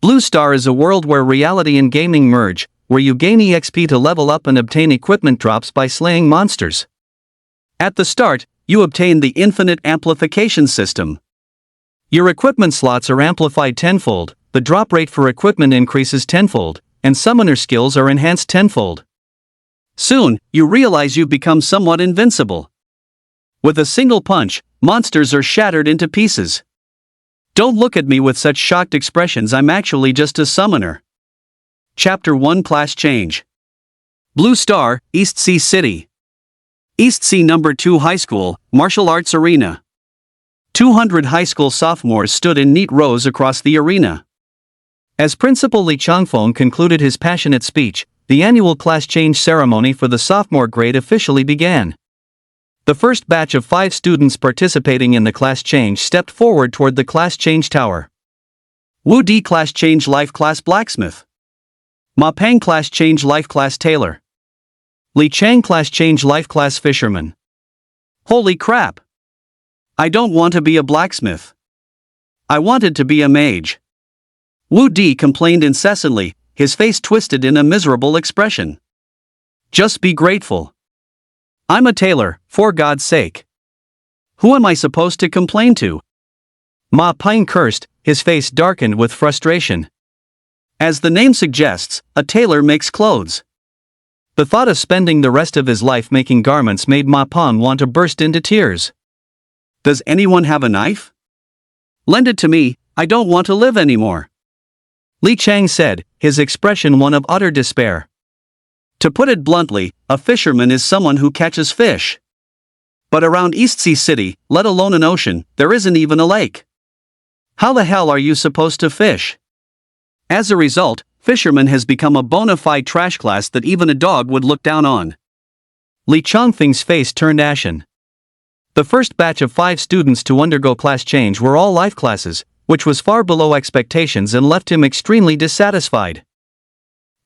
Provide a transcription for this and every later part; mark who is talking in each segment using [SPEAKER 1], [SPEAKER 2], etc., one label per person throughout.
[SPEAKER 1] Blue Star is a world where reality and gaming merge, where you gain EXP to level up and obtain equipment drops by slaying monsters. At the start, you obtain the infinite amplification system. Your equipment slots are amplified tenfold, the drop rate for equipment increases tenfold, and summoner skills are enhanced tenfold. Soon, you realize you've become somewhat invincible. With a single punch, monsters are shattered into pieces. Don't look at me with such shocked expressions, I'm actually just a summoner. Chapter 1 Class Change. Blue Star, East Sea City. East Sea No. 2 High School, Martial Arts Arena. 200 high school sophomores stood in neat rows across the arena. As Principal Li Changfeng concluded his passionate speech, the annual class change ceremony for the sophomore grade officially began. The first batch of 5 students participating in the class change stepped forward toward the class change tower. Wu Di Class Change Life Class Blacksmith. Ma Peng Class Change Life Class Tailor. Li Chang Class Change Life Class Fisherman. Holy crap! I don't want to be a blacksmith. I wanted to be a mage. Wu Di complained incessantly, his face twisted in a miserable expression. Just be grateful. I'm a tailor, for God's sake. Who am I supposed to complain to? Ma Peng cursed, his face darkened with frustration. As the name suggests, a tailor makes clothes. The thought of spending the rest of his life making garments made Ma Peng want to burst into tears. Does anyone have a knife? Lend it to me, I don't want to live anymore. Li Chang said, his expression one of utter despair. To put it bluntly, a fisherman is someone who catches fish. But around East Sea City, let alone an ocean, there isn't even a lake. How the hell are you supposed to fish? As a result, fisherman has become a bona fide trash class that even a dog would look down on. Li Changfeng's face turned ashen. The first batch of 5 students to undergo class change were all life classes, which was far below expectations and left him extremely dissatisfied.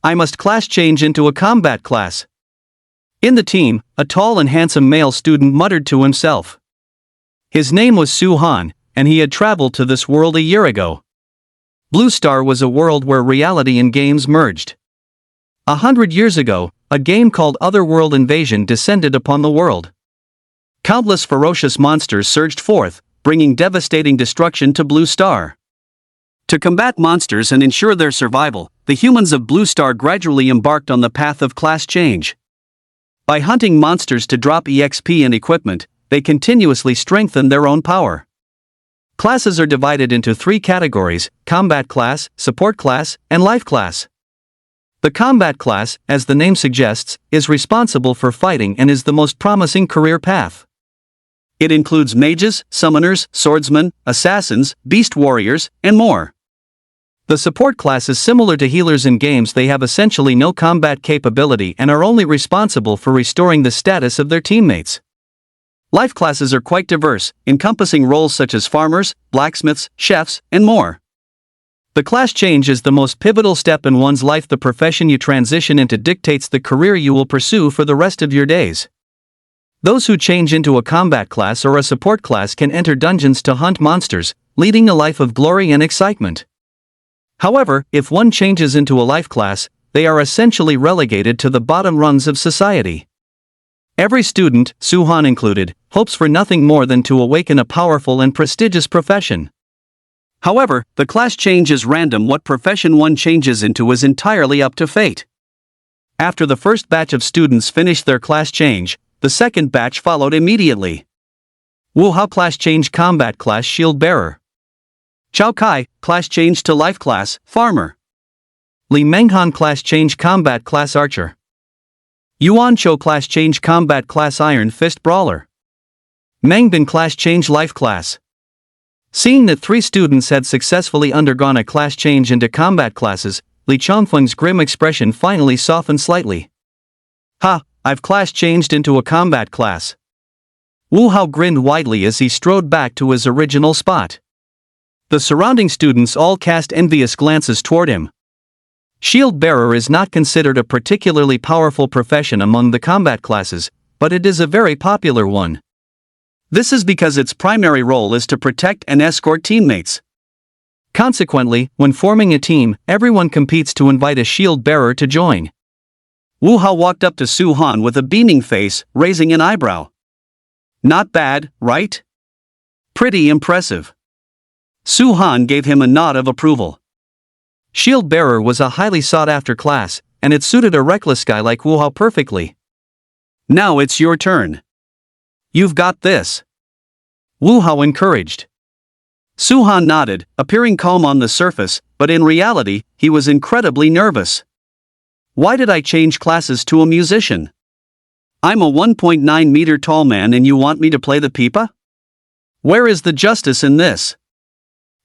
[SPEAKER 1] I must class change into a combat class. In the team, a tall and handsome male student muttered to himself. His name was Su Han, and he had traveled to this world a year ago. Blue Star was a world where reality and games merged. 100 years ago, a game called Otherworld Invasion descended upon the world. Countless ferocious monsters surged forth, bringing devastating destruction to Blue Star. To combat monsters and ensure their survival, the humans of Blue Star gradually embarked on the path of class change. By hunting monsters to drop EXP and equipment, they continuously strengthened their own power. Classes are divided into 3 categories: combat class, support class, and life class. The combat class, as the name suggests, is responsible for fighting and is the most promising career path. It includes mages, summoners, swordsmen, assassins, beast warriors, and more. The support class is similar to healers in games. They have essentially no combat capability and are only responsible for restoring the status of their teammates. Life classes are quite diverse, encompassing roles such as farmers, blacksmiths, chefs, and more. The class change is the most pivotal step in one's life. The profession you transition into dictates the career you will pursue for the rest of your days. Those who change into a combat class or a support class can enter dungeons to hunt monsters, leading a life of glory and excitement. However, if one changes into a life class, they are essentially relegated to the bottom rungs of society. Every student, Su Han included, hopes for nothing more than to awaken a powerful and prestigious profession. However, the class change is random. What profession one changes into is entirely up to fate. After the first batch of students finished their class change, the second batch followed immediately. Wu Hao class change combat class shield bearer. Chao Kai, class change to life class, farmer. Li Menghan class change combat class archer. Yuan Chou class change combat class iron fist brawler. Meng Bin class change life class. Seeing that 3 students had successfully undergone a class change into combat classes, Li Changfeng's grim expression finally softened slightly. Ha, I've class changed into a combat class. Wu Hao grinned widely as he strode back to his original spot. The surrounding students all cast envious glances toward him. Shield bearer is not considered a particularly powerful profession among the combat classes, but it is a very popular one. This is because its primary role is to protect and escort teammates. Consequently, when forming a team, everyone competes to invite a shield bearer to join. Wu Hao walked up to Su Han with a beaming face, raising an eyebrow. Not bad, right? Pretty impressive. Su Han gave him a nod of approval. Shield bearer was a highly sought-after class, and it suited a reckless guy like Wu Hao perfectly. Now it's your turn. You've got this. Wu Hao encouraged. Su Han nodded, appearing calm on the surface, but in reality, he was incredibly nervous. Why did I change classes to a musician? I'm a 1.9 meter tall man and you want me to play the pipa? Where is the justice in this?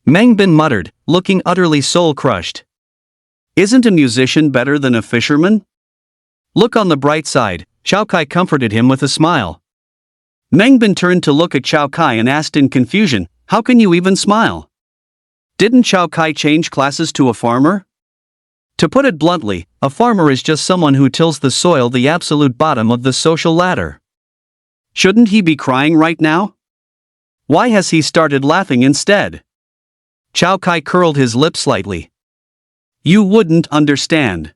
[SPEAKER 1] Meng Bin muttered, looking utterly soul-crushed. Isn't a musician better than a fisherman? Look on the bright side, Chao Kai comforted him with a smile. Meng Bin turned to look at Chao Kai and asked in confusion, how can you even smile? Didn't Chao Kai change classes to a farmer? To put it bluntly, a farmer is just someone who tills the soil, the absolute bottom of the social ladder. Shouldn't he be crying right now? Why has he started laughing instead? Chao Kai curled his lip slightly. You wouldn't understand.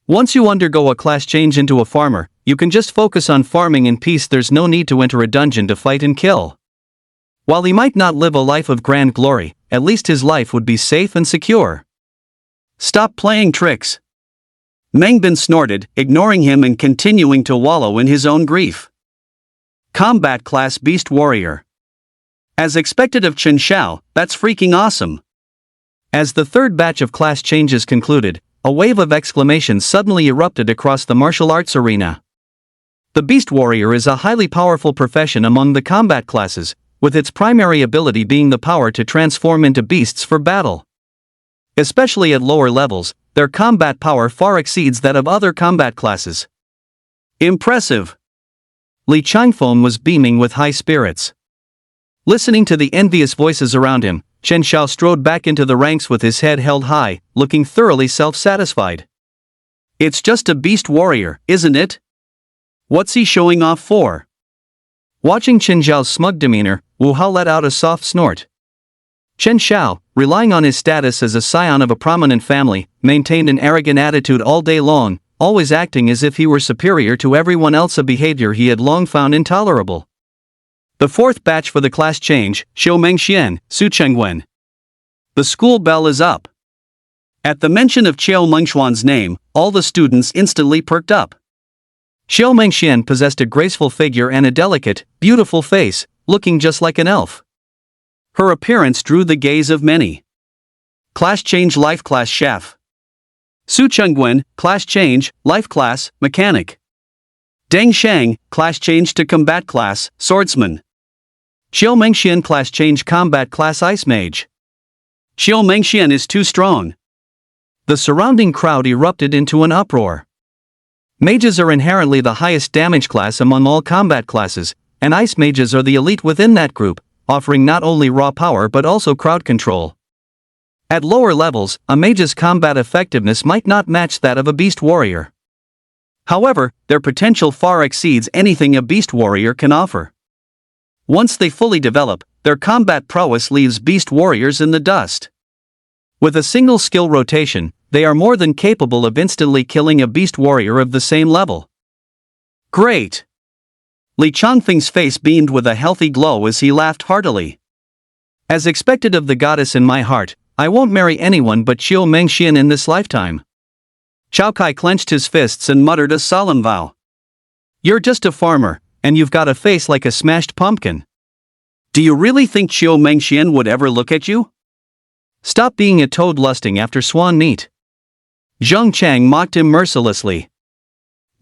[SPEAKER 1] Once you undergo a class change into a farmer, you can just focus on farming in peace. There's no need to enter a dungeon to fight and kill. While he might not live a life of grand glory, at least his life would be safe and secure. Stop playing tricks. Meng Bin snorted, ignoring him and continuing to wallow in his own grief. Combat class beast warrior. As expected of Chen Xiao, that's freaking awesome. As the third batch of class changes concluded, a wave of exclamations suddenly erupted across the martial arts arena. The beast warrior is a highly powerful profession among the combat classes, with its primary ability being the power to transform into beasts for battle. Especially at lower levels, their combat power far exceeds that of other combat classes. Impressive! Li Changfeng was beaming with high spirits. Listening to the envious voices around him, Chen Xiao strode back into the ranks with his head held high, looking thoroughly self-satisfied. It's just a beast warrior, isn't it? What's he showing off for? Watching Chen Xiao's smug demeanor, Wu Hao let out a soft snort. Chen Xiao, relying on his status as a scion of a prominent family, maintained an arrogant attitude all day long, always acting as if he were superior to everyone else, a behavior he had long found intolerable. The fourth batch for the class change, Xiu Mengxian, Su Chengwen. The school bell is up. At the mention of Qiao Mengshuan's name, all the students instantly perked up. Xiu Mengxian possessed a graceful figure and a delicate, beautiful face, looking just like an elf. Her appearance drew the gaze of many. Class change life class chef. Su Chengwen, class change, life class, mechanic. Deng Shang, class change to combat class, swordsman. Xiu Mengxian, class change combat class, ice mage. Xiu Mengxian is too strong. The surrounding crowd erupted into an uproar. Mages are inherently the highest damage class among all combat classes, and ice mages are the elite within that group, offering not only raw power but also crowd control. At lower levels, a mage's combat effectiveness might not match that of a beast warrior. However, their potential far exceeds anything a beast warrior can offer. Once they fully develop, their combat prowess leaves beast warriors in the dust. With a single skill rotation, they are more than capable of instantly killing a beast warrior of the same level. Great! Li Changfeng's face beamed with a healthy glow as he laughed heartily. As expected of the goddess in my heart, I won't marry anyone but Xiu Mengxian in this lifetime. Chao Kai clenched his fists and muttered a solemn vow. You're just a farmer, and you've got a face like a smashed pumpkin. Do you really think Xiu Mengxian would ever look at you? Stop being a toad lusting after swan meat. Zheng Chang mocked him mercilessly.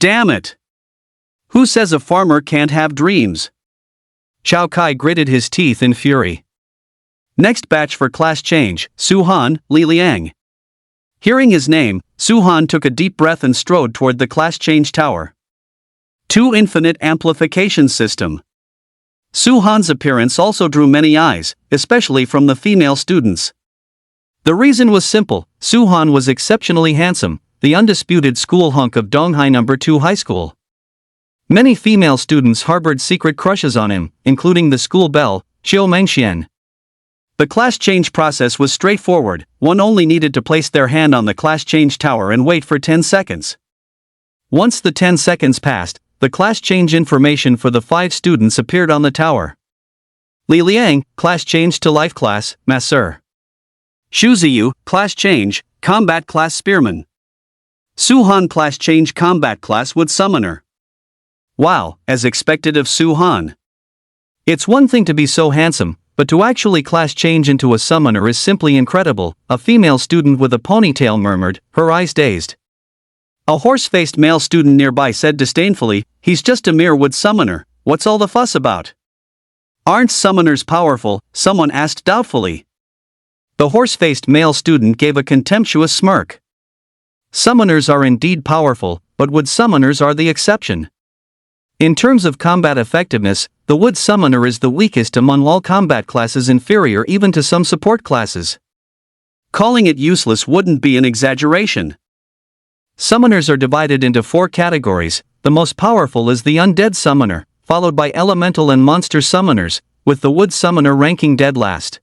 [SPEAKER 1] Damn it! Who says a farmer can't have dreams? Chao Kai gritted his teeth in fury. Next batch for class change, Su Han, Li Liang. Hearing his name, Su Han took a deep breath and strode toward the class change tower. 2 infinite amplification system. Su Han's appearance also drew many eyes, especially from the female students. The reason was simple: Su Han was exceptionally handsome, the undisputed school hunk of Donghai No. 2 High School. Many female students harbored secret crushes on him, including the school belle, Xiu Mengxian. The class change process was straightforward. One only needed to place their hand on the class change tower and wait for 10 seconds. Once the 10 seconds passed, the class change information for the 5 students appeared on the tower. Li Liang, class change to life class, Masseur. Xu Ziyu, class change, combat class spearman. Su Han, class change, combat class wood summoner. Wow, as expected of Su Han. It's one thing to be so handsome, but to actually class change into a summoner is simply incredible, a female student with a ponytail murmured, her eyes dazed. A horse-faced male student nearby said disdainfully, he's just a mere wood summoner, what's all the fuss about? Aren't summoners powerful? Someone asked doubtfully. The horse-faced male student gave a contemptuous smirk. Summoners are indeed powerful, but wood summoners are the exception. In terms of combat effectiveness, the wood summoner is the weakest among all combat classes, inferior even to some support classes. Calling it useless wouldn't be an exaggeration. Summoners are divided into 4 categories. The most powerful is the undead summoner, followed by elemental and monster summoners, with the wood summoner ranking dead last.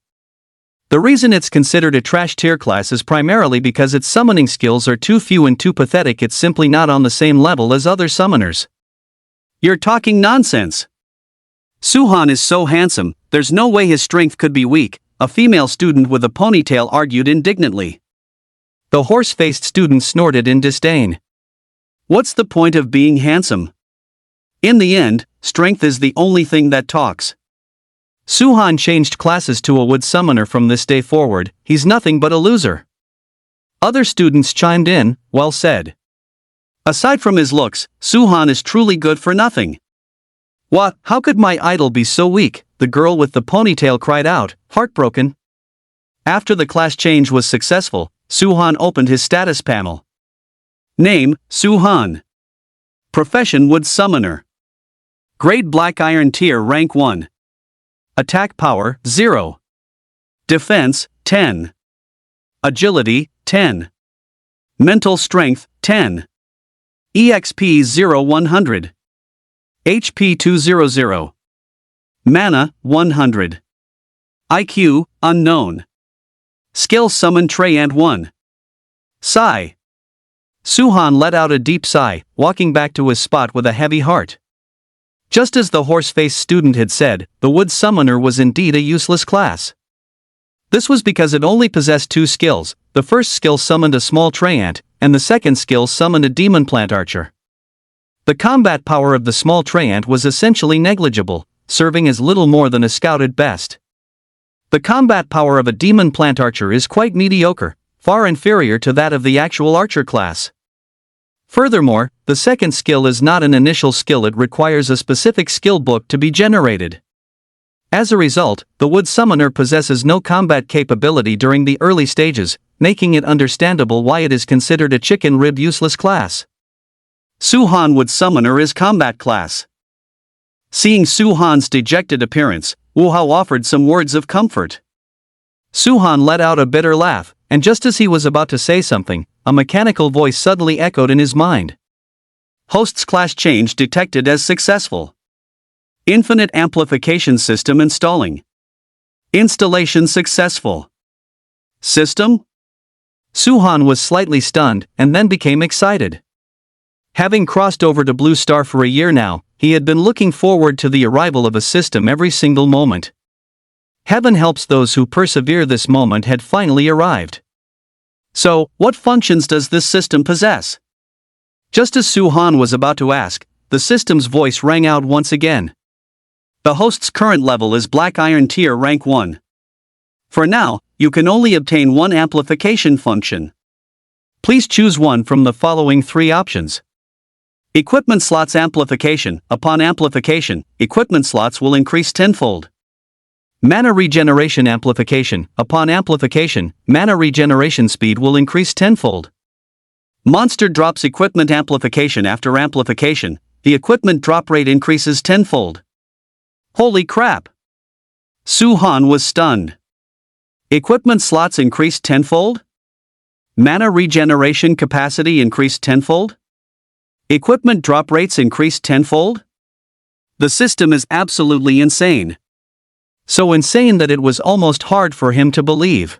[SPEAKER 1] The reason it's considered a trash tier class is primarily because its summoning skills are too few and too pathetic. It's simply not on the same level as other summoners. You're talking nonsense. Su Han is so handsome, there's no way his strength could be weak, a female student with a ponytail argued indignantly. The horse-faced student snorted in disdain. What's the point of being handsome? In the end, strength is the only thing that talks. Su Han changed classes to a wood summoner from this day forward. He's nothing but a loser. Other students chimed in, well said. Aside from his looks, Su Han is truly good for nothing. What, how could my idol be so weak? The girl with the ponytail cried out, heartbroken. After the class change was successful, Su Han opened his status panel. Name, Su Han. Profession, wood summoner. Grade, black iron tier, rank 1. Attack power, 0. Defense, 10. Agility, 10. Mental strength, 10. EXP 0-100. HP 200. Mana, 100. IQ, unknown. Skill, summon Treyant 1. Sigh. Su Han let out a deep sigh, walking back to his spot with a heavy heart. Just as the horse-faced student had said, the wood summoner was indeed a useless class. This was because it only possessed 2 skills. The first skill summoned a small Treyant, and the second skill summoned a demon plant archer. The combat power of the small Treyant was essentially negligible, serving as little more than a scout at best. The combat power of a demon plant archer is quite mediocre, far inferior to that of the actual archer class. Furthermore, the second skill is not an initial skill, it requires a specific skill book to be generated. As a result, the wood summoner possesses no combat capability during the early stages, making it understandable why it is considered a chicken rib useless class. Su Han wood summoner is combat class. Seeing Su Han's dejected appearance, Wu Hao offered some words of comfort. Su Han let out a bitter laugh, and just as he was about to say something, a mechanical voice suddenly echoed in his mind. Host's class change detected as successful. Infinite amplification system installing. Installation successful. System? Su Han was slightly stunned, and then became excited. Having crossed over to Blue Star for a year now, he had been looking forward to the arrival of a system every single moment. Heaven helps those who persevere. This moment had finally arrived. So, what functions does this system possess? Just as Su Han was about to ask, the system's voice rang out once again. The host's current level is Black Iron Tier Rank 1. For now, you can only obtain one amplification function. Please choose one from the following 3 options. Equipment slots amplification. Upon amplification, equipment slots will increase tenfold. Mana regeneration amplification. Upon amplification, mana regeneration speed will increase tenfold. Monster drops equipment amplification. After amplification, the equipment drop rate increases tenfold. Holy crap! Su Han was stunned. Equipment slots increased tenfold? Mana regeneration capacity increased tenfold? Equipment drop rates increased tenfold? The system is absolutely insane. So insane that it was almost hard for him to believe.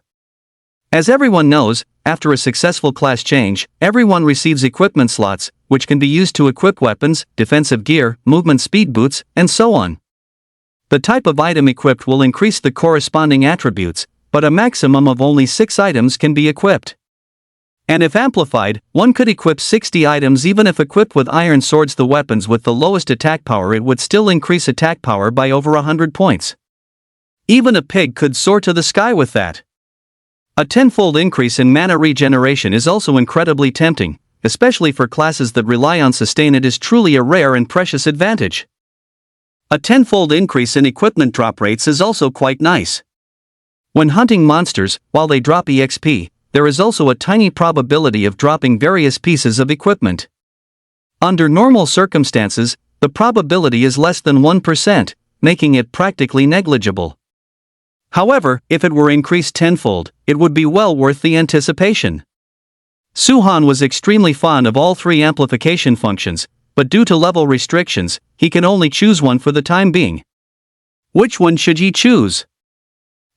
[SPEAKER 1] As everyone knows, after a successful class change, everyone receives equipment slots, which can be used to equip weapons, defensive gear, movement speed boots, and so on. The type of item equipped will increase the corresponding attributes, but a maximum of only 6 items can be equipped. And if amplified, one could equip 60 items. Even if equipped with iron swords, the weapons with the lowest attack power, it would still increase attack power by over 100 points. Even a pig could soar to the sky with that. A 10-fold increase in mana regeneration is also incredibly tempting, especially for classes that rely on sustain. It is truly a rare and precious advantage. A 10-fold increase in equipment drop rates is also quite nice. When hunting monsters, while they drop EXP, there is also a tiny probability of dropping various pieces of equipment. Under normal circumstances, the probability is less than 1%, making it practically negligible. However, if it were increased tenfold, it would be well worth the anticipation. Suhan was extremely fond of all 3 amplification functions, but due to level restrictions, he can only choose one for the time being. Which one should he choose?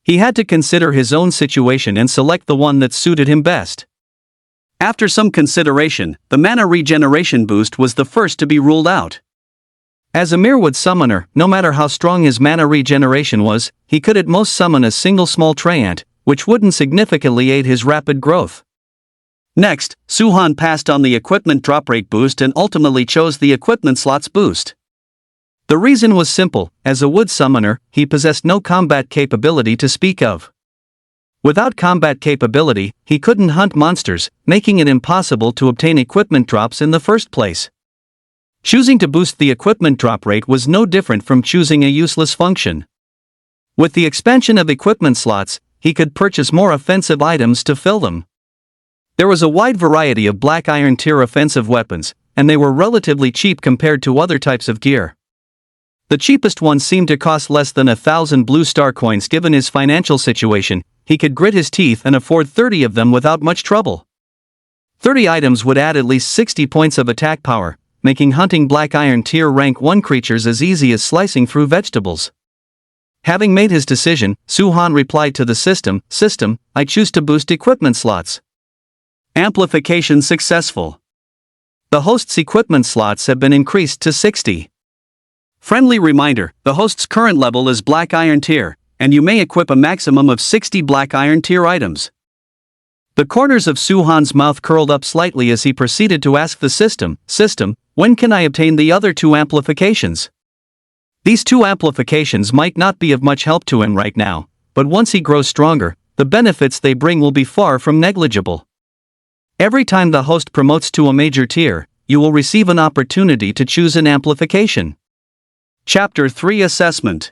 [SPEAKER 1] He had to consider his own situation and select the one that suited him best. After some consideration, the mana regeneration boost was the first to be ruled out. As a mere wood summoner, no matter how strong his mana regeneration was, he could at most summon a single small treant, which wouldn't significantly aid his rapid growth. Next, Suhan passed on the equipment drop rate boost and ultimately chose the equipment slots boost. The reason was simple: as a wood summoner, he possessed no combat capability to speak of. Without combat capability, he couldn't hunt monsters, making it impossible to obtain equipment drops in the first place. Choosing to boost the equipment drop rate was no different from choosing a useless function. With the expansion of equipment slots, he could purchase more offensive items to fill them. There was a wide variety of Black Iron tier offensive weapons, and they were relatively cheap compared to other types of gear. The cheapest ones seemed to cost less than 1,000 blue star coins. Given his financial situation, he could grit his teeth and afford 30 of them without much trouble. 30 items would add at least 60 points of attack power, making hunting Black Iron tier rank 1 creatures as easy as slicing through vegetables. Having made his decision, Suhan replied to the system, I choose to boost equipment slots. Amplification successful. The host's equipment slots have been increased to 60. Friendly reminder, the host's current level is Black Iron tier, and you may equip a maximum of 60 Black Iron tier items. The corners of Suhan's mouth curled up slightly as he proceeded to ask the system, when can I obtain the other 2 amplifications? These 2 amplifications might not be of much help to him right now, but once he grows stronger, the benefits they bring will be far from negligible. Every time the host promotes to a major tier, you will receive an opportunity to choose an amplification. Chapter 3 Assessment.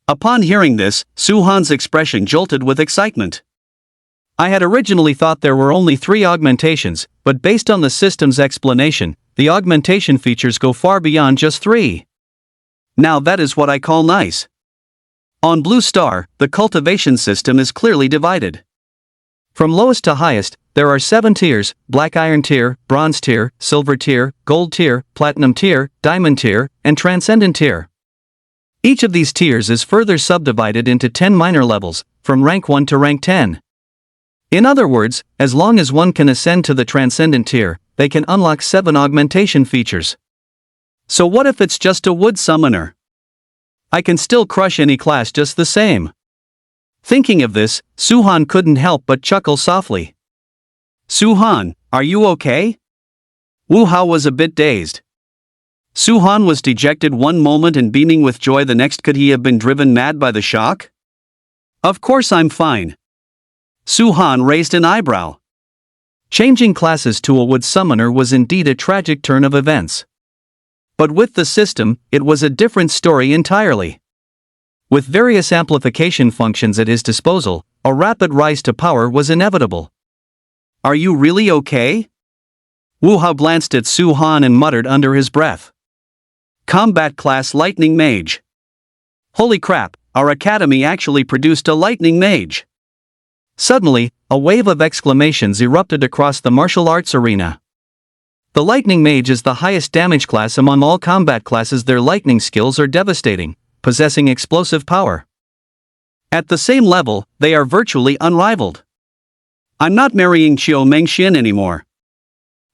[SPEAKER 1] Upon hearing this, Suhan's expression jolted with excitement. I had originally thought there were only 3 augmentations, but based on the system's explanation, the augmentation features go far beyond just 3. Now that is what I call nice. On Blue Star, the cultivation system is clearly divided. From lowest to highest, there are 7 tiers: Black Iron tier, Bronze tier, Silver tier, Gold tier, Platinum tier, Diamond tier, and Transcendent tier. Each of these tiers is further subdivided into 10 minor levels, from rank 1 to rank 10. In other words, as long as one can ascend to the Transcendent tier, they can unlock 7 augmentation features. So what if it's just a wood summoner? I can still crush any class just the same. Thinking of this, Suhan couldn't help but chuckle softly. Suhan, are you okay? Wu Hao was a bit dazed. Suhan was dejected one moment and beaming with joy the next. Could he have been driven mad by the shock? Of course I'm fine. Suhan raised an eyebrow. Changing classes to a wood summoner was indeed a tragic turn of events. But with the system, it was a different story entirely. With various amplification functions at his disposal, a rapid rise to power was inevitable. Are you really okay? Wu Hao glanced at Suhan and muttered under his breath. Combat class Lightning Mage. Holy crap, our academy actually produced a Lightning Mage. Suddenly, a wave of exclamations erupted across the martial arts arena. The Lightning Mage is the highest damage class among all combat classes. Their lightning skills are devastating, possessing explosive power. At the same level, they are virtually unrivaled. I'm not marrying Qiu Mengxian anymore.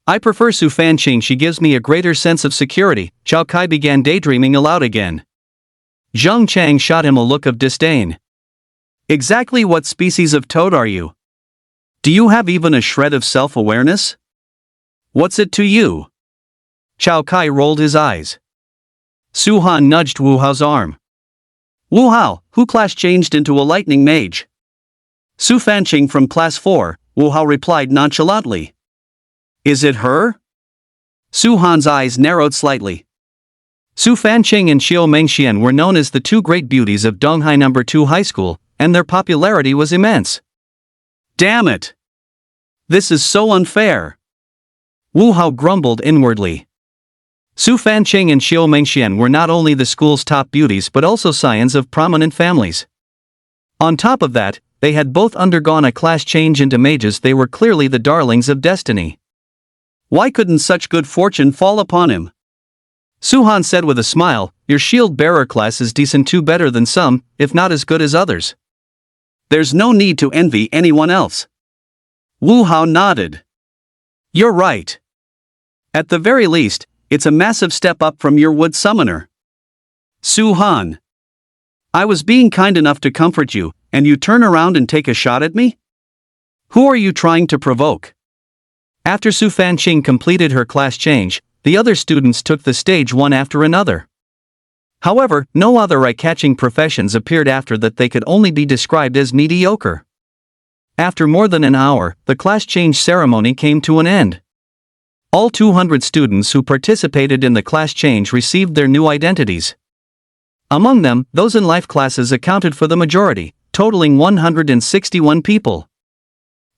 [SPEAKER 1] I prefer Su Fanqing, she gives me a greater sense of security. Zhao Kai began daydreaming aloud again. Zheng Chang shot him a look of disdain. Exactly what species of toad are you? Do you have even a shred of self-awareness? What's it to you? Zhao Kai rolled his eyes. Su Han nudged Wu Hao's arm. Wu Hao, who class changed into a lightning mage? Su Fanqing from class 4, Wu Hao replied nonchalantly. Is it her? Su Han's eyes narrowed slightly. Su Fanqing and Qiu Mengxian were known as the two great beauties of Donghai No. 2 High School, and their popularity was immense. Damn it! This is so unfair. Wu Hao grumbled inwardly. Su Fanqing and Qiu Mengxian were not only the school's top beauties but also scions of prominent families. On top of that, they had both undergone a class change into mages. They were clearly the darlings of destiny. Why couldn't such good fortune fall upon him? Su Han said with a smile, your shield bearer class is decent too, better than some, if not as good as others. There's no need to envy anyone else. Wu Hao nodded. You're right. At the very least, it's a massive step up from your wood summoner. Su Han. I was being kind enough to comfort you, and you turn around and take a shot at me? Who are you trying to provoke? After Su Fanqing completed her class change, the other students took the stage one after another. However, no other eye-catching professions appeared after that. They could only be described as mediocre. After more than an hour, the class change ceremony came to an end. All 200 students who participated in the class change received their new identities. Among them, those in life classes accounted for the majority, totaling 161 people.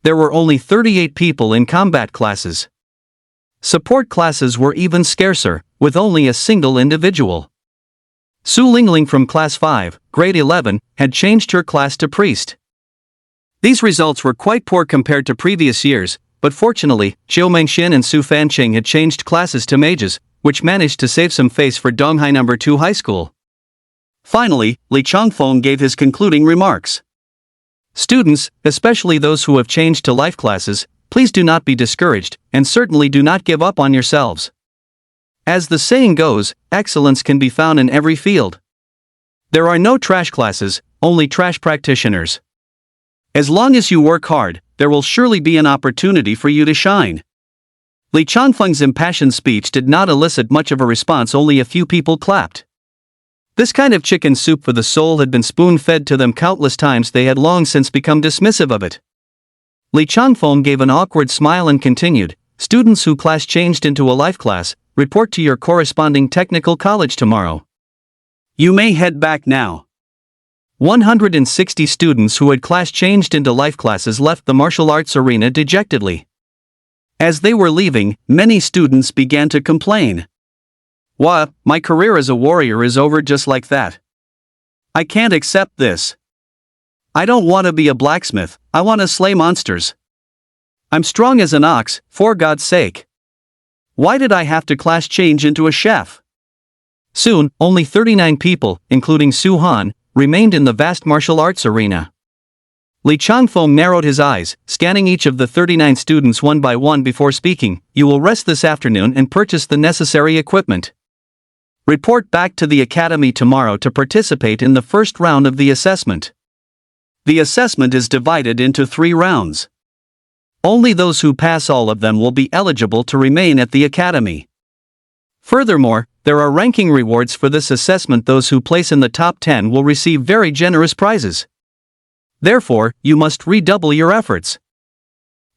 [SPEAKER 1] There were only 38 people in combat classes. Support classes were even scarcer, with only a single individual. Su Lingling from class 5, grade 11, had changed her class to priest. These results were quite poor compared to previous years, but fortunately, Qiu Mengxian and Su Fanqing had changed classes to mages, which managed to save some face for Donghai No. 2 High School. Finally, Li Changfeng gave his concluding remarks. Students, especially those who have changed to life classes, please do not be discouraged, and certainly do not give up on yourselves. As the saying goes, excellence can be found in every field. There are no trash classes, only trash practitioners. As long as you work hard, there will surely be an opportunity for you to shine. Li Changfeng's impassioned speech did not elicit much of a response. Only a few people clapped. This kind of chicken soup for the soul had been spoon-fed to them countless times. They had long since become dismissive of it. Li Changfeng gave an awkward smile and continued, students who class changed into a life class, report to your corresponding technical college tomorrow. You may head back now. 160 students who had class changed into life classes left the martial arts arena dejectedly. As they were leaving, many students began to complain. Wah, my career as a warrior is over just like that. I can't accept this. I don't want to be a blacksmith, I want to slay monsters. I'm strong as an ox, for God's sake. Why did I have to class change into a chef? Soon, only 39 people, including Su Han, remained in the vast martial arts arena. Li Changfeng narrowed his eyes, scanning each of the 39 students one by one before speaking. You will rest this afternoon and purchase the necessary equipment. Report back to the academy tomorrow to participate in the first round of the assessment. The assessment is divided into 3 rounds. Only those who pass all of them will be eligible to remain at the academy. Furthermore, there are ranking rewards for this assessment. Those who place in the top 10 will receive very generous prizes. Therefore, you must redouble your efforts.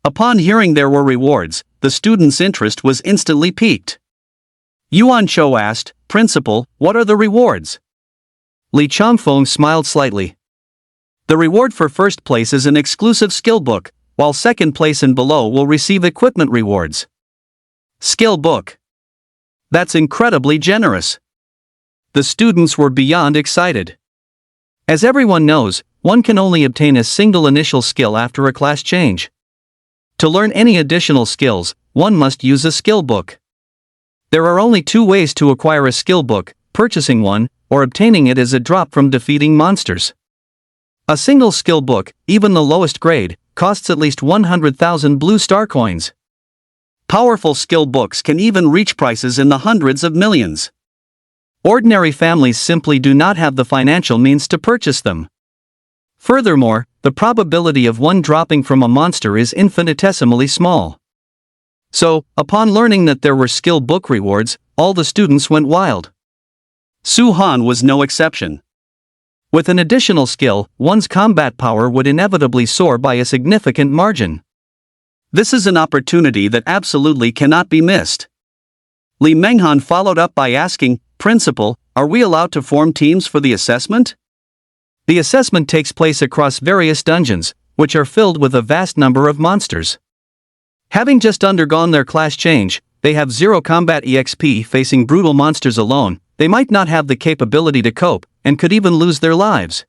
[SPEAKER 1] Upon hearing there were rewards, the students' interest was instantly piqued. Yuan Chou asked, Principal, what are the rewards? Li Changfeng smiled slightly. The reward for first place is an exclusive skill book, while second place and below will receive equipment rewards. Skill book. That's incredibly generous. The students were beyond excited. As everyone knows, one can only obtain a single initial skill after a class change. To learn any additional skills, one must use a skill book. There are only 2 ways to acquire a skill book, purchasing one, or obtaining it as a drop from defeating monsters. A single skill book, even the lowest grade, costs at least 100,000 blue star coins. Powerful skill books can even reach prices in the hundreds of millions. Ordinary families simply do not have the financial means to purchase them. Furthermore, the probability of one dropping from a monster is infinitesimally small. So, upon learning that there were skill book rewards, all the students went wild. Su-han was no exception. With an additional skill, one's combat power would inevitably soar by a significant margin. This is an opportunity that absolutely cannot be missed. Li Menghan followed up by asking, "Principal, are we allowed to form teams for the assessment?" The assessment takes place across various dungeons, which are filled with a vast number of monsters. Having just undergone their class change, they have zero combat EXP. Facing brutal monsters alone, they might not have the capability to cope, and could even lose their lives.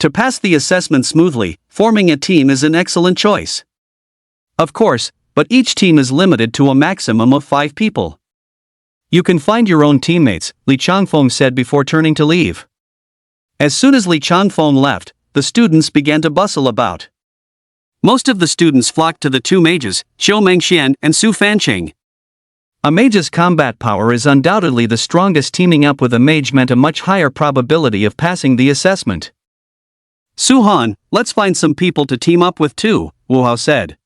[SPEAKER 1] To pass the assessment smoothly, forming a team is an excellent choice. Of course, but each team is limited to a maximum of 5 people. You can find your own teammates, Li Changfeng said before turning to leave. As soon as Li Changfeng left, the students began to bustle about. Most of the students flocked to the 2 mages, Xiu Mengxian and Su Fanqing. A mage's combat power is undoubtedly the strongest. Teaming up with a mage meant a much higher probability of passing the assessment. "Su-han, let's find some people to team up with too," Wu Hao said.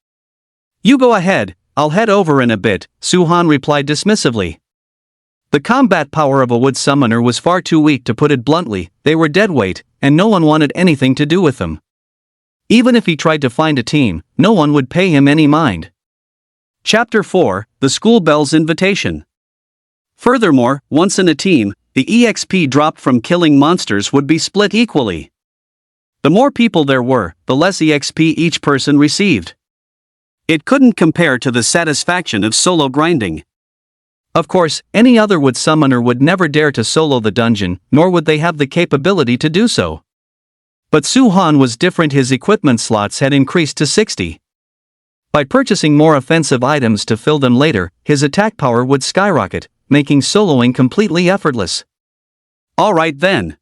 [SPEAKER 1] "You go ahead, I'll head over in a bit," Su-han replied dismissively. The combat power of a wood summoner was far too weak, to put it bluntly. They were dead weight, and no one wanted anything to do with them. Even if he tried to find a team, no one would pay him any mind. Chapter 4, The School Bell's Invitation. Furthermore, once in a team, the EXP dropped from killing monsters would be split equally. The more people there were, the less EXP each person received. It couldn't compare to the satisfaction of solo grinding. Of course, any other wood summoner would never dare to solo the dungeon, nor would they have the capability to do so. But Su-han was different. His equipment slots had increased to 60. By purchasing more offensive items to fill them later, his attack power would skyrocket, making soloing completely effortless. Alright then.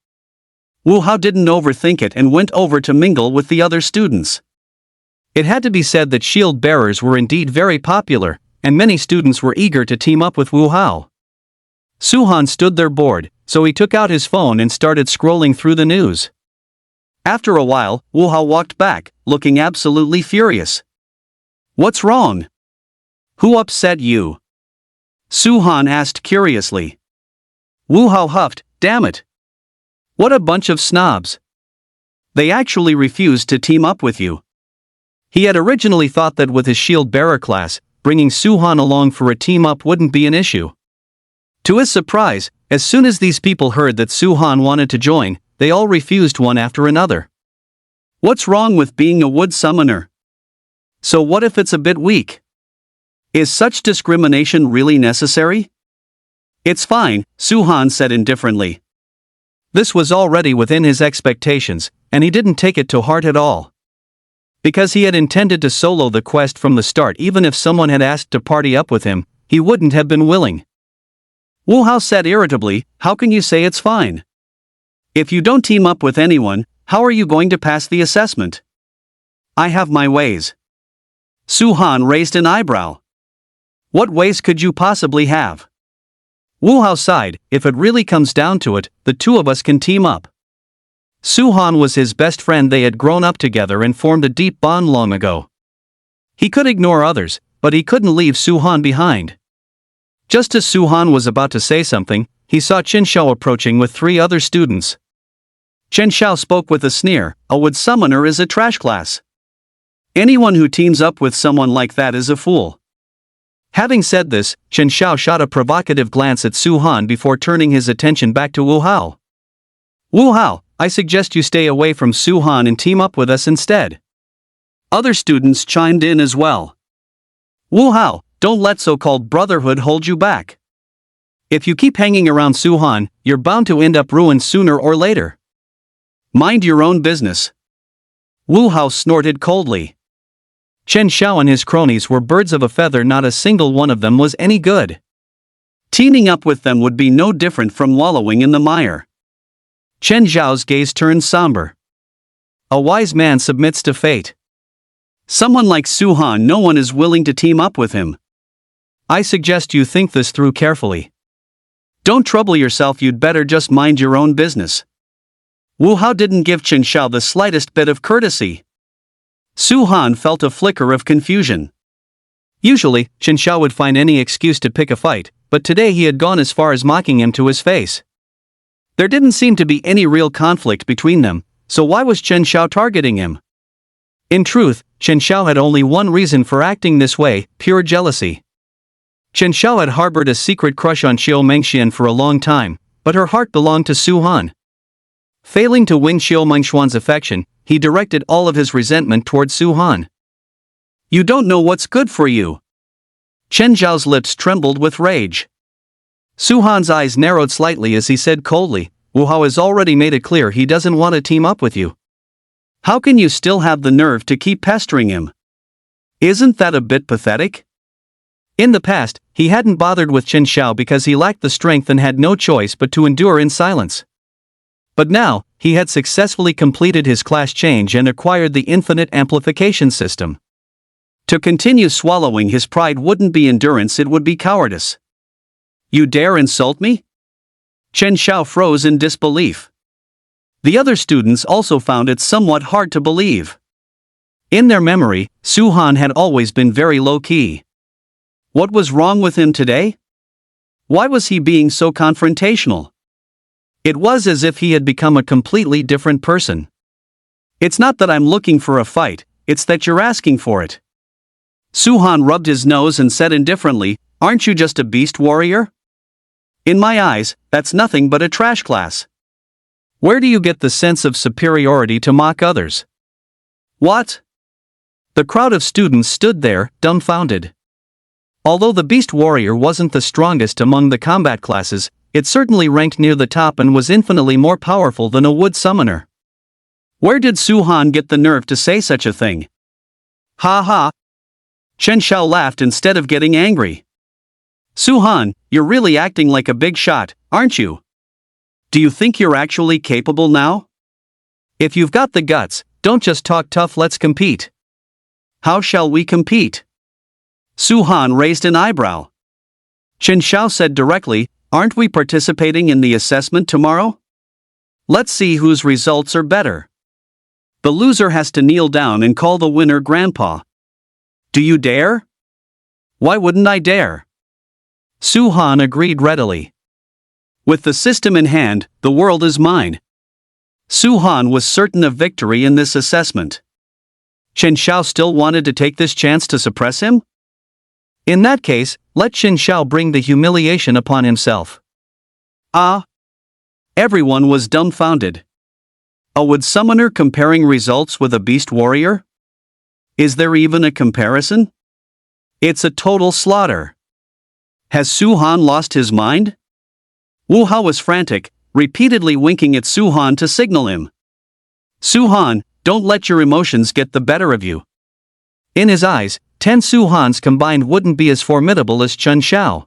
[SPEAKER 1] Wu Hao didn't overthink it and went over to mingle with the other students. It had to be said that shield bearers were indeed very popular, and many students were eager to team up with Wu Hao. Su-han stood there bored, so he took out his phone and started scrolling through the news. After a while, Wu Hao walked back, looking absolutely furious. "What's wrong? Who upset you?" Su-han asked curiously. Wu Hao huffed, "Damn it. What a bunch of snobs. They actually refused to team up with you." He had originally thought that with his shield bearer class, bringing Su-han along for a team-up wouldn't be an issue. To his surprise, as soon as these people heard that Su-han wanted to join, they all refused one after another. What's wrong with being a wood summoner? So what if it's a bit weak? Is such discrimination really necessary? It's fine, Su-han said indifferently. This was already within his expectations, and he didn't take it to heart at all. Because he had intended to solo the quest from the start. Even if someone had asked to party up with him, he wouldn't have been willing. Wu Hao said irritably, "How can you say it's fine? If you don't team up with anyone, how are you going to pass the assessment?" "I have my ways." Su-han raised an eyebrow. "What ways could you possibly have?" Wu Hao sighed, "If it really comes down to it, the 2 of us can team up." Su-han was his best friend. They had grown up together and formed a deep bond long ago. He could ignore others, but he couldn't leave Su-han behind. Just as Su-han was about to say something, he saw Chen Xiao approaching with 3 other students. Chen Xiao spoke with a sneer, "A wood summoner is a trash class. Anyone who teams up with someone like that is a fool." Having said this, Chen Xiao shot a provocative glance at Su-han before turning his attention back to Wu Hao. "Wu Hao, I suggest you stay away from Su-han and team up with us instead." Other students chimed in as well. "Wu Hao, don't let so-called brotherhood hold you back. If you keep hanging around Su-han, you're bound to end up ruined sooner or later. Mind your own business." Wu Hao snorted coldly. Chen Xiao and his cronies were birds of a feather. Not a single one of them was any good. Teaming up with them would be no different from wallowing in the mire. Chen Xiao's gaze turned somber. a wise man submits to fate. Someone like Suhan, no one is willing to team up with him. I suggest you think this through carefully. Don't trouble yourself, you'd better just mind your own business. Wu Hao didn't give Chen Xiao the slightest bit of courtesy. Suhan felt a flicker of confusion. Usually, Chen Xiao would find any excuse to pick a fight, but today he had gone as far as mocking him to his face. There didn't seem to be any real conflict between them, so why was Chen Xiao targeting him? In truth, Chen Xiao had only one reason for acting this way, pure jealousy. Chen Xiao had harbored a secret crush on Xiao Mengxian for a long time, but her heart belonged to Su Han. Failing to win Xiao Mengxian's affection, he directed all of his resentment toward Su Han. You don't know what's good for you. Chen Zhao's lips trembled with rage. Su Han's eyes narrowed slightly as he said coldly, Wu Hao has already made it clear he doesn't want to team up with you. How can you still have the nerve to keep pestering him? Isn't that a bit pathetic? In the past, he hadn't bothered with Chen Xiao because he lacked the strength and had no choice but to endure in silence. But now, he had successfully completed his class change and acquired the infinite amplification system. To continue swallowing his pride wouldn't be endurance, it would be cowardice. You dare insult me? Chen Xiao froze in disbelief. The other students also found it somewhat hard to believe. In their memory, Su Han had always been very low-key. What was wrong with him today? Why was he being so confrontational? It was as if he had become a completely different person. It's not that I'm looking for a fight, it's that you're asking for it. Su Han rubbed his nose and said indifferently, aren't you just a beast warrior? In my eyes, that's nothing but a trash class. Where do you get the sense of superiority to mock others? What? The crowd of students stood there, dumbfounded. Although the beast warrior wasn't the strongest among the combat classes, it certainly ranked near the top and was infinitely more powerful than a wood summoner. Where did Su Han get the nerve to say such a thing? Ha ha! Chen Xiao laughed instead of getting angry. Su Han, you're really acting like a big shot, aren't you? Do you think you're actually capable now? If you've got the guts, don't just talk tough, let's compete. How shall we compete? Su Han raised an eyebrow. Chen Xiao said directly, aren't we participating in the assessment tomorrow? Let's see whose results are better. The loser has to kneel down and call the winner Grandpa. Do you dare? Why wouldn't I dare? Su Han agreed readily. With the system in hand, the world is mine. Su Han was certain of victory in this assessment. Chen Xiao still wanted to take this chance to suppress him? In that case, let Chen Xiao bring the humiliation upon himself. Ah! Everyone was dumbfounded. A wood summoner comparing results with a beast warrior? Is there even a comparison? It's a total slaughter. Has Su Han lost his mind? Wu Hao was frantic, repeatedly winking at Su Han to signal him. Su Han, don't let your emotions get the better of you. In his eyes, 10 Su Hans combined wouldn't be as formidable as Chen Xiao.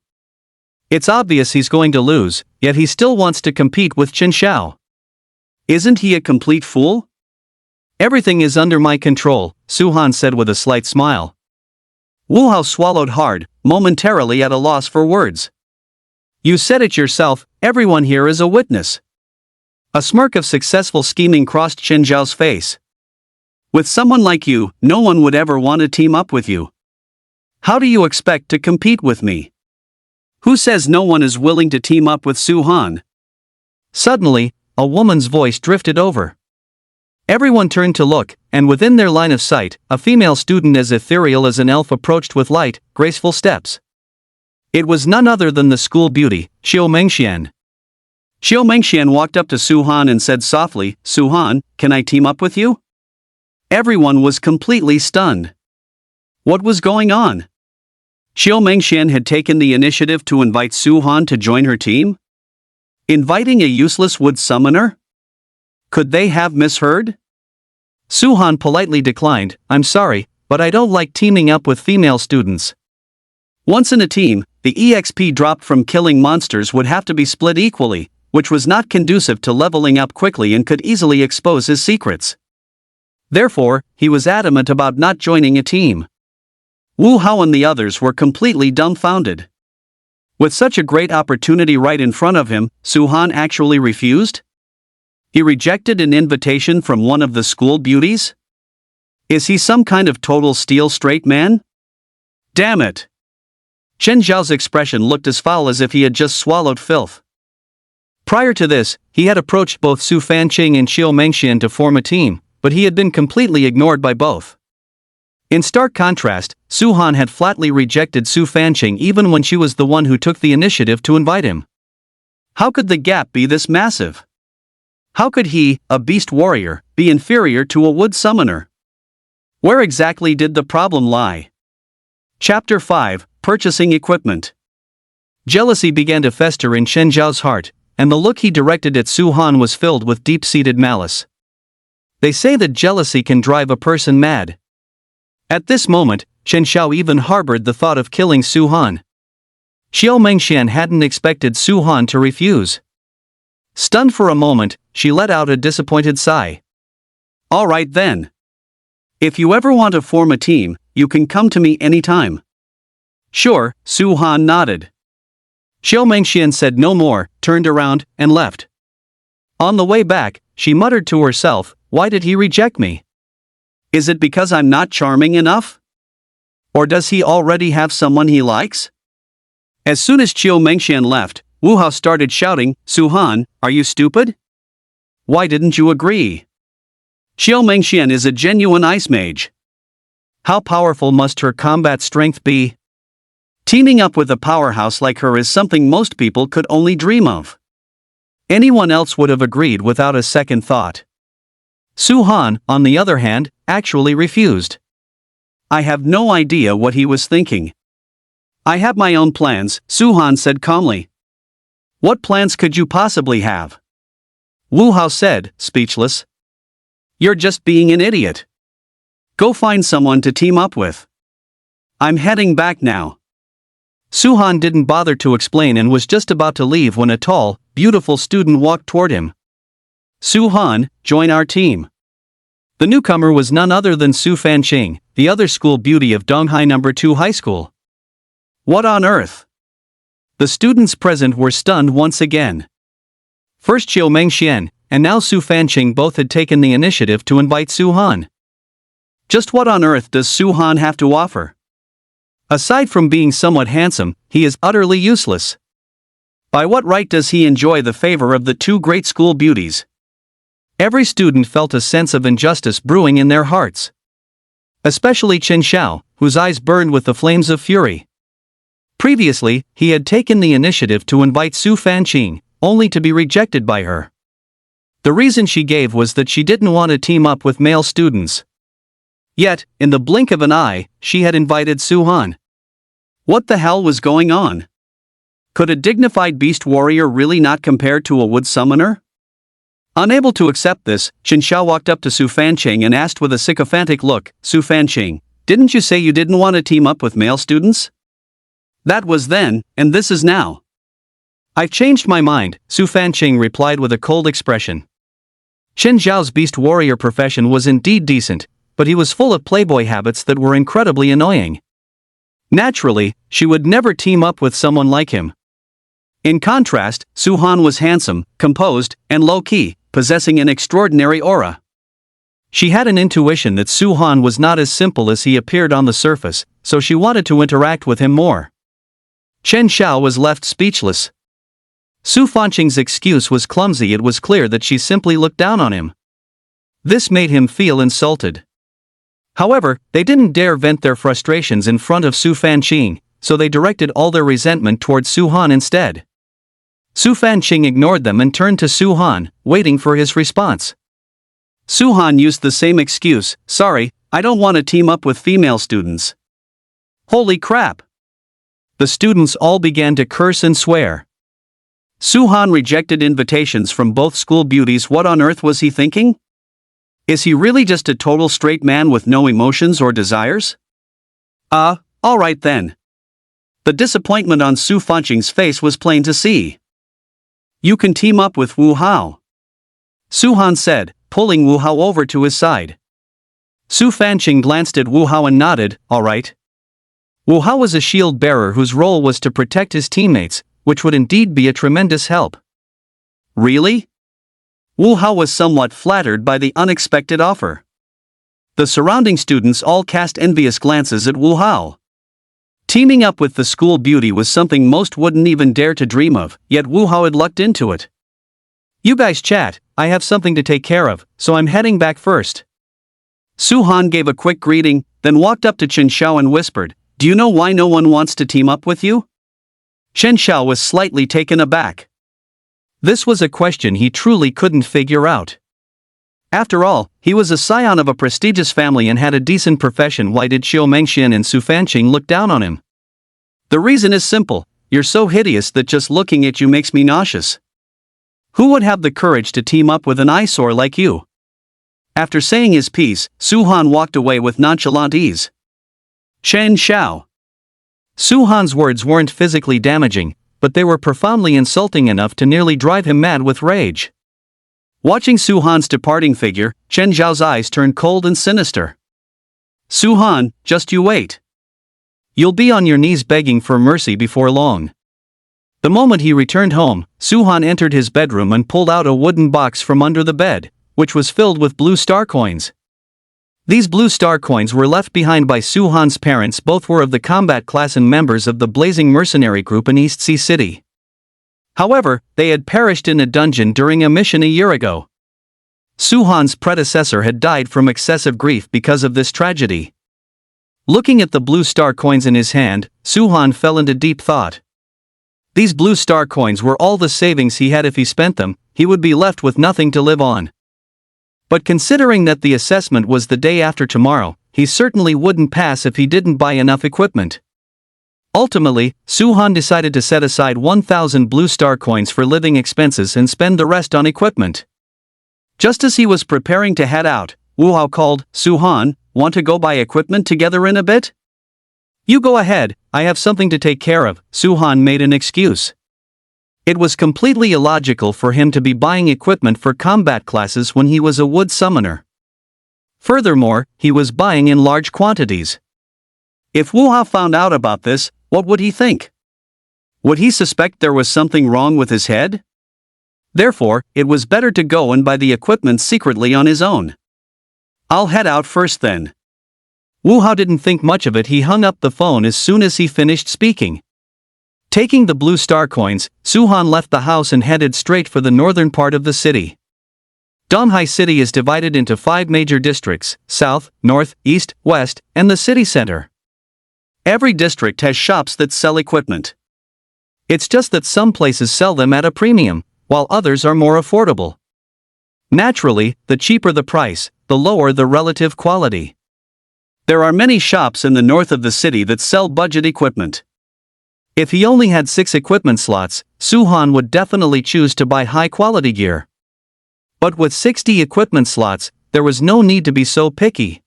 [SPEAKER 1] It's obvious he's going to lose, yet he still wants to compete with Chen Xiao. Isn't he a complete fool? Everything is under my control, Su Han said with a slight smile. Wu Hao swallowed hard, momentarily at a loss for words. You said it yourself, everyone here is a witness. A smirk of successful scheming crossed Chen Zhao's face. With someone like you, no one would ever want to team up with you. How do you expect to compete with me? Who says no one is willing to team up with Su Han? Suddenly, a woman's voice drifted over. Everyone turned to look, and within their line of sight, a female student as ethereal as an elf approached with light, graceful steps. It was none other than the school beauty, Xiao Mengxian. Xiao Mengxian walked up to Su Han and said softly, Su Han, can I team up with you? Everyone was completely stunned. What was going on? Xiao Mengxian had taken the initiative to invite Su Han to join her team? Inviting a useless wood summoner? Could they have misheard? Su Han politely declined, I'm sorry, but I don't like teaming up with female students. Once in a team, the EXP dropped from killing monsters would have to be split equally, which was not conducive to leveling up quickly and could easily expose his secrets. Therefore, he was adamant about not joining a team. Wu Hao and the others were completely dumbfounded. With such a great opportunity right in front of him, Su-han actually refused? He rejected an invitation from one of the school beauties? Is he some kind of total steel straight man? Damn it! Chen Zhao's expression looked as foul as if he had just swallowed filth. Prior to this, he had approached both Su Fanqing and Xiao Mengxian to form a team, but he had been completely ignored by both. In stark contrast, Su-han had flatly rejected Su Fanqing even when she was the one who took the initiative to invite him. How could the gap be this massive? How could he, a beast warrior, be inferior to a wood summoner? Where exactly did the problem lie? Chapter 5, Purchasing Equipment. Jealousy began to fester in Chen Zhao's heart, and the look he directed at Su-han was filled with deep-seated malice. They say that jealousy can drive a person mad. At this moment, Chen Zhao even harbored the thought of killing Su-han. Xiao Mengxian hadn't expected Su-han to refuse. Stunned for a moment, she let out a disappointed sigh. All right then. If you ever want to form a team, you can come to me anytime. Sure, Su-han nodded. Xiao Mengxian said no more, turned around, and left. On the way back, she muttered to herself, why did he reject me? Is it because I'm not charming enough? Or does he already have someone he likes? As soon as Xiao Mengxian left, Wu Hao started shouting, Su-han, are you stupid? Why didn't you agree? Xiao Mengxian is a genuine ice mage. How powerful must her combat strength be? Teaming up with a powerhouse like her is something most people could only dream of. Anyone else would have agreed without a second thought. Su-han, on the other hand, actually refused. I have no idea what he was thinking. I have my own plans, Su-han said calmly. What plans could you possibly have? Wu Hao said, speechless. You're just being an idiot. Go find someone to team up with. I'm heading back now. Su-han didn't bother to explain and was just about to leave when a tall, beautiful student walked toward him. Su-han, join our team. The newcomer was none other than Su Fanqing, the other school beauty of Donghai No. 2 High School. What on earth? The students present were stunned once again. First Xiao Mengxian, and now Su Fanqing both had taken the initiative to invite Su-han. Just what on earth does Su-han have to offer? Aside from being somewhat handsome, he is utterly useless. By what right does he enjoy the favor of the two great school beauties? Every student felt a sense of injustice brewing in their hearts. Especially Chen Zhao, whose eyes burned with the flames of fury. Previously, he had taken the initiative to invite Su Fanqing, only to be rejected by her. The reason she gave was that she didn't want to team up with male students. Yet, in the blink of an eye, she had invited Su-han. What the hell was going on? Could a dignified beast warrior really not compare to a wood summoner? Unable to accept this, Chen Zhao walked up to Su Fanqing and asked with a sycophantic look, Su Fanqing, didn't you say you didn't want to team up with male students? That was then, and this is now. I've changed my mind, Su Fanqing replied with a cold expression. Chen Zhao's beast warrior profession was indeed decent, but he was full of playboy habits that were incredibly annoying. Naturally, she would never team up with someone like him. In contrast, Su-han was handsome, composed, and low-key, possessing an extraordinary aura. She had an intuition that Su-han was not as simple as he appeared on the surface, so she wanted to interact with him more. Chen Zhao was left speechless. Su Fanqing's excuse was clumsy. It was clear that she simply looked down on him. This made him feel insulted. However, they didn't dare vent their frustrations in front of Su Fanqing, so they directed all their resentment towards Su-han instead. Su Fanqing ignored them and turned to Su-han, waiting for his response. Su-han used the same excuse, sorry, I don't want to team up with female students. Holy crap! The students all began to curse and swear. Su-han rejected invitations from both school beauties. What on earth was he thinking? Is he really just a total straight man with no emotions or desires? Alright then. The disappointment on Su Fanqing's face was plain to see. You can team up with Wu Hao, Su-han said, pulling Wu Hao over to his side. Su Fanqing glanced at Wu Hao and nodded, all right. Wu Hao was a shield bearer whose role was to protect his teammates, which would indeed be a tremendous help. Really? Wu Hao was somewhat flattered by the unexpected offer. The surrounding students all cast envious glances at Wu Hao. Teaming up with the school beauty was something most wouldn't even dare to dream of, yet Wu Hao had lucked into it. You guys chat, I have something to take care of, so I'm heading back first. Su Han gave a quick greeting, then walked up to Chen Xiao and whispered, do you know why no one wants to team up with you? Chen Xiao was slightly taken aback. This was a question he truly couldn't figure out. After all, he was a scion of a prestigious family and had a decent profession. Why did Xiao Mengxian and Su Fanqing look down on him? The reason is simple, you're so hideous that just looking at you makes me nauseous. Who would have the courage to team up with an eyesore like you? After saying his piece, Su Han walked away with nonchalant ease. Chen Xiao. Su Han's words weren't physically damaging, but they were profoundly insulting enough to nearly drive him mad with rage. Watching Su Han's departing figure, Chen Xiao's eyes turned cold and sinister. Su Han, just you wait. You'll be on your knees begging for mercy before long. The moment he returned home, Su Han entered his bedroom and pulled out a wooden box from under the bed, which was filled with blue star coins. These blue star coins were left behind by Su Han's parents. Both were of the combat class and members of the Blazing Mercenary Group in East Sea City. However, they had perished in a dungeon during a mission a year ago. Su Han's predecessor had died from excessive grief because of this tragedy. Looking at the blue star coins in his hand, Su Han fell into deep thought. These blue star coins were all the savings he had. If he spent them, he would be left with nothing to live on. But considering that the assessment was the day after tomorrow, he certainly wouldn't pass if he didn't buy enough equipment. Ultimately, Su Han decided to set aside 1,000 blue star coins for living expenses and spend the rest on equipment. Just as he was preparing to head out, Wu Hao called, Su Han, want to go buy equipment together in a bit? You go ahead, I have something to take care of. Su Han made an excuse. It was completely illogical for him to be buying equipment for combat classes when he was a wood summoner. Furthermore, he was buying in large quantities. If Wu Hao found out about this, what would he think? Would he suspect there was something wrong with his head? Therefore, it was better to go and buy the equipment secretly on his own. I'll head out first then. Wu Hao didn't think much of it. He hung up the phone as soon as he finished speaking. Taking the blue star coins, Su Han left the house and headed straight for the northern part of the city. Donghai City is divided into 5 major districts: south, north, east, west, and the city center. Every district has shops that sell equipment. It's just that some places sell them at a premium, while others are more affordable. Naturally, the cheaper the price, the lower the relative quality. There are many shops in the north of the city that sell budget equipment. If he only had 6 equipment slots, Su Han would definitely choose to buy high-quality gear. But with 60 equipment slots, there was no need to be so picky.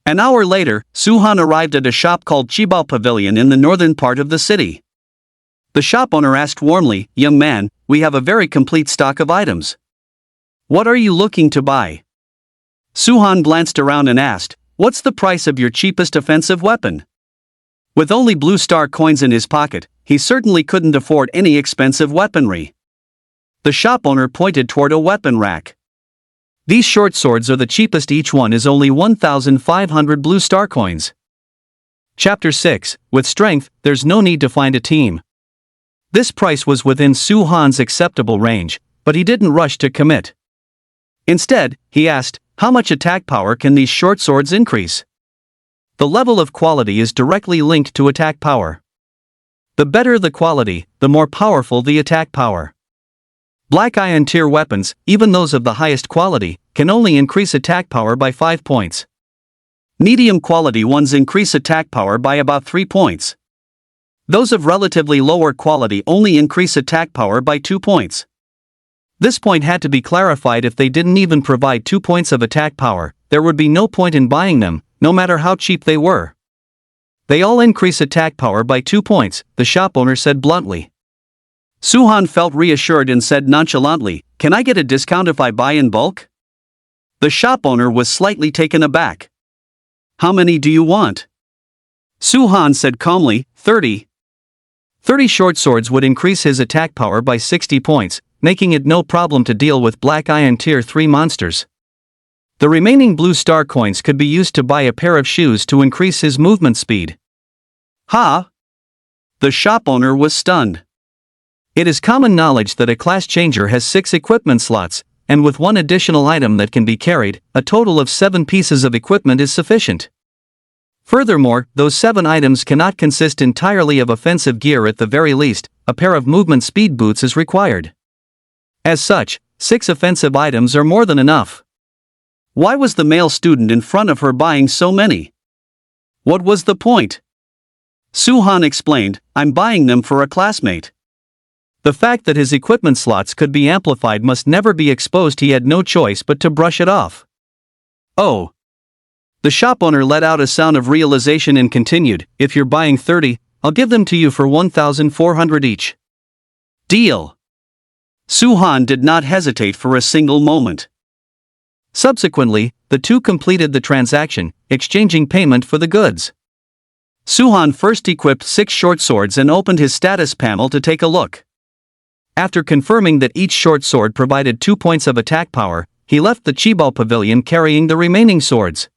[SPEAKER 1] An hour later, Su Han arrived at a shop called Qibao Pavilion in the northern part of the city. The shop owner asked warmly, young man, we have a very complete stock of items. What are you looking to buy? Su Han glanced around and asked, what's the price of your cheapest offensive weapon? With only blue star coins in his pocket, he certainly couldn't afford any expensive weaponry. The shop owner pointed toward a weapon rack. These short swords are the cheapest. Each one is only 1,500 blue star coins. Chapter 6, with strength, there's no need to find a team. This price was within Su Han's acceptable range, but he didn't rush to commit. Instead, he asked, how much attack power can these short swords increase? The level of quality is directly linked to attack power. The better the quality, the more powerful the attack power. Black Iron tier weapons, even those of the highest quality, can only increase attack power by 5 points. Medium quality ones increase attack power by about 3 points. Those of relatively lower quality only increase attack power by 2 points. This point had to be clarified. If they didn't even provide 2 points of attack power, there would be no point in buying them, no matter how cheap they were. They all increase attack power by 2 points, the shop owner said bluntly. Su Han felt reassured and said nonchalantly, can I get a discount if I buy in bulk? The shop owner was slightly taken aback. How many do you want? Su Han said calmly, 30. 30 short swords would increase his attack power by 60 points, making it no problem to deal with Black Iron Tier 3 monsters. The remaining blue star coins could be used to buy a pair of shoes to increase his movement speed. Ha! The shop owner was stunned. It is common knowledge that a class changer has 6 equipment slots, and with one additional item that can be carried, a total of 7 pieces of equipment is sufficient. Furthermore, those 7 items cannot consist entirely of offensive gear. At the very least, a pair of movement speed boots is required. As such, 6 offensive items are more than enough. Why was the male student in front of her buying so many? What was the point? Su Han explained, I'm buying them for a classmate. The fact that his equipment slots could be amplified must never be exposed. He had no choice but to brush it off. Oh. The shop owner let out a sound of realization and continued, if you're buying 30, I'll give them to you for 1,400 each. Deal. Su Han did not hesitate for a single moment. Subsequently, the two completed the transaction, exchanging payment for the goods. Su Han first equipped 6 short swords and opened his status panel to take a look. After confirming that each short sword provided 2 points of attack power, he left the Chibo pavilion carrying the remaining swords.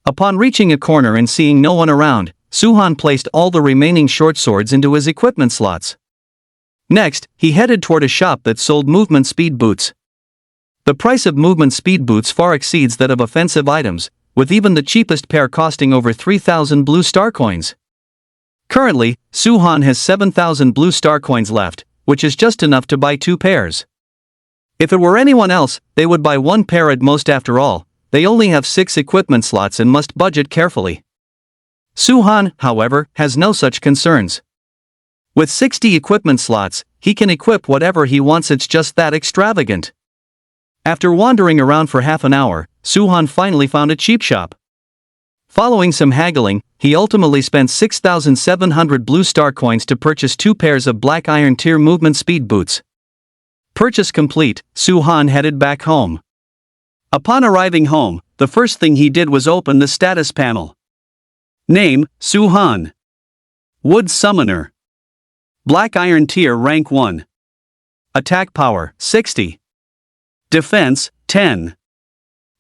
[SPEAKER 1] Upon reaching a corner and seeing no one around, Su Han placed all the remaining short swords into his equipment slots. Next, he headed toward a shop that sold movement speed boots. The price of movement speed boots far exceeds that of offensive items, with even the cheapest pair costing over 3,000 blue star coins. Currently, Su Han has 7,000 blue star coins left, which is just enough to buy 2 pairs. If it were anyone else, they would buy 1 pair at most. After all, they only have 6 equipment slots and must budget carefully. Su Han, however, has no such concerns. With 60 equipment slots, he can equip whatever he wants. It's just that extravagant. After wandering around for half an hour, Su Han finally found a cheap shop. Following some haggling, he ultimately spent 6,700 blue star coins to purchase 2 pairs of Black Iron Tier movement speed boots. Purchase complete, Su Han headed back home. Upon arriving home, the first thing he did was open the status panel. Name, Su Han. Wood Summoner. Black Iron Tier Rank 1. Attack Power, 60. Defense, 10.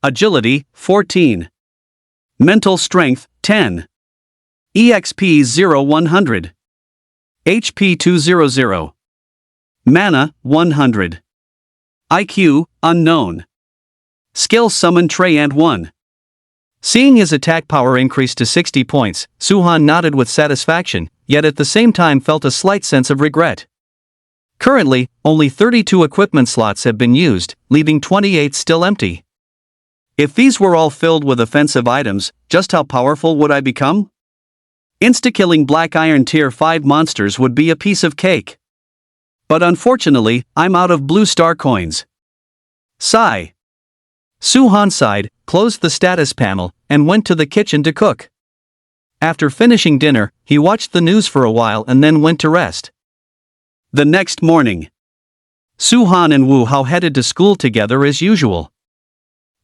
[SPEAKER 1] Agility, 14. Mental Strength, 10. EXP 0100. HP 200. Mana, 100. IQ, unknown. Skill Summon Tray and 1. Seeing his attack power increase to 60 points, Su Han nodded with satisfaction, yet at the same time felt a slight sense of regret. Currently, only 32 equipment slots have been used, leaving 28 still empty. If these were all filled with offensive items, just how powerful would I become? Insta-killing Black Iron Tier 5 monsters would be a piece of cake. But unfortunately, I'm out of blue star coins. Sigh. Su Han sighed, closed the status panel, and went to the kitchen to cook. After finishing dinner, he watched the news for a while and then went to rest. The next morning, Su Han and Wu Hao headed to school together as usual.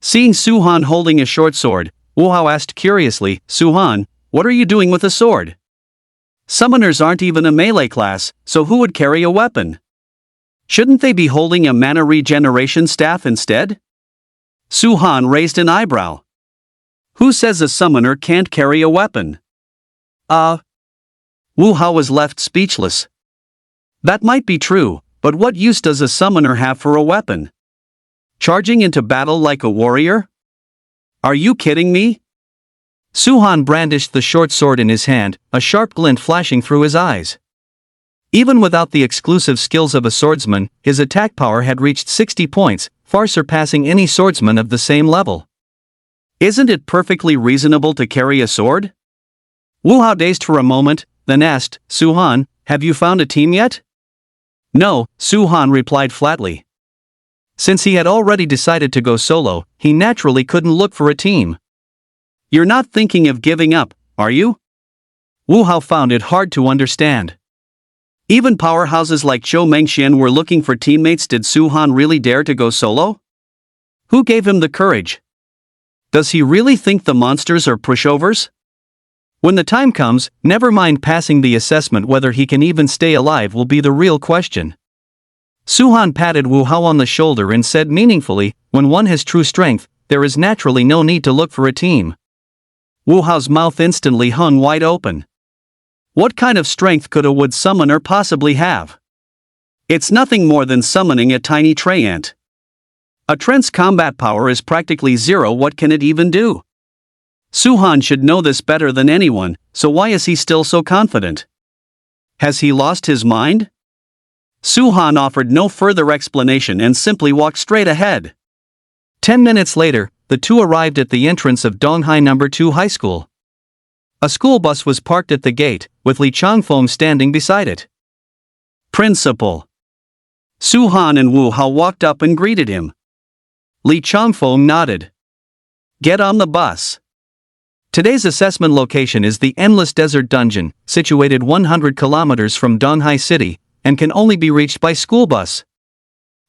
[SPEAKER 1] Seeing Su Han holding a short sword, Wu Hao asked curiously, Su Han, what are you doing with a sword? Summoners aren't even a melee class, so who would carry a weapon? Shouldn't they be holding a mana regeneration staff instead? Su Han raised an eyebrow. Who says a summoner can't carry a weapon? Wu Hao was left speechless. That might be true, but what use does a summoner have for a weapon? Charging into battle like a warrior? Are you kidding me? Su Han brandished the short sword in his hand, a sharp glint flashing through his eyes. Even without the exclusive skills of a swordsman, his attack power had reached 60 points, far surpassing any swordsman of the same level. Isn't it perfectly reasonable to carry a sword? Wu Hao dazed for a moment, then asked, Su Han, have you found a team yet? No, Su Han replied flatly. Since he had already decided to go solo, he naturally couldn't look for a team. You're not thinking of giving up, are you? Wu Hao found it hard to understand. Even powerhouses like Zhou Mengxian were looking for teammates. Did Su Han really dare to go solo? Who gave him the courage? Does he really think the monsters are pushovers? When the time comes, never mind passing the assessment, whether he can even stay alive will be the real question. Suhan patted Wu Hao on the shoulder and said meaningfully, when one has true strength, there is naturally no need to look for a team. Wu Hao's mouth instantly hung wide open. What kind of strength could a wood summoner possibly have? It's nothing more than summoning a tiny tree ant. A trent's combat power is practically zero. What can it even do? Suhan should know this better than anyone, so why is he still so confident? Has he lost his mind? Suhan offered no further explanation and simply walked straight ahead. 10 minutes later, the two arrived at the entrance of Donghai No. 2 High School. A school bus was parked at the gate, with Li Changfeng standing beside it. Principal. Suhan and Wu Hao walked up and greeted him. Li Changfeng nodded. Get on the bus. Today's assessment location is the Endless Desert Dungeon, situated 100 kilometers from Donghai City, and can only be reached by school bus.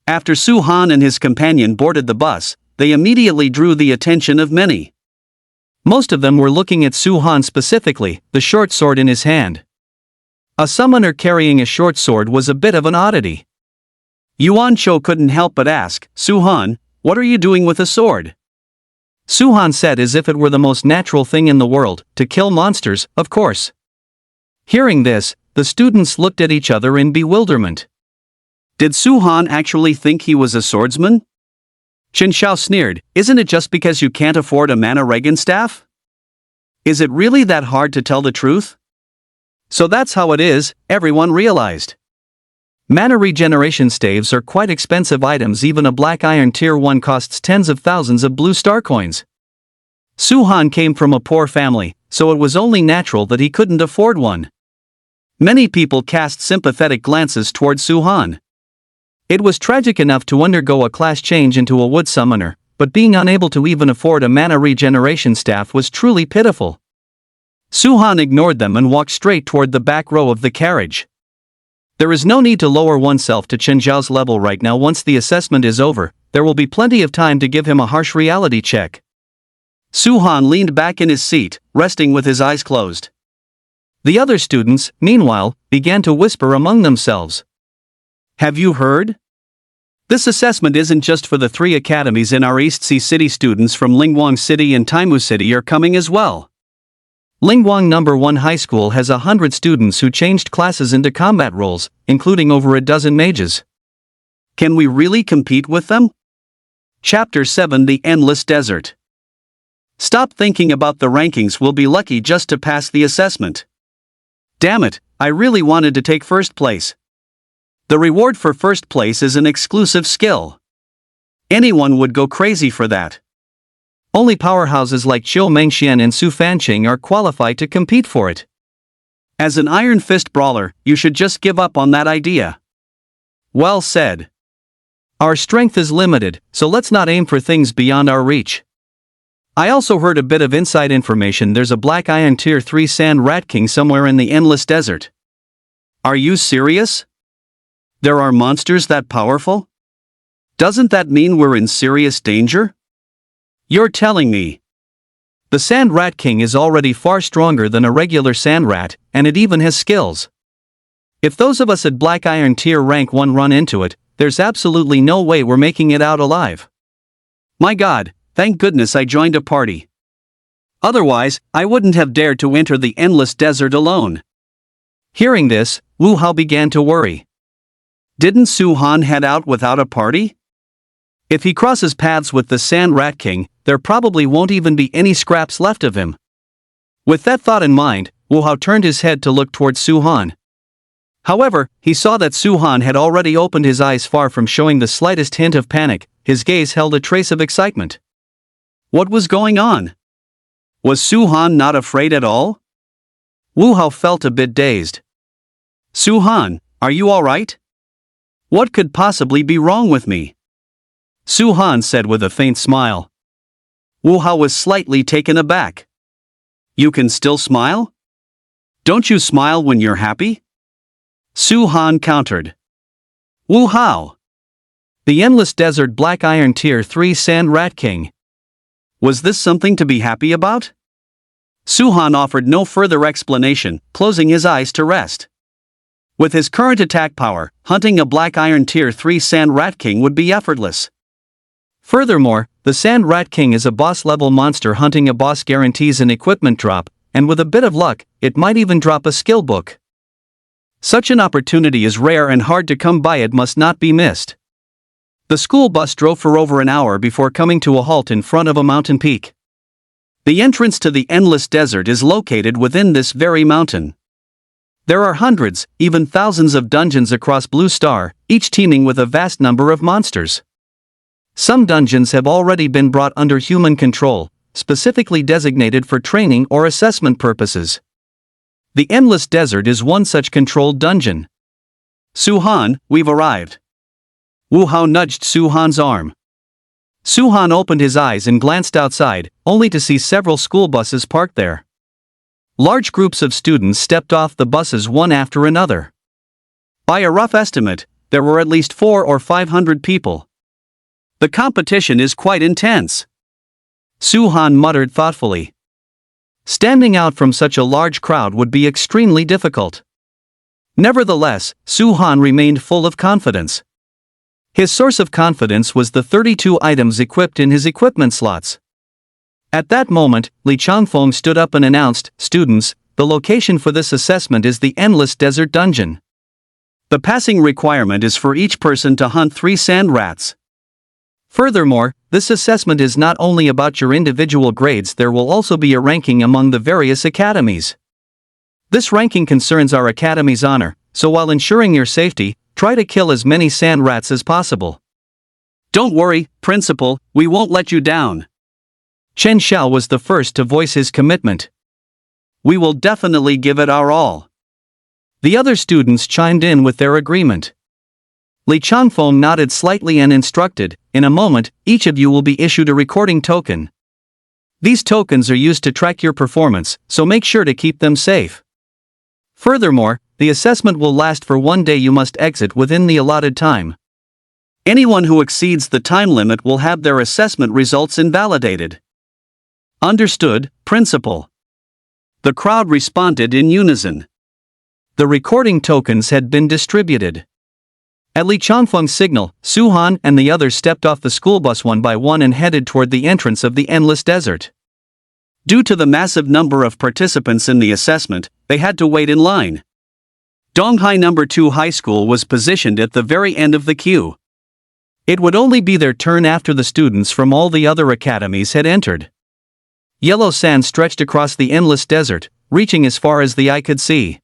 [SPEAKER 1] After Suhan and his companion boarded the bus, they immediately drew the attention of many. Most of them were looking at Suhan specifically, the short sword in his hand. A summoner carrying a short sword was a bit of an oddity. Yuan Chou couldn't help but ask, Suhan, what are you doing with a sword? Suhan said as if it were the most natural thing in the world, to kill monsters, of course. Hearing this, the students looked at each other in bewilderment. Did Suhan actually think he was a swordsman? Chen Xiao sneered, isn't it just because you can't afford a mana Regan staff? Is it really that hard to tell the truth? So that's how it is, everyone realized. Mana regeneration staves are quite expensive items. Even a black iron tier 1 costs tens of thousands of blue star coins. Suhan came from a poor family, so it was only natural that he couldn't afford one. Many people cast sympathetic glances toward Suhan. It was tragic enough to undergo a class change into a wood summoner, but being unable to even afford a mana regeneration staff was truly pitiful. Suhan ignored them and walked straight toward the back row of the carriage. There is no need to lower oneself to Chen Zhao's level right now. Once the assessment is over, there will be plenty of time to give him a harsh reality check. Suhan leaned back in his seat, resting with his eyes closed. The other students, meanwhile, began to whisper among themselves. Have you heard? This assessment isn't just for the 3 academies in our East Sea City. Students from Lingguang City and Taimu City are coming as well. Lingguang No. 1 High School has 100 students who changed classes into combat roles, including over a dozen mages. Can we really compete with them? Chapter 7 The Endless Desert. Stop thinking about the rankings. We'll be lucky just to pass the assessment. Damn it, I really wanted to take first place. The reward for first place is an exclusive skill. Anyone would go crazy for that. Only powerhouses like Qiu Mengxian and Su Fanqing are qualified to compete for it. As an Iron Fist brawler, you should just give up on that idea. Well said. Our strength is limited, so let's not aim for things beyond our reach. I also heard a bit of inside information. There's a Black Iron Tier 3 Sand Rat King somewhere in the Endless Desert. Are you serious? There are monsters that powerful? Doesn't that mean we're in serious danger? You're telling me. The Sand Rat King is already far stronger than a regular sand rat, and it even has skills. If those of us at Black Iron Tier Rank 1 run into it, there's absolutely no way we're making it out alive. My God, thank goodness I joined a party. Otherwise, I wouldn't have dared to enter the Endless Desert alone. Hearing this, Wu Hao began to worry. Didn't Suhan head out without a party? If he crosses paths with the Sand Rat King, there probably won't even be any scraps left of him. With that thought in mind, Wu Hao turned his head to look towards Suhan. However, he saw that Suhan had already opened his eyes. Far from showing the slightest hint of panic, his gaze held a trace of excitement. What was going on? Was Suhan not afraid at all? Wu Hao felt a bit dazed. Suhan, are you alright? What could possibly be wrong with me? Suhan said with a faint smile. Wu Hao was slightly taken aback. You can still smile? Don't you smile when you're happy? Suhan countered. Wu Hao. The Endless Desert Black Iron Tier 3 Sand Rat King. Was this something to be happy about? Suhan offered no further explanation, closing his eyes to rest. With his current attack power, hunting a Black Iron Tier 3 Sand Rat King would be effortless. Furthermore, the Sand Rat King is a boss-level monster. Hunting a boss guarantees an equipment drop, and with a bit of luck, it might even drop a skill book. Such an opportunity is rare and hard to come by. It must not be missed. The school bus drove for over an hour before coming to a halt in front of a mountain peak. The entrance to the endless desert is located within this very mountain. There are hundreds, even thousands of dungeons across Blue Star, each teeming with a vast number of monsters. Some dungeons have already been brought under human control, specifically designated for training or assessment purposes. The Endless Desert is one such controlled dungeon. Suhan, we've arrived. Wu Hao nudged Suhan's arm. Suhan opened his eyes and glanced outside, only to see several school buses parked there. Large groups of students stepped off the buses one after another. By a rough estimate, there were at least 400 or 500 people. The competition is quite intense. Suhan muttered thoughtfully. Standing out from such a large crowd would be extremely difficult. Nevertheless, Suhan remained full of confidence. His source of confidence was the 32 items equipped in his equipment slots. At that moment, Li Changfeng stood up and announced, "Students, the location for this assessment is the Endless Desert Dungeon. The passing requirement is for each person to hunt 3 sand rats. Furthermore, this assessment is not only about your individual grades, there will also be a ranking among the various academies. This ranking concerns our academy's honor, so while ensuring your safety, try to kill as many sand rats as possible. Don't worry, Principal, we won't let you down." Chen Xiao was the first to voice his commitment. "We will definitely give it our all." The other students chimed in with their agreement. Li Changfeng nodded slightly and instructed, "In a moment, each of you will be issued a recording token. These tokens are used to track your performance, so make sure to keep them safe. Furthermore, the assessment will last for 1 day. You must exit within the allotted time. Anyone who exceeds the time limit will have their assessment results invalidated." "Understood, Principal." The crowd responded in unison. The recording tokens had been distributed. At Li Changfeng's signal, Suhan and the others stepped off the school bus one by one and headed toward the entrance of the Endless Desert. Due to the massive number of participants in the assessment, they had to wait in line. Donghai No. 2 High School was positioned at the very end of the queue. It would only be their turn after the students from all the other academies had entered. Yellow sand stretched across the endless desert, reaching as far as the eye could see.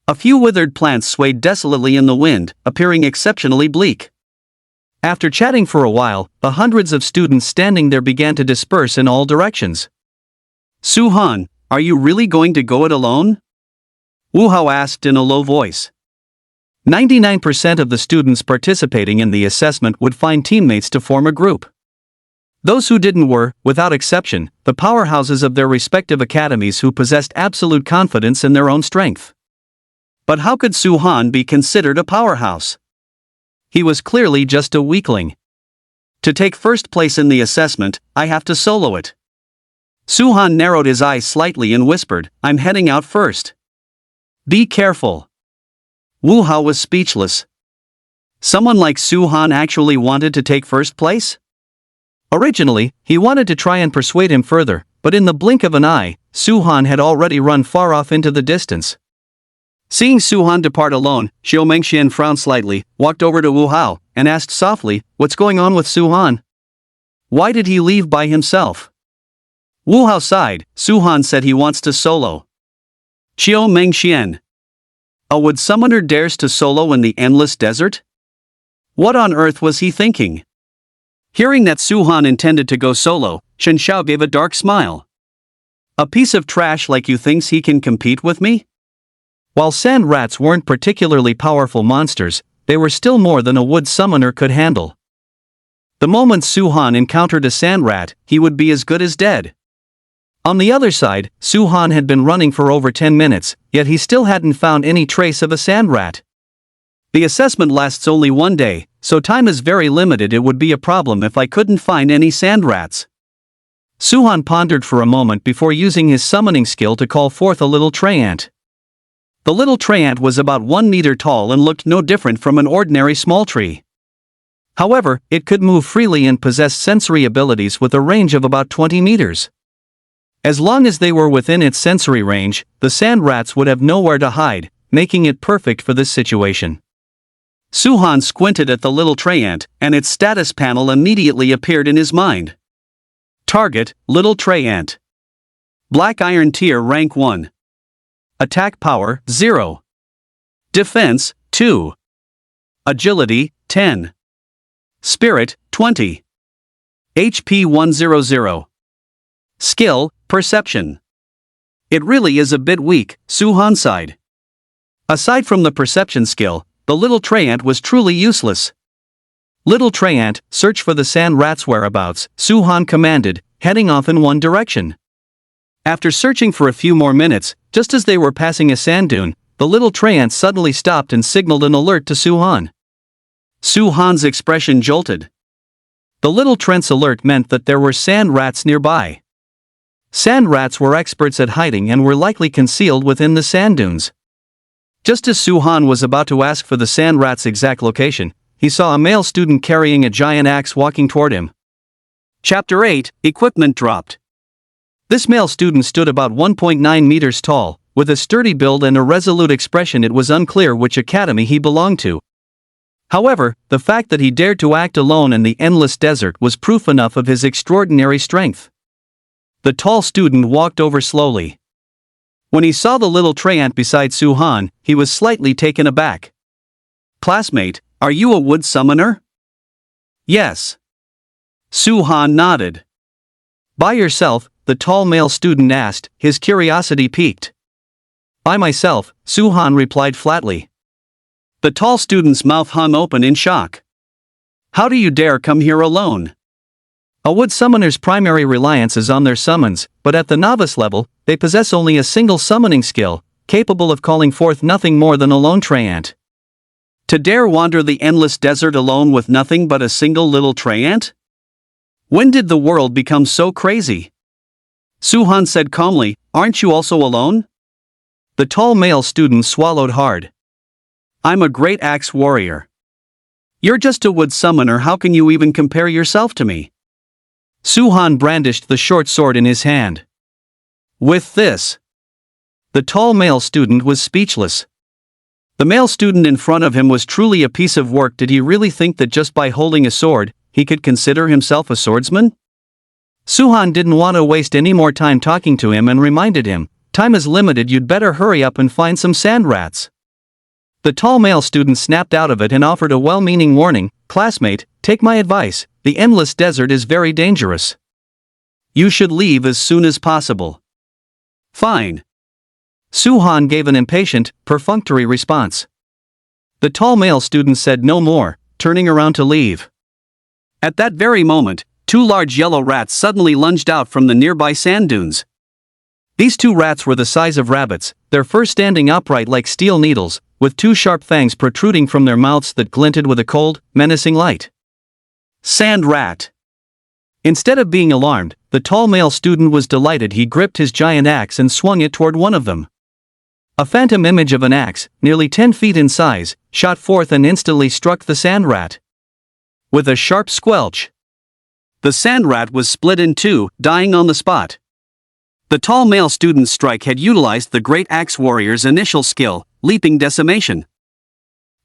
[SPEAKER 1] A few withered plants swayed desolately in the wind, appearing exceptionally bleak. After chatting for a while, the hundreds of students standing there began to disperse in all directions. "Suhan, are you really going to go it alone?" Wu Hao asked in a low voice. 99% of the students participating in the assessment would find teammates to form a group. Those who didn't were, without exception, the powerhouses of their respective academies who possessed absolute confidence in their own strength. But how could Suhan be considered a powerhouse? He was clearly just a weakling. To take first place in the assessment, I have to solo it. Suhan narrowed his eyes slightly and whispered, "I'm heading out first. Be careful." Wu Hao was speechless. Someone like Suhan actually wanted to take first place? Originally, he wanted to try and persuade him further, but in the blink of an eye, Suhan had already run far off into the distance. Seeing Suhan depart alone, Xiao Mengxian frowned slightly, walked over to Wu Hao, and asked softly, "What's going on with Suhan? Why did he leave by himself?" Wu Hao sighed. "Suhan said he wants to solo." Xiao Mengxian. A wood summoner dares to solo in the endless desert? What on earth was he thinking? Hearing that Suhan intended to go solo, Shen Xiao gave a dark smile. "A piece of trash like you thinks he can compete with me?" While sand rats weren't particularly powerful monsters, they were still more than a wood summoner could handle. The moment Suhan encountered a sand rat, he would be as good as dead. On the other side, Suhan had been running for over 10 minutes, yet he still hadn't found any trace of a sand rat. The assessment lasts only 1 day, so time is very limited. It would be a problem if I couldn't find any sand rats. Suhan pondered for a moment before using his summoning skill to call forth a little tree ant. The little tree ant was about 1 meter tall and looked no different from an ordinary small tree. However, it could move freely and possessed sensory abilities with a range of about 20 meters. As long as they were within its sensory range, the sand rats would have nowhere to hide, making it perfect for this situation. Suhan squinted at the little tree ant, and its status panel immediately appeared in his mind. Target, little tree ant. Black Iron Tier Rank 1. Attack Power, 0. Defense, 2. Agility, 10. Spirit, 20. HP 100. Skill, Perception. It really is a bit weak, Suhan sighed. Aside from the perception skill, the little tree ant was truly useless. Little tree ant, search for the sand rat's whereabouts, Suhan commanded, heading off in one direction. After searching for a few more minutes, just as they were passing a sand dune, the little tree ant suddenly stopped and signaled an alert to Suhan. Suhan's expression jolted. The little trent's alert meant that there were sand rats nearby. Sand rats were experts at hiding and were likely concealed within the sand dunes. Just as Suhan was about to ask for the sand rat's exact location, he saw a male student carrying a giant axe walking toward him. Chapter 8, Equipment Dropped. This male student stood about 1.9 meters tall, with a sturdy build and a resolute expression. It was unclear which academy he belonged to. However, the fact that he dared to act alone in the endless desert was proof enough of his extraordinary strength. The tall student walked over slowly. When he saw the little tree ant beside Suhan, he was slightly taken aback. "Classmate, are you a wood summoner?" "Yes." Suhan nodded. "By yourself?" the tall male student asked, his curiosity piqued. "By myself," Suhan replied flatly. The tall student's mouth hung open in shock. "How do you dare come here alone?" A wood summoner's primary reliance is on their summons, but at the novice level, they possess only a single summoning skill, capable of calling forth nothing more than a lone tree ant. To dare wander the endless desert alone with nothing but a single little tree ant? When did the world become so crazy? Suhan said calmly, "Aren't you also alone?" The tall male student swallowed hard. "I'm a great axe warrior." "You're just a wood summoner. How can you even compare yourself to me?" Suhan brandished the short sword in his hand. "With this." The tall male student was speechless. The male student in front of him was truly a piece of work. Did he really think that just by holding a sword, he could consider himself a swordsman? Suhan didn't want to waste any more time talking to him and reminded him, "Time is limited, you'd better hurry up and find some sand rats." The tall male student snapped out of it and offered a well-meaning warning, "Classmate, take my advice, the endless desert is very dangerous. You should leave as soon as possible." "Fine." Suhan gave an impatient, perfunctory response. The tall male student said no more, turning around to leave. At that very moment, 2 large yellow rats suddenly lunged out from the nearby sand dunes. These 2 rats were the size of rabbits, their fur standing upright like steel needles, with 2 sharp fangs protruding from their mouths that glinted with a cold, menacing light. Sand rat. Instead of being alarmed, the tall male student was delighted. He gripped his giant axe and swung it toward one of them. A phantom image of an axe, nearly 10 feet in size, shot forth and instantly struck the sand rat. With a sharp squelch, the sand rat was split in 2, dying on the spot. The tall male student's strike had utilized the great axe warrior's initial skill, leaping decimation.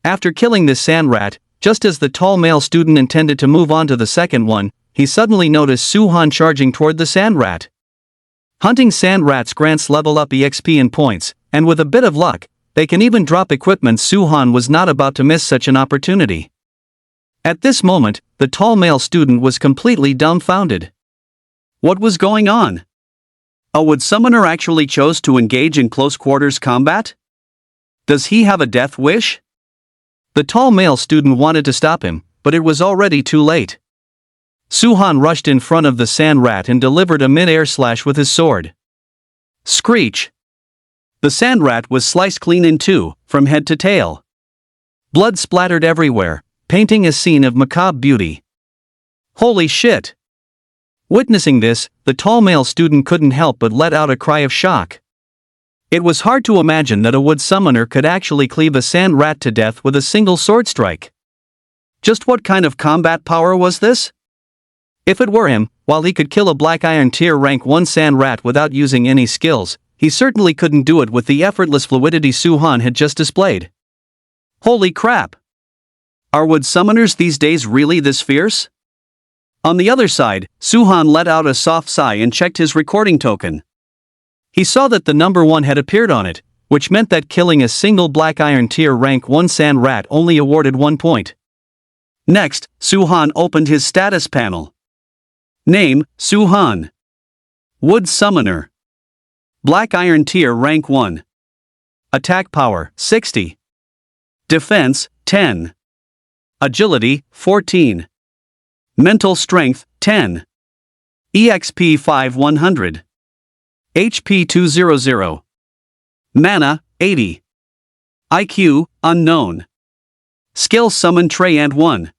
[SPEAKER 1] After killing this sand rat, just as the tall male student intended to move on to the second one, he suddenly noticed Suhan charging toward the sand rat. Hunting sand rats grants level up EXP and points, and with a bit of luck, they can even drop equipment. Suhan was not about to miss such an opportunity. At this moment, the tall male student was completely dumbfounded. What was going on? A wood summoner actually chose to engage in close quarters combat? Does he have a death wish? The tall male student wanted to stop him, but it was already too late. Suhan rushed in front of the sand rat and delivered a mid-air slash with his sword. Screech! The sand rat was sliced clean in 2, from head to tail. Blood splattered everywhere, painting a scene of macabre beauty. Holy shit! Witnessing this, the tall male student couldn't help but let out a cry of shock. It was hard to imagine that a wood summoner could actually cleave a sand rat to death with a single sword strike. Just what kind of combat power was this? If it were him, while he could kill a Black Iron Tier rank 1 sand rat without using any skills, he certainly couldn't do it with the effortless fluidity Su-Han had just displayed. Holy crap! Are wood summoners these days really this fierce? On the other side, Su-Han let out a soft sigh and checked his recording token. He saw that the number 1 had appeared on it, which meant that killing a single Black Iron Tier rank 1 sand rat only awarded 1 point. Next, Su-Han opened his status panel. Name, Su-Han. Wood Summoner. Black Iron Tier rank 1. Attack power, 60. Defense, 10. Agility, 14. Mental strength, 10. EXP 5100. HP 200. Mana, 80. IQ, unknown. Skill Summon Treant 1.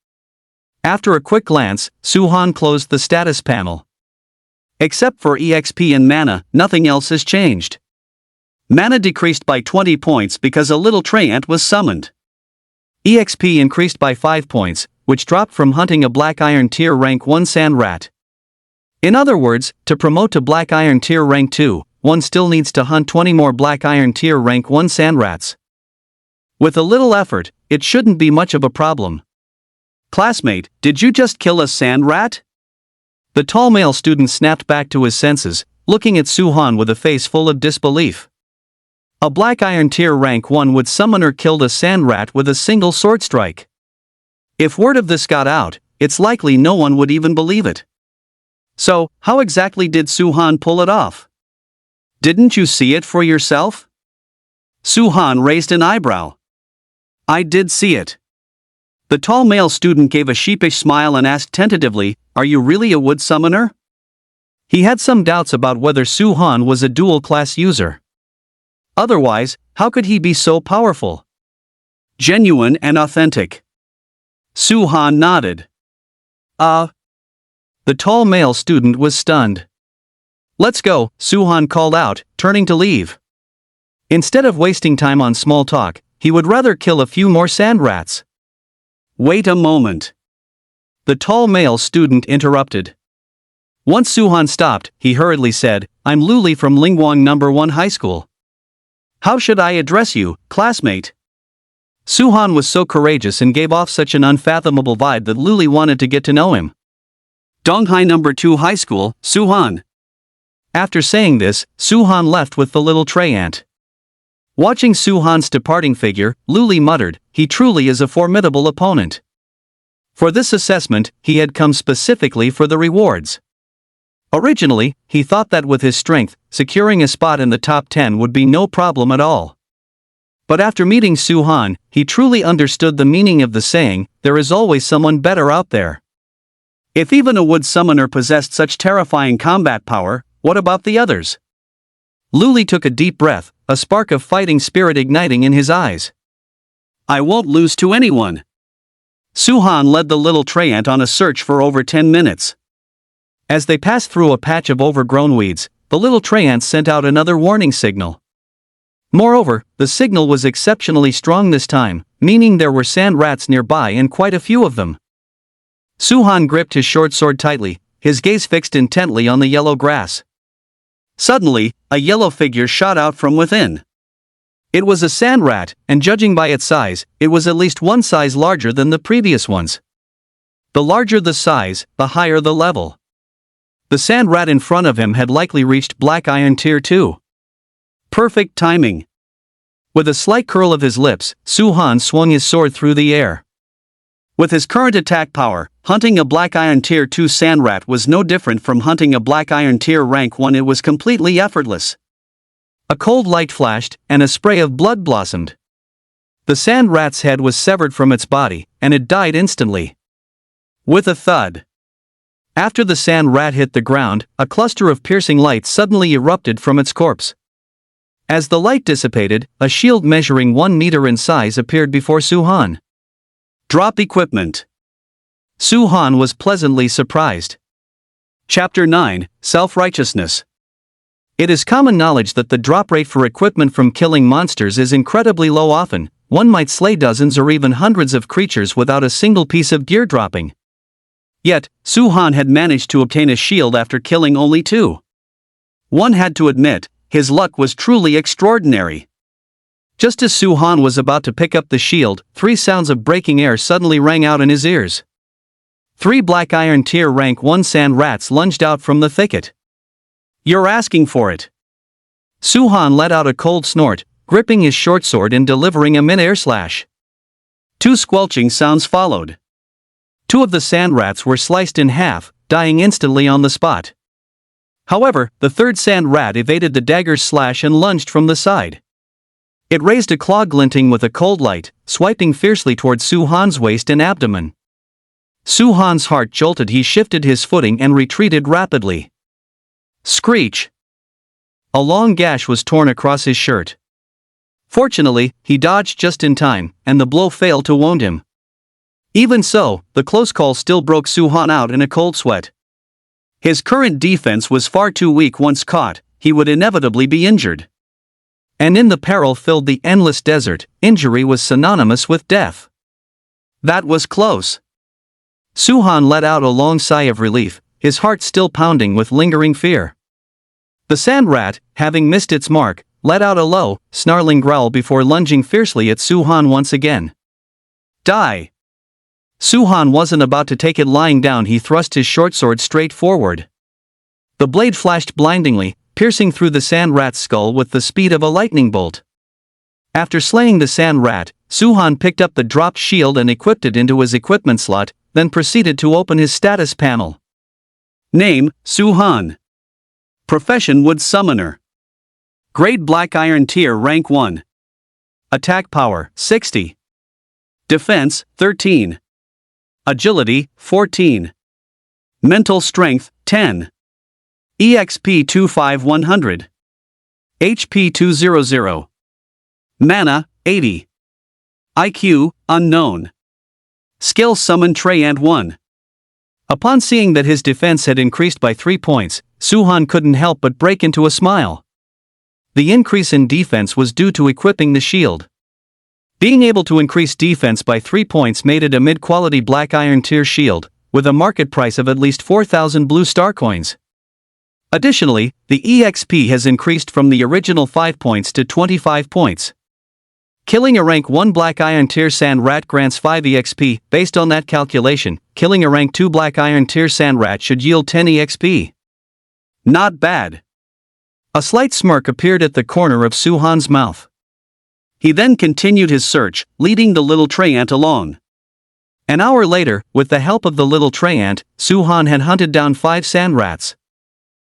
[SPEAKER 1] After a quick glance, Su-Han closed the status panel. Except for EXP and mana, nothing else has changed. Mana decreased by 20 points because a little Treant was summoned. EXP increased by 5 points, which dropped from hunting a Black Iron Tier rank 1 sand rat. In other words, to promote to Black Iron Tier rank 2, one still needs to hunt 20 more Black Iron Tier rank 1 sand rats. With a little effort, it shouldn't be much of a problem. Classmate, did you just kill a sand rat? The tall male student snapped back to his senses, looking at Su-Han with a face full of disbelief. A Black Iron Tier rank 1 wood summoner killed a sand rat with a single sword strike. If word of this got out, it's likely no one would even believe it. So, how exactly did Su-Han pull it off? Didn't you see it for yourself? Su-Han raised an eyebrow. I did see it. The tall male student gave a sheepish smile and asked tentatively, "Are you really a wood summoner?" He had some doubts about whether Su-Han was a dual-class user. Otherwise, how could he be so powerful? Genuine and authentic. Su-Han nodded. The tall male student was stunned. "Let's go," Su-Han called out, turning to leave. Instead of wasting time on small talk, he would rather kill a few more sand rats. Wait a moment. The tall male student interrupted. Once Su-Han stopped, he hurriedly said, "I'm Luli from Lingwang No. 1 High School. How should I address you, classmate?" Su-Han was so courageous and gave off such an unfathomable vibe that Luli wanted to get to know him. Donghai No. 2 High School, Su-Han. After saying this, Su-Han left with the little Treant. Watching Su-Han's departing figure, Luli muttered, "He truly is a formidable opponent." For this assessment, he had come specifically for the rewards. Originally, he thought that with his strength, securing a spot in the top 10 would be no problem at all. But after meeting Su-Han, he truly understood the meaning of the saying, "There is always someone better out there." If even a wood summoner possessed such terrifying combat power, what about the others? Luli took a deep breath, a spark of fighting spirit igniting in his eyes. "I won't lose to anyone." Su-Han led the little Treant on a search for over 10 minutes. As they passed through a patch of overgrown weeds, the little Treant sent out another warning signal. Moreover, the signal was exceptionally strong this time, meaning there were sand rats nearby and quite a few of them. Su-Han gripped his short sword tightly, his gaze fixed intently on the yellow grass. Suddenly, a yellow figure shot out from within. It was a sand rat, and judging by its size, it was at least one size larger than the previous ones. The larger the size, the higher the level. The sand rat in front of him had likely reached Black Iron Tier 2. Perfect timing. With a slight curl of his lips, Su-Han swung his sword through the air. With his current attack power, hunting a Black Iron Tier 2 sand rat was no different from hunting a Black Iron Tier rank 1. It was completely effortless. A cold light flashed, and a spray of blood blossomed. The sand rat's head was severed from its body, and it died instantly. With a thud. After the sand rat hit the ground, a cluster of piercing light suddenly erupted from its corpse. As the light dissipated, a shield measuring 1 meter in size appeared before Su-Han. Drop equipment. Su-Han was pleasantly surprised. Chapter 9, Self-Righteousness. It is common knowledge that the drop rate for equipment from killing monsters is incredibly low. Often, one might slay dozens or even hundreds of creatures without a single piece of gear dropping. Yet, Su-han had managed to obtain a shield after killing only 2. One had to admit, his luck was truly extraordinary. Just as Su-han was about to pick up the shield, 3 sounds of breaking air suddenly rang out in his ears. 3 black iron tier rank 1 sand rats lunged out from the thicket. "You're asking for it." Su-han let out a cold snort, gripping his short sword and delivering a mid-air slash. 2 squelching sounds followed. 2 of the sand rats were sliced in half, dying instantly on the spot. However, the 3rd sand rat evaded the dagger's slash and lunged from the side. It raised a claw glinting with a cold light, swiping fiercely towards Su-han's waist and abdomen. Su-han's heart jolted. He shifted his footing and retreated rapidly. Screech! A long gash was torn across his shirt. Fortunately, he dodged just in time, and the blow failed to wound him. Even so, the close call still broke Su-han out in a cold sweat. His current defense was far too weak. Once caught, he would inevitably be injured. And in the peril-filled the endless desert, injury was synonymous with death. That was close. Su-han let out a long sigh of relief, his heart still pounding with lingering fear. The sand rat, having missed its mark, let out a low, snarling growl before lunging fiercely at Su-han once again. Die! Su-han wasn't about to take it lying down. He thrust his short sword straight forward. The blade flashed blindingly, piercing through the sand rat's skull with the speed of a lightning bolt. After slaying the sand rat, Su-han picked up the dropped shield and equipped it into his equipment slot, then proceeded to open his status panel. Name, Su-han. Profession, Wood Summoner. Grade Black Iron Tier Rank 1. Attack Power, 60. Defense, 13. Agility, 14. Mental Strength, 10. EXP 25100. HP 200. Mana, 80. IQ, unknown. Skill Summon Treyant 1. Upon seeing that his defense had increased by 3 points, Su-han couldn't help but break into a smile. The increase in defense was due to equipping the shield. Being able to increase defense by 3 points made it a mid-quality black iron tier shield, with a market price of at least 4,000 blue star coins. Additionally, the EXP has increased from the original 5 points to 25 points. Killing a rank 1 black iron tier sand rat grants 5 EXP. Based on that calculation, killing a rank 2 black iron tier sand rat should yield 10 EXP. Not bad. A slight smirk appeared at the corner of Su-han's mouth. He then continued his search, leading the little Treyant along. An hour later, with the help of the little Treyant, Su-han had hunted down 5 sand rats.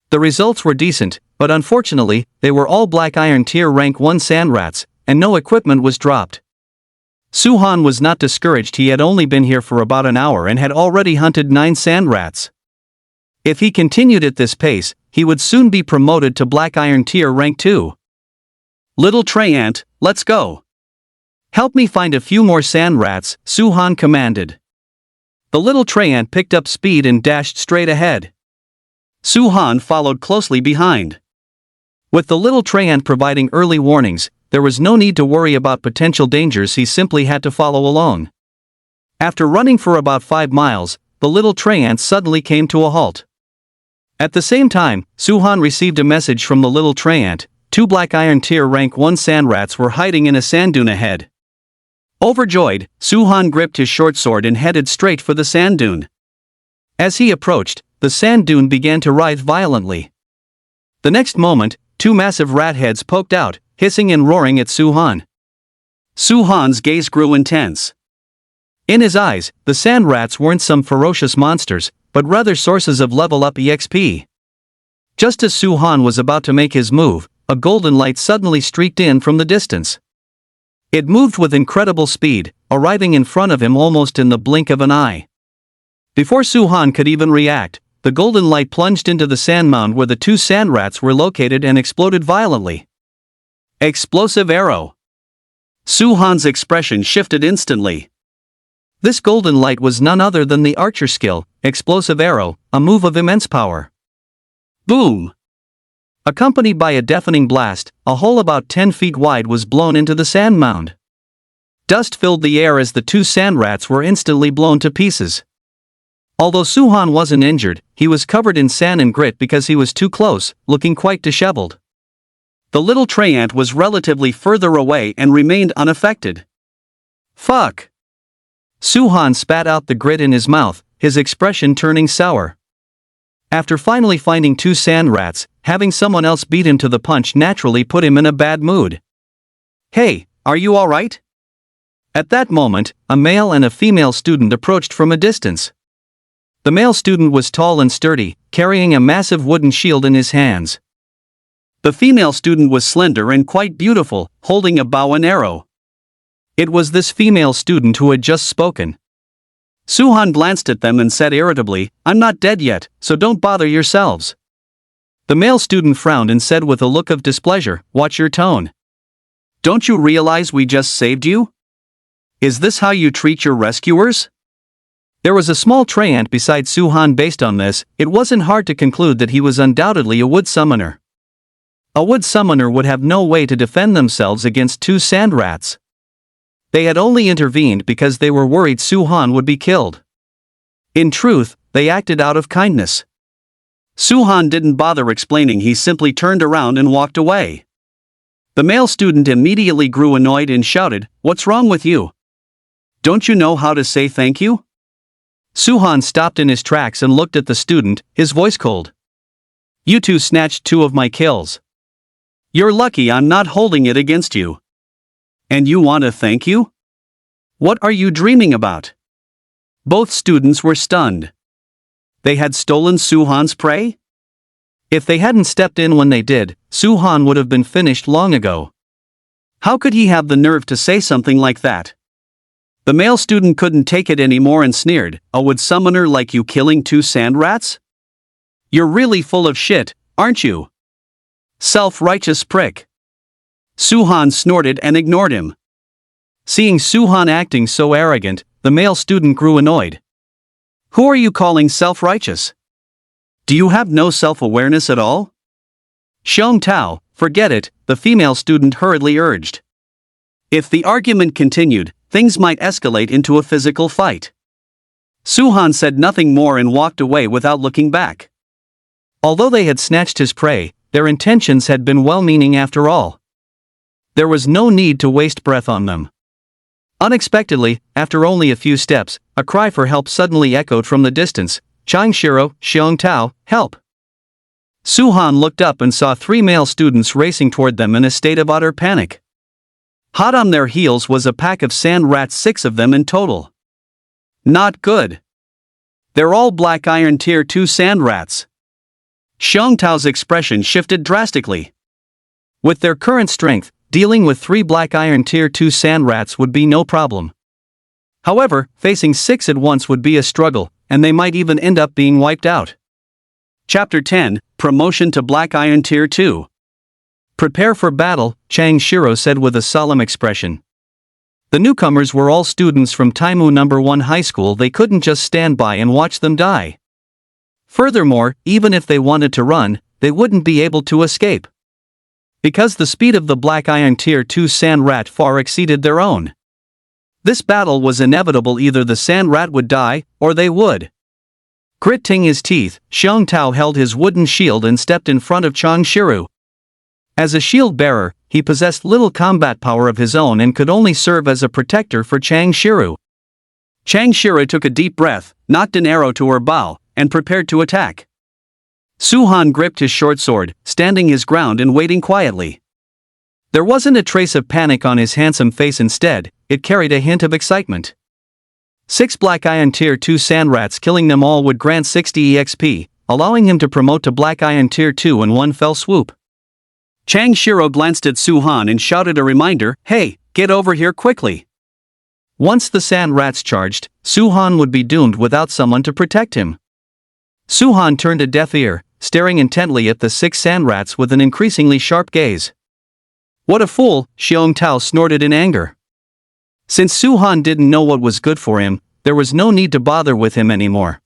[SPEAKER 1] The results were decent, but unfortunately, they were all black iron tier rank 1 sand rats, and no equipment was dropped. Su-han was not discouraged. He had only been here for about an hour and had already hunted 9 sand rats. If he continued at this pace, he would soon be promoted to black iron tier rank 2. Little Treyant, let's go. Help me find a few more sand rats, Su-han commanded. The little Treyant picked up speed and dashed straight ahead. Su-han followed closely behind. With the little Treyant providing early warnings, there was no need to worry about potential dangers. He simply had to follow along. After running for about 5 miles, the little Treyant suddenly came to a halt. At the same time, Su-han received a message from the little Treyant. 2 black iron tier rank 1 sand rats were hiding in a sand dune ahead. Overjoyed, Su-han gripped his short sword and headed straight for the sand dune. As he approached, the sand dune began to writhe violently. The next moment, 2 massive rat heads poked out, hissing and roaring at Su-han. Su-han's gaze grew intense. In his eyes, the sand rats weren't some ferocious monsters, but rather sources of level-up EXP. Just as Su-han was about to make his move, a golden light suddenly streaked in from the distance. It moved with incredible speed, arriving in front of him almost in the blink of an eye. Before Su-han could even react, the golden light plunged into the sand mound where the 2 sand rats were located and exploded violently. Explosive arrow. Su-han's expression shifted instantly. This golden light was none other than the archer skill. explosive arrow, a move of immense power. Boom! Accompanied by a deafening blast, a hole about 10 feet wide was blown into the sand mound. Dust filled the air as the two sand rats were instantly blown to pieces. Although Suhan wasn't injured, he was covered in sand and grit because he was too close, looking quite disheveled. The little tray ant was relatively further away and remained unaffected. Fuck! Suhan spat out the grit in his mouth, his expression turning sour. After finally finding two sand rats, having someone else beat him to the punch naturally put him in a bad mood. Hey, are you alright? At that moment, a male and a female student approached from a distance. The male student was tall and sturdy, carrying a massive wooden shield in his hands. The female student was slender and quite beautiful, holding a bow and arrow. It was this female student who had just spoken. Suhan glanced at them and said irritably, "I'm not dead yet, so don't bother yourselves." The male student frowned and said with a look of displeasure, "Watch your tone. Don't you realize we just saved you? Is this how you treat your rescuers?" There was a small tray ant beside Suhan. Based on this, it wasn't hard to conclude that he was undoubtedly a wood summoner. A wood summoner would have no way to defend themselves against two sand rats. They had only intervened because they were worried Suhan would be killed. In truth, they acted out of kindness. Suhan didn't bother explaining, he simply turned around and walked away. The male student immediately grew annoyed and shouted, "What's wrong with you? Don't you know how to say thank you?" Suhan stopped in his tracks and looked at the student, his voice cold. "You two snatched two of my kills. You're lucky I'm not holding it against you. And you want a thank you? What are you dreaming about?" Both students were stunned. They had stolen Suhan's prey? If they hadn't stepped in when they did, Suhan would have been finished long ago. How could he have the nerve to say something like that? The male student couldn't take it anymore and sneered, "A wood summoner like you killing two sand rats? You're really full of shit, aren't you? Self-righteous prick." Suhan snorted and ignored him. Seeing Suhan acting so arrogant, the male student grew annoyed. "Who are you calling self-righteous? Do you have no self-awareness at all?" "Xiong Tao, forget it," the female student hurriedly urged. If the argument continued, things might escalate into a physical fight. Suhan said nothing more and walked away without looking back. Although they had snatched his prey, their intentions had been well-meaning after all. There was no need to waste breath on them. Unexpectedly, after only a few steps, a cry for help suddenly echoed from the distance. "Changshiro, Xiong Tao, help!" Suhan looked up and saw three male students racing toward them in a state of utter panic. Hot on their heels was a pack of sand rats, 6 of them in total. Not good. They're all Black Iron Tier 2 sand rats. Xiong Tao's expression shifted drastically. With their current strength, dealing with 3 Black Iron Tier 2 sand rats would be no problem. However, facing 6 at once would be a struggle, and they might even end up being wiped out. Chapter 10, Promotion to Black Iron Tier 2. "Prepare for battle," Chang Shiro said with a solemn expression. The newcomers were all students from Taimu No. 1 High School. They couldn't just stand by and watch them die. Furthermore, even if they wanted to run, they wouldn't be able to escape. Because the speed of the Black Iron Tier 2 sand rat far exceeded their own. This battle was inevitable. Either the sand rat would die, or they would. Gritting his teeth, Xiong Tao held his wooden shield and stepped in front of Chang Shiru. As a shield bearer, he possessed little combat power of his own and could only serve as a protector for Chang Shiru. Chang Shiru took a deep breath, knocked an arrow to her bow, and prepared to attack. Suhan gripped his short sword, standing his ground and waiting quietly. There wasn't a trace of panic on his handsome face. Instead, it carried a hint of excitement. 6 Black Iron Tier 2 sand rats, killing them all would grant 60 EXP, allowing him to promote to Black Iron Tier 2 in one fell swoop. Chang Shiro glanced at Suhan and shouted a reminder, "Hey, get over here quickly." Once the sand rats charged, Suhan would be doomed without someone to protect him. Suhan turned a deaf ear, staring intently at the 6 sand rats with an increasingly sharp gaze. "What a fool," Xiong Tao snorted in anger. Since Suhan didn't know what was good for him, there was no need to bother with him anymore.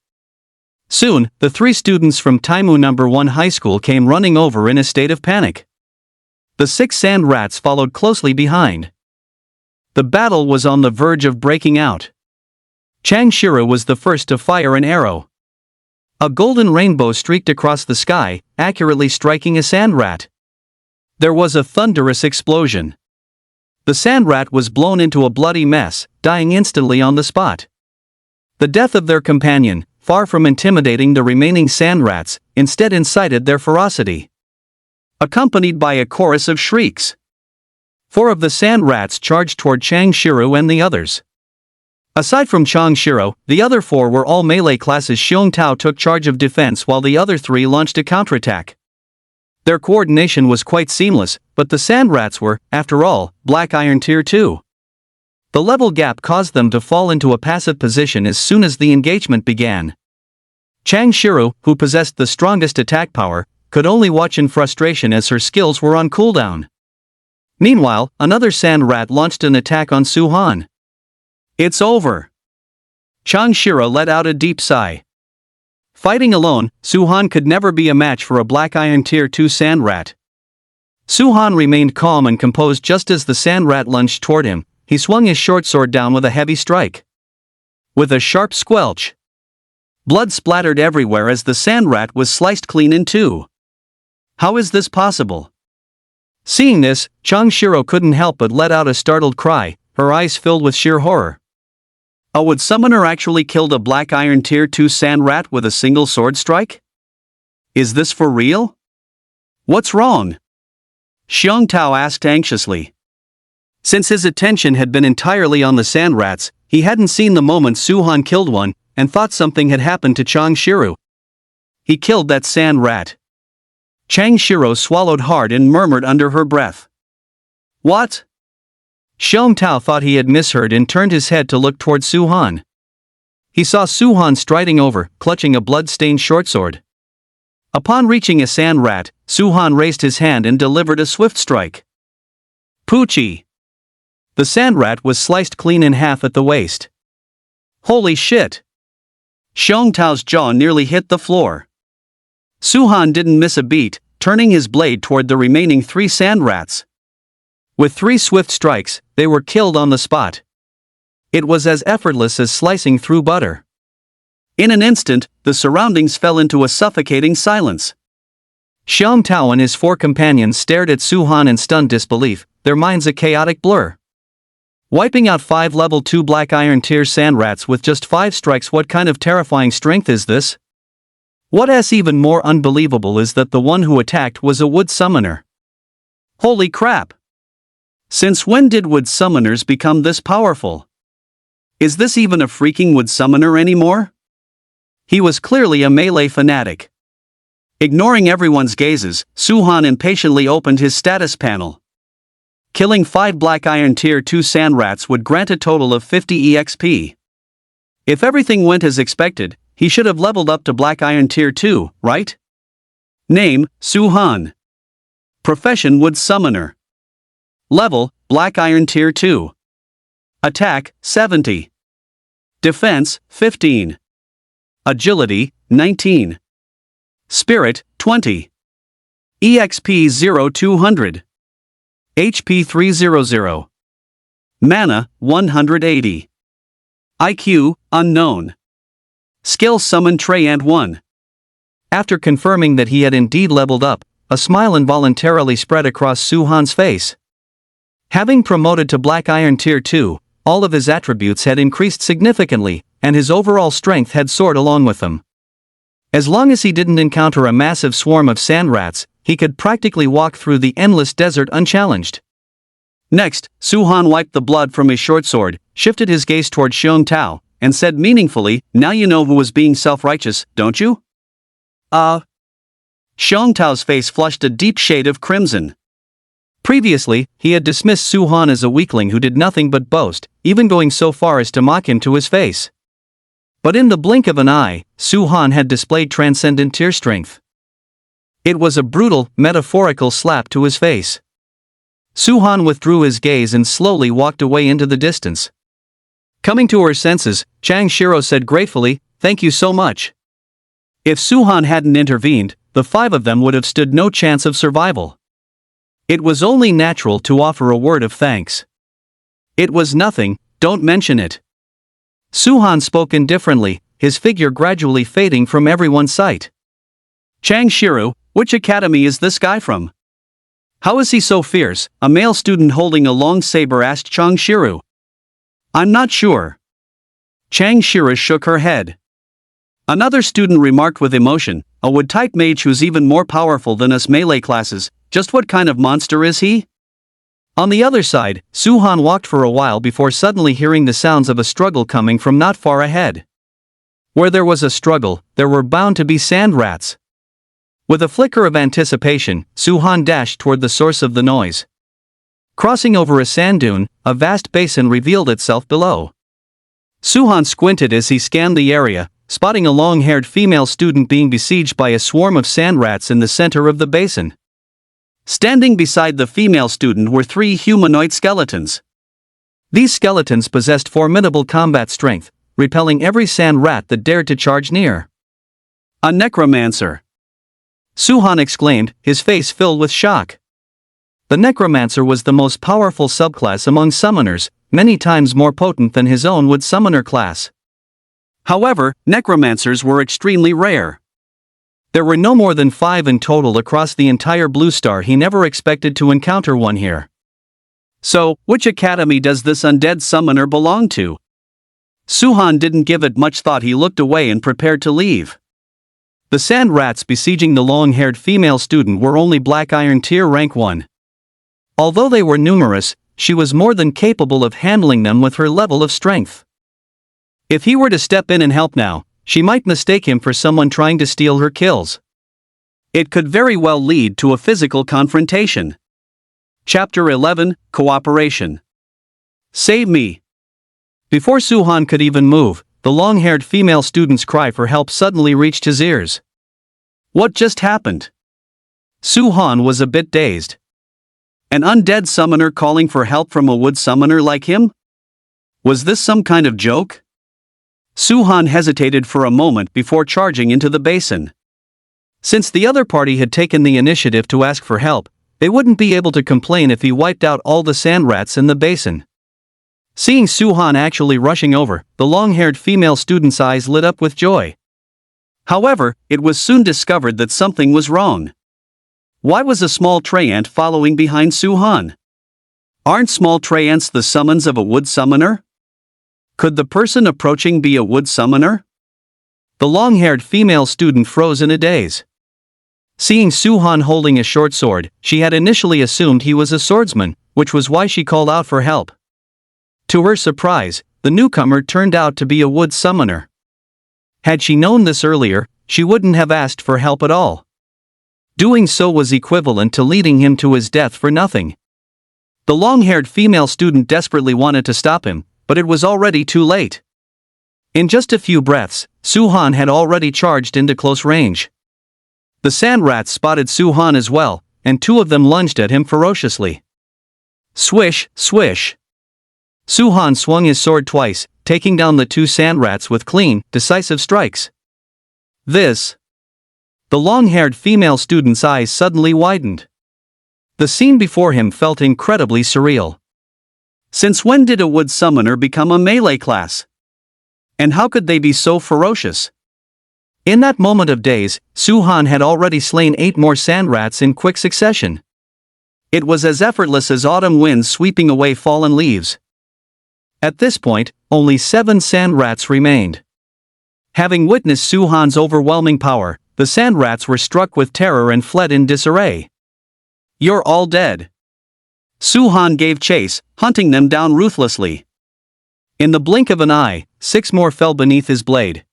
[SPEAKER 1] Soon, the 3 students from Taimu No. 1 High School came running over in a state of panic. The 6 sand rats followed closely behind. The battle was on the verge of breaking out. Chang Shiru was the first to fire an arrow. A golden rainbow streaked across the sky, accurately striking a sand rat. There was a thunderous explosion. The sand rat was blown into a bloody mess, dying instantly on the spot. The death of their companion, far from intimidating the remaining sand rats, instead incited their ferocity. Accompanied by a chorus of shrieks. 4 of the sand rats charged toward Chang Shiru and the others. Aside from Chang Shiru, the other 4 were all melee classes. Xiong Tao took charge of defense while the other 3 launched a counterattack. Their coordination was quite seamless, but the sand rats were, after all, Black Iron Tier 2. The level gap caused them to fall into a passive position as soon as the engagement began. Chang Shiru, who possessed the strongest attack power, could only watch in frustration as her skills were on cooldown. Meanwhile, another sand rat launched an attack on Su Han. It's over. Chang Shiru let out a deep sigh. Fighting alone, Su Han could never be a match for a Black Iron Tier 2 sand rat. Su Han remained calm and composed just as the sand rat lunged toward him. He swung his short sword down with a heavy strike. With a sharp squelch, blood splattered everywhere as the sand rat was sliced clean in 2. How is this possible? Seeing this, Chang Shiru couldn't help but let out a startled cry, her eyes filled with sheer horror. A wood summoner actually killed a Black Iron Tier 2 sand rat with a single sword strike? Is this for real? What's wrong? Xiong Tao asked anxiously. Since his attention had been entirely on the sand rats, he hadn't seen the moment Su Han killed one, and thought something had happened to Chang Shiru. He killed that sand rat. Chang Shiru swallowed hard and murmured under her breath. What? Xiong Tao thought he had misheard and turned his head to look toward Su Han. He saw Su Han striding over, clutching a blood-stained shortsword. Upon reaching a sand rat, Su Han raised his hand and delivered a swift strike. Poochie! The sand rat was sliced clean in half at the waist. Holy shit! Xiong Tao's jaw nearly hit the floor. Su Han didn't miss a beat, turning his blade toward the remaining 3 sand rats. With 3 swift strikes, they were killed on the spot. It was as effortless as slicing through butter. In an instant, the surroundings fell into a suffocating silence. Xiong Tao and his 4 companions stared at Su Han in stunned disbelief, their minds a chaotic blur. Wiping out 5 level 2 Black Iron Tier sand rats with just 5 strikes, what kind of terrifying strength is this? What's even more unbelievable is that the one who attacked was a wood summoner. Holy crap! Since when did wood summoners become this powerful? Is this even a freaking wood summoner anymore? He was clearly a melee fanatic. Ignoring everyone's gazes, Su Han impatiently opened his status panel. Killing 5 Black Iron Tier 2 sand rats would grant a total of 50 EXP. If everything went as expected, he should have leveled up to Black Iron Tier 2, right? Name, Su Han. Profession, wood summoner. Level, Black Iron Tier 2. Attack, 70. Defense, 15. Agility, 19. Spirit, 20. EXP 0200. HP 300. Mana, 180. IQ, unknown. Skill summon Trey and 1. After confirming that he had indeed leveled up, a smile involuntarily spread across Su Han's face. Having promoted to Black Iron Tier 2, all of his attributes had increased significantly, and his overall strength had soared along with them. As long as he didn't encounter a massive swarm of sand rats, he could practically walk through the endless desert unchallenged. Next, Su Han wiped the blood from his short sword, shifted his gaze toward Xiong Tao, and said meaningfully, "Now you know who was being self-righteous, don't you?" Xiong Tao's face flushed a deep shade of crimson. Previously, he had dismissed Su Han as a weakling who did nothing but boast, even going so far as to mock him to his face. But in the blink of an eye, Su Han had displayed transcendent tier strength. It was a brutal, metaphorical slap to his face. Su Han withdrew his gaze and slowly walked away into the distance. Coming to her senses, Chang Shiru said gratefully, "Thank you so much." If Suhan hadn't intervened, the 5 of them would have stood no chance of survival. It was only natural to offer a word of thanks. It was nothing, don't mention it. Suhan spoke indifferently, his figure gradually fading from everyone's sight. Chang Shiru, which academy is this guy from? How is he so fierce? A male student holding a long saber asked Chang Shiru. I'm not sure. Chang Shiru shook her head. Another student remarked with emotion, a wood-type mage who's even more powerful than us melee classes, just what kind of monster is he? On the other side, Suhan walked for a while before suddenly hearing the sounds of a struggle coming from not far ahead. Where there was a struggle, there were bound to be sand rats. With a flicker of anticipation, Suhan dashed toward the source of the noise. Crossing over a sand dune, a vast basin revealed itself below. Suhan squinted as he scanned the area, spotting a long-haired female student being besieged by a swarm of sand rats in the center of the basin. Standing beside the female student were 3 humanoid skeletons. These skeletons possessed formidable combat strength, repelling every sand rat that dared to charge near. A necromancer! Suhan exclaimed, his face filled with shock. The necromancer was the most powerful subclass among summoners, many times more potent than his own wood summoner class. However, necromancers were extremely rare. There were no more than 5 in total across the entire Blue Star. He never expected to encounter one here. So, which academy does this undead summoner belong to? Suhan didn't give it much thought. He looked away and prepared to leave. The sand rats besieging the long-haired female student were only Black Iron Tier Rank 1. Although they were numerous, she was more than capable of handling them with her level of strength. If he were to step in and help now, she might mistake him for someone trying to steal her kills. It could very well lead to a physical confrontation. Chapter 11, Cooperation. Save me! Before Suhan could even move, the long-haired female student's cry for help suddenly reached his ears. What just happened? Suhan was a bit dazed. An undead summoner calling for help from a wood summoner like him? Was this some kind of joke? Suhan hesitated for a moment before charging into the basin. Since the other party had taken the initiative to ask for help, they wouldn't be able to complain if he wiped out all the sand rats in the basin. Seeing Suhan actually rushing over, the long-haired female student's eyes lit up with joy. However, it was soon discovered that something was wrong. Why was a small tree ant following behind Suhan? Aren't small tree ants the summons of a wood summoner? Could the person approaching be a wood summoner? The long-haired female student froze in a daze. Seeing Suhan holding a short sword, she had initially assumed he was a swordsman, which was why she called out for help. To her surprise, the newcomer turned out to be a wood summoner. Had she known this earlier, she wouldn't have asked for help at all. Doing so was equivalent to leading him to his death for nothing. The long-haired female student desperately wanted to stop him, but it was already too late. In just a few breaths, Suhan had already charged into close range. The sand rats spotted Suhan as well, and 2 of them lunged at him ferociously. Swish, swish. Suhan swung his sword twice, taking down the 2 sand rats with clean, decisive strikes. The long-haired female student's eyes suddenly widened. The scene before him felt incredibly surreal. Since when did a wood summoner become a melee class? And how could they be so ferocious? In that moment of daze, Suhan had already slain 8 more sand rats in quick succession. It was as effortless as autumn winds sweeping away fallen leaves. At this point, only 7 sand rats remained. Having witnessed Suhan's overwhelming power, the sand rats were struck with terror and fled in disarray. You're all dead. Suhan gave chase, hunting them down ruthlessly. In the blink of an eye, 6 more fell beneath his blade.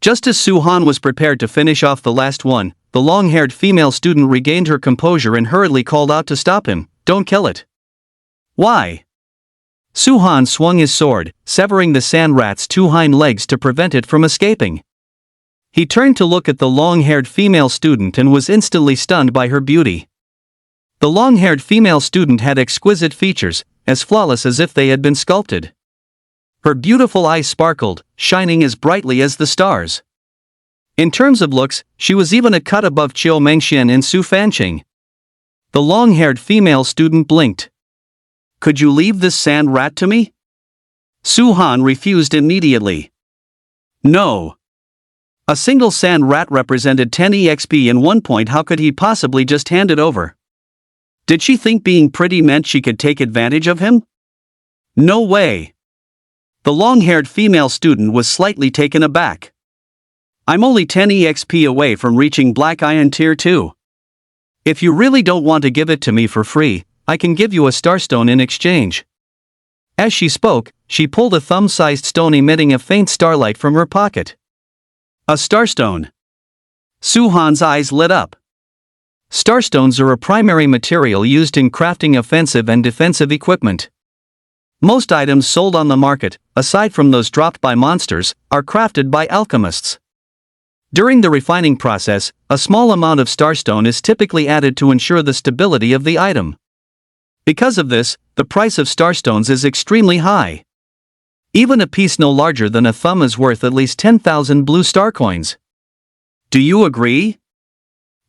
[SPEAKER 1] Just as Suhan was prepared to finish off the last one, the long-haired female student regained her composure and hurriedly called out to stop him, "Don't kill it." Why? Suhan swung his sword, severing the sand rat's 2 hind legs to prevent it from escaping. He turned to look at the long-haired female student and was instantly stunned by her beauty. The long-haired female student had exquisite features, as flawless as if they had been sculpted. Her beautiful eyes sparkled, shining as brightly as the stars. In terms of looks, she was even a cut above Chiu Mengxian and Su Fanqing. The long-haired female student blinked. "Could you leave this sand rat to me?" Su Han refused immediately. "No. A single sand rat represented 10 EXP in 1 point. How could he possibly just hand it over? Did she think being pretty meant she could take advantage of him? No way." The long-haired female student was slightly taken aback. "I'm only 10 EXP away from reaching Black Iron Tier 2. If you really don't want to give it to me for free, I can give you a starstone in exchange." As she spoke, she pulled a thumb-sized stone emitting a faint starlight from her pocket. A starstone. Su Han's eyes lit up. Starstones are a primary material used in crafting offensive and defensive equipment. Most items sold on the market, aside from those dropped by monsters, are crafted by alchemists. During the refining process, a small amount of starstone is typically added to ensure the stability of the item. Because of this, the price of starstones is extremely high. Even a piece no larger than a thumb is worth at least 10,000 blue star coins. Do you agree?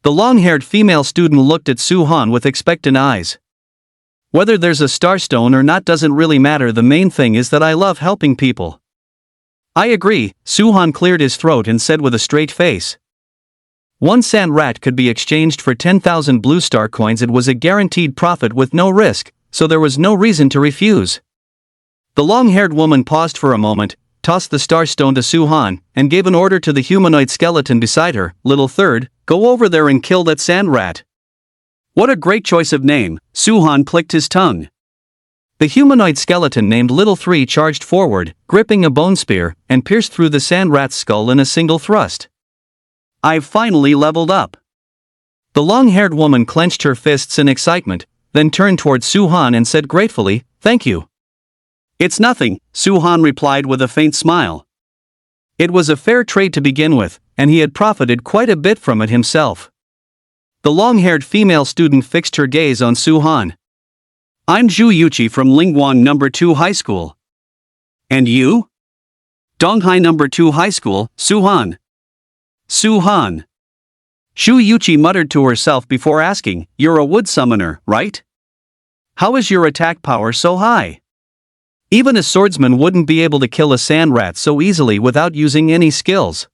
[SPEAKER 1] The long-haired female student looked at Su Han with expectant eyes. Whether there's a starstone or not doesn't really matter. The main thing is that I love helping people. I agree, Su Han cleared his throat and said with a straight face. One sand rat could be exchanged for 10,000 blue star coins. It was a guaranteed profit with no risk, so there was no reason to refuse. The long-haired woman paused for a moment, tossed the starstone to Su Han, and gave an order to the humanoid skeleton beside her. "Little third, go over there and kill that sand rat." What a great choice of name, Su Han clicked his tongue. The humanoid skeleton named Little 3 charged forward, gripping a bone spear, and pierced through the sand rat's skull in a single thrust. "I've finally leveled up." The long-haired woman clenched her fists in excitement, then turned toward Su Han and said gratefully, "Thank you." "It's nothing," Su Han replied with a faint smile. It was a fair trade to begin with, and he had profited quite a bit from it himself. The long-haired female student fixed her gaze on Su Han. "I'm Zhu Yuqi from Lingguang No. 2 High School." "And you?" "Donghai No. 2 High School, Su Han." "Su Han." Zhu Yuqi muttered to herself before asking, "You're a wood summoner, right? How is your attack power so high? Even a swordsman wouldn't be able to kill a sand rat so easily without using any skills."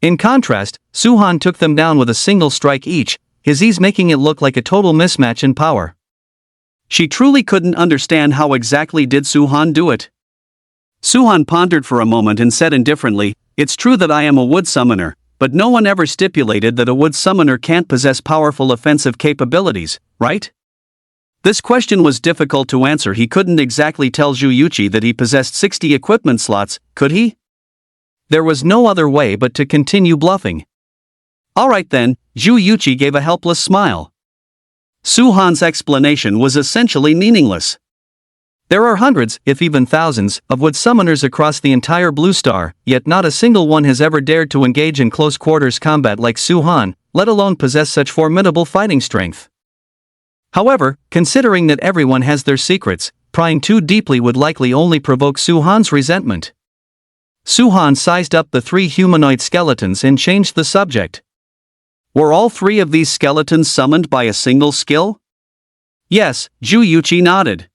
[SPEAKER 1] In contrast, Su Han took them down with a single strike each, his ease making it look like a total mismatch in power. She truly couldn't understand how exactly did Su Han do it. Su Han pondered for a moment and said indifferently, "It's true that I am a wood summoner, but no one ever stipulated that a wood summoner can't possess powerful offensive capabilities, right?" This question was difficult to answer. He couldn't exactly tell Zhu Yuqi that he possessed 60 equipment slots, could he? There was no other way but to continue bluffing. "Alright then," Zhu Yuqi gave a helpless smile. Su Han's explanation was essentially meaningless. There are hundreds, if even thousands, of wood summoners across the entire Blue Star, yet not a single one has ever dared to engage in close-quarters combat like Su Han, let alone possess such formidable fighting strength. However, considering that everyone has their secrets, prying too deeply would likely only provoke Su Han's resentment. Su Han sized up the 3 humanoid skeletons and changed the subject. Were all 3 of these skeletons summoned by a single skill? Yes, Zhu Yuqi nodded.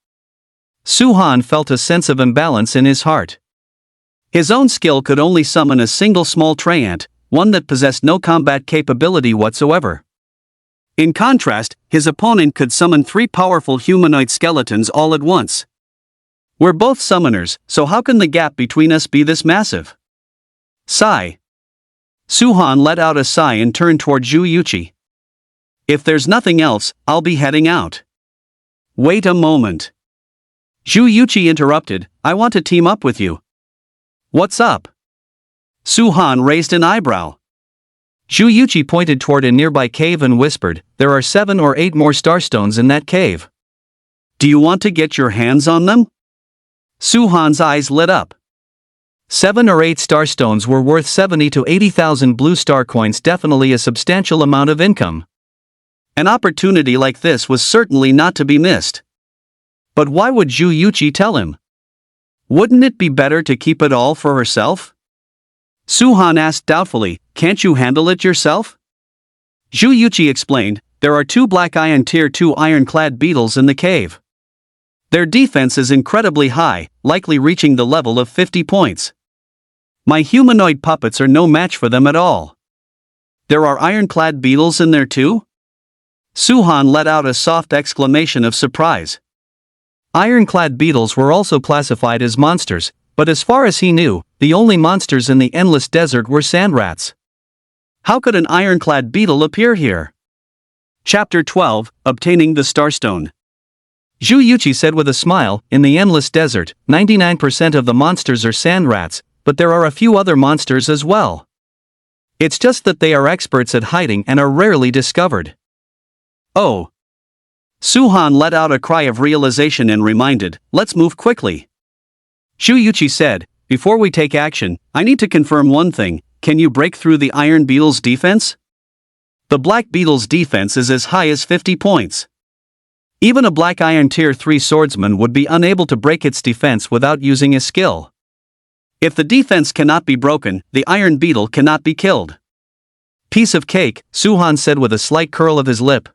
[SPEAKER 1] Su Han felt a sense of imbalance in his heart. His own skill could only summon a single small treant, one that possessed no combat capability whatsoever. In contrast, his opponent could summon 3 powerful humanoid skeletons all at once. We're both summoners, so how can the gap between us be this massive? Sigh. Su Han let out a sigh and turned toward Zhu Yuqi. If there's nothing else, I'll be heading out. Wait a moment. Zhu Yuqi interrupted, I want to team up with you. What's up? Su Han raised an eyebrow. Zhu Yuqi pointed toward a nearby cave and whispered, there are 7 or 8 more starstones in that cave. Do you want to get your hands on them? Su Han's eyes lit up. 7 or 8 starstones were worth 70 to 80,000 blue star coins, definitely a substantial amount of income. An opportunity like this was certainly not to be missed. But why would Zhu Yuqi tell him? Wouldn't it be better to keep it all for herself? Suhan asked doubtfully, "Can't you handle it yourself?" Zhu Yuqi explained, "There are 2 black iron tier 2 ironclad beetles in the cave. Their defense is incredibly high, likely reaching the level of 50 points. My humanoid puppets are no match for them at all." "There are ironclad beetles in there too?" Suhan let out a soft exclamation of surprise. Ironclad beetles were also classified as monsters, but as far as he knew, the only monsters in the endless desert were sand rats. How could an ironclad beetle appear here? Chapter 12, Obtaining the Starstone. Zhu Yuqi said with a smile, "In the endless desert, 99% of the monsters are sand rats, but there are a few other monsters as well. It's just that they are experts at hiding and are rarely discovered." "Oh." Suhan let out a cry of realization and reminded, "Let's move quickly." Zhu Yuqi said, "Before we take action, I need to confirm one thing. Can you break through the iron beetle's defense?" "The black beetle's defense is as high as 50 points. Even a black iron tier 3 swordsman would be unable to break its defense without using a skill. If the defense cannot be broken, the iron beetle cannot be killed." "Piece of cake," Suhan said with a slight curl of his lip.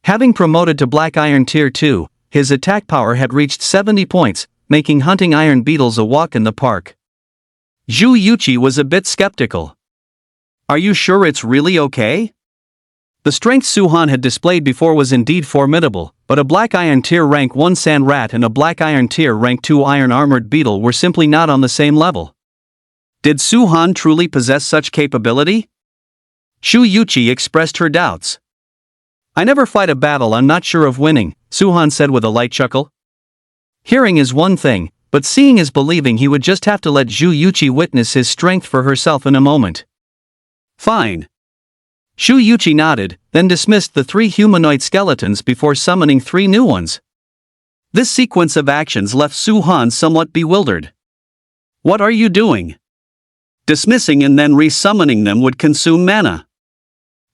[SPEAKER 1] Having promoted to black iron tier 2, his attack power had reached 70 points, making hunting iron beetles a walk in the park. Zhu Yuqi was a bit skeptical. "Are you sure it's really okay?" The strength Suhan had displayed before was indeed formidable, but a black iron tier rank 1 sand rat and a black iron tier rank 2 iron armored beetle were simply not on the same level. Did Suhan truly possess such capability? Zhu Yuqi expressed her doubts. "I never fight a battle I'm not sure of winning," Suhan said with a light chuckle. Hearing is one thing, but seeing is believing. He would just have to let Zhu Yuqi witness his strength for herself in a moment. "Fine." Zhu Yuqi nodded, then dismissed the 3 humanoid skeletons before summoning 3 new ones. This sequence of actions left Suhan somewhat bewildered. "What are you doing?" Dismissing and then resummoning them would consume mana.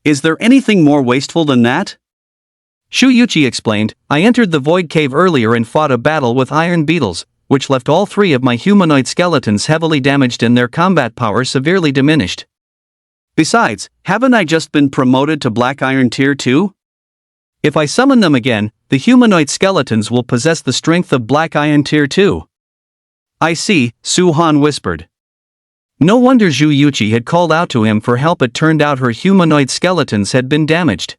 [SPEAKER 1] Is there anything more wasteful than that? Zhu Yuqi explained, "I entered the Void Cave earlier and fought a battle with iron beetles, which left all 3 of my humanoid skeletons heavily damaged and their combat power severely diminished. Besides, haven't I just been promoted to Black Iron Tier 2? If I summon them again, the humanoid skeletons will possess the strength of Black Iron Tier 2. "I see," Suhan whispered. No wonder Zhu Yuqi had called out to him for help. It turned out her humanoid skeletons had been damaged.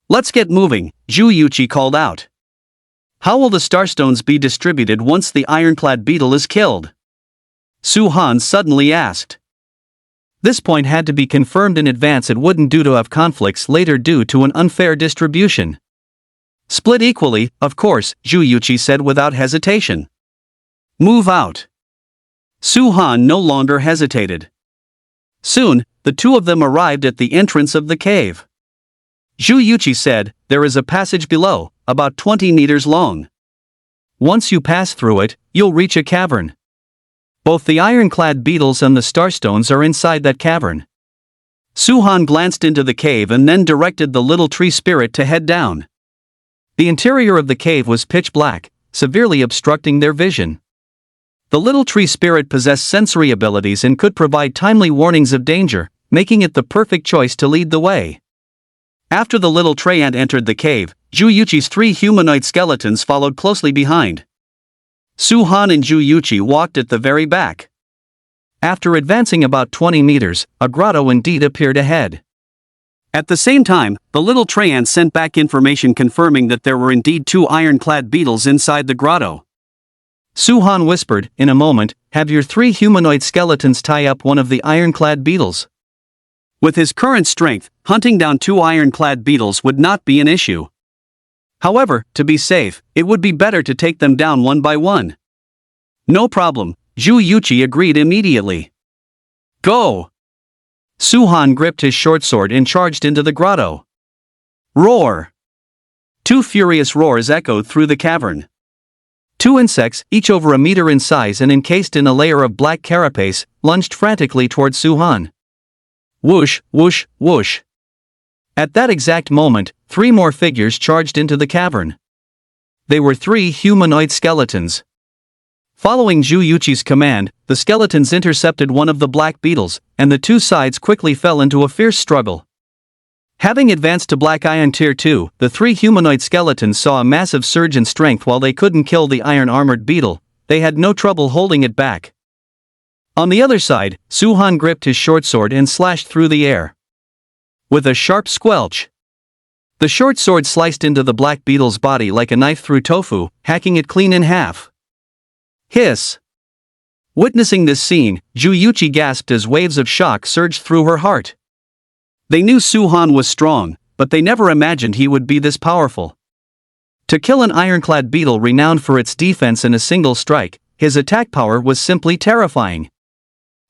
[SPEAKER 1] "Let's get moving," Zhu Yuqi called out. "How will the starstones be distributed once the ironclad beetle is killed?" Suhan suddenly asked. This point had to be confirmed in advance. It wouldn't do to have conflicts later due to an unfair distribution. "Split equally, of course," Zhu Yuqi said without hesitation. "Move out." Suhan no longer hesitated. Soon, the 2 of them arrived at the entrance of the cave. Zhu Yuqi said, "There is a passage below, about 20 meters long. Once you pass through it, you'll reach a cavern. Both the ironclad beetles and the starstones are inside that cavern." Suhan glanced into the cave and then directed the little tree spirit to head down. The interior of the cave was pitch black, severely obstructing their vision. The little tree spirit possessed sensory abilities and could provide timely warnings of danger, making it the perfect choice to lead the way. After the little tree ant entered the cave, Zhu Yuqi's 3 humanoid skeletons followed closely behind. Suhan and Zhu Yuqi walked at the very back. After advancing about 20 meters, a grotto indeed appeared ahead. At the same time, the little tree ant sent back information confirming that there were indeed 2 ironclad beetles inside the grotto. Suhan whispered, "In a moment, have your 3 humanoid skeletons tie up one of the ironclad beetles." With his current strength, hunting down 2 ironclad beetles would not be an issue. However, to be safe, it would be better to take them down one by one. "No problem," Zhu Yuqi agreed immediately. "Go!" Suhan gripped his short sword and charged into the grotto. Roar! 2 furious roars echoed through the cavern. 2 insects, each over a meter in size and encased in a layer of black carapace, lunged frantically toward Suhan. Whoosh, whoosh, whoosh. At that exact moment, 3 more figures charged into the cavern. They were 3 humanoid skeletons. Following Zhu Yuqi's command, the skeletons intercepted one of the black beetles, and the two sides quickly fell into a fierce struggle. Having advanced to Black Iron Tier 2, the three humanoid skeletons saw a massive surge in strength. While they couldn't kill the iron-armored beetle, they had no trouble holding it back. On the other side, Su Han gripped his short sword and slashed through the air. With a sharp squelch, the short sword sliced into the black beetle's body like a knife through tofu, hacking it clean in half. Hiss! Witnessing this scene, Zhu Yuqi gasped as waves of shock surged through her heart. They knew Su Han was strong, but they never imagined he would be this powerful. To kill an ironclad beetle renowned for its defense in a single strike, his attack power was simply terrifying.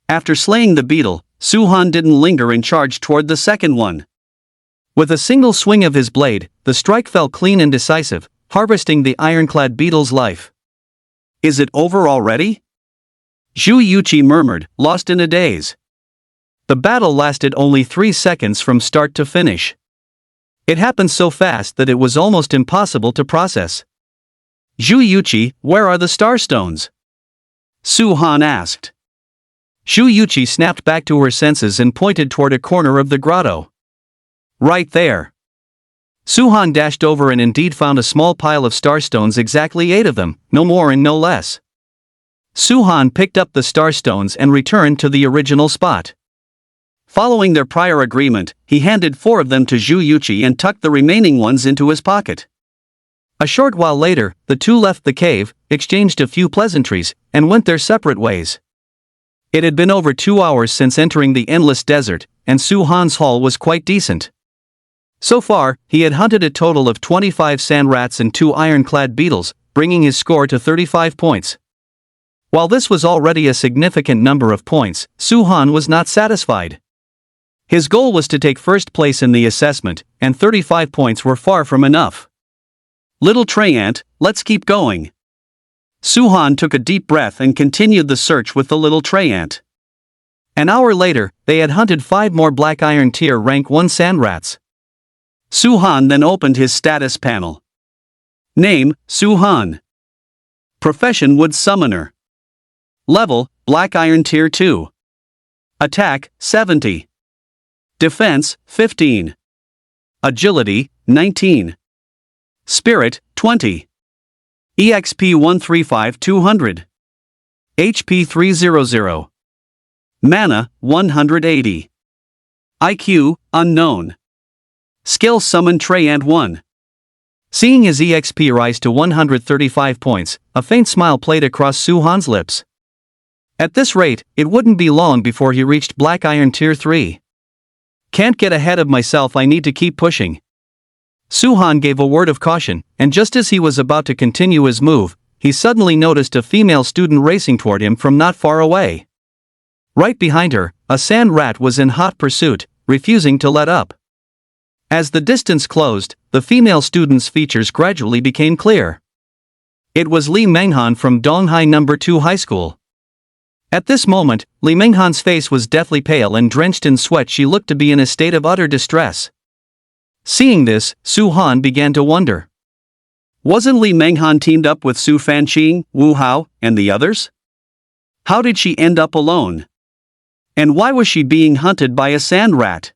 [SPEAKER 1] After slaying the beetle, Su Han didn't linger and charged toward the second one. With a single swing of his blade, the strike fell clean and decisive, harvesting the ironclad beetle's life. "Is it over already?" Zhu Yuqi murmured, lost in a daze. The battle lasted only 3 seconds from start to finish. It happened so fast that it was almost impossible to process. "Zhu Yuqi, where are the starstones?" Su Han asked. Zhu Yuqi snapped back to her senses and pointed toward a corner of the grotto. "Right there." Su Han dashed over and indeed found a small pile of starstones, exactly 8 of them, no more and no less. Su Han picked up the starstones and returned to the original spot. Following their prior agreement, he handed 4 of them to Zhu Yuqi and tucked the remaining ones into his pocket. A short while later, the two left the cave, exchanged a few pleasantries, and went their separate ways. It had been over 2 hours since entering the endless desert, and Su Han's haul was quite decent. So far, he had hunted a total of 25 sand rats and 2 ironclad beetles, bringing his score to 35 points. While this was already a significant number of points, Su Han was not satisfied. His goal was to take first place in the assessment, and 35 points were far from enough. "Little Trey Ant, let's keep going." Su Han took a deep breath and continued the search with the little Trey Ant. An hour later, they had hunted 5 more Black Iron Tier Rank 1 sand rats. Su Han then opened his status panel. Name, Su Han. Profession, Wood Summoner. Level, Black Iron Tier 2. Attack, 70. Defense, 15. Agility, 19. Spirit, 20. EXP 135-200. HP 300. Mana, 180. IQ, unknown. Skill Summon Trey Ant 1. Seeing his EXP rise to 135 points, a faint smile played across Su Han's lips. At this rate, it wouldn't be long before he reached Black Iron Tier 3. "Can't get ahead of myself, I need to keep pushing." Su Han gave a word of caution, and just as he was about to continue his move, he suddenly noticed a female student racing toward him from not far away. Right behind her, a sand rat was in hot pursuit, refusing to let up. As the distance closed, the female student's features gradually became clear. It was Li Menghan from Donghai No. 2 High School. At this moment, Li Menghan's face was deathly pale and drenched in sweat. She looked to be in a state of utter distress. Seeing this, Su Han began to wonder. Wasn't Li Menghan teamed up with Su Fanqing, Wu Hao, and the others? How did she end up alone? And why was she being hunted by a sand rat?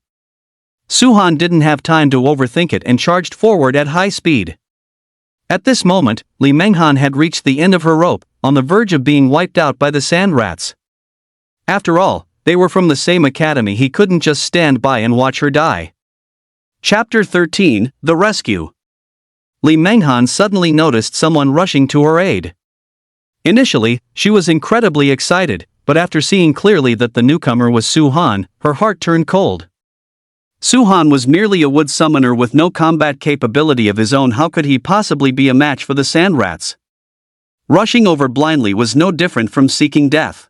[SPEAKER 1] Su Han didn't have time to overthink it and charged forward at high speed. At this moment, Li Menghan had reached the end of her rope, on the verge of being wiped out by the sand rats. After all, they were from the same academy. He couldn't just stand by and watch her die. Chapter 13, The Rescue. Li Menghan suddenly noticed someone rushing to her aid. Initially, she was incredibly excited, but after seeing clearly that the newcomer was Su Han, her heart turned cold. Su Han was merely a wood summoner with no combat capability of his own. How could he possibly be a match for the sand rats? Rushing over blindly was no different from seeking death.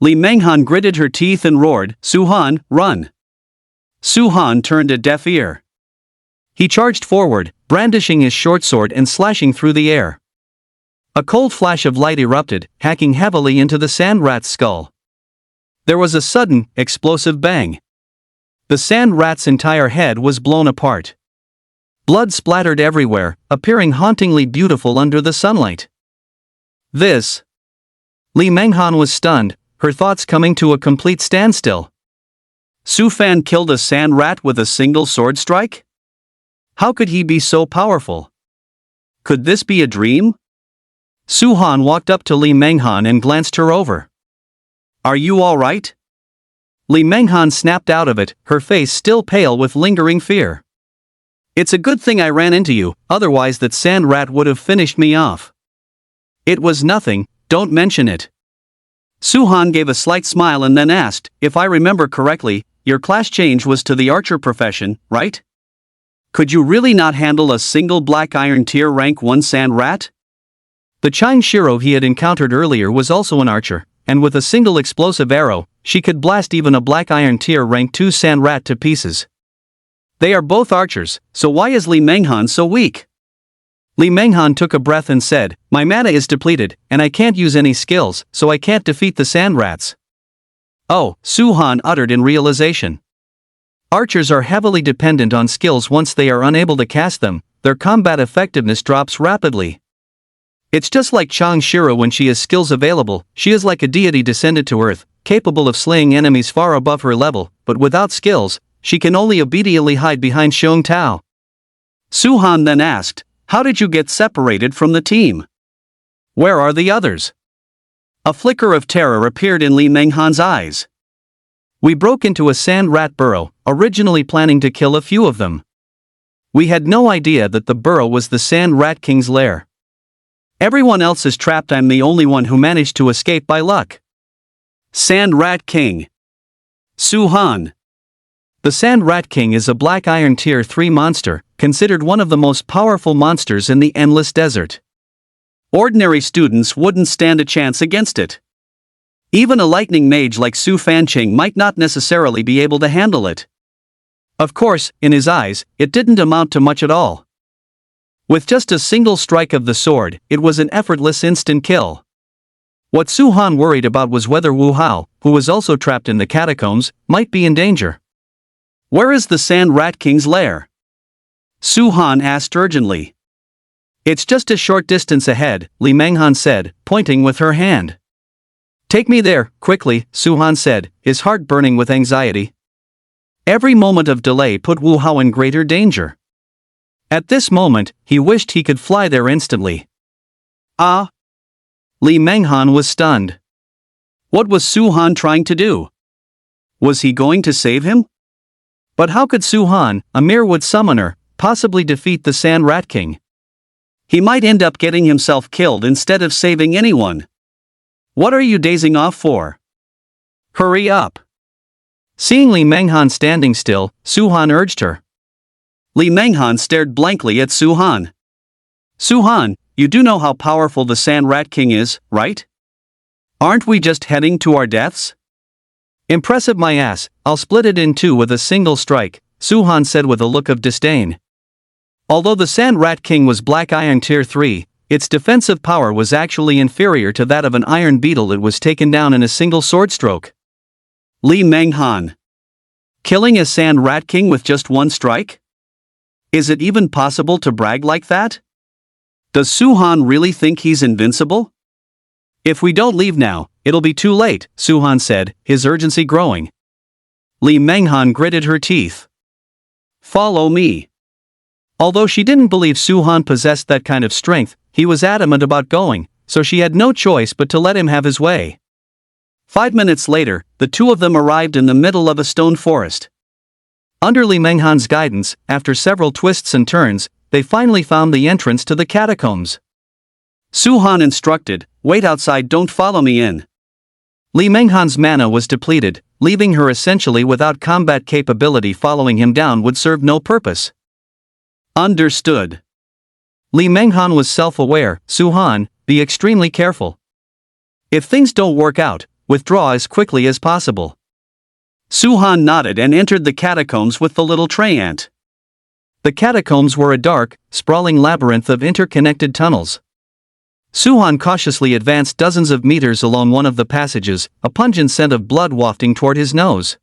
[SPEAKER 1] Li Menghan gritted her teeth and roared, "Su Han, run!" Su Han turned a deaf ear. He charged forward, brandishing his short sword and slashing through the air. A cold flash of light erupted, hacking heavily into the sand rat's skull. There was a sudden, explosive bang. The sand rat's entire head was blown apart. Blood splattered everywhere, appearing hauntingly beautiful under the sunlight. This Li Menghan was stunned, her thoughts coming to a complete standstill. Su Fan killed a sand rat with a single sword strike? How could he be so powerful? Could this be a dream? Su Han walked up to Li Menghan and glanced her over. Are you all right? Li Menghan snapped out of it, her face still pale with lingering fear. It's a good thing I ran into you, otherwise that sand rat would have finished me off. It was nothing, don't mention it. Su Han gave a slight smile and then asked, if I remember correctly, your class change was to the archer profession, right? Could you really not handle a single black iron tier rank 1 sand rat? The Chine Shiro he had encountered earlier was also an archer, and with a single explosive arrow, she could blast even a black iron tier rank 2 sand rat to pieces. They are both archers, so why is Li Menghan so weak? Li Menghan took a breath and said, my mana is depleted, and I can't use any skills, so I can't defeat the sand rats. Oh, Su Han uttered in realization. Archers are heavily dependent on skills. Once they are unable to cast them, their combat effectiveness drops rapidly. It's just like Chang Shiro when she has skills available, she is like a deity descended to earth, capable of slaying enemies far above her level, but without skills, she can only obediently hide behind Xiong Tao. Su Han then asked, how did you get separated from the team? Where are the others? A flicker of terror appeared in Li Menghan's eyes. We broke into a sand rat burrow, originally planning to kill a few of them. We had no idea that the burrow was the sand rat king's lair. Everyone else is trapped. I'm the only one who managed to escape by luck. Sand Rat King. Su Han. The Sand Rat King is a black iron tier 3 monster, considered one of the most powerful monsters in the endless desert. Ordinary students wouldn't stand a chance against it. Even a lightning mage like Su Fanqing might not necessarily be able to handle it. Of course, in his eyes, it didn't amount to much at all. With just a single strike of the sword, it was an effortless instant kill. What Su Han worried about was whether Wu Hao, who was also trapped in the catacombs, might be in danger. Where is the Sand Rat King's lair? Su Han asked urgently. It's just a short distance ahead, Li Menghan said, pointing with her hand. Take me there, quickly, Su Han said, his heart burning with anxiety. Every moment of delay put Wu Hao in greater danger. At this moment, he wished he could fly there instantly. Ah! Li Menghan was stunned. What was Su Han trying to do? Was he going to save him? But how could Su Han, a mere wood summoner, possibly defeat the Sand Rat King? He might end up getting himself killed instead of saving anyone. What are you dazing off for? Hurry up! Seeing Li Menghan standing still, Su Han urged her. Li Menghan stared blankly at Su Han. Su Han, you do know how powerful the Sand Rat King is, right? Aren't we just heading to our deaths? Impressive my ass, I'll split it in two with a single strike, Su Han said with a look of disdain. Although the Sand Rat King was Black Iron Tier 3, its defensive power was actually inferior to that of an iron beetle. It was taken down in a single sword stroke. Li Menghan. Killing a Sand Rat King with just one strike? Is it even possible to brag like that? Does Su Han really think he's invincible? If we don't leave now, it'll be too late, Su Han said, his urgency growing. Li Menghan gritted her teeth. Follow me. Although she didn't believe Su Han possessed that kind of strength, he was adamant about going, so she had no choice but to let him have his way. 5 minutes later, the two of them arrived in the middle of a stone forest. Under Li Menghan's guidance, after several twists and turns, they finally found the entrance to the catacombs. Su Han instructed, wait outside, don't follow me in. Li Menghan's mana was depleted, leaving her essentially without combat capability. Following him down would serve no purpose. Understood. Li Menghan was self-aware. Su Han, be extremely careful. If things don't work out, withdraw as quickly as possible. Su Han nodded and entered the catacombs with the little tray ant. The catacombs were a dark, sprawling labyrinth of interconnected tunnels. Su Han cautiously advanced dozens of meters along one of the passages, a pungent scent of blood wafting toward his nose.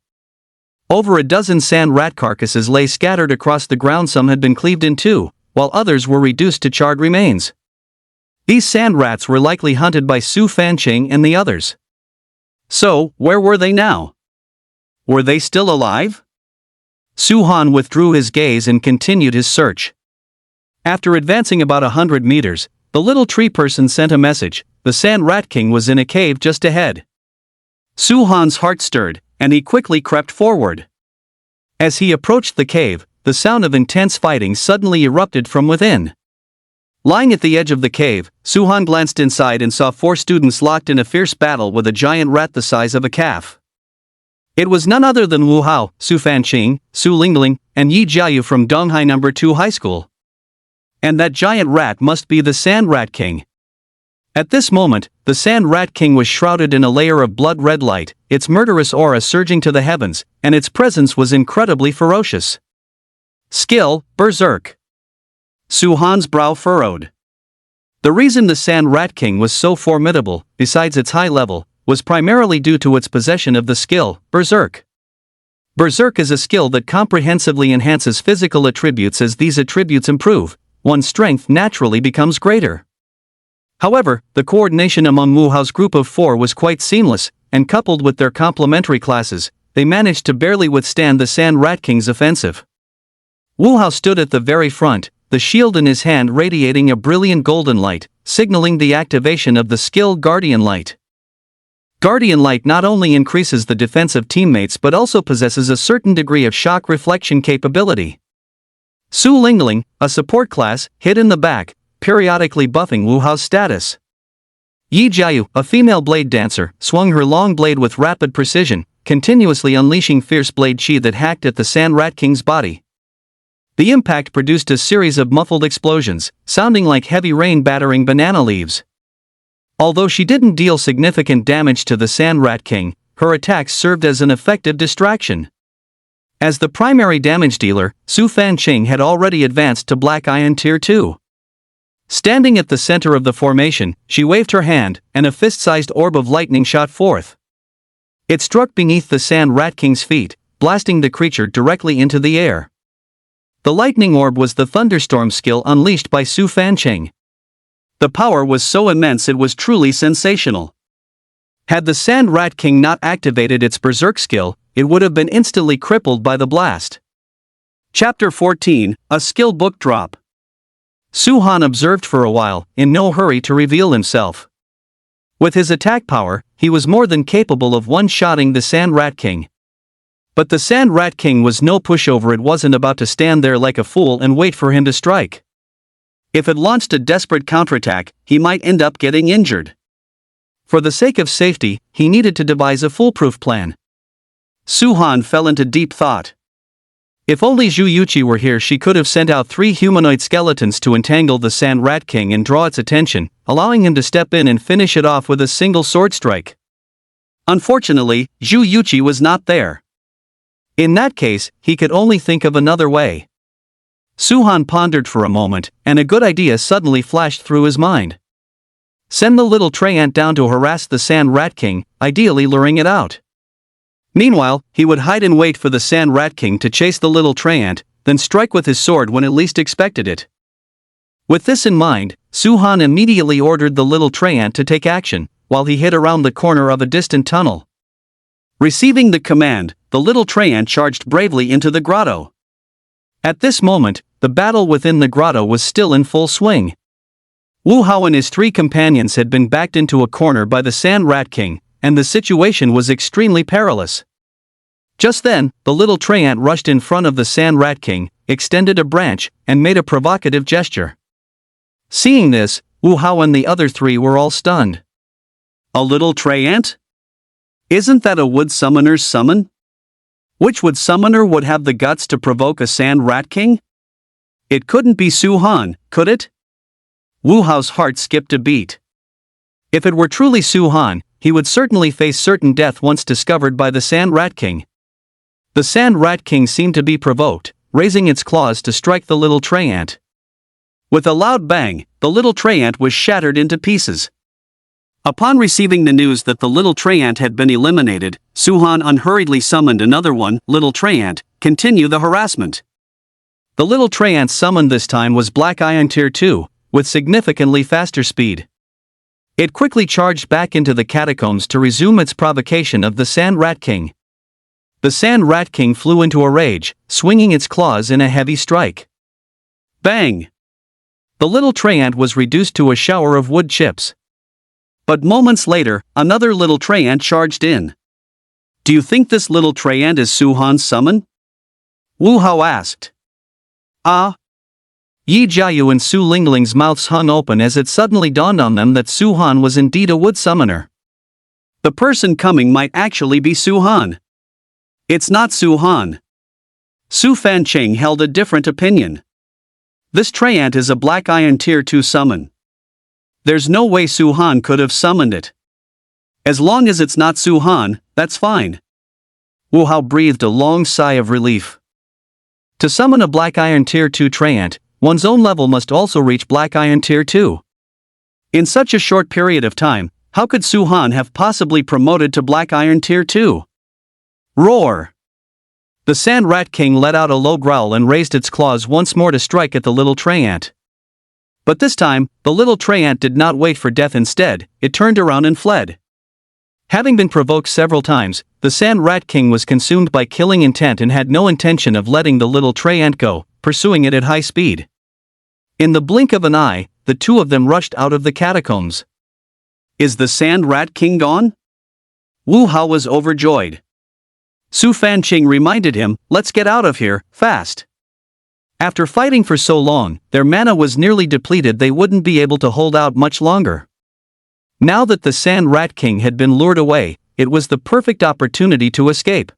[SPEAKER 1] Over a dozen sand rat carcasses lay scattered across the ground. Some had been cleaved in two, while others were reduced to charred remains. These sand rats were likely hunted by Su Fanqing and the others. So, where were they now? Were they still alive? Su Han withdrew his gaze and continued his search. After advancing about 100 meters, the little tree person sent a message. The Sand Rat King was in a cave just ahead. Su Han's heart stirred, and he quickly crept forward. As he approached the cave, the sound of intense fighting suddenly erupted from within. Lying at the edge of the cave, Su Han glanced inside and saw 4 students locked in a fierce battle with a giant rat the size of a calf. It was none other than Wu Hao, Su Fanqing, Su Lingling, and Yi Jiayu from Donghai No. 2 High School. And that giant rat must be the Sand Rat King. At this moment, the Sand Rat King was shrouded in a layer of blood-red light, its murderous aura surging to the heavens, and its presence was incredibly ferocious. Skill, Berserk. Su Han's brow furrowed. The reason the Sand Rat King was so formidable, besides its high level, was primarily due to its possession of the skill, Berserk. Berserk is a skill that comprehensively enhances physical attributes. As these attributes improve, one's strength naturally becomes greater. However, the coordination among Wu Hao's group of 4 was quite seamless, and coupled with their complementary classes, they managed to barely withstand the Sand Rat King's offensive. Wu Hao stood at the very front, the shield in his hand radiating a brilliant golden light, signaling the activation of the skill Guardian Light. Guardian Light not only increases the defense of teammates but also possesses a certain degree of shock reflection capability. Su Lingling, a support class, hid in the back, periodically buffing Wu Hao's status. Yi Jiayu, a female blade dancer, swung her long blade with rapid precision, continuously unleashing fierce blade chi that hacked at the Sand Rat King's body. The impact produced a series of muffled explosions, sounding like heavy rain battering banana leaves. Although she didn't deal significant damage to the Sand Rat King, her attacks served as an effective distraction. As the primary damage dealer, Su Fanqing had already advanced to Black Iron Tier 2. Standing at the center of the formation, she waved her hand, and a fist-sized orb of lightning shot forth. It struck beneath the Sand Rat King's feet, blasting the creature directly into the air. The lightning orb was the thunderstorm skill unleashed by Su Fanqing. The power was so immense it was truly sensational. Had the Sand Rat King not activated its Berserk skill, it would have been instantly crippled by the blast. Chapter 14, A Skill Book Drop. Su Han observed for a while, in no hurry to reveal himself. With his attack power, he was more than capable of one-shotting the Sand Rat King. But the Sand Rat King was no pushover. It wasn't about to stand there like a fool and wait for him to strike. If it launched a desperate counterattack, he might end up getting injured. For the sake of safety, he needed to devise a foolproof plan. Su Han fell into deep thought. If only Zhu Yuqi were here, she could have sent out 3 humanoid skeletons to entangle the Sand Rat King and draw its attention, allowing him to step in and finish it off with a single sword strike. Unfortunately, Zhu Yuqi was not there. In that case, he could only think of another way. Su Han pondered for a moment, and a good idea suddenly flashed through his mind. Send the little Trey Ant down to harass the Sand Rat King, ideally luring it out. Meanwhile, he would hide and wait for the Sand Rat King to chase the little Trey Ant, then strike with his sword when it least expected it. With this in mind, Su Han immediately ordered the little Trey Ant to take action, while he hid around the corner of a distant tunnel. Receiving the command, the little Trey Ant charged bravely into the grotto. At this moment, the battle within the grotto was still in full swing. Wu Hao and his 3 companions had been backed into a corner by the Sand Rat King, and the situation was extremely perilous. Just then, the little Trey Ant rushed in front of the Sand Rat King, extended a branch, and made a provocative gesture. Seeing this, Wu Hao and the other 3 were all stunned. A little Trey Ant? Isn't that a wood summoner's summon? Which wood summoner would have the guts to provoke a Sand Rat King? It couldn't be Su Han, could it? Wu Hao's heart skipped a beat. If it were truly Su Han, he would certainly face certain death once discovered by the Sand Rat King. The Sand Rat King seemed to be provoked, raising its claws to strike the little Trey Ant. With a loud bang, the little Trey Ant was shattered into pieces. Upon receiving the news that the little Trey Ant had been eliminated, Su Han unhurriedly summoned another one, little Trey Ant, continue the harassment. The little Trey Ant summoned this time was Black Iron Tier 2, with significantly faster speed. It quickly charged back into the catacombs to resume its provocation of the Sand Rat King. The Sand Rat King flew into a rage, swinging its claws in a heavy strike. Bang! The little tray ant was reduced to a shower of wood chips. But moments later, another little tray ant charged in. "Do you think this little tray ant is Su-Han's summon?" Wu Hao asked. "Ah." Yi Jiayu and Su Lingling's mouths hung open as it suddenly dawned on them that Su-Han was indeed a wood summoner. The person coming might actually be Su-Han. It's not Su-Han. Su Fancheng held a different opinion. This tray ant is a Black Iron Tier 2 summon. There's no way Su-Han could have summoned it. As long as it's not Su-Han, that's fine. Wu Hao breathed a long sigh of relief. To summon a Black Iron Tier 2 tray ant, one's own level must also reach Black Iron Tier 2. In such a short period of time, how could Su-Han have possibly promoted to Black Iron Tier 2? Roar! The Sand Rat King let out a low growl and raised its claws once more to strike at the little tray ant. But this time, the little tray ant did not wait for death. Instead, it turned around and fled. Having been provoked several times, the Sand Rat King was consumed by killing intent and had no intention of letting the little tray ant go, pursuing it at high speed. In the blink of an eye, the two of them rushed out of the catacombs. Is the Sand Rat King gone? Wu Hao was overjoyed. Su Fancheng reminded him, "Let's get out of here, fast." After fighting for so long, their mana was nearly depleted. They wouldn't be able to hold out much longer. Now that the Sand Rat King had been lured away, it was the perfect opportunity to escape.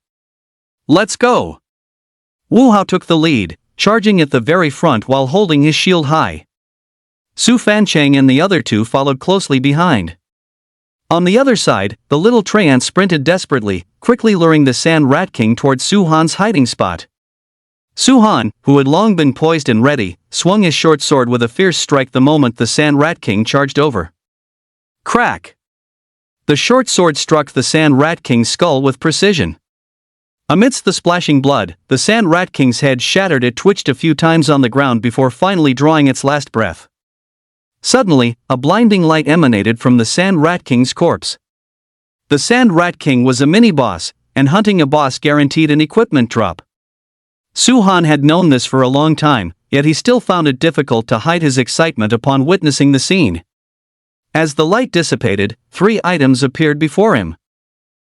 [SPEAKER 1] "Let's go!" Wu Hao took the lead, charging at the very front while holding his shield high. Su Fancheng and the other two followed closely behind. On the other side, the little tray ant sprinted desperately, quickly luring the Sand Rat King towards Su-Han's hiding spot. Su-Han, who had long been poised and ready, swung his short sword with a fierce strike the moment the Sand Rat King charged over. Crack! The short sword struck the Sand Rat King's skull with precision. Amidst the splashing blood, the Sand Rat King's head shattered. It twitched a few times on the ground before finally drawing its last breath. Suddenly, a blinding light emanated from the Sand Rat King's corpse. The Sand Rat King was a mini-boss, and hunting a boss guaranteed an equipment drop. Su-Han had known this for a long time, yet he still found it difficult to hide his excitement upon witnessing the scene. As the light dissipated, 3 items appeared before him.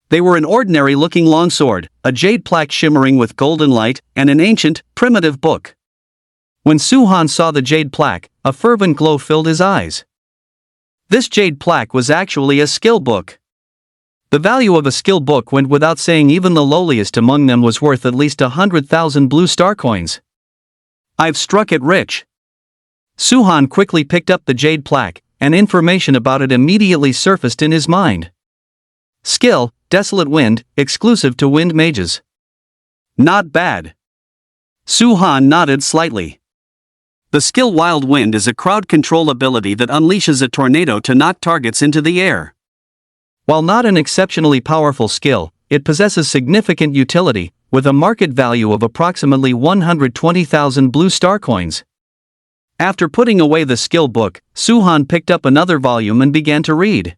[SPEAKER 1] They were an ordinary-looking longsword, a jade plaque shimmering with golden light, and an ancient, primitive book. When Su-Han saw the jade plaque, a fervent glow filled his eyes. This jade plaque was actually a skill book. The value of a skill book went without saying. Even the lowliest among them was worth at least 100,000 blue star coins. "I've struck it rich." Su-Han quickly picked up the jade plaque, and information about it immediately surfaced in his mind. Skill, Desolate Wind, exclusive to Wind Mages. Not bad. Su-Han nodded slightly. The skill Wild Wind is a crowd control ability that unleashes a tornado to knock targets into the air. While not an exceptionally powerful skill, it possesses significant utility, with a market value of approximately 120,000 blue star coins. After putting away the skill book, Su-Han picked up another volume and began to read.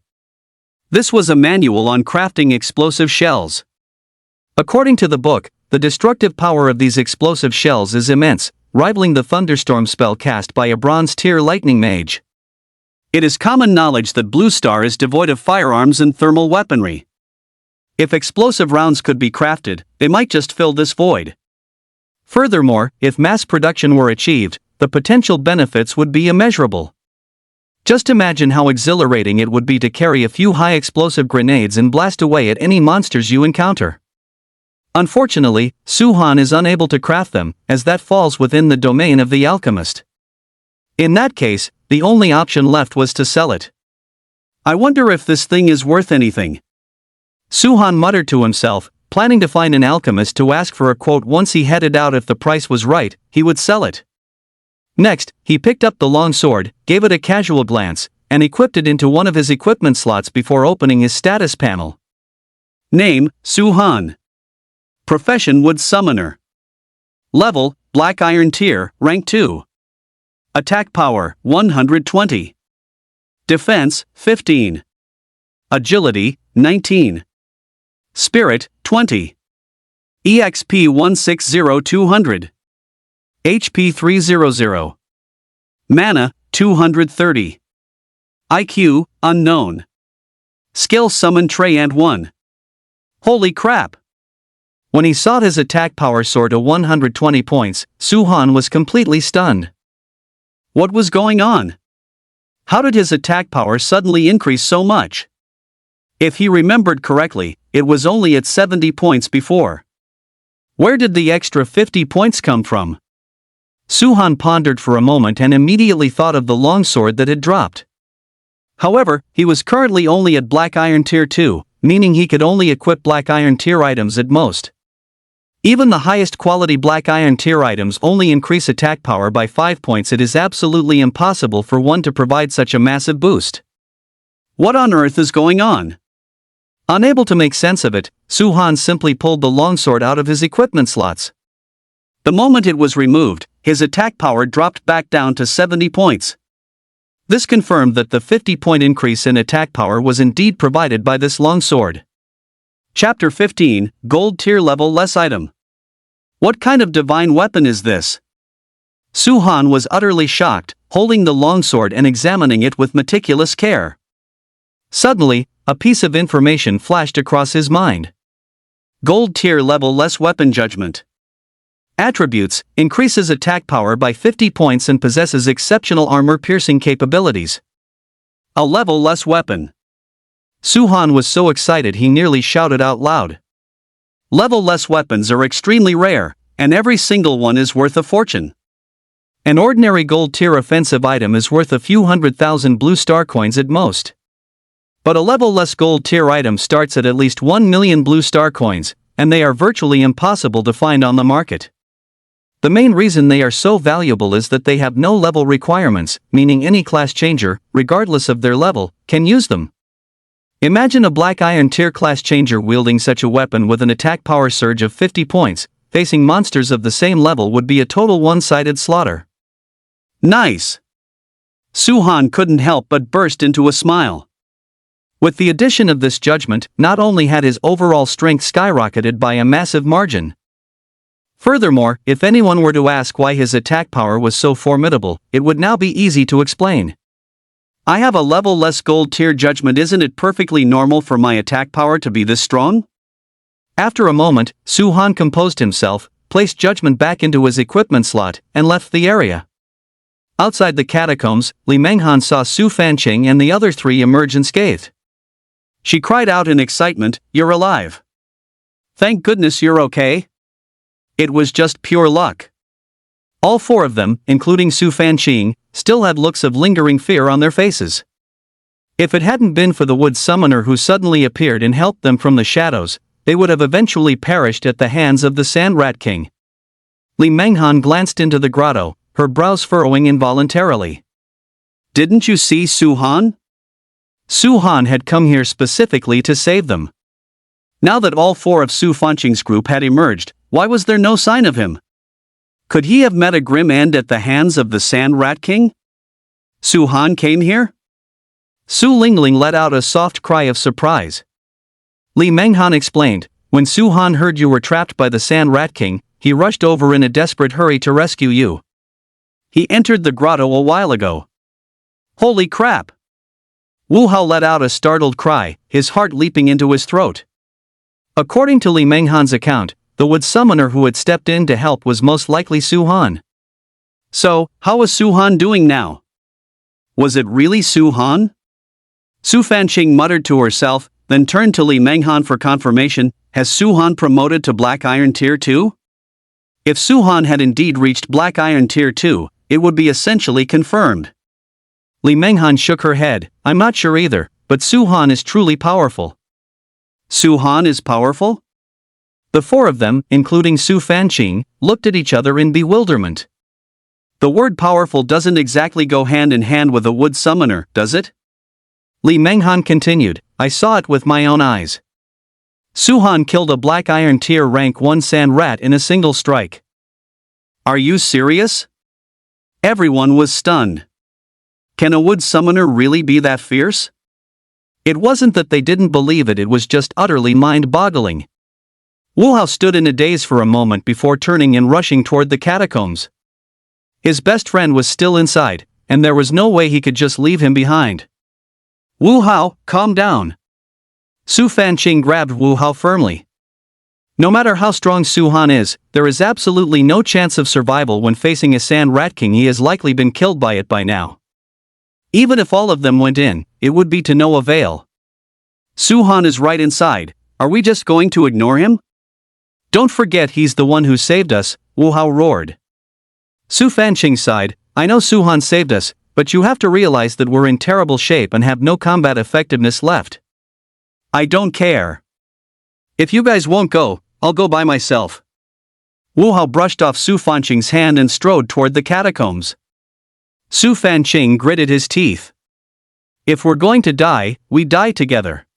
[SPEAKER 1] This was a manual on crafting explosive shells. According to the book, the destructive power of these explosive shells is immense, rivaling the thunderstorm spell cast by a bronze-tier lightning mage. It is common knowledge that Blue Star is devoid of firearms and thermal weaponry. If explosive rounds could be crafted, they might just fill this void. Furthermore, if mass production were achieved, the potential benefits would be immeasurable. Just imagine how exhilarating it would be to carry a few high-explosive grenades and blast away at any monsters you encounter. Unfortunately, Su-Han is unable to craft them, as that falls within the domain of the alchemist. In that case, the only option left was to sell it. "I wonder if this thing is worth anything." Su-Han muttered to himself, planning to find an alchemist to ask for a quote. Once he headed out, if the price was right, he would sell it. Next, he picked up the long sword, gave it a casual glance, and equipped it into one of his equipment slots before opening his status panel. Name, Su-Han. Profession, Wood Summoner. Level, Black Iron Tier, Rank 2. Attack power, 120. Defense, 15. Agility, 19. Spirit, 20. EXP 160200. HP 300. Mana, 230. IQ, unknown. Skill summon Treyant 1. Holy crap! When he saw his attack power soar to 120 points, Suhan was completely stunned. What was going on? How did his attack power suddenly increase so much? If he remembered correctly, it was only at 70 points before. Where did the extra 50 points come from? Suhan pondered for a moment and immediately thought of the longsword that had dropped. However, he was currently only at Black Iron Tier 2, meaning he could only equip Black Iron Tier items at most. Even the highest quality Black Iron Tier items only increase attack power by 5 points. It is absolutely impossible for one to provide such a massive boost. What on earth is going on? Unable to make sense of it, Suhan simply pulled the longsword out of his equipment slots. The moment it was removed, his attack power dropped back down to 70 points. This confirmed that the 50-point increase in attack power was indeed provided by this longsword. Chapter 15, Gold Tier Level Less Item. What kind of divine weapon is this? Suhan was utterly shocked, holding the longsword and examining it with meticulous care. Suddenly, a piece of information flashed across his mind. Gold Tier Level Less Weapon Judgment. Attributes: increases attack power by 50 points and possesses exceptional armor-piercing capabilities. A level less weapon. Suhan was so excited he nearly shouted out loud. Level less weapons are extremely rare, and every single one is worth a fortune. An ordinary gold tier offensive item is worth a few 100,000 blue star coins at most. But a level less gold tier item starts at least 1 million blue star coins, and they are virtually impossible to find on the market. The main reason they are so valuable is that they have no level requirements, meaning any class changer, regardless of their level, can use them. Imagine a Black Iron Tier class changer wielding such a weapon with an attack power surge of 50 points, facing monsters of the same level would be a total one-sided slaughter. Nice! Suhan couldn't help but burst into a smile. With the addition of this judgment, not only had his overall strength skyrocketed by a massive margin. Furthermore, if anyone were to ask why his attack power was so formidable, it would now be easy to explain. I have a level less gold tier judgment. Isn't it perfectly normal for my attack power to be this strong? After a moment, Suhan composed himself, placed judgment back into his equipment slot, and left the area. Outside the catacombs, Li Menghan saw Su Fanqing and the other three emerge unscathed. She cried out in excitement, "You're alive! Thank goodness you're okay." It was just pure luck. All four of them, including Su Fanqing, still had looks of lingering fear on their faces. If it hadn't been for the wood summoner who suddenly appeared and helped them from the shadows, they would have eventually perished at the hands of the Sand Rat King. Li Menghan glanced into the grotto, her brows furrowing involuntarily. Didn't you see Suhan? Suhan had come here specifically to save them. Now that all four of Su Fanqing's group had emerged, why was there no sign of him? Could he have met a grim end at the hands of the Sand Rat King? Suhan came here? Su Lingling let out a soft cry of surprise. Li Menghan explained, when Suhan heard you were trapped by the Sand Rat King, he rushed over in a desperate hurry to rescue you. He entered the grotto a while ago. Holy crap! Wu Hao let out a startled cry, his heart leaping into his throat. According to Li Menghan's account, the wood summoner who had stepped in to help was most likely Suhan. So, how was Suhan doing now? Was it really Suhan? Su Fanqing muttered to herself, then turned to Li Menghan for confirmation. Has Suhan promoted to Black Iron Tier 2? If Suhan had indeed reached Black Iron Tier 2, it would be essentially confirmed. Li Menghan shook her head. I'm not sure either, but Suhan is truly powerful. Suhan is powerful? The four of them, including Su Fanqing, looked at each other in bewilderment. The word powerful doesn't exactly go hand in hand with a wood summoner, does it? Li Menghan continued, I saw it with my own eyes. Suhan killed a Black Iron Tier rank 1 sand rat in a single strike. Are you serious? Everyone was stunned. Can a wood summoner really be that fierce? It wasn't that they didn't believe it, it was just utterly mind-boggling. Wu Hao stood in a daze for a moment before turning and rushing toward the catacombs. His best friend was still inside, and there was no way he could just leave him behind. Wu Hao, calm down. Su Fanqing grabbed Wu Hao firmly. No matter how strong Su Han is, there is absolutely no chance of survival when facing a Sand Rat King. He has likely been killed by it by now. Even if all of them went in, it would be to no avail. Su Han is right inside, are we just going to ignore him? Don't forget he's the one who saved us, Wu Hao roared. Su Fanqing sighed, I know Su Han saved us, but you have to realize that we're in terrible shape and have no combat effectiveness left. I don't care. If you guys won't go, I'll go by myself. Wu Hao brushed off Su Fanqing's hand and strode toward the catacombs. Su Fanqing gritted his teeth. If we're going to die, we die together.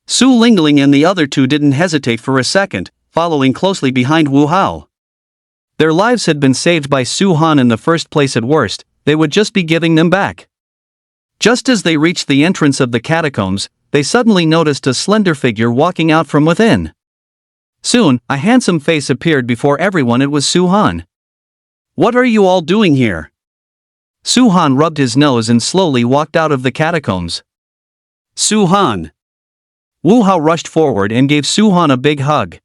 [SPEAKER 1] Su Lingling and the other two didn't hesitate for a second, following closely behind Wu Hao. Their lives had been saved by Su Han in the first place. At worst, they would just be giving them back. Just as they reached the entrance of the catacombs, they suddenly noticed a slender figure walking out from within. Soon, a handsome face appeared before everyone. It was Su Han. What are you all doing here? Su Han rubbed his nose and slowly walked out of the catacombs. Su Han. Wu Hao rushed forward and gave Su Han a big hug.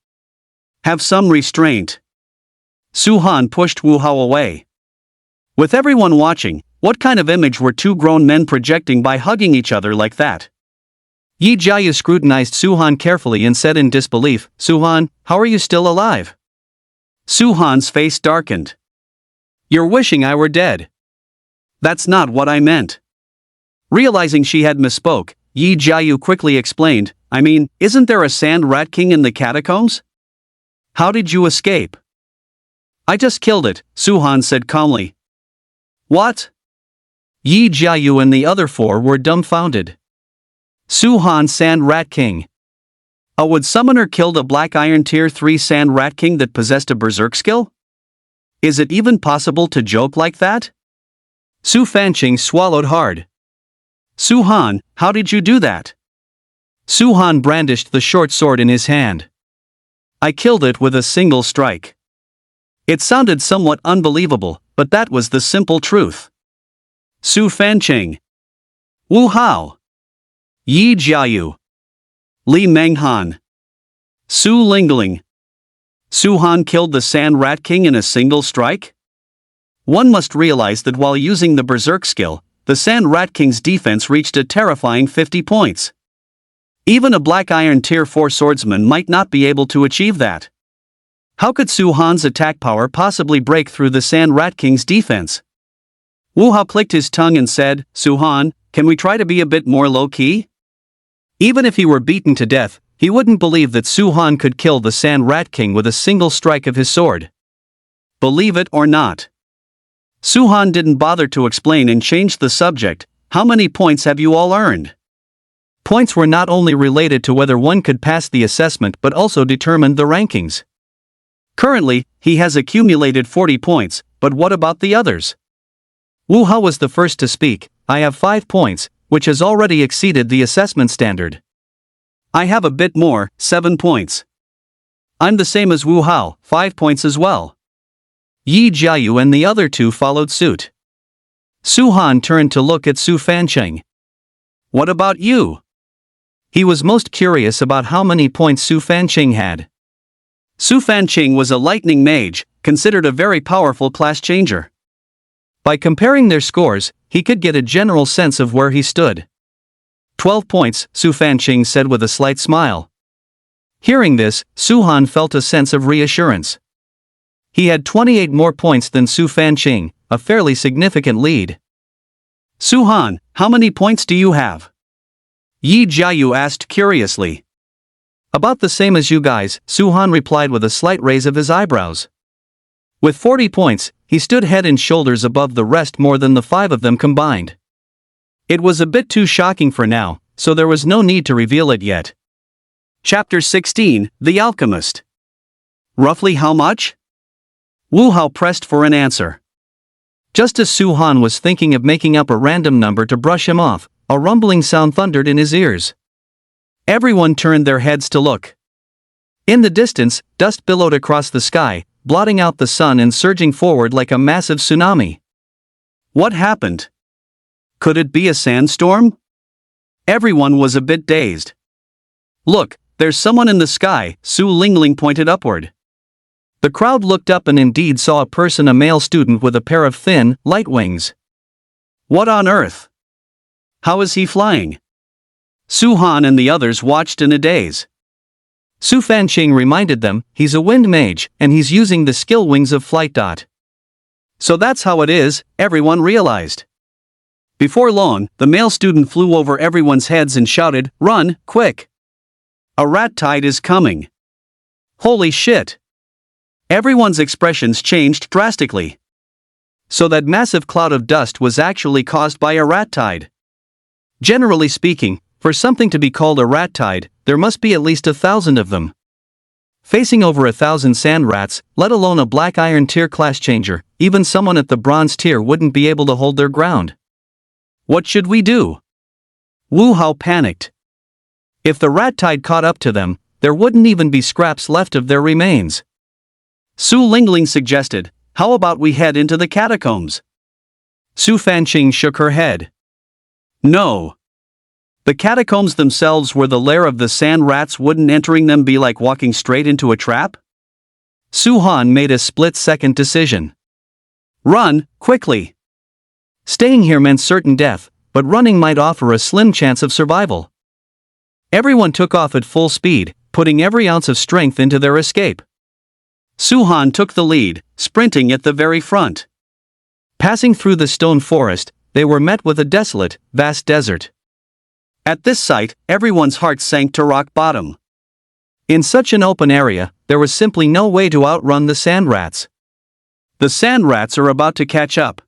[SPEAKER 1] Have some restraint. Su Han pushed Wu Hao away. With everyone watching, what kind of image were two grown men projecting by hugging each other like that? Yi Jiayu scrutinized Su Han carefully and said in disbelief, Su Han, how are you still alive? Su Han's face darkened. You're wishing I were dead. That's not what I meant. Realizing she had misspoke, Yi Jiayu quickly explained, I mean, isn't there a Sand Rat King in the catacombs? How did you escape? I just killed it, Su Han said calmly. What? Yi Jiayu and the other four were dumbfounded. Su Han Sand Rat King. A wood summoner killed a Black Iron Tier 3 Sand Rat King that possessed a berserk skill? Is it even possible to joke like that? Su Fanqing swallowed hard. Su Han, how did you do that? Su Han brandished the short sword in his hand. I killed it with a single strike. It sounded somewhat unbelievable, but that was the simple truth. Su Fanqing. Wu Hao. Yi Jiayu. Li Menghan. Su Lingling. Su Han killed the Sand Rat King in a single strike? One must realize that while using the berserk skill, the Sand Rat King's defense reached a terrifying 50 points. Even a Black Iron Tier 4 swordsman might not be able to achieve that. How could Su Han's attack power possibly break through the Sand Rat King's defense? Wu Hao clicked his tongue and said, Su Han, can we try to be a bit more low-key? Even if he were beaten to death, he wouldn't believe that Su Han could kill the Sand Rat King with a single strike of his sword. Believe it or not. Su Han didn't bother to explain and changed the subject. How many points have you all earned? Points were not only related to whether one could pass the assessment but also determined the rankings. Currently, he has accumulated 40 points, but what about the others? Wu Hao was the first to speak. I have 5 points, which has already exceeded the assessment standard. I have a bit more, 7 points. I'm the same as Wu Hao, 5 points as well. Yi Jiayu and the other two followed suit. Su Han turned to look at Su Fanqing. What about you? He was most curious about how many points Su Fanqing had. Su Fanqing was a lightning mage, considered a very powerful class changer. By comparing their scores, he could get a general sense of where he stood. 12 points, Su Fanqing said with a slight smile. Hearing this, Su Han felt a sense of reassurance. He had 28 more points than Su Fanqing, a fairly significant lead. Su Han, how many points do you have? Yi Jiayu asked curiously. About the same as you guys, Su Han replied with a slight raise of his eyebrows. With 40 points, he stood head and shoulders above the rest, more than the 5 of them combined. It was a bit too shocking for now, so there was no need to reveal it yet. Chapter 16, The Alchemist. Roughly how much? Wu Hao pressed for an answer. Just as Su Han was thinking of making up a random number to brush him off, a rumbling sound thundered in his ears. Everyone turned their heads to look. In the distance, dust billowed across the sky, blotting out the sun and surging forward like a massive tsunami. What happened? Could it be a sandstorm? Everyone was a bit dazed. Look, there's someone in the sky, Su Lingling pointed upward. The crowd looked up and indeed saw a person, a male student with a pair of thin, light wings. What on earth? How is he flying? Su Han and the others watched in a daze. Su Fanqing reminded them, he's a wind mage, and he's using the skill wings of flight. So that's how it is, everyone realized. Before long, the male student flew over everyone's heads and shouted, "Run, quick! A rat tide is coming!" Holy shit! Everyone's expressions changed drastically. So that massive cloud of dust was actually caused by a rat tide. Generally speaking, for something to be called a rat tide, there must be at least 1,000 of them. Facing over 1,000 sand rats, let alone a black iron tier class changer, even someone at the bronze tier wouldn't be able to hold their ground. What should we do? Wu Hao panicked. If the rat tide caught up to them, there wouldn't even be scraps left of their remains. Su Lingling suggested, how about we head into the catacombs? Su Fanqing shook her head. No. The catacombs themselves were the lair of the sand rats. Wouldn't entering them be like walking straight into a trap? Su Han made a split-second decision. Run, quickly. Staying here meant certain death, but running might offer a slim chance of survival. Everyone took off at full speed, putting every ounce of strength into their escape. Su Han took the lead, sprinting at the very front. Passing through the stone forest, they were met with a desolate, vast desert. At this sight, everyone's heart sank to rock bottom. In such an open area, there was simply no way to outrun the sand rats. The sand rats are about to catch up.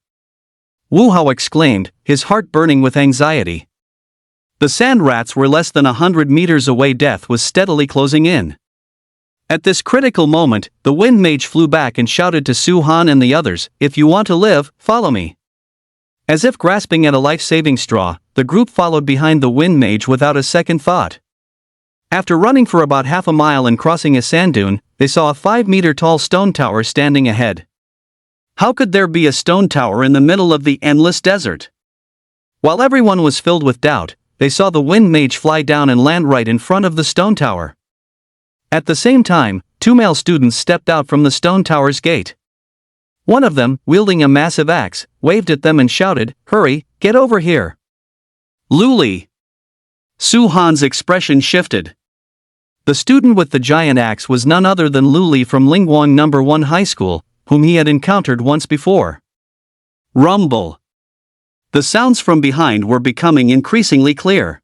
[SPEAKER 1] Wu Hao exclaimed, his heart burning with anxiety. The sand rats were less than 100 meters away. Death was steadily closing in. At this critical moment, the wind mage flew back and shouted to Su Han and the others, "If you want to live, follow me." As if grasping at a life-saving straw, the group followed behind the wind mage without a second thought. After running for about half a mile and crossing a sand dune, they saw a 5-meter-tall stone tower standing ahead. How could there be a stone tower in the middle of the endless desert? While everyone was filled with doubt, they saw the wind mage fly down and land right in front of the stone tower. At the same time, 2 male students stepped out from the stone tower's gate. One of them, wielding a massive axe, waved at them and shouted, "Hurry, get over here." Luli. Su Han's expression shifted. The student with the giant axe was none other than Luli from Lingguang No. 1 High School, whom he had encountered once before. Rumble. The sounds from behind were becoming increasingly clear.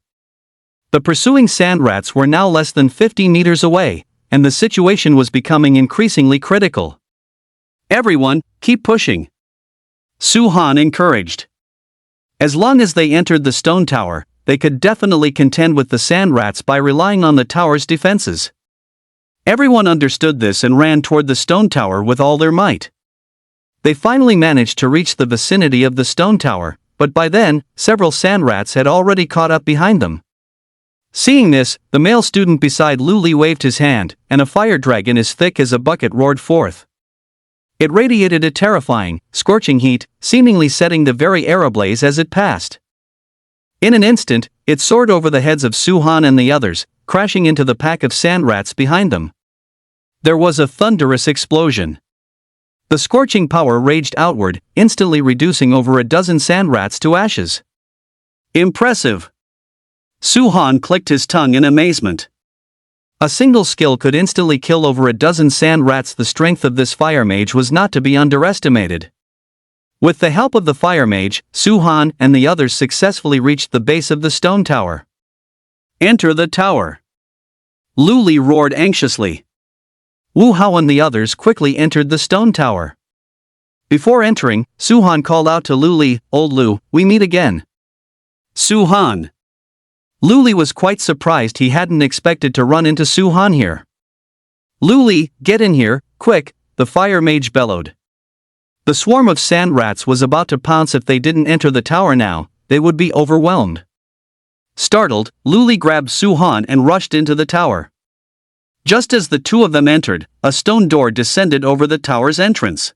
[SPEAKER 1] The pursuing sand rats were now less than 50 meters away, and the situation was becoming increasingly critical. Everyone, keep pushing. Su Han encouraged. As long as they entered the stone tower, they could definitely contend with the sand rats by relying on the tower's defenses. Everyone understood this and ran toward the stone tower with all their might. They finally managed to reach the vicinity of the stone tower, but by then, several sand rats had already caught up behind them. Seeing this, the male student beside Luli waved his hand, and a fire dragon as thick as a bucket roared forth. It radiated a terrifying, scorching heat, seemingly setting the very air ablaze as it passed. In an instant, it soared over the heads of Su Han and the others, crashing into the pack of sand rats behind them. There was a thunderous explosion. The scorching power raged outward, instantly reducing over a dozen sand rats to ashes. Impressive! Su Han clicked his tongue in amazement. A single skill could instantly kill over a dozen sand rats. The strength of this fire mage was not to be underestimated. With the help of the fire mage, Su Han and the others successfully reached the base of the stone tower. Enter the tower. Luli roared anxiously. Wu Hao and the others quickly entered the stone tower. Before entering, Su Han called out to Luli, "Old Lu, we meet again." Su Han. Luli was quite surprised. He hadn't expected to run into Su Han here. "Luli, get in here, quick," the fire mage bellowed. The swarm of sand rats was about to pounce. If they didn't enter the tower now, they would be overwhelmed. Startled, Luli grabbed Su-han and rushed into the tower. Just as the two of them entered, a stone door descended over the tower's entrance.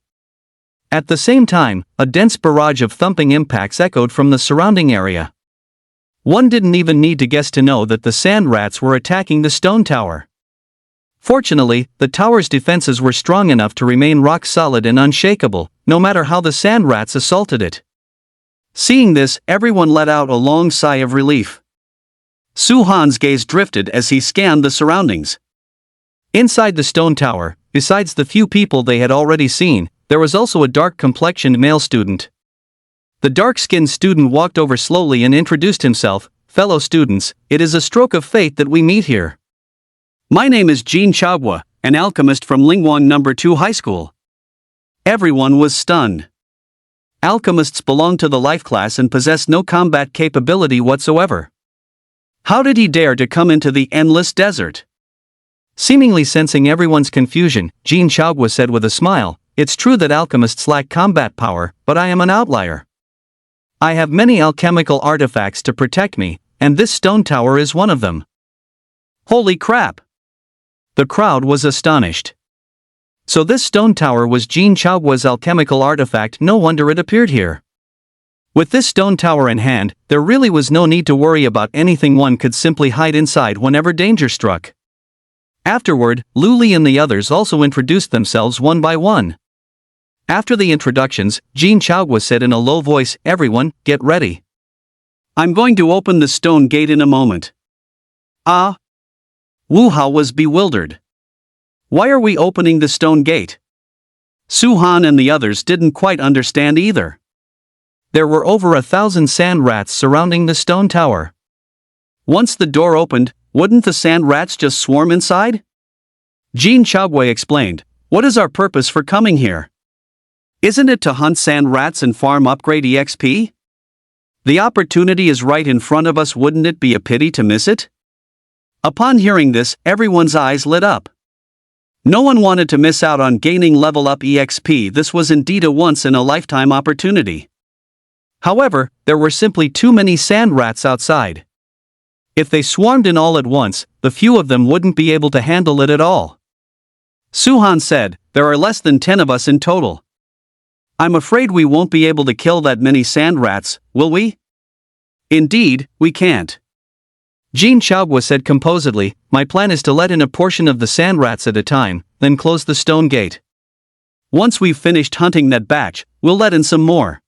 [SPEAKER 1] At the same time, a dense barrage of thumping impacts echoed from the surrounding area. One didn't even need to guess to know that the sand rats were attacking the stone tower. Fortunately, the tower's defenses were strong enough to remain rock solid and unshakable, no matter how the sand rats assaulted it. Seeing this, everyone let out a long sigh of relief. Su-han's gaze drifted as he scanned the surroundings. Inside the stone tower, besides the few people they had already seen, there was also a dark-complexioned male student. The dark-skinned student walked over slowly and introduced himself. "Fellow students, it is a stroke of fate that we meet here. My name is Jin Chagwa, an alchemist from Lingwang No. 2 High School." Everyone was stunned. Alchemists belong to the life class and possess no combat capability whatsoever. How did he dare to come into the endless desert? Seemingly sensing everyone's confusion, Jin Chagwa said with a smile, "It's true that alchemists lack combat power, but I am an outlier. I have many alchemical artifacts to protect me, and this stone tower is one of them." Holy crap! The crowd was astonished. So this stone tower was Jin Chagwa's alchemical artifact. No wonder it appeared here. With this stone tower in hand, there really was no need to worry about anything. One could simply hide inside whenever danger struck. Afterward, Luli and the others also introduced themselves one by one. After the introductions, Jin Chagwa said in a low voice, "Everyone, get ready. I'm going to open the stone gate in a moment." Ah! Wu Hao was bewildered. Why are we opening the stone gate? Su-han and the others didn't quite understand either. There were over 1,000 sand rats surrounding the stone tower. Once the door opened, wouldn't the sand rats just swarm inside? Jin Chagwa explained, "What is our purpose for coming here? Isn't it to hunt sand rats and farm upgrade EXP? The opportunity is right in front of us. Wouldn't it be a pity to miss it?" Upon hearing this, everyone's eyes lit up. No one wanted to miss out on gaining level up EXP. This was indeed a once-in-a-lifetime opportunity. However, there were simply too many sand rats outside. If they swarmed in all at once, the few of them wouldn't be able to handle it at all. Su-han said, "There are less than 10 of us in total. I'm afraid we won't be able to kill that many sand rats, will we?" "Indeed, we can't." Jin Chagwa said composedly, "My plan is to let in a portion of the sand rats at a time, then close the stone gate. Once we've finished hunting that batch, we'll let in some more."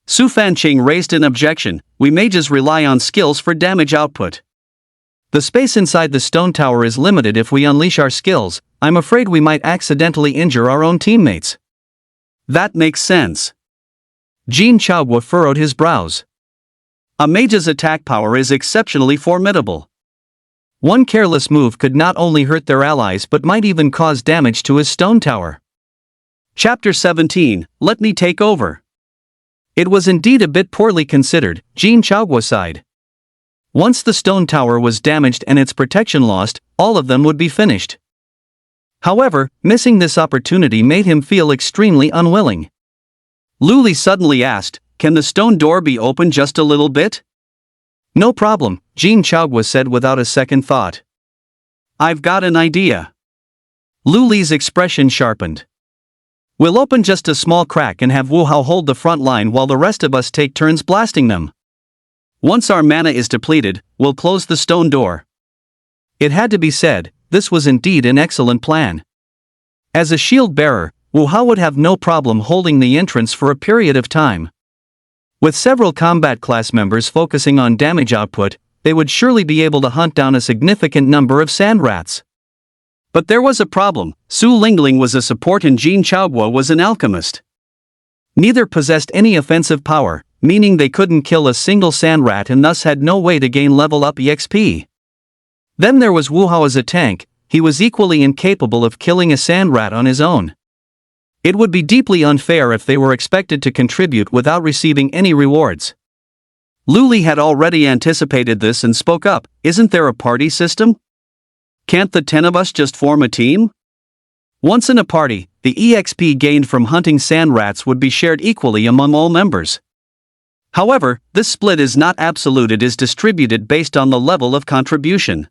[SPEAKER 1] Su Fanqing raised an objection, "We may just rely on skills for damage output. The space inside the stone tower is limited. If we unleash our skills, I'm afraid we might accidentally injure our own teammates." "That makes sense." Jin Chagwa furrowed his brows. A mage's attack power is exceptionally formidable. One careless move could not only hurt their allies but might even cause damage to his stone tower. Chapter 17, Let Me Take Over. It was indeed a bit poorly considered, Jin Chagwa sighed. Once the stone tower was damaged and its protection lost, all of them would be finished. However, missing this opportunity made him feel extremely unwilling. Luli suddenly asked, "Can the stone door be opened just a little bit?" "No problem," Jin Chagwa said without a second thought. "I've got an idea." Luli's expression sharpened. "We'll open just a small crack and have Wu Hao hold the front line while the rest of us take turns blasting them. Once our mana is depleted, we'll close the stone door." It had to be said, this was indeed an excellent plan. As a shield bearer, Wu Hao would have no problem holding the entrance for a period of time. With several combat class members focusing on damage output, they would surely be able to hunt down a significant number of sand rats. But there was a problem. Su Lingling was a support and Jin Chagwa was an alchemist. Neither possessed any offensive power, meaning they couldn't kill a single sand rat and thus had no way to gain level up EXP. Then there was Wu Hao as a tank. He was equally incapable of killing a sand rat on his own. It would be deeply unfair if they were expected to contribute without receiving any rewards. Luli had already anticipated this and spoke up, "Isn't there a party system? Can't the 10 of us just form a team?" Once in a party, the EXP gained from hunting sand rats would be shared equally among all members. However, this split is not absolute, it is distributed based on the level of contribution.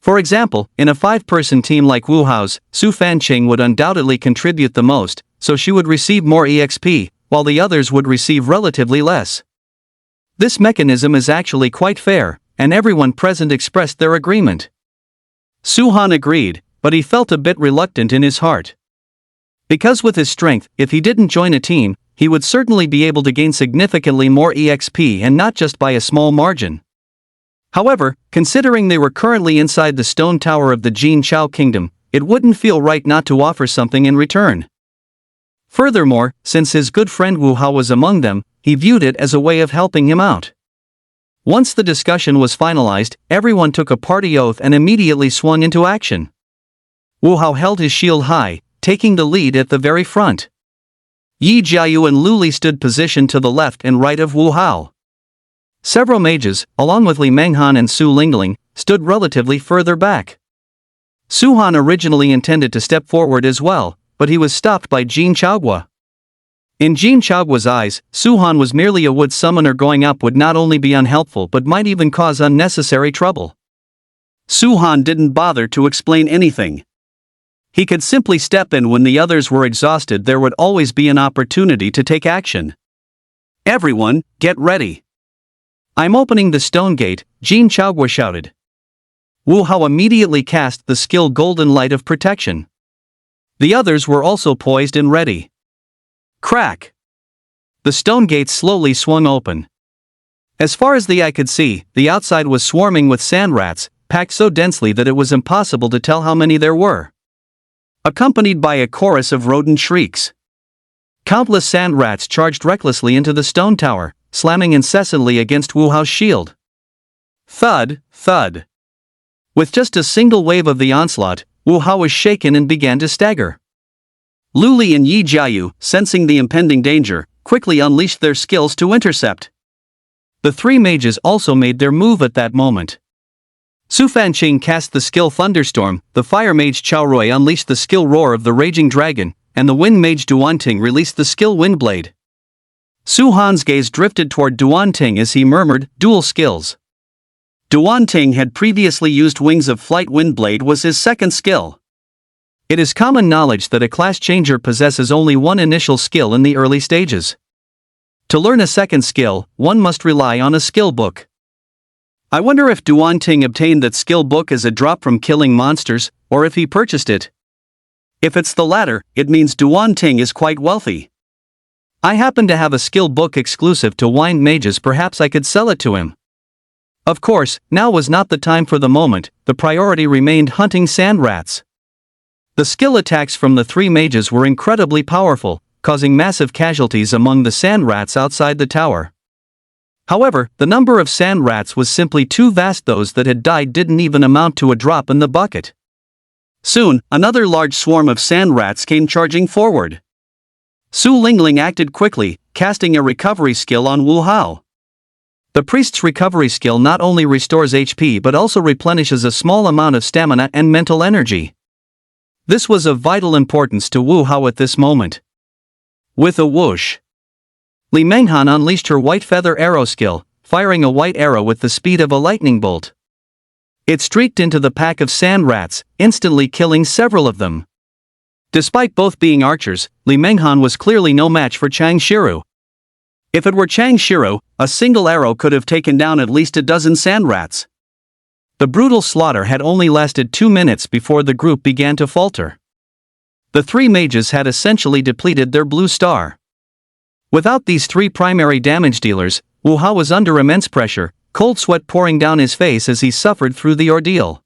[SPEAKER 1] For example, in a 5-person team like Wu Hao's, Su Fanqing would undoubtedly contribute the most, so she would receive more EXP, while the others would receive relatively less. This mechanism is actually quite fair, and everyone present expressed their agreement. Su Han agreed, but he felt a bit reluctant in his heart. Because with his strength, if he didn't join a team, he would certainly be able to gain significantly more EXP and not just by a small margin. However, considering they were currently inside the stone tower of the Jin Chao kingdom, it wouldn't feel right not to offer something in return. Furthermore, since his good friend Wu Hao was among them, he viewed it as a way of helping him out. Once the discussion was finalized, everyone took a party oath and immediately swung into action. Wu Hao held his shield high, taking the lead at the very front. Yi Jiayu and Lu Li stood positioned to the left and right of Wu Hao. Several mages, along with Li Menghan and Su Lingling, stood relatively further back. Su Han originally intended to step forward as well, but he was stopped by Jin Chaogua. In Jin Chaogua's eyes, Su Han was merely a wood summoner. Going up would not only be unhelpful but might even cause unnecessary trouble. Su Han didn't bother to explain anything. He could simply step in when the others were exhausted. There would always be an opportunity to take action. Everyone, get ready. I'm opening the stone gate, Jin Chaogua shouted. Wu Hao immediately cast the skill Golden Light of Protection. The others were also poised and ready. Crack! The stone gate slowly swung open. As far as the eye could see, the outside was swarming with sand rats, packed so densely that it was impossible to tell how many there were. Accompanied by a chorus of rodent shrieks. Countless sand rats charged recklessly into the stone tower, slamming incessantly against Wu Hao's shield. Thud, thud. With just a single wave of the onslaught, Wu Hao was shaken and began to stagger. Lu Li and Yi Jiayu, sensing the impending danger, quickly unleashed their skills to intercept. The 3 mages also made their move at that moment. Su Fanqing cast the skill Thunderstorm, the fire mage Chao Rui unleashed the skill Roar of the Raging Dragon, and the wind mage Duanting released the skill Windblade. Su Han's gaze drifted toward Duanting as he murmured, "Dual skills." Duanting had previously used Wings of Flight. Windblade was his second skill. It is common knowledge that a class changer possesses only one initial skill in the early stages. To learn a second skill, one must rely on a skill book. I wonder if Duanting obtained that skill book as a drop from killing monsters, or if he purchased it. If it's the latter, it means Duanting is quite wealthy. I happen to have a skill book exclusive to Wind Mages. Perhaps I could sell it to him. Of course, now was not the time for the moment. The priority remained hunting sand rats. The skill attacks from the 3 mages were incredibly powerful, causing massive casualties among the sand rats outside the tower. However, the number of sand rats was simply too vast. Those that had died didn't even amount to a drop in the bucket. Soon, another large swarm of sand rats came charging forward. Su Lingling acted quickly, casting a recovery skill on Wu Hao. The priest's recovery skill not only restores HP but also replenishes a small amount of stamina and mental energy. This was of vital importance to Wu Hao at this moment. With a whoosh, Li Menghan unleashed her white feather arrow skill, firing a white arrow with the speed of a lightning bolt. It streaked into the pack of sand rats, instantly killing several of them. Despite both being archers, Li Menghan was clearly no match for Chang Shiru. If it were Chang Shiru, a single arrow could have taken down at least a dozen sand rats. The brutal slaughter had only lasted 2 minutes before the group began to falter. The 3 mages had essentially depleted their blue star. Without these 3 primary damage dealers, Wu Hao was under immense pressure, cold sweat pouring down his face as he suffered through the ordeal.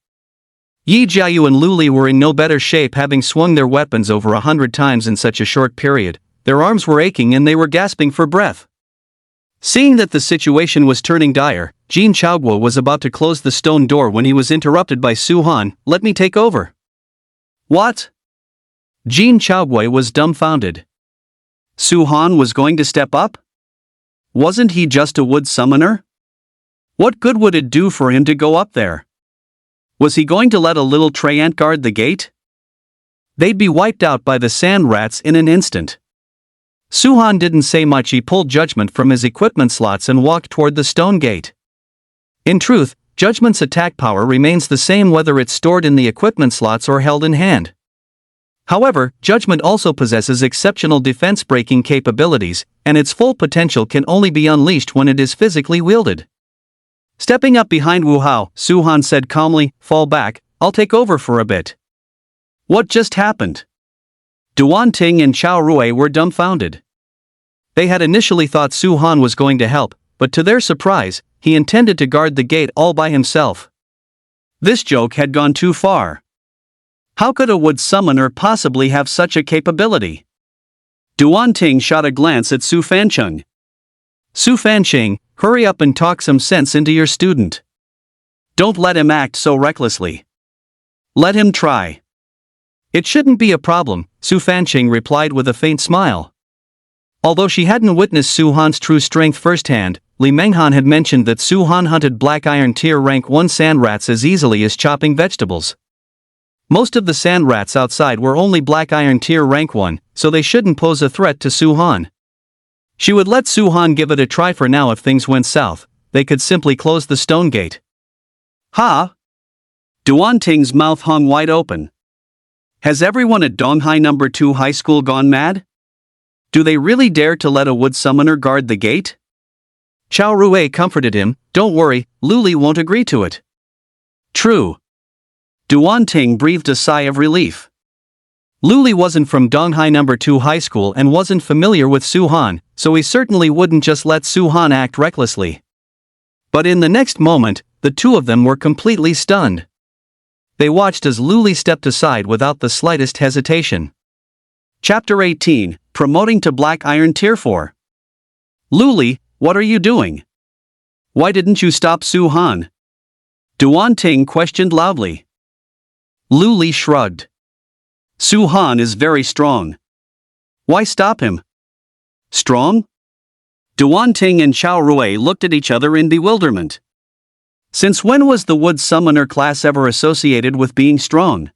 [SPEAKER 1] Yi Jiayu and Lu Li were in no better shape, having swung their weapons over 100 times in such a short period. Their arms were aching and they were gasping for breath. Seeing that the situation was turning dire, Jin Chaogua was about to close the stone door when he was interrupted by Su Han. "Let me take over." "What?" Jin Chaogua was dumbfounded. Su Han was going to step up? Wasn't he just a wood summoner? What good would it do for him to go up there? Was he going to let a little treant guard the gate? They'd be wiped out by the sand rats in an instant. Suhan didn't say much. He pulled Judgment from his equipment slots and walked toward the stone gate. In truth, Judgment's attack power remains the same whether it's stored in the equipment slots or held in hand. However, Judgment also possesses exceptional defense-breaking capabilities, and its full potential can only be unleashed when it is physically wielded. Stepping up behind Wu Hao, Suhan said calmly, "Fall back, I'll take over for a bit." What just happened? Duan Ting and Chao Rui were dumbfounded. They had initially thought Suhan was going to help, but to their surprise, he intended to guard the gate all by himself. This joke had gone too far. How could a wood summoner possibly have such a capability? Duan Ting shot a glance at Su Fancheng. Su Fancheng, hurry up and talk some sense into your student. Don't let him act so recklessly. Let him try. It shouldn't be a problem, Su Fancheng replied with a faint smile. Although she hadn't witnessed Su Han's true strength firsthand, Li Menghan had mentioned that Su Han hunted black iron tier rank 1 sand rats as easily as chopping vegetables. Most of the sand rats outside were only black iron tier rank 1, so they shouldn't pose a threat to Su Han. She would let Su Han give it a try for now. If things went south, they could simply close the stone gate. Ha! Duan Ting's mouth hung wide open. Has everyone at Donghai No. 2 High School gone mad? Do they really dare to let a wood summoner guard the gate? Chao Rui comforted him, "Don't worry, Luli won't agree to it." True. Duan Ting breathed a sigh of relief. Luli wasn't from Donghai No. 2 High School and wasn't familiar with Su Han, so he certainly wouldn't just let Su Han act recklessly. But in the next moment, the two of them were completely stunned. They watched as Luli stepped aside without the slightest hesitation. Chapter 18, Promoting to Black Iron Tier 4. Luli, what are you doing? Why didn't you stop Su Han? Duan Ting questioned loudly. Luli shrugged. Su Han is very strong. Why stop him? Strong? Duan Ting and Chao Rui looked at each other in bewilderment. Since when was the wood summoner class ever associated with being strong?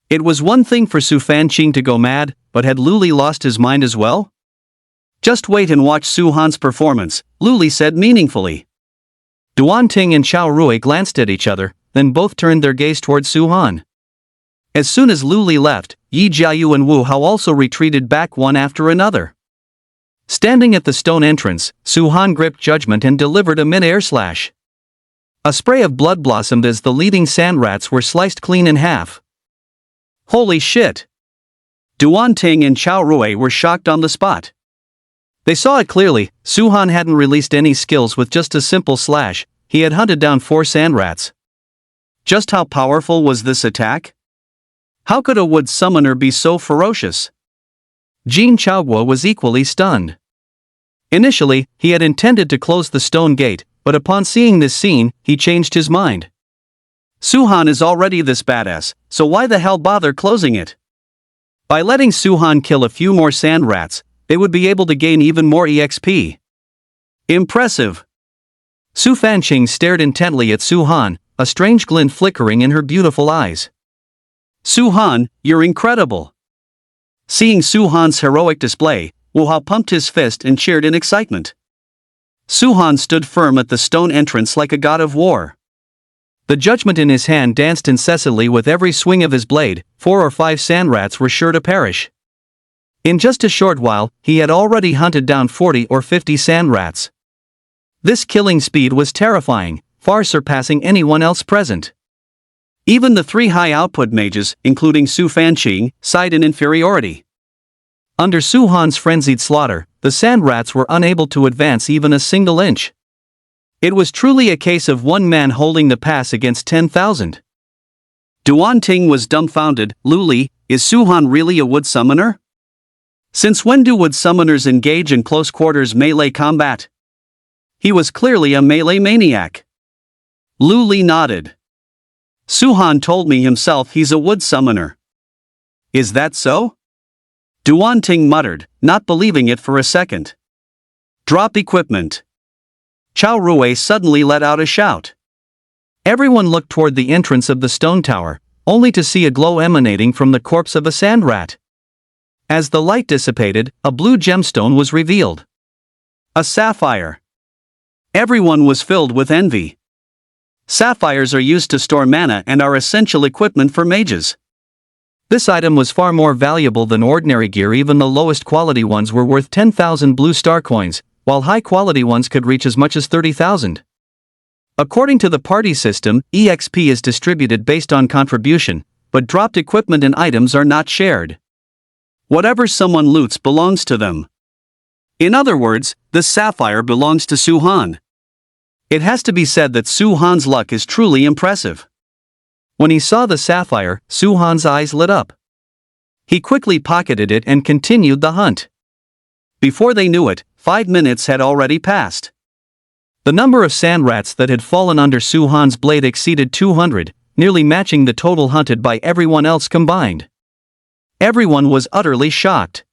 [SPEAKER 1] It was one thing for Su Fanqing to go mad, but had Luli lost his mind as well? Just wait and watch Su Han's performance, Luli said meaningfully. Duan Ting and Chao Rui glanced at each other, then both turned their gaze toward Su Han. As soon as Luli left, Yi Jiayu and Wu Hao also retreated back one after another. Standing at the stone entrance, Su Han gripped Judgment and delivered a mid-air slash. A spray of blood blossomed as the leading sand rats were sliced clean in half. Holy shit! Duan Ting and Chao Rui were shocked on the spot. They saw it clearly. Su Han hadn't released any skills with just a simple slash. He had hunted down 4 sand rats. Just how powerful was this attack? How could a wood summoner be so ferocious? Jin Chaoguo was equally stunned. Initially, he had intended to close the stone gate, but upon seeing this scene, he changed his mind. Su Han is already this badass, so why the hell bother closing it? By letting Su Han kill a few more sand rats, they would be able to gain even more EXP. Impressive! Su Fanqing stared intently at Su Han, a strange glint flickering in her beautiful eyes. Su Han, you're incredible! Seeing Su Han's heroic display, Wu Hao pumped his fist and cheered in excitement. Su Han stood firm at the stone entrance like a god of war. The judgment in his hand danced incessantly with every swing of his blade. 4 or 5 sand rats were sure to perish. In just a short while, he had already hunted down 40 or 50 sand rats. This killing speed was terrifying, far surpassing anyone else present. Even the 3 high-output mages, including Su Fanqing, sighed in inferiority. Under Su Han's frenzied slaughter, the sand rats were unable to advance even a single inch. It was truly a case of one man holding the pass against 10,000. Duan Ting was dumbfounded. Luli, is Su Han really a wood summoner? Since when do wood summoners engage in close quarters melee combat? He was clearly a melee maniac. Luli nodded. Su Han told me himself he's a wood summoner. Is that so? Duan Ting muttered, not believing it for a second. Drop equipment. Chao Rui suddenly let out a shout. Everyone looked toward the entrance of the stone tower, only to see a glow emanating from the corpse of a sand rat. As the light dissipated, a blue gemstone was revealed. A sapphire. Everyone was filled with envy. Sapphires are used to store mana and are essential equipment for mages. This item was far more valuable than ordinary gear. Even the lowest quality ones were worth 10,000 blue star coins, while high quality ones could reach as much as 30,000. According to the party system, EXP is distributed based on contribution, but dropped equipment and items are not shared. Whatever someone loots belongs to them. In other words, this sapphire belongs to Su-han. It has to be said that Su-han's luck is truly impressive. When he saw the sapphire, Su-han's eyes lit up. He quickly pocketed it and continued the hunt. Before they knew it, 5 minutes had already passed. The number of sand rats that had fallen under Su-han's blade exceeded 200, nearly matching the total hunted by everyone else combined. Everyone was utterly shocked.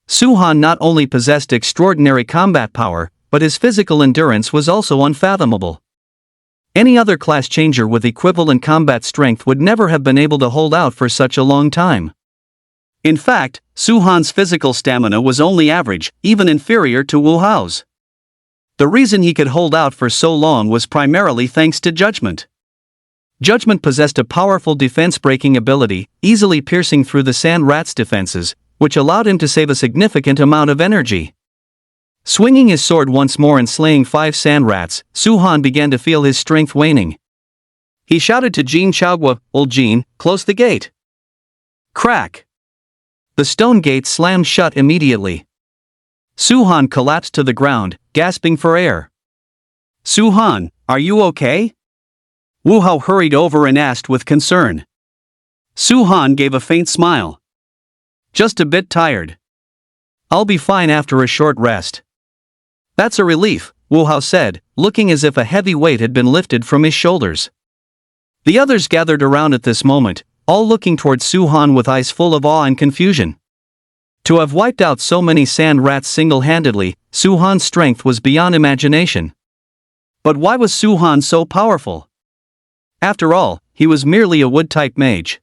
[SPEAKER 1] Su-han not only possessed extraordinary combat power, but his physical endurance was also unfathomable. Any other class changer with equivalent combat strength would never have been able to hold out for such a long time. In fact, Su-han's physical stamina was only average, even inferior to Wu Hao's. The reason he could hold out for so long was primarily thanks to Judgment. Judgment possessed a powerful defense-breaking ability, easily piercing through the sand rat's defenses, which allowed him to save a significant amount of energy. Swinging his sword once more and slaying 5 sand rats, Su-han began to feel his strength waning. He shouted to Jin Chaogua, "Old Jin, close the gate." Crack! The stone gate slammed shut immediately. Su-han collapsed to the ground, gasping for air. "Su-han, are you okay?" Wu Hao hurried over and asked with concern. Su-han gave a faint smile. "Just a bit tired. I'll be fine after a short rest." "That's a relief," Wu Hao said, looking as if a heavy weight had been lifted from his shoulders. The others gathered around at this moment, all looking towards Su-han with eyes full of awe and confusion. To have wiped out so many sand rats single-handedly, Su-han's strength was beyond imagination. But why was Su-han so powerful? After all, he was merely a wood-type mage.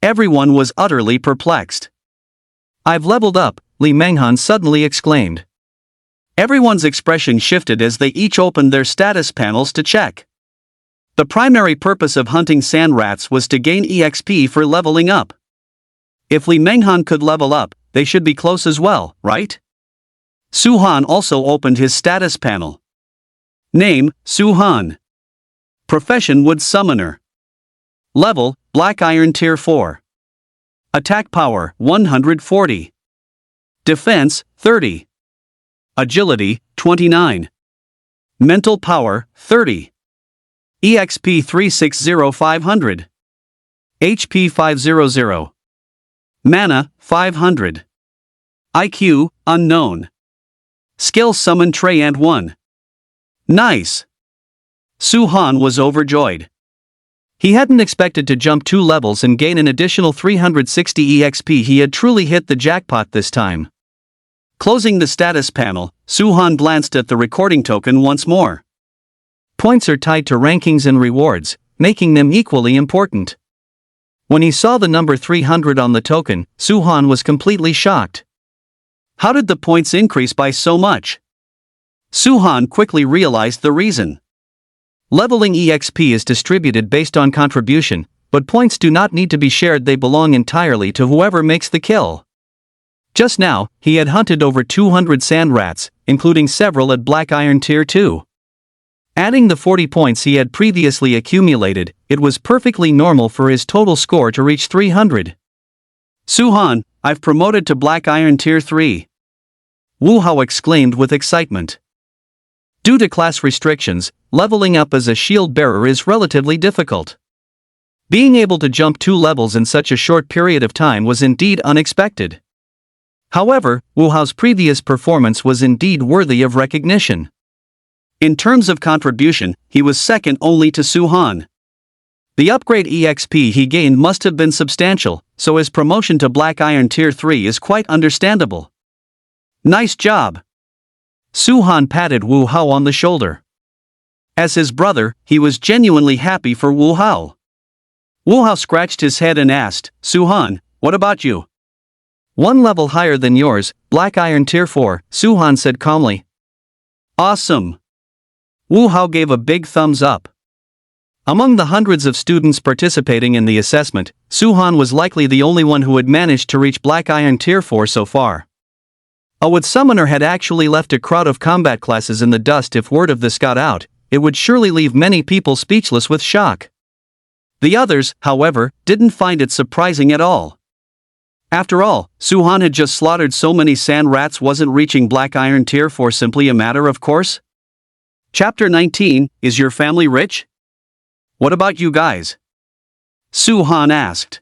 [SPEAKER 1] Everyone was utterly perplexed. "I've leveled up," Li Menghan suddenly exclaimed. Everyone's expression shifted as they each opened their status panels to check. The primary purpose of hunting sand rats was to gain EXP for leveling up. If Li Menghan could level up, they should be close as well, right? Su-han also opened his status panel. Name, Su-han. Profession, Wood Summoner. Level, Black Iron Tier 4. Attack power, 140. Defense, 30. Agility, 29. Mental power, 30. EXP 360-500. HP 500. Mana, 500. IQ, unknown. Skill Summon Treyant 1. Nice. Su-han was overjoyed. He hadn't expected to jump 2 levels and gain an additional 360 EXP. He had truly hit the jackpot this time. Closing the status panel, Su-han glanced at the recording token once more. Points are tied to rankings and rewards, making them equally important. When he saw the number 300 on the token, Su-han was completely shocked. How did the points increase by so much? Su-han quickly realized the reason. Leveling EXP is distributed based on contribution, but points do not need to be shared. They belong entirely to whoever makes the kill. Just now, he had hunted over 200 sand rats, including several at Black Iron Tier 2. Adding the 40 points he had previously accumulated, it was perfectly normal for his total score to reach 300. Su-han, I've promoted to Black Iron Tier 3. Wu Hao exclaimed with excitement. Due to class restrictions, leveling up as a shield bearer is relatively difficult. Being able to jump 2 levels in such a short period of time was indeed unexpected. However, Wu Hao's previous performance was indeed worthy of recognition. In terms of contribution, he was second only to Su-han. The upgrade EXP he gained must have been substantial, so his promotion to Black Iron Tier 3 is quite understandable. Nice job! Su-han patted Wu Hao on the shoulder. As his brother, he was genuinely happy for Wu Hao. Wu Hao scratched his head and asked, Su-han, what about you? One level higher than yours, Black Iron Tier 4, Su-han said calmly. Awesome. Wu Hao gave a big thumbs up. Among the hundreds of students participating in the assessment, Su-han was likely the only one who had managed to reach Black Iron Tier 4 so far. A wood summoner had actually left a crowd of combat classes in the dust. If word of this got out, it would surely leave many people speechless with shock. The others, however, didn't find it surprising at all. After all, Su-han had just slaughtered so many sand rats. Wasn't reaching Black Iron Tier 4 simply a matter of course? Chapter 19, Is your family rich? What about you guys? Su-han asked.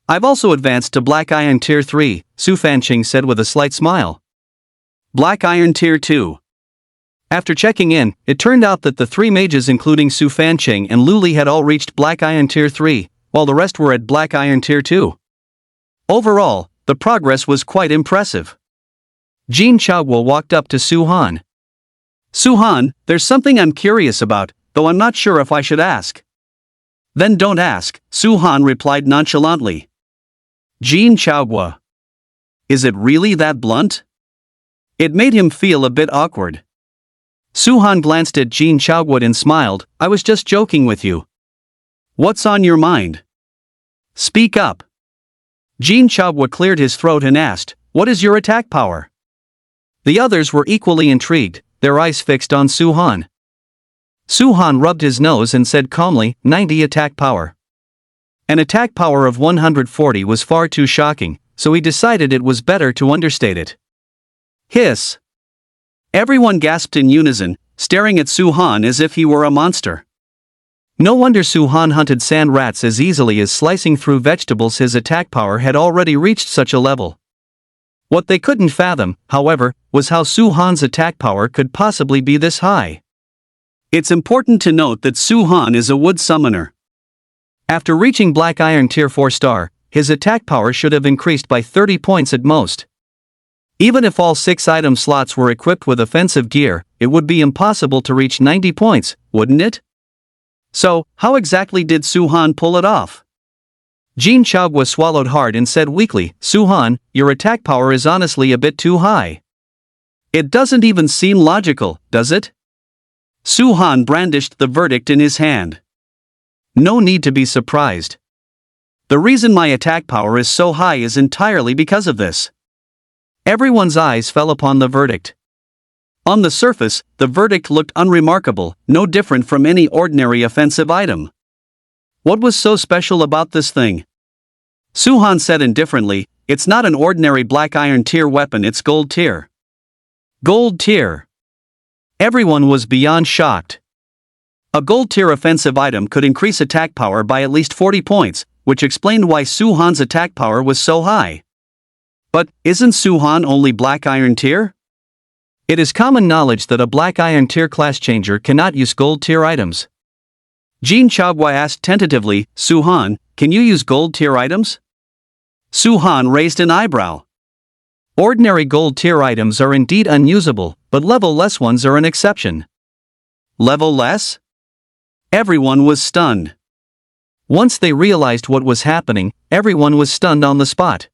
[SPEAKER 1] I've also advanced to Black Iron Tier 3, Su Fanqing said with a slight smile. Black Iron Tier 2. After checking in, it turned out that the three mages including Su Fanqing and Lu Li had all reached Black Iron Tier 3, while the rest were at Black Iron Tier 2. Overall, the progress was quite impressive. Jin Chaoguo walked up to Su-han. Su-han, there's something I'm curious about, though I'm not sure if I should ask. Then don't ask, Su-han replied nonchalantly. Jin Chaoguo. Is it really that blunt? It made him feel a bit awkward. Su-han glanced at Jin Chaoguo and smiled, I was just joking with you. What's on your mind? Speak up. Jin Chaoguo cleared his throat and asked, what is your attack power? The others were equally intrigued, their eyes fixed on Su-han. Su-han rubbed his nose and said calmly, 90 attack power. An attack power of 140 was far too shocking, so he decided it was better to understate it. Hiss. Everyone gasped in unison, staring at Su-han as if he were a monster. No wonder Su-han hunted sand rats as easily as slicing through vegetables. His attack power had already reached such a level. What they couldn't fathom, however, was how Su-han's attack power could possibly be this high. It's important to note that Su-han is a wood summoner. After reaching Black Iron Tier 4 star, his attack power should have increased by 30 points at most. Even if all 6 item slots were equipped with offensive gear, it would be impossible to reach 90 points, wouldn't it? So, how exactly did Su-han pull it off? Jin Chaoguo swallowed hard and said weakly, Su-han, your attack power is honestly a bit too high. It doesn't even seem logical, does it? Su-han brandished the verdict in his hand. No need to be surprised. The reason my attack power is so high is entirely because of this. Everyone's eyes fell upon the verdict. On the surface, the verdict looked unremarkable, no different from any ordinary offensive item. What was so special about this thing? Su-han said indifferently, it's not an ordinary Black Iron Tier weapon, it's Gold Tier. Gold Tier. Everyone was beyond shocked. A Gold Tier offensive item could increase attack power by at least 40 points, which explained why Su-han's attack power was so high. But, isn't Su-han only Black Iron Tier? It is common knowledge that a Black Iron Tier class changer cannot use Gold Tier items. Jin Chaoguo asked tentatively, Su-han, can you use Gold Tier items? Su-han raised an eyebrow. Ordinary Gold Tier items are indeed unusable, but level-less ones are an exception. Level-less? Everyone was stunned. Once they realized what was happening, everyone was stunned on the spot.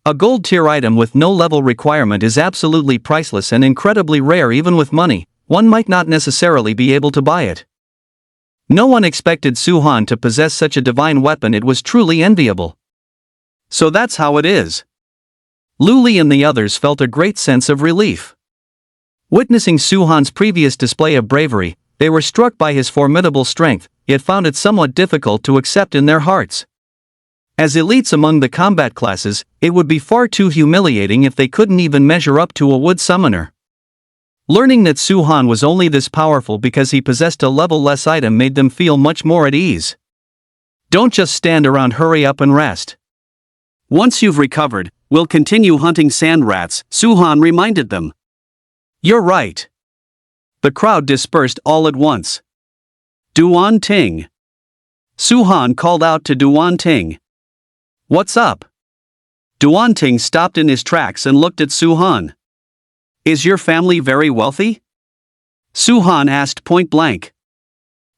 [SPEAKER 1] A Gold Tier item with no level requirement is absolutely priceless and incredibly rare. Even with money, one might not necessarily be able to buy it. No one expected Su-han to possess such a divine weapon. It was truly enviable. So that's how it is. Lu Li and the others felt a great sense of relief. Witnessing Su-han's previous display of bravery, they were struck by his formidable strength, yet found it somewhat difficult to accept in their hearts. As elites among the combat classes, it would be far too humiliating if they couldn't even measure up to a wood summoner. Learning that Su-han was only this powerful because he possessed a level-less item made them feel much more at ease. Don't just stand around, hurry up and rest. Once you've recovered, we'll continue hunting sand rats, Su-han reminded them. You're right. The crowd dispersed all at once. Duan Ting. Su-han called out to Duan Ting. What's up? Duan Ting stopped in his tracks and looked at Su-han. Is your family very wealthy? Su-han asked point blank.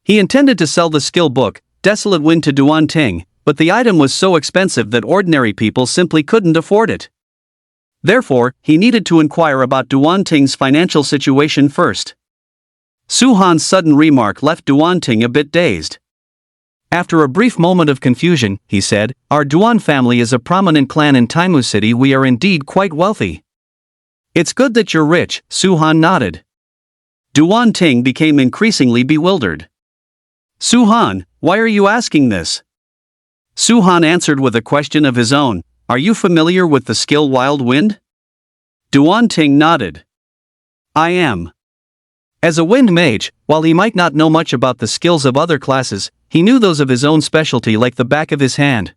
[SPEAKER 1] He intended to sell the skill book, Desolate Wind to Duan Ting, but the item was so expensive that ordinary people simply couldn't afford it. Therefore, he needed to inquire about Duan Ting's financial situation first. Su Han's sudden remark left Duan Ting a bit dazed. After a brief moment of confusion, he said, "Our Duan family is a prominent clan in Taimu City. We are indeed quite wealthy." "It's good that you're rich," Su Han nodded. Duan Ting became increasingly bewildered. "Su Han, why are you asking this?" Su Han answered with a question of his own. "Are you familiar with the skill Wild Wind?" Duan Ting nodded. "I am." As a wind mage, while he might not know much about the skills of other classes, he knew those of his own specialty like the back of his hand.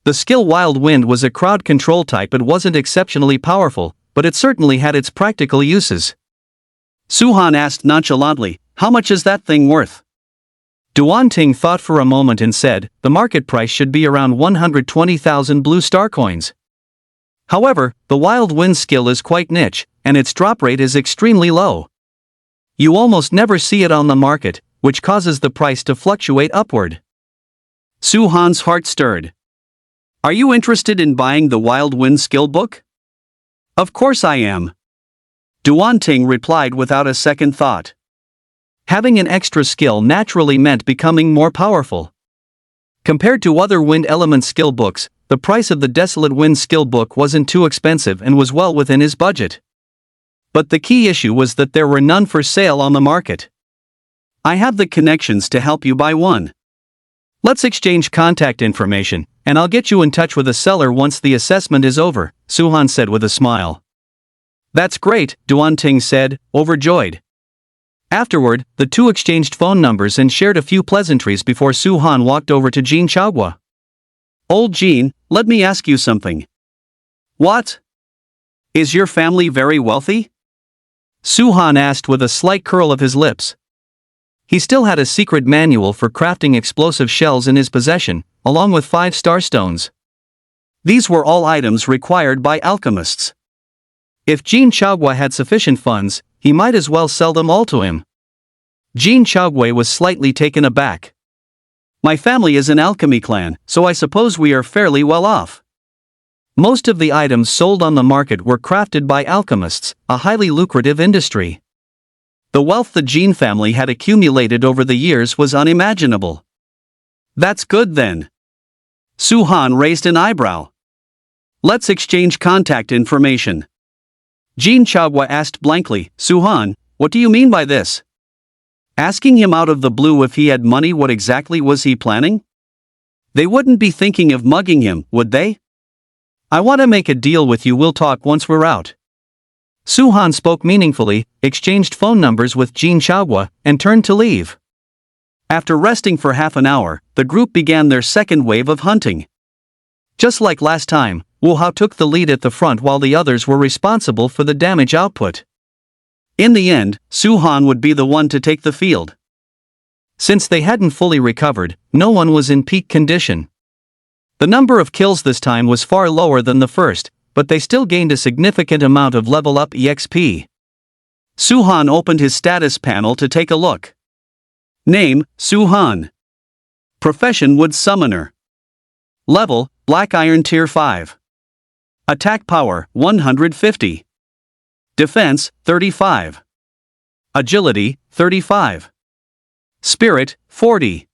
[SPEAKER 1] The skill Wild Wind was a crowd control type. It wasn't exceptionally powerful, but it certainly had its practical uses. Su Han asked nonchalantly, "How much is that thing worth?" Duan Ting thought for a moment and said, "The market price should be around 120,000 blue star coins. However, the Wild Wind skill is quite niche, and its drop rate is extremely low. You almost never see it on the market, which causes the price to fluctuate upward." Su Han's heart stirred. "Are you interested in buying the Wild Wind skill book?" "Of course I am." Duan Ting replied without a second thought. Having an extra skill naturally meant becoming more powerful. Compared to other wind element skill books, the price of the Desolate Wind skill book wasn't too expensive and was well within his budget. But the key issue was that there were none for sale on the market. "I have the connections to help you buy one. Let's exchange contact information, and I'll get you in touch with a seller once the assessment is over," Su Han said with a smile. "That's great," Duan Ting said, overjoyed. Afterward, the two exchanged phone numbers and shared a few pleasantries before Su Han walked over to Jean Chaogua. "Old Jean, let me ask you something." "What? Is your family very wealthy?" Su Han asked with a slight curl of his lips. He still had a secret manual for crafting explosive shells in his possession, along with 5 star stones. These were all items required by alchemists. If Jean Chaogua had sufficient funds, he might as well sell them all to him. Jean Chaogua was slightly taken aback. "My family is an alchemy clan, so I suppose we are fairly well off." Most of the items sold on the market were crafted by alchemists, a highly lucrative industry. The wealth the Jean family had accumulated over the years was unimaginable. "That's good then." Su Han raised an eyebrow. "Let's exchange contact information." Jean Chaogua asked blankly, "Su Han, what do you mean by this?" Asking him out of the blue if he had money, what exactly was he planning? They wouldn't be thinking of mugging him, would they? "I want to make a deal with you. We'll talk once we're out." Su Han spoke meaningfully, exchanged phone numbers with Jean Chaogua, and turned to leave. After resting for half an hour, the group began their second wave of hunting. Just like last time, Wu Hao took the lead at the front while the others were responsible for the damage output. In the end, Su Han would be the one to take the field. Since they hadn't fully recovered, no one was in peak condition. The number of kills this time was far lower than the first, but they still gained a significant amount of level up EXP. Su Han opened his status panel to take a look. Name, Su Han. Profession, Wood Summoner. Level, Black Iron Tier 5. Attack power, 150. Defense, 35. Agility, 35. Spirit, 40.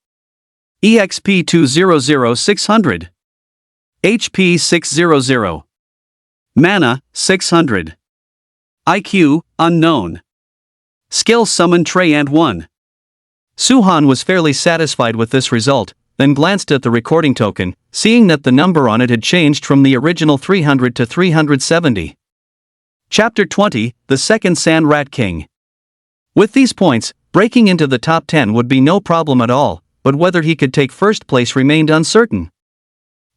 [SPEAKER 1] EXP 200,600. HP 600. Mana, 600. IQ, unknown. Skill Summon Treyant 1. Su Han was fairly satisfied with this result, then glanced at the recording token, seeing that the number on it had changed from the original 300 to 370. Chapter 20, The Second Sand Rat King. With these points, breaking into the top 10 would be no problem at all, but whether he could take first place remained uncertain.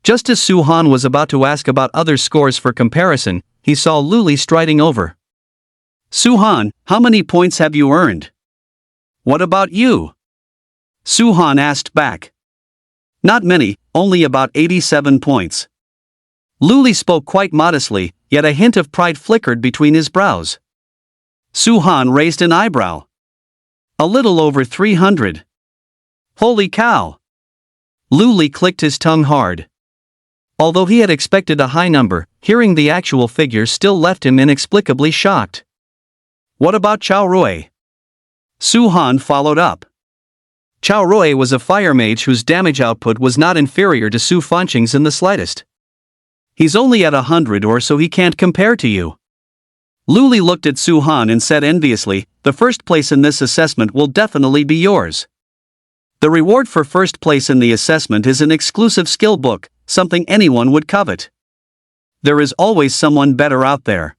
[SPEAKER 1] Just as Su Han was about to ask about other scores for comparison, he saw Luli striding over. "Su Han, how many points have you earned?" "What about you?" Su Han asked back. "Not many, only about 87 points." Luli spoke quite modestly, yet a hint of pride flickered between his brows. Su Han raised an eyebrow. "A little over 300. Holy cow! Lu Li clicked his tongue hard. Although he had expected a high number, hearing the actual figure still left him inexplicably shocked. What about Chao Rui? Su Han followed up. Chao Rui was a fire mage whose damage output was not inferior to Su Fanqing's in the slightest. He's only at 100 or so, he can't compare to you. Lu Li looked at Su Han and said enviously, the first place in this assessment will definitely be yours. The reward for first place in the assessment is an exclusive skill book, something anyone would covet. There is always someone better out there.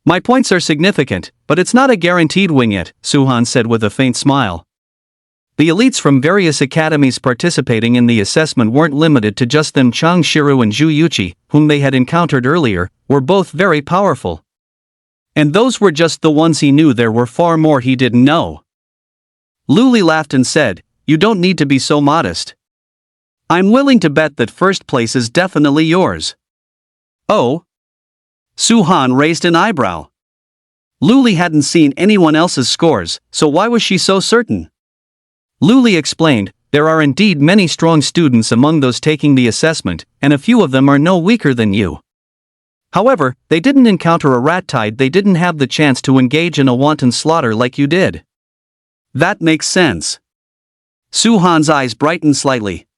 [SPEAKER 1] My points are significant, but it's not a guaranteed win yet, Su Han said with a faint smile. The elites from various academies participating in the assessment weren't limited to just them. Chang Shiru and Zhu Yuqi, whom they had encountered earlier, were both very powerful. And those were just the ones he knew. There were far more he didn't know. Lu Li laughed and said, you don't need to be so modest. I'm willing to bet that first place is definitely yours. Oh? Su Han raised an eyebrow. Lu Li hadn't seen anyone else's scores, so why was she so certain? Lu Li explained, there are indeed many strong students among those taking the assessment, and a few of them are no weaker than you. However, they didn't encounter a rat tide. They didn't have the chance to engage in a wanton slaughter like you did. That makes sense. Su Han's eyes brightened slightly.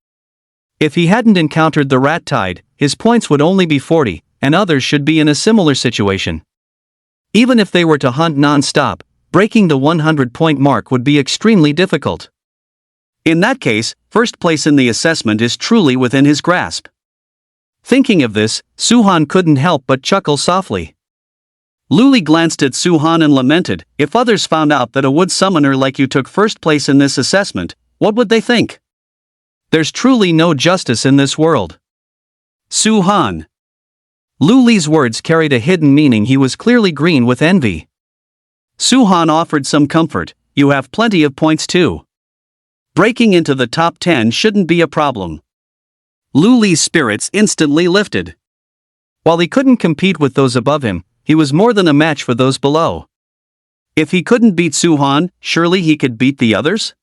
[SPEAKER 1] If he hadn't encountered the rat tide, his points would only be 40, and others should be in a similar situation. Even if they were to hunt non-stop, breaking the 100-point mark would be extremely difficult. In that case, first place in the assessment is truly within his grasp. Thinking of this, Su Han couldn't help but chuckle softly. Lu Li glanced at Su Han and lamented, if others found out that a wood summoner like you took first place in this assessment, what would they think? There's truly no justice in this world. Su Han. Lu Li's words carried a hidden meaning. He was clearly green with envy. Su Han offered some comfort, you have plenty of points too. Breaking into the top 10 shouldn't be a problem. Lu Li's spirits instantly lifted. While he couldn't compete with those above him, he was more than a match for those below. If he couldn't beat Su Han, surely he could beat the others?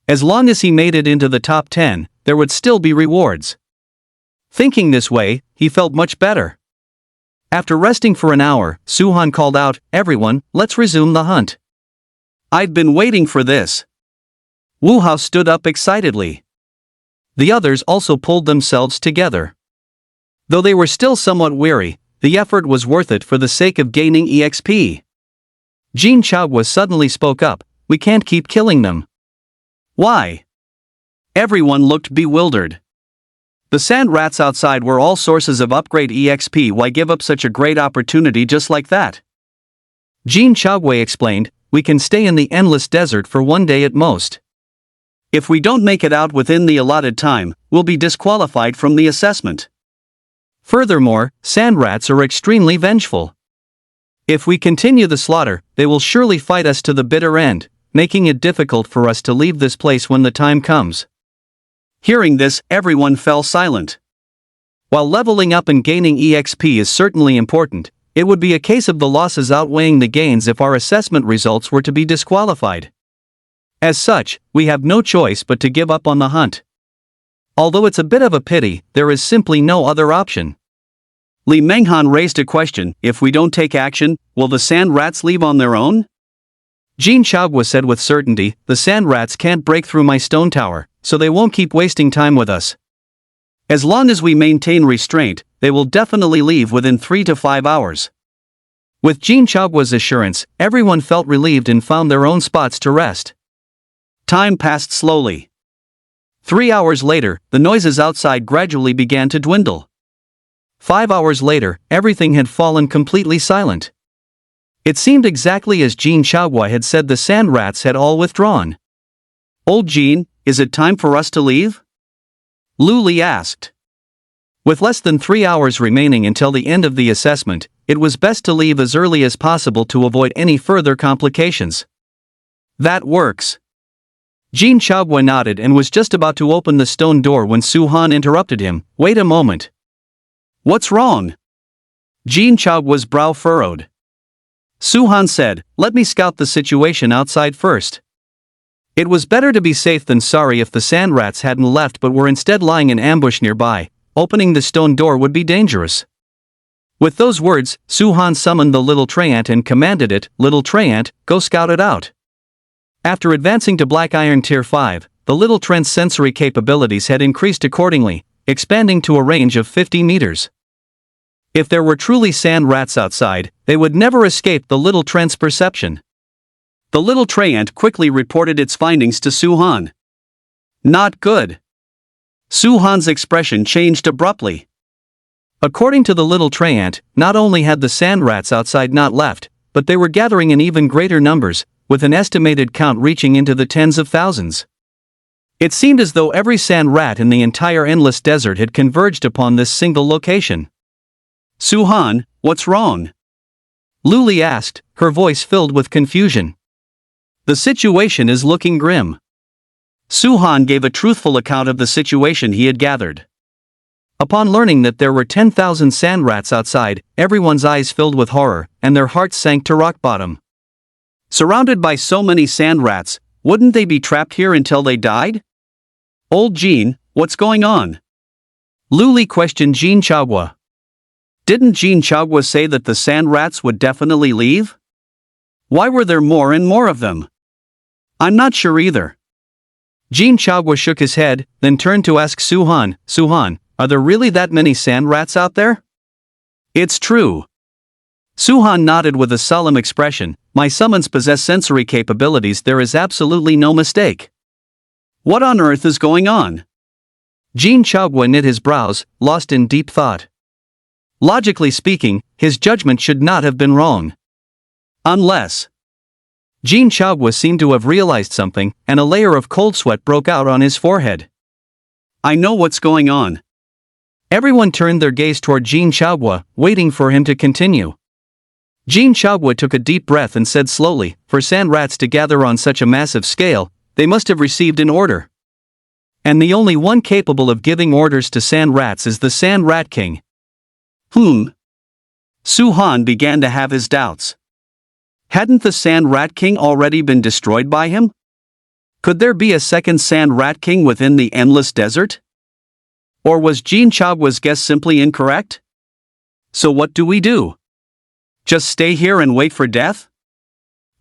[SPEAKER 1] As long as he made it into the top 10, there would still be rewards. Thinking this way, he felt much better. After resting for an hour, Su Han called out, everyone, let's resume the hunt. I'd been waiting for this. Wu Hao stood up excitedly. The others also pulled themselves together. Though they were still somewhat weary, the effort was worth it for the sake of gaining EXP. Jin Chaogua suddenly spoke up, we can't keep killing them. Why? Everyone looked bewildered. The sand rats outside were all sources of upgrade EXP. Why give up such a great opportunity just like that? Jin Chaogua explained, we can stay in the endless desert for one day at most. If we don't make it out within the allotted time, we'll be disqualified from the assessment. Furthermore, sand rats are extremely vengeful. If we continue the slaughter, they will surely fight us to the bitter end, making it difficult for us to leave this place when the time comes. Hearing this, everyone fell silent. While leveling up and gaining EXP is certainly important, it would be a case of the losses outweighing the gains if our assessment results were to be disqualified. As such, we have no choice but to give up on the hunt. Although it's a bit of a pity, there is simply no other option. Li Menghan raised a question, if we don't take action, will the sand rats leave on their own? Jin Chaogua said with certainty, the sand rats can't break through my stone tower, so they won't keep wasting time with us. As long as we maintain restraint, they will definitely leave within 3 to 5 hours. With Jin Chaogua's assurance, everyone felt relieved and found their own spots to rest. Time passed slowly. 3 hours later, the noises outside gradually began to dwindle. 5 hours later, everything had fallen completely silent. It seemed exactly as Jin Chaogua had said. The sand rats had all withdrawn. Old Jin, is it time for us to leave? Lu Li asked. With less than 3 hours remaining until the end of the assessment, it was best to leave as early as possible to avoid any further complications. That works. Jin Chaogua nodded and was just about to open the stone door when Su Han interrupted him, wait a moment. What's wrong? Jin Chaogua's brow furrowed. Su Han said, let me scout the situation outside first. It was better to be safe than sorry if the sand rats hadn't left but were instead lying in ambush nearby. Opening the stone door would be dangerous. With those words, Su-han summoned the little Treant and commanded it, "Little Treant, go scout it out." After advancing to Black Iron Tier 5, the little Trent's sensory capabilities had increased accordingly, expanding to a range of 50 meters. If there were truly sand rats outside, they would never escape the little Trent's perception. The little Treant quickly reported its findings to Su-han. Not good. Su-han's expression changed abruptly. According to the little Treant, not only had the sand rats outside not left, but they were gathering in even greater numbers, with an estimated count reaching into the tens of thousands. It seemed as though every sand rat in the entire endless desert had converged upon this single location. "Su-han, what's wrong?" Luli asked, her voice filled with confusion. "The situation is looking grim." Su-han gave a truthful account of the situation he had gathered. Upon learning that there were 10,000 sand rats outside, everyone's eyes filled with horror, and their hearts sank to rock bottom. Surrounded by so many sand rats, wouldn't they be trapped here until they died? "Old Jean, what's going on?" Luli questioned Jean Chagwa. "Didn't Jean Chagwa say that the sand rats would definitely leave? Why were there more and more of them?" "I'm not sure either." Jean Chagwa shook his head, then turned to ask Su-han, "Su-han, are there really that many sand rats out there?" "It's true." Su-han nodded with a solemn expression. "My summons possess sensory capabilities, there is absolutely no mistake." "What on earth is going on?" Jean Chagwa knit his brows, lost in deep thought. Logically speaking, his judgment should not have been wrong. Unless... Jean Chagwa seemed to have realized something, and a layer of cold sweat broke out on his forehead. "I know what's going on." Everyone turned their gaze toward Jean Chagwa, waiting for him to continue. Jean Chagwa took a deep breath and said slowly, "For sand rats to gather on such a massive scale, they must have received an order. And the only one capable of giving orders to sand rats is the Sand Rat King." Su-han began to have his doubts. Hadn't the Sand Rat King already been destroyed by him? Could there be a second Sand Rat King within the endless desert? Or was Jean Chagwa's guess simply incorrect? So what do we do? Just stay here and wait for death?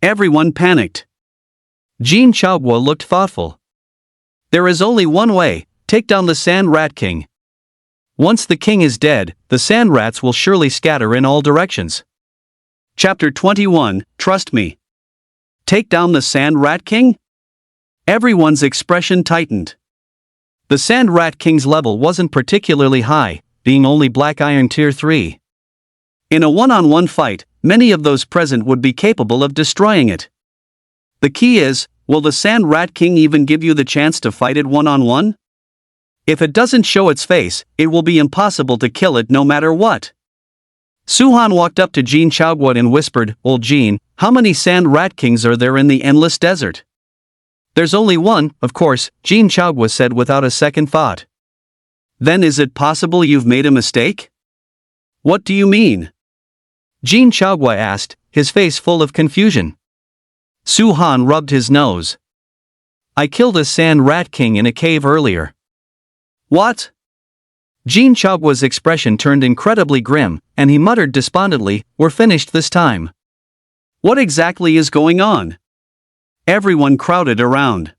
[SPEAKER 1] Everyone panicked. Jean Chagwa looked thoughtful. "There is only one way, take down the Sand Rat King. Once the king is dead, the sand rats will surely scatter in all directions." Chapter 21, Trust Me. Take down the Sand Rat King? Everyone's expression tightened. The Sand Rat King's level wasn't particularly high, being only Black Iron Tier 3. In a one-on-one fight, many of those present would be capable of destroying it. The key is, will the Sand Rat King even give you the chance to fight it one-on-one? If it doesn't show its face, it will be impossible to kill it no matter what. Su-han walked up to Jean Chagwa and whispered, "Old Jean, how many Sand Rat Kings are there in the endless desert?" "There's only one, of course," Jean Chagwa said without a second thought. "Then is it possible you've made a mistake?" "What do you mean?" Jean Chagwa asked, his face full of confusion. Su-han rubbed his nose. "I killed a Sand Rat King in a cave earlier." "What?" Jean Chagwa's expression turned incredibly grim, and he muttered despondently, "We're finished this time." "What exactly is going on?" Everyone crowded around.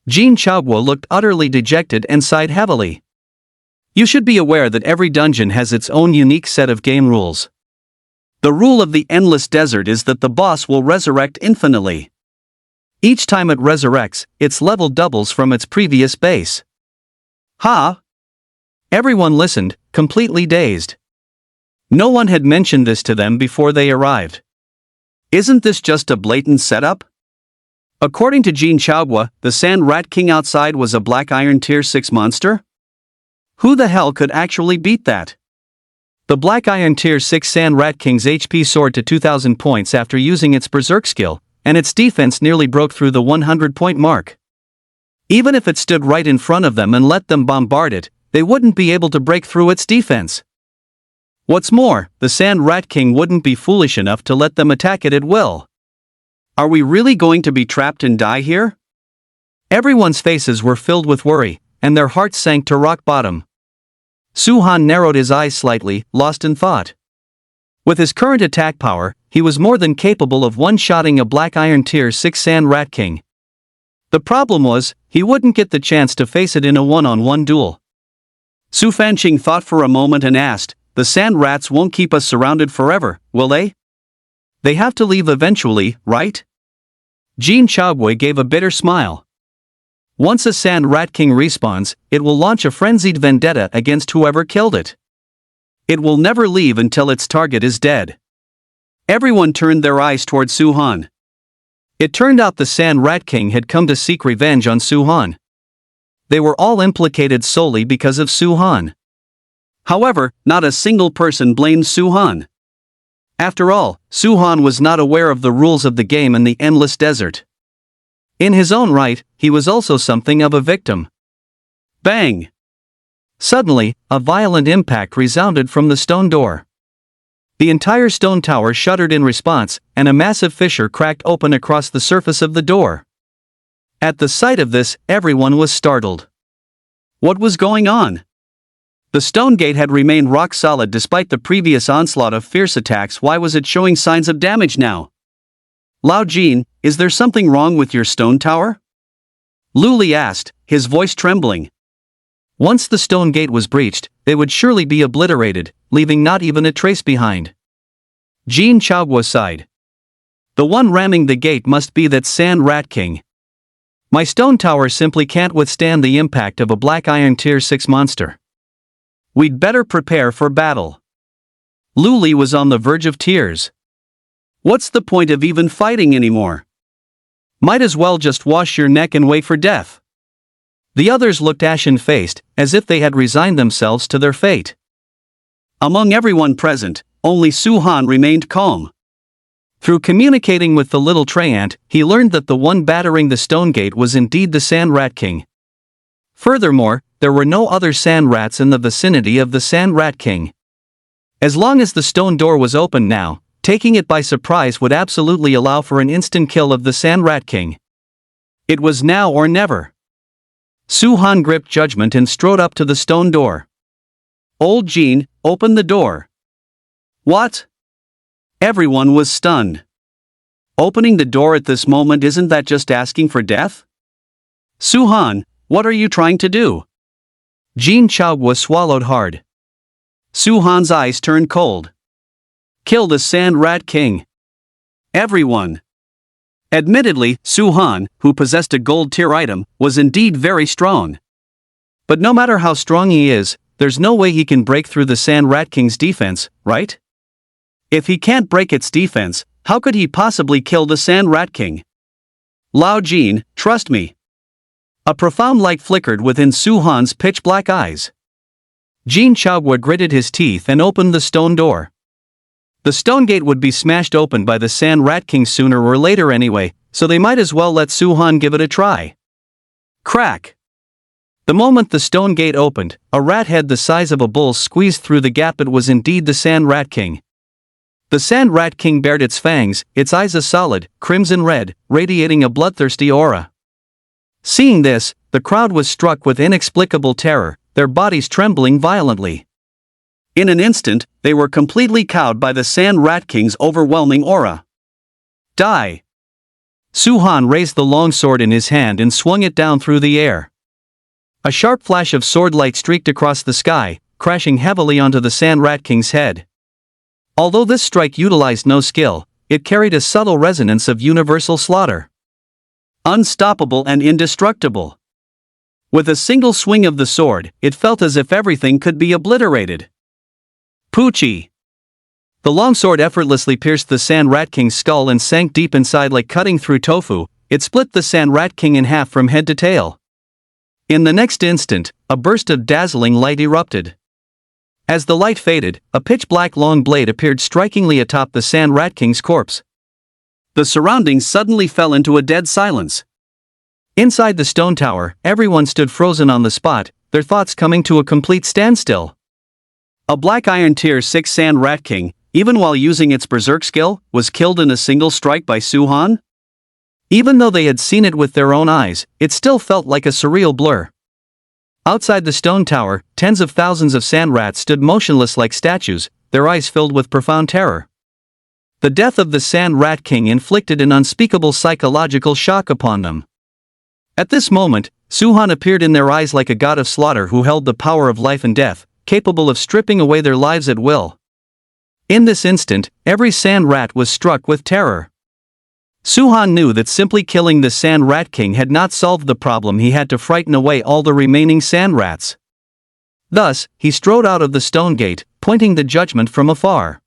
[SPEAKER 1] Jean Chagwa looked utterly dejected and sighed heavily. "You should be aware that every dungeon has its own unique set of game rules. The rule of the endless desert is that the boss will resurrect infinitely. Each time it resurrects, its level doubles from its previous base." "Huh?" Everyone listened, completely dazed. No one had mentioned this to them before they arrived. Isn't this just a blatant setup? According to Jean Chagwa, the Sand Rat King outside was a Black Iron Tier 6 monster? Who the hell could actually beat that? The Black Iron Tier 6 Sand Rat King's HP soared to 2,000 points after using its Berserk skill, and its defense nearly broke through the 100-point mark. Even if it stood right in front of them and let them bombard it, they wouldn't be able to break through its defense. What's more, the Sand Rat King wouldn't be foolish enough to let them attack it at will. Are we really going to be trapped and die here? Everyone's faces were filled with worry, and their hearts sank to rock bottom. Su-han narrowed his eyes slightly, lost in thought. With his current attack power, he was more than capable of one-shotting a Black Iron Tier 6 Sand Rat King. The problem was, he wouldn't get the chance to face it in a one-on-one duel. Su Fanqing thought for a moment and asked, "The sand rats won't keep us surrounded forever, will they? They have to leave eventually, right?" Jin Chaogui gave a bitter smile. Once a Sand Rat King respawns, it will launch a frenzied vendetta against whoever killed it. It will never leave until its target is dead. Everyone turned their eyes toward Su-han. It turned out the Sand Rat King had come to seek revenge on Su-han. They were all implicated solely because of Su-han. However, not a single person blamed Su-han. After all, Su-han was not aware of the rules of the game in the endless desert. In his own right, he was also something of a victim. Bang! Suddenly, a violent impact resounded from the stone door. The entire stone tower shuddered in response, and a massive fissure cracked open across the surface of the door. At the sight of this, everyone was startled. What was going on? The stone gate had remained rock solid despite the previous onslaught of fierce attacks. Why was it showing signs of damage now? Lao Jin, is there something wrong with your stone tower? Lu Li asked, his voice trembling. Once the stone gate was breached, they would surely be obliterated, leaving not even a trace behind. Jin Chaogui sighed. The one ramming the gate must be that Sand Rat King. My stone tower simply can't withstand the impact of a Black Iron Tier 6 monster. We'd better prepare for battle. Lu Li was on the verge of tears. What's the point of even fighting anymore? Might as well just wash your neck and wait for death. The others looked ashen-faced, as if they had resigned themselves to their fate. Among everyone present, only Su-han remained calm. Through communicating with the little tray ant, he learned that the one battering the stone gate was indeed the Sand Rat King. Furthermore, there were no other sand rats in the vicinity of the Sand Rat King. As long as the stone door was open now, taking it by surprise would absolutely allow for an instant kill of the Sand Rat King. It was now or never. Su-han gripped judgment and strode up to the stone door. Old Jin, open the door. What? Everyone was stunned. Opening the door at this moment, isn't that just asking for death? Su-han, what are you trying to do? Jin Chaogui swallowed hard. Su-han's eyes turned cold. Kill the Sand Rat King. Everyone. Admittedly, Su-han, who possessed a gold tier item, was indeed very strong. But no matter how strong he is, there's no way he can break through the Sand Rat King's defense, right? If he can't break its defense, how could he possibly kill the Sand Rat King? Lao Jin, trust me. A profound light flickered within Su-han's pitch-black eyes. Jin Chaogui gritted his teeth and opened the stone door. The stone gate would be smashed open by the Sand Rat King sooner or later anyway, so they might as well let Su-han give it a try. Crack! The moment the stone gate opened, a rat head the size of a bull squeezed through the gap. It was indeed the Sand Rat King. The Sand Rat King bared its fangs, its eyes a solid, crimson red, radiating a bloodthirsty aura. Seeing this, the crowd was struck with inexplicable terror, their bodies trembling violently. In an instant, they were completely cowed by the Sand Rat King's overwhelming aura. Die! Su-han raised the long sword in his hand and swung it down through the air. A sharp flash of sword light streaked across the sky, crashing heavily onto the Sand Rat King's head. Although this strike utilized no skill, it carried a subtle resonance of universal slaughter. Unstoppable and indestructible. With a single swing of the sword, it felt as if everything could be obliterated. Poochie! The longsword effortlessly pierced the Sand Rat King's skull and sank deep inside like cutting through tofu. It split the Sand Rat King in half from head to tail. In the next instant, a burst of dazzling light erupted. As the light faded, a pitch-black long blade appeared strikingly atop the Sand Rat King's corpse. The surroundings suddenly fell into a dead silence. Inside the stone tower, everyone stood frozen on the spot, their thoughts coming to a complete standstill. A Black Iron Tier 6 Sand Rat King, even while using its berserk skill, was killed in a single strike by Su-han? Even though they had seen it with their own eyes, it still felt like a surreal blur. Outside the stone tower, tens of thousands of sand rats stood motionless like statues, their eyes filled with profound terror. The death of the Sand Rat King inflicted an unspeakable psychological shock upon them. At this moment, Suhan appeared in their eyes like a god of slaughter who held the power of life and death, capable of stripping away their lives at will. In this instant, every sand rat was struck with terror. Suhan knew that simply killing the Sand Rat King had not solved the problem. He had to frighten away all the remaining sand rats. Thus, he strode out of the stone gate, pointing the judgment from afar.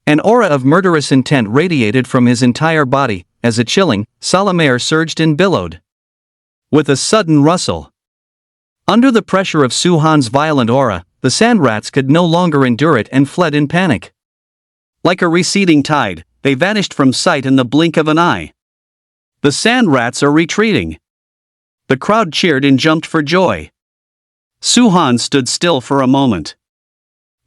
[SPEAKER 1] An aura of murderous intent radiated from his entire body, as a chilling, solemn air surged and billowed. With a sudden rustle. Under the pressure of Suhan's violent aura, the sand rats could no longer endure it and fled in panic. Like a receding tide, they vanished from sight in the blink of an eye. The sand rats are retreating. The crowd cheered and jumped for joy. Suhan stood still for a moment.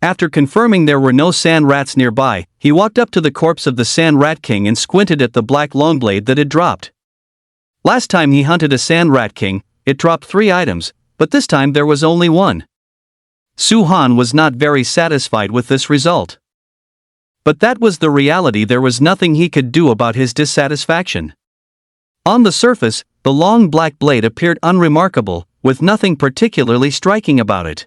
[SPEAKER 1] After confirming there were no sand rats nearby, he walked up to the corpse of the Sand Rat King and squinted at the black longblade that had dropped. Last time he hunted a Sand Rat King, it dropped 3 items, but this time there was only 1. Suhan was not very satisfied with this result. But that was the reality. There was nothing he could do about his dissatisfaction. On the surface, the long black blade appeared unremarkable, with nothing particularly striking about it.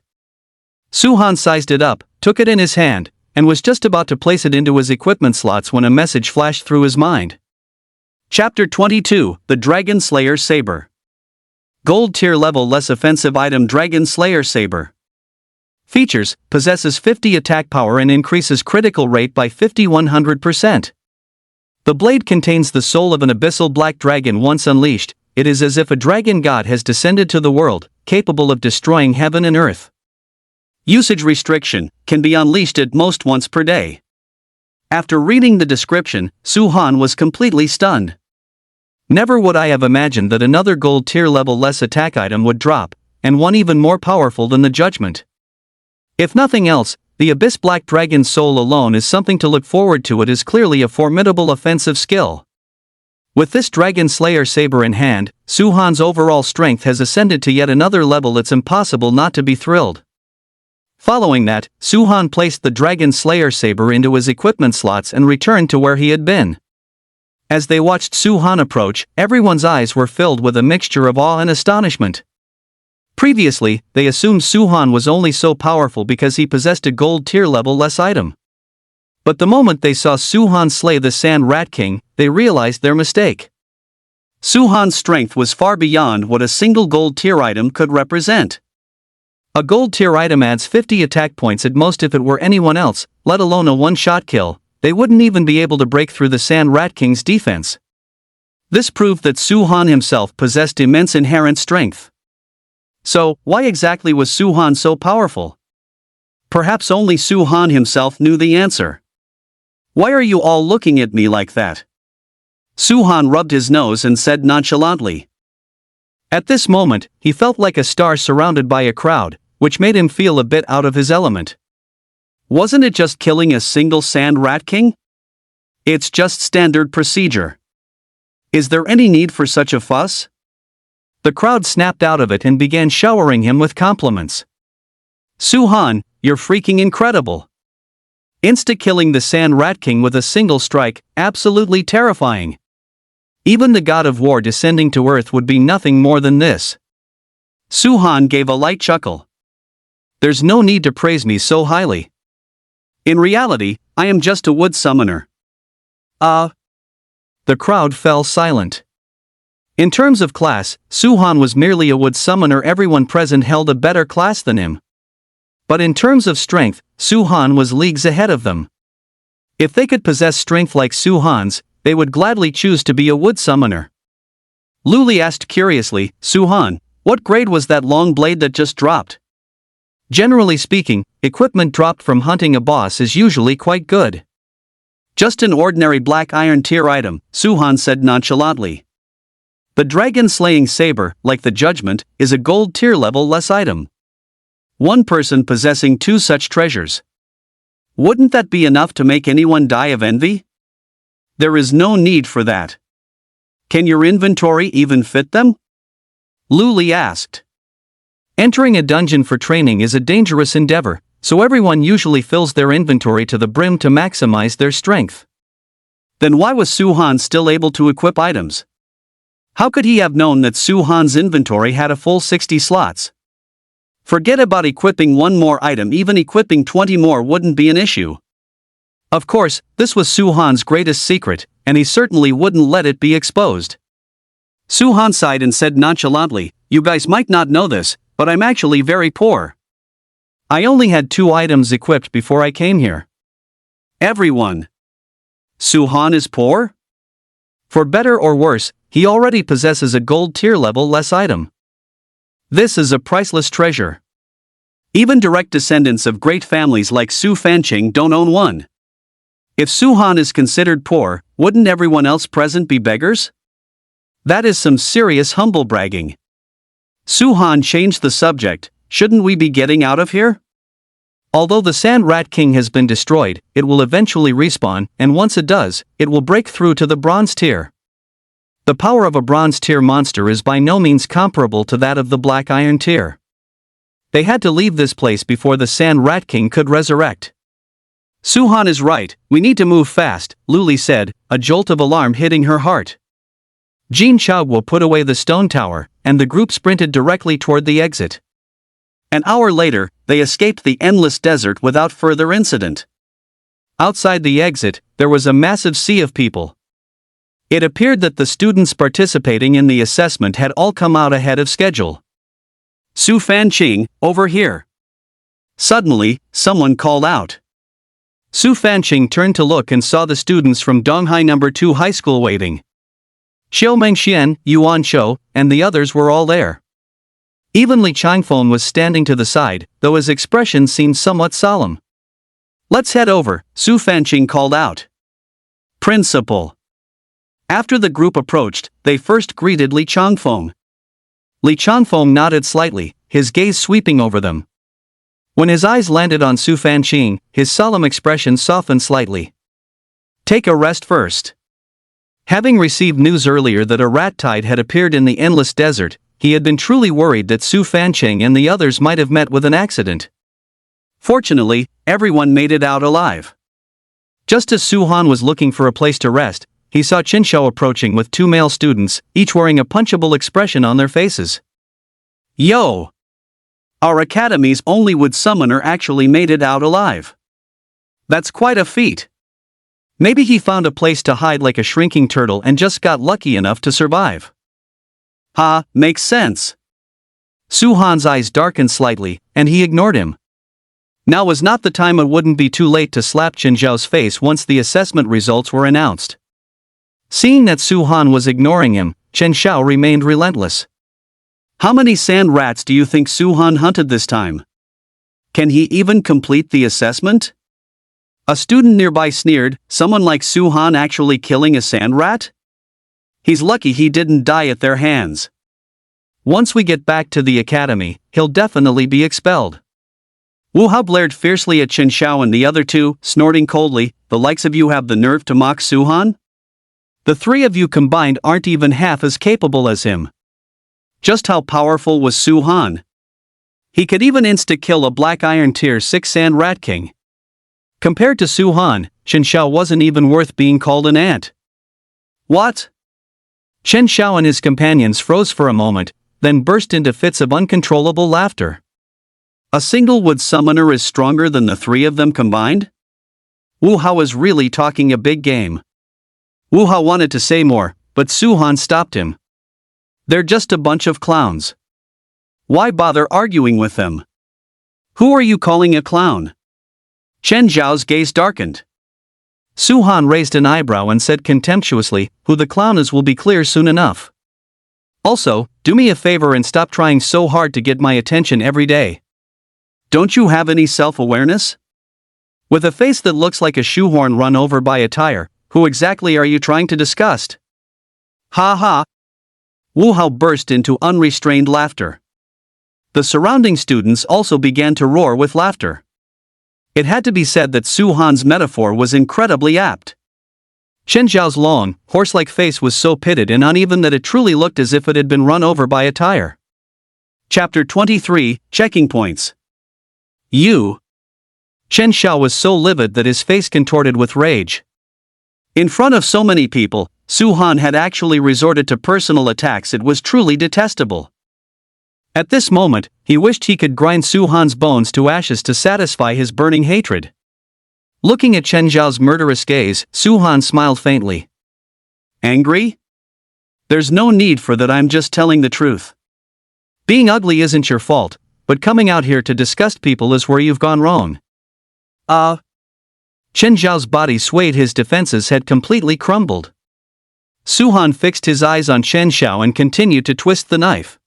[SPEAKER 1] Suhan sized it up, took it in his hand, and was just about to place it into his equipment slots when a message flashed through his mind. Chapter 22, The Dragon Slayer Saber. Gold tier level less offensive item Dragon Slayer Saber. Features: possesses 50 attack power and increases critical rate by 5100%. The blade contains the soul of an abyssal black dragon. Once unleashed, it is as if a dragon god has descended to the world, capable of destroying heaven and earth. Usage restriction: can be unleashed at most once per day. After reading the description, Suhan was completely stunned. Never would I have imagined that another gold tier level less attack item would drop, and one even more powerful than the Judgment. If nothing else, the Abyss Black Dragon's soul alone is something to look forward to. It is clearly a formidable offensive skill. With this Dragon Slayer Saber in hand, Suhan's overall strength has ascended to yet another level. It's impossible not to be thrilled. Following that, Suhan placed the Dragon Slayer Saber into his equipment slots and returned to where he had been. As they watched Suhan approach, everyone's eyes were filled with a mixture of awe and astonishment. Previously, they assumed Suhan was only so powerful because he possessed a gold tier level less item. But the moment they saw Suhan slay the Sand Rat King, they realized their mistake. Suhan's strength was far beyond what a single gold tier item could represent. A gold tier item adds 50 attack points at most. If it were anyone else, let alone a one-shot kill, they wouldn't even be able to break through the Sand Rat King's defense. This proved that Suhan himself possessed immense inherent strength. So, why exactly was Suhan so powerful? Perhaps only Suhan himself knew the answer. Why are you all looking at me like that? Suhan rubbed his nose and said nonchalantly. At this moment, he felt like a star surrounded by a crowd, which made him feel a bit out of his element. Wasn't it just killing a single Sand Rat King? It's just standard procedure. Is there any need for such a fuss? The crowd snapped out of it and began showering him with compliments. Suhan, you're freaking incredible. Insta-killing the Sand Rat King with a single strike, absolutely terrifying. Even the god of war descending to earth would be nothing more than this. Suhan gave a light chuckle. There's no need to praise me so highly. In reality, I am just a wood summoner. The crowd fell silent. In terms of class, Suhan was merely a wood summoner. Everyone present held a better class than him. But in terms of strength, Suhan was leagues ahead of them. If they could possess strength like Suhan's, they would gladly choose to be a wood summoner. Luli asked curiously, Suhan, what grade was that long blade that just dropped? Generally speaking, equipment dropped from hunting a boss is usually quite good. Just an ordinary black iron tier item, Suhan said nonchalantly. The dragon slaying saber, like the Judgment, is a gold tier level less item. One person possessing 2 such treasures. Wouldn't that be enough to make anyone die of envy? There is no need for that. Can your inventory even fit them? Luli asked. Entering a dungeon for training is a dangerous endeavor, so everyone usually fills their inventory to the brim to maximize their strength. Then why was Su-han still able to equip items? How could he have known that Su-han's inventory had a full 60 slots? Forget about equipping one more item, even equipping 20 more wouldn't be an issue. Of course, this was Su-han's greatest secret, and he certainly wouldn't let it be exposed. Su-han sighed and said nonchalantly, "You guys might not know this, but I'm actually very poor. I only had 2 items equipped before I came here." Everyone. Su-han is poor? For better or worse, he already possesses a gold tier level less item. This is a priceless treasure. Even direct descendants of great families like Su Fanqing don't own one. If Su-han is considered poor, wouldn't everyone else present be beggars? That is some serious humble bragging. Su-han changed the subject. Shouldn't we be getting out of here? Although the Sand Rat King has been destroyed, it will eventually respawn, and once it does, it will break through to the bronze tier. The power of a bronze tier monster is by no means comparable to that of the black iron tier. They had to leave this place before the Sand Rat King could resurrect. Su-han is right, we need to move fast, Luli said, a jolt of alarm hitting her heart. Jin Chaoguo put away the stone tower, and the group sprinted directly toward the exit. An hour later, they escaped the endless desert without further incident. Outside the exit, there was a massive sea of people. It appeared that the students participating in the assessment had all come out ahead of schedule. Su Fanqing, over here. Suddenly, someone called out. Su Fanqing turned to look and saw the students from Donghai No. 2 High School waiting. Xiao Mengxian, Yuan Shou, and the others were all there. Even Li Changfeng was standing to the side, though his expression seemed somewhat solemn. Let's head over, Su Fanqing called out. Principal. After the group approached, they first greeted Li Changfeng. Li Changfeng nodded slightly, his gaze sweeping over them. When his eyes landed on Su Fanqing, his solemn expression softened slightly. Take a rest first. Having received news earlier that a rat tide had appeared in the endless desert, he had been truly worried that Su Fanqing and the others might have met with an accident. Fortunately, everyone made it out alive. Just as Su-han was looking for a place to rest, he saw Qin Shao approaching with 2 male students, each wearing a punchable expression on their faces. Yo! Our academy's only wood summoner actually made it out alive. That's quite a feat. Maybe he found a place to hide like a shrinking turtle and just got lucky enough to survive. Ha, makes sense. Su-han's eyes darkened slightly, and he ignored him. Now was not the time. It wouldn't be too late to slap Qin Zhao's face once the assessment results were announced. Seeing that Su-han was ignoring him, Chen Xiao remained relentless. How many sand rats do you think Su-han hunted this time? Can he even complete the assessment? A student nearby sneered, someone like Su-han actually killing a sand rat? He's lucky he didn't die at their hands. Once we get back to the academy, he'll definitely be expelled. Wu Hao blared fiercely at Chen Xiao and the other 2, snorting coldly, the likes of you have the nerve to mock Su-han? The 3 of you combined aren't even half as capable as him. Just how powerful was Su-han? He could even insta-kill a black iron tier 6 sand rat king. Compared to Su-han, Chen Xiao wasn't even worth being called an ant. What? Chen Xiao and his companions froze for a moment, then burst into fits of uncontrollable laughter. A single wood summoner is stronger than the 3 of them combined? Wu Hao is really talking a big game. Wu Hao wanted to say more, but Su-han stopped him. They're just a bunch of clowns. Why bother arguing with them? Who are you calling a clown? Chen Zhao's gaze darkened. Su-han raised an eyebrow and said contemptuously, who the clown is will be clear soon enough. Also, do me a favor and stop trying so hard to get my attention every day. Don't you have any self-awareness? With a face that looks like a shoehorn run over by a tire, who exactly are you trying to disgust? Ha ha! Wu Hao burst into unrestrained laughter. The surrounding students also began to roar with laughter. It had to be said that Su-han's metaphor was incredibly apt. Chen Zhao's long, horse-like face was so pitted and uneven that it truly looked as if it had been run over by a tire. Chapter 23, Checking Points. You. Chen Zhao was so livid that his face contorted with rage. In front of so many people, Su Han had actually resorted to personal attacks. It was truly detestable. At this moment, he wished he could grind Su Han's bones to ashes to satisfy his burning hatred. Looking at Chen Zhao's murderous gaze, Su Han smiled faintly. Angry? There's no need for that, I'm just telling the truth. Being ugly isn't your fault, but coming out here to disgust people is where you've gone wrong. Chen Zhao's body swayed, his defenses had completely crumbled. Su Han fixed his eyes on Chen Zhao and continued to twist the knife.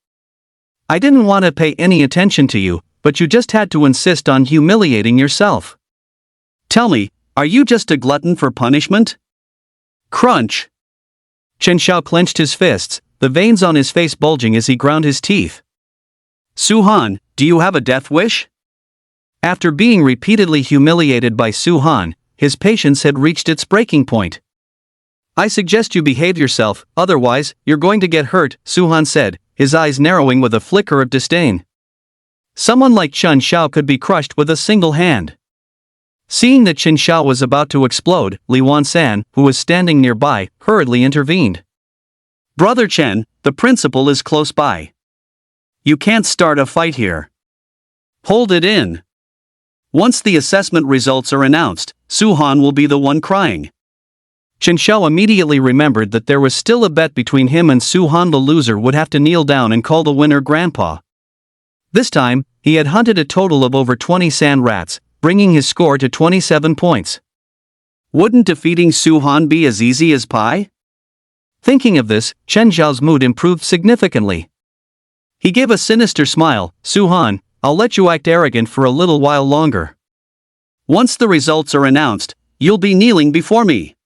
[SPEAKER 1] I didn't want to pay any attention to you, but you just had to insist on humiliating yourself. Tell me, are you just a glutton for punishment? Crunch. Chen Zhao clenched his fists, the veins on his face bulging as he ground his teeth. Su Han, do you have a death wish? After being repeatedly humiliated by Su Han, his patience had reached its breaking point. I suggest you behave yourself, otherwise, you're going to get hurt, Su Han said, his eyes narrowing with a flicker of disdain. Someone like Chen Zhao could be crushed with a single hand. Seeing that Chen Zhao was about to explode, Li Wansan, who was standing nearby, hurriedly intervened. Brother Chen, the principal is close by. You can't start a fight here. Hold it in. Once the assessment results are announced, Su Han will be the one crying. Chen Zhao immediately remembered that there was still a bet between him and Su Han. The loser would have to kneel down and call the winner grandpa. This time, he had hunted a total of over 20 sand rats, bringing his score to 27 points. Wouldn't defeating Su Han be as easy as pie? Thinking of this, Chen Zhao's mood improved significantly. He gave a sinister smile. Su Han, I'll let you act arrogant for a little while longer. Once the results are announced, you'll be kneeling before me.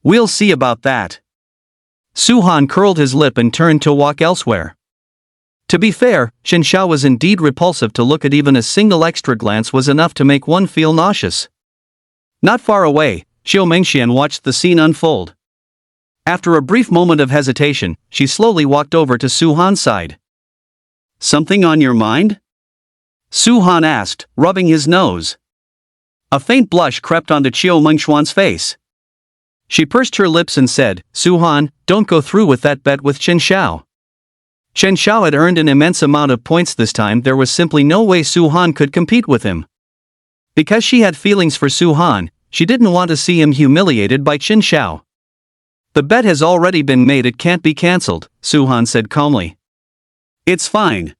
[SPEAKER 1] We'll see about that. Su Han curled his lip and turned to walk elsewhere. To be fair, Chen Zhao was indeed repulsive to look at. Even a single extra glance was enough to make one feel nauseous. Not far away, Xiao Mengxian watched the scene unfold. After a brief moment of hesitation, she slowly walked over to Su Han's side. Something on your mind? Su Han asked, rubbing his nose. A faint blush crept onto Xiao Mengxian's face. She pursed her lips and said, Su Han, don't go through with that bet with Chen Zhao. Chen Zhao had earned an immense amount of points this time. There was simply no way Su Han could compete with him. Because she had feelings for Su Han, she didn't want to see him humiliated by Chen Zhao. The bet has already been made, it can't be cancelled, Su Han said calmly. It's fine.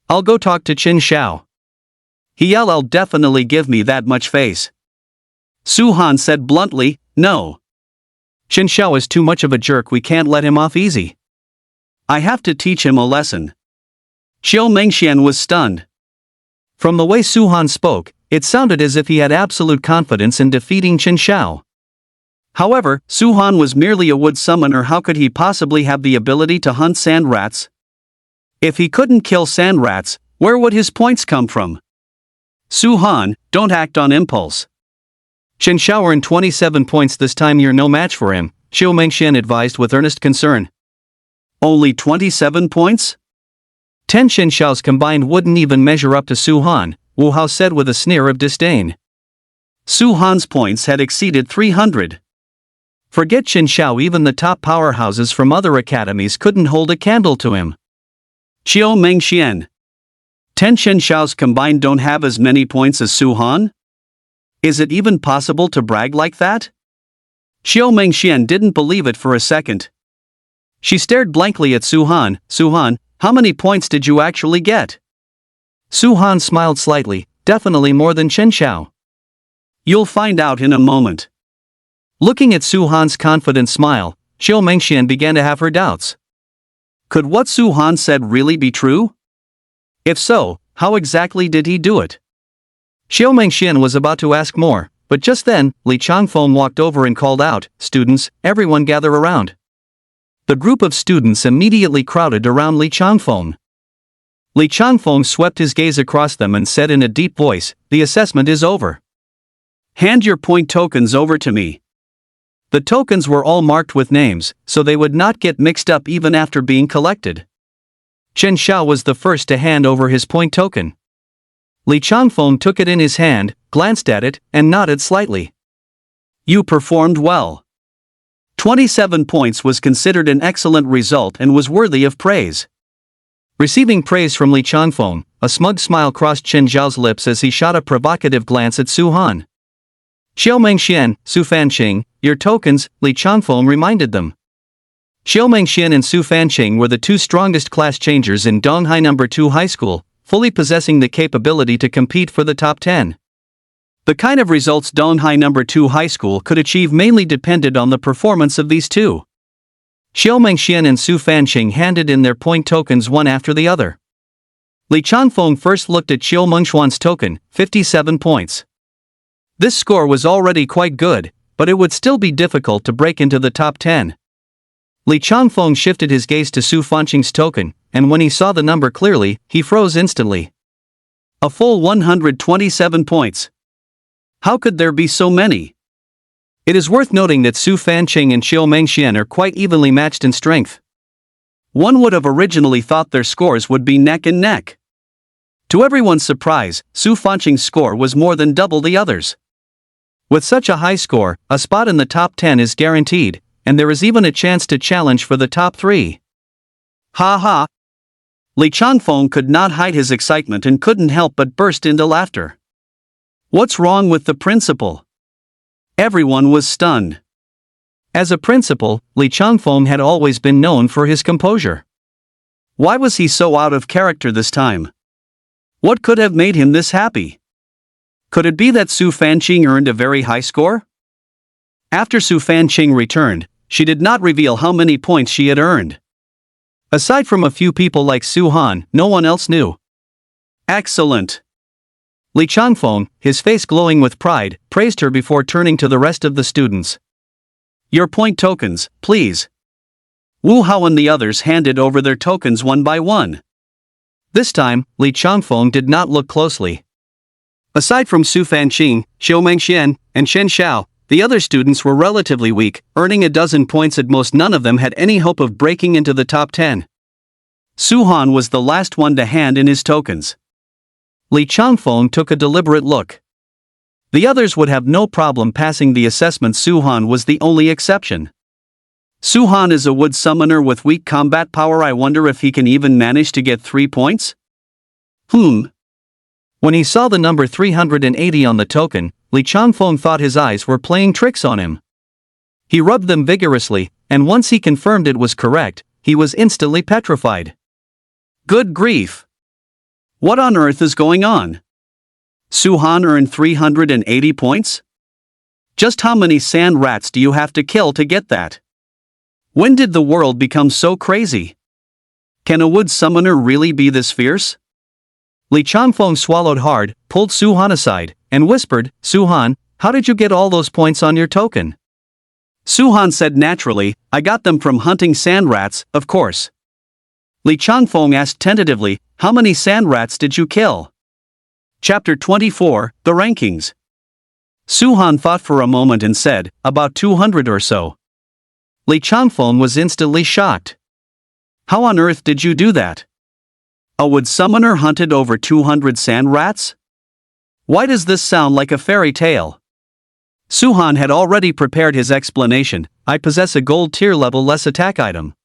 [SPEAKER 1] I'll go talk to Chen Zhao. He'll definitely give me that much face. Su Han said bluntly, no. Chen Zhao is too much of a jerk, we can't let him off easy. I have to teach him a lesson. Xiao Mengxian was stunned. From the way Su Han spoke, it sounded as if he had absolute confidence in defeating Chen Zhao. However, Su Han was merely a wood summoner. How could he possibly have the ability to hunt sand rats? If he couldn't kill sand rats, where would his points come from? Su Han, don't act on impulse. Chen Zhao earned 27 points this time, you're no match for him, Xiao Mengxian advised with earnest concern. Only 27 points? 10 Chen Zhao's combined wouldn't even measure up to Su Han, Wu Hao said with a sneer of disdain. Su Han's points had exceeded 300. Forget Chen Zhao, even the top powerhouses from other academies couldn't hold a candle to him. Xiao Mengxian. 10 Chen Zhao's combined don't have as many points as Su Han? Is it even possible to brag like that? Xiao Mengxian didn't believe it for a second. She stared blankly at Su Han. Su Han, how many points did you actually get? Su Han smiled slightly, definitely more than Chen Zhao. You'll find out in a moment. Looking at Su Han's confident smile, Xiao Mengxian began to have her doubts. Could what Su Han said really be true? If so, how exactly did he do it? Xiao Mengxian was about to ask more, but just then, Li Changfeng walked over and called out, "Students, everyone gather around." The group of students immediately crowded around Li Changfeng. Li Changfeng swept his gaze across them and said in a deep voice, "The assessment is over. Hand your point tokens over to me." The tokens were all marked with names, so they would not get mixed up even after being collected. Chen Xiao was the first to hand over his point token. Li Changfeng took it in his hand, glanced at it, and nodded slightly. You performed well. 27 points was considered an excellent result and was worthy of praise. Receiving praise from Li Changfeng, a smug smile crossed Chen Zhao's lips as he shot a provocative glance at Su Han. Xiao Mengxian, Su Fanqing, your tokens, Li Changfeng reminded them. Xiao Mengxian and Su Fanqing were the two strongest class changers in Donghai No. 2 High School, fully possessing the capability to compete for the top 10. The kind of results Donghai No. 2 High School could achieve mainly depended on the performance of these two. Xiao Mengxian and Su Fanqing handed in their point tokens one after the other. Li Changfeng first looked at Xiao Mengshuan's token, 57 points. This score was already quite good, but it would still be difficult to break into the top 10. Li Changfeng shifted his gaze to Su Fanqing's token, and when he saw the number clearly, he froze instantly. A full 127 points. How could there be so many? It is worth noting that Su Fanqing and Xiao Mengxian are quite evenly matched in strength. One would have originally thought their scores would be neck and neck. To everyone's surprise, Su Fanqing's score was more than double the others. With such a high score, a spot in the top 10 is guaranteed, and there is even a chance to challenge for the top 3. Ha ha! Li Changfeng could not hide his excitement and couldn't help but burst into laughter. What's wrong with the principal? Everyone was stunned. As a principal, Li Changfeng had always been known for his composure. Why was he so out of character this time? What could have made him this happy? Could it be that Su Fanqing earned a very high score? After Su Fanqing returned, she did not reveal how many points she had earned. Aside from a few people like Su Han, no one else knew. Excellent! Li Changfeng, his face glowing with pride, praised her before turning to the rest of the students. Your point tokens, please. Wu Hao and the others handed over their tokens one by one. This time, Li Changfeng did not look closely. Aside from Su Fanqing, Xiao Mengxian, and Chen Xiao, the other students were relatively weak, earning a dozen points at most. None of them had any hope of breaking into the top 10. Su Han was the last one to hand in his tokens. Li Changfeng took a deliberate look. The others would have no problem passing the assessment. Su Han was the only exception. Su Han is a wood summoner with weak combat power. I wonder if he can even manage to get 3 points? When he saw the number 380 on the token, Li Changfeng thought his eyes were playing tricks on him. He rubbed them vigorously, and once he confirmed it was correct, he was instantly petrified. Good grief! What on earth is going on? Su Han earned 380 points? Just how many sand rats do you have to kill to get that? When did the world become so crazy? Can a wood summoner really be this fierce? Li Changfeng swallowed hard, pulled Su Han aside, and whispered, Su Han, how did you get all those points on your token? Su Han said naturally, I got them from hunting sand rats, of course. Li Changfeng asked tentatively, how many sand rats did you kill? Chapter 24, The Rankings. Su Han thought for a moment and said, about 200 or so. Li Changfeng was instantly shocked. How on earth did you do that? A wood summoner hunted over 200 sand rats? Why does this sound like a fairy tale? Su Han had already prepared his explanation. I possess a gold tier level less attack item.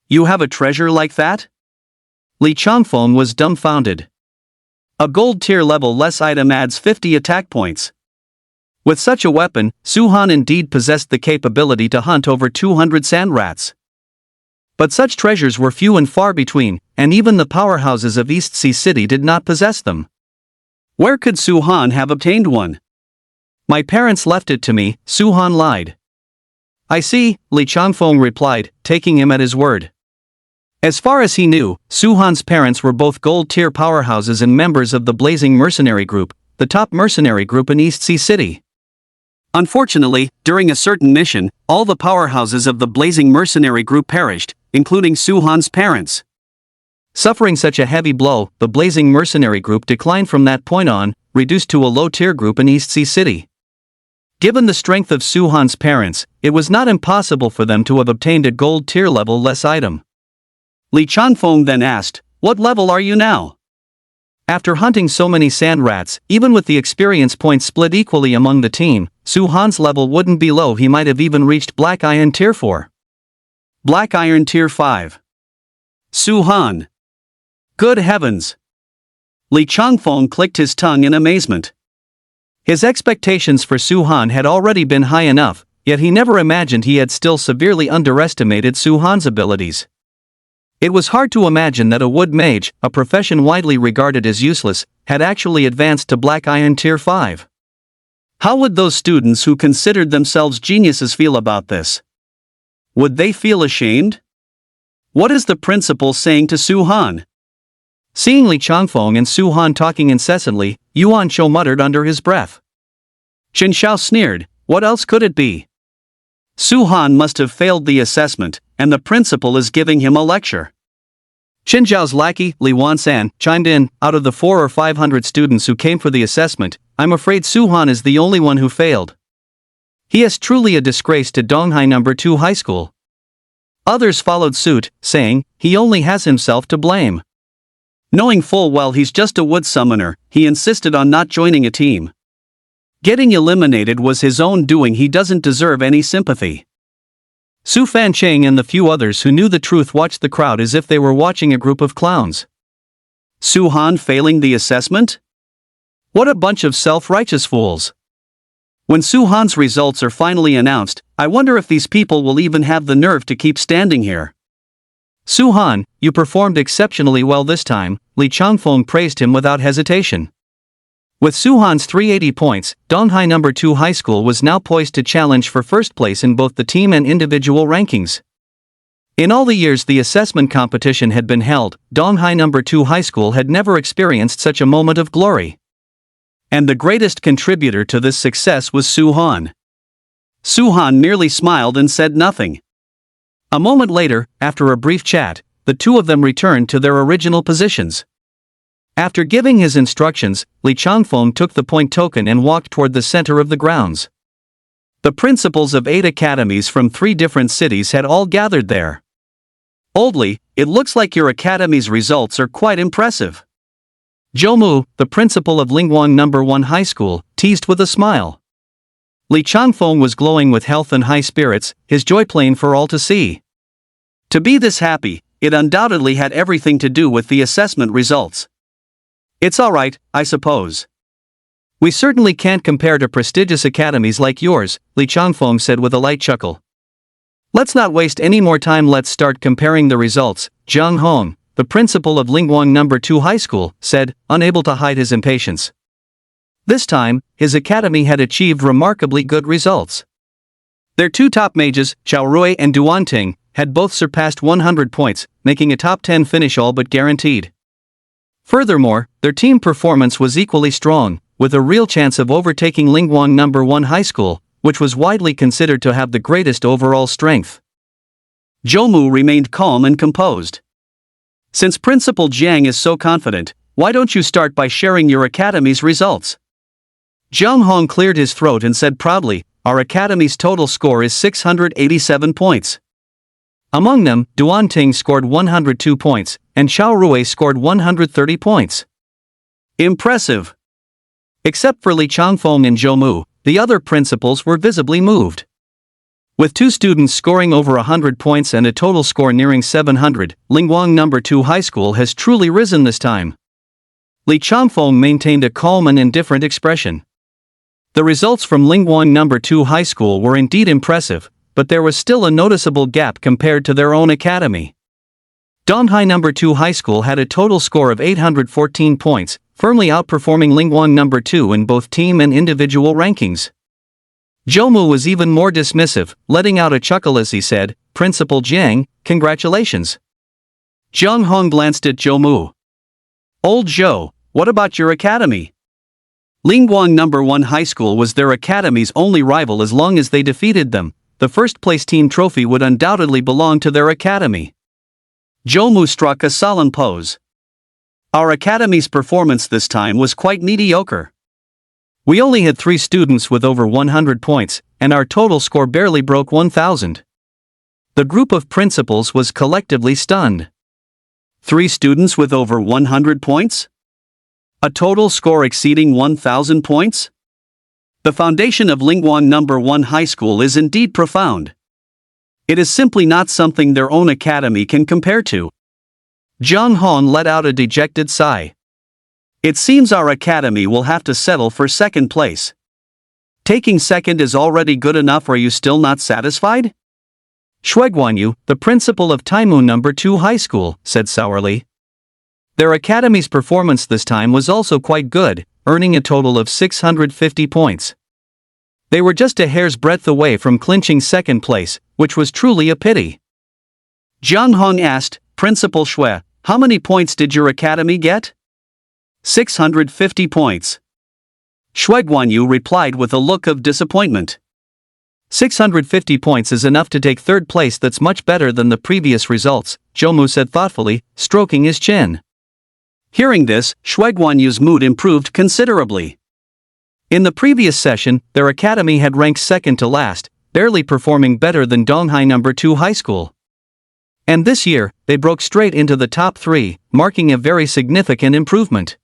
[SPEAKER 1] You have a treasure like that? Li Changfeng was dumbfounded. A gold tier level less item adds 50 attack points. With such a weapon, Su Han indeed possessed the capability to hunt over 200 sand rats. But such treasures were few and far between, and even the powerhouses of East Sea City did not possess them. Where could Su Han have obtained one? My parents left it to me, Su Han lied. I see, Li Changfeng replied, taking him at his word. As far as he knew, Su Han's parents were both gold-tier powerhouses and members of the Blazing Mercenary Group, the top mercenary group in East Sea City. Unfortunately, during a certain mission, all the powerhouses of the Blazing Mercenary Group perished, including Su Han's parents. Suffering such a heavy blow, the Blazing Mercenary Group declined from that point on, reduced to a low-tier group in East Sea City. Given the strength of Su-han's parents, it was not impossible for them to have obtained a gold tier level less item. Li Changfeng then asked, "What level are you now?" After hunting so many sand rats, even with the experience points split equally among the team, Su-han's level wouldn't be low. He might have even reached Black Iron Tier 4. Black Iron Tier 5. Su-han. Good heavens! Li Changfeng clicked his tongue in amazement. His expectations for Su-han had already been high enough, yet he never imagined he had still severely underestimated Su-han's abilities. It was hard to imagine that a wood mage, a profession widely regarded as useless, had actually advanced to Black Iron Tier 5. How would those students who considered themselves geniuses feel about this? Would they feel ashamed? What is the principal saying to Su-han? Seeing Li Changfeng and Su-han talking incessantly, Yuan Shou muttered under his breath. Chen Xiao sneered, "What else could it be? Su-han must have failed the assessment, and the principal is giving him a lecture." Chen Zhao's lackey, Li Wansan, chimed in, "Out of the 400 or 500 students who came for the assessment, I'm afraid Su-han is the only one who failed. He is truly a disgrace to Donghai No. 2 High School." Others followed suit, saying, "He only has himself to blame. Knowing full well he's just a wood summoner, he insisted on not joining a team. Getting eliminated was his own doing. He doesn't deserve any sympathy." Su Fancheng and the few others who knew the truth watched the crowd as if they were watching a group of clowns. Su-han failing the assessment? What a bunch of self-righteous fools. When Su-han's results are finally announced, I wonder if these people will even have the nerve to keep standing here. "Su-han, you performed exceptionally well this time," Li Changfeng praised him without hesitation. With Su-han's 380 points, Donghai No. 2 High School was now poised to challenge for first place in both the team and individual rankings. In all the years the assessment competition had been held, Donghai No. 2 High School had never experienced such a moment of glory. And the greatest contributor to this success was Su-han. Su-han merely smiled and said nothing. A moment later, after a brief chat, the two of them returned to their original positions. After giving his instructions, Li Changfeng took the point token and walked toward the center of the grounds. The principals of 8 academies from 3 different cities had all gathered there. "Old Li, it looks like your academy's results are quite impressive." Zhou Mu, the principal of Lingguang No. 1 High School, teased with a smile. Li Changfeng was glowing with health and high spirits, his joy plain for all to see. To be this happy, it undoubtedly had everything to do with the assessment results. "It's alright, I suppose. We certainly can't compare to prestigious academies like yours," Li Changfeng said with a light chuckle. "Let's not waste any more time, let's start comparing the results," Zhang Hong, the principal of Lingguang No. 2 High School, said, unable to hide his impatience. This time, his academy had achieved remarkably good results. Their 2 top mages, Xiao Rui and Duan Ting, had both surpassed 100 points, making a top 10 finish all but guaranteed. Furthermore, their team performance was equally strong, with a real chance of overtaking Lingguang No. 1 High School, which was widely considered to have the greatest overall strength. Zhou Mu remained calm and composed. "Since Principal Jiang is so confident, why don't you start by sharing your academy's results?" Zhang Hong cleared his throat and said proudly, "Our academy's total score is 687 points. Among them, Duan Ting scored 102 points, and Xiao Rui scored 130 points. Impressive." Except for Li Changfeng and Zhou Mu, the other principals were visibly moved. With 2 students scoring over 100 points and a total score nearing 700, Lingguang No. 2 High School has truly risen this time. Li Changfeng maintained a calm and indifferent expression. The results from Lingguang No. 2 High School were indeed impressive, but there was still a noticeable gap compared to their own academy. Donghai No. 2 High School had a total score of 814 points, firmly outperforming Lingguang No. 2 in both team and individual rankings. Zhou Mu was even more dismissive, letting out a chuckle as he said, "Principal Jiang, congratulations." Zhang Hong glanced at Zhou Mu. "Old Zhou, what about your academy?" Lingguang No. 1 High School was their academy's only rival. As long as they defeated them, the first-place team trophy would undoubtedly belong to their academy. Zhou Mu struck a solemn pose. "Our academy's performance this time was quite mediocre. We only had 3 students with over 100 points, and our total score barely broke 1,000. The group of principals was collectively stunned. 3 students with over 100 points? A total score exceeding 1,000 points? The foundation of Lingwang No. 1 High School is indeed profound. It is simply not something their own academy can compare to. Zhang Hong let out a dejected sigh. It seems our academy will have to settle for second place. Taking second is already good enough. Are you still not satisfied? Shuiguanyu, the principal of Taimu No. 2 High School, said sourly. Their academy's performance this time was also quite good, earning a total of 650 points. They were just a hair's breadth away from clinching second place, which was truly a pity. Zhang Hong asked, Principal Shui, how many points did your academy get? 650 points. Shuiguanyu replied with a look of disappointment. 650 points is enough to take third place. That's much better than the previous results, Zhoumu said thoughtfully, stroking his chin. Hearing this, Shuiguanyu's mood improved considerably. In the previous session, their academy had ranked second to last, barely performing better than Donghai No. 2 High School. And this year, they broke straight into the top 3, marking a very significant improvement.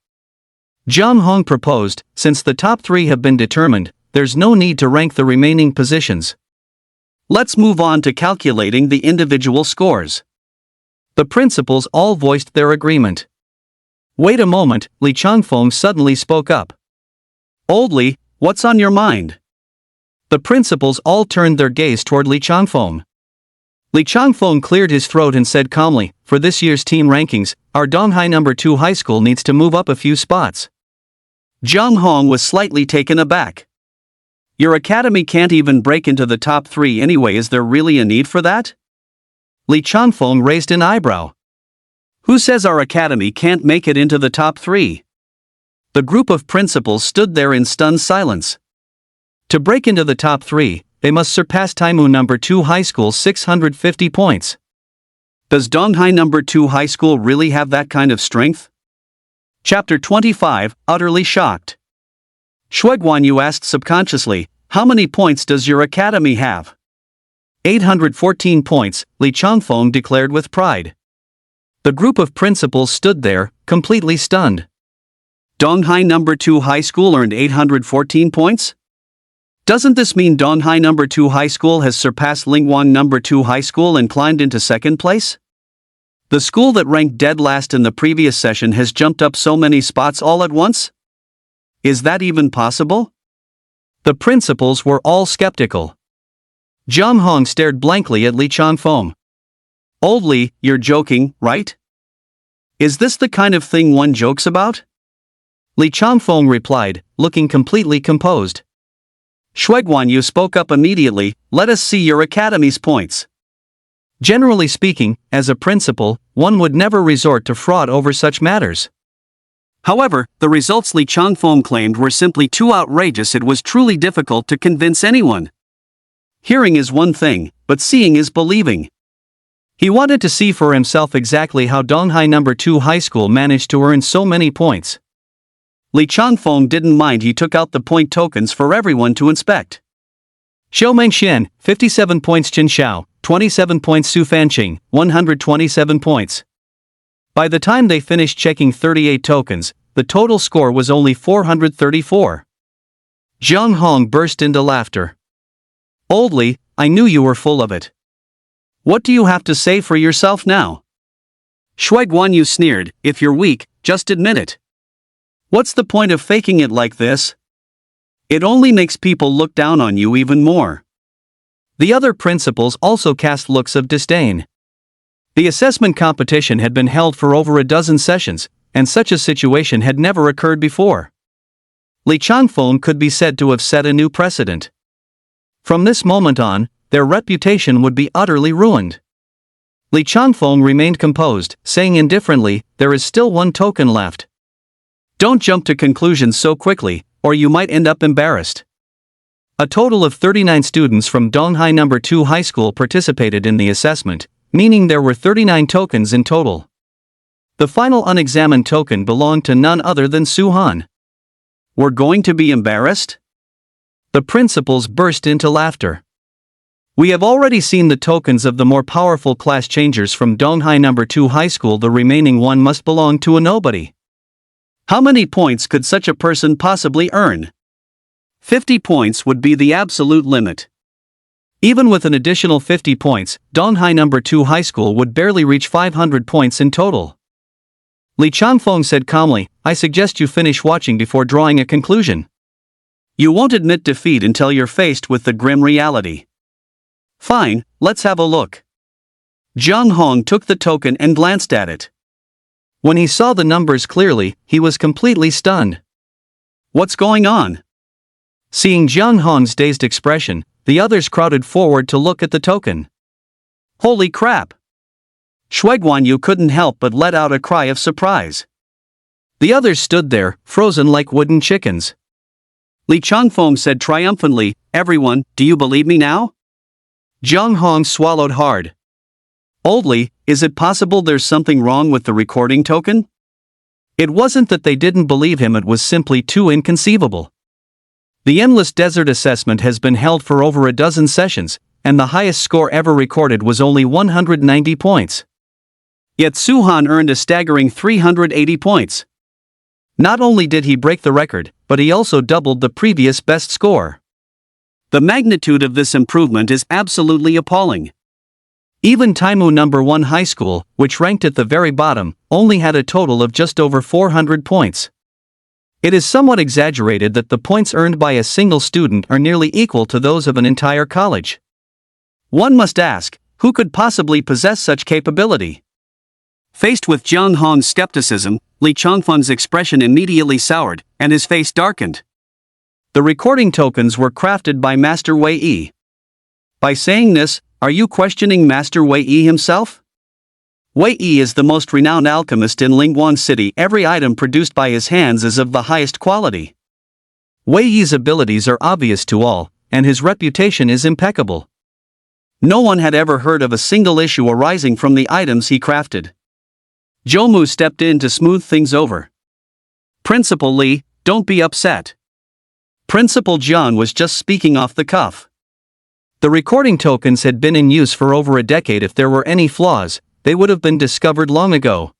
[SPEAKER 1] Zhang Hong proposed, since the top 3 have been determined, there's no need to rank the remaining positions. Let's move on to calculating the individual scores. The principals all voiced their agreement. Wait a moment, Li Changfeng suddenly spoke up. Old Li, what's on your mind? The principals all turned their gaze toward Li Changfeng. Li Changfeng cleared his throat and said calmly, for this year's team rankings, our Donghai No. 2 High School needs to move up a few spots. Zhang Hong was slightly taken aback. Your academy can't even break into the top 3 anyway. Is there really a need for that? Li Changfeng raised an eyebrow. Who says our academy can't make it into the top 3? The group of principals stood there in stunned silence. To break into the top 3, they must surpass Taimu No. 2 High School's 650 points. Does Donghai No. 2 High School really have that kind of strength? Chapter 25, Utterly Shocked. Shuiguanyu asked subconsciously, how many points does your academy have? 814 points, Li Changfeng declared with pride. The group of principals stood there, completely stunned. Donghai No. 2 High School earned 814 points? Doesn't this mean Donghai No. 2 High School has surpassed Lingwang No. 2 High School and climbed into second place? The school that ranked dead last in the previous session has jumped up so many spots all at once? Is that even possible? The principals were all skeptical. Zhang Hong stared blankly at Li Changfeng. Old Li, you're joking, right? Is this the kind of thing one jokes about? Li Changfeng replied, looking completely composed. Shuiguanyu spoke up immediately, let us see your academy's points. Generally speaking, as a principal, one would never resort to fraud over such matters. However, the results Li Changfeng claimed were simply too outrageous. It was truly difficult to convince anyone. Hearing is one thing, but seeing is believing. He wanted to see for himself exactly how Donghai No. 2 High School managed to earn so many points. Li Changfeng didn't mind. He took out the point tokens for everyone to inspect. Xiao Mengxian, 57 points. Qin Xiao, 27 points. Su Fanqing, 127 points. By the time they finished checking 38 tokens, the total score was only 434. Zhang Hong burst into laughter. Old Li, I knew you were full of it. What do you have to say for yourself now? Shuiguanyu sneered, if you're weak, just admit it. What's the point of faking it like this? It only makes people look down on you even more. The other principals also cast looks of disdain. The assessment competition had been held for over a dozen sessions, and such a situation had never occurred before. Li Changfeng could be said to have set a new precedent. From this moment on, their reputation would be utterly ruined. Li Changfeng remained composed, saying indifferently, there is still one token left. Don't jump to conclusions so quickly, or you might end up embarrassed. A total of 39 students from Donghai No. 2 High School participated in the assessment, meaning there were 39 tokens in total. The final unexamined token belonged to none other than Su Han. We're going to be embarrassed? The principals burst into laughter. We have already seen the tokens of the more powerful class changers from Donghai No. 2 High School. The remaining one must belong to a nobody. How many points could such a person possibly earn? 50 points would be the absolute limit. Even with an additional 50 points, Donghai No. 2 High School would barely reach 500 points in total. Li Changfeng said calmly, I suggest you finish watching before drawing a conclusion. You won't admit defeat until you're faced with the grim reality. Fine, let's have a look. Zhang Hong took the token and glanced at it. When he saw the numbers clearly, he was completely stunned. What's going on? Seeing Zhang Hong's dazed expression, the others crowded forward to look at the token. Holy crap! Shuiguanyu couldn't help but let out a cry of surprise. The others stood there, frozen like wooden chickens. Li Changfeng said triumphantly, Everyone, do you believe me now? Zhang Hong swallowed hard. Oldly, is it possible there's something wrong with the recording token? It wasn't that they didn't believe him, it was simply too inconceivable. The Endless Desert assessment has been held for over a dozen sessions, and the highest score ever recorded was only 190 points. Yet Su-Han earned a staggering 380 points. Not only did he break the record, but he also doubled the previous best score. The magnitude of this improvement is absolutely appalling. Even Taimu No. 1 High School, which ranked at the very bottom, only had a total of just over 400 points. It is somewhat exaggerated that the points earned by a single student are nearly equal to those of an entire college. One must ask, who could possibly possess such capability? Faced with Zhang Hong's skepticism, Li Changfeng's expression immediately soured, and his face darkened. The recording tokens were crafted by Master Wei Yi. By saying this, are you questioning Master Wei Yi himself? Wei Yi is the most renowned alchemist in Lingguan City. Every item produced by his hands is of the highest quality. Wei Yi's abilities are obvious to all, and his reputation is impeccable. No one had ever heard of a single issue arising from the items he crafted. Zhou stepped in to smooth things over. Principal Li, don't be upset. Principal Jian was just speaking off the cuff. The recording tokens had been in use for over a decade. If there were any flaws, they would have been discovered long ago.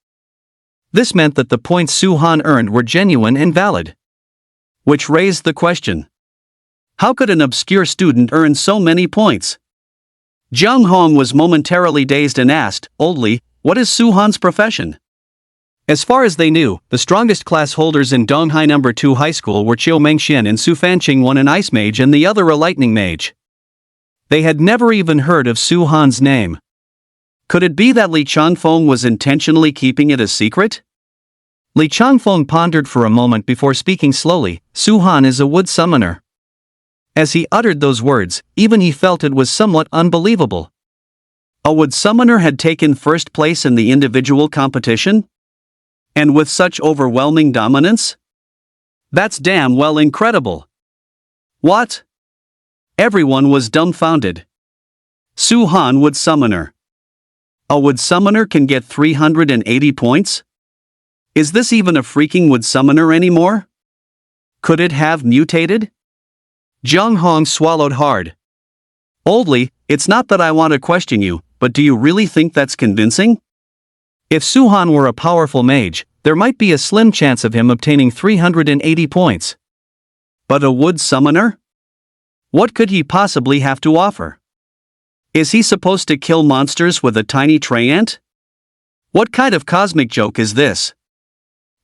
[SPEAKER 1] This meant that the points Su-Han earned were genuine and valid. Which raised the question. How could an obscure student earn so many points? Zhang Hong was momentarily dazed and asked, Oldly, what is Su-Han's profession? As far as they knew, the strongest class holders in Donghai No. 2 High School were Qiu Mengxian and Su Fanqing, one an ice mage and the other a lightning mage. They had never even heard of Su-Han's name. Could it be that Li Changfeng was intentionally keeping it a secret? Li Changfeng pondered for a moment before speaking slowly, Su-Han is a wood summoner. As he uttered those words, even he felt it was somewhat unbelievable. A wood summoner had taken first place in the individual competition? And with such overwhelming dominance? That's damn well incredible. What? Everyone was dumbfounded. Su-Han wood summoner. A wood summoner can get 380 points? Is this even a freaking wood summoner anymore? Could it have mutated? Zhang Hong swallowed hard. Oldly, it's not that I want to question you, but do you really think that's convincing? If Su-Han were a powerful mage, there might be a slim chance of him obtaining 380 points. But a wood summoner? What could he possibly have to offer? Is he supposed to kill monsters with a tiny tray ant? What kind of cosmic joke is this?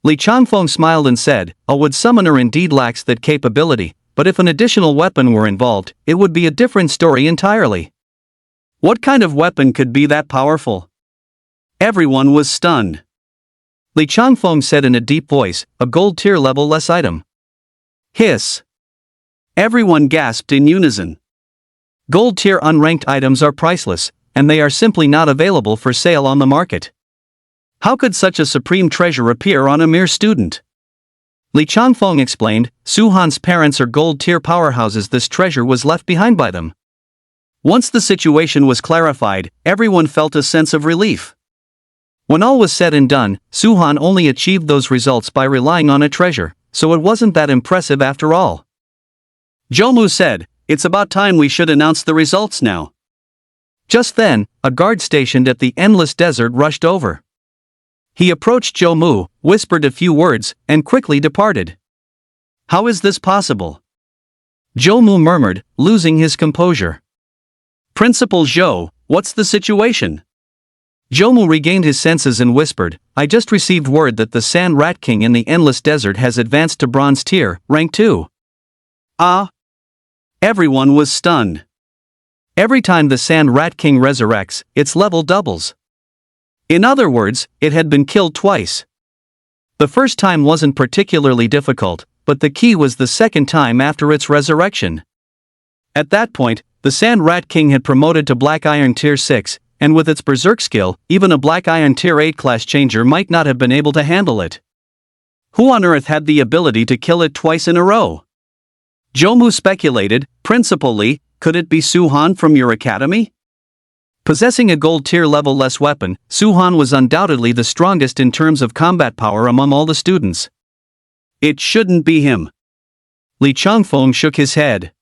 [SPEAKER 1] Li Changfeng smiled and said, a wood summoner indeed lacks that capability, but if an additional weapon were involved, it would be a different story entirely. What kind of weapon could be that powerful? Everyone was stunned. Li Changfeng said in a deep voice, a gold tier level less item. Hiss. Everyone gasped in unison. Gold tier unranked items are priceless, and they are simply not available for sale on the market. How could such a supreme treasure appear on a mere student? Li Changfeng explained, Su-Han's parents are gold tier powerhouses. This treasure was left behind by them. Once the situation was clarified, everyone felt a sense of relief. When all was said and done, Su-Han only achieved those results by relying on a treasure, so it wasn't that impressive after all. Jomu said, "It's about time we should announce the results now." Just then, a guard stationed at the endless desert rushed over. He approached Jomu, whispered a few words, and quickly departed. "How is this possible?" Jomu murmured, losing his composure. "Principal Zhou, what's the situation?" Jomu regained his senses and whispered, "I just received word that the Sand Rat King in the Endless Desert has advanced to Bronze Tier, Rank 2. Ah! Everyone was stunned. Every time the Sand Rat King resurrects, its level doubles. In other words, it had been killed twice. The first time wasn't particularly difficult, but the key was the second time after its resurrection. At that point, the Sand Rat King had promoted to Black Iron Tier 6, and with its Berserk skill, even a Black Iron Tier 8 class changer might not have been able to handle it. Who on earth had the ability to kill it twice in a row? Jomu speculated, "Principal Li, could it be Su-Han from your academy?" Possessing a gold tier level less weapon, Su-Han was undoubtedly the strongest in terms of combat power among all the students. "It shouldn't be him." Li Changfeng shook his head.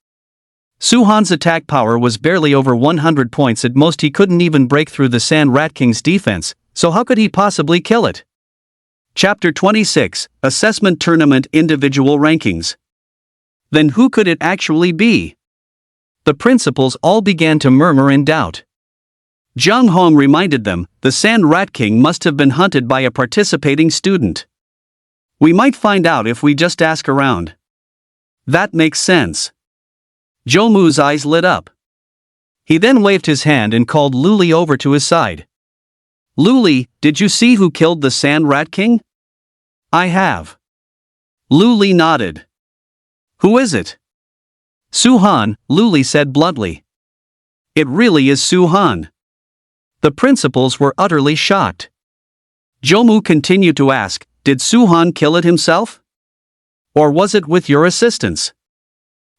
[SPEAKER 1] Su-Han's attack power was barely over 100 points. At most he couldn't even break through the Sand Rat King's defense, so how could he possibly kill it? Chapter 26, Assessment Tournament Individual Rankings. Then who could it actually be? The principals all began to murmur in doubt. Zhang Hong reminded them, the Sand Rat King must have been hunted by a participating student. We might find out if we just ask around. That makes sense. Jomu's eyes lit up. He then waved his hand and called Luli over to his side. "Luli, did you see who killed the Sand Rat King?" "I have." Luli nodded. "Who is it?" "Su-Han," Luli said bluntly. "It really is Su-Han." The principals were utterly shocked. Jomu continued to ask, "Did Su-Han kill it himself? Or was it with your assistance?"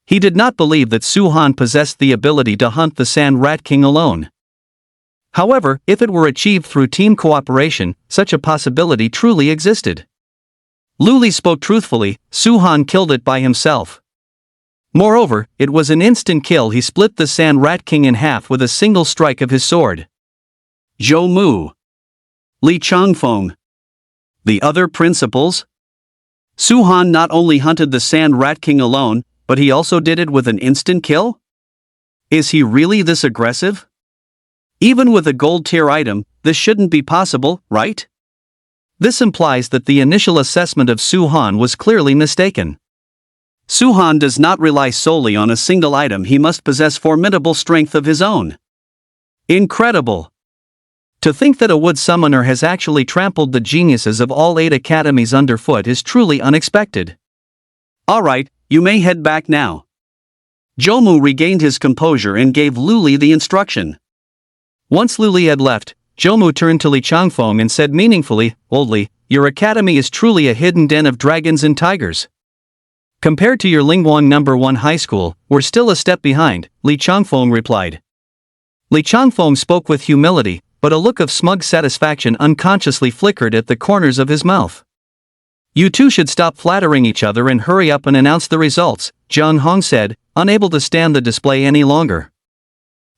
[SPEAKER 1] He did not believe that Su-Han possessed the ability to hunt the Sand Rat King alone. However, if it were achieved through team cooperation, such a possibility truly existed. Luli spoke truthfully, Su-Han killed it by himself. Moreover, it was an instant kill. He split the Sand Rat King in half with a single strike of his sword. Zhou Mu. Li Changfeng. The other principals? Su-Han not only hunted the Sand Rat King alone, but he also did it with an instant kill? Is he really this aggressive? Even with a gold tier item, this shouldn't be possible, right? This implies that the initial assessment of Su-Han was clearly mistaken. Su-Han does not rely solely on a single item. He must possess formidable strength of his own. Incredible! To think that a wood summoner has actually trampled the geniuses of all 8 academies underfoot is truly unexpected. Alright, you may head back now. Jomu regained his composure and gave Luli the instruction. Once Luli had left, Jomu turned to Li Changfeng and said meaningfully, "Oldly, your academy is truly a hidden den of dragons and tigers. Compared to your Lingguang No. 1 high school, we're still a step behind," Li Changfeng replied. Li Changfeng spoke with humility, but a look of smug satisfaction unconsciously flickered at the corners of his mouth. "You two should stop flattering each other and hurry up and announce the results," Zhang Hong said, unable to stand the display any longer.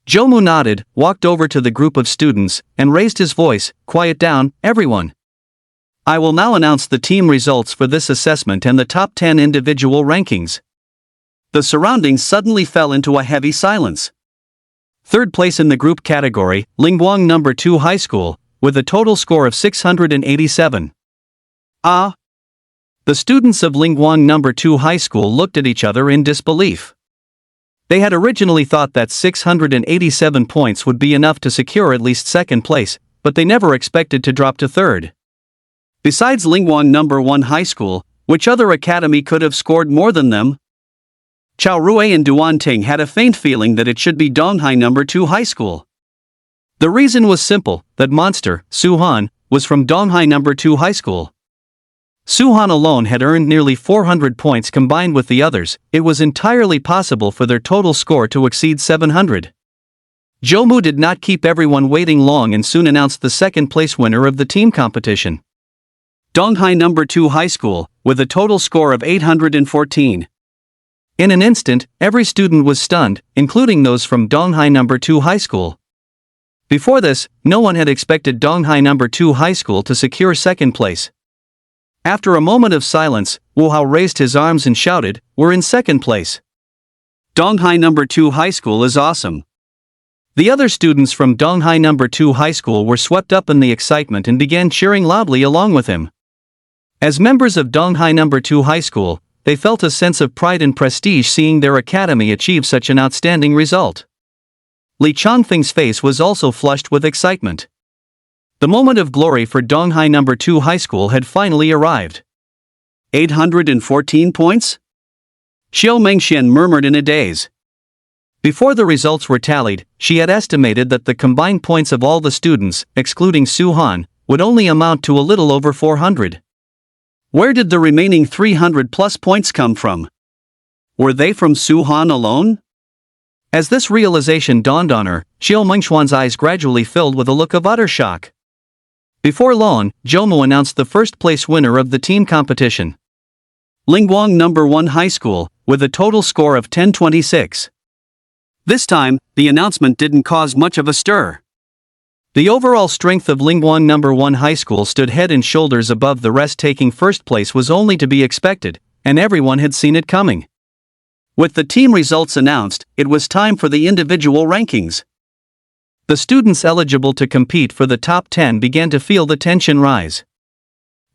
[SPEAKER 1] Jomu nodded, walked over to the group of students, and raised his voice, "Quiet down, everyone. I will now announce the team results for this assessment and the top 10 individual rankings." The surroundings suddenly fell into a heavy silence. Third place in the group category, Lingguang No. 2 High School, with a total score of 687. Ah! The students of Lingguang No. 2 High School looked at each other in disbelief. They had originally thought that 687 points would be enough to secure at least second place, but they never expected to drop to third. Besides Lingguang No. 1 High School, which other academy could have scored more than them? Chao Rui and Duan Ting had a faint feeling that it should be Donghai No. 2 High School. The reason was simple, that monster, Su-Han, was from Donghai No. 2 High School. Su-Han alone had earned nearly 400 points combined with the others. It was entirely possible for their total score to exceed 700. Jomu did not keep everyone waiting long and soon announced the second place winner of the team competition. Donghai No. 2 High School, with a total score of 814. In an instant, every student was stunned, including those from Donghai No. 2 High School. Before this, no one had expected Donghai No. 2 High School to secure second place. After a moment of silence, Wu Hao raised his arms and shouted, "We're in second place. Donghai No. 2 High School is awesome." The other students from Donghai No. 2 High School were swept up in the excitement and began cheering loudly along with him. As members of Donghai No. 2 High School, they felt a sense of pride and prestige seeing their academy achieve such an outstanding result. Li Changfeng's face was also flushed with excitement. The moment of glory for Donghai No. 2 High School had finally arrived. 814 points? Xiao Mengxian murmured in a daze. Before the results were tallied, she had estimated that the combined points of all the students, excluding Su Han, would only amount to a little over 400. Where did the remaining 300-plus points come from? Were they from Su Han alone? As this realization dawned on her, Xiao Mengxuan's eyes gradually filled with a look of utter shock. Before long, Zhoumu announced the first-place winner of the team competition. Lingguang No. 1 High School, with a total score of 1026. This time, the announcement didn't cause much of a stir. The overall strength of Lingguang No. 1 High School stood head and shoulders above the rest. Taking first place was only to be expected, and everyone had seen it coming. With the team results announced, it was time for the individual rankings. The students eligible to compete for the top 10 began to feel the tension rise.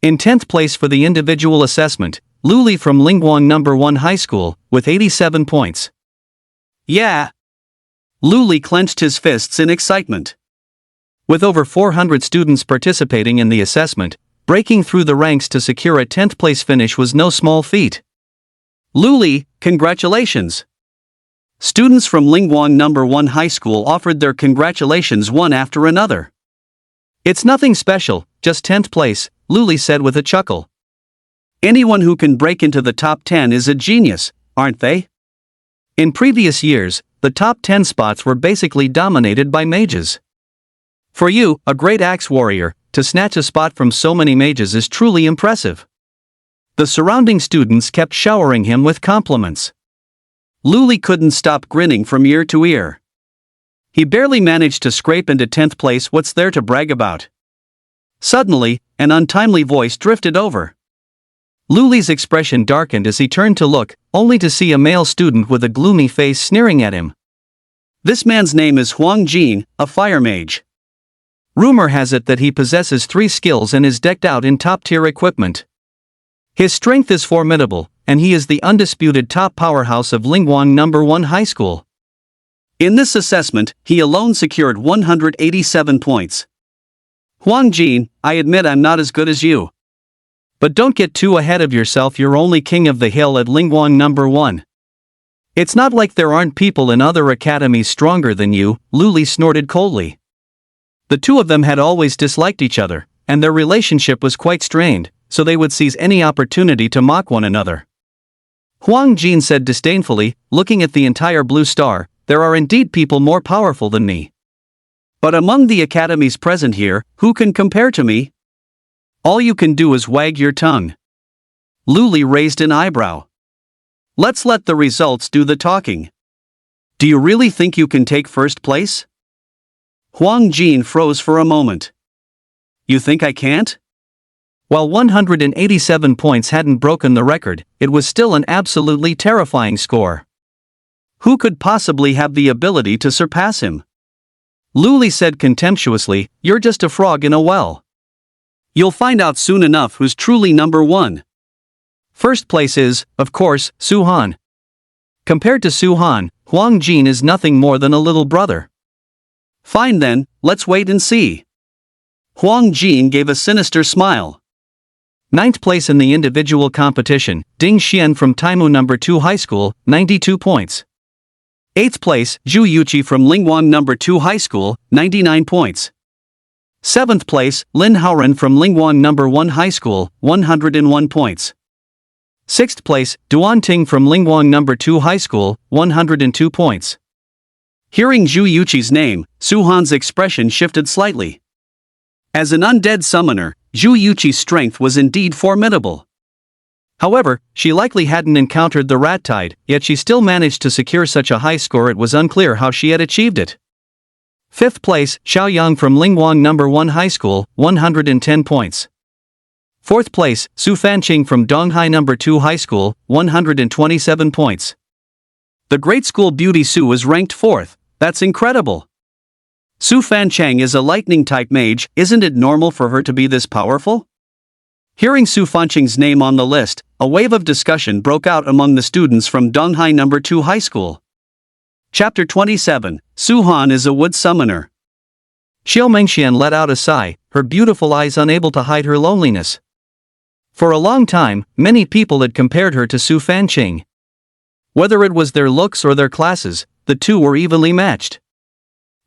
[SPEAKER 1] In 10th place for the individual assessment, Lu Li from Lingguang No. 1 High School, with 87 points. Yeah! Lu Li clenched his fists in excitement. With over 400 students participating in the assessment, breaking through the ranks to secure a 10th place finish was no small feat. Lu Li, congratulations! Students from Lingguang No. 1 High School offered their congratulations one after another. It's nothing special, just 10th place, Lu Li said with a chuckle. Anyone who can break into the top 10 is a genius, aren't they? In previous years, the top 10 spots were basically dominated by mages. For you, a great axe warrior, to snatch a spot from so many mages is truly impressive. The surrounding students kept showering him with compliments. Lu Li couldn't stop grinning from ear to ear. He barely managed to scrape into 10th place. What's there to brag about? Suddenly, an untimely voice drifted over. Lu Li's expression darkened as he turned to look, only to see a male student with a gloomy face sneering at him. This man's name is Huang Jin, a fire mage. Rumor has it that he possesses 3 skills and is decked out in top-tier equipment. His strength is formidable, and he is the undisputed top powerhouse of Lingguang No. 1 High School. In this assessment, he alone secured 187 points. Huang Jin, I admit I'm not as good as you. But don't get too ahead of yourself. You're only king of the hill at Lingguang No. 1. It's not like there aren't people in other academies stronger than you, Lu Li snorted coldly. The two of them had always disliked each other, and their relationship was quite strained, so they would seize any opportunity to mock one another. Huang Jin said disdainfully, looking at the entire Blue Star, there are indeed people more powerful than me. But among the academies present here, who can compare to me? All you can do is wag your tongue. Lu Li raised an eyebrow. Let's let the results do the talking. Do you really think you can take first place? Huang Jin froze for a moment. You think I can't? While 187 points hadn't broken the record, it was still an absolutely terrifying score. Who could possibly have the ability to surpass him? Lu Li said contemptuously, you're just a frog in a well. You'll find out soon enough who's truly number 1. First place is, of course, Su Han. Compared to Su Han, Huang Jin is nothing more than a little brother. Fine then, let's wait and see. Huang Jin gave a sinister smile. 9th place in the individual competition, Ding Xian from Taimu No. 2 High School, 92 points. 8th place, Zhu Yuqi from Lingguang No. 2 High School, 99 points. 7th place, Lin Haoren from Lingguang No. 1 High School, 101 points. 6th place, Duan Ting from Lingguang No. 2 High School, 102 points. Hearing Zhu Yuqi's name, Su Han's expression shifted slightly. As an undead summoner, Zhu Yuqi's strength was indeed formidable. However, she likely hadn't encountered the rat tide, yet she still managed to secure such a high score. It was unclear how she had achieved it. 5th place, Xiaoyang from Lingguang No. 1 High School, 110 points. 4th place, Su Fanqing from Donghai No. 2 High School, 127 points. The grade school beauty Su is ranked 4th, that's incredible. Su Fanqing is a lightning-type mage, isn't it normal for her to be this powerful? Hearing Su Fanqing's name on the list, a wave of discussion broke out among the students from Donghai No. 2 High School. Chapter 27, Su Han is a wood summoner. Xiao Mengxian let out a sigh, her beautiful eyes unable to hide her loneliness. For a long time, many people had compared her to Su Fanqing. Whether it was their looks or their classes, the two were evenly matched.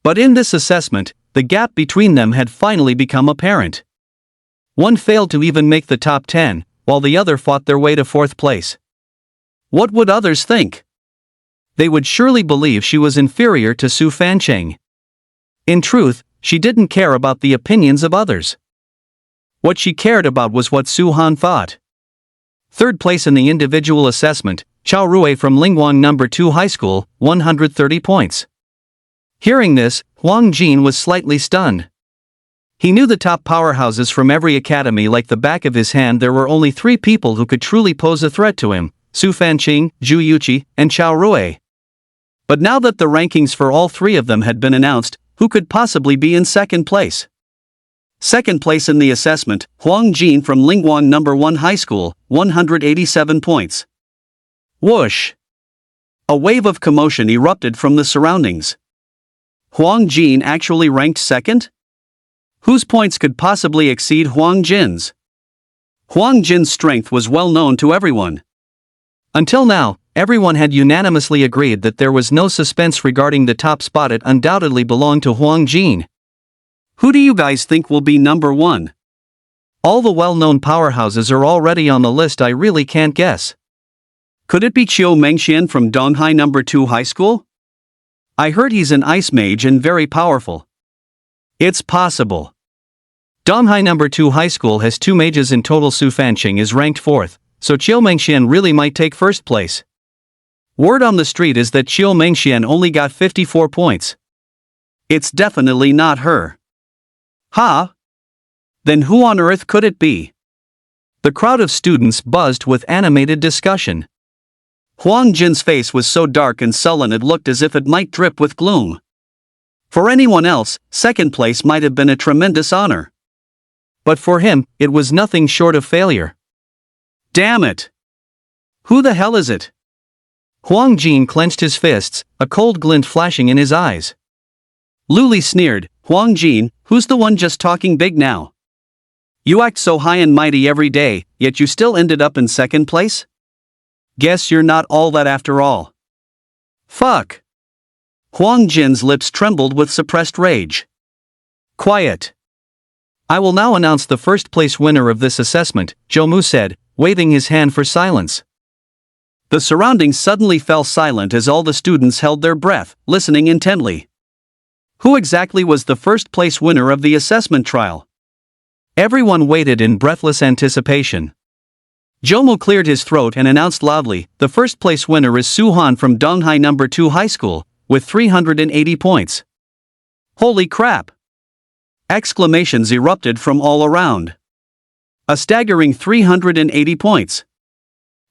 [SPEAKER 1] But in this assessment, the gap between them had finally become apparent. One failed to even make the top 10, while the other fought their way to 4th place. What would others think? They would surely believe she was inferior to Su Fanqing. In truth, she didn't care about the opinions of others. What she cared about was what Su Han thought. 3rd place in the individual assessment, Chao Rui from Lingguang No. 2 High School, 130 points. Hearing this, Huang Jin was slightly stunned. He knew the top powerhouses from every academy like the back of his hand. There were only 3 people who could truly pose a threat to him: Su Fanqing, Zhu Yuqi, and Chao Rui. But now that the rankings for all 3 of them had been announced, who could possibly be in 2nd place? 2nd place in the assessment, Huang Jin from Lingguang No. 1 High School, 187 points. Whoosh! A wave of commotion erupted from the surroundings. Huang Jin actually ranked 2nd? Whose points could possibly exceed Huang Jin's? Huang Jin's strength was well known to everyone. Until now, everyone had unanimously agreed that there was no suspense regarding the top spot. It undoubtedly belonged to Huang Jin. Who do you guys think will be number 1? All the well-known powerhouses are already on the list. I really can't guess. Could it be Qiu Mengxian from Donghai No. 2 High School? I heard he's an ice mage and very powerful. It's possible. Donghai No. 2 High School has 2 mages in total. Su Fanqing is ranked 4th, so Qiu Mengxian really might take 1st place. Word on the street is that Qiu Mengxian only got 54 points. It's definitely not her. Huh? Then who on earth could it be? The crowd of students buzzed with animated discussion. Huang Jin's face was so dark and sullen it looked as if it might drip with gloom. For anyone else, 2nd place might have been a tremendous honor. But for him, it was nothing short of failure. Damn it! Who the hell is it? Huang Jin clenched his fists, a cold glint flashing in his eyes. Luli sneered, Huang Jin, who's the one just talking big now? You act so high and mighty every day, yet you still ended up in 2nd place? Guess you're not all that after all. Fuck! Huang Jin's lips trembled with suppressed rage. Quiet. I will now announce the 1st place winner of this assessment, Zhou Mu said, waving his hand for silence. The surroundings suddenly fell silent as all the students held their breath, listening intently. Who exactly was the 1st place winner of the assessment trial? Everyone waited in breathless anticipation. Zhou Mu cleared his throat and announced loudly, the 1st place winner is Su Han from Donghai No. 2 High School, with 380 points. Holy crap! Exclamations erupted from all around. A staggering 380 points.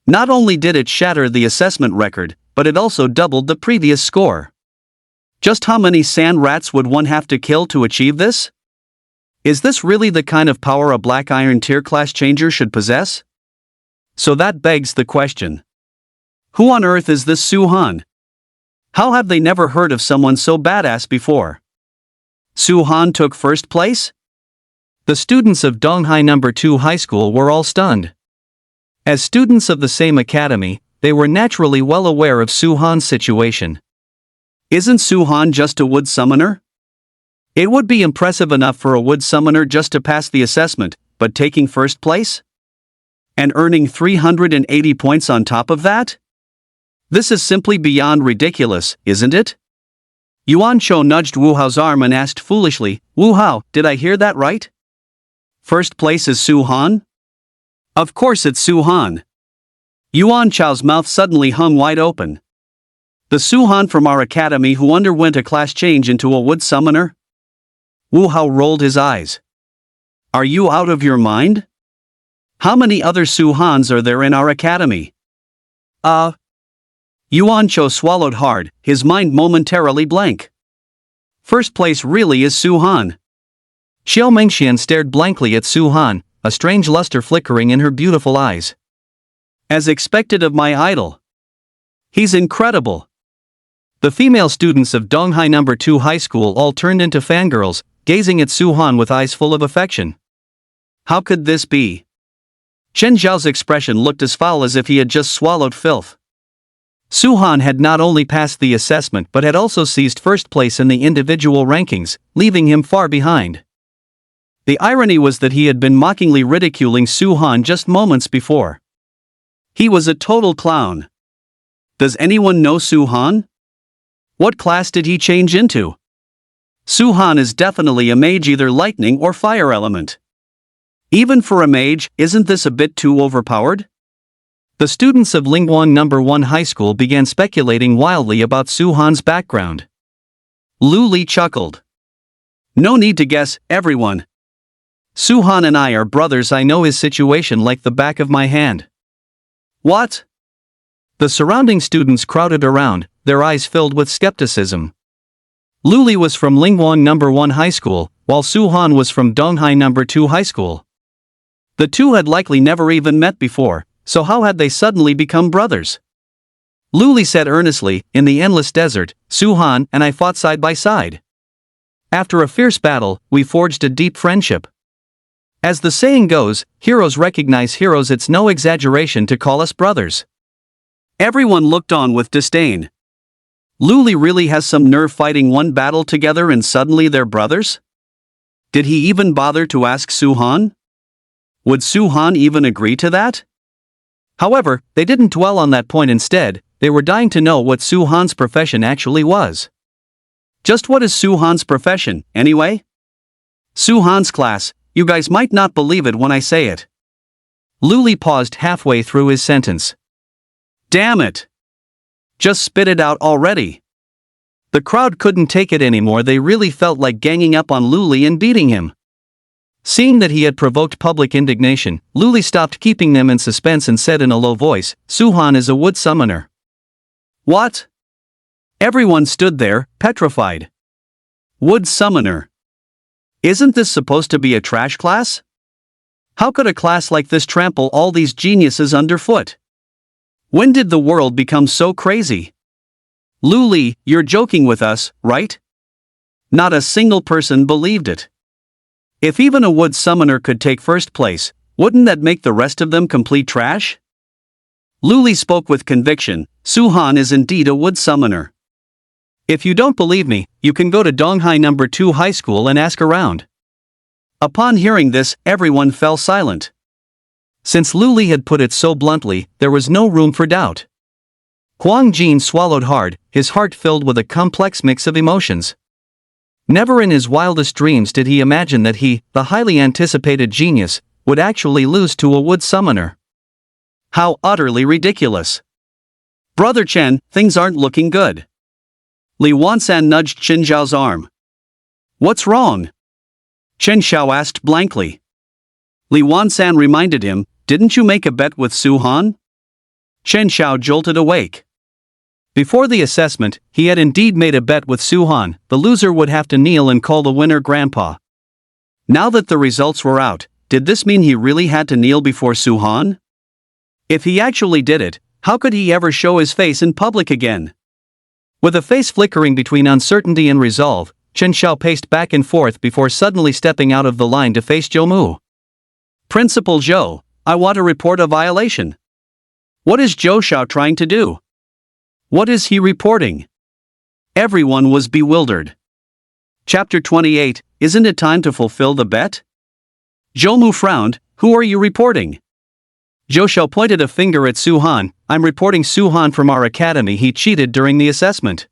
[SPEAKER 1] Not only did it shatter the assessment record, but it also doubled the previous score. Just how many sand rats would one have to kill to achieve this? Is this really the kind of power a Black Iron tier class changer should possess? So that begs the question. Who on earth is this Su Han? How have they never heard of someone so badass before? Su Han took 1st place? The students of Donghai No. 2 High School were all stunned. As students of the same academy, they were naturally well aware of Su Han's situation. Isn't Su Han just a wood summoner? It would be impressive enough for a wood summoner just to pass the assessment, but taking 1st place? And earning 380 points on top of that? This is simply beyond ridiculous, isn't it? Yuan Chou nudged Wu Hao's arm and asked foolishly, Wu Hao, did I hear that right? First place is Su-han? Of course it's Su-han. Yuan Chao's mouth suddenly hung wide open. The Su-han from our academy who underwent a class change into a wood summoner? Wu Hao rolled his eyes. Are you out of your mind? How many other Su-hans are there in our academy? Yuan Chao swallowed hard, his mind momentarily blank. First place really is Su-han. Xiao Mengxian stared blankly at Su-han, a strange luster flickering in her beautiful eyes. As expected of my idol. He's incredible. The female students of Donghai No. 2 High School all turned into fangirls, gazing at Su-han with eyes full of affection. How could this be? Chen Zhao's expression looked as foul as if he had just swallowed filth. Su-han had not only passed the assessment but had also seized first place in the individual rankings, leaving him far behind. The irony was that he had been mockingly ridiculing Su-han just moments before. He was a total clown. Does anyone know Su-han? What class did he change into? Su-han is definitely a mage, either lightning or fire element. Even for a mage, isn't this a bit too overpowered? The students of Lingguang No. 1 High School began speculating wildly about Su-han's background. Lu Li chuckled. No need to guess, everyone. Su-han and I are brothers. I know his situation like the back of my hand. What? The surrounding students crowded around, their eyes filled with skepticism. Lu Li was from Lingguang No. 1 High School, while Su-han was from Donghai No. 2 High School. The two had likely never even met before, so how had they suddenly become brothers? Lu Li said earnestly, in the endless desert, Su-han and I fought side by side. After a fierce battle, we forged a deep friendship. As the saying goes, heroes recognize heroes. It's no exaggeration to call us brothers. Everyone looked on with disdain. Lu Li really has some nerve fighting one battle together and suddenly they're brothers? Did he even bother to ask Su-han? Would Su-han even agree to that? However, they didn't dwell on that point. Instead, they were dying to know what Su-han's profession actually was. Just what is Su-han's profession, anyway? Su-han's class, you guys might not believe it when I say it. Lu Li paused halfway through his sentence. Damn it! Just spit it out already. The crowd couldn't take it anymore. They really felt like ganging up on Lu Li and beating him. Seeing that he had provoked public indignation, Lu Li stopped keeping them in suspense and said in a low voice, Su-han is a wood summoner. What? Everyone stood there, petrified. Wood summoner. Isn't this supposed to be a trash class? How could a class like this trample all these geniuses underfoot? When did the world become so crazy? Lu Li, you're joking with us, right? Not a single person believed it. If even a wood summoner could take first place, wouldn't that make the rest of them complete trash? Lu Li spoke with conviction. Su-han is indeed a wood summoner. If you don't believe me, you can go to Donghai No. 2 High School and ask around. Upon hearing this, everyone fell silent. Since Lu Li had put it so bluntly, there was no room for doubt. Huang Jin swallowed hard, his heart filled with a complex mix of emotions. Never in his wildest dreams did he imagine that he, the highly anticipated genius, would actually lose to a wood summoner. How utterly ridiculous. Brother Chen, things aren't looking good. Li Wansan nudged Chen Zhao's arm. What's wrong? Chen Xiao asked blankly. Li Wansan reminded him, didn't you make a bet with Su-han? Chen Xiao jolted awake. Before the assessment, he had indeed made a bet with Su-han. The loser would have to kneel and call the winner grandpa. Now that the results were out, did this mean he really had to kneel before Su-han? If he actually did it, how could he ever show his face in public again? With a face flickering between uncertainty and resolve, Chen Xiao paced back and forth before suddenly stepping out of the line to face Zhou Mu. Principal Zhou, I want to report a violation. What is Zhou Xiao trying to do? What is he reporting? Everyone was bewildered. Chapter 28, isn't it time to fulfill the bet? Zhou Mu frowned, who are you reporting? Zhou Xiao pointed a finger at Su-han, I'm reporting Su-han from our academy. He cheated during the assessment.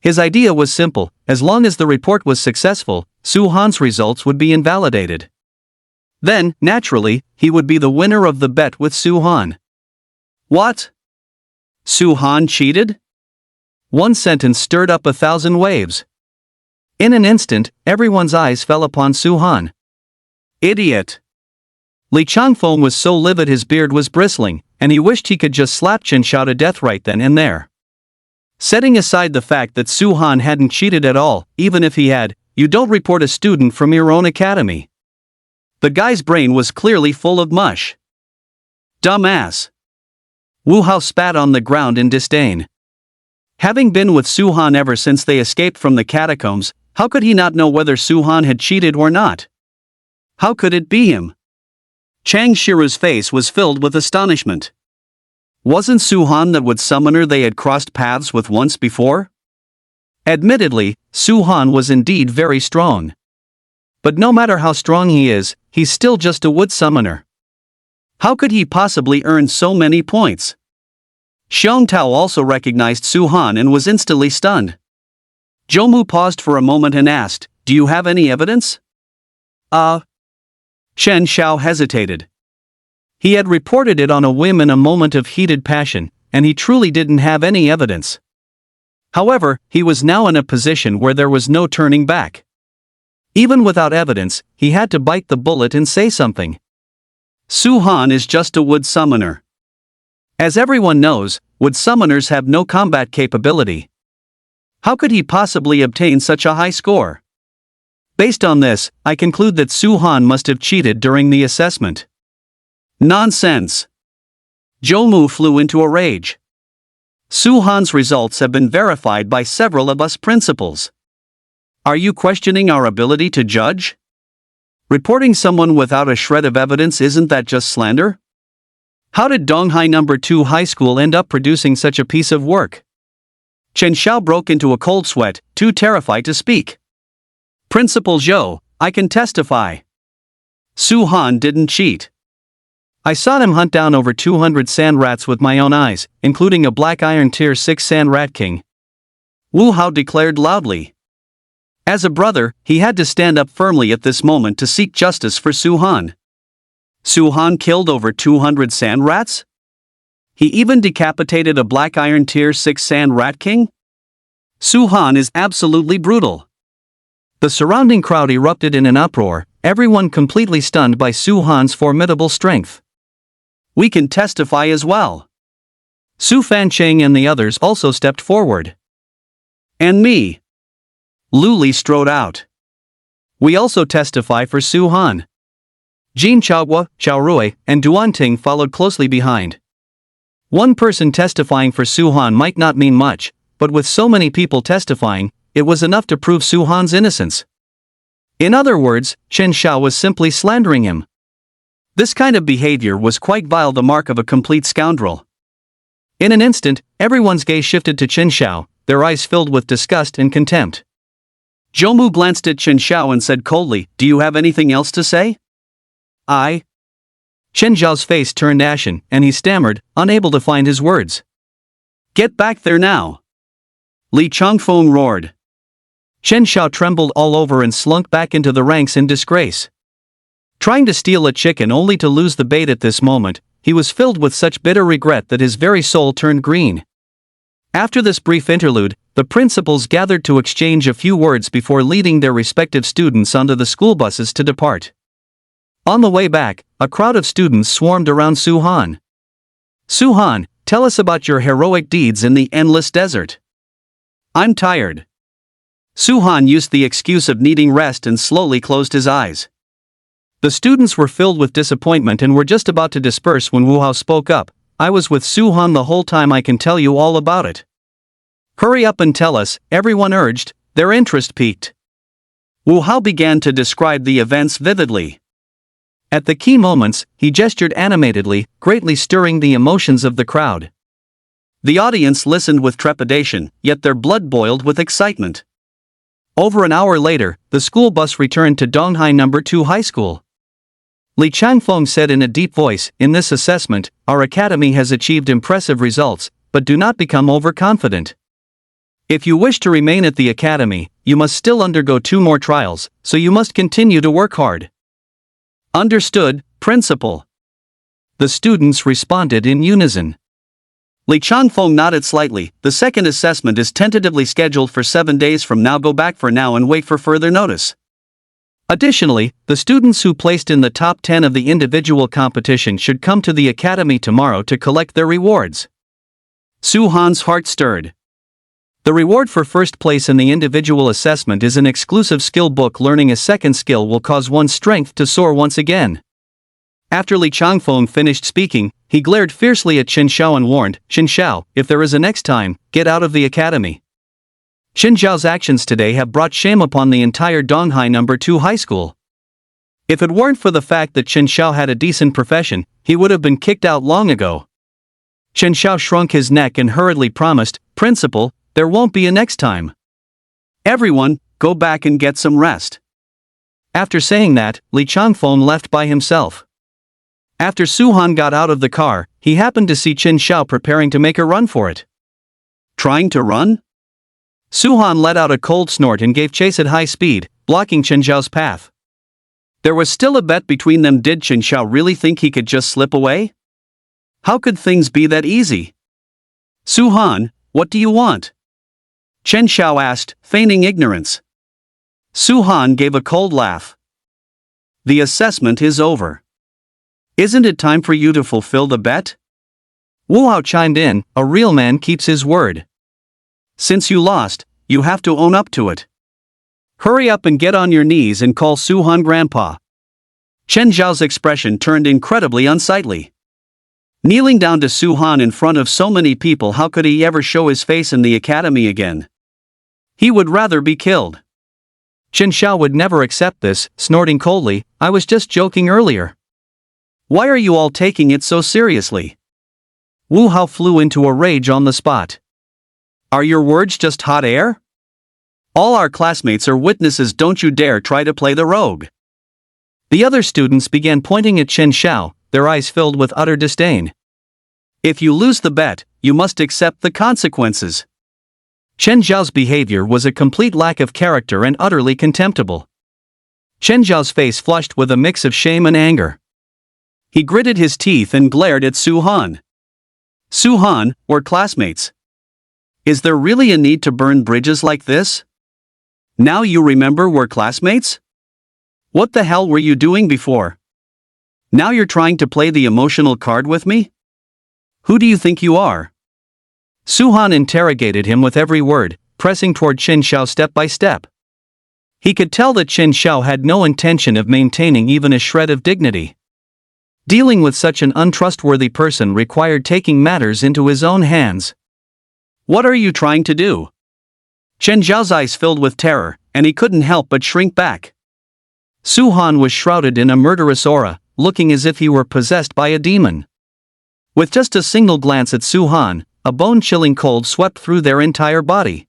[SPEAKER 1] His idea was simple, as long as the report was successful, Su-han's results would be invalidated. Then, naturally, he would be the winner of the bet with Su-han. What? Su-han cheated? One sentence stirred up 1,000 waves. In an instant, everyone's eyes fell upon Su-han. Idiot! Li Changfeng was so livid his beard was bristling, and he wished he could just slap Chen Xiao to death right then and there. Setting aside the fact that Su-han hadn't cheated at all, even if he had, you don't report a student from your own academy. The guy's brain was clearly full of mush. Dumbass! Wu Hao spat on the ground in disdain. Having been with Su-han ever since they escaped from the catacombs, how could he not know whether Su-han had cheated or not? How could it be him? Chang Shiru's face was filled with astonishment. Wasn't Su-han that wood summoner they had crossed paths with once before? Admittedly, Su-han was indeed very strong. But no matter how strong he is, he's still just a wood summoner. How could he possibly earn so many points? Xiong Tao also recognized Su-han and was instantly stunned. Zhou paused for a moment and asked, "Do you have any evidence?" Chen Xiao hesitated. He had reported it on a whim in a moment of heated passion, and he truly didn't have any evidence. However, he was now in a position where there was no turning back. Even without evidence, he had to bite the bullet and say something. Su-han is just a wood summoner. As everyone knows, wood summoners have no combat capability. How could he possibly obtain such a high score? Based on this, I conclude that Su-han must have cheated during the assessment. Nonsense! Zhou flew into a rage. Su-han's results have been verified by several of us principals. Are you questioning our ability to judge? Reporting someone without a shred of evidence, isn't that just slander? How did Donghai No. 2 High School end up producing such a piece of work? Chen Xiao broke into a cold sweat, too terrified to speak. Principal Zhou, I can testify. Su-han didn't cheat. I saw him hunt down over 200 sand rats with my own eyes, including a black iron tier 6 sand rat king. Wu Hao declared loudly. As a brother, he had to stand up firmly at this moment to seek justice for Su-han. Su-han killed over 200 sand rats? He even decapitated a black iron tier 6 sand rat king? Su-han is absolutely brutal. The surrounding crowd erupted in an uproar, everyone completely stunned by Su-han's formidable strength. We can testify as well. Su Fancheng and the others also stepped forward. And me. Lu Li strode out. We also testify for Su-han. Jin Chaohua, Xiao Rui, and Duan Ting followed closely behind. One person testifying for Su-han might not mean much, but with so many people testifying, it was enough to prove Su-han's innocence. In other words, Chen Xiao was simply slandering him. This kind of behavior was quite vile, the mark of a complete scoundrel. In an instant, everyone's gaze shifted to Chen Xiao, their eyes filled with disgust and contempt. Zhou glanced at Chen Xiao and said coldly, "Do you have anything else to say?" Chen Xiao's face turned ashen, and he stammered, unable to find his words. "Get back there now!" Li Changfeng roared. Chen Xiao trembled all over and slunk back into the ranks in disgrace. Trying to steal a chicken only to lose the bait at this moment, he was filled with such bitter regret that his very soul turned green. After this brief interlude, the principals gathered to exchange a few words before leading their respective students onto the school buses to depart. On the way back, a crowd of students swarmed around Su-han. "Su-han, tell us about your heroic deeds in the endless desert." "I'm tired." Su-han used the excuse of needing rest and slowly closed his eyes. The students were filled with disappointment and were just about to disperse when Wu Hao spoke up. "I was with Su-han the whole time, I can tell you all about it." "Hurry up and tell us," everyone urged, their interest piqued. Wu Hao began to describe the events vividly. At the key moments, he gestured animatedly, greatly stirring the emotions of the crowd. The audience listened with trepidation, yet their blood boiled with excitement. Over an hour later, the school bus returned to Donghai No. 2 High School. Li Changfeng said in a deep voice, "In this assessment, our academy has achieved impressive results, but do not become overconfident. If you wish to remain at the academy, you must still undergo 2 more trials, so you must continue to work hard." Understood, principal. The students responded in unison. Li Changfeng nodded slightly. The second assessment is tentatively scheduled for 7 days from now. Go back for now and wait for further notice. Additionally, the students who placed in the top 10 of the individual competition should come to the academy tomorrow to collect their rewards. Su Han's heart stirred. The reward for first place in the individual assessment is an exclusive skill book. Learning a second skill will cause one's strength to soar once again. After Li Changfeng finished speaking, he glared fiercely at Qin Xiao and warned, "Qin Xiao, if there is a next time, get out of the academy." Qin Xiao's actions today have brought shame upon the entire Donghai No. 2 high school. If it weren't for the fact that Qin Xiao had a decent profession, he would have been kicked out long ago. Qin Xiao shrunk his neck and hurriedly promised, "Principal, there won't be a next time. Everyone, go back and get some rest." After saying that, Li Changfeng left by himself. After Su Han got out of the car, he happened to see Qin Xiao preparing to make a run for it. Trying to run? Su Han let out a cold snort and gave chase at high speed, blocking Qin Xiao's path. There was still a bet between them. Did Qin Xiao really think he could just slip away? How could things be that easy? "Su Han, what do you want?" Qin Xiao asked, feigning ignorance. Su Han gave a cold laugh. "The assessment is over. Isn't it time for you to fulfill the bet?" Wu Hao chimed in, "A real man keeps his word. Since you lost, you have to own up to it. Hurry up and get on your knees and call Su Han grandpa." Chen Zhao's expression turned incredibly unsightly. Kneeling down to Su Han in front of so many people, how could he ever show his face in the academy again? He would rather be killed. Qin Xiao would never accept this, snorting coldly, "I was just joking earlier. Why are you all taking it so seriously?" Wu Hao flew into a rage on the spot. "Are your words just hot air? All our classmates are witnesses. Don't you dare try to play the rogue." The other students began pointing at Qin Xiao, their eyes filled with utter disdain. "If you lose the bet, you must accept the consequences." Chen Zhao's behavior was a complete lack of character and utterly contemptible. Chen Zhao's face flushed with a mix of shame and anger. He gritted his teeth and glared at Su Han. "Su Han, we're classmates. Is there really a need to burn bridges like this? Now you remember we're classmates? What the hell were you doing before? Now you're trying to play the emotional card with me? Who do you think you are?" Su Han interrogated him with every word, pressing toward Qin Xiao step by step. He could tell that Qin Xiao had no intention of maintaining even a shred of dignity. Dealing with such an untrustworthy person required taking matters into his own hands. "What are you trying to do?" Chen Zhao's eyes filled with terror, and he couldn't help but shrink back. Su Han was shrouded in a murderous aura, looking as if he were possessed by a demon. With just a single glance at Su Han, a bone-chilling cold swept through their entire body.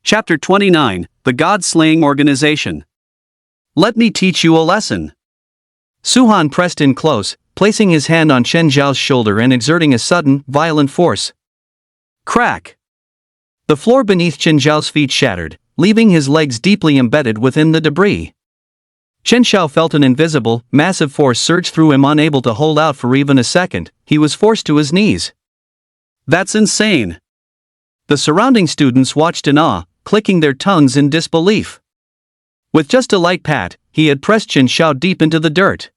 [SPEAKER 1] Chapter 29, The God-Slaying Organization. "Let me teach you a lesson." Su Han pressed in close, placing his hand on Chen Zhao's shoulder and exerting a sudden, violent force. Crack! The floor beneath Qin Zhao's feet shattered, leaving his legs deeply embedded within the debris. Chen Xiao felt an invisible, massive force surge through him. Unable to hold out for even a second, he was forced to his knees. "That's insane!" The surrounding students watched in awe, clicking their tongues in disbelief. With just a light pat, he had pressed Qin Xiao deep into the dirt.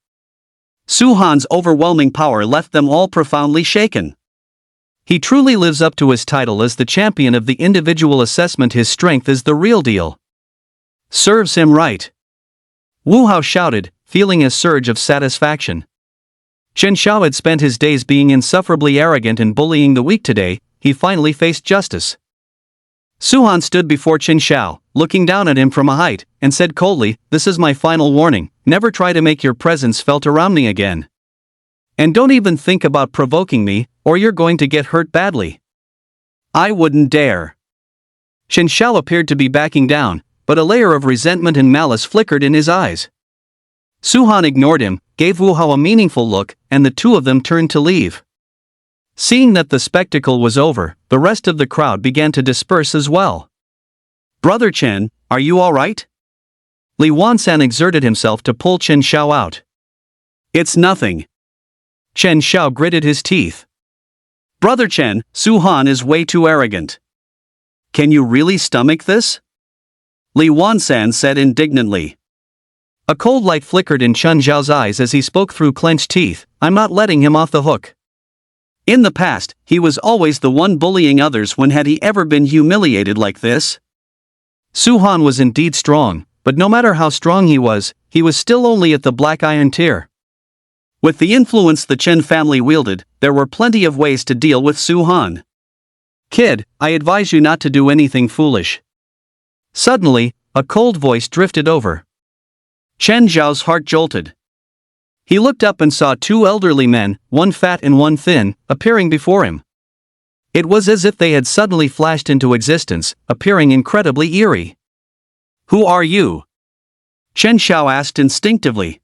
[SPEAKER 1] Su Han's overwhelming power left them all profoundly shaken. He truly lives up to his title as the champion of the individual assessment. His strength is the real deal. Serves him right. Wu Hao shouted, feeling a surge of satisfaction. Qin Xiao had spent his days being insufferably arrogant and bullying the weak. Today, he finally faced justice. Su Han stood before Qin Xiao, looking down at him from a height, and said coldly, "This is my final warning, never try to make your presence felt around me again. And don't even think about provoking me, or you're going to get hurt badly." "I wouldn't dare." Qin Xiao appeared to be backing down, but a layer of resentment and malice flickered in his eyes. Su Han ignored him, gave Wu Hao a meaningful look, and the two of them turned to leave. Seeing that the spectacle was over, the rest of the crowd began to disperse as well. "Brother Chen, are you all right?" Li Wansan exerted himself to pull Qin Xiao out. It's nothing. Chen Xiao gritted his teeth. Brother Chen, Su Han is way too arrogant. Can you really stomach this? Li Wansan said indignantly. A cold light flickered in Chen Zhao's eyes as he spoke through clenched teeth. I'm not letting him off the hook. In the past, he was always the one bullying others. When had he ever been humiliated like this? Su Han was indeed strong, but no matter how strong he was still only at the black iron tier. With the influence the Chen family wielded, there were plenty of ways to deal with Su Han. Kid, I advise you not to do anything foolish. Suddenly, a cold voice drifted over. Chen Zhao's heart jolted. He looked up and saw two elderly men, one fat and one thin, appearing before him. It was as if they had suddenly flashed into existence, appearing incredibly eerie. Who are you? Chen Xiao asked instinctively.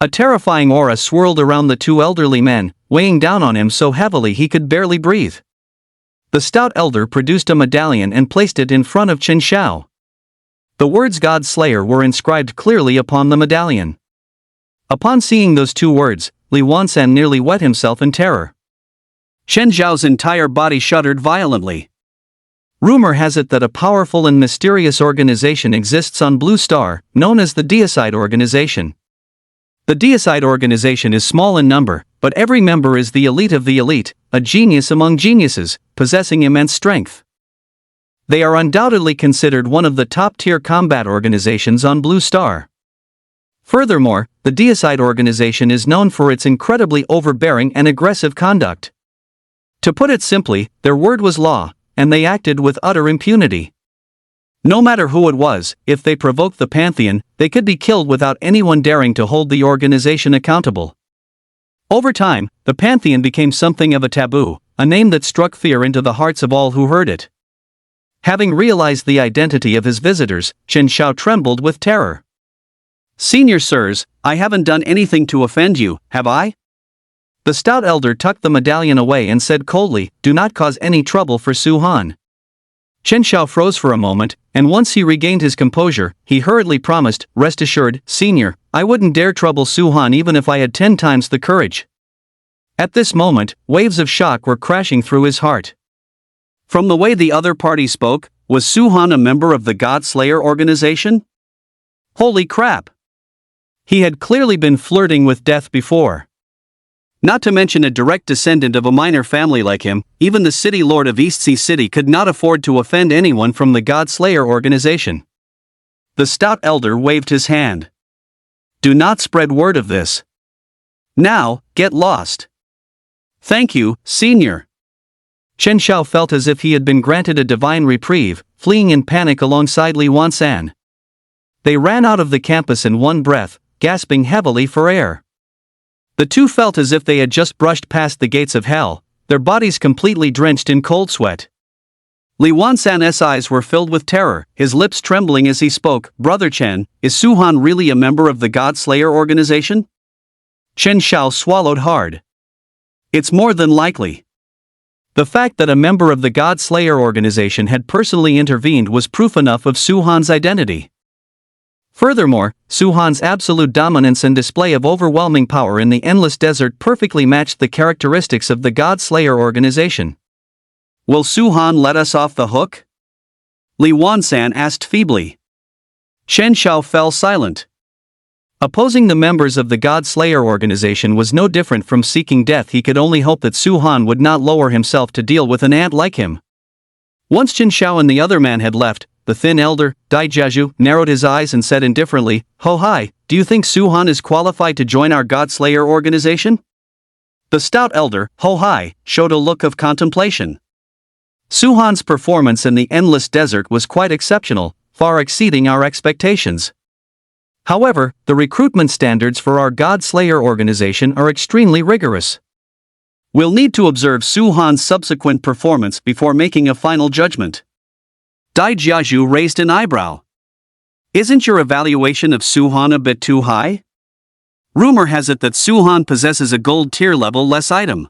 [SPEAKER 1] A terrifying aura swirled around the two elderly men, weighing down on him so heavily he could barely breathe. The stout elder produced a medallion and placed it in front of Chen Xiao. The words God Slayer were inscribed clearly upon the medallion. Upon seeing those two words, Li Wansan nearly wet himself in terror. Chen Zhao's entire body shuddered violently. Rumor has it that a powerful and mysterious organization exists on Blue Star, known as the Deicide Organization. The Deicide Organization is small in number, but every member is the elite of the elite, a genius among geniuses, possessing immense strength. They are undoubtedly considered one of the top-tier combat organizations on Blue Star. Furthermore, the Deicide Organization is known for its incredibly overbearing and aggressive conduct. To put it simply, their word was law, and they acted with utter impunity. No matter who it was, if they provoked the Pantheon, they could be killed without anyone daring to hold the organization accountable. Over time, the Pantheon became something of a taboo, a name that struck fear into the hearts of all who heard it. Having realized the identity of his visitors, Chen Xiao trembled with terror. Senior sirs, I haven't done anything to offend you, have I? The stout elder tucked the medallion away and said coldly, do not cause any trouble for Su Han. Chen Xiao froze for a moment, and once he regained his composure, he hurriedly promised, rest assured, Senior, I wouldn't dare trouble Su Han even if I had 10 times the courage. At this moment, waves of shock were crashing through his heart. From the way the other party spoke, was Su Han a member of the God Slayer organization? Holy crap! He had clearly been flirting with death before. Not to mention a direct descendant of a minor family like him, even the city lord of East Sea City could not afford to offend anyone from the God Slayer organization. The stout elder waved his hand. Do not spread word of this. Now, get lost. Thank you, Senior. Chen Xiao felt as if he had been granted a divine reprieve, fleeing in panic alongside Li Wansan. They ran out of the campus in one breath, gasping heavily for air. The two felt as if they had just brushed past the gates of hell, their bodies completely drenched in cold sweat. Li Wansan's eyes were filled with terror, his lips trembling as he spoke. Brother Chen, is Su Han really a member of the God Slayer organization? Chen Xiao swallowed hard. It's more than likely. The fact that a member of the God Slayer organization had personally intervened was proof enough of Su Han's identity. Furthermore, Su Han's absolute dominance and display of overwhelming power in the endless desert perfectly matched the characteristics of the God Slayer organization. Will Su Han let us off the hook? Li Wansan asked feebly. Chen Xiao fell silent. Opposing the members of the God Slayer organization was no different from seeking death. He could only hope that Su Han would not lower himself to deal with an ant like him. Once Chen Xiao and the other man had left, the thin elder, Dai Jiazhu, narrowed his eyes and said indifferently, Ho hai, do you think Su Han is qualified to join our God Slayer organization? The stout elder, Ho hai, showed a look of contemplation. Su Han's performance in the endless desert was quite exceptional, far exceeding our expectations. However, the recruitment standards for our God Slayer organization are extremely rigorous. We'll need to observe Su Han's subsequent performance before making a final judgment. Dai Jiazhu raised an eyebrow. Isn't your evaluation of Su Han a bit too high? Rumor has it that Su Han possesses a gold tier level less item.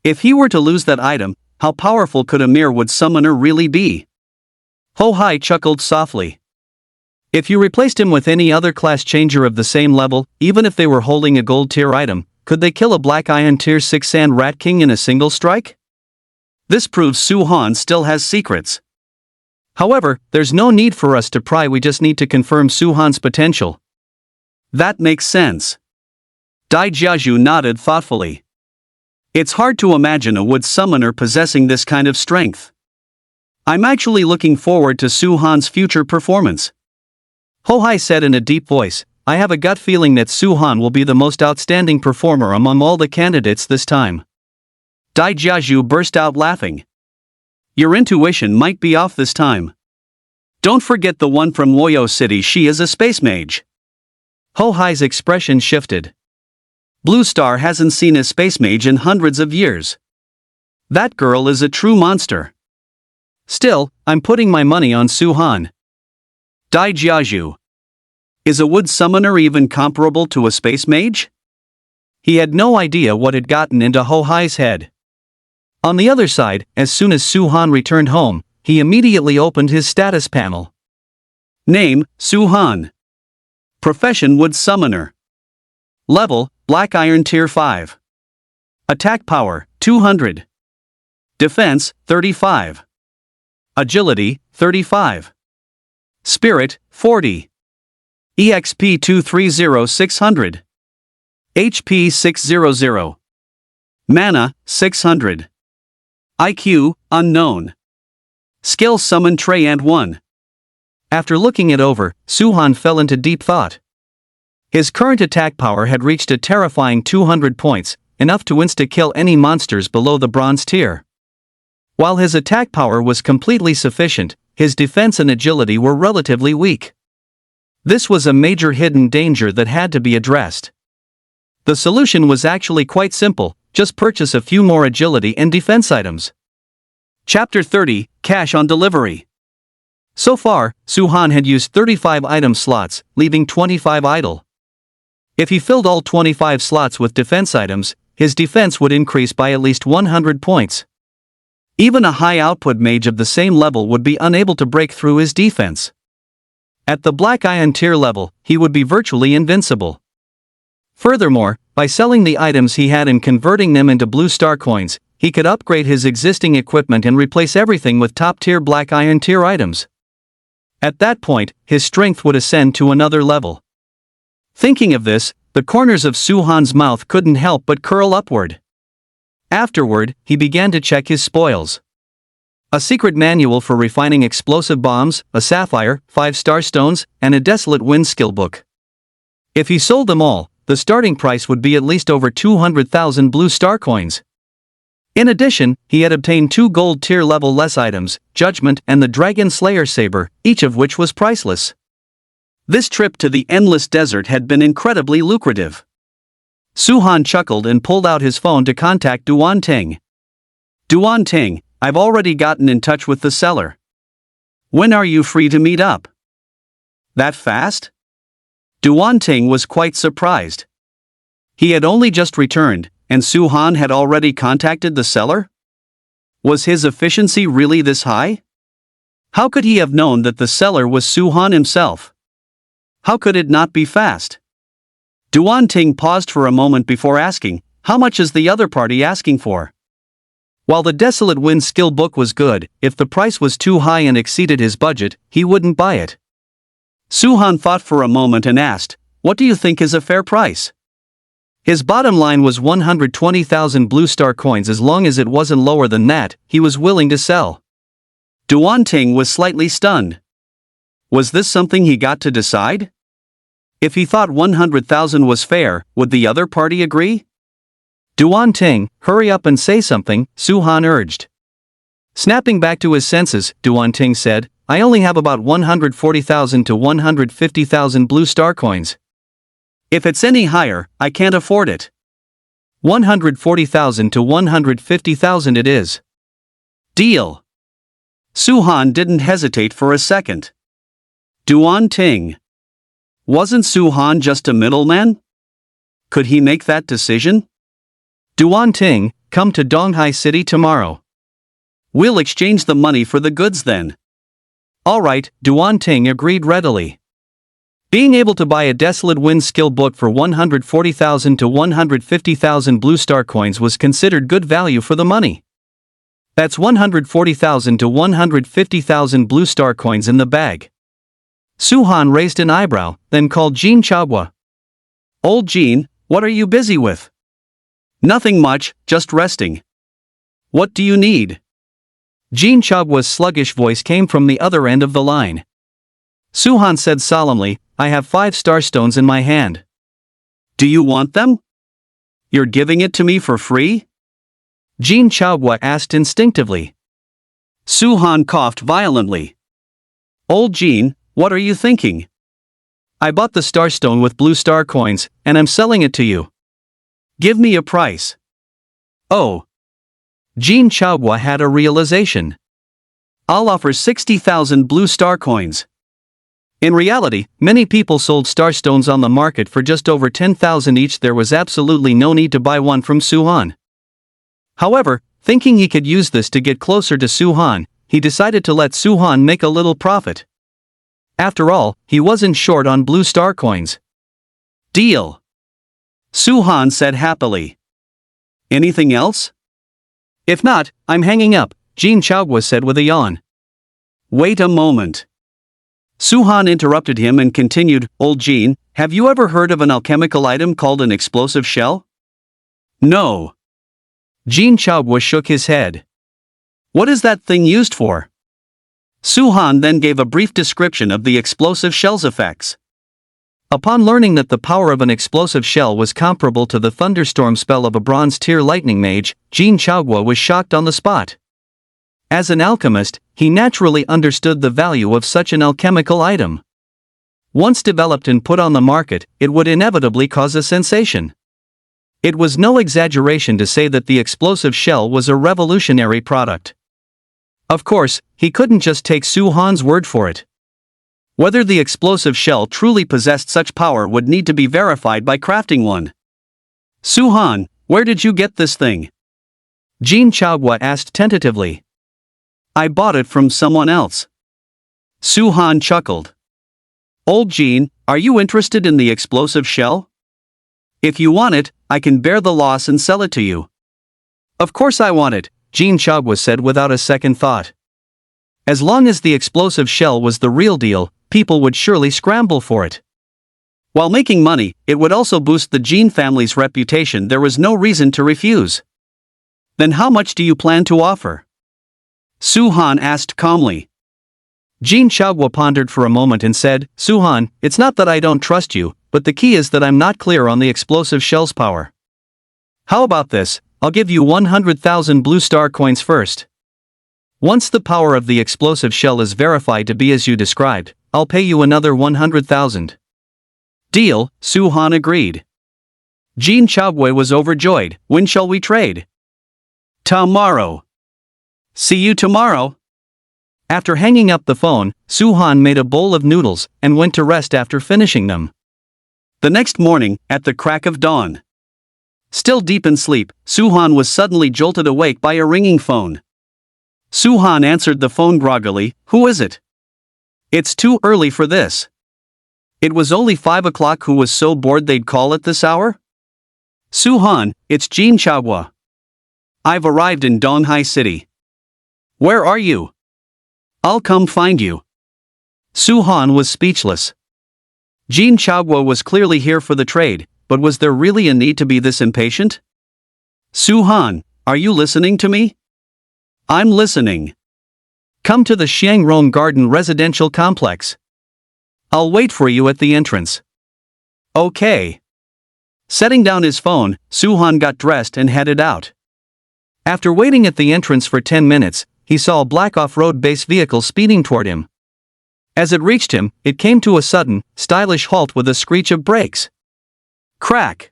[SPEAKER 1] If he were to lose that item, how powerful could a mere wood summoner really be? Ho Hai chuckled softly. If you replaced him with any other class changer of the same level, even if they were holding a gold tier item, could they kill a black iron tier 6 sand rat king in a single strike? This proves Su Han still has secrets. However, there's no need for us to pry, we just need to confirm Su Han's potential. That makes sense. Dai Jiazhu nodded thoughtfully. It's hard to imagine a wood summoner possessing this kind of strength. I'm actually looking forward to Su Han's future performance. Ho Hai said in a deep voice, I have a gut feeling that Su Han will be the most outstanding performer among all the candidates this time. Dai Jiazhu burst out laughing. Your intuition might be off this time. Don't forget the one from Woyo City, she is a space mage. Ho Hai's expression shifted. Blue Star hasn't seen a space mage in hundreds of years. That girl is a true monster. Still, I'm putting my money on Su Han. Dai Jiazhu. Is a wood summoner even comparable to a space mage? He had no idea what had gotten into Ho Hai's head. On the other side, as soon as Su Han returned home, he immediately opened his status panel. Name, Su Han. Profession, wood summoner. Level, black iron tier 5. Attack power, 200. Defense, 35. Agility, 35. Spirit, 40. EXP 230600. HP 600. Mana, 600. IQ, unknown. Skill summon Trey and 1. After looking it over, Su Han fell into deep thought. His current attack power had reached a terrifying 200 points, enough to insta-kill any monsters below the bronze tier. While his attack power was completely sufficient, his defense and agility were relatively weak. This was a major hidden danger that had to be addressed. The solution was actually quite simple, just purchase a few more agility and defense items. Chapter 30, Cash on Delivery. So far, Su Han had used 35 item slots, leaving 25 idle. If he filled all 25 slots with defense items, his defense would increase by at least 100 points. Even a high-output mage of the same level would be unable to break through his defense. At the Black Iron tier level, he would be virtually invincible. Furthermore, by selling the items he had and converting them into blue star coins, he could upgrade his existing equipment and replace everything with top-tier Black Iron tier items. At that point, his strength would ascend to another level. Thinking of this, the corners of Su Han's mouth couldn't help but curl upward. Afterward, he began to check his spoils. A secret manual for refining explosive bombs, a sapphire, 5-star stones, and a desolate wind skill book. If he sold them all, the starting price would be at least over 200,000 blue star coins. In addition, he had obtained 2 gold tier level less items, Judgment and the Dragon Slayer Saber, each of which was priceless. This trip to the endless desert had been incredibly lucrative. Su Han chuckled and pulled out his phone to contact Duan Ting. Duan Ting, I've already gotten in touch with the seller. When are you free to meet up? That fast? Duan Ting was quite surprised. He had only just returned, and Su Han had already contacted the seller? Was his efficiency really this high? How could he have known that the seller was Su Han himself? How could it not be fast? Duan Ting paused for a moment before asking, how much is the other party asking for? While the Desolate Wind skill book was good, if the price was too high and exceeded his budget, he wouldn't buy it. Su Han thought for a moment and asked, what do you think is a fair price? His bottom line was 120,000 blue star coins. As long as it wasn't lower than that, he was willing to sell. Duan Ting was slightly stunned. Was this something he got to decide? If he thought 100,000 was fair, would the other party agree? Duan Ting, hurry up and say something, Su Han urged. Snapping back to his senses, Duan Ting said, I only have about 140,000 to 150,000 blue star coins. If it's any higher, I can't afford it. 140,000 to 150,000 it is. Deal. Su Han didn't hesitate for a second. Duan Ting. Wasn't Su Han just a middleman? Could he make that decision? Duan Ting, come to Donghai City tomorrow. We'll exchange the money for the goods then. Alright, Duan Ting agreed readily. Being able to buy a desolate wind skill book for 140,000 to 150,000 blue star coins was considered good value for the money. That's 140,000 to 150,000 blue star coins in the bag. Suhan raised an eyebrow, then called Jean Chagwa. Old Jean, what are you busy with? Nothing much, just resting. What do you need? Jean Chagwa's sluggish voice came from the other end of the line. Suhan said solemnly, I have 5 starstones in my hand. Do you want them? You're giving it to me for free? Jean Chagwa asked instinctively. Suhan coughed violently. Old Jean, what are you thinking? I bought the starstone with blue star coins, and I'm selling it to you. Give me a price. Oh. Jean Chagwa had a realization. I'll offer 60,000 blue star coins. In reality, many people sold starstones on the market for just over 10,000 each. There was absolutely no need to buy one from Suhan. However, thinking he could use this to get closer to Suhan, he decided to let Suhan make a little profit. After all, he wasn't short on blue star coins. Deal. Suhan said happily. Anything else? If not, I'm hanging up, Jean Chagwa said with a yawn. Wait a moment. Suhan interrupted him and continued, Old Jean, have you ever heard of an alchemical item called an explosive shell? No. Jean Chagwa shook his head. What is that thing used for? Suhan then gave a brief description of the explosive shell's effects. Upon learning that the power of an explosive shell was comparable to the thunderstorm spell of a bronze-tier lightning mage, Jean Chagwa was shocked on the spot. As an alchemist, he naturally understood the value of such an alchemical item. Once developed and put on the market, it would inevitably cause a sensation. It was no exaggeration to say that the explosive shell was a revolutionary product. Of course, he couldn't just take Suhan's word for it. Whether the explosive shell truly possessed such power would need to be verified by crafting one. Suhan, where did you get this thing? Jean Chagwa asked tentatively. I bought it from someone else. Suhan chuckled. Old Jean, are you interested in the explosive shell? If you want it, I can bear the loss and sell it to you. Of course I want it, Jean Chagwa said without a second thought. As long as the explosive shell was the real deal, people would surely scramble for it. While making money, it would also boost the Jean family's reputation. There was no reason to refuse. Then how much do you plan to offer? Suhan asked calmly. Jean Chagwa pondered for a moment and said, Suhan, it's not that I don't trust you, but the key is that I'm not clear on the explosive shell's power. How about this, I'll give you 100,000 blue star coins first. Once the power of the explosive shell is verified to be as you described, I'll pay you another 100,000. Deal, Suhan agreed. Jean Chagwa was overjoyed. When shall we trade? Tomorrow. See you tomorrow. After hanging up the phone, Suhan made a bowl of noodles and went to rest after finishing them. The next morning, at the crack of dawn. Still deep in sleep, Suhan was suddenly jolted awake by a ringing phone. Suhan answered the phone groggily. Who is it? It's too early for this. It was only 5 o'clock. Who was so bored they'd call at this hour? Suhan, it's Jean Chagwa. I've arrived in Donghai City. Where are you? I'll come find you. Suhan was speechless. Jean Chagwa was clearly here for the trade, but was there really a need to be this impatient? Suhan, are you listening to me? I'm listening. Come to the Xiangrong Garden residential complex. I'll wait for you at the entrance. Okay. Setting down his phone, Suhan got dressed and headed out. After waiting at the entrance for 10 minutes, he saw a black off-road base vehicle speeding toward him. As it reached him, it came to a sudden, stylish halt with a screech of brakes. Crack!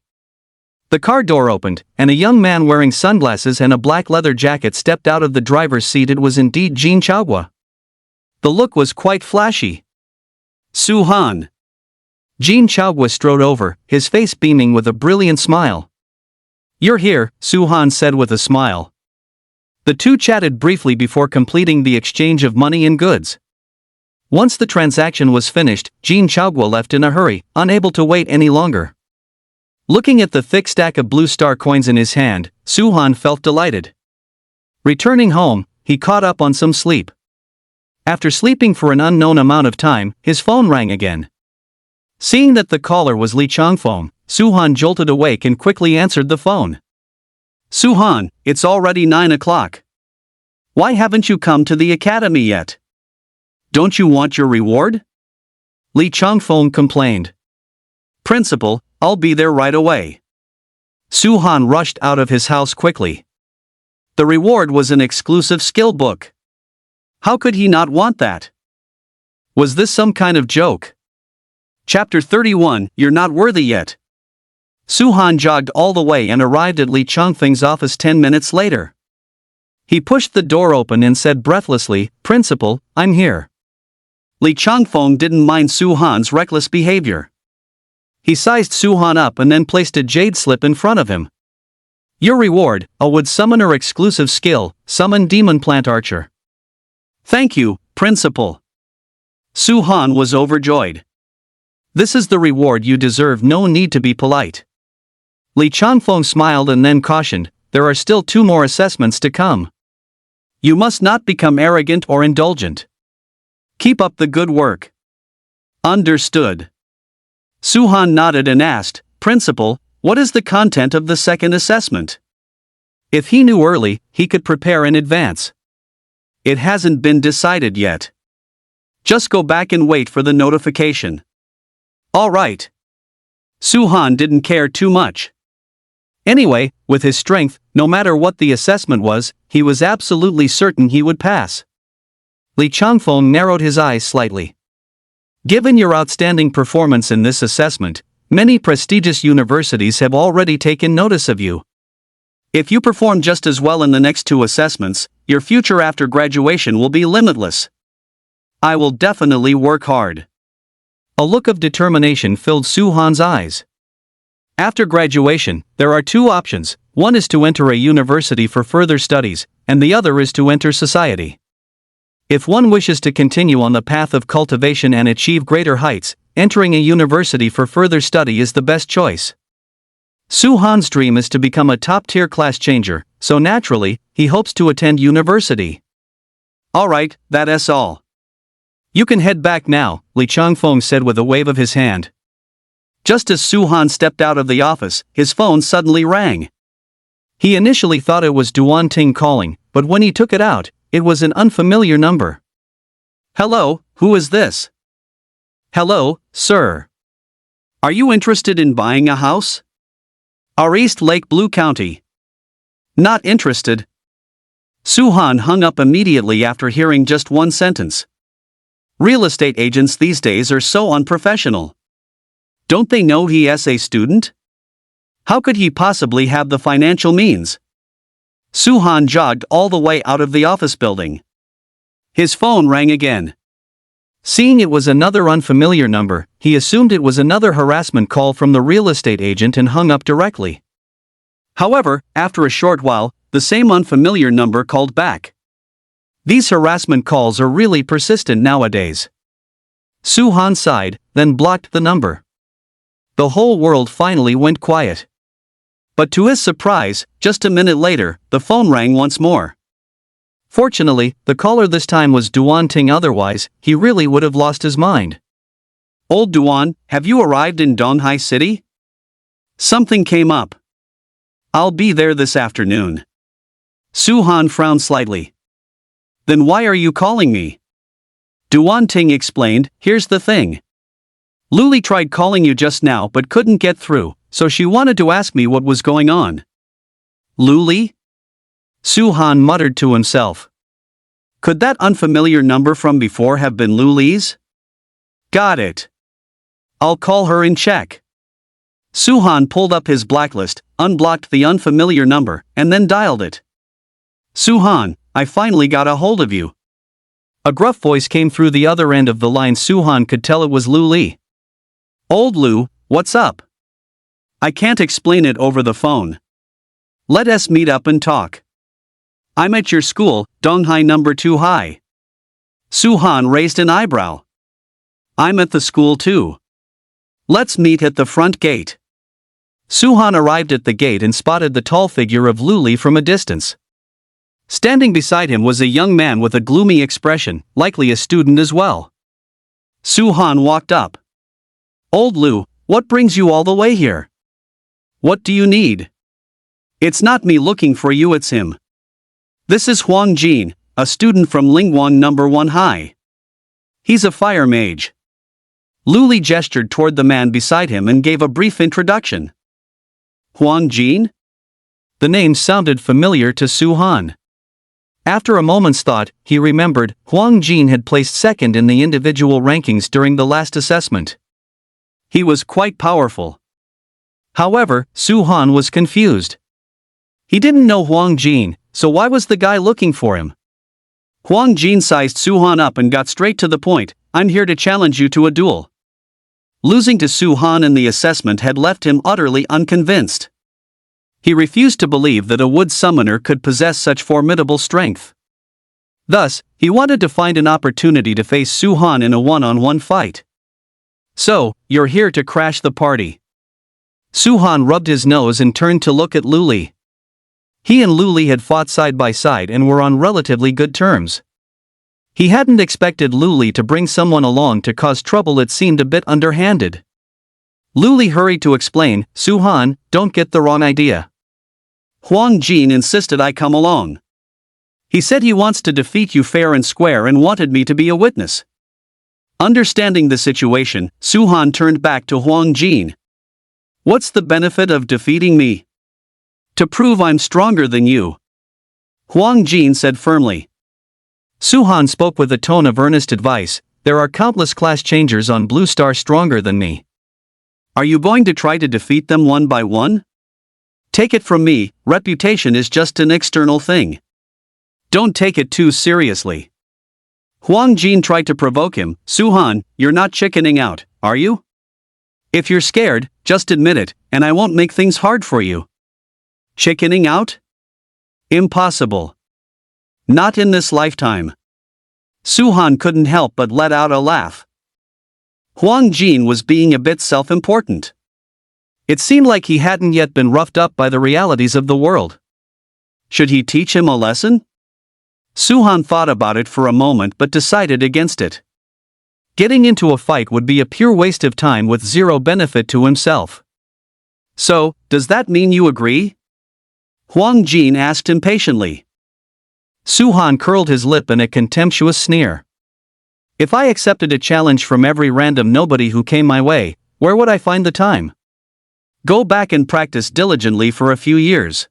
[SPEAKER 1] The car door opened, and a young man wearing sunglasses and a black leather jacket stepped out of the driver's seat. It was indeed Jean Chagwa. The look was quite flashy. Suhan. Jean Chagwa strode over, his face beaming with a brilliant smile. You're here, Suhan said with a smile. The two chatted briefly before completing the exchange of money and goods. Once the transaction was finished, Jean Chaogua left in a hurry, unable to wait any longer. Looking at the thick stack of blue star coins in his hand, Su-han felt delighted. Returning home, he caught up on some sleep. After sleeping for an unknown amount of time, his phone rang again. Seeing that the caller was Lee Changfeng, Su-han jolted awake and quickly answered the phone. "Su-han, it's already 9 o'clock. Why haven't you come to the academy yet? Don't you want your reward?" Lee Changfeng complained. "Principal, I'll be there right away." Su-han rushed out of his house quickly. The reward was an exclusive skill book. How could he not want that? Was this some kind of joke? Chapter 31, You're Not Worthy Yet. Su-han jogged all the way and arrived at Lee Changfeng's office 10 minutes later. He pushed the door open and said breathlessly, "Principal, I'm here." Lee Changfeng didn't mind Su-han's reckless behavior. He sized Su-han up and then placed a jade slip in front of him. "Your reward, a wood summoner exclusive skill, summon demon plant archer." "Thank you, Principal." Su-han was overjoyed. "This is the reward you deserve, no need to be polite." Lee Changfeng smiled and then cautioned, "There are still 2 more assessments to come. You must not become arrogant or indulgent. Keep up the good work." "Understood." Su-han nodded and asked, "Principal, what is the content of the second assessment?" If he knew early, he could prepare in advance. "It hasn't been decided yet. Just go back and wait for the notification." "All right." Su-han didn't care too much. Anyway, with his strength, no matter what the assessment was, he was absolutely certain he would pass. Lee Changfeng narrowed his eyes slightly. "Given your outstanding performance in this assessment, many prestigious universities have already taken notice of you. If you perform just as well in the next 2 assessments, your future after graduation will be limitless. I will definitely work hard." A look of determination filled Su-han's eyes. After graduation, there are 2 options. One is to enter a university for further studies, and the other is to enter society. If one wishes to continue on the path of cultivation and achieve greater heights, entering a university for further study is the best choice. Su-han's dream is to become a top-tier class changer, so naturally, he hopes to attend university. "All right, that's all. You can head back now," Lee Changfeng said with a wave of his hand. Just as Su-han stepped out of the office, his phone suddenly rang. He initially thought it was Duan Ting calling, but when he took it out, it was an unfamiliar number. "Hello, who is this?" "Hello, sir. Are you interested in buying a house?" "Our East Lake Blue County." "Not interested." Su-han hung up immediately after hearing just one sentence. Real estate agents these days are so unprofessional. Don't they know he is a student? How could he possibly have the financial means? Su-han jogged all the way out of the office building. His phone rang again. Seeing it was another unfamiliar number, he assumed it was another harassment call from the real estate agent and hung up directly. However, after a short while, the same unfamiliar number called back. These harassment calls are really persistent nowadays. Su-han sighed, then blocked the number. The whole world finally went quiet. But to his surprise, just a minute later, the phone rang once more. Fortunately, the caller this time was Duan Ting, otherwise, he really would have lost his mind. "Old Duan, have you arrived in Donghai City? Something came up. I'll be there this afternoon." Su-han frowned slightly. "Then why are you calling me?" Duan Ting explained, "Here's the thing. Luli tried calling you just now but couldn't get through, so she wanted to ask me what was going on." "Luli?" Su-han muttered to himself. Could that unfamiliar number from before have been Luli's? Got it. I'll call her and check. Su-han pulled up his blacklist, unblocked the unfamiliar number, and then dialed it. "Su-han, I finally got a hold of you." A gruff voice came through the other end of the line. Su-han could tell it was Lu Li. "Old Lu, what's up? I can't explain it over the phone. Let us meet up and talk. I'm at your school, Donghai number 2 high. Su-han raised an eyebrow. I'm at the school too. Let's meet at the front gate. Su-han arrived at the gate and spotted the tall figure of Luli from a distance. Standing beside him was a young man with a gloomy expression, likely a student as well. Su-han walked up. Old Lu, what brings you all the way here? What do you need? It's not me looking for you, it's him. This is Huang Jin, a student from Lingguang number 1 High. He's a fire mage. Luli gestured toward the man beside him and gave a brief introduction. Huang Jin? The name sounded familiar to Su-han. After a moment's thought, he remembered Huang Jin had placed second in the individual rankings during the last assessment. He was quite powerful. However, Su-han was confused. He didn't know Huang Jin, so why was the guy looking for him? Huang Jin sized Su-han up and got straight to the point. I'm here to challenge you to a duel. Losing to Su-han in the assessment had left him utterly unconvinced. He refused to believe that a wood summoner could possess such formidable strength. Thus, he wanted to find an opportunity to face Su-han in a one-on-one fight. So, you're here to crash the party. Su-han rubbed his nose and turned to look at Luli. He and Luli had fought side by side and were on relatively good terms. He hadn't expected Luli to bring someone along to cause trouble. It seemed a bit underhanded. Luli hurried to explain, Su-han, don't get the wrong idea. Huang Jin insisted I come along. He said he wants to defeat you fair and square and wanted me to be a witness. Understanding the situation, Su-han turned back to Huang Jin. What's the benefit of defeating me? To prove I'm stronger than you. Huang Jin said firmly. Su-han spoke with a tone of earnest advice. There are countless class changers on Blue Star stronger than me. Are you going to try to defeat them one by one? Take it from me, reputation is just an external thing. Don't take it too seriously. Huang Jin tried to provoke him. Su-han, you're not chickening out, are you? If you're scared, just admit it, and I won't make things hard for you. Chickening out? Impossible. Not in this lifetime. Su-han couldn't help but let out a laugh. Huang Jin was being a bit self-important. It seemed like he hadn't yet been roughed up by the realities of the world. Should he teach him a lesson? Su-han thought about it for a moment but decided against it. Getting into a fight would be a pure waste of time with zero benefit to himself. So, does that mean you agree? Huang Jin asked impatiently. Su-han curled his lip in a contemptuous sneer. If I accepted a challenge from every random nobody who came my way, where would I find the time? Go back and practice diligently for a few years.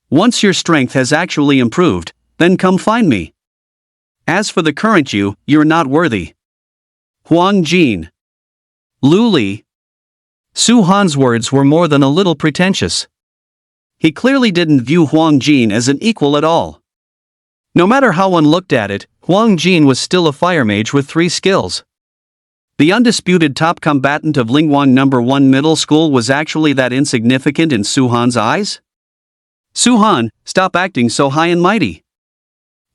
[SPEAKER 1] Once your strength has actually improved, then come find me. As for the current you, you're not worthy. Huang Jin. Luli. Su-han's words were more than a little pretentious. He clearly didn't view Huang Jin as an equal at all. No matter how one looked at it, Huang Jin was still a fire mage with 3 skills. The undisputed top combatant of Lingguang number 1 middle school was actually that insignificant in Su-han's eyes? Su-han, stop acting so high and mighty.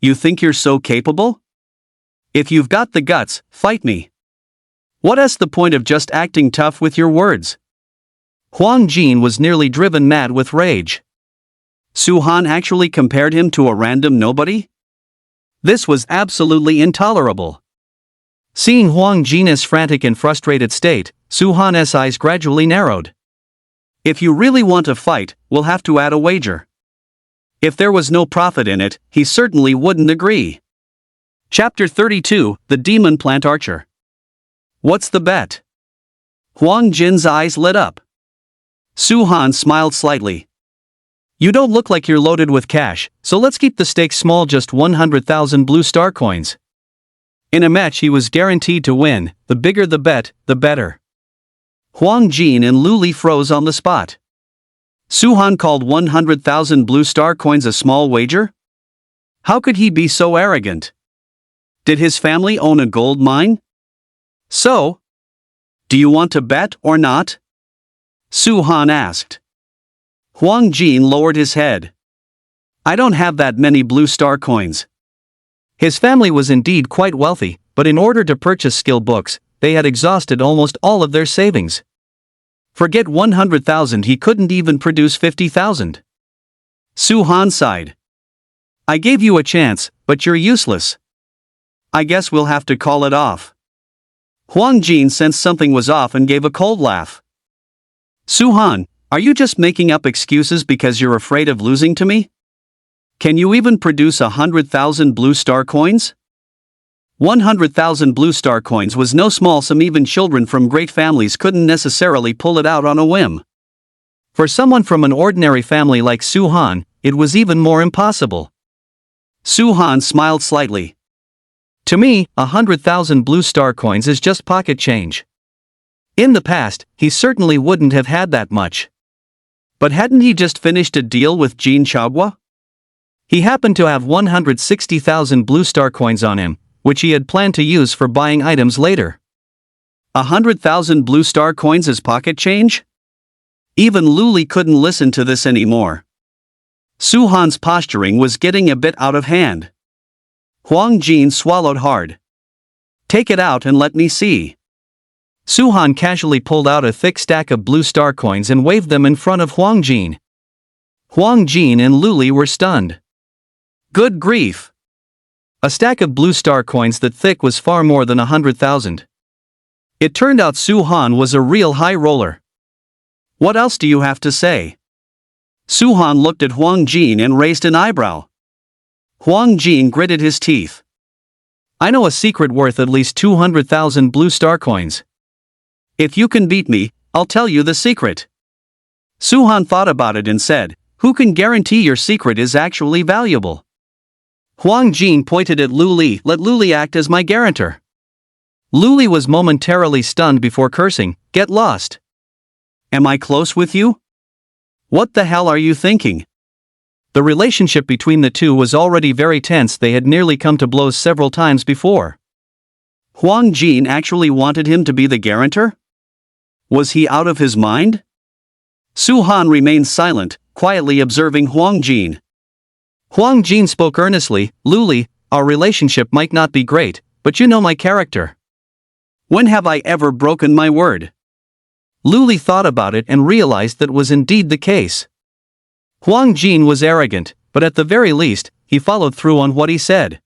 [SPEAKER 1] You think you're so capable? If you've got the guts, fight me. What's the point of just acting tough with your words? Huang Jin was nearly driven mad with rage. Su-han actually compared him to a random nobody? This was absolutely intolerable. Seeing Huang Jin's frantic and frustrated state, Su-han's eyes gradually narrowed. If you really want to fight, we'll have to add a wager. If there was no profit in it, he certainly wouldn't agree. Chapter 32, The Demon Plant Archer. What's the bet? Huang Jin's eyes lit up. Su-han smiled slightly. You don't look like you're loaded with cash, so let's keep the stakes small, just 100,000 blue star coins. In a match he was guaranteed to win, the bigger the bet, the better. Huang Jin and Luli froze on the spot. Su-han called 100,000 blue star coins a small wager? How could he be so arrogant? Did his family own a gold mine? So? Do you want to bet or not? Su-han asked. Huang Jin lowered his head. I don't have that many blue star coins. His family was indeed quite wealthy, but in order to purchase skill books, they had exhausted almost all of their savings. Forget 100,000, he couldn't even produce 50,000. Su-han sighed. I gave you a chance, but you're useless. I guess we'll have to call it off. Huang Jin sensed something was off and gave a cold laugh. Su-han, are you just making up excuses because you're afraid of losing to me? Can you even produce 100,000 blue star coins? 100,000 blue star coins was no small sum. Even children from great families couldn't necessarily pull it out on a whim. For someone from an ordinary family like Su-han, it was even more impossible. Su-han smiled slightly. To me, 100,000 blue star coins is just pocket change. In the past, he certainly wouldn't have had that much. But hadn't he just finished a deal with Jin Chagwa? He happened to have 160,000 blue star coins on him, which he had planned to use for buying items later. 100,000 blue star coins as pocket change? Even Luli couldn't listen to this anymore. Su-han's posturing was getting a bit out of hand. Huang Jin swallowed hard. Take it out and let me see. Su-han casually pulled out a thick stack of blue star coins and waved them in front of Huang Jin. Huang Jin and Luli were stunned. Good grief! A stack of blue star coins that thick was far more than 100,000. It turned out Su-han was a real high roller. What else do you have to say? Su-han looked at Huang Jin and raised an eyebrow. Huang Jin gritted his teeth. I know a secret worth at least 200,000 blue star coins. If you can beat me, I'll tell you the secret. Su-han thought about it and said, who can guarantee your secret is actually valuable? Huang Jin pointed at Luli. Let Luli act as my guarantor. Luli was momentarily stunned before cursing, get lost. Am I close with you? What the hell are you thinking? The relationship between the two was already very tense. They had nearly come to blows several times before. Huang Jin actually wanted him to be the guarantor? Was he out of his mind? Su-han remained silent, quietly observing Huang Jin. Huang Jin spoke earnestly, Luli, our relationship might not be great, but you know my character. When have I ever broken my word? Luli thought about it and realized that was indeed the case. Huang Jin was arrogant, but at the very least, he followed through on what he said.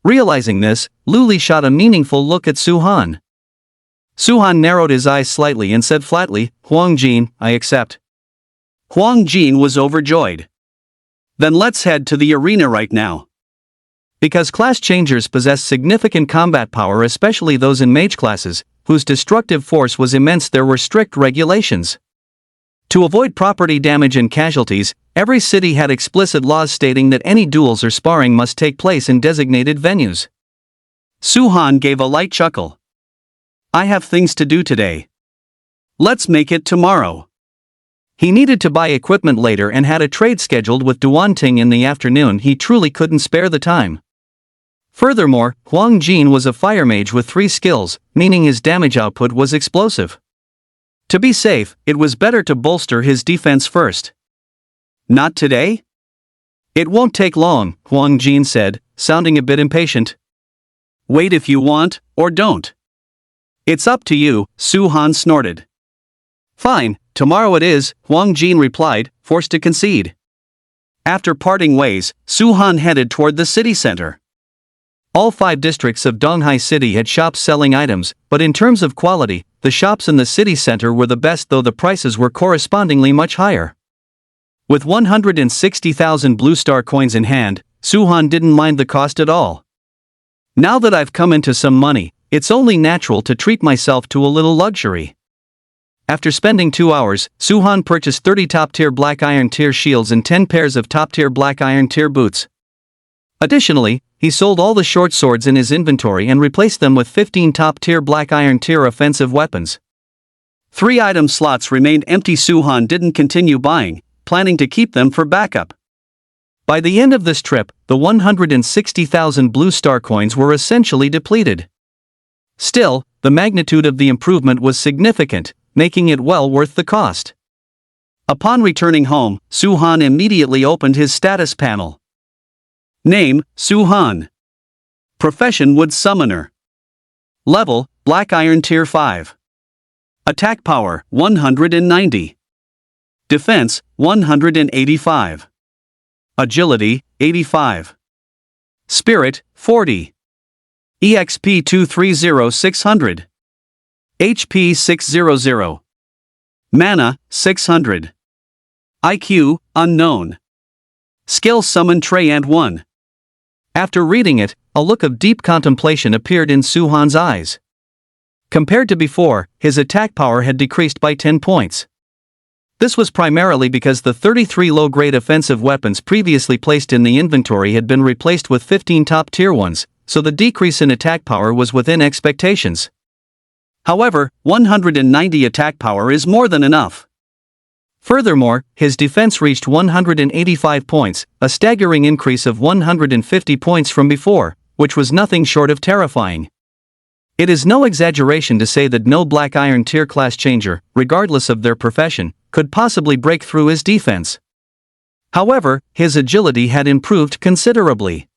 [SPEAKER 1] Realizing this, Luli shot a meaningful look at Su-han. Su-han narrowed his eyes slightly and said flatly, Huang Jin, I accept. Huang Jin was overjoyed. Then let's head to the arena right now. Because class changers possess significant combat power, especially those in mage classes, whose destructive force was immense, there were strict regulations. To avoid property damage and casualties, every city had explicit laws stating that any duels or sparring must take place in designated venues. Su-han gave a light chuckle. I have things to do today. Let's make it tomorrow. He needed to buy equipment later and had a trade scheduled with Duanting in the afternoon. He truly couldn't spare the time. Furthermore, Huang Jin was a fire mage with 3 skills, meaning his damage output was explosive. To be safe, it was better to bolster his defense first. Not today? It won't take long, Huang Jin said, sounding a bit impatient. Wait if you want, or don't. It's up to you, Su-han snorted. Fine, tomorrow it is, Huang Jin replied, forced to concede. After parting ways, Su-han headed toward the city center. All 5 districts of Donghai City had shops selling items, but in terms of quality, the shops in the city center were the best, though the prices were correspondingly much higher. With 160,000 blue star coins in hand, Su-han didn't mind the cost at all. Now that I've come into some money, it's only natural to treat myself to a little luxury. After spending 2 hours, Su-han purchased 30 top-tier black iron tier shields and 10 pairs of top-tier black iron tier boots. Additionally, he sold all the short swords in his inventory and replaced them with 15 top-tier black iron tier offensive weapons. 3 item slots remained empty. Su-han didn't continue buying, planning to keep them for backup. By the end of this trip, the 160,000 blue star coins were essentially depleted. Still, the magnitude of the improvement was significant, making it well worth the cost. Upon returning home, Su-han immediately opened his status panel. Name, Su-han. Profession: Wood Summoner. Level: Black Iron Tier 5. Attack Power: 190. Defense: 185. Agility: 85. Spirit: 40. EXP 230600. HP 600. Mana: 600. IQ: Unknown. Skill: Summon Treyant 1. After reading it, a look of deep contemplation appeared in Suhan's eyes. Compared to before, his attack power had decreased by 10 points. This was primarily because the 33 low-grade offensive weapons previously placed in the inventory had been replaced with 15 top-tier ones, so the decrease in attack power was within expectations. However, 190 attack power is more than enough. Furthermore, his defense reached 185 points, a staggering increase of 150 points from before, which was nothing short of terrifying. It is no exaggeration to say that no Black Iron tier class changer, regardless of their profession, could possibly break through his defense. However, his agility had improved considerably.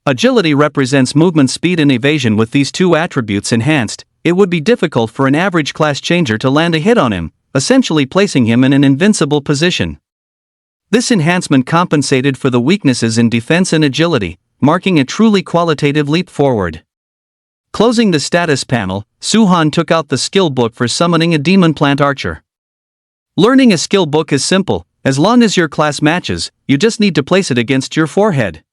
[SPEAKER 1] Agility represents movement speed and evasion. With these two attributes enhanced, it would be difficult for an average class changer to land a hit on him, essentially placing him in an invincible position. This enhancement compensated for the weaknesses in defense and agility, marking a truly qualitative leap forward. Closing the status panel, Suhan took out the skill book for summoning a demon plant archer. Learning a skill book is simple. As long as your class matches, you just need to place it against your forehead.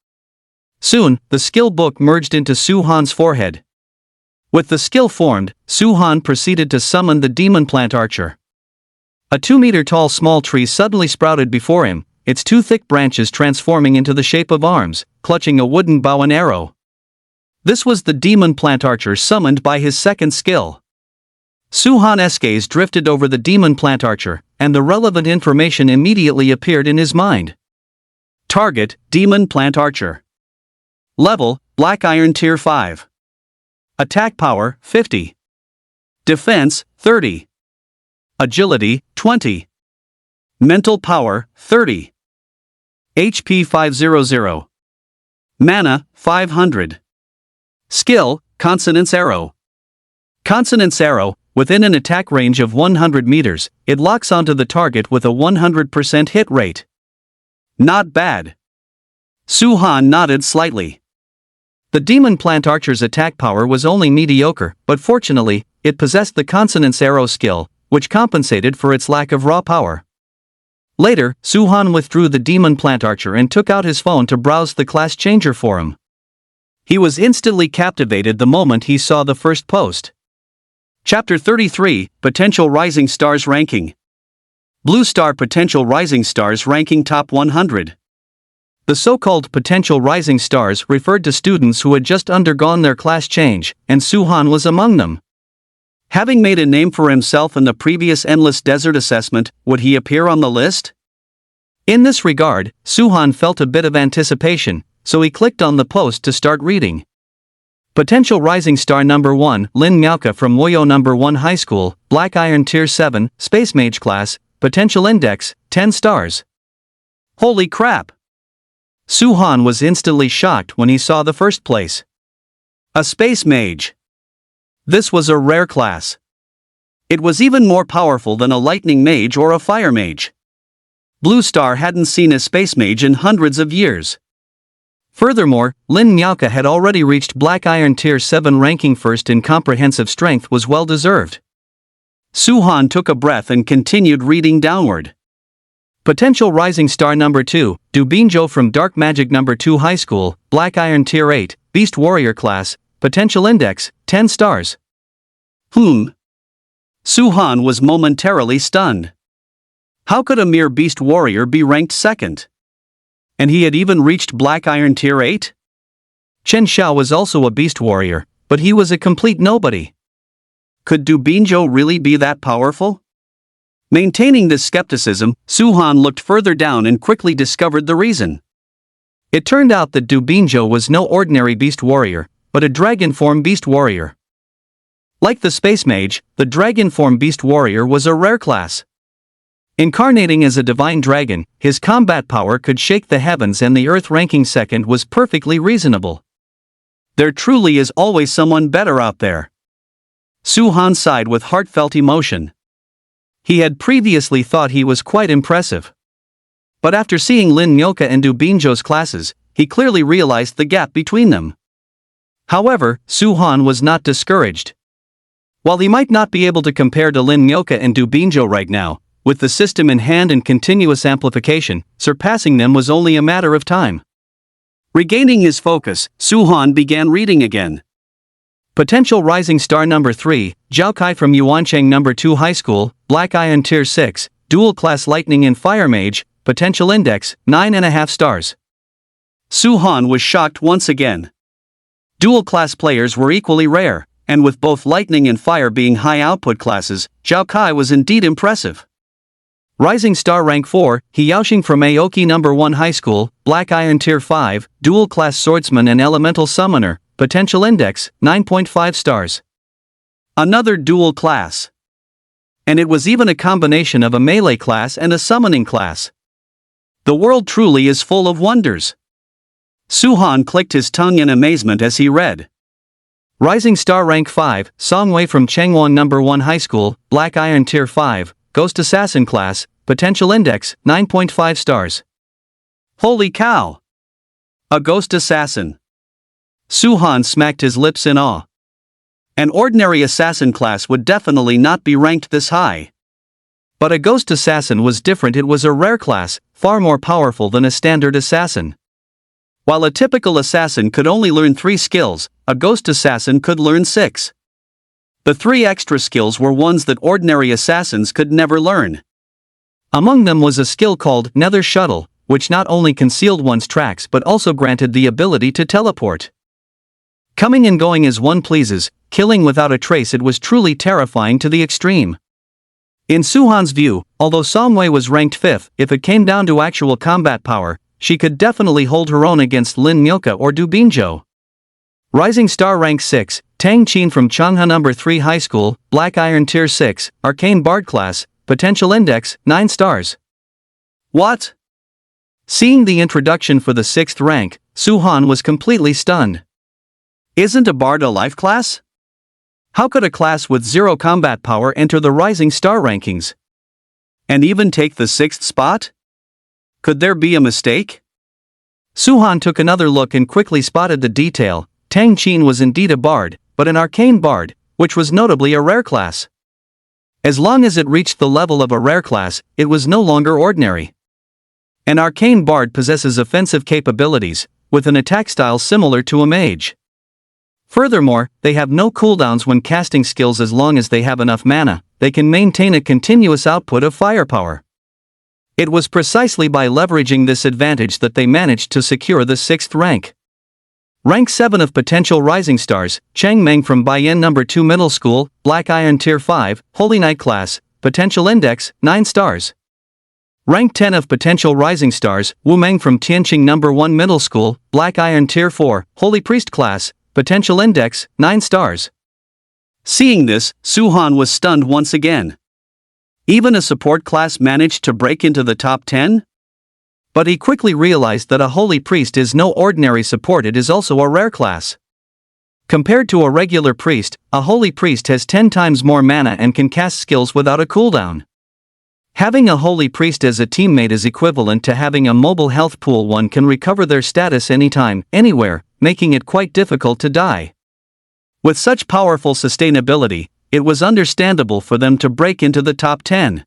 [SPEAKER 1] Soon, the skill book merged into Suhan's forehead. With the skill formed, Suhan proceeded to summon the demon plant archer. A 2-meter-tall small tree suddenly sprouted before him, its two thick branches transforming into the shape of arms, clutching a wooden bow and arrow. This was the demon plant archer summoned by his second skill. Suhan's gaze drifted over the demon plant archer, and the relevant information immediately appeared in his mind. Target: Demon Plant Archer. Level: Black Iron Tier 5. Attack Power: 50. Defense: 30. Agility: 20. Mental Power: 30. HP 500. Mana: 500. Skill: Consonance Arrow. Consonance Arrow: within an attack range of 100 meters, it locks onto the target with a 100% hit rate. Not bad. Suhan nodded slightly. The demon plant archer's attack power was only mediocre, but fortunately, it possessed the Consonance Arrow skill, which compensated for its lack of raw power. Later, Suhan withdrew the demon plant archer and took out his phone to browse the class changer forum. He was instantly captivated the moment he saw the first post. Chapter 33, Potential Rising Stars Ranking. Blue Star Potential Rising Stars Ranking Top 100. The so-called potential rising stars referred to students who had just undergone their class change, and Suhan was among them. Having made a name for himself in the previous Endless Desert assessment, would he appear on the list? In this regard, Suhan felt a bit of anticipation, so he clicked on the post to start reading. Potential Rising Star Number 1, Lin Miaoka from Woyo Number 1 High School, Black Iron Tier 7, Space Mage Class, Potential Index, 10 stars. Holy crap! Suhan was instantly shocked when he saw the first place. A Space Mage. This was a rare class. It was even more powerful than a Lightning Mage or a Fire Mage. Blue Star hadn't seen a Space Mage in hundreds of years. Furthermore, Lin Miaoka had already reached Black Iron Tier 7 ranking. First in comprehensive strength was well deserved. Suhan took a breath and continued reading downward. Potential Rising Star Number 2, Du Binzhou from Dark Magic Number 2 High School, Black Iron Tier 8, Beast Warrior Class, Potential Index, 10 stars. Suhan was momentarily stunned. How could a mere Beast Warrior be ranked second? And he had even reached Black Iron Tier 8? Chen Xiao was also a Beast Warrior, but he was a complete nobody. Could Du Binzhou really be that powerful? Maintaining this skepticism, Suhan looked further down and quickly discovered the reason. It turned out that Du Binzhou was no ordinary Beast Warrior, but a Dragon Form Beast Warrior. Like the Space Mage, the Dragon Form Beast Warrior was a rare class. Incarnating as a divine dragon, his combat power could shake the heavens, and the earth ranking second was perfectly reasonable. There truly is always someone better out there. Su-han sighed with heartfelt emotion. He had previously thought he was quite impressive. But after seeing Lin Myoka and Du Binjo's classes, he clearly realized the gap between them. However, Su-han was not discouraged. While he might not be able to compare to Lin Myoka and Du Binjo right now, with the system in hand and continuous amplification, surpassing them was only a matter of time. Regaining his focus, Su-han began reading again. Potential Rising Star Number 3, Zhao Kai from Yuancheng Number 2 High School, Black Iron Tier 6, Dual Class Lightning and Fire Mage, Potential Index, 9.5 stars. Su-han was shocked once again. Dual Class players were equally rare, and with both Lightning and Fire being high output classes, Zhao Kai was indeed impressive. Rising Star Rank 4, He Yaoxing from Aoki Number 1 High School, Black Iron Tier 5, Dual Class Swordsman and Elemental Summoner, Potential Index, 9.5 stars. Another dual class. And it was even a combination of a melee class and a summoning class. The world truly is full of wonders. Su-han clicked his tongue in amazement as he read. Rising Star Rank 5, Songwei from Changwon Number 1 High School, Black Iron Tier 5, Ghost Assassin Class, Potential Index, 9.5 stars. Holy cow! A Ghost Assassin. Su-han smacked his lips in awe. An ordinary assassin class would definitely not be ranked this high. But a Ghost Assassin was different. It was a rare class, far more powerful than a standard assassin. While a typical assassin could only learn 3 skills, a Ghost Assassin could learn 6. The 3 extra skills were ones that ordinary assassins could never learn. Among them was a skill called Nether Shuttle, which not only concealed one's tracks but also granted the ability to teleport. Coming and going as one pleases, killing without a trace, it was truly terrifying to the extreme. In Su-han's view, although Songwei was ranked 5th, if it came down to actual combat power, she could definitely hold her own against Lin Myoka or Du Binjo. Rising Star Rank 6, Tang Qin from Changha Number 3 High School, Black Iron Tier 6, Arcane Bard Class, Potential Index, 9 stars. What? Seeing the introduction for the 6th rank, Su-han was completely stunned. Isn't a Bard a life class? How could a class with 0 combat power enter the Rising Star rankings? And even take the 6th spot? Could there be a mistake? Su-han took another look and quickly spotted the detail. Tang Qin was indeed a bard, but an arcane bard, which was notably a rare class. As long as it reached the level of a rare class, it was no longer ordinary. An arcane bard possesses offensive capabilities, with an attack style similar to a mage. Furthermore, they have no cooldowns when casting skills. As long as they have enough mana, they can maintain a continuous output of firepower. It was precisely by leveraging this advantage that they managed to secure the 6th rank. Rank 7 of Potential Rising Stars, Cheng Meng from Baiyan Number 2 Middle School, Black Iron Tier 5, Holy Knight Class, Potential Index, 9 stars. Rank 10 of Potential Rising Stars, Wu Meng from Tianqing Number 1 Middle School, Black Iron Tier 4, Holy Priest Class, Potential Index, 9 stars. Seeing this, Su-han was stunned once again. Even a support class managed to break into the top 10? But he quickly realized that a Holy Priest is no ordinary support, it is also a rare class. Compared to a regular priest, a Holy Priest has 10 times more mana and can cast skills without a cooldown. Having a Holy Priest as a teammate is equivalent to having a mobile health pool. One can recover their status anytime, anywhere, making it quite difficult to die. With such powerful sustainability, it was understandable for them to break into the top 10.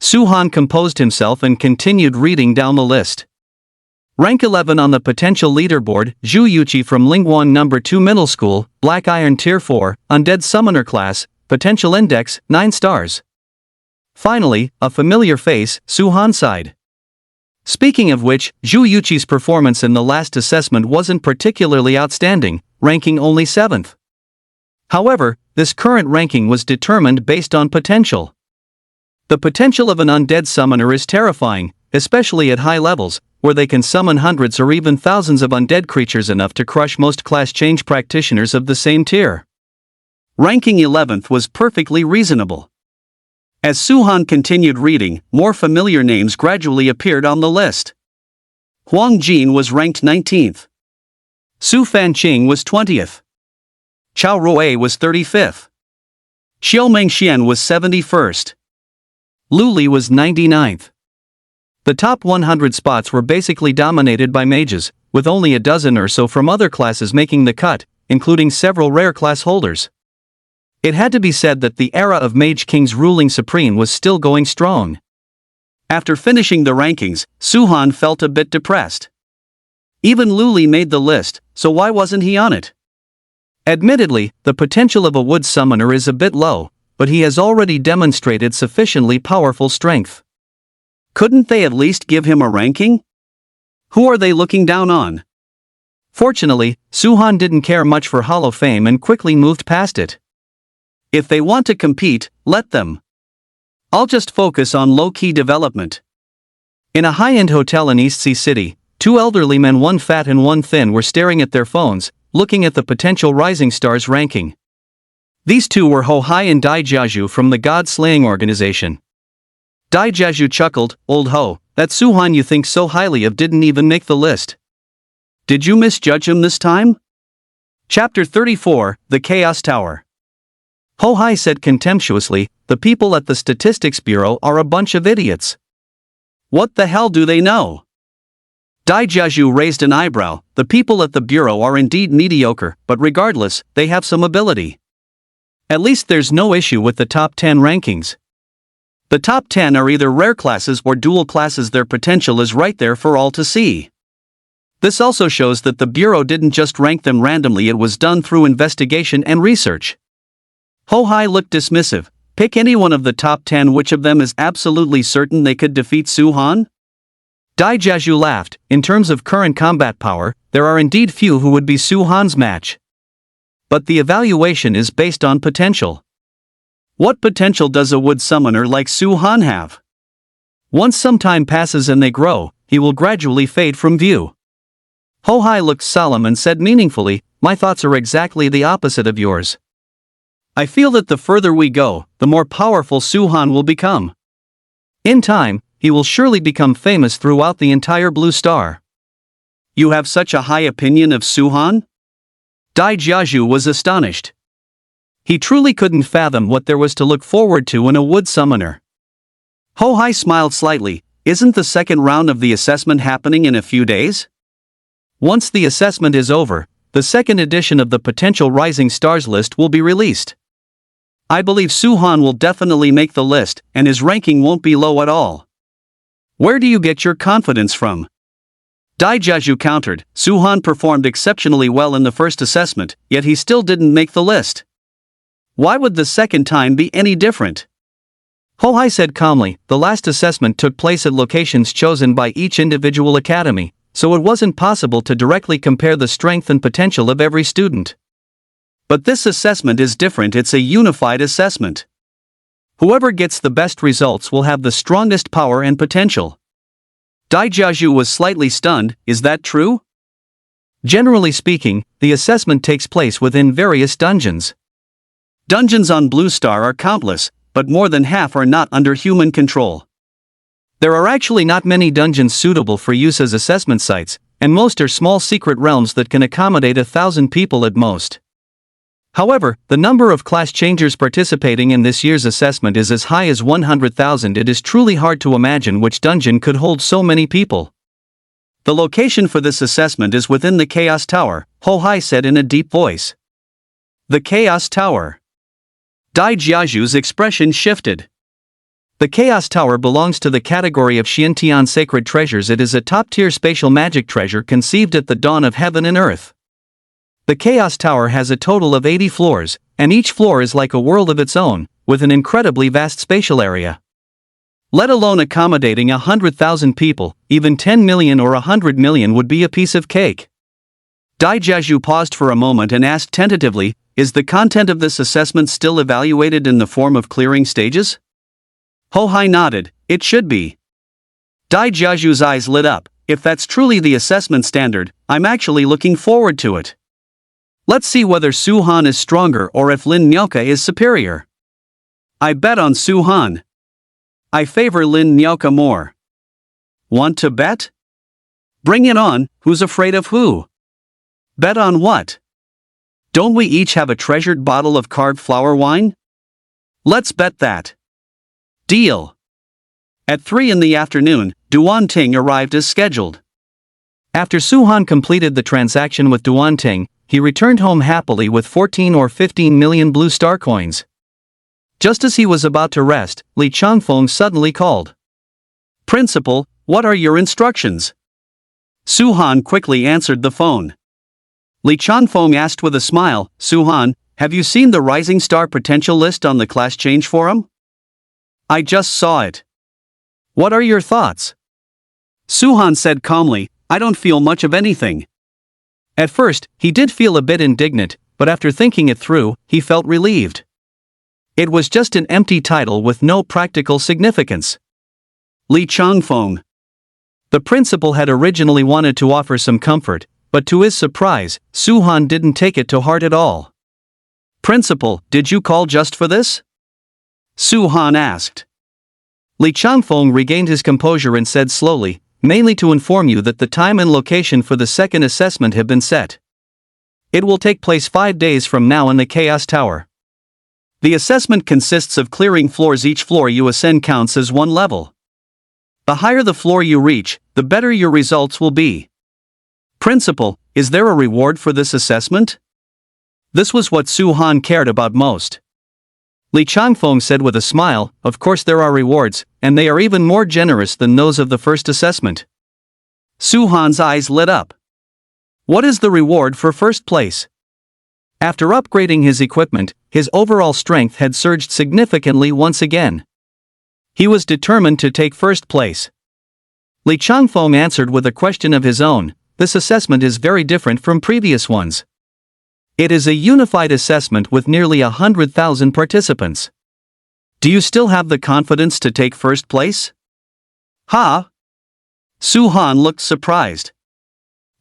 [SPEAKER 1] Su-han composed himself and continued reading down the list. Rank 11 on the potential leaderboard, Zhu Yuqi from Lingguan Number 2 Middle School, Black Iron Tier 4, Undead Summoner Class, Potential Index, 9 stars. Finally, a familiar face, Su-han sighed. Speaking of which, Zhu Yuqi's performance in the last assessment wasn't particularly outstanding, ranking only 7th. However, this current ranking was determined based on potential. The potential of an undead summoner is terrifying, especially at high levels, where they can summon hundreds or even thousands of undead creatures, enough to crush most class change practitioners of the same tier. Ranking 11th was perfectly reasonable. As Su-han continued reading, more familiar names gradually appeared on the list. Huang Jin was ranked 19th. Su Fanqing was 20th. Chao Ruo was 35th. Xiao Mengxian was 71st. Lu Li was 99th. The top 100 spots were basically dominated by mages, with only a dozen or so from other classes making the cut, including several rare class holders. It had to be said that the era of Mage Kings ruling supreme was still going strong. After finishing the rankings, Su Han felt a bit depressed. Even Lu Li made the list, so why wasn't he on it? Admittedly, the potential of a wood summoner is a bit low, but he has already demonstrated sufficiently powerful strength. Couldn't they at least give him a ranking? Who are they looking down on? Fortunately, Su Han didn't care much for Hall of Fame and quickly moved past it. If they want to compete, let them. I'll just focus on low-key development. In a high-end hotel in East Sea City, two elderly men, one fat and one thin, were staring at their phones, looking at the potential rising stars ranking. These two were Ho Hai and Dai Jiaju from the God-slaying organization. Dai Jiaju chuckled, "Old Ho, that Su Han you think so highly of didn't even make the list. Did you misjudge him this time?" Chapter 34, The Chaos Tower. Ho Hai said contemptuously, "The people at the Statistics Bureau are a bunch of idiots. What the hell do they know?" Dai Jiaju raised an eyebrow. "The people at the Bureau are indeed mediocre, but regardless, they have some ability. At least there's no issue with the top 10 rankings. The top 10 are either rare classes or dual classes. Their potential is right there for all to see. This also shows that the Bureau didn't just rank them randomly, it was done through investigation and research." Ho Hai looked dismissive. "Pick any one of the top 10. Which of them is absolutely certain they could defeat Su Han?" Dai Jiaju laughed. "In terms of current combat power, there are indeed few who would be Su Han's match. But the evaluation is based on potential. What potential does a wood summoner like Su Han have? Once some time passes and they grow, he will gradually fade from view." Ho Hai looked solemn and said meaningfully, "My thoughts are exactly the opposite of yours. I feel that the further we go, the more powerful Su Han will become. In time, he will surely become famous throughout the entire Blue Star." "You have such a high opinion of Su Han?" Dai Jiaju was astonished. He truly couldn't fathom what there was to look forward to in a wood summoner. Ho Hai smiled slightly. "Isn't the second round of the assessment happening in a few days? Once the assessment is over, the second edition of the potential Rising Stars list will be released. I believe Su Han will definitely make the list, and his ranking won't be low at all." "Where do you get your confidence from?" Dai Jiaju countered. "Su Han performed exceptionally well in the first assessment, yet he still didn't make the list. Why would the second time be any different?" Ho Hai said calmly, "The last assessment took place at locations chosen by each individual academy, so it wasn't possible to directly compare the strength and potential of every student. But this assessment is different, it's a unified assessment. Whoever gets the best results will have the strongest power and potential." Dai Jiaju was slightly stunned. "Is that true?" Generally speaking, the assessment takes place within various dungeons. Dungeons on Blue Star are countless, but more than half are not under human control. There are actually not many dungeons suitable for use as assessment sites, and most are small secret realms that can accommodate 1,000 people at most. However, the number of class changers participating in this year's assessment is as high as 100,000. It is truly hard to imagine which dungeon could hold so many people. "The location for this assessment is within the Chaos Tower," Ho Hai said in a deep voice. "The Chaos Tower." Dai Jiaju's expression shifted. The Chaos Tower belongs to the category of Xiantian sacred treasures. It is a top-tier spatial magic treasure conceived at the dawn of heaven and earth. The Chaos Tower has a total of 80 floors, and each floor is like a world of its own, with an incredibly vast spatial area. Let alone accommodating 100,000 people, even 10 million or 100 million would be a piece of cake. Dai Jiaju paused for a moment and asked tentatively, "Is the content of this assessment still evaluated in the form of clearing stages?" Ho Hai nodded. "It should be." Dai Jiaju's eyes lit up. "If that's truly the assessment standard, I'm actually looking forward to it. Let's see whether Su Han is stronger or if Lin Niaoka is superior. I bet on Su Han. I favor Lin Niaoka more. Want to bet? Bring it on. Who's afraid of who?" Bet on what? Don't we each have a treasured bottle of carved flower wine? Let's bet that. Deal. At 3 in the afternoon, Duan Ting arrived as scheduled. After Su-han completed the transaction with Duan Ting, he returned home happily with 14 or 15 million blue star coins. Just as he was about to rest, Li Changfeng suddenly called. Principal, what are your instructions? Su-han quickly answered the phone. Li Changfeng asked with a smile, Su-han, have you seen the Rising Star potential list on the class change forum? I just saw it. What are your thoughts? Su-han said calmly, I don't feel much of anything. At first, he did feel a bit indignant, but after thinking it through, he felt relieved. It was just an empty title with no practical significance. Li Changfeng. The principal had originally wanted to offer some comfort, but to his surprise, Su-han didn't take it to heart at all. Principal, did you call just for this? Su-han asked. Li Changfeng regained his composure and said slowly, mainly to inform you that the time and location for the second assessment have been set. It will take place 5 days from now in the Chaos Tower. The assessment consists of clearing floors. Each floor you ascend counts as one level. The higher the floor you reach, the better your results will be. Principal, is there a reward for this assessment? This was what Su-han cared about most. Li Changfeng said with a smile, of course there are rewards, and they are even more generous than those of the first assessment. Su-han's eyes lit up. What is the reward for first place? After upgrading his equipment, his overall strength had surged significantly once again. He was determined to take first place. Li Changfeng answered with a question of his own, this assessment is very different from previous ones. It is a unified assessment with nearly 100,000 participants. Do you still have the confidence to take first place? Ha! Su-han looked surprised.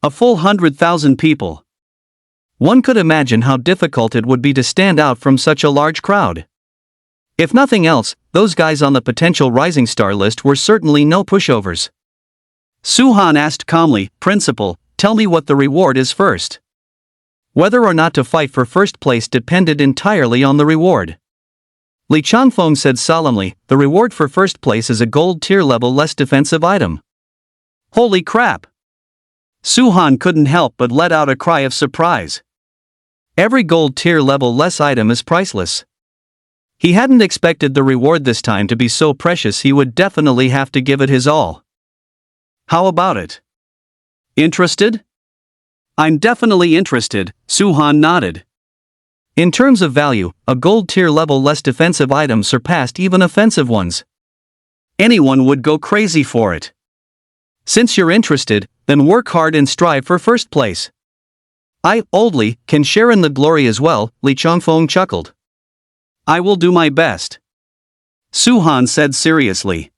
[SPEAKER 1] A full 100,000 people. One could imagine how difficult it would be to stand out from such a large crowd. If nothing else, those guys on the potential rising star list were certainly no pushovers. Su-han asked calmly, Principal, tell me what the reward is first. Whether or not to fight for first place depended entirely on the reward. Li Changfeng said solemnly, the reward for first place is a gold tier level less defensive item. Holy crap! Su-han couldn't help but let out a cry of surprise. Every gold tier level less item is priceless. He hadn't expected the reward this time to be so precious. He would definitely have to give it his all. How about it? Interested? I'm definitely interested, Su-han nodded. In terms of value, a gold tier level less defensive item surpassed even offensive ones. Anyone would go crazy for it. Since you're interested, then work hard and strive for first place. I, Oldly, can share in the glory as well, Li Changfeng chuckled. I will do my best. Su-han said seriously.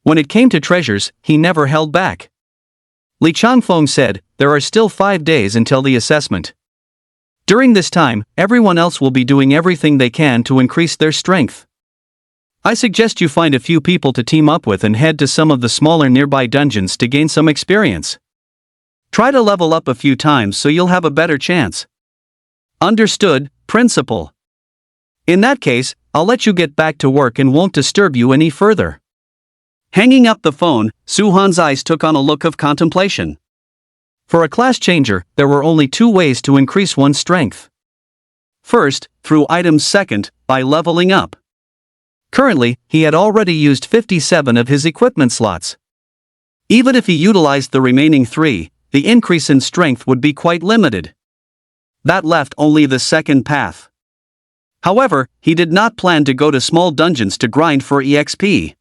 [SPEAKER 1] When it came to treasures, he never held back. Li Changfeng said, there are still 5 days until the assessment. During this time, everyone else will be doing everything they can to increase their strength. I suggest you find a few people to team up with and head to some of the smaller nearby dungeons to gain some experience. Try to level up a few times so you'll have a better chance. Understood, Principal. In that case, I'll let you get back to work and won't disturb you any further. Hanging up the phone, Su-han's eyes took on a look of contemplation. For a class changer, there were only 2 ways to increase one's strength. First, through items. Second, by leveling up. Currently, he had already used 57 of his equipment slots. Even if he utilized the remaining 3, the increase in strength would be quite limited. That left only the second path. However, he did not plan to go to small dungeons to grind for EXP.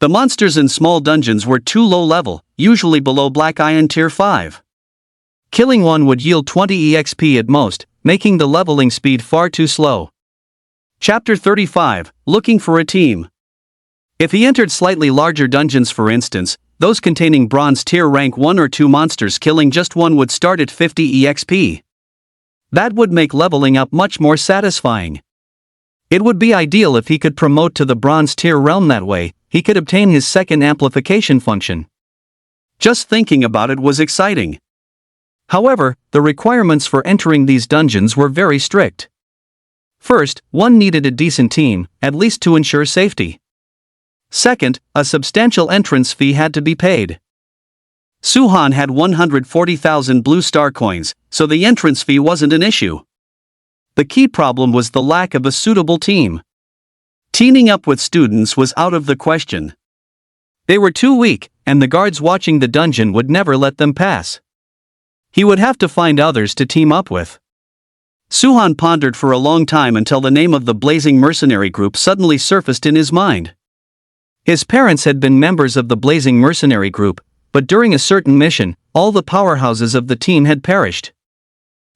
[SPEAKER 1] The monsters in small dungeons were too low level, usually below Black Iron Tier 5. Killing one would yield 20 EXP at most, making the leveling speed far too slow. Chapter 35, Looking for a Team. If he entered slightly larger dungeons, for instance, those containing bronze tier rank 1 or 2 monsters, killing just one would start at 50 EXP. That would make leveling up much more satisfying. It would be ideal if he could promote to the bronze tier realm. That way, he could obtain his second amplification function. Just thinking about it was exciting. However, the requirements for entering these dungeons were very strict. First, one needed a decent team, at least to ensure safety. Second, a substantial entrance fee had to be paid. Suhan had 140,000 blue star coins, so the entrance fee wasn't an issue. The key problem was the lack of a suitable team. Teaming up with students was out of the question. They were too weak, and the guards watching the dungeon would never let them pass. He would have to find others to team up with. Suhan pondered for a long time until the name of the Blazing Mercenary Group suddenly surfaced in his mind. His parents had been members of the Blazing Mercenary Group, but during a certain mission, all the powerhouses of the team had perished.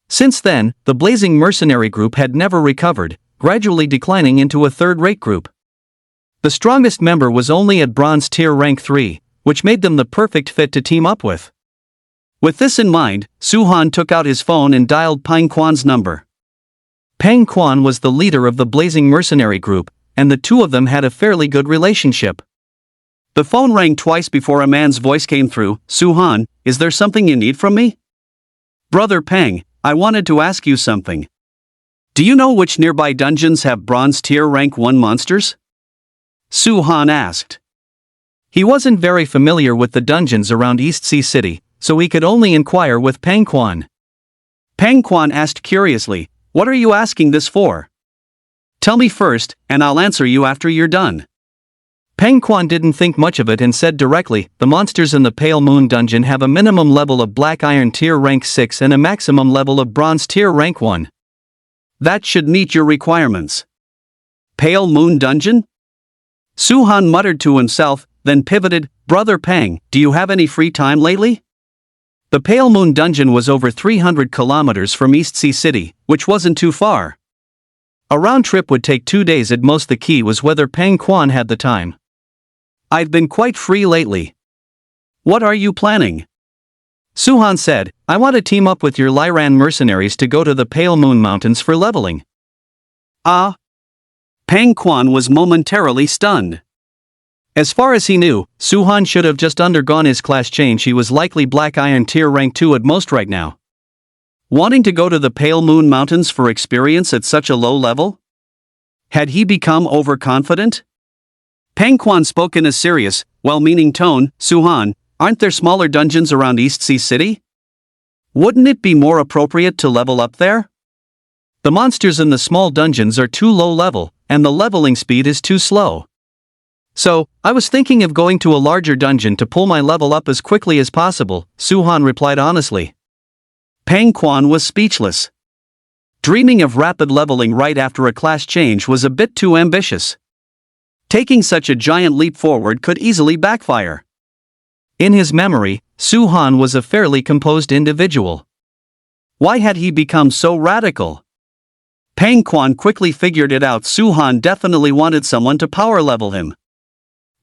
[SPEAKER 1] Since then, the Blazing Mercenary Group had never recovered, gradually declining into a third-rate group. The strongest member was only at Bronze Tier Rank 3, which made them the perfect fit to team up with. With this in mind, Suhan took out his phone and dialed Pang Quan's number. Pang Quan was the leader of the Blazing Mercenary Group, and the two of them had a fairly good relationship. The phone rang twice before a man's voice came through. "Suhan, is there something you need from me?" "Brother Pang, I wanted to ask you something. Do you know which nearby dungeons have Bronze Tier Rank 1 monsters?" Suhan asked. He wasn't very familiar with the dungeons around East Sea City, so he could only inquire with Pang Quan. Pang Quan asked curiously, "What are you asking this for?" "Tell me first, and I'll answer you after you're done." Pang Quan didn't think much of it and said directly, "The monsters in the Pale Moon dungeon have a minimum level of Black Iron Tier Rank 6 and a maximum level of Bronze Tier Rank 1. That should meet your requirements." "Pale Moon dungeon?" Suhan muttered to himself, then pivoted, "Brother Pang, do you have any free time lately?" The Pale Moon dungeon was over 300 kilometers from East Sea City, which wasn't too far. A round trip would take 2 days at most. The key was whether Pang Quan had the time. "I've been quite free lately." "What are you planning?" Suhan said, "I want to team up with your Lyran mercenaries to go to the Pale Moon Mountains for leveling." "Ah?" Pang Quan was momentarily stunned. As far as he knew, Suhan should have just undergone his class change. He was likely Black Iron Tier Rank 2 at most right now. Wanting to go to the Pale Moon Mountains for experience at such a low level? Had he become overconfident? Pang Quan spoke in a serious, well-meaning tone. "Suhan, aren't there smaller dungeons around East Sea City? Wouldn't it be more appropriate to level up there? The monsters in the small dungeons are too low level, and the leveling speed is too slow. So, I was thinking of going to a larger dungeon to pull my level up as quickly as possible," Suhan replied honestly. Pang Quan was speechless. Dreaming of rapid leveling right after a class change was a bit too ambitious. Taking such a giant leap forward could easily backfire. In his memory, Suhan was a fairly composed individual. Why had he become so radical? Pang Quan quickly figured it out. Suhan definitely wanted someone to power level him.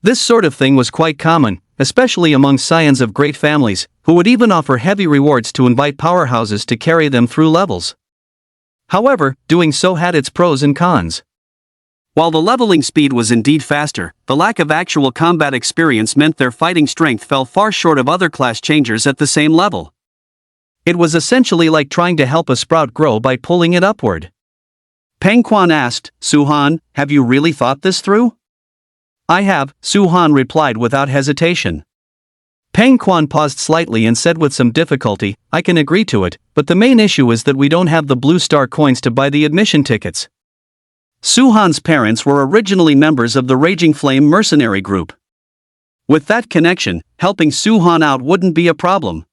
[SPEAKER 1] This sort of thing was quite common, especially among scions of great families, who would even offer heavy rewards to invite powerhouses to carry them through levels. However, doing so had its pros and cons. While the leveling speed was indeed faster, the lack of actual combat experience meant their fighting strength fell far short of other class changers at the same level. It was essentially like trying to help a sprout grow by pulling it upward. Pang Quan asked, "Suhan, have you really thought this through?" "I have," Suhan replied without hesitation. Pang Quan paused slightly and said with some difficulty, "I can agree to it, but the main issue is that we don't have the blue star coins to buy the admission tickets." Suhan's parents were originally members of the Raging Flame mercenary group. With that connection, helping Suhan out wouldn't be a problem.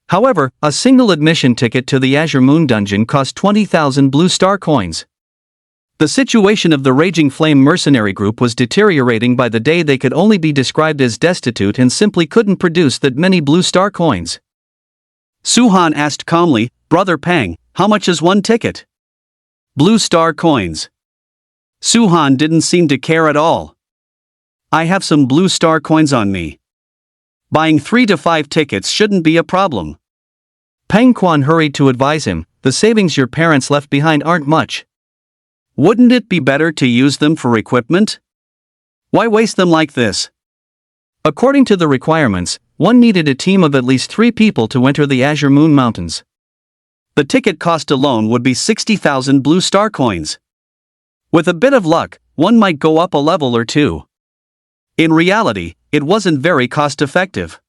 [SPEAKER 1] However, a single admission ticket to the Azure Moon dungeon cost 20,000 blue star coins. The situation of the Raging Flame mercenary group was deteriorating by the day. They could only be described as destitute and simply couldn't produce that many blue star coins. Suhan asked calmly, "Brother Pang, how much is one ticket?" "Blue star coins." Suhan didn't seem to care at all. "I have some blue star coins on me. Buying 3 to 5 tickets shouldn't be a problem." Pang Quan hurried to advise him, "The savings your parents left behind aren't much. Wouldn't it be better to use them for equipment? Why waste them like this?" According to the requirements, one needed a team of at least 3 people to enter the Azure Moon Mountains. The ticket cost alone would be 60,000 blue star coins. With a bit of luck, one might go up a level or two. In reality, it wasn't very cost-effective.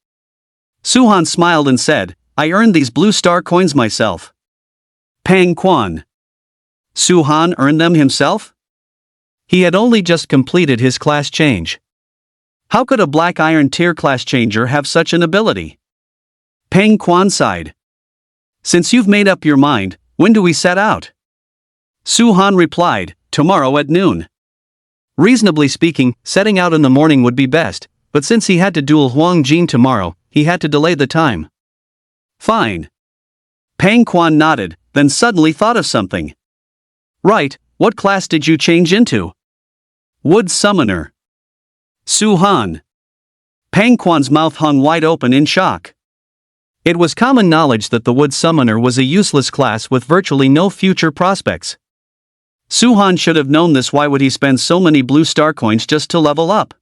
[SPEAKER 1] Suhan smiled and said, "I earned these blue star coins myself." Pang Quan. Suhan earned them himself? He had only just completed his class change. How could a Black Iron tier class changer have such an ability? Pang Quan sighed. "Since you've made up your mind, when do we set out?" Suhan replied, "Tomorrow at noon." Reasonably speaking, setting out in the morning would be best, but since he had to duel Huang Jin tomorrow, he had to delay the time. Fine. Pang Quan nodded, then suddenly thought of something. "Right, what class did you change into?" "Wood Summoner." Suhan. Pang Quan's mouth hung wide open in shock. It was common knowledge that the Wood Summoner was a useless class with virtually no future prospects. Suhan should have known this. Why would he spend so many blue star coins just to level up?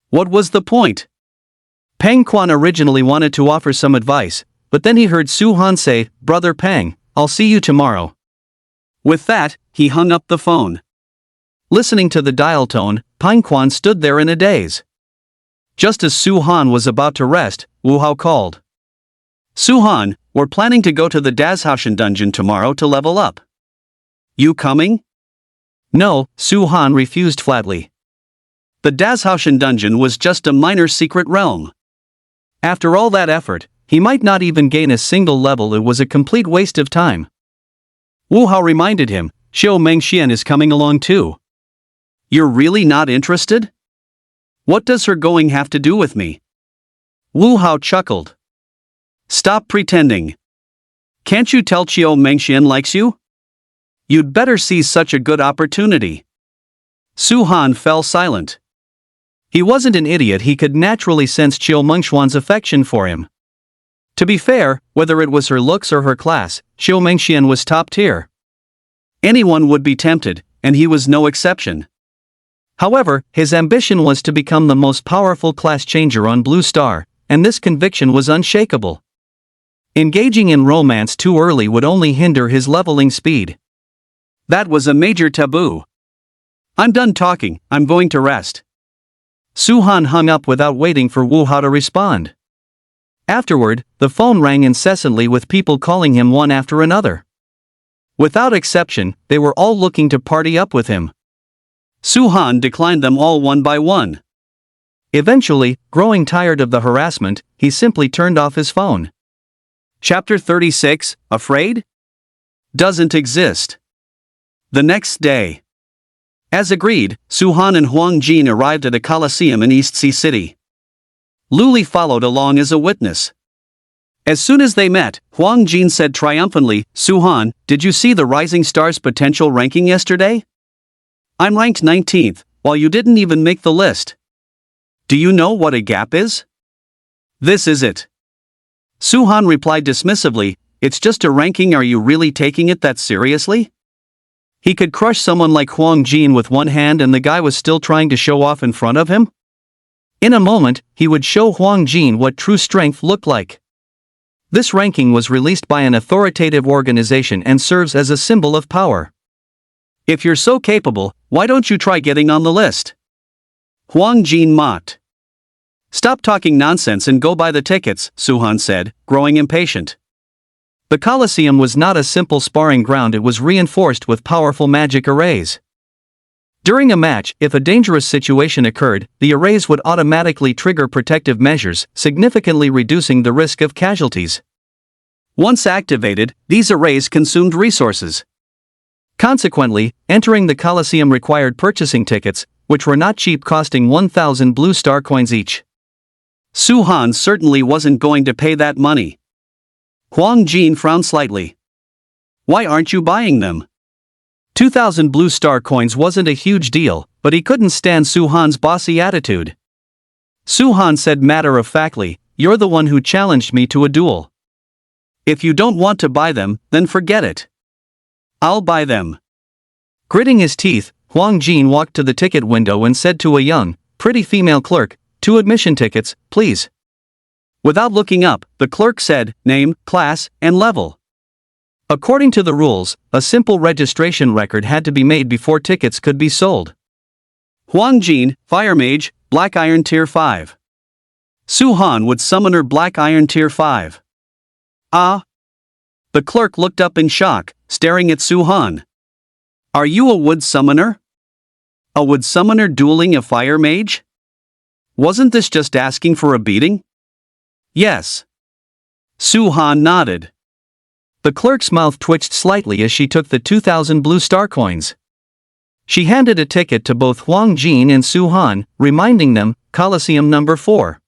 [SPEAKER 1] What was the point? Pang Quan originally wanted to offer some advice, but then he heard Suhan say, "Brother Pang, I'll see you tomorrow." With that, he hung up the phone. Listening to the dial tone, Pang Quan stood there in a daze. Just as Suhan was about to rest, Wu Hao called. "Suhan, we're planning to go to the Dazhaoshan dungeon tomorrow to level up. You coming?" No, Suhan refused flatly. The Dazhaoshan dungeon was just a minor secret realm. After all that effort, he might not even gain a single level. It was a complete waste of time. Wu Hao reminded him, "Xiao Mengxian is coming along too." "You're really not interested? What does her going have to do with me?" Wu Hao chuckled. "Stop pretending. Can't you tell Xiao Mengxian likes you? You'd better seize such a good opportunity." Suhan fell silent. He wasn't an idiot. He could naturally sense Xiao Mengxian's affection for him. To be fair, whether it was her looks or her class, Xiao Mengxian was top tier. Anyone would be tempted, and he was no exception. However, his ambition was to become the most powerful class changer on Blue Star, and this conviction was unshakable. Engaging in romance too early would only hinder his leveling speed. That was a major taboo. "I'm done talking, I'm going to rest." Suhan hung up without waiting for Wu Hao to respond. Afterward, the phone rang incessantly with people calling him one after another. Without exception, they were all looking to party up with him. Suhan declined them all one by one. Eventually, growing tired of the harassment, he simply turned off his phone. Chapter 36, Afraid? Doesn't exist. The next day. As agreed, Suhan and Huang Jin arrived at a coliseum in East Sea City. Luli followed along as a witness. As soon as they met, Huang Jin said triumphantly, "Suhan, did you see the Rising Star's potential ranking yesterday? I'm ranked 19th, while you didn't even make the list. Do you know what a gap is?" "This is it." Suhan replied dismissively, "It's just a ranking. Are you really taking it that seriously?" He could crush someone like Huang Jin with one hand and the guy was still trying to show off in front of him? In a moment, he would show Huang Jin what true strength looked like. This ranking was released by an authoritative organization and serves as a symbol of power. "If you're so capable, why don't you try getting on the list?" Huang Jin mocked. "Stop talking nonsense and go buy the tickets," Suhan said, growing impatient. The Colosseum was not a simple sparring ground. It was reinforced with powerful magic arrays. During a match, if a dangerous situation occurred, the arrays would automatically trigger protective measures, significantly reducing the risk of casualties. Once activated, these arrays consumed resources. Consequently, entering the Colosseum required purchasing tickets, which were not cheap, costing 1,000 blue star coins each. Suhan certainly wasn't going to pay that money. Huang Jin frowned slightly. "Why aren't you buying them?" 2,000 blue star coins wasn't a huge deal, but he couldn't stand Suhan's bossy attitude. Suhan said matter-of-factly, "You're the one who challenged me to a duel. If you don't want to buy them, then forget it. I'll buy them." Gritting his teeth, Huang Jin walked to the ticket window and said to a young, pretty female clerk, "2 admission tickets, please." Without looking up, the clerk said, "Name, class, and level." According to the rules, a simple registration record had to be made before tickets could be sold. Huang Jin, Fire Mage, Black Iron Tier 5. Su Han, Wood Summoner, Black Iron Tier 5. Ah! The clerk looked up in shock, staring at Su Han. "Are you a Wood Summoner? A Wood Summoner dueling a Fire Mage? Wasn't this just asking for a beating?" "Yes." Su Han nodded. The clerk's mouth twitched slightly as she took the 2,000 blue star coins. She handed a ticket to both Huang Jin and Su Han, reminding them, "Coliseum number 4.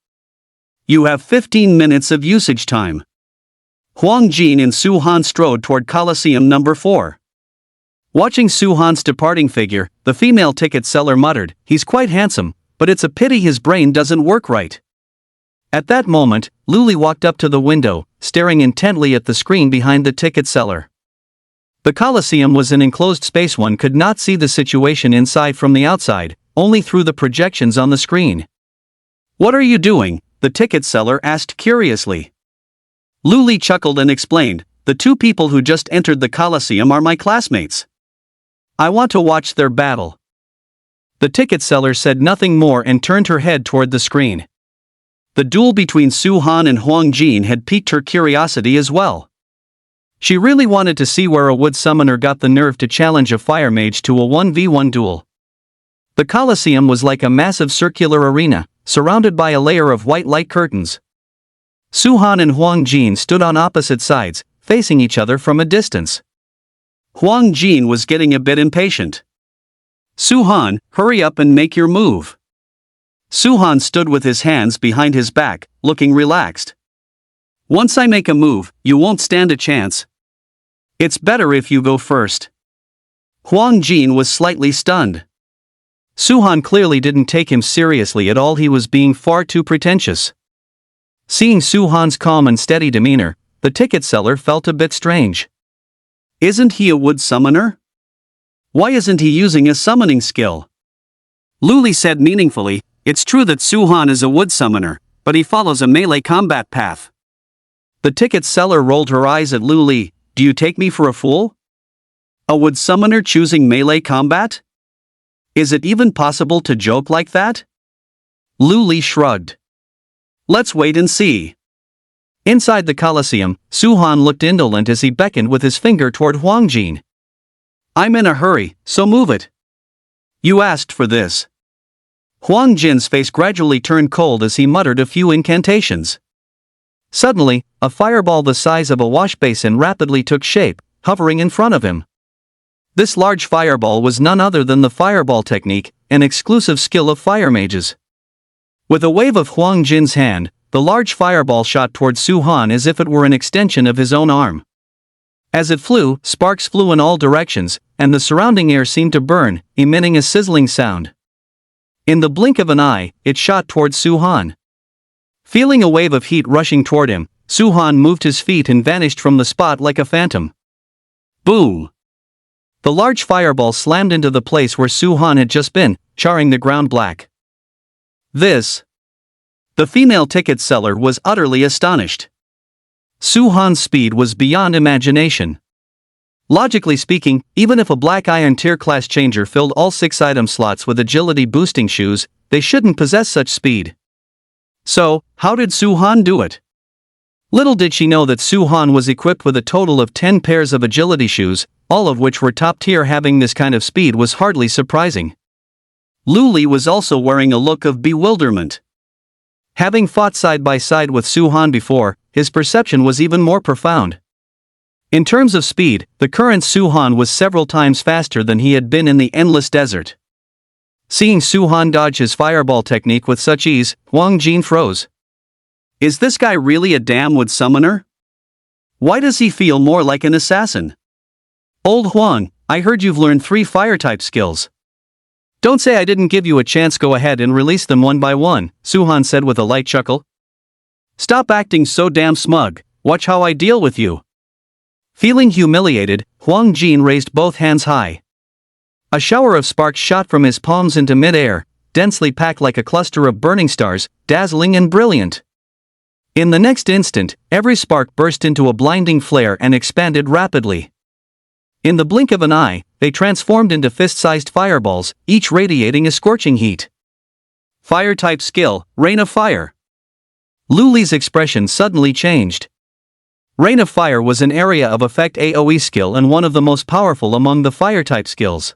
[SPEAKER 1] You have 15 minutes of usage time." Huang Jin and Su Han strode toward Coliseum number 4. Watching Su Han's departing figure, the female ticket seller muttered, "He's quite handsome, but it's a pity his brain doesn't work right." At that moment, Luli walked up to the window, staring intently at the screen behind the ticket seller. The Coliseum was an enclosed space. One could not see the situation inside from the outside, only through the projections on the screen. "What are you doing?" the ticket seller asked curiously. Luli chuckled and explained, "The two people who just entered the Coliseum are my classmates. I want to watch their battle." The ticket seller said nothing more and turned her head toward the screen. The duel between Su Han and Huang Jin had piqued her curiosity as well. She really wanted to see where a Wood Summoner got the nerve to challenge a Fire Mage to a 1v1 duel. The Coliseum was like a massive circular arena, surrounded by a layer of white light curtains. Su Han and Huang Jin stood on opposite sides, facing each other from a distance. Huang Jin was getting a bit impatient. "Su Han, hurry up and make your move." Su Han stood with his hands behind his back, looking relaxed. "Once I make a move, you won't stand a chance. It's better if you go first." Huang Jin was slightly stunned. Su Han clearly didn't take him seriously at all. He was being far too pretentious. Seeing Su Han's calm and steady demeanor, the ticket seller felt a bit strange. Isn't he a Wood Summoner? Why isn't he using a summoning skill? Luli said meaningfully, "It's true that Su Han is a Wood Summoner, but he follows a melee combat path." The ticket seller rolled her eyes at Luli. "Do you take me for a fool? A Wood Summoner choosing melee combat? Is it even possible to joke like that?" Luli shrugged. "Let's wait and see." Inside the Coliseum, Su Han looked indolent as he beckoned with his finger toward Huang Jin. "I'm in a hurry, so move it. You asked for this." Huang Jin's face gradually turned cold as he muttered a few incantations. Suddenly, a fireball the size of a wash basin rapidly took shape, hovering in front of him. This large fireball was none other than the fireball technique, an exclusive skill of fire mages. With a wave of Huang Jin's hand, the large fireball shot toward Su Han as if it were an extension of his own arm. As it flew, sparks flew in all directions, and the surrounding air seemed to burn, emitting a sizzling sound. In the blink of an eye, it shot toward Su Han. Feeling a wave of heat rushing toward him, Su Han moved his feet and vanished from the spot like a phantom. Boom! The large fireball slammed into the place where Su Han had just been, charring the ground black. This. The female ticket seller was utterly astonished. Su Han's speed was beyond imagination. Logically speaking, even if a Black Iron Tier class changer filled all 6 item slots with agility boosting shoes, they shouldn't possess such speed. So, how did Su Han do it? Little did she know that Su Han was equipped with a total of 10 pairs of agility shoes, all of which were top tier. Having this kind of speed was hardly surprising. Luli was also wearing a look of bewilderment. Having fought side by side with Su Han before, his perception was even more profound. In terms of speed, the current Su Han was several times faster than he had been in the endless desert. Seeing Su Han dodge his fireball technique with such ease, Huang Jin froze. Is this guy really a damn Wood Summoner? Why does he feel more like an assassin? Old Huang, I heard you've learned 3 fire-type skills. Don't say I didn't give you a chance. Go ahead and release them one by one, Su Han said with a light chuckle. Stop acting so damn smug, watch how I deal with you. Feeling humiliated, Huang Jin raised both hands high. A shower of sparks shot from his palms into mid-air, densely packed like a cluster of burning stars, dazzling and brilliant. In the next instant, every spark burst into a blinding flare and expanded rapidly. In the blink of an eye, they transformed into fist-sized fireballs, each radiating a scorching heat. Fire-type skill, Rain of Fire. Luli's expression suddenly changed. Rain of Fire was an area of effect AoE skill and one of the most powerful among the fire-type skills.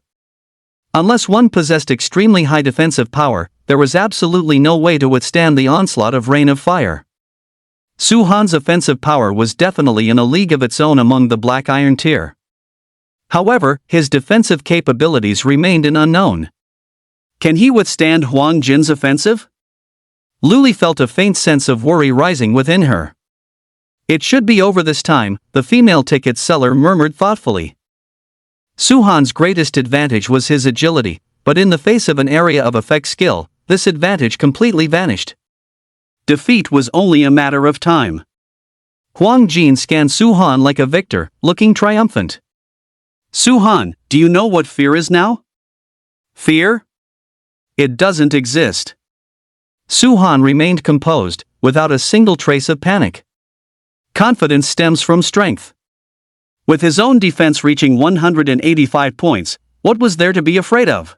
[SPEAKER 1] Unless one possessed extremely high defensive power, there was absolutely no way to withstand the onslaught of Rain of Fire. Su-Han's offensive power was definitely in a league of its own among the Black Iron tier. However, his defensive capabilities remained an unknown. Can he withstand Huang Jin's offensive? Luli felt a faint sense of worry rising within her. It should be over this time, the female ticket seller murmured thoughtfully. Su-Han's greatest advantage was his agility, but in the face of an area of effect skill, this advantage completely vanished. Defeat was only a matter of time. Huang Jin scanned Su-Han like a victor, looking triumphant. Su-Han, do you know what fear is now? Fear? It doesn't exist. Su-Han remained composed, without a single trace of panic. Confidence stems from strength. With his own defense reaching 185 points, what was there to be afraid of?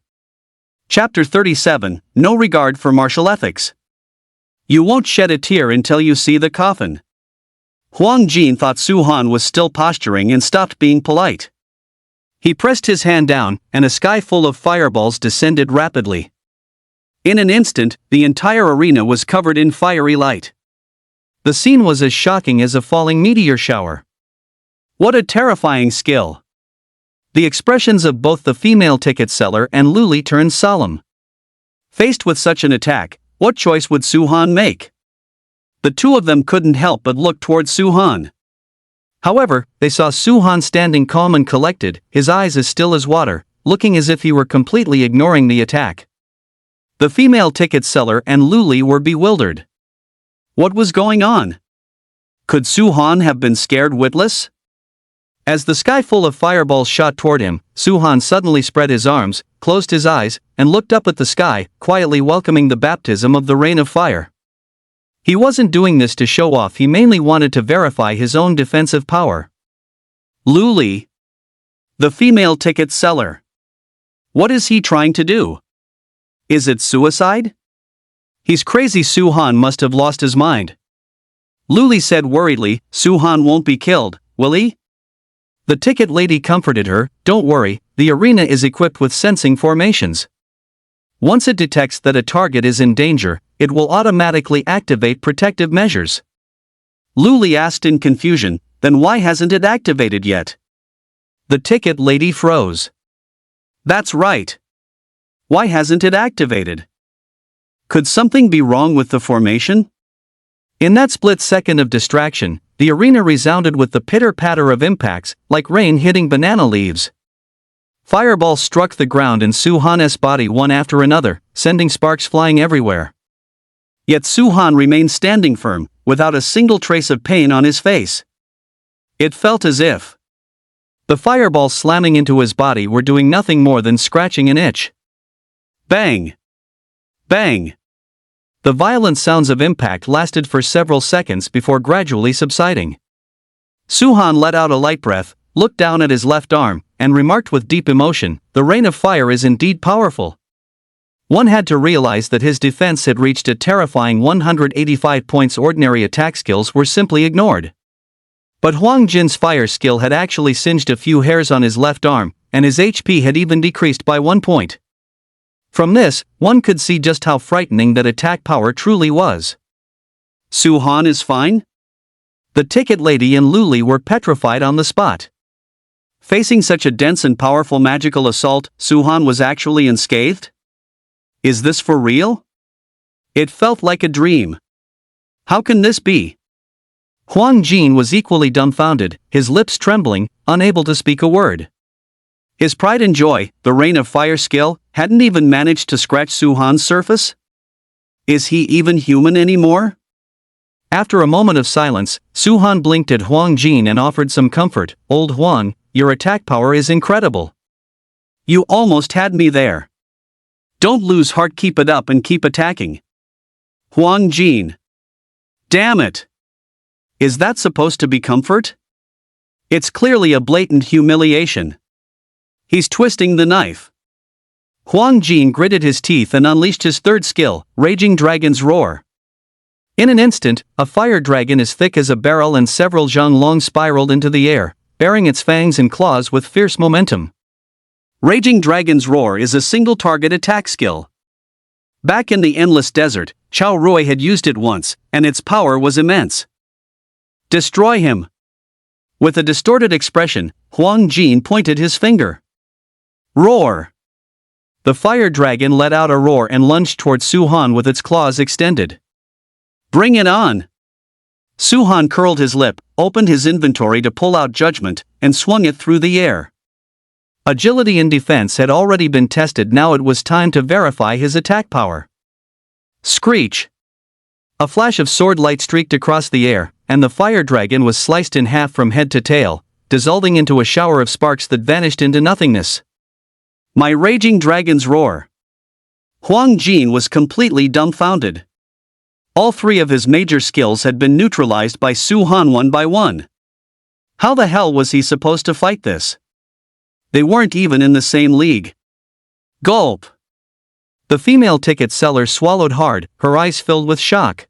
[SPEAKER 1] Chapter 37, No Regard for Martial Ethics. You won't shed a tear until you see the coffin. Huang Jin thought Su-Han was still posturing and stopped being polite. He pressed his hand down, and a sky full of fireballs descended rapidly. In an instant, the entire arena was covered in fiery light. The scene was as shocking as a falling meteor shower. What a terrifying skill! The expressions of both the female ticket seller and Luli turned solemn. Faced with such an attack, what choice would Su-Han make? The two of them couldn't help but look towards Su-Han. However, they saw Su-Han standing calm and collected, his eyes as still as water, looking as if he were completely ignoring the attack. The female ticket seller and Luli were bewildered. What was going on? Could Su-Han have been scared witless? As the sky full of fireballs shot toward him, Su-Han suddenly spread his arms, closed his eyes, and looked up at the sky, quietly welcoming the baptism of the rain of fire. He wasn't doing this to show off, he mainly wanted to verify his own defensive power. Luli. The female ticket seller. What is he trying to do? Is it suicide? He's crazy. Su-Han must have lost his mind. Luli said worriedly, Su-Han won't be killed, will he? The ticket lady comforted her, don't worry, the arena is equipped with sensing formations. Once it detects that a target is in danger, it will automatically activate protective measures. Luli asked in confusion, then why hasn't it activated yet? The ticket lady froze. That's right. Why hasn't it activated? Could something be wrong with the formation? In that split second of distraction, the arena resounded with the pitter-patter of impacts, like rain hitting banana leaves. Fireballs struck the ground in Su-Han's body one after another, sending sparks flying everywhere. Yet Su-Han remained standing firm, without a single trace of pain on his face. It felt as if the fireballs slamming into his body were doing nothing more than scratching an itch. Bang! Bang! The violent sounds of impact lasted for several seconds before gradually subsiding. Su-Han let out a light breath, looked down at his left arm, and remarked with deep emotion, the rain of fire is indeed powerful. One had to realize that his defense had reached a terrifying 185 points. Ordinary attack skills were simply ignored. But Huang Jin's fire skill had actually singed a few hairs on his left arm, and his HP had even decreased by 1 point. From this, one could see just how frightening that attack power truly was. Su-Han is fine? The ticket lady and Luli were petrified on the spot. Facing such a dense and powerful magical assault, Su-Han was actually unscathed? Is this for real? It felt like a dream. How can this be? Huang Jin was equally dumbfounded, his lips trembling, unable to speak a word. His pride and joy, the rain of fire skill, hadn't even managed to scratch Su-Han's surface? Is he even human anymore? After a moment of silence, Su-Han blinked at Huang Jin and offered some comfort. Old Huang, your attack power is incredible. You almost had me there. Don't lose heart, keep it up and keep attacking. Huang Jin. Damn it! Is that supposed to be comfort? It's clearly a blatant humiliation. He's twisting the knife. Huang Jin gritted his teeth and unleashed his third skill, Raging Dragon's Roar. In an instant, a fire dragon as thick as a barrel and several zhang long spiraled into the air, bearing its fangs and claws with fierce momentum. Raging Dragon's Roar is a single-target attack skill. Back in the Endless Desert, Chao Rui had used it once, and its power was immense. Destroy him! With a distorted expression, Huang Jin pointed his finger. Roar! The fire dragon let out a roar and lunged toward Su Han with its claws extended. Bring it on! Su Han curled his lip, opened his inventory to pull out Judgment, and swung it through the air. Agility and defense had already been tested, now it was time to verify his attack power. Screech! A flash of sword light streaked across the air, and the fire dragon was sliced in half from head to tail, dissolving into a shower of sparks that vanished into nothingness. My Raging Dragon's Roar! Huang Jin was completely dumbfounded. All three of his major skills had been neutralized by Su Han one by one. How the hell was he supposed to fight this? They weren't even in the same league. Gulp! The female ticket seller swallowed hard, her eyes filled with shock.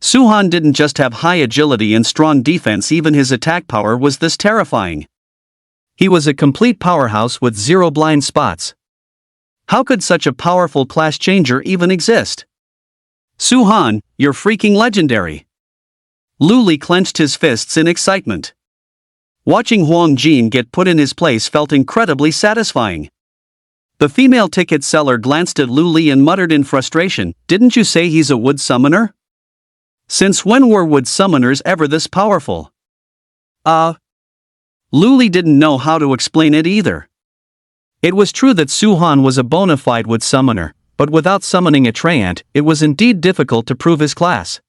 [SPEAKER 1] Su Han didn't just have high agility and strong defense, even his attack power was this terrifying. He was a complete powerhouse with 0 blind spots. How could such a powerful class changer even exist? Su Han, you're freaking legendary! Lu Li clenched his fists in excitement. Watching Huang Jin get put in his place felt incredibly satisfying. The female ticket seller glanced at Lu Li and muttered in frustration, "Didn't you say he's a wood summoner? Since when were wood summoners ever this powerful?" Lu Li didn't know how to explain it either. It was true that Su Han was a bona fide wood summoner, but without summoning a treant, it was indeed difficult to prove his class.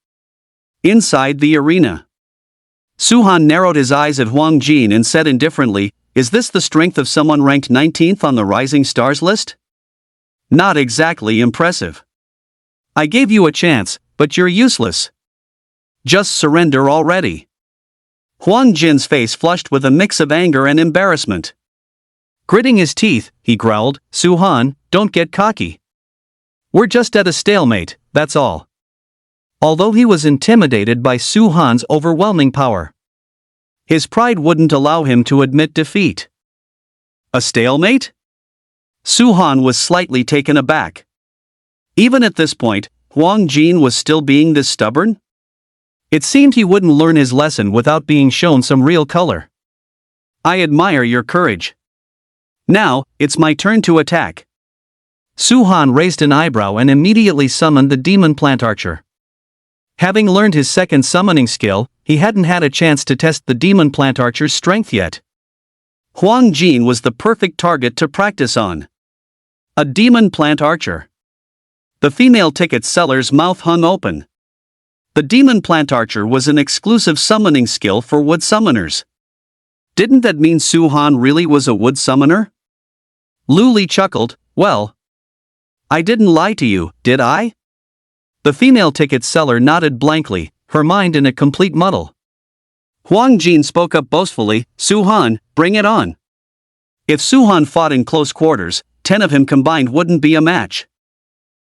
[SPEAKER 1] Inside the arena, Su Han narrowed his eyes at Huang Jin and said indifferently, "Is this the strength of someone ranked 19th on the Rising Stars list? Not exactly impressive. I gave you a chance, but you're useless. Just surrender already." Huang Jin's face flushed with a mix of anger and embarrassment. Gritting his teeth, he growled, "Su Han, don't get cocky. We're just at a stalemate, that's all." Although he was intimidated by Su Han's overwhelming power, his pride wouldn't allow him to admit defeat. A stalemate? Su Han was slightly taken aback. Even at this point, Huang Jin was still being this stubborn? It seemed he wouldn't learn his lesson without being shown some real color. "I admire your courage. Now, it's my turn to attack." Su Han raised an eyebrow and immediately summoned the demon plant archer. Having learned his second summoning skill, he hadn't had a chance to test the demon plant archer's strength yet. Huang Jin was the perfect target to practice on. A demon plant archer. The female ticket seller's mouth hung open. The demon plant archer was an exclusive summoning skill for wood summoners. Didn't that mean Su Han really was a wood summoner? Lu Li chuckled, "Well, I didn't lie to you, did I?" The female ticket seller nodded blankly, her mind in a complete muddle. Huang Jin spoke up boastfully, "Su Han, bring it on." If Su Han fought in close quarters, 10 of him combined wouldn't be a match.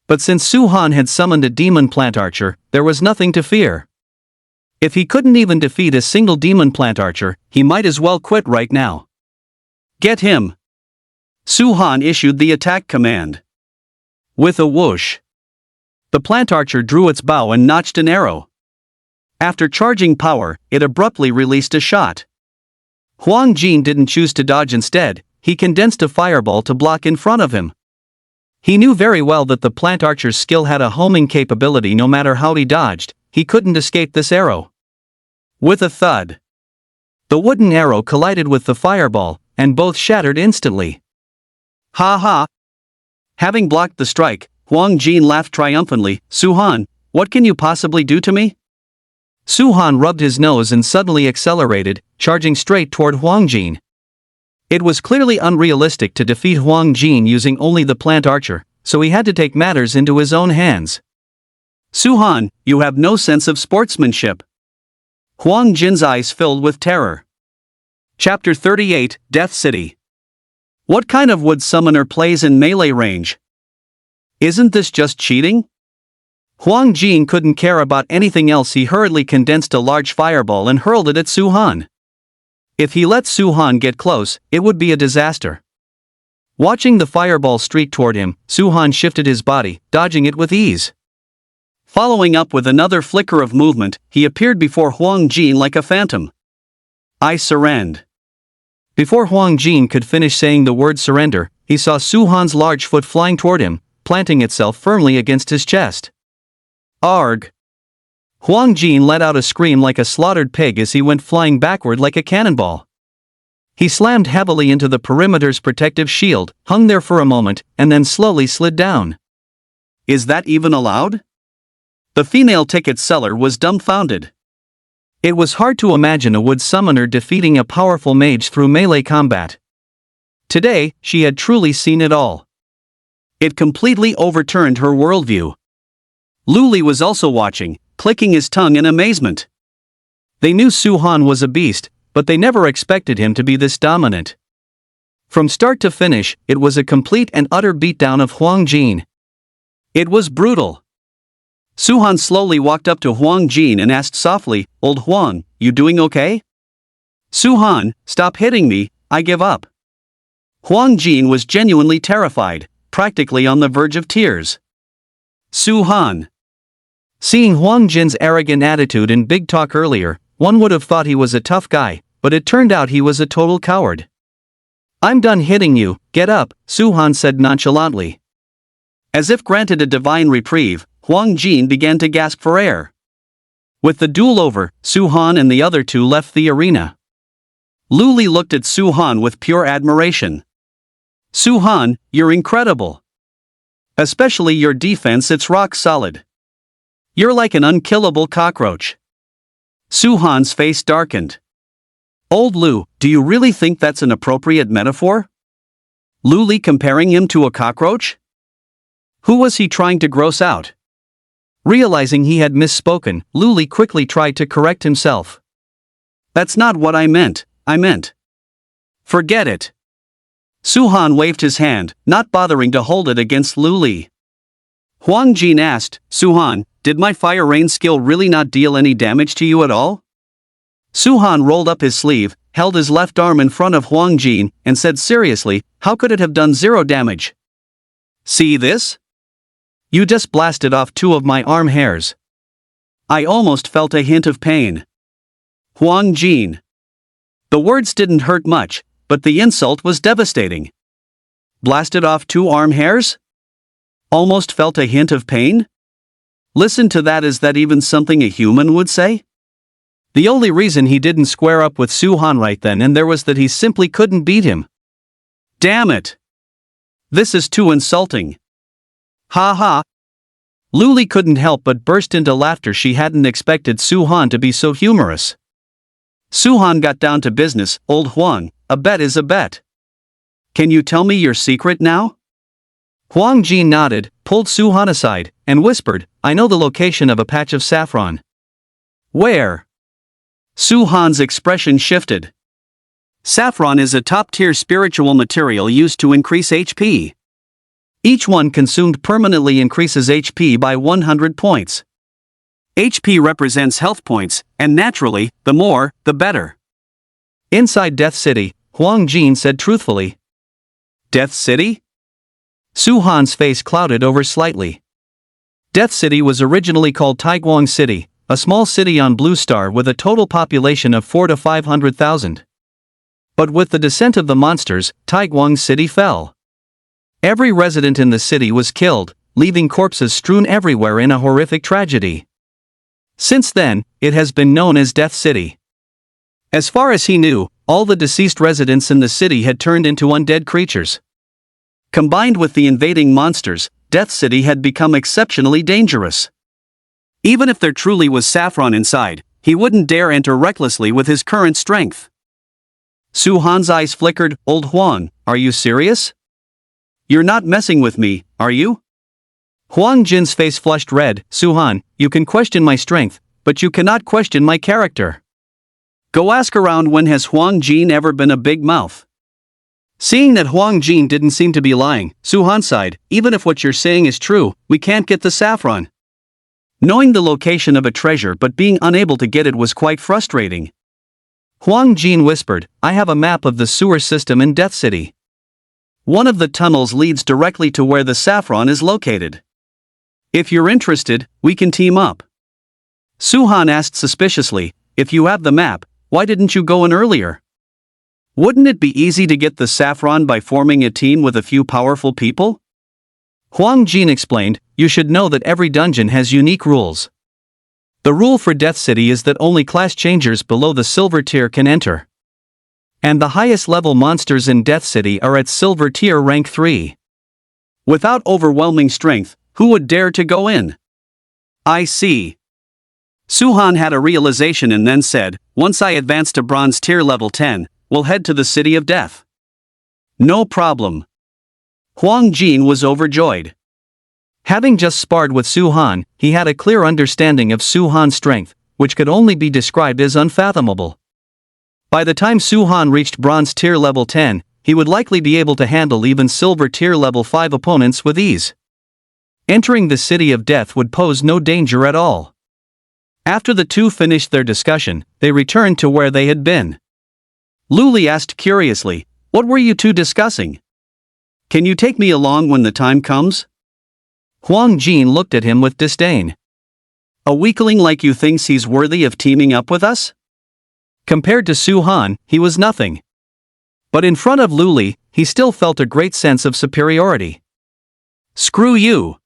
[SPEAKER 1] But since Su Han had summoned a demon plant archer, there was nothing to fear. If he couldn't even defeat a single demon plant archer, he might as well quit right now. "Get him!" Su Han issued the attack command. With a whoosh, the plant archer drew its bow and notched an arrow. After charging power, it abruptly released a shot. Huang Jin didn't choose to dodge instead, he condensed a fireball to block in front of him. He knew very well that the plant archer's skill had a homing capability. No matter how he dodged, he couldn't escape this arrow. With a thud, the wooden arrow collided with the fireball, and both shattered instantly. "Ha ha!" Having blocked the strike, Huang Jin laughed triumphantly, "Su Han, what can you possibly do to me?" Su Han rubbed his nose and suddenly accelerated, charging straight toward Huang Jin. It was clearly unrealistic to defeat Huang Jin using only the plant archer, so he had to take matters into his own hands. "Su Han, you have no sense of sportsmanship. Huang Jin's eyes filled with terror. Chapter 38, Death City. What kind of wood summoner plays in melee range? Isn't this just cheating? Huang Jin couldn't care about anything else. He hurriedly condensed a large fireball and hurled it at Su Han. If he let Su Han get close, it would be a disaster. Watching the fireball streak toward him, Su Han shifted his body, dodging it with ease. Following up with another flicker of movement, he appeared before Huang Jin like a phantom. I surrender. Before Huang Jin could finish saying the word surrender, he saw Su Han's large foot flying toward him, planting itself firmly against his chest. Arg! Huang Jin let out a scream like a slaughtered pig as he went flying backward like a cannonball. He slammed heavily into the perimeter's protective shield, hung there for a moment, and then slowly slid down. Is that even allowed? The female ticket seller was dumbfounded. It was hard to imagine a wood summoner defeating a powerful mage through melee combat. Today, she had truly seen it all. It completely overturned her worldview. Lu Li was also watching, clicking his tongue in amazement. They knew Su Han was a beast, but they never expected him to be this dominant. From start to finish, it was a complete and utter beatdown of Huang Jin. It was brutal. Su Han slowly walked up to Huang Jin and asked softly, "Old Huang, you doing okay?" "Su Han, stop hitting me, I give up." Huang Jin was genuinely terrified, practically on the verge of tears. Su Han. Seeing Huang Jin's arrogant attitude and big talk earlier, one would have thought he was a tough guy, but it turned out he was a total coward. "I'm done hitting you, get up," Su Han said nonchalantly. As if granted a divine reprieve, Huang Jin began to gasp for air. With the duel over, Su Han and the other two left the arena. Lu Li looked at Su Han with pure admiration. "Su Han, you're incredible. Especially your defense, it's rock solid. You're like an unkillable cockroach." Su Han's face darkened. "Old Lu, do you really think that's an appropriate metaphor? Lu Li comparing him to a cockroach? Who was he trying to gross out?" Realizing he had misspoken, Lu Li quickly tried to correct himself. "That's not what I meant. Forget it." Su Han waved his hand, not bothering to hold it against Lu Li. Huang Jin asked, "Su Han, did my fire rain skill really not deal any damage to you at all?" Su Han rolled up his sleeve, held his left arm in front of Huang Jin, and said seriously, "How could it have done 0 damage? See this? You just blasted off 2 of my arm hairs. I almost felt a hint of pain." Huang Jin. The words didn't hurt much, but the insult was devastating. Blasted off 2 arm hairs? Almost felt a hint of pain? Listen to that, is that even something a human would say? The only reason he didn't square up with Su Han right then and there was that he simply couldn't beat him. Damn it! This is too insulting. Ha ha! Lu Li couldn't help but burst into laughter. She hadn't expected Su Han to be so humorous. Su Han got down to business. "Old Huang, a bet is a bet. Can you tell me your secret now?" Huang Jin nodded, pulled Su Han aside, and whispered, "I know the location of a patch of saffron." "Where?" Su Han's expression shifted. Saffron is a top-tier spiritual material used to increase HP. Each one consumed permanently increases HP by 100 points. HP represents health points, and naturally, the more, the better. Inside Death City, Huang Jin said truthfully. Death City? Su Han's face clouded over slightly. Death City was originally called Taiguang City, a small city on Blue Star with a total population of 400,000 to 500,000. But with the descent of the monsters, Taiguang City fell. Every resident in the city was killed, leaving corpses strewn everywhere in a horrific tragedy. Since then, it has been known as Death City. As far as he knew, all the deceased residents in the city had turned into undead creatures. Combined with the invading monsters, Death City had become exceptionally dangerous. Even if there truly was saffron inside, he wouldn't dare enter recklessly with his current strength. Su Han's eyes flickered. "Old Huang, are you serious? You're not messing with me, are you?" Huang Jin's face flushed red. "Su Han, you can question my strength, but you cannot question my character." Go ask around when has Huang Jin ever been a big mouth. Seeing that Huang Jin didn't seem to be lying, Su-han sighed, even if what you're saying is true, we can't get the saffron. Knowing the location of a treasure but being unable to get it was quite frustrating. Huang Jin whispered, I have a map of the sewer system in Death City. One of the tunnels leads directly to where the saffron is located. If you're interested, we can team up. Su-han asked suspiciously, if you have the map, why didn't you go in earlier? Wouldn't it be easy to get the saffron by forming a team with a few powerful people? Huang Jin explained, you should know that every dungeon has unique rules. The rule for Death City is that only class changers below the silver tier can enter. And the highest level monsters in Death City are at silver tier rank 3. Without overwhelming strength, who would dare to go in? I see. Su-han had a realization and then said, once I advance to bronze tier level 10, we'll head to the City of Death. No problem. Huang Jin was overjoyed. Having just sparred with Su-han, he had a clear understanding of Su-han's strength, which could only be described as unfathomable. By the time Su-han reached bronze tier level 10, he would likely be able to handle even silver tier level 5 opponents with ease. Entering the City of Death would pose no danger at all. After the two finished their discussion, they returned to where they had been. Luli asked curiously, what were you two discussing? Can you take me along when the time comes? Huang Jin looked at him with disdain. A weakling like you thinks he's worthy of teaming up with us? Compared to Su-han, he was nothing. But in front of Luli, he still felt a great sense of superiority. Screw you!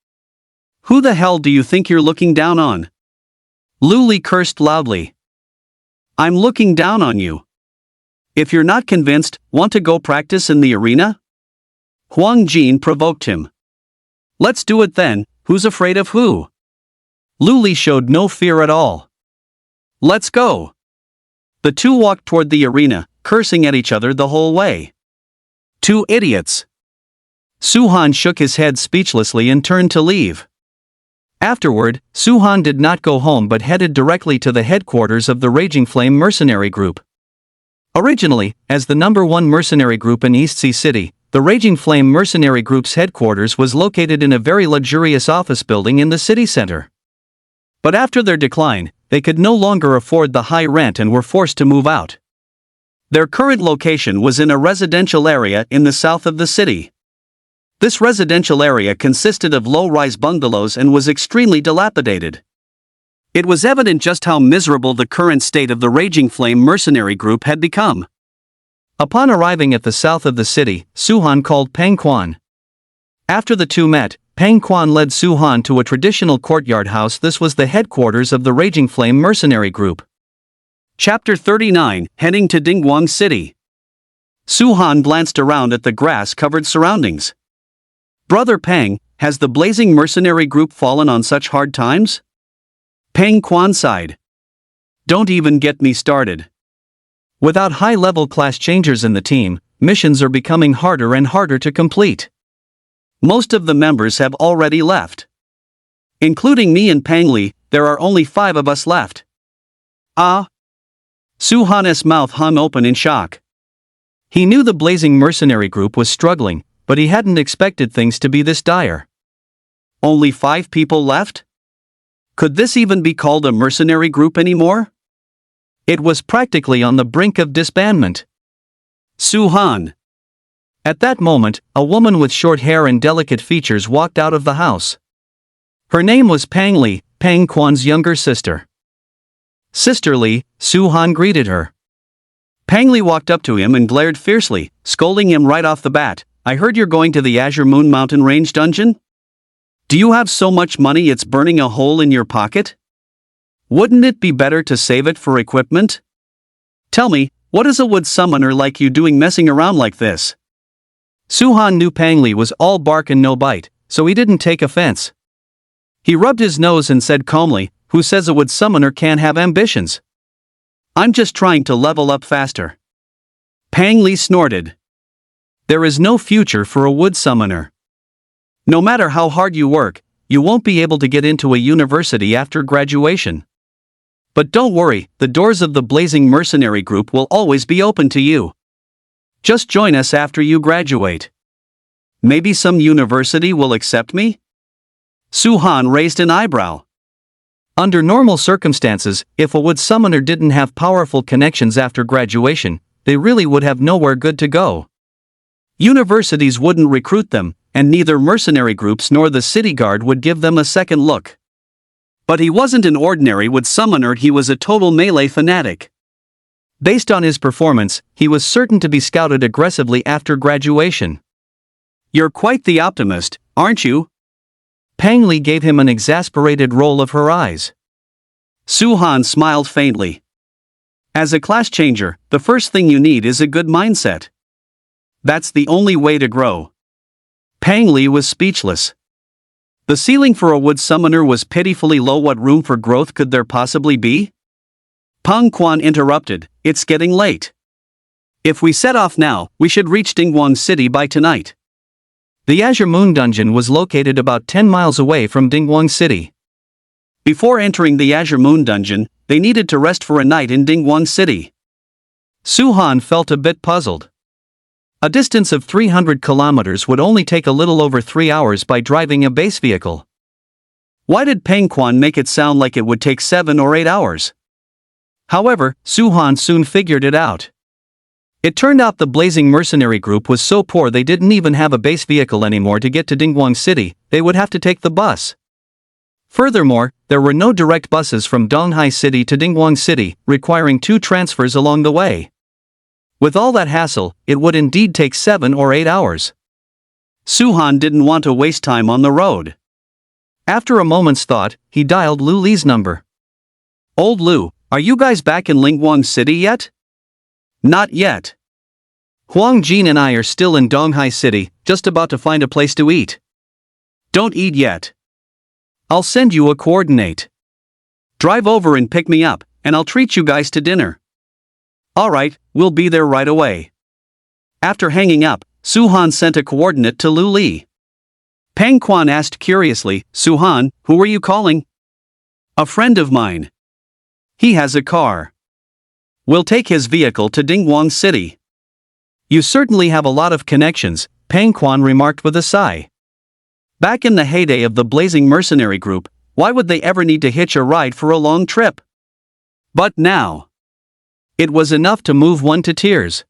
[SPEAKER 1] Who the hell do you think you're looking down on? Luli cursed loudly. I'm looking down on you. If you're not convinced, want to go practice in the arena? Huang Jin provoked him. Let's do it then, who's afraid of who? Luli showed no fear at all. Let's go. The two walked toward the arena, cursing at each other the whole way. Two idiots. Su-han shook his head speechlessly and turned to leave. Afterward, Su-han did not go home but headed directly to the headquarters of the Raging Flame mercenary group. Originally, as the #1 mercenary group in East Sea City, the Raging Flame mercenary group's headquarters was located in a very luxurious office building in the city center. But after their decline, they could no longer afford the high rent and were forced to move out. Their current location was in a residential area in the south of the city. This residential area consisted of low-rise bungalows and was extremely dilapidated. It was evident just how miserable the current state of the Raging Flame mercenary group had become. Upon arriving at the south of the city, Su-han called Pang Quan. After the two met, Pang Quan led Su-han to a traditional courtyard house. This was the headquarters of the Raging Flame mercenary group. Chapter 39, Heading to Dingguang City. Su-han glanced around at the grass-covered surroundings. Brother Pang, has the blazing mercenary group fallen on such hard times? Pang Quan sighed. Don't even get me started. Without high-level class changers in the team, missions are becoming harder and harder to complete. Most of the members have already left. Including me and Pang Li, there are only 5 of us left. Ah? Su-han's mouth hung open in shock. He knew the blazing mercenary group was struggling, but he hadn't expected things to be this dire. Only 5 people left? Could this even be called a mercenary group anymore? It was practically on the brink of disbandment. Su-han. At that moment, a woman with short hair and delicate features walked out of the house. Her name was Pang Li, Pang Quan's younger sister. Sister Li, Su-han greeted her. Pang Li walked up to him and glared fiercely, scolding him right off the bat. I heard you're going to the Azure Moon Mountain Range dungeon? Do you have so much money it's burning a hole in your pocket? Wouldn't it be better to save it for equipment? Tell me, what is a wood summoner like you doing messing around like this? Su-han knew Pang Li was all bark and no bite, so he didn't take offense. He rubbed his nose and said calmly, who says a wood summoner can't have ambitions? I'm just trying to level up faster. Pang Li snorted. There is no future for a wood summoner. No matter how hard you work, you won't be able to get into a university after graduation. But don't worry, the doors of the Blazing Mercenary Group will always be open to you. Just join us after you graduate. Maybe some university will accept me? Su-han raised an eyebrow. Under normal circumstances, if a wood summoner didn't have powerful connections after graduation, they really would have nowhere good to go. Universities wouldn't recruit them, and neither mercenary groups nor the city guard would give them a second look. But he wasn't an ordinary wood summoner, he was a total melee fanatic. Based on his performance, he was certain to be scouted aggressively after graduation. You're quite the optimist, aren't you? Pang Li gave him an exasperated roll of her eyes. Su-han smiled faintly. As a class changer, the first thing you need is a good mindset. That's the only way to grow. Pang Li was speechless. The ceiling for a wood summoner was pitifully low. What room for growth could there possibly be? Peng Quan interrupted, it's getting late. If we set off now, we should reach Dingguang City by tonight. The Azure Moon Dungeon was located about 10 miles away from Dingguang City. Before entering the Azure Moon Dungeon, they needed to rest for a night in Dingguang City. Su-han felt a bit puzzled. A distance of 300 kilometers would only take a little over 3 hours by driving a base vehicle. Why did Peng Quan make it sound like it would take 7 or 8 hours? However, Su-han soon figured it out. It turned out the Blazing Mercenary Group was so poor they didn't even have a base vehicle anymore to get to Dingguang City, they would have to take the bus. Furthermore, there were no direct buses from Donghai City to Dingguang City, requiring 2 transfers along the way. With all that hassle, it would indeed take 7 or 8 hours. Su-han didn't want to waste time on the road. After a moment's thought, he dialed Lu Li's number. Old Lu, are you guys back in Dingguang City yet? Not yet. Huang Jin and I are still in Donghai City, just about to find a place to eat. Don't eat yet. I'll send you a coordinate. Drive over and pick me up, and I'll treat you guys to dinner. Alright, we'll be there right away. After hanging up, Su-han sent a coordinate to Lu Li. Peng Quan asked curiously, Su-han, who are you calling? A friend of mine. He has a car. We'll take his vehicle to Dingguang City. You certainly have a lot of connections, Peng Quan remarked with a sigh. Back in the heyday of the Blazing Mercenary Group, why would they ever need to hitch a ride for a long trip? But now, it was enough to move one to tears.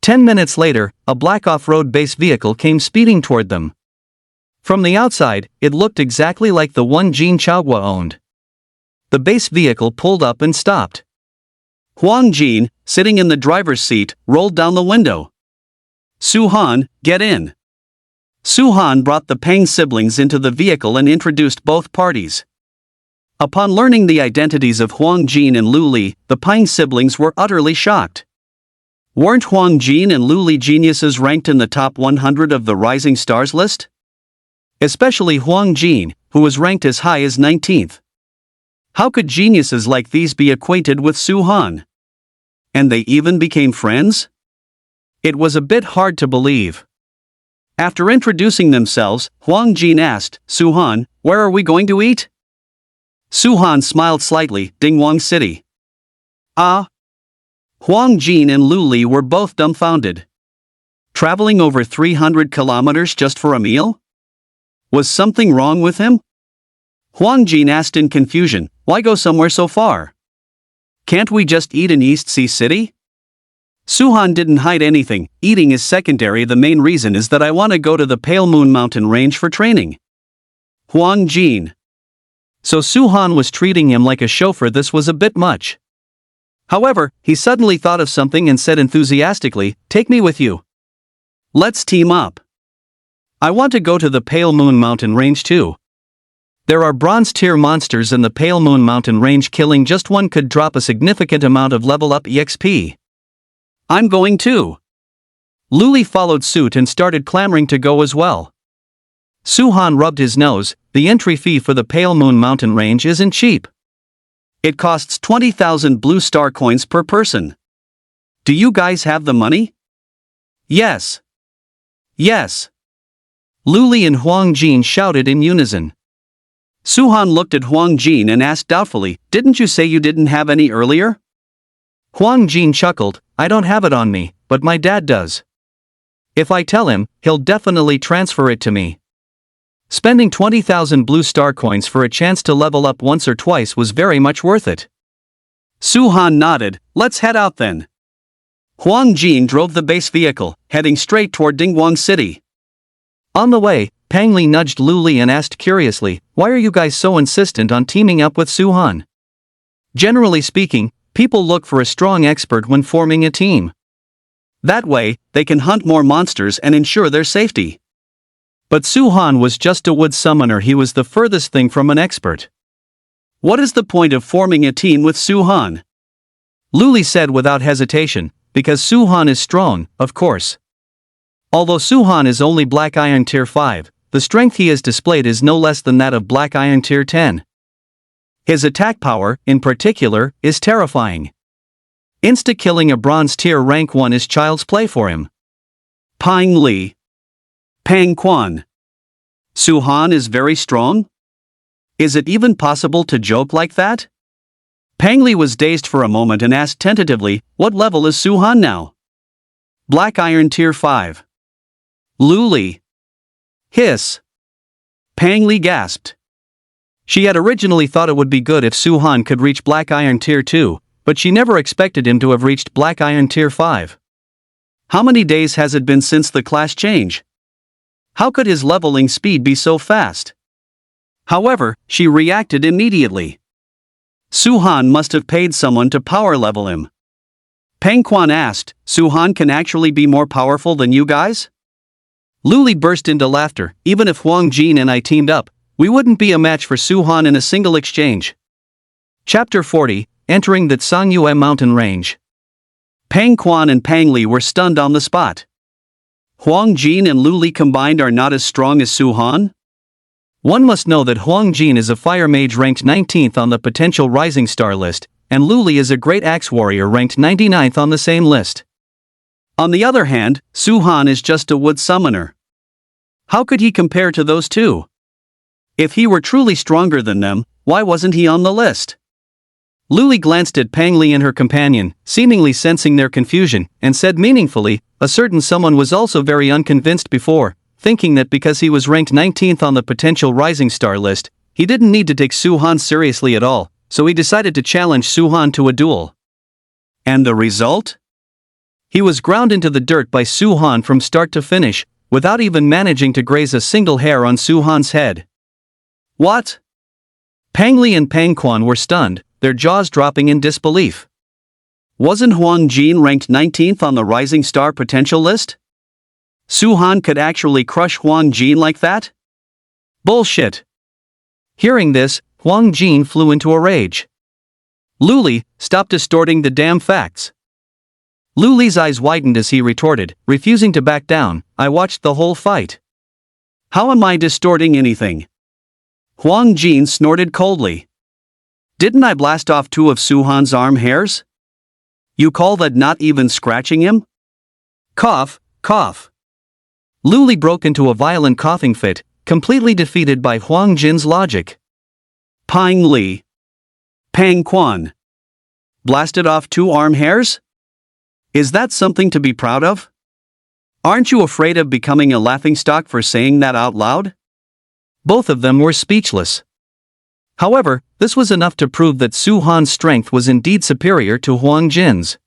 [SPEAKER 1] 10 minutes later, a black off-road base vehicle came speeding toward them. From the outside, it looked exactly like the one Jin Chaogua owned. The base vehicle pulled up and stopped. Huang Jin, sitting in the driver's seat, rolled down the window. Su-han, get in. Su-han brought the Peng siblings into the vehicle and introduced both parties. Upon learning the identities of Huang Jin and Lu Li, the Peng siblings were utterly shocked. Weren't Huang Jin and Lu Li geniuses ranked in the top 100 of the Rising Stars list? Especially Huang Jin, who was ranked as high as 19th. How could geniuses like these be acquainted with Su-han? And they even became friends? It was a bit hard to believe. After introducing themselves, Huang Jin asked, Su-han, where are we going to eat? Su-han smiled slightly, Dingguang City. Ah? Huang Jin and Lu Li were both dumbfounded. Traveling over 300 kilometers just for a meal? Was something wrong with him? Huang Jin asked in confusion, why go somewhere so far? Can't we just eat in East Sea City? Su-han didn't hide anything, eating is secondary, the main reason is that I want to go to the Pale Moon Mountain Range for training. Huang Jin. So Su-han was treating him like a chauffeur. This was a bit much. However, he suddenly thought of something and said enthusiastically, take me with you. Let's team up. I want to go to the Pale Moon Mountain Range too. There are bronze tier monsters in the Pale Moon Mountain Range, killing just one could drop a significant amount of level up EXP. I'm going too. Lu Li followed suit and started clamoring to go as well. Su-han rubbed his nose, the entry fee for the Pale Moon Mountain Range isn't cheap. It costs 20,000 blue star coins per person. Do you guys have the money? Yes. Yes. Lu Li and Huang Jin shouted in unison. Suhan looked at Huang Jin and asked doubtfully, "Didn't you say you didn't have any earlier?" Huang Jin chuckled, "I don't have it on me, but my dad does. If I tell him, he'll definitely transfer it to me." Spending 20,000 blue star coins for a chance to level up once or twice was very much worth it. Suhan nodded, "Let's head out then." Huang Jin drove the base vehicle, heading straight toward Dingguang City. On the way, Pang Li nudged Lu Li and asked curiously, "Why are you guys so insistent on teaming up with Suhan?" Generally speaking, people look for a strong expert when forming a team. That way, they can hunt more monsters and ensure their safety. But Suhan was just a wood summoner. He was the furthest thing from an expert. "What is the point of forming a team with Suhan?" Lu Li said without hesitation, "Because Suhan is strong, of course. Although Suhan is only Black Iron Tier 5, the strength he has displayed is no less than that of Black Iron Tier 10. His attack power, in particular, is terrifying. Insta-killing a Bronze Tier Rank 1 is child's play for him." Pang Li. Pang Quan. Suhan is very strong? Is it even possible to joke like that? Pang Li was dazed for a moment and asked tentatively, "What level is Suhan now?" "Black Iron Tier 5. Lu Li. Hiss. Pang Li gasped. She had originally thought it would be good if Suhan could reach Black Iron Tier 2, but she never expected him to have reached Black Iron Tier 5. How many days has it been since the class change? How could his leveling speed be so fast? However, she reacted immediately. Suhan must have paid someone to power level him. Pang Quan asked, "Suhan can actually be more powerful than you guys?" Lu Li burst into laughter. "Even if Huang Jin and I teamed up, we wouldn't be a match for Suhan in a single exchange." Chapter 40, Entering the Tsangyue Mountain Range. Pang Quan and Pang Li were stunned on the spot. Huang Jin and Lu Li combined are not as strong as Suhan? One must know that Huang Jin is a fire mage ranked 19th on the potential rising star list, and Lu Li is a great axe warrior ranked 99th on the same list. On the other hand, Suhan is just a wood summoner. How could he compare to those two? If he were truly stronger than them, why wasn't he on the list? Lu Li glanced at Pang Li and her companion, seemingly sensing their confusion, and said meaningfully, "A certain someone was also very unconvinced before, thinking that because he was ranked 19th on the potential rising star list, he didn't need to take Suhan seriously at all, so he decided to challenge Suhan to a duel. And the result? He was ground into the dirt by Suhan from start to finish, without even managing to graze a single hair on Suhan's head." What? Pang Li and Pang Quan were stunned, their jaws dropping in disbelief. Wasn't Huang Jin ranked 19th on the rising star potential list? Suhan could actually crush Huang Jin like that? Bullshit. Hearing this, Huang Jin flew into a rage. Lu Li, stop distorting the damn facts. Lu Li's eyes widened as he retorted, refusing to back down, "I watched the whole fight. How am I distorting anything?" Huang Jin snorted coldly. "Didn't I blast off 2 of Suhan's arm hairs? You call that not even scratching him?" Cough, cough. Lu Li broke into a violent coughing fit, completely defeated by Huang Jin's logic. Pang Li. Pang Quan. Blasted off 2 arm hairs? Is that something to be proud of? Aren't you afraid of becoming a laughingstock for saying that out loud? Both of them were speechless. However, this was enough to prove that Suhan's strength was indeed superior to Huang Jin's.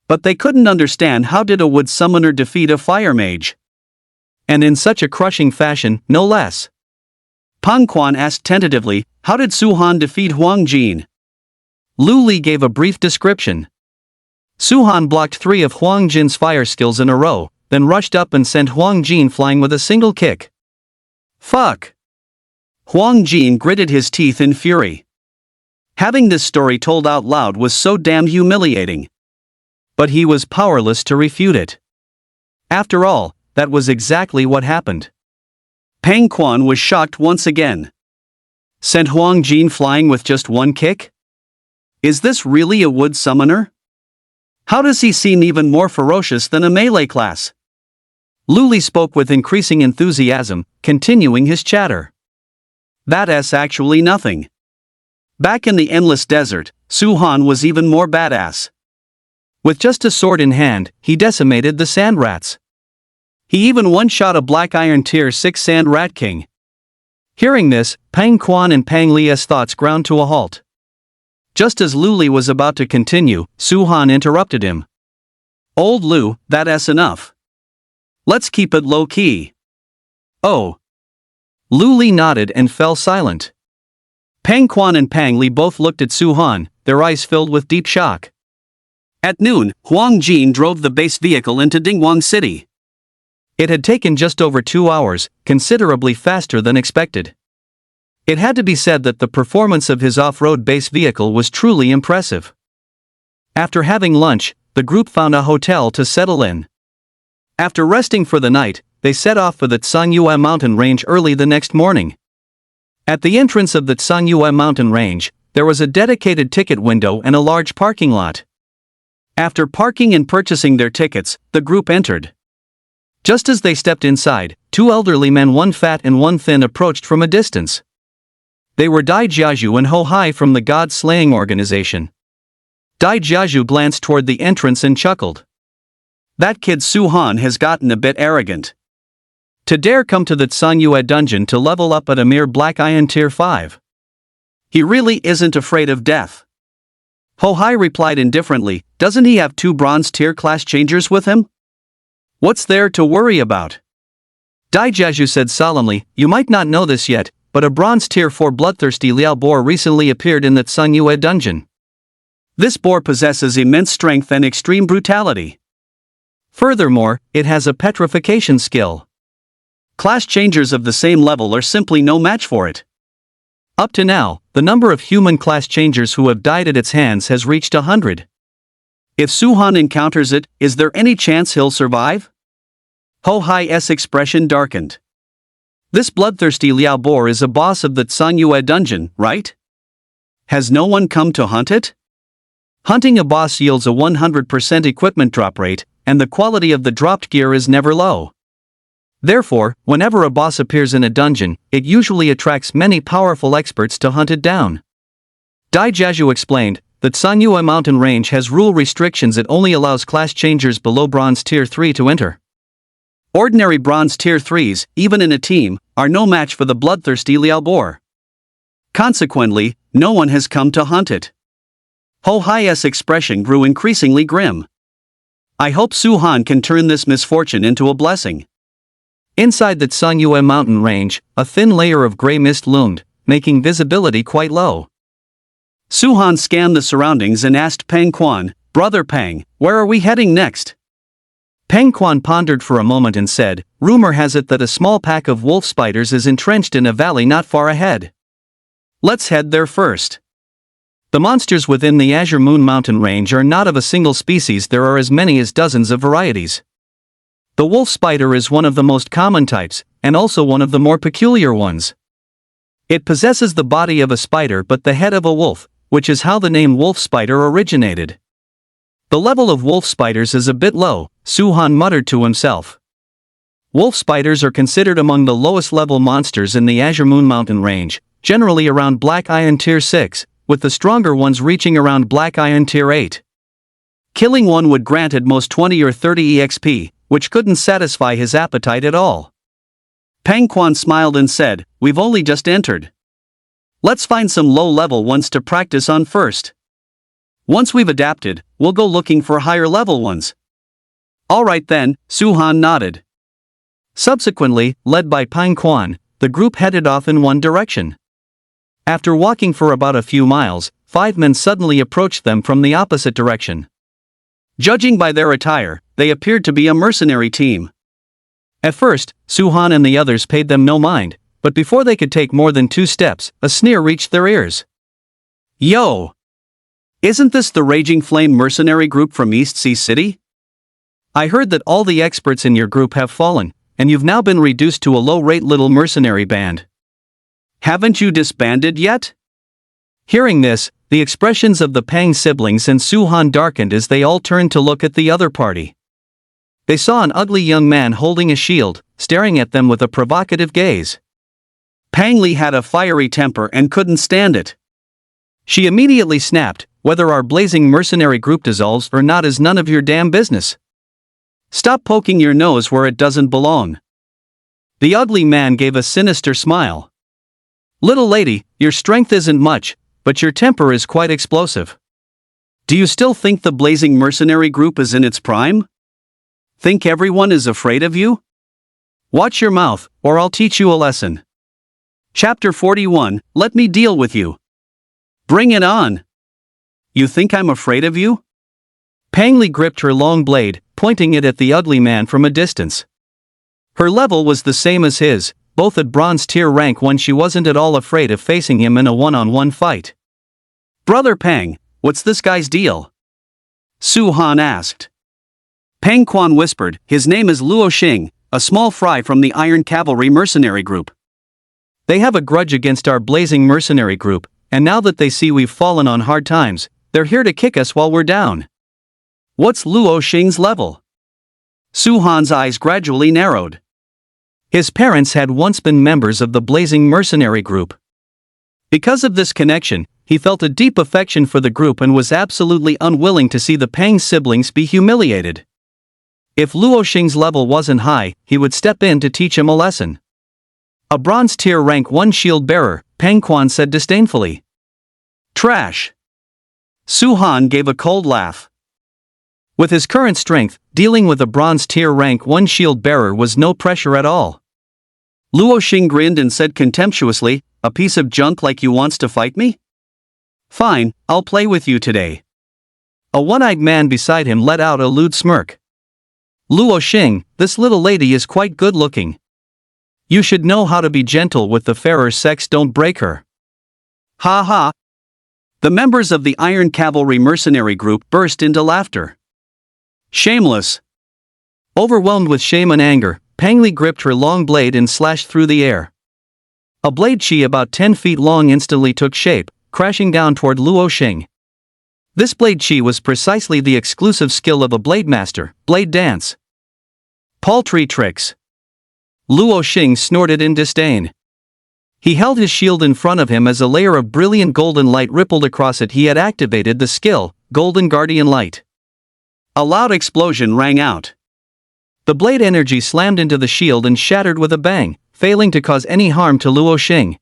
[SPEAKER 1] But they couldn't understand how did a wood summoner defeat a fire mage? And in such a crushing fashion, no less. Pang Quan asked tentatively, "How did Suhan defeat Huang Jin?" Lu Li gave a brief description. Suhan blocked 3 of Huang Jin's fire skills in a row, then rushed up and sent Huang Jin flying with a single kick. Fuck! Huang Jin gritted his teeth in fury. Having this story told out loud was so damn humiliating. But he was powerless to refute it. After all, that was exactly what happened. Pang Quan was shocked once again. Sent Huang Jin flying with just 1 kick? Is this really a wood summoner? How does he seem even more ferocious than a melee class? Lu Li spoke with increasing enthusiasm, continuing his chatter. Badass actually nothing. Back in the endless desert, Su-han was even more badass. With just a sword in hand, he decimated the sand rats. He even one-shot a black iron tier 6 sand rat king. Hearing this, Pang Quan and Pang Li's thoughts ground to a halt. Just as Lu Li was about to continue, Su-han interrupted him. Old Lu, that's enough. Let's keep it low-key. Oh. Lu Li nodded and fell silent. Pang Quan and Pang Li both looked at Su-han, their eyes filled with deep shock. At noon, Huang Jin drove the base vehicle into Dingwang City. It had taken just over 2 hours, considerably faster than expected. It had to be said that the performance of his off-road base vehicle was truly impressive. After having lunch, the group found a hotel to settle in. After resting for the night, they set off for the Tsangyue mountain range early the next morning. At the entrance of the Tsangyue mountain range, there was a dedicated ticket window and a large parking lot. After parking and purchasing their tickets, the group entered. Just as they stepped inside, 2 elderly men, one fat and one thin, approached from a distance. They were Dai Jiazhu and Ho Hai from the God-slaying organization. Dai Jiazhu glanced toward the entrance and chuckled. That kid Su-han has gotten a bit arrogant. To dare come to the Tsangyue dungeon to level up at a mere black iron tier 5. He really isn't afraid of death. Ho Hai replied indifferently, doesn't he have 2 bronze tier class changers with him? What's there to worry about? Dai Jiazhu said solemnly, you might not know this yet, but a bronze tier 4 bloodthirsty Liao boar recently appeared in the Tsangyue dungeon. This boar possesses immense strength and extreme brutality. Furthermore, it has a petrification skill. Class changers of the same level are simply no match for it. Up to now, the number of human class changers who have died at its hands has reached 100. If Su-han encounters it, is there any chance he'll survive? Ho Hai's expression darkened. This bloodthirsty Liao boar is a boss of the Tsangyue dungeon, right? Has no one come to hunt it? Hunting a boss yields a 100% equipment drop rate, and the quality of the dropped gear is never low. Therefore, whenever a boss appears in a dungeon, it usually attracts many powerful experts to hunt it down. Dai Jiazhu explained, the Tsangyue mountain range has rule restrictions. It only allows class changers below bronze tier 3 to enter. Ordinary bronze tier 3s, even in a team, are no match for the bloodthirsty Liao boar. Consequently, no one has come to hunt it. Ho Hai's expression grew increasingly grim. I hope Su-han can turn this misfortune into a blessing. Inside the Tsangyue mountain range, a thin layer of gray mist loomed, making visibility quite low. Su-han scanned the surroundings and asked Pang Quan, Brother Pang, where are we heading next? Pang Quan pondered for a moment and said, rumor has it that a small pack of wolf spiders is entrenched in a valley not far ahead. Let's head there first. The monsters within the Azure Moon mountain range are not of a single species. There are as many as dozens of varieties. The wolf spider is one of the most common types, and also one of the more peculiar ones. It possesses the body of a spider but the head of a wolf, which is how the name wolf spider originated. The level of wolf spiders is a bit low, Su-han muttered to himself. Wolf spiders are considered among the lowest level monsters in the Azure Moon mountain range, generally around Black Iron Tier 6, with the stronger ones reaching around Black Iron Tier 8. Killing one would grant at most 20 or 30 EXP, which couldn't satisfy his appetite at all. Pang Quan smiled and said, we've only just entered. Let's find some low-level ones to practice on first. Once we've adapted, we'll go looking for higher-level ones. Alright then, Su-han nodded. Subsequently, led by Pang Quan, the group headed off in one direction. After walking for about a few miles, 5 men suddenly approached them from the opposite direction. Judging by their attire, they appeared to be a mercenary team. At first, Su-han and the others paid them no mind, but before they could take more than 2 steps, a sneer reached their ears. Yo! Isn't this the Raging Flame mercenary group from East Sea City? I heard that all the experts in your group have fallen, and you've now been reduced to a low-rate little mercenary band. Haven't you disbanded yet? Hearing this, the expressions of the Pang siblings and Su-han darkened as they all turned to look at the other party. They saw an ugly young man holding a shield, staring at them with a provocative gaze. Pang Li had a fiery temper and couldn't stand it. She immediately snapped, "Whether our blazing mercenary group dissolves or not is none of your damn business. Stop poking your nose where it doesn't belong." The ugly man gave a sinister smile. "Little lady, your strength isn't much, but your temper is quite explosive. Do you still think the blazing mercenary group is in its prime? Think everyone is afraid of you? Watch your mouth, or I'll teach you a lesson." Chapter 41, Let Me Deal With You. Bring it on. You think I'm afraid of you? Pang Li gripped her long blade, pointing it at the ugly man from a distance. Her level was the same as his, both at bronze tier rank 1. She wasn't at all afraid of facing him in a one-on-one fight. "Brother Pang, what's this guy's deal?" Su Han asked. Pang Quan whispered, "His name is Luo Xing, a small fry from the Iron Cavalry mercenary group. They have a grudge against our blazing mercenary group, and now that they see we've fallen on hard times, they're here to kick us while we're down." "What's Luo Xing's level?" Su Han's eyes gradually narrowed. His parents had once been members of the blazing mercenary group. Because of this connection, he felt a deep affection for the group and was absolutely unwilling to see the Pang siblings be humiliated. If Luo Xing's level wasn't high, he would step in to teach him a lesson. "A bronze tier rank 1 shield bearer," Pang Quan said disdainfully. "Trash." Su Han gave a cold laugh. With his current strength, dealing with a bronze tier rank 1 shield bearer was no pressure at all. Luo Xing grinned and said contemptuously, "A piece of junk like you wants to fight me? Fine, I'll play with you today." A one-eyed man beside him let out a lewd smirk. "Luo Xing, this little lady is quite good-looking. You should know how to be gentle with the fairer sex, don't break her." Ha ha! The members of the Iron Cavalry mercenary group burst into laughter. Shameless! Overwhelmed with shame and anger, Pang Li gripped her long blade and slashed through the air. A blade chi about 10 feet long instantly took shape, crashing down toward Luo Xing. This blade chi was precisely the exclusive skill of a blade master, blade dance. Paltry tricks. Luo Xing snorted in disdain. He held his shield in front of him as a layer of brilliant golden light rippled across it. He had activated the skill, Golden Guardian Light. A loud explosion rang out. The blade energy slammed into the shield and shattered with a bang, failing to cause any harm to Luo Xing.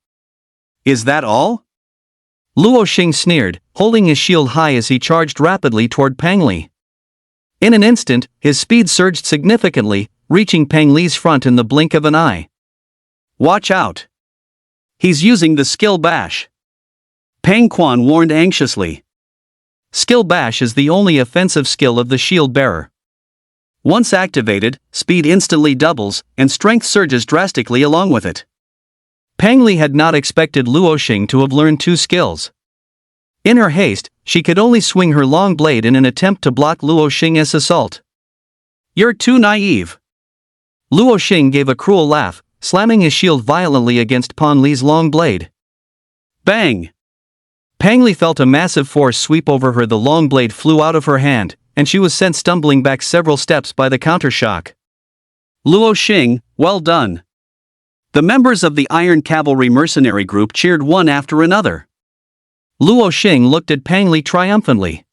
[SPEAKER 1] "Is that all?" Luo Xing sneered, holding his shield high as he charged rapidly toward Pang Li. In an instant, his speed surged significantly, reaching Pang Li's front in the blink of an eye. "Watch out! He's using the skill bash." Pang Quan warned anxiously. Skill bash is the only offensive skill of the shield bearer. Once activated, speed instantly doubles, and strength surges drastically along with it. Pang Li had not expected Luo Xing to have learned 2 skills. In her haste, she could only swing her long blade in an attempt to block Luo Xing's assault. "You're too naive." Luo Xing gave a cruel laugh, slamming his shield violently against Pang Li's long blade. Bang! Pang Li felt a massive force sweep over her. The long blade flew out of her hand, and she was sent stumbling back several steps by the countershock. "Luo Xing, well done." The members of the Iron Cavalry mercenary group cheered one after another. Luo Xing looked at Pang Li triumphantly.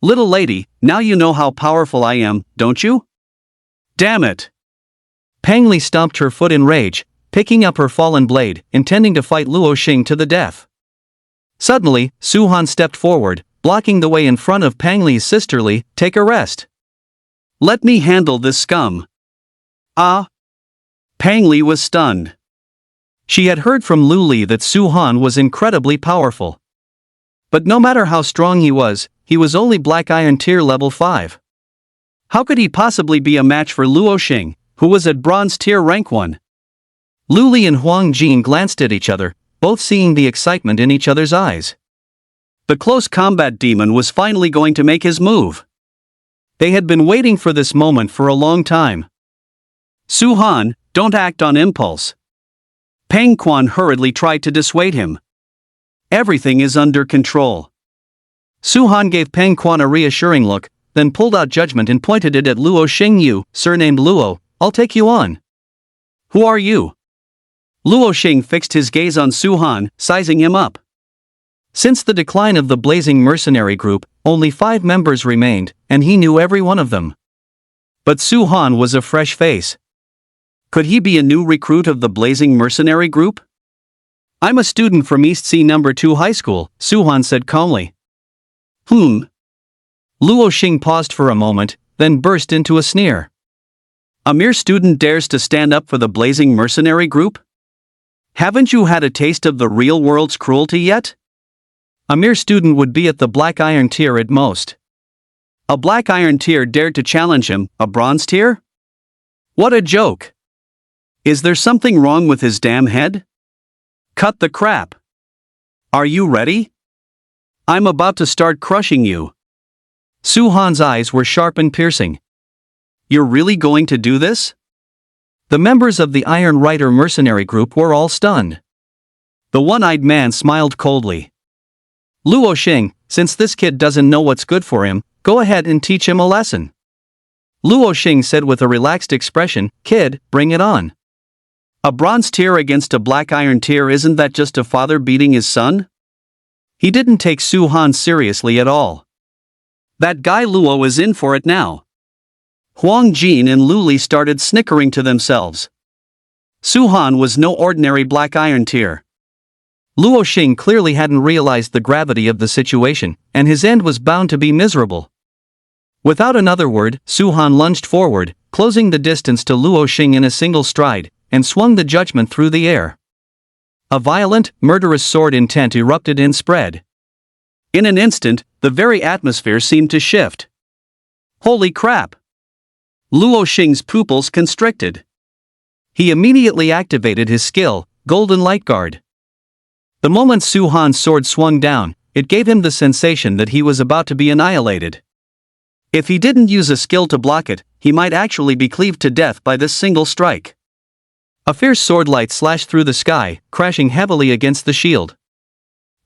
[SPEAKER 1] "Little lady, now you know how powerful I am, don't you? Damn it!" Pang Li stomped her foot in rage, picking up her fallen blade, intending to fight Luo Xing to the death. Suddenly, Su Han stepped forward, blocking the way in front of Pang Li's sisterly, "Take a rest. Let me handle this scum." Ah! Pang Li was stunned. She had heard from Lu Li that Su Han was incredibly powerful. But no matter how strong he was only Black Iron Tier level 5. How could he possibly be a match for Luo Xing, who was at Bronze Tier rank 1? Lu Li and Huang Jin glanced at each other, both seeing the excitement in each other's eyes. The close combat demon was finally going to make his move. They had been waiting for this moment for a long time. "Su Han, don't act on impulse." Pang Quan hurriedly tried to dissuade him. "Everything is under control." Su Han gave Pang Quan a reassuring look, then pulled out judgment and pointed it at Luo Xing. "You, surnamed Luo, I'll take you on." "Who are you?" Luo Xing fixed his gaze on Su Han, sizing him up. Since the decline of the blazing mercenary group, only 5 members remained, and he knew every one of them. But Su Han was a fresh face. Could he be a new recruit of the blazing mercenary group? I'm a student from East Sea No. 2 High School, Su Han said calmly. Luo Xing paused for a moment, then burst into a sneer. A mere student dares to stand up for the blazing mercenary group? Haven't you had a taste of the real world's cruelty yet? A mere student would be at the Black Iron tier at most. A Black Iron tier dared to challenge him, a Bronze tier? What a joke! Is there something wrong with his damn head? Cut the crap! Are you ready? I'm about to start crushing you. Su Han's eyes were sharp and piercing. You're really going to do this? The members of the Iron Rider mercenary group were all stunned. The one-eyed man smiled coldly. Luo Xing, since this kid doesn't know what's good for him, go ahead and teach him a lesson. Luo Xing said with a relaxed expression, Kid, bring it on. A Bronze tier against a Black Iron tier, isn't that just a father beating his son? He didn't take Su Han seriously at all. That guy Luo is in for it now. Huang Jin and Lu Li started snickering to themselves. Su Han was no ordinary Black Iron tier. Luo Xing clearly hadn't realized the gravity of the situation, and his end was bound to be miserable. Without another word, Su Han lunged forward, closing the distance to Luo Xing in a single stride, and swung the judgment through the air. A violent, murderous sword intent erupted and spread. In an instant, the very atmosphere seemed to shift. Holy crap! Luo Xing's pupils constricted. He immediately activated his skill, Golden Light Guard. The moment Su Han's sword swung down, it gave him the sensation that he was about to be annihilated. If he didn't use a skill to block it, he might actually be cleaved to death by this single strike. A fierce sword light slashed through the sky, crashing heavily against the shield.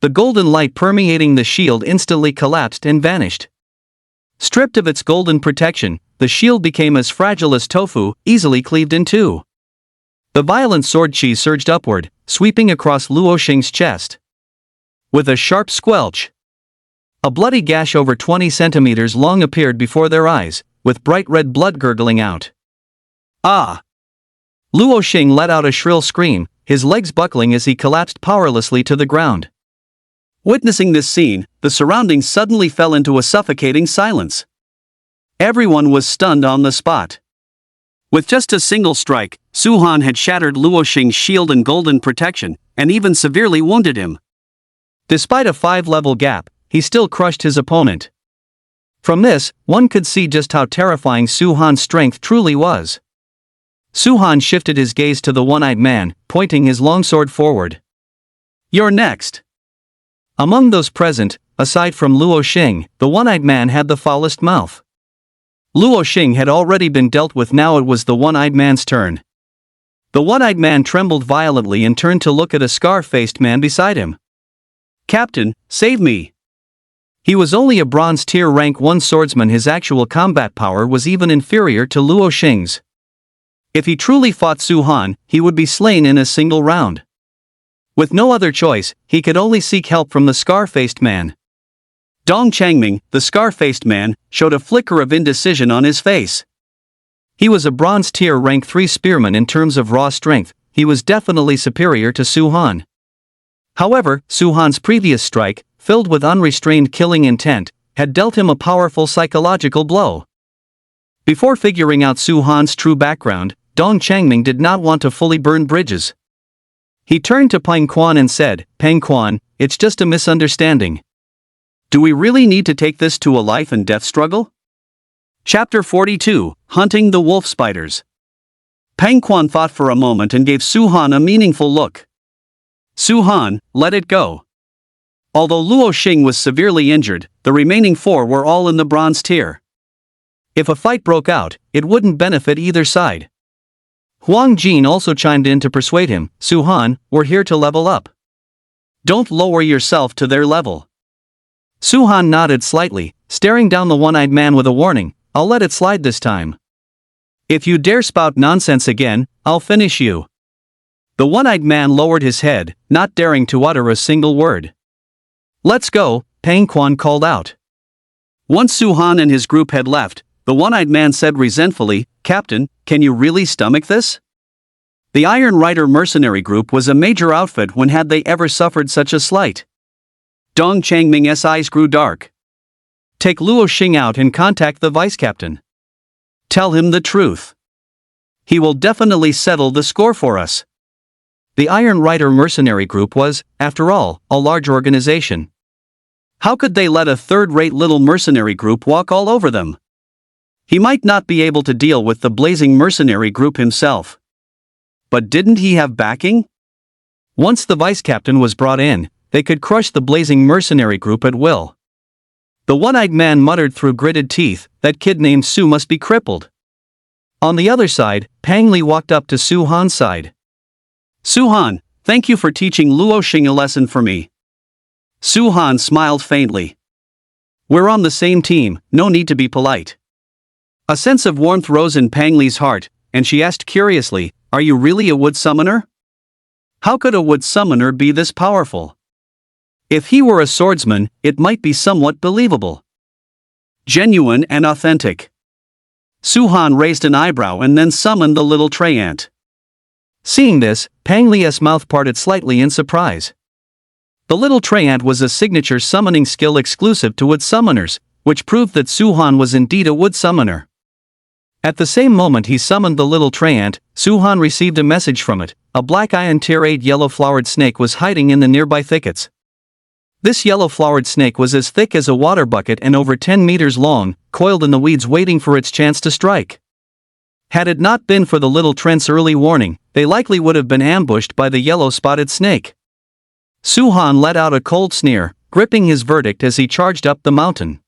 [SPEAKER 1] The golden light permeating the shield instantly collapsed and vanished. Stripped of its golden protection, the shield became as fragile as tofu, easily cleaved in two. The violent sword chi surged upward, sweeping across Luo Xing's chest. With a sharp squelch, a bloody gash over 20 centimeters long appeared before their eyes, with bright red blood gurgling out. Ah! Luo Xing let out a shrill scream, his legs buckling as he collapsed powerlessly to the ground. Witnessing this scene, the surroundings suddenly fell into a suffocating silence. Everyone was stunned on the spot. With just a single strike, Su Han had shattered Luo Xing's shield and golden protection, and even severely wounded him. Despite a 5-level gap, he still crushed his opponent. From this, one could see just how terrifying Su Han's strength truly was. Su Han shifted his gaze to the one-eyed man, pointing his longsword forward. You're next. Among those present, aside from Luo Xing, the one-eyed man had the foulest mouth. Luo Xing had already been dealt with, now it was the one-eyed man's turn. The one-eyed man trembled violently and turned to look at a scar-faced man beside him. Captain, save me! He was only a Bronze tier rank 1 swordsman. His actual combat power was even inferior to Luo Xing's. If he truly fought Su Han, he would be slain in a single round. With no other choice, he could only seek help from the scar-faced man. Dong Changming, the scar-faced man, showed a flicker of indecision on his face. He was a Bronze tier rank 3 spearman. In terms of raw strength, he was definitely superior to Su Han. However, Su Han's previous strike, filled with unrestrained killing intent, had dealt him a powerful psychological blow. Before figuring out Su Han's true background, Dong Changming did not want to fully burn bridges. He turned to Peng Quan and said, Peng Quan, it's just a misunderstanding. Do we really need to take this to a life and death struggle? Chapter 42, Hunting the Wolf Spiders. Peng Quan thought for a moment and gave Su Han a meaningful look. Su Han, let it go. Although Luo Xing was severely injured, the remaining 4 were all in the Bronze tier. If a fight broke out, it wouldn't benefit either side. Huang Jin also chimed in to persuade him, Su Han, we're here to level up. Don't lower yourself to their level. Su Han nodded slightly, staring down the one-eyed man with a warning, I'll let it slide this time. If you dare spout nonsense again, I'll finish you. The one-eyed man lowered his head, not daring to utter a single word. "Let's go," Pang Quan called out. Once Su-han and his group had left, the one-eyed man said resentfully, "Captain, can you really stomach this?" The Iron Rider mercenary group was a major outfit. When had they ever suffered such a slight? Dong Changming's eyes grew dark. "Take Luo Xing out and contact the vice-captain. Tell him the truth. He will definitely settle the score for us." The Iron Rider mercenary group was, after all, a large organization. How could they let a third-rate little mercenary group walk all over them? He might not be able to deal with the blazing mercenary group himself. But didn't he have backing? Once the vice-captain was brought in, they could crush the blazing mercenary group at will. The one-eyed man muttered through gritted teeth, "That kid named Su must be crippled." On the other side, Pang Li walked up to Su-han's side. "Su-han, thank you for teaching Luo Xing a lesson for me." Su-han smiled faintly. "We're on the same team, no need to be polite." A sense of warmth rose in Pang Li's heart, and she asked curiously, "Are you really a wood summoner? How could a wood summoner be this powerful? If he were a swordsman, it might be somewhat believable. Genuine and authentic." Su-han raised an eyebrow and then summoned the little tray ant. Seeing this, Pang Li's mouth parted slightly in surprise. The little tray ant was a signature summoning skill exclusive to wood summoners, which proved that Su-han was indeed a wood summoner. At the same moment he summoned the little tray ant, Su-han received a message from it. A black iron tier 8 yellow-flowered snake was hiding in the nearby thickets. This yellow-flowered snake was as thick as a water bucket and over 10 meters long, coiled in the weeds waiting for its chance to strike. Had it not been for the little Trent's early warning, they likely would have been ambushed by the yellow-spotted snake. Su-han let out a cold sneer, gripping his verdict as he charged up the mountain.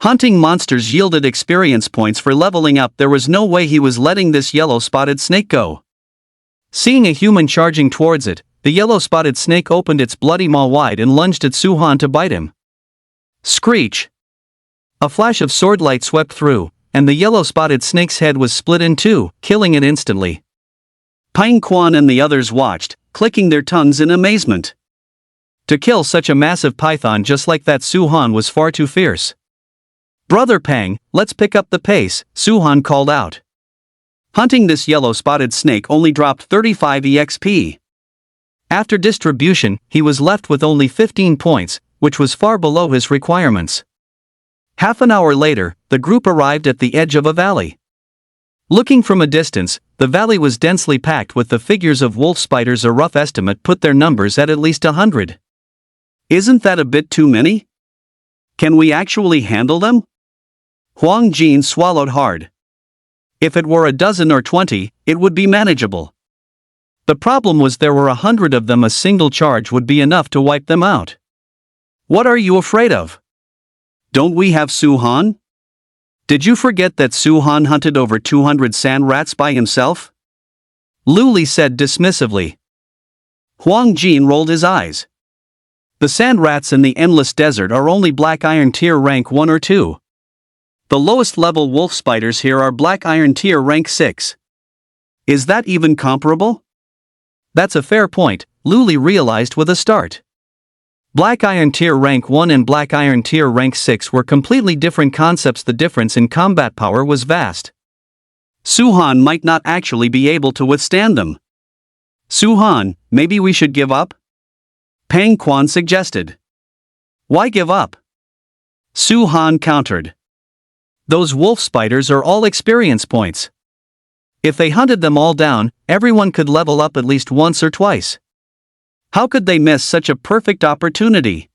[SPEAKER 1] Hunting monsters yielded experience points for leveling up. There was no way he was letting this yellow-spotted snake go. Seeing a human charging towards it, the yellow-spotted snake opened its bloody maw wide and lunged at Su-han to bite him. Screech! A flash of sword light swept through, and the yellow-spotted snake's head was split in two, killing it instantly. Pang Quan and the others watched, clicking their tongues in amazement. To kill such a massive python just like that, Su-han was far too fierce. "Brother Pang, let's pick up the pace," Su-han called out. Hunting this yellow-spotted snake only dropped 35 EXP. After distribution, he was left with only 15 points, which was far below his requirements. Half an hour later, the group arrived at the edge of a valley. Looking from a distance, the valley was densely packed with the figures of wolf spiders. A rough estimate put their numbers at least 100. Isn't that a bit too many? Can we actually handle them? Huang Jin swallowed hard. If it were a dozen or 20, it would be manageable. The problem was there were 100 of them. A single charge would be enough to wipe them out. What are you afraid of? Don't we have Su-han? Did you forget that Su-han hunted over 200 sand rats by himself? Lu Li said dismissively. Huang Jin rolled his eyes. The sand rats in the endless desert are only black iron tier rank 1 or 2. The lowest level wolf spiders here are black iron tier rank 6. Is that even comparable? That's a fair point, Lu Li realized with a start. Black iron tier rank 1 and black iron tier rank 6 were completely different concepts. The difference in combat power was vast. Su-han might not actually be able to withstand them. Su-han, maybe we should give up? Pang Quan suggested. Why give up? Su-han countered. Those wolf spiders are all experience points. If they hunted them all down, everyone could level up at least once or twice. How could they miss such a perfect opportunity?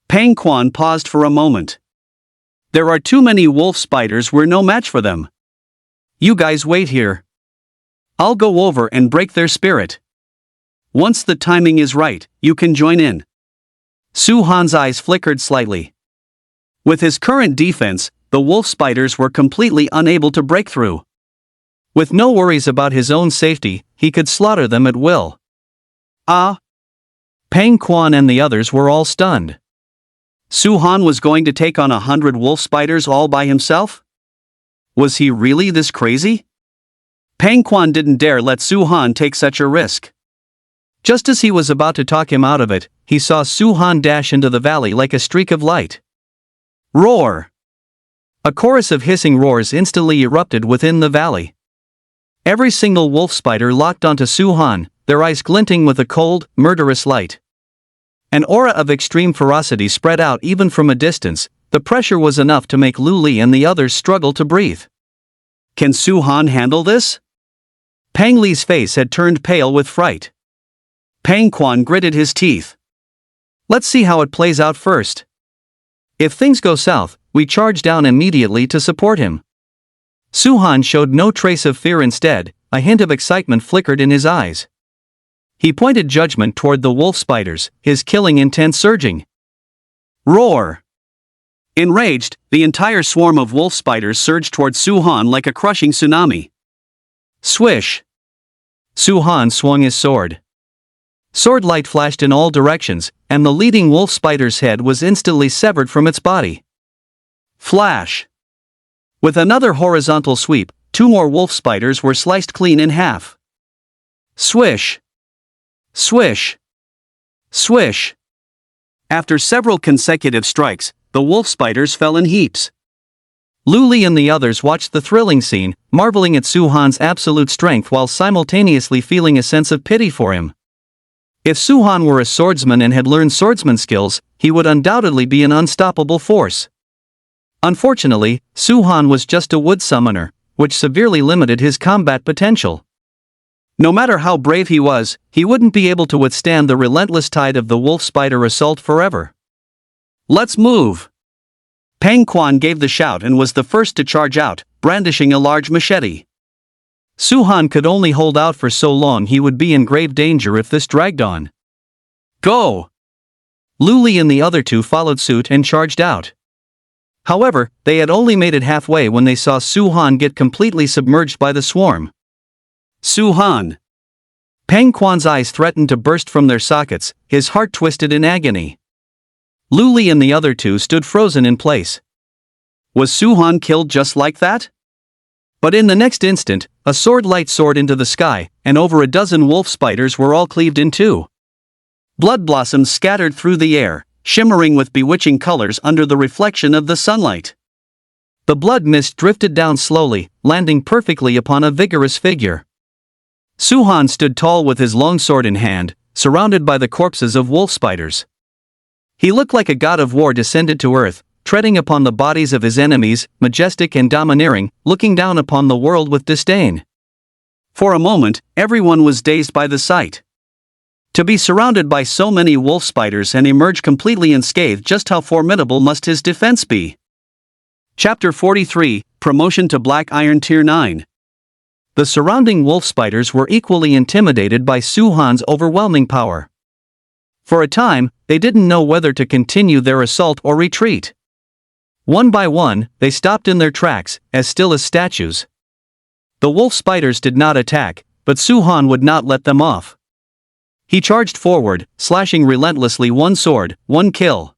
[SPEAKER 1] Pang Quan paused for a moment. There are too many wolf spiders. We're no match for them. You guys wait here. I'll go over and break their spirit. Once the timing is right, you can join in. Su-han's eyes flickered slightly. With his current defense, the wolf spiders were completely unable to break through. With no worries about his own safety, he could slaughter them at will. Ah! Pang Quan and the others were all stunned. Su-han was going to take on 100 wolf spiders all by himself? Was he really this crazy? Pang Quan didn't dare let Su Han take such a risk. Just as he was about to talk him out of it, he saw Su Han dash into the valley like a streak of light. Roar! A chorus of hissing roars instantly erupted within the valley. Every single wolf spider locked onto Su Han, their eyes glinting with a cold, murderous light. An aura of extreme ferocity spread out even from a distance. The pressure was enough to make Lu Li and the others struggle to breathe. Can Su Han handle this? Pang Li's face had turned pale with fright. Pang Quan gritted his teeth. Let's see how it plays out first. If things go south, we charge down immediately to support him. Su Han showed no trace of fear. Instead, a hint of excitement flickered in his eyes. He pointed judgment toward the wolf spiders, his killing intent surging. Roar! Enraged, the entire swarm of wolf spiders surged toward Su Han like a crushing tsunami. Swish! Su Han swung his sword. Sword light flashed in all directions, and the leading wolf spider's head was instantly severed from its body. Flash! With another horizontal sweep, 2 more wolf spiders were sliced clean in half. Swish! Swish! Swish! After several consecutive strikes, the wolf spiders fell in heaps. Lu Li and the others watched the thrilling scene, marveling at Su Han's absolute strength while simultaneously feeling a sense of pity for him. If Su Han were a swordsman and had learned swordsman skills, he would undoubtedly be an unstoppable force. Unfortunately, Su Han was just a wood summoner, which severely limited his combat potential. No matter how brave he was, he wouldn't be able to withstand the relentless tide of the wolf spider assault forever. Let's move! Pang Quan gave the shout and was the first to charge out, brandishing a large machete. Su Han could only hold out for so long. He would be in grave danger if this dragged on. Go! Lu Li and the other 2 followed suit and charged out. However, they had only made it halfway when they saw Su Han get completely submerged by the swarm. Su Han! Pang Quan's eyes threatened to burst from their sockets, his heart twisted in agony. Lu Li and the other 2 stood frozen in place. Was Su Han killed just like that? But in the next instant, a sword light soared into the sky, and over a dozen wolf spiders were all cleaved in 2. Blood blossoms scattered through the air, shimmering with bewitching colors under the reflection of the sunlight. The blood mist drifted down slowly, landing perfectly upon a vigorous figure. Su Han stood tall with his long sword in hand, surrounded by the corpses of wolf spiders. He looked like a god of war descended to earth, treading upon the bodies of his enemies, majestic and domineering, looking down upon the world with disdain. For a moment, everyone was dazed by the sight. To be surrounded by so many wolf spiders and emerge completely unscathed, just how formidable must his defense be? Chapter 43, Promotion to Black Iron Tier 9. The surrounding wolf spiders were equally intimidated by Su Han's overwhelming power. For a time, they didn't know whether to continue their assault or retreat. One by one, they stopped in their tracks, as still as statues. The wolf spiders did not attack, but Su Han would not let them off. He charged forward, slashing relentlessly. 1 sword, 1 kill.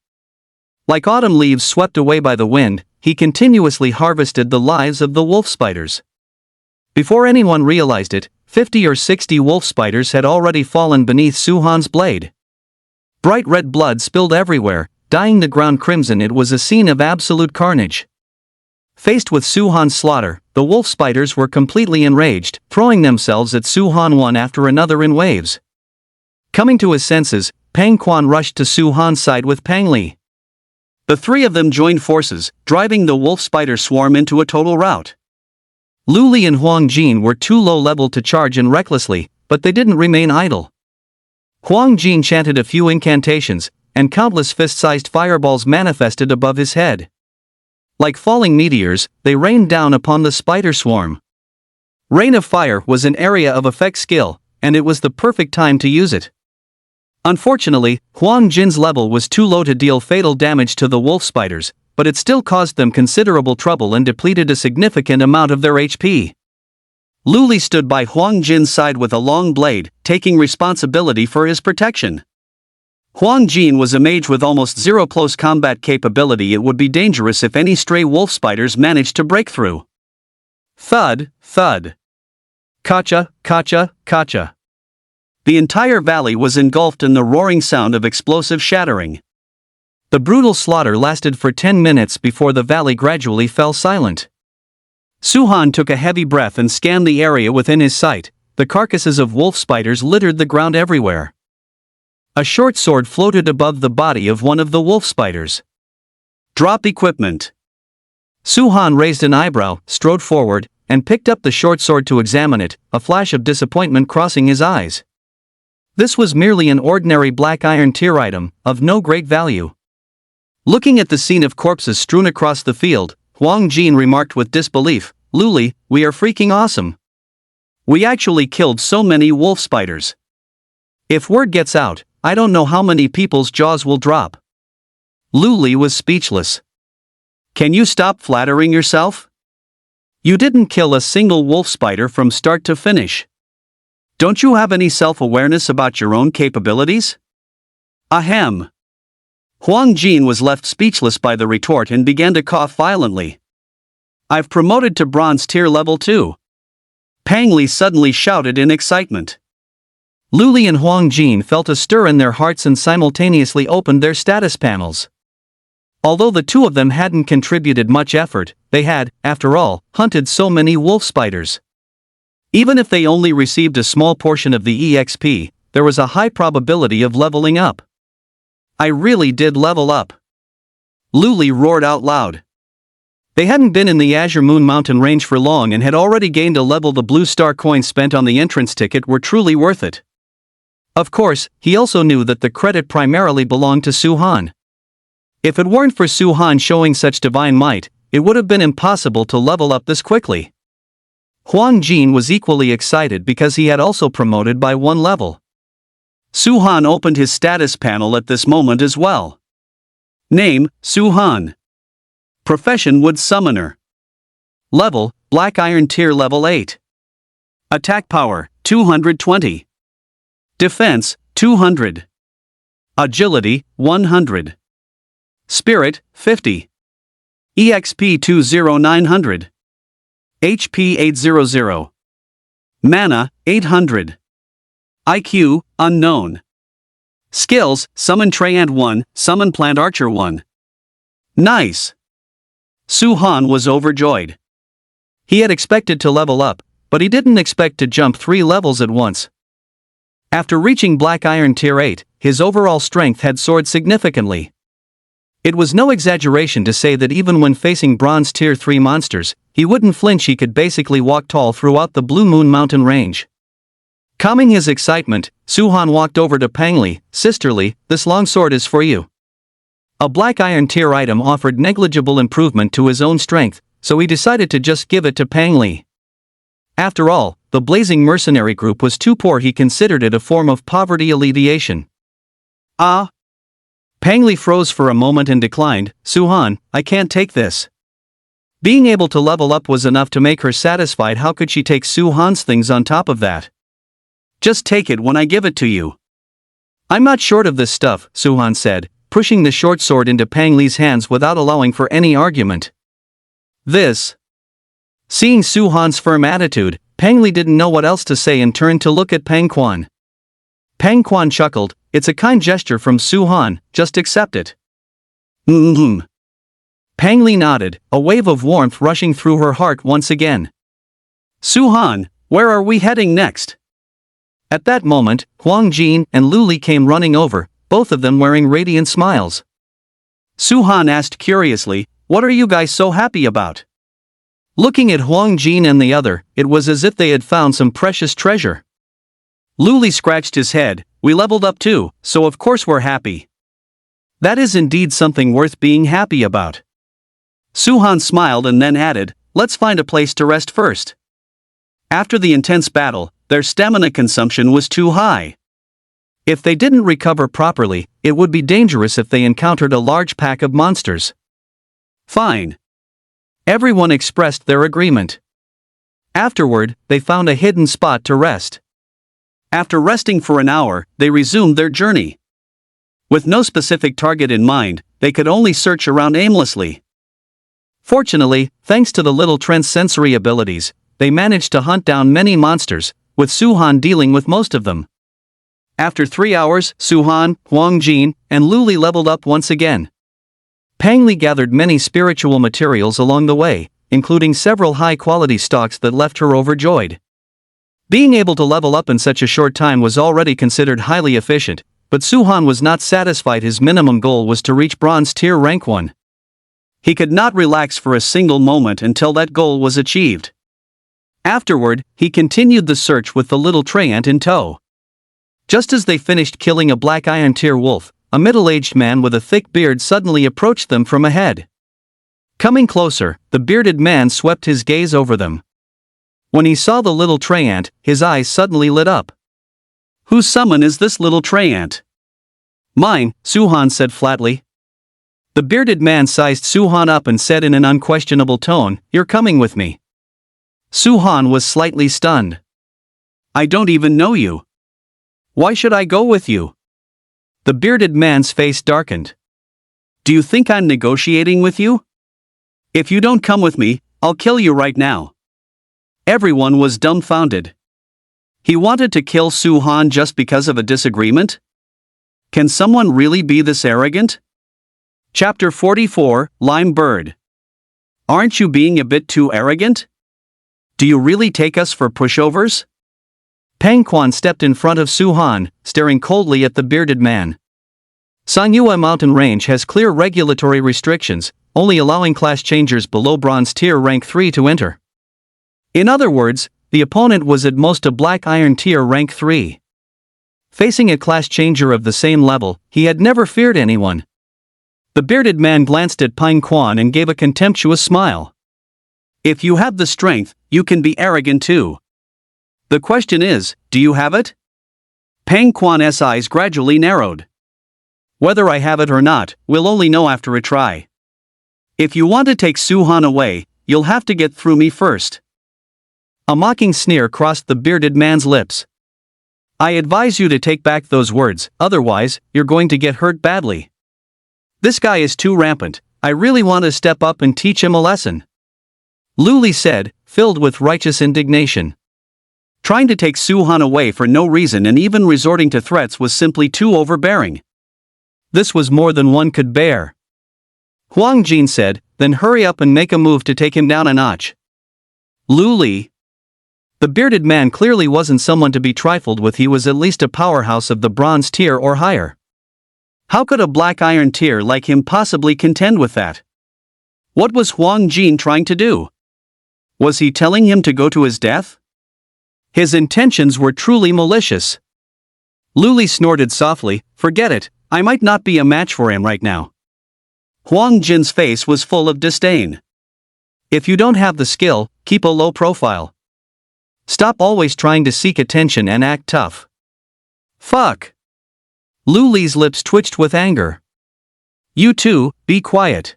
[SPEAKER 1] Like autumn leaves swept away by the wind, he continuously harvested the lives of the wolf spiders. Before anyone realized it, 50 or 60 wolf spiders had already fallen beneath Su Han's blade. Bright red blood spilled everywhere, dyeing the ground crimson. It was a scene of absolute carnage. Faced with Su Han's slaughter, the wolf spiders were completely enraged, throwing themselves at Su Han one after another in waves. Coming to his senses, Pang Quan rushed to Su Han's side with Pang Li. The 3 of them joined forces, driving the wolf spider swarm into a total rout. Lu Li and Huang Jin were too low-level to charge in recklessly, but they didn't remain idle. Huang Jin chanted a few incantations, and countless fist-sized fireballs manifested above his head. Like falling meteors, they rained down upon the spider swarm. Rain of Fire was an area of effect skill, and it was the perfect time to use it. Unfortunately, Huang Jin's level was too low to deal fatal damage to the wolf spiders, but it still caused them considerable trouble and depleted a significant amount of their HP. Lu Li stood by Huang Jin's side with a long blade, taking responsibility for his protection. Huang Jin was a mage with almost zero close combat capability. It would be dangerous if any stray wolf spiders managed to break through. Thud, thud. Kacha, kacha, kacha. The entire valley was engulfed in the roaring sound of explosive shattering. The brutal slaughter lasted for 10 minutes before the valley gradually fell silent. Suhan took a heavy breath and scanned the area within his sight. The carcasses of wolf spiders littered the ground everywhere. A short sword floated above the body of one of the wolf spiders. Drop equipment. Suhan raised an eyebrow, strode forward, and picked up the short sword to examine it, a flash of disappointment crossing his eyes. This was merely an ordinary black iron tier item, of no great value. Looking at the scene of corpses strewn across the field, Huang Jin remarked with disbelief, "Luli, we are freaking awesome. We actually killed so many wolf spiders. If word gets out, I don't know how many people's jaws will drop." Luli was speechless. "Can you stop flattering yourself? You didn't kill a single wolf spider from start to finish. Don't you have any self-awareness about your own capabilities?" Ahem. Huang Jin was left speechless by the retort and began to cough violently. "I've promoted to bronze tier level 2. Pang Li suddenly shouted in excitement. Luli and Huang Jin felt a stir in their hearts and simultaneously opened their status panels. Although the two of them hadn't contributed much effort, they had, after all, hunted so many wolf spiders. Even if they only received a small portion of the EXP, there was a high probability of leveling up. "I really did level up," Luli roared out loud. They hadn't been in the Azure Moon Mountain range for long and had already gained a level. The blue star coins spent on the entrance ticket were truly worth it. Of course, he also knew that the credit primarily belonged to Suhan. If it weren't for Suhan showing such divine might, it would have been impossible to level up this quickly. Huang Jin was equally excited because he had also promoted by 1 level. Suhan opened his status panel at this moment as well. Name, Suhan. Profession, Wood Summoner. Level, Black Iron Tier Level 8. Attack Power, 220. Defense, 200. Agility, 100. Spirit, 50. EXP 20900. HP 800. Mana, 800. IQ, unknown. Skills, Summon Treant 1, Summon Plant Archer 1. Nice. Suhan was overjoyed. He had expected to level up, but he didn't expect to jump 3 levels at once. After reaching Black Iron Tier 8, his overall strength had soared significantly. It was no exaggeration to say that even when facing Bronze Tier 3 monsters, he wouldn't flinch. He could basically walk tall throughout the Blue Moon Mountain range. Calming his excitement, Suhan walked over to Pang Li. "Sisterly, this longsword is for you." A Black Iron Tier item offered negligible improvement to his own strength, so he decided to just give it to Pang Li. After all, the Blazing Mercenary Group was too poor. He considered it a form of poverty alleviation. "Ah." Pang Li froze for a moment and declined. "Suhan, I can't take this." Being able to level up was enough to make her satisfied. How could she take Suhan's things on top of that? "Just take it when I give it to you." "I'm not short of this stuff," Suhan said, pushing the short sword into Pang Li's hands without allowing for any argument. "This." Seeing Suhan's firm attitude, Pang Li didn't know what else to say and turned to look at Pang Quan. Pang Quan chuckled. "It's a kind gesture from Suhan, just accept it." "Mm-hmm." Pang Li nodded, a wave of warmth rushing through her heart once again. "Suhan, where are we heading next?" At that moment, Huang Jin and Luli came running over, both of them wearing radiant smiles. Suhan asked curiously, "What are you guys so happy about?" Looking at Huang Jin and the other, it was as if they had found some precious treasure. Luli scratched his head. "We leveled up too, so of course we're happy." "That is indeed something worth being happy about." Suhan smiled and then added, "Let's find a place to rest first." After the intense battle, their stamina consumption was too high. If they didn't recover properly, it would be dangerous if they encountered a large pack of monsters. Fine. Everyone expressed their agreement. Afterward, they found a hidden spot to rest. After resting for an hour, they resumed their journey. With no specific target in mind, they could only search around aimlessly. Fortunately, thanks to the little Trent's sensory abilities, they managed to hunt down many monsters, with Su-han dealing with most of them. After 3 hours, Su-han, Huang Jin, and Lu Li leveled up once again. Pang Li gathered many spiritual materials along the way, including several high-quality stocks that left her overjoyed. Being able to level up in such a short time was already considered highly efficient, but Su-han was not satisfied. His minimum goal was to reach bronze tier rank 1. He could not relax for a single moment until that goal was achieved. Afterward, he continued the search with the little tray ant in tow. Just as they finished killing a black iron tier wolf, a middle-aged man with a thick beard suddenly approached them from ahead. Coming closer, the bearded man swept his gaze over them. When he saw the little tray ant, his eyes suddenly lit up. "Whose summon is this little tray ant?" "Mine," Su-han said flatly. The bearded man sized Su-han up and said in an unquestionable tone, "You're coming with me." Su-han was slightly stunned. "I don't even know you. Why should I go with you?" The bearded man's face darkened. "Do you think I'm negotiating with you? If you don't come with me, I'll kill you right now." Everyone was dumbfounded. He wanted to kill Su-han just because of a disagreement? Can someone really be this arrogant? Chapter 44, Lime Bird. Aren't you being a bit too arrogant? Do you really take us for pushovers? Pang Quan stepped in front of Su-han, staring coldly at the bearded man. Sangyue Mountain Range has clear regulatory restrictions, only allowing class changers below bronze tier rank 3 to enter. In other words, the opponent was at most a black iron tier rank 3. Facing a class changer of the same level, he had never feared anyone. The bearded man glanced at Pang Quan and gave a contemptuous smile. "If you have the strength, you can be arrogant too. The question is, do you have it?" Pang Quan's eyes gradually narrowed. "Whether I have it or not, we'll only know after a try. If you want to take Su-han away, you'll have to get through me first." A mocking sneer crossed the bearded man's lips. "I advise you to take back those words, otherwise, you're going to get hurt badly. This guy is too rampant. I really want to step up and teach him a lesson," Lu Li said, filled with righteous indignation. Trying to take Su-han away for no reason and even resorting to threats was simply too overbearing. This was more than one could bear. Huang Jin said, "Then hurry up and make a move to take him down a notch." Lu Li. The bearded man clearly wasn't someone to be trifled with. He was at least a powerhouse of the bronze tier or higher. How could a black iron tier like him possibly contend with that? What was Huang Jin trying to do? Was he telling him to go to his death? His intentions were truly malicious. Lu Li snorted softly, "Forget it, I might not be a match for him right now." Huang Jin's face was full of disdain. "If you don't have the skill, keep a low profile. Stop always trying to seek attention and act tough." "Fuck." Lu Li's lips twitched with anger. "You two, be quiet."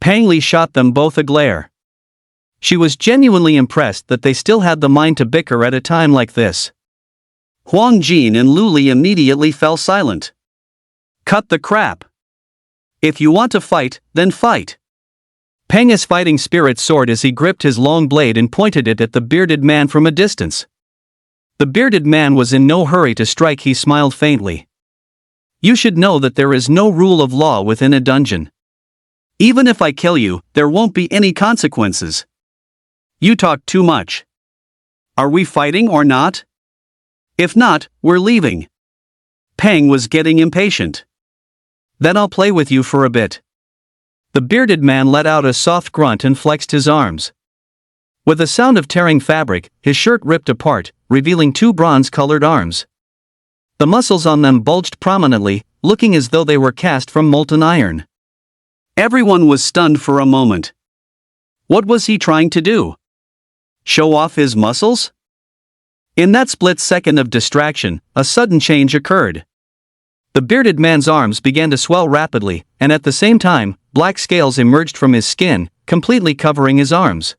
[SPEAKER 1] Pang Li shot them both a glare. She was genuinely impressed that they still had the mind to bicker at a time like this. Huang Jin and Lu Li immediately fell silent. "Cut the crap. If you want to fight, then fight." Pang's fighting spirit soared as he gripped his long blade and pointed it at the bearded man from a distance. The bearded man was in no hurry to strike. He smiled faintly. "You should know that there is no rule of law within a dungeon. Even if I kill you, there won't be any consequences. You talk too much. Are we fighting or not? If not, we're leaving." Pang was getting impatient. "Then I'll play with you for a bit." The bearded man let out a soft grunt and flexed his arms. With a sound of tearing fabric, his shirt ripped apart, revealing 2 bronze-colored arms. The muscles on them bulged prominently, looking as though they were cast from molten iron. Everyone was stunned for a moment. What was he trying to do? Show off his muscles? In that split second of distraction, a sudden change occurred. The bearded man's arms began to swell rapidly, and at the same time, black scales emerged from his skin, completely covering his arms.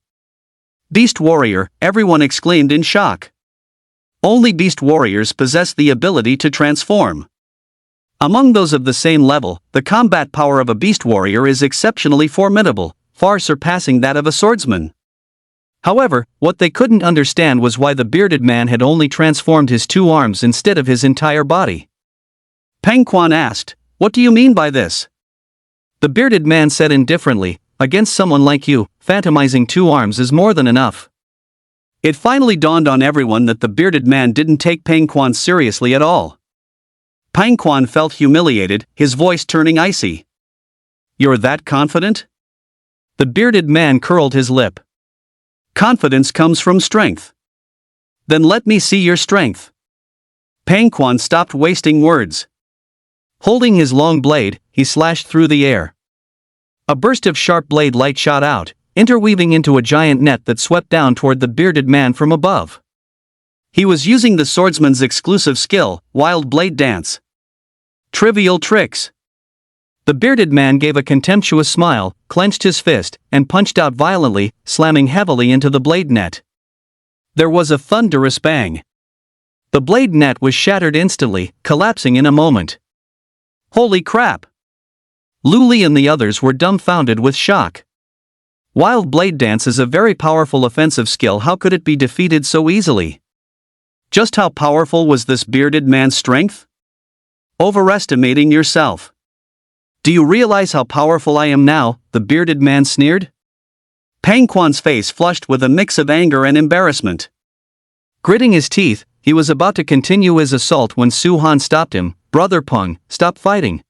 [SPEAKER 1] "Beast Warrior," everyone exclaimed in shock. Only Beast Warriors possess the ability to transform. Among those of the same level, the combat power of a Beast Warrior is exceptionally formidable, far surpassing that of a swordsman. However, what they couldn't understand was why the bearded man had only transformed his 2 arms instead of his entire body. Pang Quan asked, "What do you mean by this?" The bearded man said indifferently, "Against someone like you, phantomizing 2 arms is more than enough." It finally dawned on everyone that the bearded man didn't take Pang Quan seriously at all. Pang Quan felt humiliated, his voice turning icy. "You're that confident?" The bearded man curled his lip. "Confidence comes from strength." "Then let me see your strength." Pang Quan stopped wasting words. Holding his long blade, he slashed through the air. A burst of sharp blade light shot out, interweaving into a giant net that swept down toward the bearded man from above. He was using the swordsman's exclusive skill, Wild Blade Dance. Trivial tricks. The bearded man gave a contemptuous smile, clenched his fist, and punched out violently, slamming heavily into the blade net. There was a thunderous bang. The blade net was shattered instantly, collapsing in a moment. Holy crap! Luli and the others were dumbfounded with shock. Wild Blade Dance is a very powerful offensive skill. How could it be defeated so easily? Just how powerful was this bearded man's strength? Overestimating yourself. "Do you realize how powerful I am now?" the bearded man sneered. Pang Quan's face flushed with a mix of anger and embarrassment. Gritting his teeth, he was about to continue his assault when Su Han stopped him. "Brother Peng, stop fighting."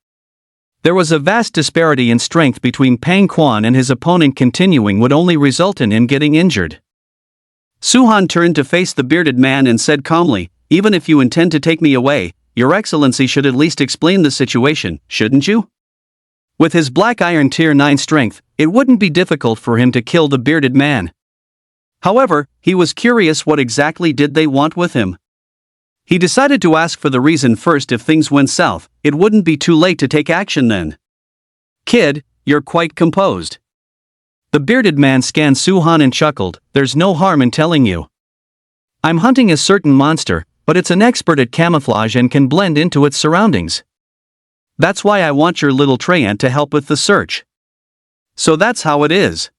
[SPEAKER 1] There was a vast disparity in strength between Pang Quan and his opponent. Continuing would only result in him getting injured. Su Han turned to face the bearded man and said calmly, "Even if you intend to take me away, Your Excellency should at least explain the situation, shouldn't you?" With his black iron tier 9 strength, it wouldn't be difficult for him to kill the bearded man. However, he was curious, what exactly did they want with him? He decided to ask for the reason first. If things went south, it wouldn't be too late to take action then. "Kid, you're quite composed." The bearded man scanned Su Han and chuckled, "There's no harm in telling you. I'm hunting a certain monster, but it's an expert at camouflage and can blend into its surroundings. That's why I want your little Treant to help with the search." "So that's how it is."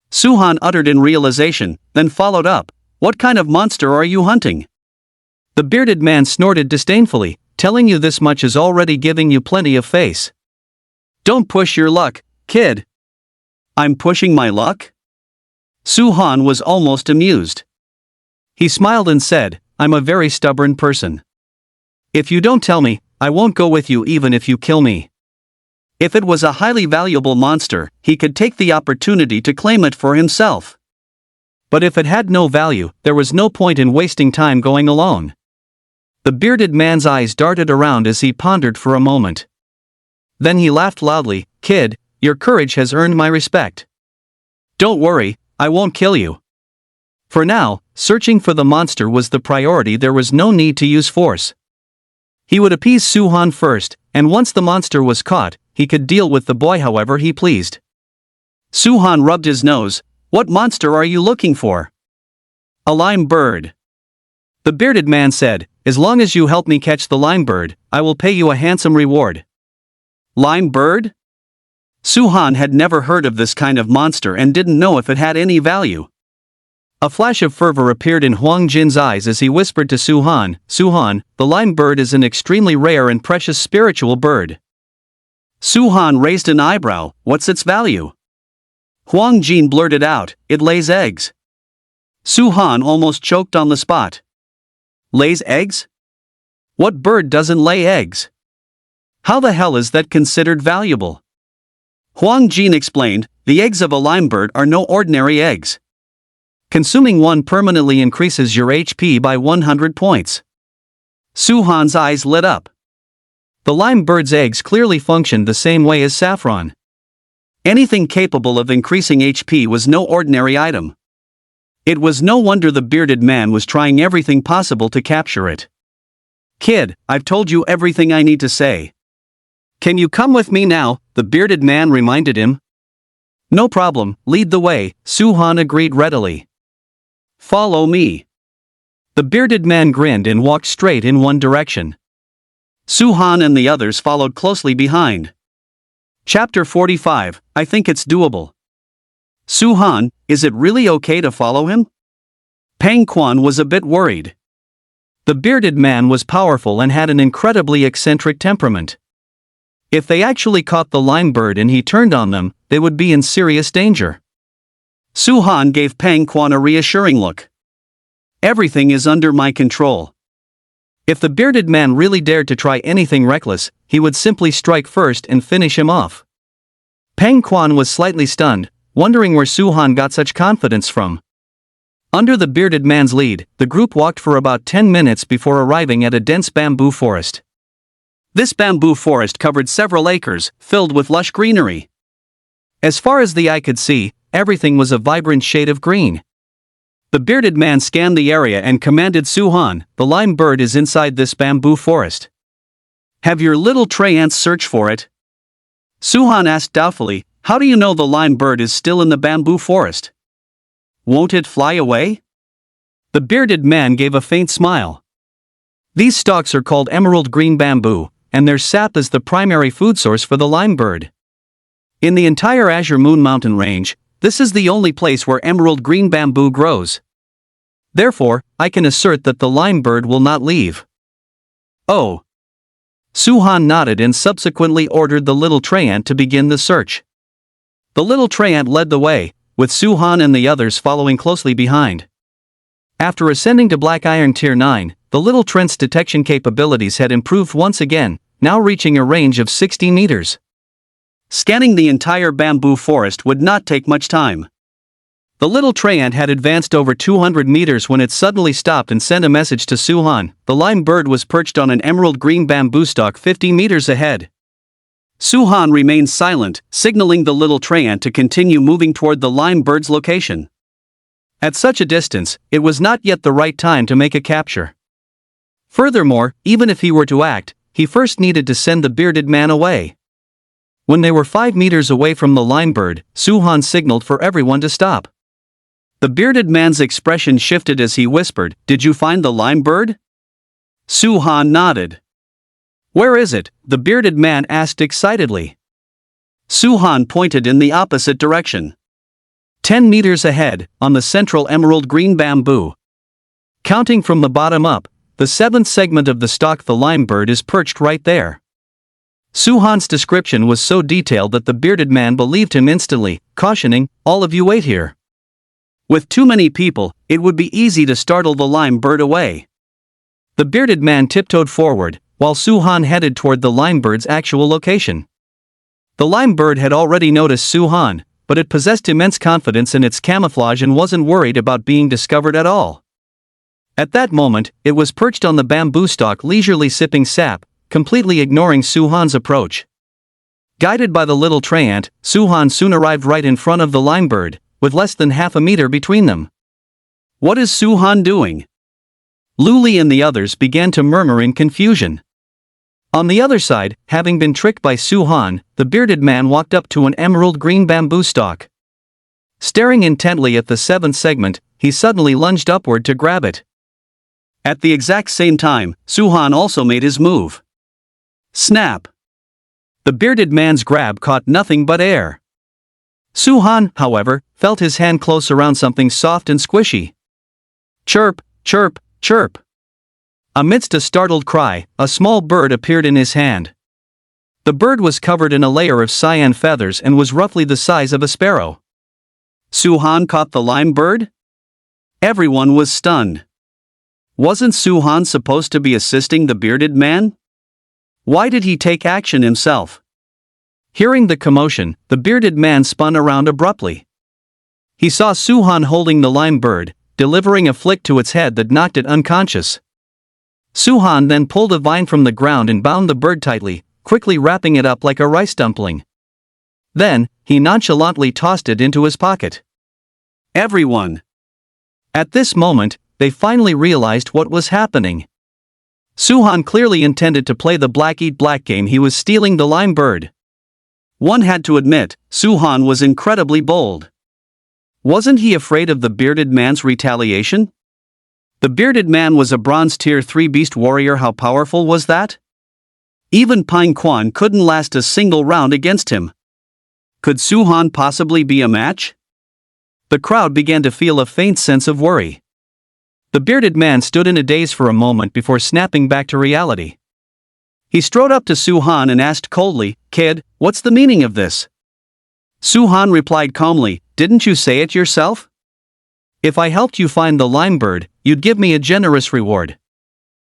[SPEAKER 1] Su Han uttered in realization, then followed up, "What kind of monster are you hunting?" The bearded man snorted disdainfully, "Telling you this much is already giving you plenty of face. Don't push your luck, kid." "I'm pushing my luck?" Su Han was almost amused. He smiled and said, "I'm a very stubborn person. If you don't tell me, I won't go with you even if you kill me." If it was a highly valuable monster, he could take the opportunity to claim it for himself. But if it had no value, there was no point in wasting time going alone. The bearded man's eyes darted around as he pondered for a moment. Then he laughed loudly, "Kid, your courage has earned my respect. Don't worry, I won't kill you." For now, searching for the monster was the priority. There was no need to use force. He would appease Su Han first, and once the monster was caught, he could deal with the boy however he pleased. Su Han rubbed his nose. "What monster are you looking for?" "A lime bird." The bearded man said, "As long as you help me catch the lime bird, I will pay you a handsome reward." Lime bird? Su Han had never heard of this kind of monster and didn't know if it had any value. A flash of fervor appeared in Huang Jin's eyes as he whispered to Su Han, "Su Han, the lime bird is an extremely rare and precious spiritual bird." Su Han raised an eyebrow. "What's its value?" Huang Jin blurted out, "It lays eggs." Su Han almost choked on the spot. Lays eggs? What bird doesn't lay eggs? How the hell is that considered valuable? Huang Jin explained, "The eggs of a lime bird are no ordinary eggs. Consuming one permanently increases your HP by 100 points. Su Han's eyes lit up. The lime bird's eggs clearly functioned the same way as saffron. Anything capable of increasing HP was no ordinary item. It was no wonder the bearded man was trying everything possible to capture it. "Kid, I've told you everything I need to say. Can you come with me now?" the bearded man reminded him. "No problem, lead the way," Su Han agreed readily. "Follow me." The bearded man grinned and walked straight in one direction. Su Han and the others followed closely behind. Chapter 45, I think it's doable. Su-han, is it really okay to follow him? Pang Quan was a bit worried. The bearded man was powerful and had an incredibly eccentric temperament. If they actually caught the lime bird and he turned on them, they would be in serious danger. Su-han gave Pang Quan a reassuring look. Everything is under my control. If the bearded man really dared to try anything reckless, he would simply strike first and finish him off. Pang Quan was slightly stunned, wondering where Su-han got such confidence from. Under the bearded man's lead, the group walked for about 10 minutes before arriving at a dense bamboo forest. This bamboo forest covered several acres, filled with lush greenery. As far as the eye could see, everything was a vibrant shade of green. The bearded man scanned the area and commanded Su-han, "The lime bird is inside this bamboo forest. Have your little tray ants search for it." Su-han asked doubtfully, "How do you know the lime bird is still in the bamboo forest? Won't it fly away?" The bearded man gave a faint smile. These stalks are called emerald green bamboo, and their sap is the primary food source for the lime bird. In the entire Azure Moon Mountain range, this is the only place where emerald green bamboo grows. Therefore, I can assert that the lime bird will not leave. Oh. Su-han nodded and subsequently ordered the little tray ant to begin the search. The little tray ant led the way, with Su-han and the others following closely behind. After ascending to Black Iron Tier 9, the little trent's detection capabilities had improved once again, now reaching a range of 60 meters. Scanning the entire bamboo forest would not take much time. The little tray ant had advanced over 200 meters when it suddenly stopped and sent a message to Su-han. The lime bird was perched on an emerald green bamboo stalk 50 meters ahead. Su-han remained silent, signaling the little tray ant to continue moving toward the lime bird's location. At such a distance, it was not yet the right time to make a capture. Furthermore, even if he were to act, he first needed to send the bearded man away. When they were 5 meters away from the lime bird, Su-han signaled for everyone to stop. The bearded man's expression shifted as he whispered, "Did you find the lime bird?" Su-han nodded. "Where is it?" the bearded man asked excitedly. Su-han pointed in the opposite direction. 10 meters ahead, on the central emerald green bamboo. Counting from the bottom up, the 7th segment of the stalk, the lime bird is perched right there. Su-han's description was so detailed that the bearded man believed him instantly, cautioning, "All of you wait here. With too many people, it would be easy to startle the lime bird away." The bearded man tiptoed forward, while Su-han headed toward the lime bird's actual location. The lime bird had already noticed Su-han, but it possessed immense confidence in its camouflage and wasn't worried about being discovered at all. At that moment, it was perched on the bamboo stalk leisurely sipping sap, completely ignoring Su-han's approach. Guided by the little tray ant, Su-han soon arrived right in front of the lime bird, with less than half a meter between them. "What is Su-han doing?" Luli and the others began to murmur in confusion. On the other side, having been tricked by Su-han, the bearded man walked up to an emerald green bamboo stalk. Staring intently at the 7th segment, he suddenly lunged upward to grab it. At the exact same time, Su-han also made his move. Snap! The bearded man's grab caught nothing but air. Su-han, however, felt his hand close around something soft and squishy. Chirp, chirp, chirp. Amidst a startled cry, a small bird appeared in his hand. The bird was covered in a layer of cyan feathers and was roughly the size of a sparrow. Su-han caught the lime bird? Everyone was stunned. Wasn't Su-han supposed to be assisting the bearded man? Why did he take action himself? Hearing the commotion, the bearded man spun around abruptly. He saw Su-han holding the lime bird, delivering a flick to its head that knocked it unconscious. Su-han then pulled a vine from the ground and bound the bird tightly, quickly wrapping it up like a rice dumpling. Then, he nonchalantly tossed it into his pocket. Everyone! At this moment, they finally realized what was happening. Su-han clearly intended to play the black-eat-black game. He was stealing the lime bird. One had to admit, Su-han was incredibly bold. Wasn't he afraid of the bearded man's retaliation? The bearded man was a bronze tier 3 beast warrior. How powerful was that? Even Pang Quan couldn't last a single round against him. Could Su-han possibly be a match? The crowd began to feel a faint sense of worry. The bearded man stood in a daze for a moment before snapping back to reality. He strode up to Su-han and asked coldly, "Kid, what's the meaning of this?" Su-han replied calmly, "Didn't you say it yourself? If I helped you find the lime bird, you'd give me a generous reward."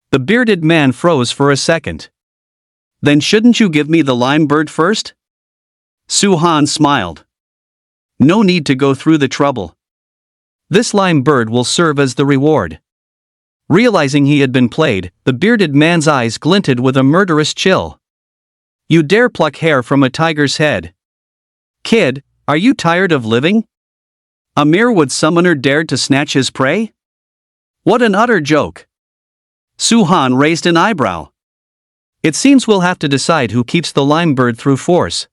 [SPEAKER 1] The bearded man froze for a second. "Then shouldn't you give me the lime bird first?" Su-han smiled. "No need to go through the trouble. This lime bird will serve as the reward." Realizing he had been played, the bearded man's eyes glinted with a murderous chill. "You dare pluck hair from a tiger's head? Kid, are you tired of living? A mere wood summoner dared to snatch his prey? What an utter joke!" Su-han raised an eyebrow. "It seems we'll have to decide who keeps the lime bird through force.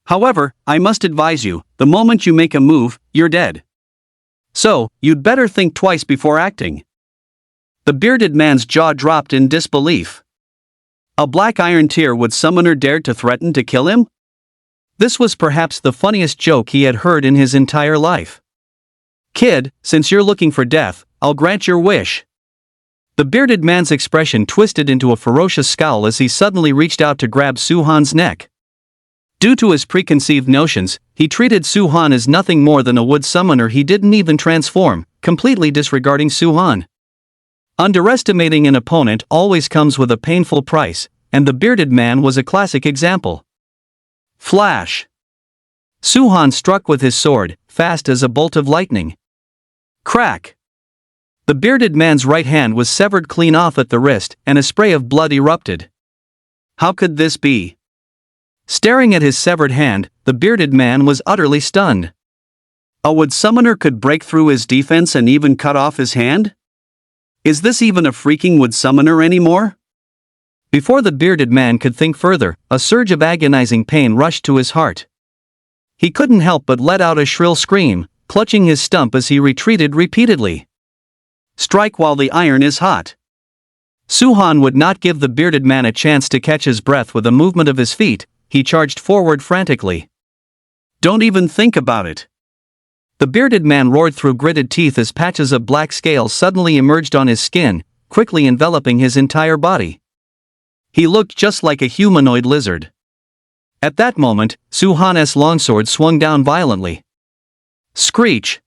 [SPEAKER 1] However, I must advise you, the moment you make a move, you're dead. So, you'd better think twice before acting." The bearded man's jaw dropped in disbelief. A black iron tier wood summoner dared to threaten to kill him? This was perhaps the funniest joke he had heard in his entire life. "Kid, since you're looking for death, I'll grant your wish." The bearded man's expression twisted into a ferocious scowl as he suddenly reached out to grab Su-han's neck. Due to his preconceived notions, he treated Su-han as nothing more than a wood summoner he didn't even transform, completely disregarding Su-han. Underestimating an opponent always comes with a painful price, and the bearded man was a classic example. Flash! Su-han struck with his sword, fast as a bolt of lightning. Crack! The bearded man's right hand was severed clean off at the wrist, and a spray of blood erupted. How could this be? Staring at his severed hand, the bearded man was utterly stunned. A wood summoner could break through his defense and even cut off his hand? Is this even a freaking wood summoner anymore? Before the bearded man could think further, a surge of agonizing pain rushed to his heart. He couldn't help but let out a shrill scream, clutching his stump as he retreated repeatedly. Strike while the iron is hot. Su-han would not give the bearded man a chance to catch his breath with a movement of his feet. He charged forward frantically. Don't even think about it. The bearded man roared through gritted teeth as patches of black scales suddenly emerged on his skin, quickly enveloping his entire body. He looked just like a humanoid lizard. At that moment, Su-han's longsword swung down violently. Screech!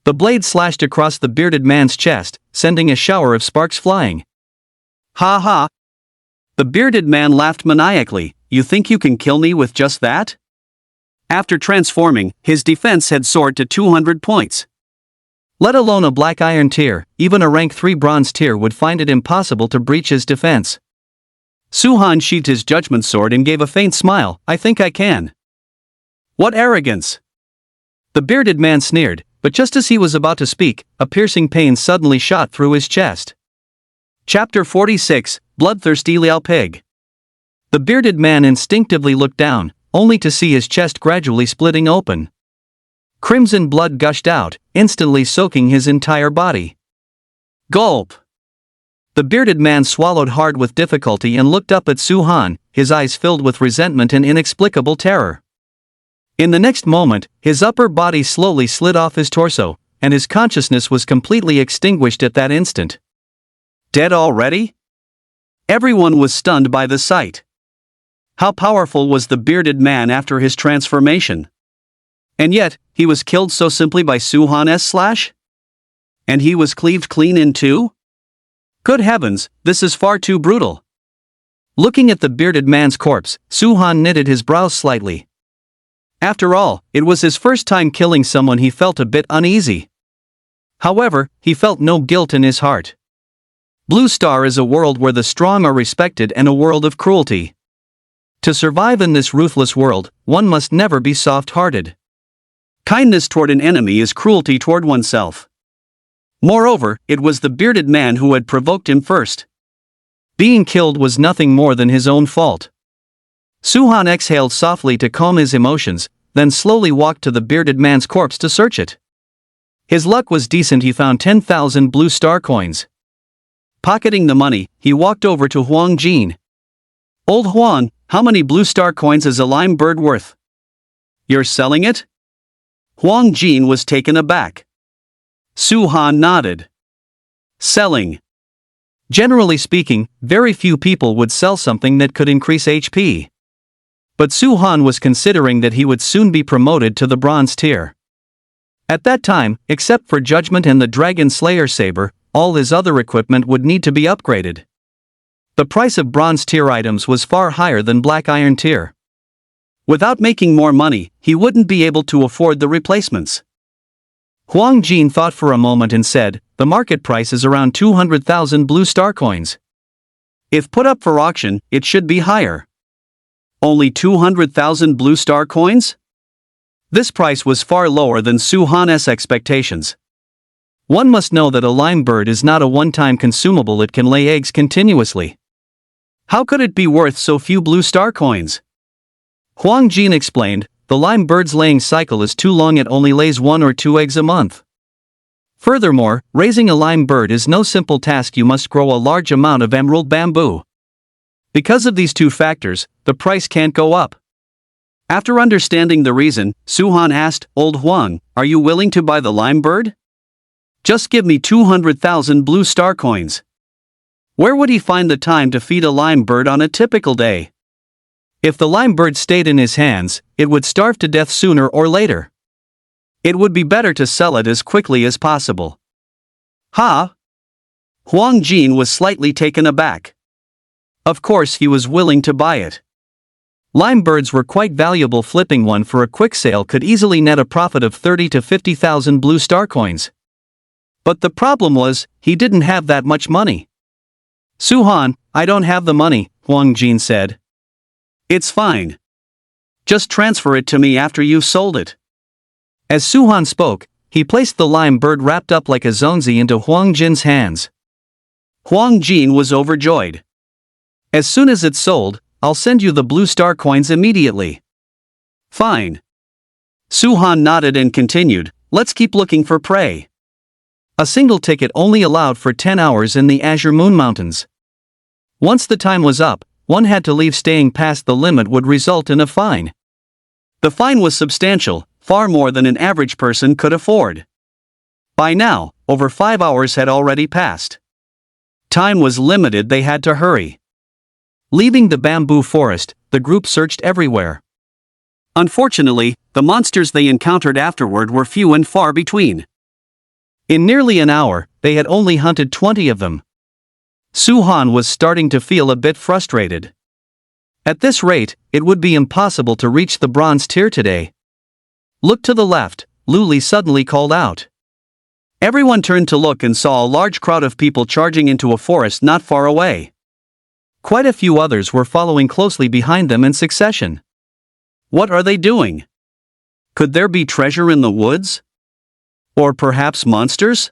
[SPEAKER 1] The blade slashed across the bearded man's chest, sending a shower of sparks flying. Ha ha! The bearded man laughed maniacally. You think you can kill me with just that? After transforming, his defense had soared to 200 points. Let alone a black iron tier, even a rank 3 bronze tier would find it impossible to breach his defense. Su-han sheathed his judgment sword and gave a faint smile. I think I can. What arrogance! The bearded man sneered, but just as he was about to speak, a piercing pain suddenly shot through his chest. Chapter 46, Bloodthirsty Liao Pig. The bearded man instinctively looked down, only to see his chest gradually splitting open. Crimson blood gushed out, instantly soaking his entire body. Gulp! The bearded man swallowed hard with difficulty and looked up at Su-han, his eyes filled with resentment and inexplicable terror. In the next moment, his upper body slowly slid off his torso, and his consciousness was completely extinguished at that instant. Dead already? Everyone was stunned by the sight. How powerful was the bearded man after his transformation? And yet, he was killed so simply by Su-han's slash? And he was cleaved clean in two? Good heavens, this is far too brutal. Looking at the bearded man's corpse, Su-han knitted his brows slightly. After all, it was his first time killing someone. He felt a bit uneasy. However, he felt no guilt in his heart. Blue Star is a world where the strong are respected and a world of cruelty. To survive in this ruthless world, one must never be soft-hearted. Kindness toward an enemy is cruelty toward oneself. Moreover, it was the bearded man who had provoked him first. Being killed was nothing more than his own fault. Su-han exhaled softly to calm his emotions, then slowly walked to the bearded man's corpse to search it. His luck was decent. He found 10,000 blue star coins. Pocketing the money, he walked over to Huang Jin. Old Huang, how many blue star coins is a lime bird worth? You're selling it? Huang Jin was taken aback. Su Han nodded. Selling. Generally speaking, very few people would sell something that could increase HP. But Su Han was considering that he would soon be promoted to the bronze tier. At that time, except for Judgment and the Dragon Slayer saber, all his other equipment would need to be upgraded. The price of bronze tier items was far higher than black iron tier. Without making more money, he wouldn't be able to afford the replacements. Huang Jin thought for a moment and said, the market price is around 200,000 blue star coins. If put up for auction, it should be higher. Only 200,000 blue star coins? This price was far lower than Su Han's expectations. One must know that a lime bird is not a one-time consumable, it can lay eggs continuously. How could it be worth so few blue star coins? Huang Jin explained, the lime bird's laying cycle is too long, it only lays 1 or 2 eggs a month. Furthermore, raising a lime bird is no simple task, you must grow a large amount of emerald bamboo. Because of these two factors, the price can't go up. After understanding the reason, Su Han asked, Old Huang, are you willing to buy the lime bird? Just give me 200,000 blue star coins. Where would he find the time to feed a lime bird on a typical day? If the lime bird stayed in his hands, it would starve to death sooner or later. It would be better to sell it as quickly as possible. Ha! Huang Jin was slightly taken aback. Of course he was willing to buy it. Lime birds were quite valuable, flipping one for a quick sale could easily net a profit of 30 to 50,000 blue star coins. But the problem was, he didn't have that much money. Su Han, I don't have the money, Huang Jin said. It's fine. Just transfer it to me after you've sold it. As Su Han spoke, he placed the lime bird wrapped up like a zonzi into Huang Jin's hands. Huang Jin was overjoyed. As soon as it's sold, I'll send you the blue star coins immediately. Fine. Su Han nodded and continued, let's keep looking for prey. A single ticket only allowed for 10 hours in the Azure Moon Mountains. Once the time was up, one had to leave. Staying past the limit would result in a fine. The fine was substantial, far more than an average person could afford. By now, over 5 hours had already passed. Time was limited, they had to hurry. Leaving the bamboo forest, the group searched everywhere. Unfortunately, the monsters they encountered afterward were few and far between. In nearly an hour, they had only hunted 20 of them. Su Han was starting to feel a bit frustrated. At this rate, it would be impossible to reach the bronze tier today. Look to the left, Lu Li suddenly called out. Everyone turned to look and saw a large crowd of people charging into a forest not far away. Quite a few others were following closely behind them in succession. What are they doing? Could there be treasure in the woods? Or perhaps monsters?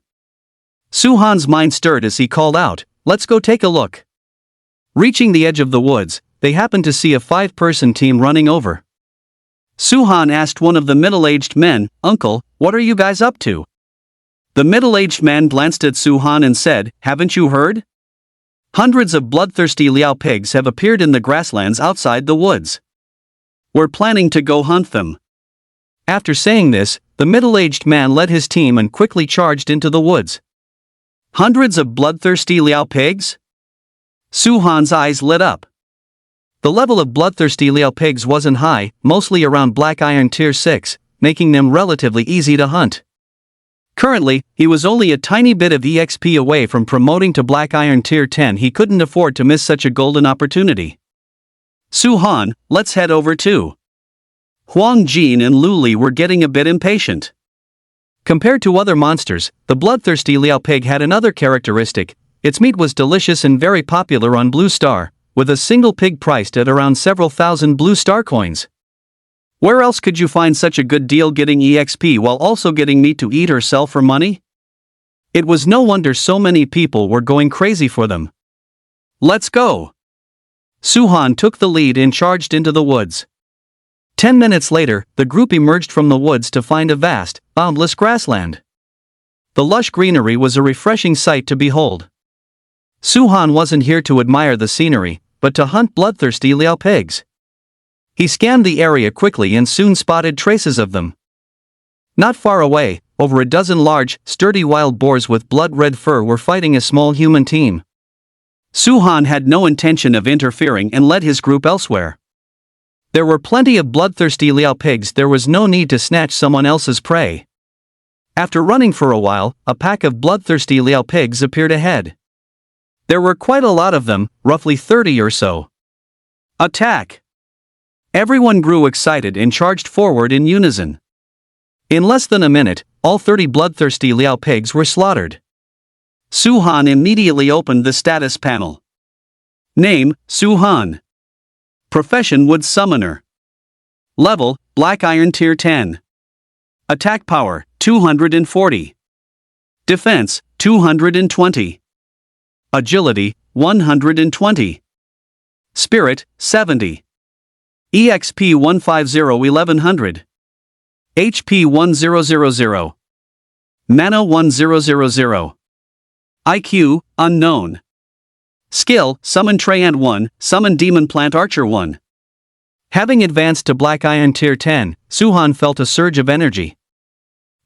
[SPEAKER 1] Su Han's mind stirred as he called out, let's go take a look. Reaching the edge of the woods, they happened to see a 5-person team running over. Su Han asked one of the middle-aged men, Uncle, what are you guys up to? The middle-aged man glanced at Su Han and said, haven't you heard? Hundreds of bloodthirsty Liao pigs have appeared in the grasslands outside the woods. We're planning to go hunt them. After saying this, the middle-aged man led his team and quickly charged into the woods. Hundreds of bloodthirsty Liao pigs? Su Han's eyes lit up. The level of bloodthirsty Liao pigs wasn't high, mostly around Black Iron Tier 6, making them relatively easy to hunt. Currently, he was only a tiny bit of EXP away from promoting to Black Iron Tier 10. He couldn't afford to miss such a golden opportunity. Su Han, let's head over too. Huang Jin and Lu Li were getting a bit impatient. Compared to other monsters, the bloodthirsty Liao pig had another characteristic. Its meat was delicious and very popular on Blue Star, with a single pig priced at around several thousand blue star coins. Where else could you find such a good deal, getting EXP while also getting meat to eat or sell for money? It was no wonder so many people were going crazy for them. Let's go! Su Han took the lead and charged into the woods. 10 minutes later, the group emerged from the woods to find a vast, boundless grassland. The lush greenery was a refreshing sight to behold. Su Han wasn't here to admire the scenery, but to hunt bloodthirsty Liao pigs. He scanned the area quickly and soon spotted traces of them. Not far away, over a dozen large, sturdy wild boars with blood-red fur were fighting a small human team. Su-han had no intention of interfering and led his group elsewhere. There were plenty of bloodthirsty Liao pigs, there was no need to snatch someone else's prey. After running for a while, a pack of bloodthirsty Liao pigs appeared ahead. There were quite a lot of them, roughly 30 or so. Attack! Everyone grew excited and charged forward in unison. In less than a minute, all 30 bloodthirsty Liao pigs were slaughtered. Su-han immediately opened the status panel. Name, Su-han. Profession, Wood Summoner. Level, Black Iron Tier 10. Attack power, 240. Defense, 220. Agility, 120. Spirit, 70. EXP 150-1100. HP 1000. Mana 1000. IQ, unknown. Skill, Summon Treant 1, Summon Demon Plant Archer 1. Having advanced to Black Iron Tier 10, Su-han felt a surge of energy.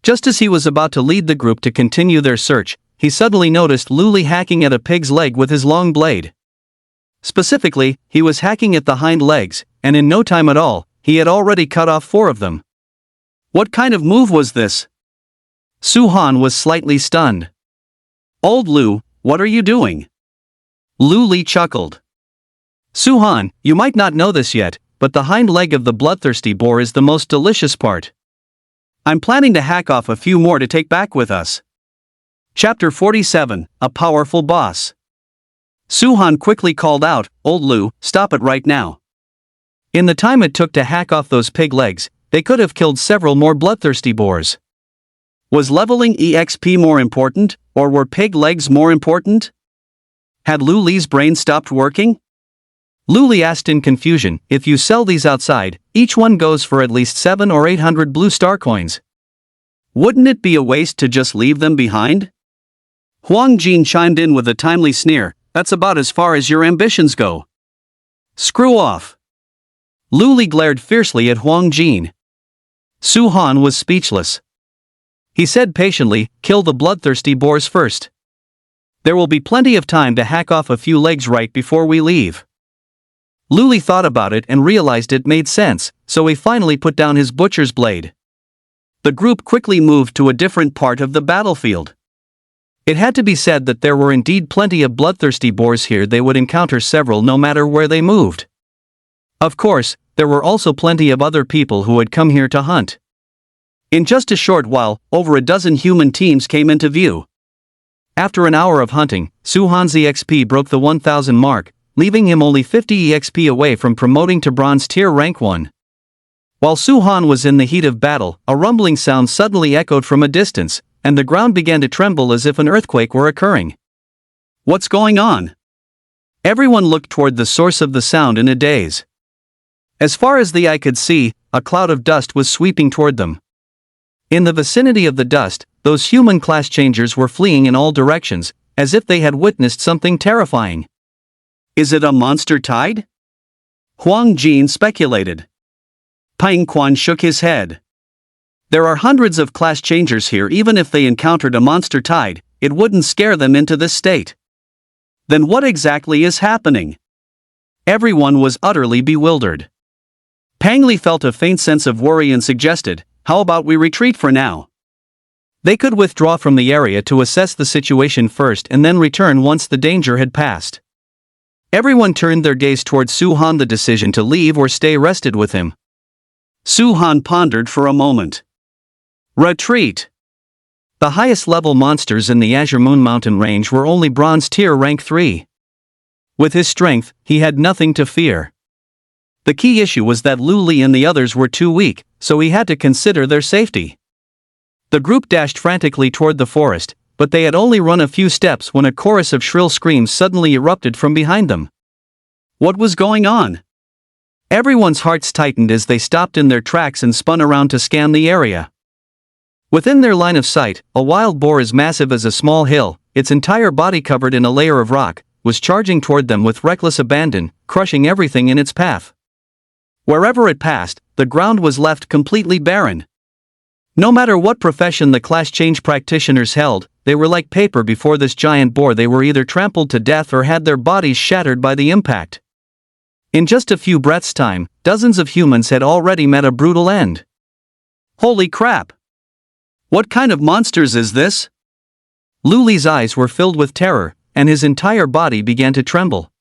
[SPEAKER 1] Just as he was about to lead the group to continue their search, he suddenly noticed Luli hacking at a pig's leg with his long blade. Specifically, he was hacking at the hind legs, and in no time at all, he had already cut off 4 of them. What kind of move was this? Su-han was slightly stunned. Old Lu, what are you doing? Luli chuckled. Su-han, you might not know this yet, but the hind leg of the bloodthirsty boar is the most delicious part. I'm planning to hack off a few more to take back with us. Chapter 47, A Powerful Boss. Su-han quickly called out, Old Lu, stop it right now. In the time it took to hack off those pig legs, they could have killed several more bloodthirsty boars. Was leveling EXP more important, or were pig legs more important? Had Luli's brain stopped working? Luli asked in confusion, if you sell these outside, each one goes for at least 700 or 800 blue star coins. Wouldn't it be a waste to just leave them behind? Huang Jin chimed in with a timely sneer, that's about as far as your ambitions go. Screw off. Luli glared fiercely at Huang Jin. Su-han was speechless. He said patiently, kill the bloodthirsty boars first. There will be plenty of time to hack off a few legs right before we leave. Luli thought about it and realized it made sense, so he finally put down his butcher's blade. The group quickly moved to a different part of the battlefield. It had to be said that there were indeed plenty of bloodthirsty boars here. They would encounter several no matter where they moved. Of course, there were also plenty of other people who had come here to hunt. In just a short while, over a dozen human teams came into view. After an hour of hunting, Su-han's EXP broke the 1000 mark, leaving him only 50 EXP away from promoting to bronze tier rank 1. While Su-han was in the heat of battle, a rumbling sound suddenly echoed from a distance, and the ground began to tremble as if an earthquake were occurring. What's going on? Everyone looked toward the source of the sound in a daze. As far as the eye could see, a cloud of dust was sweeping toward them. In the vicinity of the dust, those human class changers were fleeing in all directions, as if they had witnessed something terrifying. Is it a monster tide? Huang Jin speculated. Pang Quan shook his head. There are hundreds of class changers here. Even if they encountered a monster tide, it wouldn't scare them into this state. Then what exactly is happening? Everyone was utterly bewildered. Pang Li felt a faint sense of worry and suggested, how about we retreat for now? They could withdraw from the area to assess the situation first and then return once the danger had passed. Everyone turned their gaze towards Su-han. The decision to leave or stay rested with him. Su-han pondered for a moment. Retreat. The highest level monsters in the Azure Moon Mountain range were only bronze tier rank 3. With his strength, he had nothing to fear. The key issue was that Luli and the others were too weak, so he had to consider their safety. The group dashed frantically toward the forest, but they had only run a few steps when a chorus of shrill screams suddenly erupted from behind them. What was going on? Everyone's hearts tightened as they stopped in their tracks and spun around to scan the area. Within their line of sight, a wild boar as massive as a small hill, its entire body covered in a layer of rock, was charging toward them with reckless abandon, crushing everything in its path. Wherever it passed, the ground was left completely barren. No matter what profession the class change practitioners held, they were like paper before this giant boar. They were either trampled to death or had their bodies shattered by the impact. In just a few breaths' time, dozens of humans had already met a brutal end. Holy crap! What kind of monsters is this? Luli's eyes were filled with terror, and his entire body began to tremble.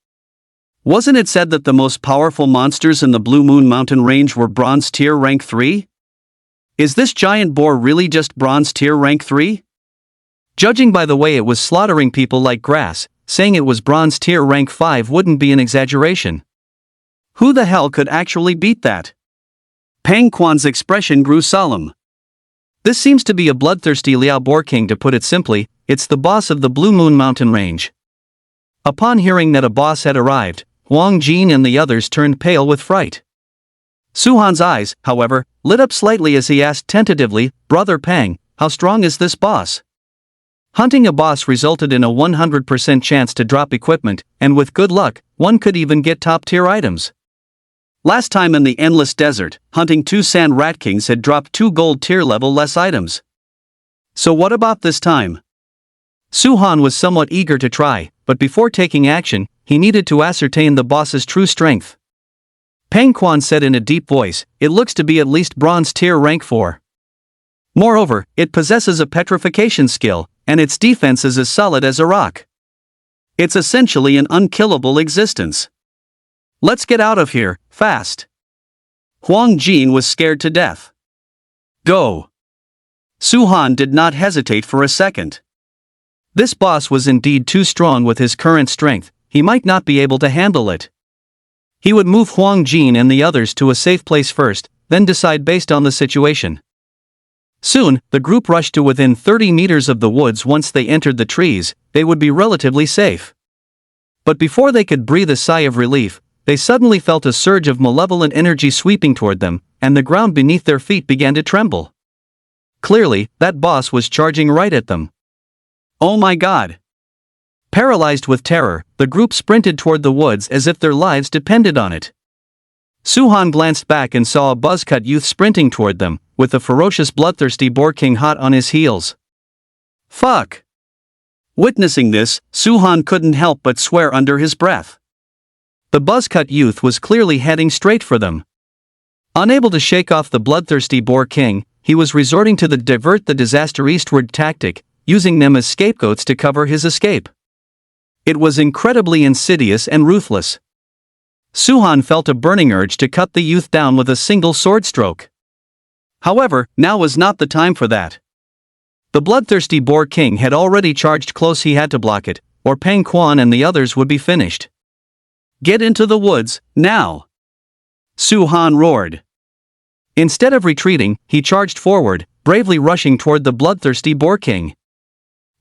[SPEAKER 1] Wasn't it said that the most powerful monsters in the Blue Moon Mountain range were Bronze Tier Rank 3? Is this giant boar really just Bronze Tier Rank 3? Judging by the way it was slaughtering people like grass, saying it was Bronze Tier Rank 5 wouldn't be an exaggeration. Who the hell could actually beat that? Pang Quan's expression grew solemn. This seems to be a bloodthirsty Liao Boar King. To put it simply, it's the boss of the Blue Moon Mountain range. Upon hearing that a boss had arrived, Huang Jin and the others turned pale with fright. Su-Han's eyes, however, lit up slightly as he asked tentatively, "Brother Pang, how strong is this boss?" Hunting a boss resulted in a 100% chance to drop equipment, and with good luck, one could even get top-tier items. Last time in the Endless Desert, hunting 2 Sand Rat Kings had dropped 2 gold tier level less items. So what about this time? Su-Han was somewhat eager to try, but before taking action, he needed to ascertain the boss's true strength. Pang Quan said in a deep voice, "It looks to be at least Bronze Tier Rank 4. Moreover, it possesses a petrification skill, and its defense is as solid as a rock. It's essentially an unkillable existence. Let's get out of here, fast." Huang Jin was scared to death. Go! Su-Han did not hesitate for a second. This boss was indeed too strong. With his current strength, he might not be able to handle it. He would move Huang Jin and the others to a safe place first, then decide based on the situation. Soon, the group rushed to within 30 meters of the woods. Once they entered the trees, they would be relatively safe. But before they could breathe a sigh of relief, they suddenly felt a surge of malevolent energy sweeping toward them, and the ground beneath their feet began to tremble. Clearly, that boss was charging right at them. Oh my god! Paralyzed with terror, the group sprinted toward the woods as if their lives depended on it. Su-Han glanced back and saw a buzzcut youth sprinting toward them, with the ferocious bloodthirsty Boar King hot on his heels. Fuck! Witnessing this, Su-Han couldn't help but swear under his breath. The buzzcut youth was clearly heading straight for them. Unable to shake off the bloodthirsty Boar King, he was resorting to the divert the disaster eastward tactic, using them as scapegoats to cover his escape. It was incredibly insidious and ruthless. Su-Han felt a burning urge to cut the youth down with a single sword stroke. However, now was not the time for that. The bloodthirsty Boar King had already charged close. He had to block it, or Pang Quan and the others would be finished. "Get into the woods, now!" Su-Han roared. Instead of retreating, he charged forward, bravely rushing toward the bloodthirsty Boar King.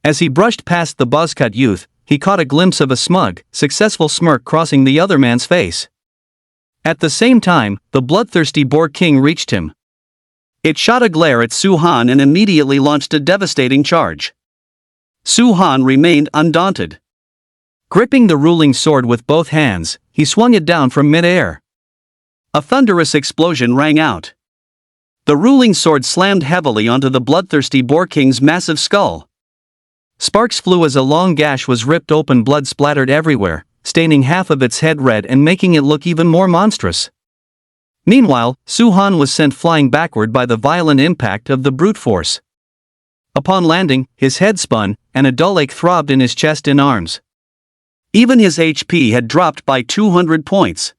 [SPEAKER 1] As he brushed past the buzzcut youth, he caught a glimpse of a smug, successful smirk crossing the other man's face. At the same time, the bloodthirsty Boar King reached him. It shot a glare at Su-Han and immediately launched a devastating charge. Su-Han remained undaunted. Gripping the ruling sword with both hands, he swung it down from mid-air. A thunderous explosion rang out. The ruling sword slammed heavily onto the bloodthirsty Boar King's massive skull. Sparks flew as a long gash was ripped open. Blood splattered everywhere, staining half of its head red and making it look even more monstrous. Meanwhile, Su-Han was sent flying backward by the violent impact of the brute force. Upon landing, his head spun, and a dull ache throbbed in his chest and arms. Even his HP had dropped by 200 points.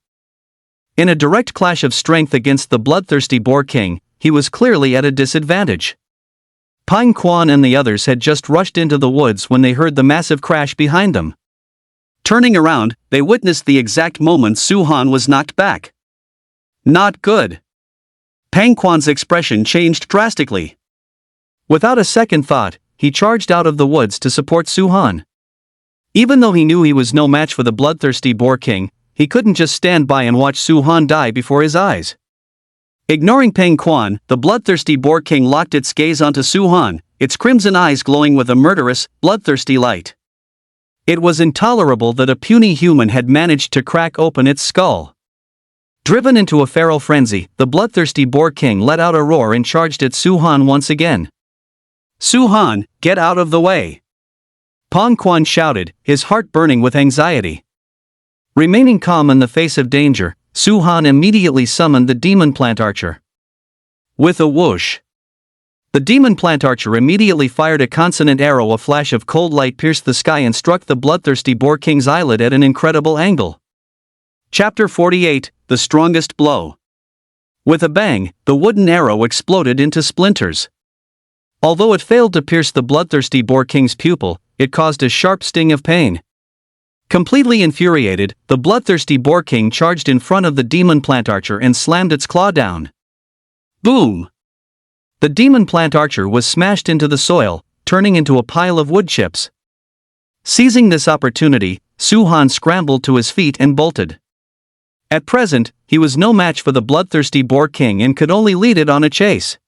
[SPEAKER 1] In a direct clash of strength against the bloodthirsty Boar King, he was clearly at a disadvantage. Pang Quan and the others had just rushed into the woods when they heard the massive crash behind them. Turning around, they witnessed the exact moment Su-Han was knocked back. Not good. Pang Quan's expression changed drastically. Without a second thought, he charged out of the woods to support Su-Han. Even though he knew he was no match for the bloodthirsty Boar King, he couldn't just stand by and watch Su-Han die before his eyes. Ignoring Pang Quan, the bloodthirsty Boar King locked its gaze onto Su-Han, its crimson eyes glowing with a murderous, bloodthirsty light. It was intolerable that a puny human had managed to crack open its skull. Driven into a feral frenzy, the bloodthirsty boar king let out a roar and charged at Su-han once again. "Su-han, get out of the way!" Pong Quan shouted, his heart burning with anxiety. Remaining calm in the face of danger, Su-han immediately summoned the demon plant archer. With a whoosh, the demon plant archer immediately fired a consonant arrow. A flash of cold light pierced the sky and struck the bloodthirsty boar king's eyelid at an incredible angle. Chapter 48, The Strongest Blow. With a bang, the wooden arrow exploded into splinters. Although it failed to pierce the bloodthirsty boar king's pupil, it caused a sharp sting of pain. Completely infuriated, the bloodthirsty boar king charged in front of the demon plant archer and slammed its claw down. Boom! The demon plant archer was smashed into the soil, turning into a pile of wood chips. Seizing this opportunity, Su-han scrambled to his feet and bolted. At present, he was no match for the bloodthirsty boar king and could only lead it on a chase.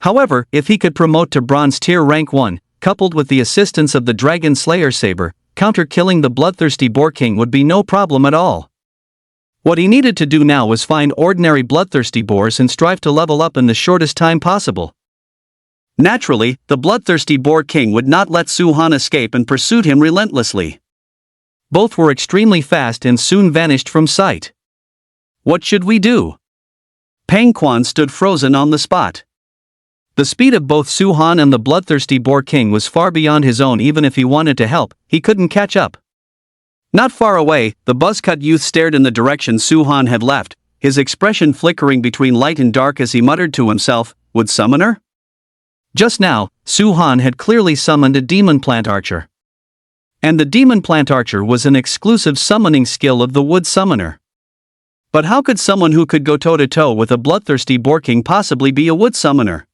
[SPEAKER 1] However, if he could promote to bronze tier rank 1, coupled with the assistance of the dragon slayer saber, counter-killing the bloodthirsty boar king would be no problem at all. What he needed to do now was find ordinary bloodthirsty boars and strive to level up in the shortest time possible. Naturally, the bloodthirsty boar king would not let Su-han escape and pursued him relentlessly. Both were extremely fast and soon vanished from sight. What should we do? Pang Quan stood frozen on the spot. The speed of both Su-han and the bloodthirsty boar king was far beyond his own. Even if he wanted to help, he couldn't catch up. Not far away, the buzzcut youth stared in the direction Su-han had left, his expression flickering between light and dark as he muttered to himself, "Would summoner?" Just now, Su-han had clearly summoned a demon plant archer. And the demon plant archer was an exclusive summoning skill of the wood summoner. But how could someone who could go toe-to-toe with a bloodthirsty boar king possibly be a wood summoner?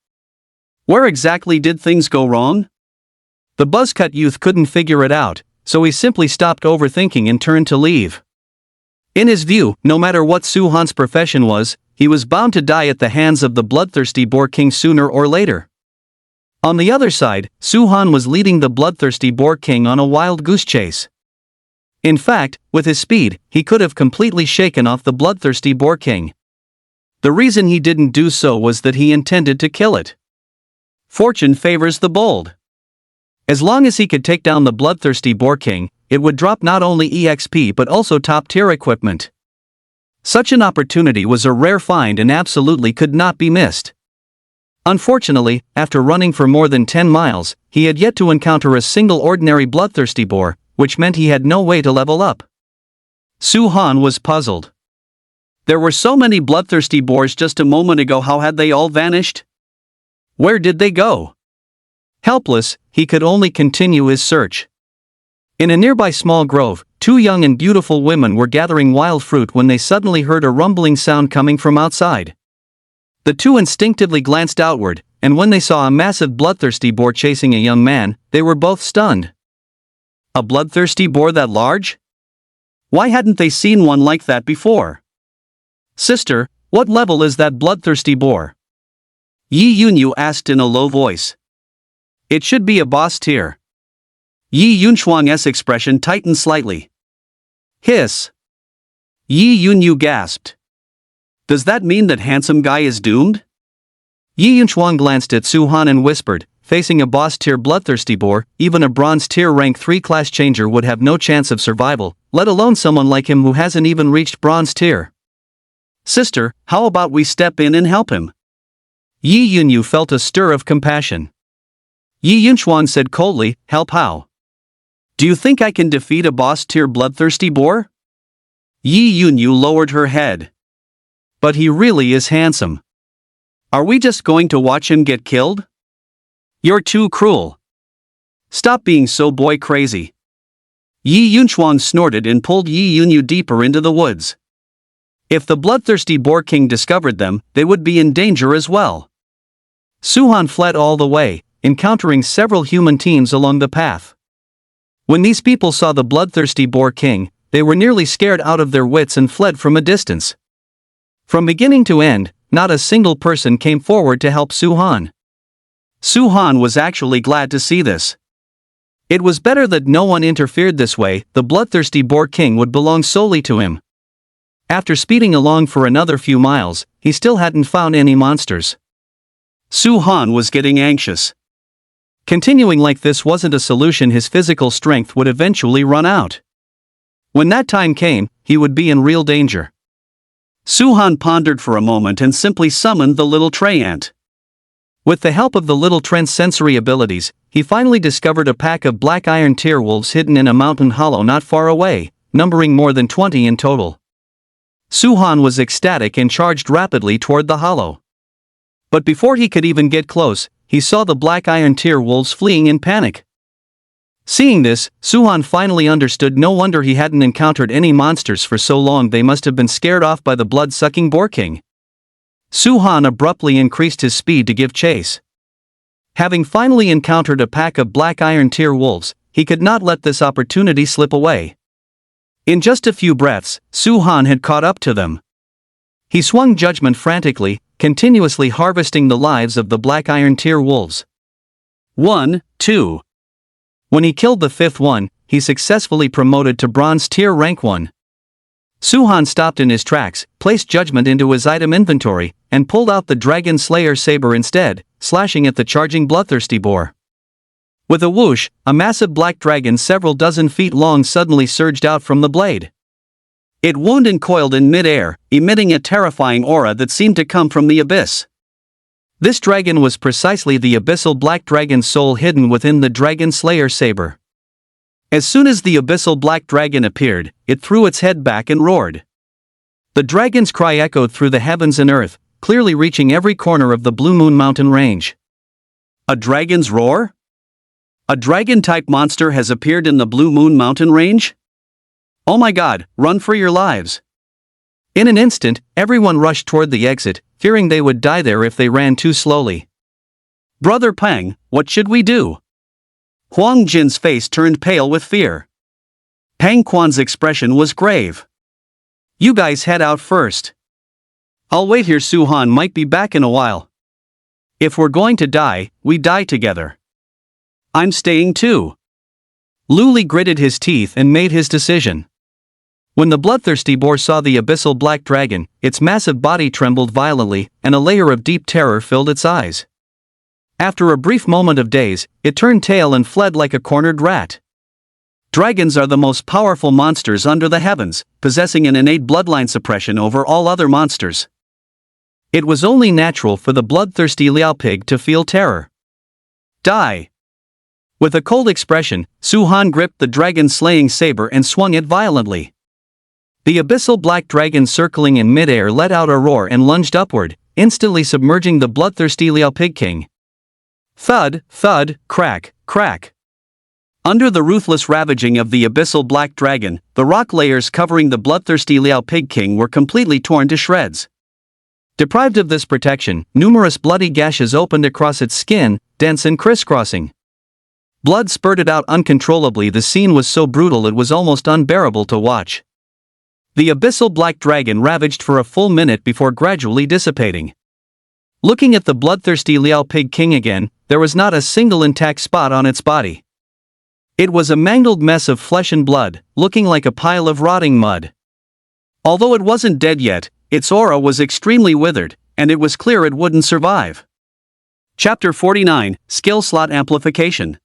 [SPEAKER 1] Where exactly did things go wrong? The buzzcut youth couldn't figure it out, so he simply stopped overthinking and turned to leave. In his view, no matter what Su-han's profession was, he was bound to die at the hands of the bloodthirsty boar king sooner or later. On the other side, Su-han was leading the bloodthirsty boar king on a wild goose chase. In fact, with his speed, he could have completely shaken off the bloodthirsty boar king. The reason he didn't do so was that he intended to kill it. Fortune favors the bold. As long as he could take down the bloodthirsty boar king, it would drop not only EXP but also top-tier equipment. Such an opportunity was a rare find and absolutely could not be missed. Unfortunately, after running for more than 10 miles, he had yet to encounter a single ordinary bloodthirsty boar, which meant he had no way to level up. Su-han was puzzled. There were so many bloodthirsty boars just a moment ago. How had they all vanished? Where did they go? Helpless, he could only continue his search. In a nearby small grove, two young and beautiful women were gathering wild fruit when they suddenly heard a rumbling sound coming from outside. The two instinctively glanced outward, and when they saw a massive bloodthirsty boar chasing a young man, they were both stunned. A bloodthirsty boar that large? Why hadn't they seen one like that before? "Sister, what level is that bloodthirsty boar?" Yi Yunyu asked in a low voice. "It should be a boss tier." Yi Yunchuang's expression tightened slightly. Hiss. Yi Yunyu gasped. "Does that mean that handsome guy is doomed?" Yi Yunchuang glanced at Su-han and whispered, "Facing a boss tier bloodthirsty boar, even a bronze tier rank 3 class changer would have no chance of survival, let alone someone like him who hasn't even reached bronze tier. Sister, how about we step in and help him?" Yi Yunyu felt a stir of compassion. Yi Yunchuang said coldly, "Help how? Do you think I can defeat a boss tier bloodthirsty boar?" Yi Yunyu lowered her head. "But he really is handsome. Are we just going to watch him get killed? You're too cruel. Stop being so boy crazy." Yi Yunchuang snorted and pulled Yi Yunyu deeper into the woods. If the bloodthirsty boar king discovered them, they would be in danger as well. Su-han fled all the way, encountering several human teams along the path. When these people saw the bloodthirsty boar king, they were nearly scared out of their wits and fled from a distance. From beginning to end, not a single person came forward to help Su-han. Su-han was actually glad to see this. It was better that no one interfered. This way, the bloodthirsty boar king would belong solely to him. After speeding along for another few miles, he still hadn't found any monsters. Su-han was getting anxious. Continuing like this wasn't a solution. His physical strength would eventually run out. When that time came, he would be in real danger. Su-han pondered for a moment and simply summoned the little tray ant. With the help of the little trent's sensory abilities, he finally discovered a pack of black iron tear wolves hidden in a mountain hollow not far away, numbering more than 20 in total. Su-han was ecstatic and charged rapidly toward the hollow. But before he could even get close, he saw the black iron tear wolves fleeing in panic. Seeing this, Su-han finally understood. No wonder he hadn't encountered any monsters for so long. They must have been scared off by the blood-sucking boar king. Su-han abruptly increased his speed to give chase. Having finally encountered a pack of black iron tear wolves, he could not let this opportunity slip away. In just a few breaths, Su-han had caught up to them. He swung judgment frantically, continuously harvesting the lives of the black iron tear wolves. 1, 2. When he killed the fifth one, he successfully promoted to bronze tier rank 1. Su-han stopped in his tracks, placed judgment into his item inventory, and pulled out the Dragon Slayer saber instead, slashing at the charging bloodthirsty boar. With a whoosh, a massive black dragon several dozen feet long suddenly surged out from the blade. It wound and coiled in mid-air, emitting a terrifying aura that seemed to come from the abyss. This dragon was precisely the abyssal black dragon soul hidden within the Dragon Slayer saber. As soon as the abyssal black dragon appeared, it threw its head back and roared. The dragon's cry echoed through the heavens and earth, clearly reaching every corner of the Blue Moon Mountain range. A dragon's roar? A dragon-type monster has appeared in the Blue Moon Mountain range? Oh my god, run for your lives! In an instant, everyone rushed toward the exit, fearing they would die there if they ran too slowly. Brother Pang, what should we do? Huang Jin's face turned pale with fear. Pang Quan's expression was grave. You guys head out first. I'll wait here. Su-han might be back in a while. If we're going to die, we die together. I'm staying too. Lu Li gritted his teeth and made his decision. When the bloodthirsty boar saw the abyssal black dragon, its massive body trembled violently, and a layer of deep terror filled its eyes. After a brief moment of daze, it turned tail and fled like a cornered rat. Dragons are the most powerful monsters under the heavens, possessing an innate bloodline suppression over all other monsters. It was only natural for the bloodthirsty Liao pig to feel terror. Die! With a cold expression, Su-han gripped the dragon-slaying saber and swung it violently. The abyssal black dragon circling in mid-air let out a roar and lunged upward, instantly submerging the bloodthirsty Liao pig king. Thud, thud, crack, crack. Under the ruthless ravaging of the abyssal black dragon, the rock layers covering the bloodthirsty Liao pig king were completely torn to shreds. Deprived of this protection, numerous bloody gashes opened across its skin, dense and crisscrossing. Blood spurted out uncontrollably. The scene was so brutal it was almost unbearable to watch. The abyssal black dragon ravaged for a full minute before gradually dissipating. Looking at the bloodthirsty Liao pig king again, there was not a single intact spot on its body. It was a mangled mess of flesh and blood, looking like a pile of rotting mud. Although it wasn't dead yet, its aura was extremely withered, and it was clear it wouldn't survive. Chapter 49, Skill Slot Amplification.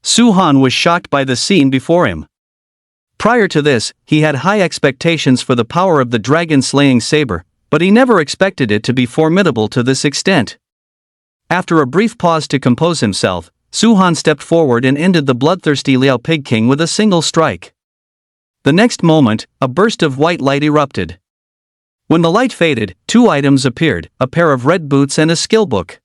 [SPEAKER 1] Su-han was shocked by the scene before him. Prior to this, he had high expectations for the power of the dragon-slaying saber, but he never expected it to be formidable to this extent. After a brief pause to compose himself, Su-han stepped forward and ended the bloodthirsty Liao pig king with a single strike. The next moment, a burst of white light erupted. When the light faded, two items appeared, a pair of red boots and a skill book.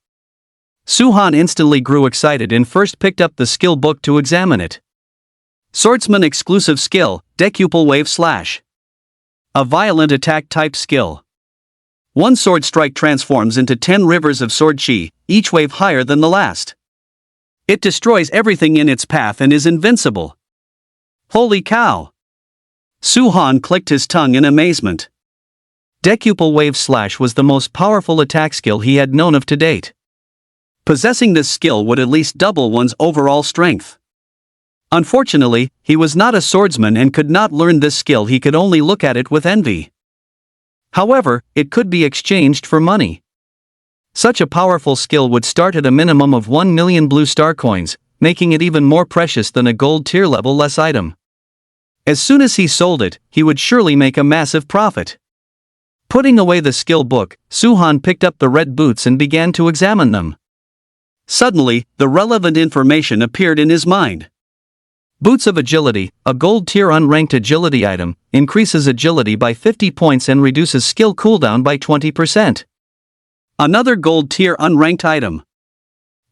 [SPEAKER 1] Su-han instantly grew excited and first picked up the skill book to examine it. Swordsman exclusive skill, Decuple Wave Slash. A violent attack type skill. One sword strike transforms into 10 rivers of sword chi, each wave higher than the last. It destroys everything in its path and is invincible. Holy cow! Su-han clicked his tongue in amazement. Decuple Wave Slash was the most powerful attack skill he had known of to date. Possessing this skill would at least double one's overall strength. Unfortunately, he was not a swordsman and could not learn this skill. He could only look at it with envy. However, it could be exchanged for money. Such a powerful skill would start at a minimum of 1 million blue star coins, making it even more precious than a gold tier level less item. As soon as he sold it, he would surely make a massive profit. Putting away the skill book, Suhan picked up the red boots and began to examine them. Suddenly, the relevant information appeared in his mind. Boots of Agility, a gold tier unranked agility item, increases agility by 50 points and reduces skill cooldown by 20%. Another gold tier unranked item.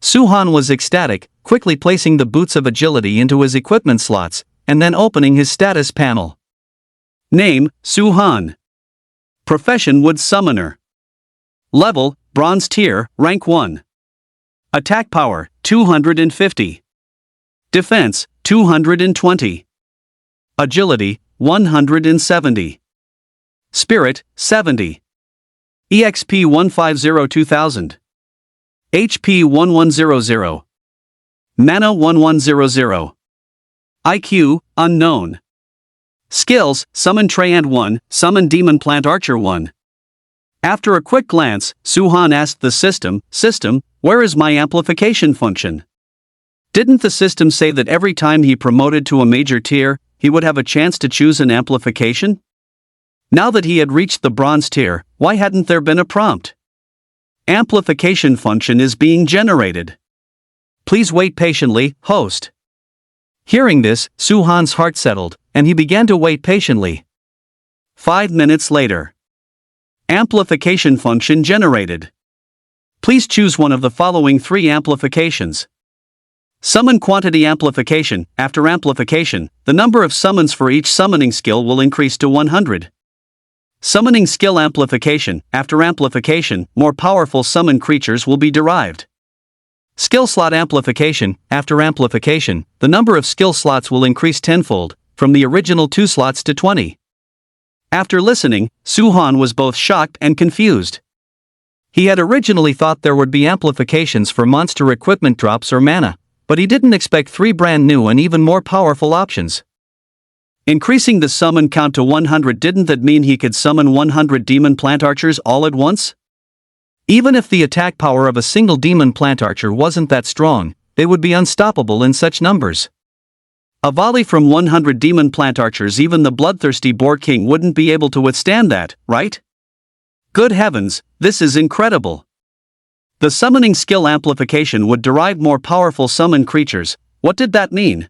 [SPEAKER 1] Suhan was ecstatic, quickly placing the Boots of Agility into his equipment slots, and then opening his status panel. Name, Suhan. Profession, Wood Summoner. Level, Bronze Tier, Rank 1. Attack Power, 250. Defense, 220. Agility, 170. Spirit, 70. EXP 150-2000. HP 1100. Mana 1100. IQ, Unknown. Skills, Summon Traiant 1, Summon Demon Plant Archer 1. After a quick glance, Suhan asked the system, where is my amplification function? Didn't the system say that every time he promoted to a major tier, he would have a chance to choose an amplification? Now that he had reached the bronze tier, why hadn't there been a prompt? Amplification function is being generated. Please wait patiently, host. Hearing this, Suhan's heart settled, and he began to wait patiently. 5 minutes later. Amplification function generated. Please choose one of the following 3 amplifications. Summon Quantity Amplification. After amplification, the number of summons for each summoning skill will increase to 100. Summoning Skill Amplification. After amplification, more powerful summon creatures will be derived. Skill Slot Amplification. After amplification, the number of skill slots will increase tenfold, from the original 2 slots to 20. After listening, Suhan was both shocked and confused. He had originally thought there would be amplifications for monster equipment drops or mana, but he didn't expect 3 brand new and even more powerful options. Increasing the summon count to 100, didn't that mean he could summon 100 demon plant archers all at once? Even if the attack power of a single demon plant archer wasn't that strong, they would be unstoppable in such numbers. A volley from 100 demon plant archers, even the bloodthirsty boar king wouldn't be able to withstand that, right? Good heavens, this is incredible. The summoning skill amplification would derive more powerful summon creatures. What did that mean?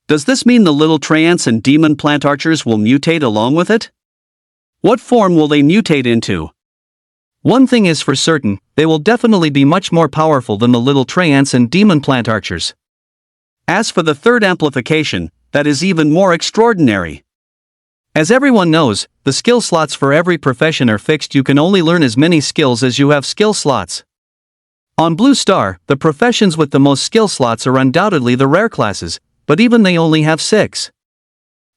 [SPEAKER 1] Does this mean the little Traiants and demon plant archers will mutate along with it? What form will they mutate into? One thing is for certain, they will definitely be much more powerful than the little Traiants and demon plant archers. As for the third amplification, that is even more extraordinary. As everyone knows, the skill slots for every profession are fixed. You can only learn as many skills as you have skill slots. On Blue Star, the professions with the most skill slots are undoubtedly the rare classes, but even they only have 6.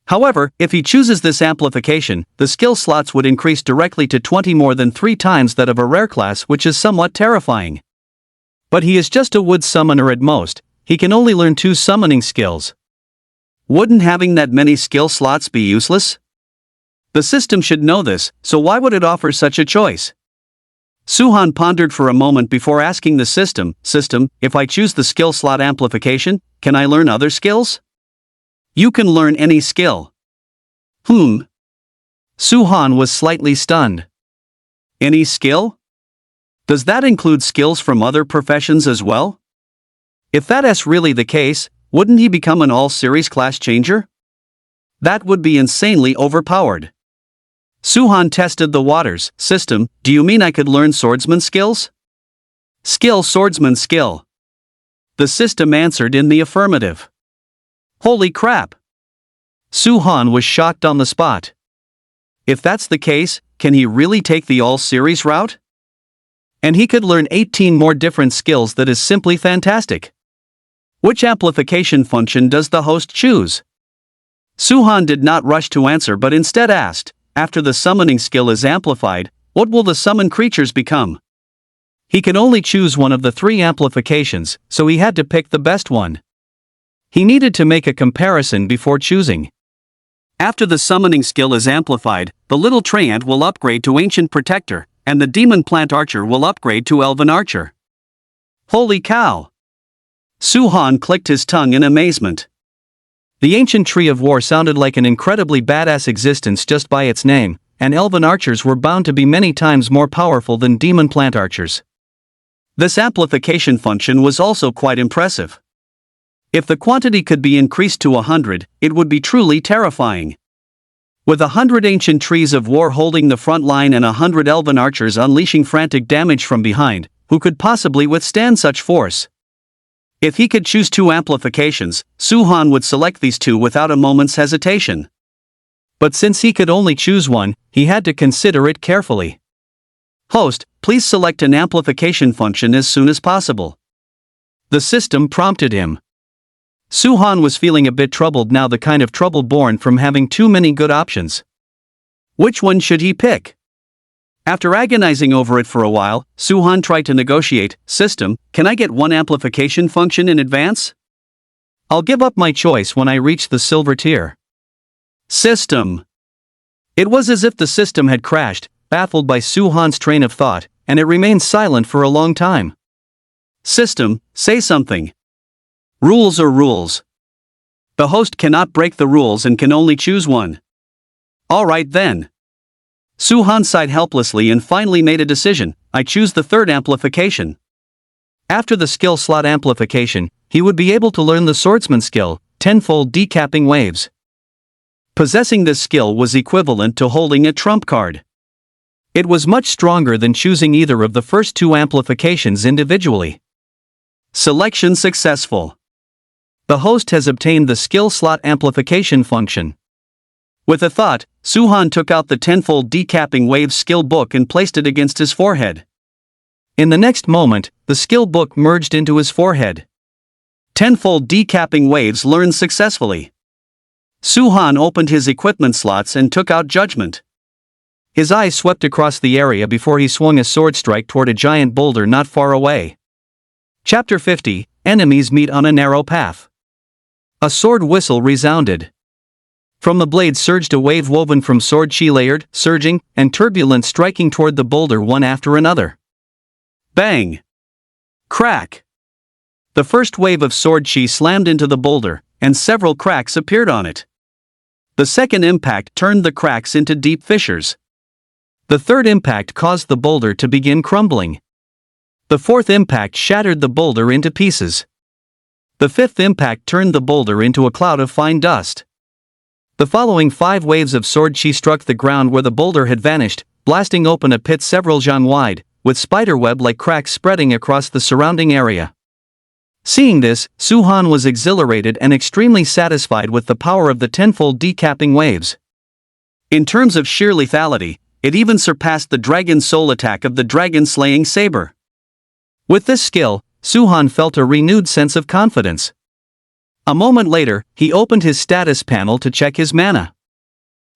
[SPEAKER 1] However, if he chooses this amplification, the skill slots would increase directly to 20, more than 3 times that of a rare class, which is somewhat terrifying. But he is just a wood summoner at most. He can only learn 2 summoning skills. Wouldn't having that many skill slots be useless? The system should know this, so why would it offer such a choice? Suhan pondered for a moment before asking the system, if I choose the skill slot amplification, can I learn other skills? You can learn any skill. Suhan was slightly stunned. Any skill? Does that include skills from other professions as well? If that's really the case, wouldn't he become an all-series class changer? That would be insanely overpowered. Suhan tested the waters. System, do you mean I could learn swordsman skills? Swordsman skill. The system answered in the affirmative. Holy crap! Suhan was shocked on the spot. If that's the case, can he really take the all-series route? And he could learn 18 more different skills. That is simply fantastic. Which amplification function does the host choose? Suhan did not rush to answer but instead asked, after the summoning skill is amplified, what will the summon creatures become? He can only choose one of the 3 amplifications, so he had to pick the best one. He needed to make a comparison before choosing. After the summoning skill is amplified, the little Treant will upgrade to Ancient Protector, and the Demon Plant Archer will upgrade to Elven Archer. Holy cow! Su-Han clicked his tongue in amazement. The Ancient Tree of War sounded like an incredibly badass existence just by its name, and Elven Archers were bound to be many times more powerful than Demon Plant Archers. This amplification function was also quite impressive. If the quantity could be increased to 100, it would be truly terrifying. With 100 Ancient Trees of War holding the front line and 100 Elven Archers unleashing frantic damage from behind, who could possibly withstand such force? If he could choose 2 amplifications, Su-Han would select these 2 without a moment's hesitation. But since he could only choose one, he had to consider it carefully. Host, please select an amplification function as soon as possible. The system prompted him. Su-Han was feeling a bit troubled now, the kind of trouble born from having too many good options. Which one should he pick? After agonizing over it for a while, Su-Han tried to negotiate. System, can I get one amplification function in advance? I'll give up my choice when I reach the silver tier. System. It was as if the system had crashed, baffled by Su-Han's train of thought, and it remained silent for a long time. System, say something. Rules are rules. The host cannot break the rules and can only choose one. Alright then. Su-Han sighed helplessly and finally made a decision. I choose the 3rd amplification. After the skill slot amplification, he would be able to learn the swordsman skill, tenfold decapping waves. Possessing this skill was equivalent to holding a trump card. It was much stronger than choosing either of the first 2 amplifications individually. Selection successful. The host has obtained the skill slot amplification function. With a thought, Su-Han took out the tenfold decapping waves skill book and placed it against his forehead. In the next moment, the skill book merged into his forehead. Tenfold decapping waves learned successfully. Su-Han opened his equipment slots and took out Judgment. His eyes swept across the area before he swung a sword strike toward a giant boulder not far away. Chapter 50, Enemies Meet on a Narrow Path. A sword whistle resounded. From the blade surged a wave woven from sword chi, layered, surging, and turbulent, striking toward the boulder one after another. Bang! Crack! The first wave of sword chi slammed into the boulder, and several cracks appeared on it. The second impact turned the cracks into deep fissures. The third impact caused the boulder to begin crumbling. The fourth impact shattered the boulder into pieces. The fifth impact turned the boulder into a cloud of fine dust. The following 5 waves of sword chi struck the ground where the boulder had vanished, blasting open a pit several zhang wide, with spiderweb-like cracks spreading across the surrounding area. Seeing this, Su-Han was exhilarated and extremely satisfied with the power of the tenfold decapping waves. In terms of sheer lethality, it even surpassed the dragon soul attack of the dragon-slaying saber. With this skill, Su-Han felt a renewed sense of confidence. A moment later, he opened his status panel to check his mana.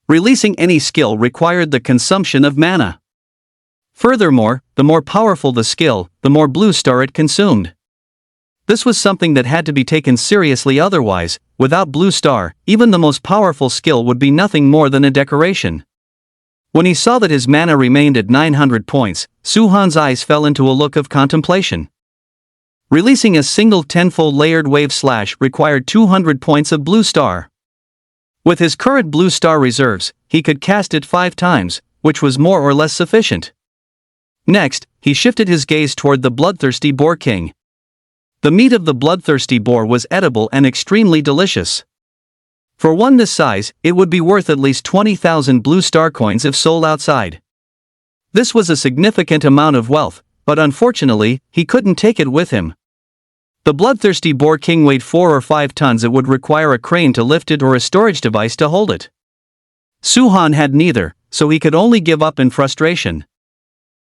[SPEAKER 1] Releasing any skill required the consumption of mana. Furthermore, the more powerful the skill, the more blue star it consumed. This was something that had to be taken seriously, otherwise, without blue star, even the most powerful skill would be nothing more than a decoration. When he saw that his mana remained at 900 points, Su-Han's eyes fell into a look of contemplation. Releasing a single tenfold layered wave slash required 200 points of blue star. With his current blue star reserves, he could cast it 5 times, which was more or less sufficient. Next, he shifted his gaze toward the bloodthirsty boar king. The meat of the bloodthirsty boar was edible and extremely delicious. For one this size, it would be worth at least 20,000 blue star coins if sold outside. This was a significant amount of wealth, but unfortunately, he couldn't take it with him. The bloodthirsty boar king weighed 4 or 5 tons. It would require a crane to lift it or a storage device to hold it. Su-Han had neither, so he could only give up in frustration.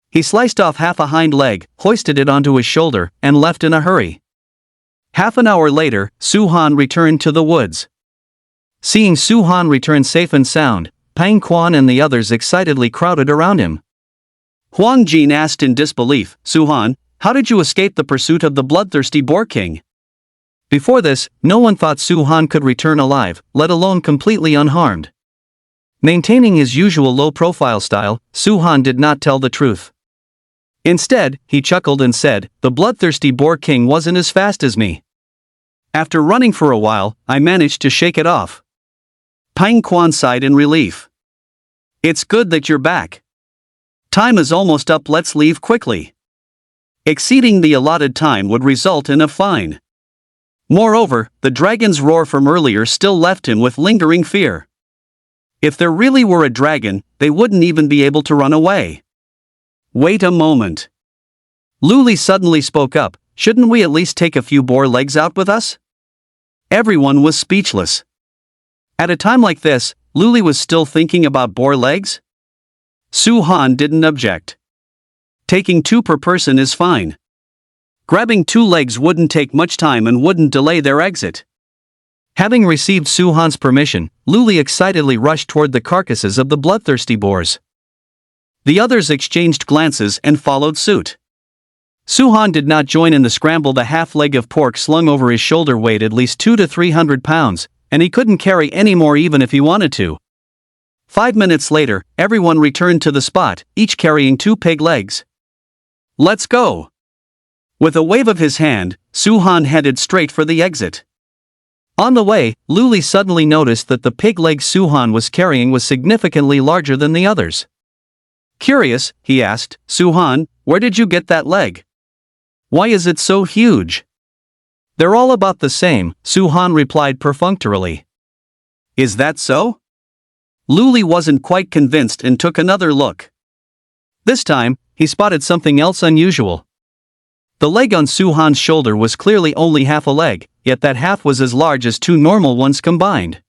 [SPEAKER 1] He sliced off half a hind leg, hoisted it onto his shoulder, and left in a hurry. Half an hour later, Su-Han returned to the woods. Seeing Su-Han return safe and sound, Pang Quan and the others excitedly crowded around him. Huang Jin asked in disbelief, Su-Han, how did you escape the pursuit of the bloodthirsty boar king? Before this, no one thought Su-Han could return alive, let alone completely unharmed. Maintaining his usual low-profile style, Su-han did not tell the truth. Instead, he chuckled and said, "The bloodthirsty boar king wasn't as fast as me. After running for a while, I managed to shake it off." Pang Quan sighed in relief. "It's good that you're back. Time is almost up, let's leave quickly. Exceeding the allotted time would result in a fine." Moreover, the dragon's roar from earlier still left him with lingering fear. If there really were a dragon, they wouldn't even be able to run away. "Wait a moment." Luli suddenly spoke up, "Shouldn't we at least take a few boar legs out with us?" Everyone was speechless. At a time like this, Luli was still thinking about boar legs? Su-han didn't object. Taking 2 per person is fine. Grabbing 2 legs wouldn't take much time and wouldn't delay their exit. Having received Su-han's permission, Luli excitedly rushed toward the carcasses of the bloodthirsty boars. The others exchanged glances and followed suit. Su-han did not join in the scramble. The half leg of pork slung over his shoulder weighed at least 200 to 300 pounds, and he couldn't carry any more even if he wanted to. 5 minutes later, everyone returned to the spot, each carrying 2 pig legs. "Let's go." With a wave of his hand, Su-han headed straight for the exit. On the way, Luli suddenly noticed that the pig leg Su-han was carrying was significantly larger than the others. Curious, he asked, "Su-han, where did you get that leg? Why is it so huge?" "They're all about the same," Su-han replied perfunctorily. "Is that so?" Luli wasn't quite convinced and took another look. This time, he spotted something else unusual. The leg on Su-han's shoulder was clearly only half a leg, yet that half was as large as 2 normal ones combined.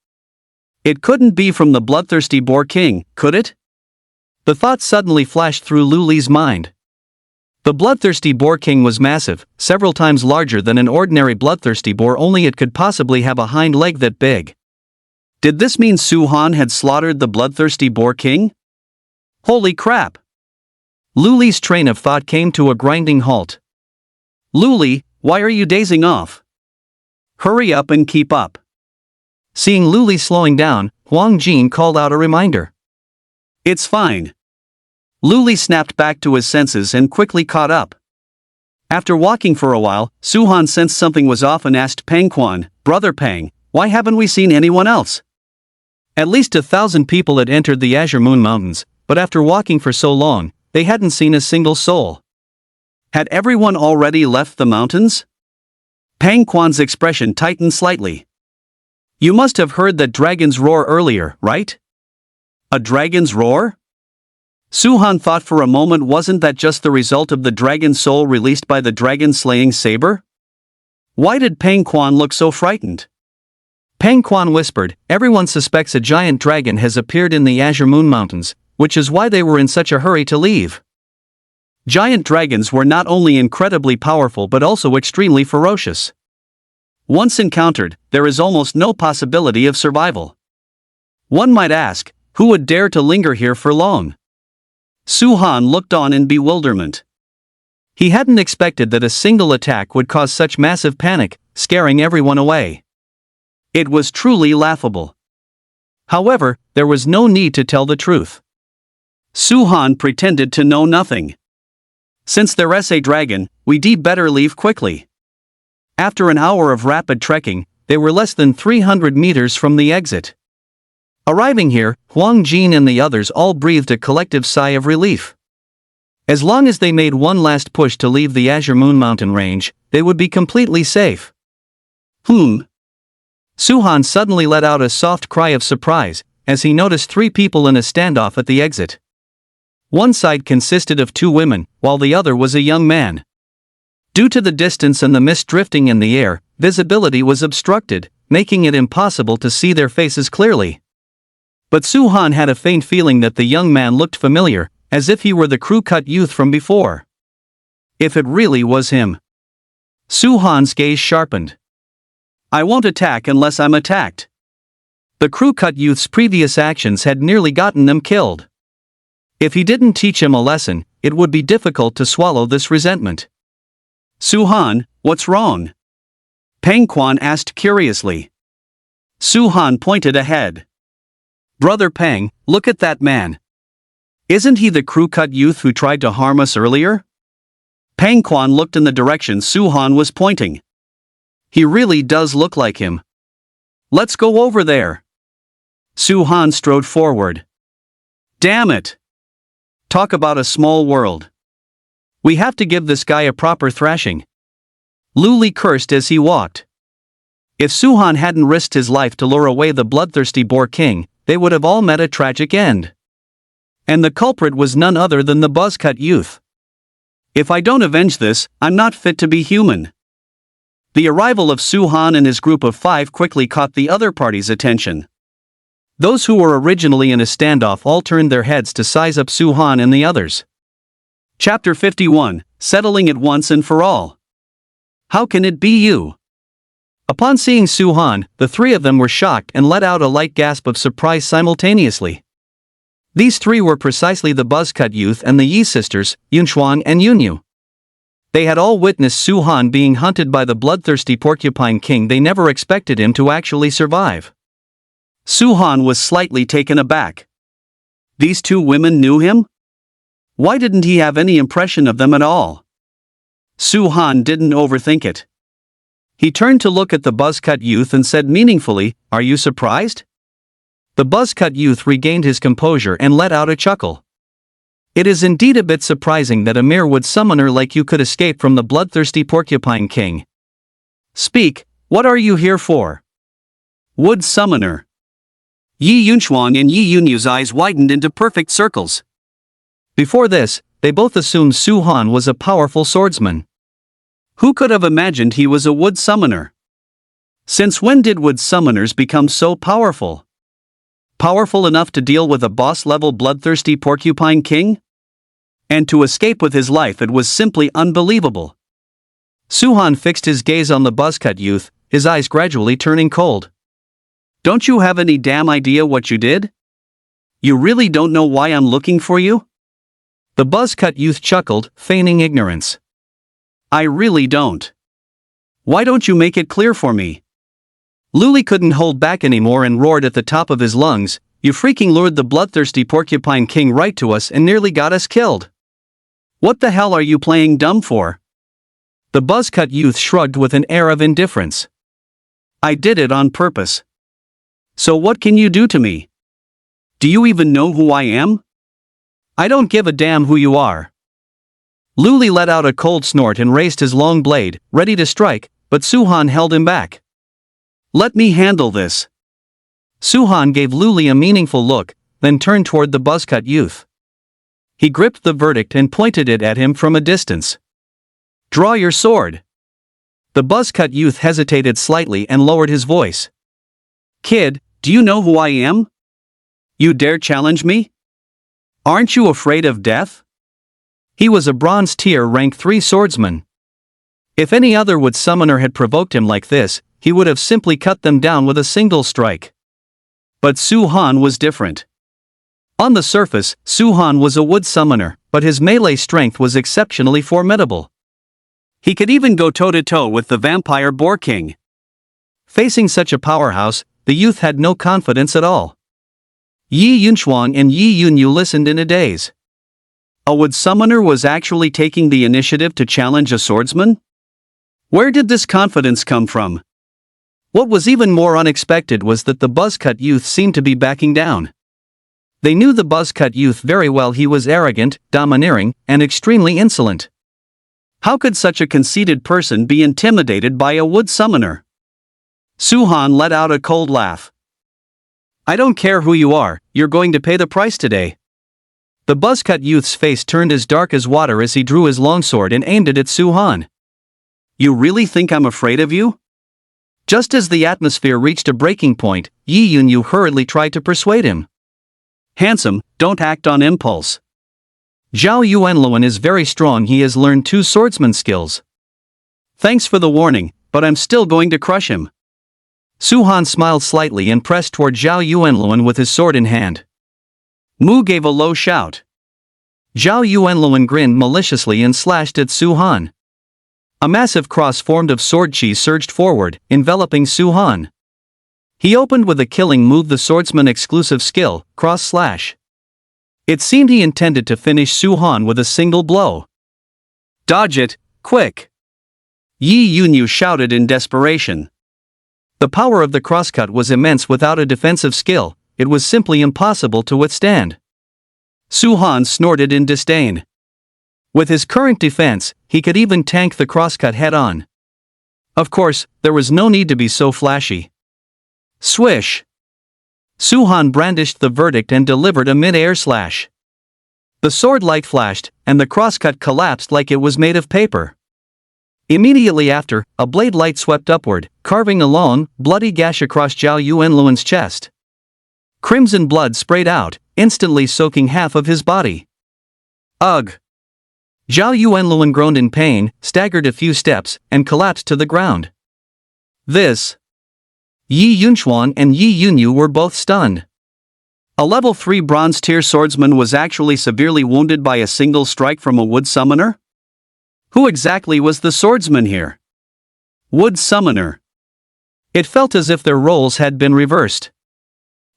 [SPEAKER 1] It couldn't be from the bloodthirsty boar king, could it? The thought suddenly flashed through Luli's mind. The bloodthirsty boar king was massive, several times larger than an ordinary bloodthirsty boar, only it could possibly have a hind leg that big. Did this mean Su-han had slaughtered the bloodthirsty boar king? Holy crap! Luli's train of thought came to a grinding halt. "Luli, why are you dazing off? Hurry up and keep up." Seeing Luli slowing down, Huang Jin called out a reminder. "It's fine." Luli snapped back to his senses and quickly caught up. After walking for a while, Su-han sensed something was off and asked Pang Quan, "Brother Pang, why haven't we seen anyone else?" At least 1,000 people had entered the Azure Moon Mountains, but after walking for so long, they hadn't seen a single soul. Had everyone already left the mountains? Pang Quan's expression tightened slightly. "You must have heard that dragon's roar earlier, right?" "A dragon's roar?" Su-han thought for a moment, wasn't that just the result of the dragon soul released by the dragon-slaying saber? Why did Pang Quan look so frightened? Pang Quan whispered, "Everyone suspects a giant dragon has appeared in the Azure Moon Mountains, which is why they were in such a hurry to leave." Giant dragons were not only incredibly powerful but also extremely ferocious. Once encountered, there is almost no possibility of survival. One might ask, who would dare to linger here for long? Su-han looked on in bewilderment. He hadn't expected that a single attack would cause such massive panic, scaring everyone away. It was truly laughable. However, there was no need to tell the truth. Su-han pretended to know nothing. "Since there's a dragon, we'd better leave quickly." After an hour of rapid trekking, they were less than 300 meters from the exit. Arriving here, Huang Jin and the others all breathed a collective sigh of relief. As long as they made one last push to leave the Azure Moon Mountain range, they would be completely safe. Su-han suddenly let out a soft cry of surprise, as he noticed 3 people in a standoff at the exit. One side consisted of 2 women, while the other was a young man. Due to the distance and the mist drifting in the air, visibility was obstructed, making it impossible to see their faces clearly. But Su-han had a faint feeling that the young man looked familiar, as if he were the crew-cut youth from before. If it really was him. Su-han's gaze sharpened. "I won't attack unless I'm attacked." The crew-cut youth's previous actions had nearly gotten them killed. If he didn't teach him a lesson, it would be difficult to swallow this resentment. "Su-han, what's wrong?" Pang Quan asked curiously. Su-han pointed ahead. Brother Pang, look at that man. Isn't he the crew-cut youth who tried to harm us earlier? Pang Quan looked in the direction Su Han was pointing. He really does look like him. Let's go over there. Su Han strode forward. Damn it! Talk about a small world. We have to give this guy a proper thrashing. Lu Li cursed as he walked. If Su Han hadn't risked his life to lure away the bloodthirsty Boar King, they would have all met a tragic end. And the culprit was none other than the buzzcut youth. If I don't avenge this, I'm not fit to be human. The arrival of Su Han and his group of 5 quickly caught the other party's attention. Those who were originally in a standoff all turned their heads to size up Su Han and the others. Chapter 51, Settling it once and for all. How can it be you? Upon seeing Su Han, the 3 of them were shocked and let out a light gasp of surprise simultaneously. These 3 were precisely the buzzcut youth and the Yi sisters, Yunshuang and Yunyu. They had all witnessed Su Han being hunted by the bloodthirsty Porcupine King. They never expected him to actually survive. Su Han was slightly taken aback. These 2 women knew him? Why didn't he have any impression of them at all? Su Han didn't overthink it. He turned to look at the buzzcut youth and said meaningfully, "Are you surprised?" The buzzcut youth regained his composure and let out a chuckle. It is indeed a bit surprising that a mere wood summoner like you could escape from the bloodthirsty Porcupine King. Speak, what are you here for? Wood summoner. Yi Yunshuang and Yi Yunyu's eyes widened into perfect circles. Before this, they both assumed Su Han was a powerful swordsman. Who could have imagined he was a wood summoner? Since when did wood summoners become so powerful? Powerful enough to deal with a boss-level bloodthirsty Porcupine King? And to escape with his life, it was simply unbelievable. Su Han fixed his gaze on the buzzcut youth, his eyes gradually turning cold. Don't you have any damn idea what you did? You really don't know why I'm looking for you? The buzzcut youth chuckled, feigning ignorance. I really don't. Why don't you make it clear for me? Lu Li couldn't hold back anymore and roared at the top of his lungs, "You freaking lured the bloodthirsty Porcupine King right to us and nearly got us killed. What the hell are you playing dumb for?" The buzzcut youth shrugged with an air of indifference. I did it on purpose. So what can you do to me? Do you even know who I am? I don't give a damn who you are. Lu Li let out a cold snort and raised his long blade, ready to strike, but Su Han held him back. Let me handle this. Su Han gave Lu Li a meaningful look, then turned toward the buzzcut youth. He gripped the verdict and pointed it at him from a distance. Draw your sword. The buzzcut youth hesitated slightly and lowered his voice. Kid, do you know who I am? You dare challenge me? Aren't you afraid of death? He was a bronze tier rank 3 swordsman. If any other wood summoner had provoked him like this, he would have simply cut them down with a single strike. But Su Han was different. On the surface, Su Han was a wood summoner, but his melee strength was exceptionally formidable. He could even go toe-to-toe with the vampire Boar King. Facing such a powerhouse, the youth had no confidence at all. Yi Yunshuang and Yi Yunyu listened in a daze. A wood summoner was actually taking the initiative to challenge a swordsman? Where did this confidence come from? What was even more unexpected was that the buzzcut youth seemed to be backing down. They knew the buzzcut youth very well. He was arrogant, domineering, and extremely insolent. How could such a conceited person be intimidated by a wood summoner? Su Han let out a cold laugh. I don't care who you are, you're going to pay the price today. The buzzcut youth's face turned as dark as water as he drew his longsword and aimed it at Su Han. You really think I'm afraid of you? Just as the atmosphere reached a breaking point, Yi Yunyu hurriedly tried to persuade him. Handsome, don't act on impulse. Zhao Yuanluan is very strong. He has learned 2 swordsman skills. Thanks for the warning, but I'm still going to crush him. Su Han smiled slightly and pressed toward Zhao Yuanluan with his sword in hand. Mu gave a low shout. Zhao Yuanluan grinned maliciously and slashed at Su Han. A massive cross formed of sword chi surged forward, enveloping Su Han. He opened with a killing move, the swordsman exclusive skill, cross slash. It seemed he intended to finish Su Han with a single blow. Dodge it, quick! Yi Yunyu shouted in desperation. The power of the crosscut was immense. Without a defensive skill, it was simply impossible to withstand. Su Han snorted in disdain. With his current defense, he could even tank the crosscut head-on. Of course, there was no need to be so flashy. Swish! Su Han brandished the verdict and delivered a mid-air slash. The sword light flashed, and the crosscut collapsed like it was made of paper. Immediately after, a blade light swept upward, carving a long, bloody gash across Zhao Yuanluan's chest. Crimson blood sprayed out, instantly soaking half of his body. Ugh! Zhao Yuanluan groaned in pain, staggered a few steps, and collapsed to the ground. This. Yi Yunchuan and Yi Yunyu were both stunned. A level 3 bronze tier swordsman was actually severely wounded by a single strike from a wood summoner? Who exactly was the swordsman here? Wood summoner. It felt as if their roles had been reversed.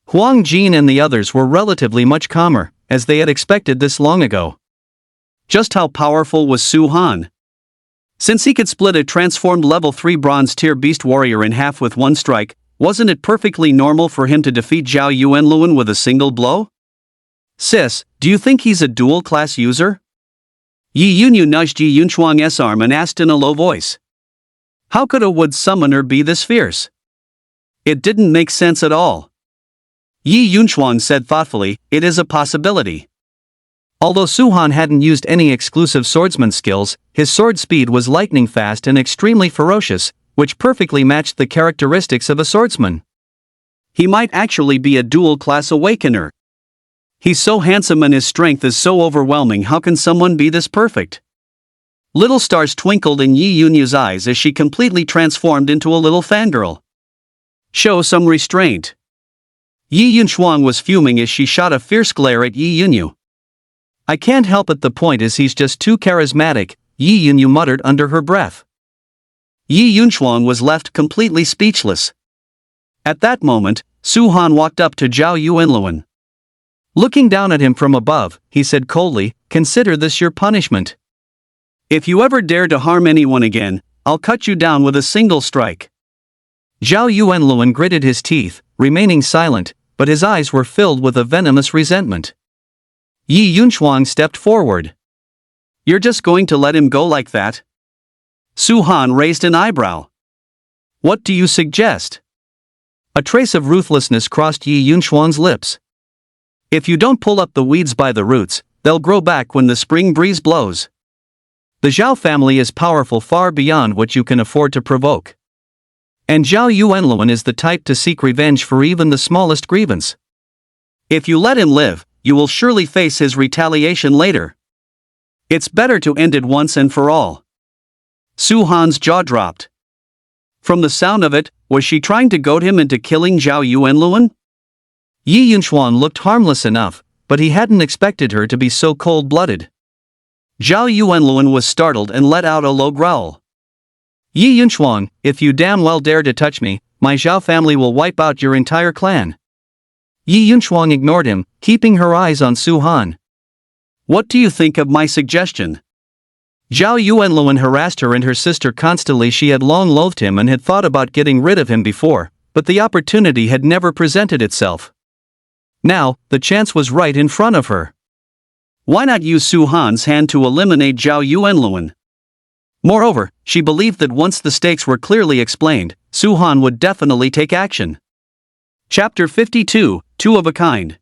[SPEAKER 1] Huang Jin and the others were relatively much calmer, as they had expected this long ago. Just how powerful was Su Han? Since he could split a transformed level 3 bronze tier beast warrior in half with one strike, wasn't it perfectly normal for him to defeat Zhao Yuanluan with a single blow? Sis, do you think he's a dual-class user? Yi Yunyu nudged Yi Yunchuang's arm and asked in a low voice. How could a wood summoner be this fierce? It didn't make sense at all. Yi Yunchuang said thoughtfully, it is a possibility. Although Su Han hadn't used any exclusive swordsman skills, his sword speed was lightning fast and extremely ferocious, which perfectly matched the characteristics of a swordsman. He might actually be a dual-class awakener. He's so handsome and his strength is so overwhelming. How can someone be this perfect? Little stars twinkled in Yi Yunyu's eyes as she completely transformed into a little fangirl. Show some restraint. Yi Yunchuang was fuming as she shot a fierce glare at Yi Yunyu. I can't help it, the point is he's just too charismatic, Yi Yunyu muttered under her breath. Yi Yunchuang was left completely speechless. At that moment, Su Han walked up to Zhao Yuanluan. Looking down at him from above, he said coldly, consider this your punishment. If you ever dare to harm anyone again, I'll cut you down with a single strike. Zhao Yuanluan gritted his teeth, remaining silent, but his eyes were filled with a venomous resentment. Yi Yunchuang stepped forward. You're just going to let him go like that? Su Han raised an eyebrow. What do you suggest? A trace of ruthlessness crossed Yi Yunchuang's lips. If you don't pull up the weeds by the roots, they'll grow back when the spring breeze blows. The Zhao family is powerful far beyond what you can afford to provoke. And Zhao Yuanluan is the type to seek revenge for even the smallest grievance. If you let him live, you will surely face his retaliation later. It's better to end it once and for all. Su Han's jaw dropped. From the sound of it, was she trying to goad him into killing Zhao Yuanluan? Yi Yunchuan looked harmless enough, but he hadn't expected her to be so cold-blooded. Zhao Yuanluan was startled and let out a low growl. Yi Yunchuan, if you damn well dare to touch me, my Zhao family will wipe out your entire clan. Yi Yunchuang ignored him, keeping her eyes on Su Han. What do you think of my suggestion? Zhao Yuanluan harassed her and her sister constantly. She had long loathed him and had thought about getting rid of him before, but the opportunity had never presented itself. Now, the chance was right in front of her. Why not use Su Han's hand to eliminate Zhao Yuanluan? Moreover, she believed that once the stakes were clearly explained, Su Han would definitely take action. Chapter 52, Two of a Kind.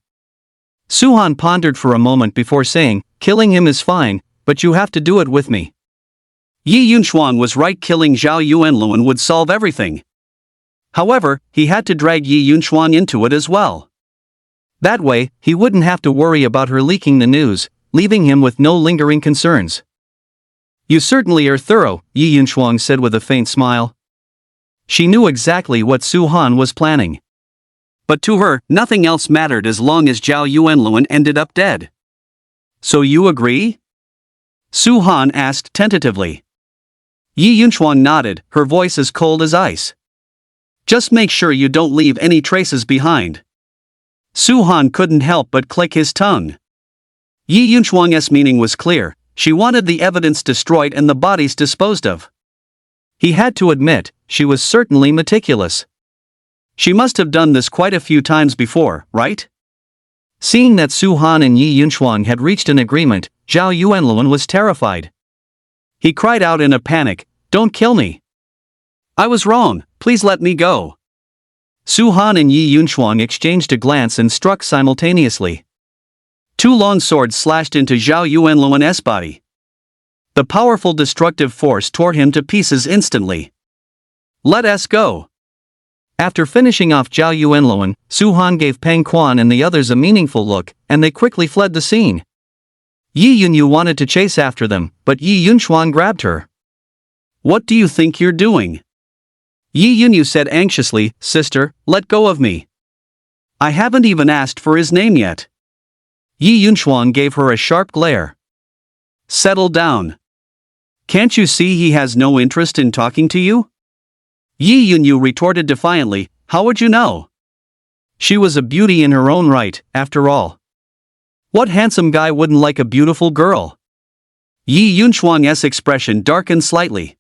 [SPEAKER 1] Su Han pondered for a moment before saying, killing him is fine, but you have to do it with me. Yi Yunchuang was right, killing Zhao Yuanluan would solve everything. However, he had to drag Yi Yunchuang into it as well. That way, he wouldn't have to worry about her leaking the news, leaving him with no lingering concerns. You certainly are thorough, Yi Yunchuang said with a faint smile. She knew exactly what Su Han was planning. But to her, nothing else mattered as long as Zhao Yuanluan ended up dead. So you agree? Su Han asked tentatively. Yi Yunchuang nodded, her voice as cold as ice. Just make sure you don't leave any traces behind. Su-han couldn't help but click his tongue. Yi Yunchuang's meaning was clear. She wanted the evidence destroyed and the bodies disposed of. He had to admit, she was certainly meticulous. She must have done this quite a few times before, right? Seeing that Su-han and Yi Yunchuang had reached an agreement, Zhao Yuanluan was terrified. He cried out in a panic, "Don't kill me! I was wrong, please let me go!" Su-han and Yi Yunchuang exchanged a glance and struck simultaneously. Two long swords slashed into Zhao Yuanluan's body. The powerful destructive force tore him to pieces instantly. "Let us go!" After finishing off Zhao Yuanluan, Su-han gave Peng Quan and the others a meaningful look, and they quickly fled the scene. Yi Yunyu wanted to chase after them, but Yi Yunchuang grabbed her. "What do you think you're doing?" Yi Yunyu said anxiously, "Sister, let go of me. I haven't even asked for his name yet." Yi Yunchuang gave her a sharp glare. "Settle down. Can't you see he has no interest in talking to you?" Yi Yunyu retorted defiantly, "How would you know? She was a beauty in her own right, after all. What handsome guy wouldn't like a beautiful girl?" Yi Yunchuang's expression darkened slightly.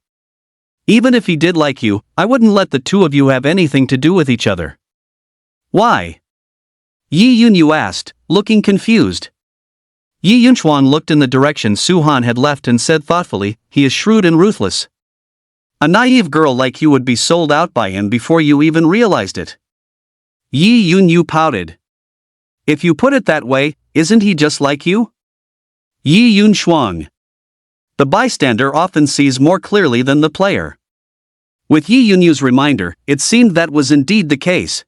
[SPEAKER 1] "Even if he did like you, I wouldn't let the two of you have anything to do with each other." "Why?" Yi Yunyu asked, looking confused. Yi Yunchuang looked in the direction Su-han had left and said thoughtfully, "He is shrewd and ruthless. A naive girl like you would be sold out by him before you even realized it." Yi Yunyu pouted. "If you put it that way, isn't he just like you?" Yi Yunchuang. The bystander often sees more clearly than the player. With Yi Yunyu's reminder, it seemed that was indeed the case.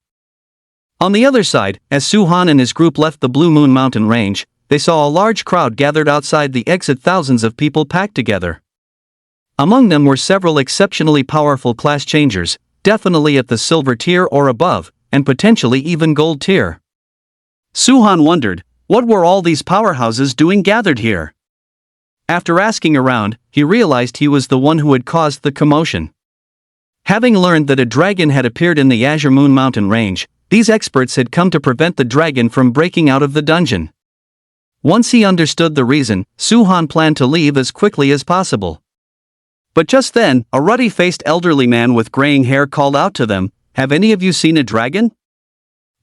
[SPEAKER 1] On the other side, as Su-han and his group left the Blue Moon Mountain range, they saw a large crowd gathered outside the exit, thousands of people packed together. Among them were several exceptionally powerful class changers, definitely at the silver tier or above, and potentially even gold tier. Su-han wondered, what were all these powerhouses doing gathered here? After asking around, he realized he was the one who had caused the commotion. Having learned that a dragon had appeared in the Azure Moon Mountain range, these experts had come to prevent the dragon from breaking out of the dungeon. Once he understood the reason, Su-han planned to leave as quickly as possible. But just then, a ruddy-faced elderly man with graying hair called out to them, "Have any of you seen a dragon?"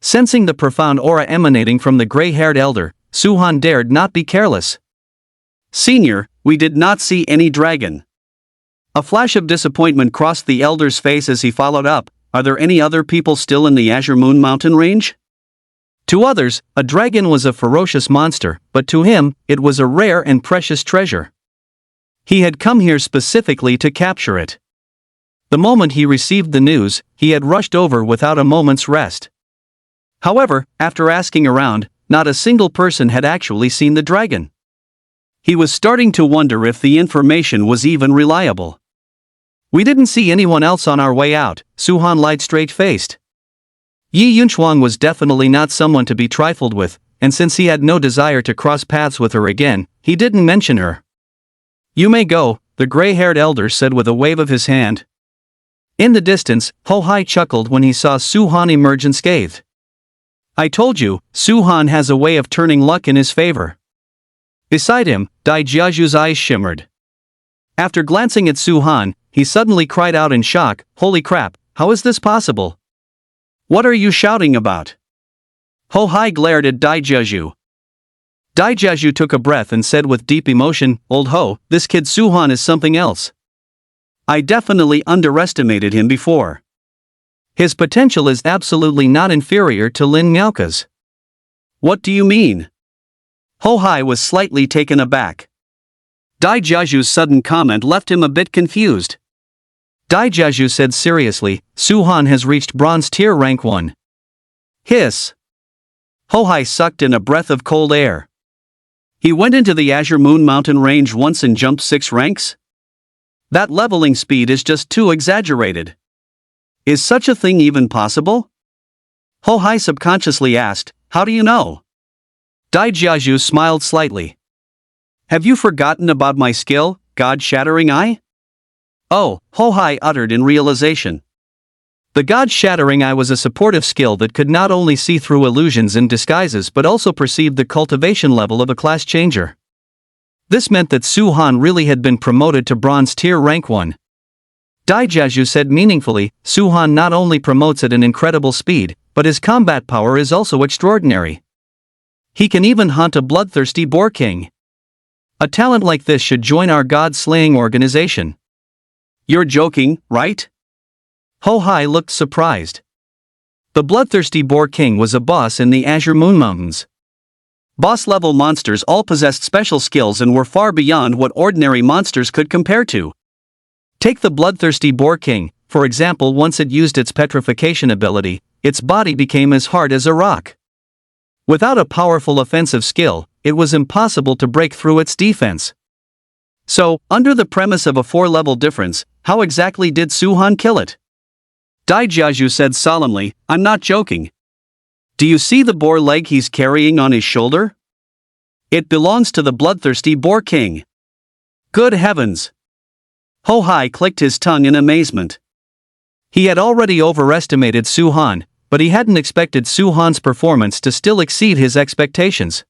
[SPEAKER 1] Sensing the profound aura emanating from the gray-haired elder, Su-han dared not be careless. "Senior, we did not see any dragon." A flash of disappointment crossed the elder's face as he followed up, "Are there any other people still in the Azure Moon Mountain range?" To others, a dragon was a ferocious monster, but to him, it was a rare and precious treasure. He had come here specifically to capture it. The moment he received the news, he had rushed over without a moment's rest. However, after asking around, not a single person had actually seen the dragon. He was starting to wonder if the information was even reliable. "We didn't see anyone else on our way out," Su-han lied straight-faced. Yi Yunchuang was definitely not someone to be trifled with, and since he had no desire to cross paths with her again, he didn't mention her. "You may go," the gray-haired elder said with a wave of his hand. In the distance, Ho-hai chuckled when he saw Su-han emerge unscathed. "I told you, Su-han has a way of turning luck in his favor." Beside him, Dai Jiaju's eyes shimmered. After glancing at Su-han, he suddenly cried out in shock, "Holy crap, how is this possible? What are you shouting about?" Ho-hai glared at Dai Jiaju. Dai Jiaju took a breath and said with deep emotion, "Old Ho, this kid Su-han is something else. I definitely underestimated him before. His potential is absolutely not inferior to Lin Miaoka's." "What do you mean?" Ho-hai was slightly taken aback. Dai Jiaju's sudden comment left him a bit confused. Dai Jiaju said seriously, "Su-han has reached bronze tier rank 1. Hiss. Ho-hai sucked in a breath of cold air. He went into the Azure Moon Mountain range once and jumped 6 ranks? That leveling speed is just too exaggerated. Is such a thing even possible? Ho-hai subconsciously asked, "How do you know?" Dai Jiaju smiled slightly. "Have you forgotten about my skill, God-shattering eye?" "Oh," Ho-hai uttered in realization. The god-shattering eye was a supportive skill that could not only see through illusions and disguises but also perceive the cultivation level of a class changer. This meant that Su-han really had been promoted to bronze tier rank 1. Daijaju said meaningfully, Su-han not only promotes at an incredible speed, but his combat power is also extraordinary. He can even hunt a bloodthirsty boar king. A talent like this should join our god-slaying organization. You're joking, right? Ho-Hai looked surprised. The bloodthirsty boar king was a boss in the Azure Moon Mountains. Boss-level monsters all possessed special skills and were far beyond what ordinary monsters could compare to. Take the bloodthirsty boar king, for example. Once it used its petrification ability, its body became as hard as a rock. Without a powerful offensive skill, it was impossible to break through its defense. So, under the premise of a 4-level difference, how exactly did Su-han kill it? Daijaju said solemnly, I'm not joking. Do you see the boar leg he's carrying on his shoulder? It belongs to the bloodthirsty boar king. Good heavens! Ho-Hai clicked his tongue in amazement. He had already overestimated Su-han, but he hadn't expected Su-han's performance to still exceed his expectations.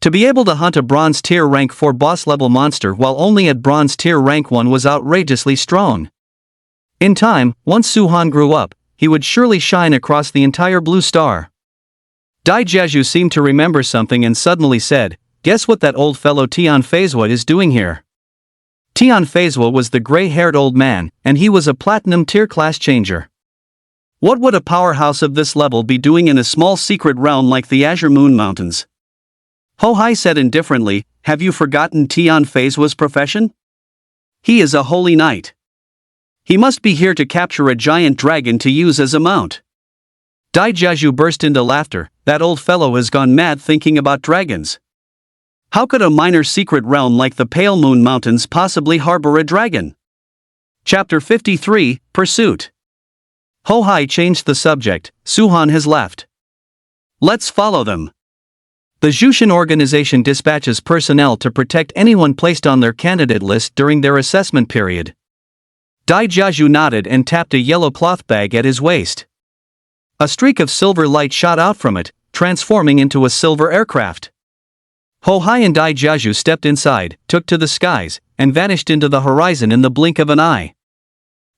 [SPEAKER 1] To be able to hunt a bronze tier rank 4 boss-level monster while only at bronze tier rank 1 was outrageously strong. In time, once Su-han grew up, he would surely shine across the entire blue star. Daijaju seemed to remember something and suddenly said, guess what that old fellow Tian Feizhua is doing here? Tian Feizhua was the gray-haired old man, and he was a platinum tier class changer. What would a powerhouse of this level be doing in a small secret realm like the Azure Moon Mountains? Ho-Hai said indifferently, have you forgotten Tian Feizhua's profession? He is a holy knight. He must be here to capture a giant dragon to use as a mount. Daijaju burst into laughter. That old fellow has gone mad thinking about dragons. How could a minor secret realm like the Pale Moon Mountains possibly harbor a dragon? Chapter 53, Pursuit. Ho-Hai changed the subject. Su-han has left. Let's follow them. The Jushin organization dispatches personnel to protect anyone placed on their candidate list during their assessment period. Daijaju nodded and tapped a yellow cloth bag at his waist. A streak of silver light shot out from it, transforming into a silver aircraft. Ho-Hai and Daijaju stepped inside, took to the skies, and vanished into the horizon in the blink of an eye.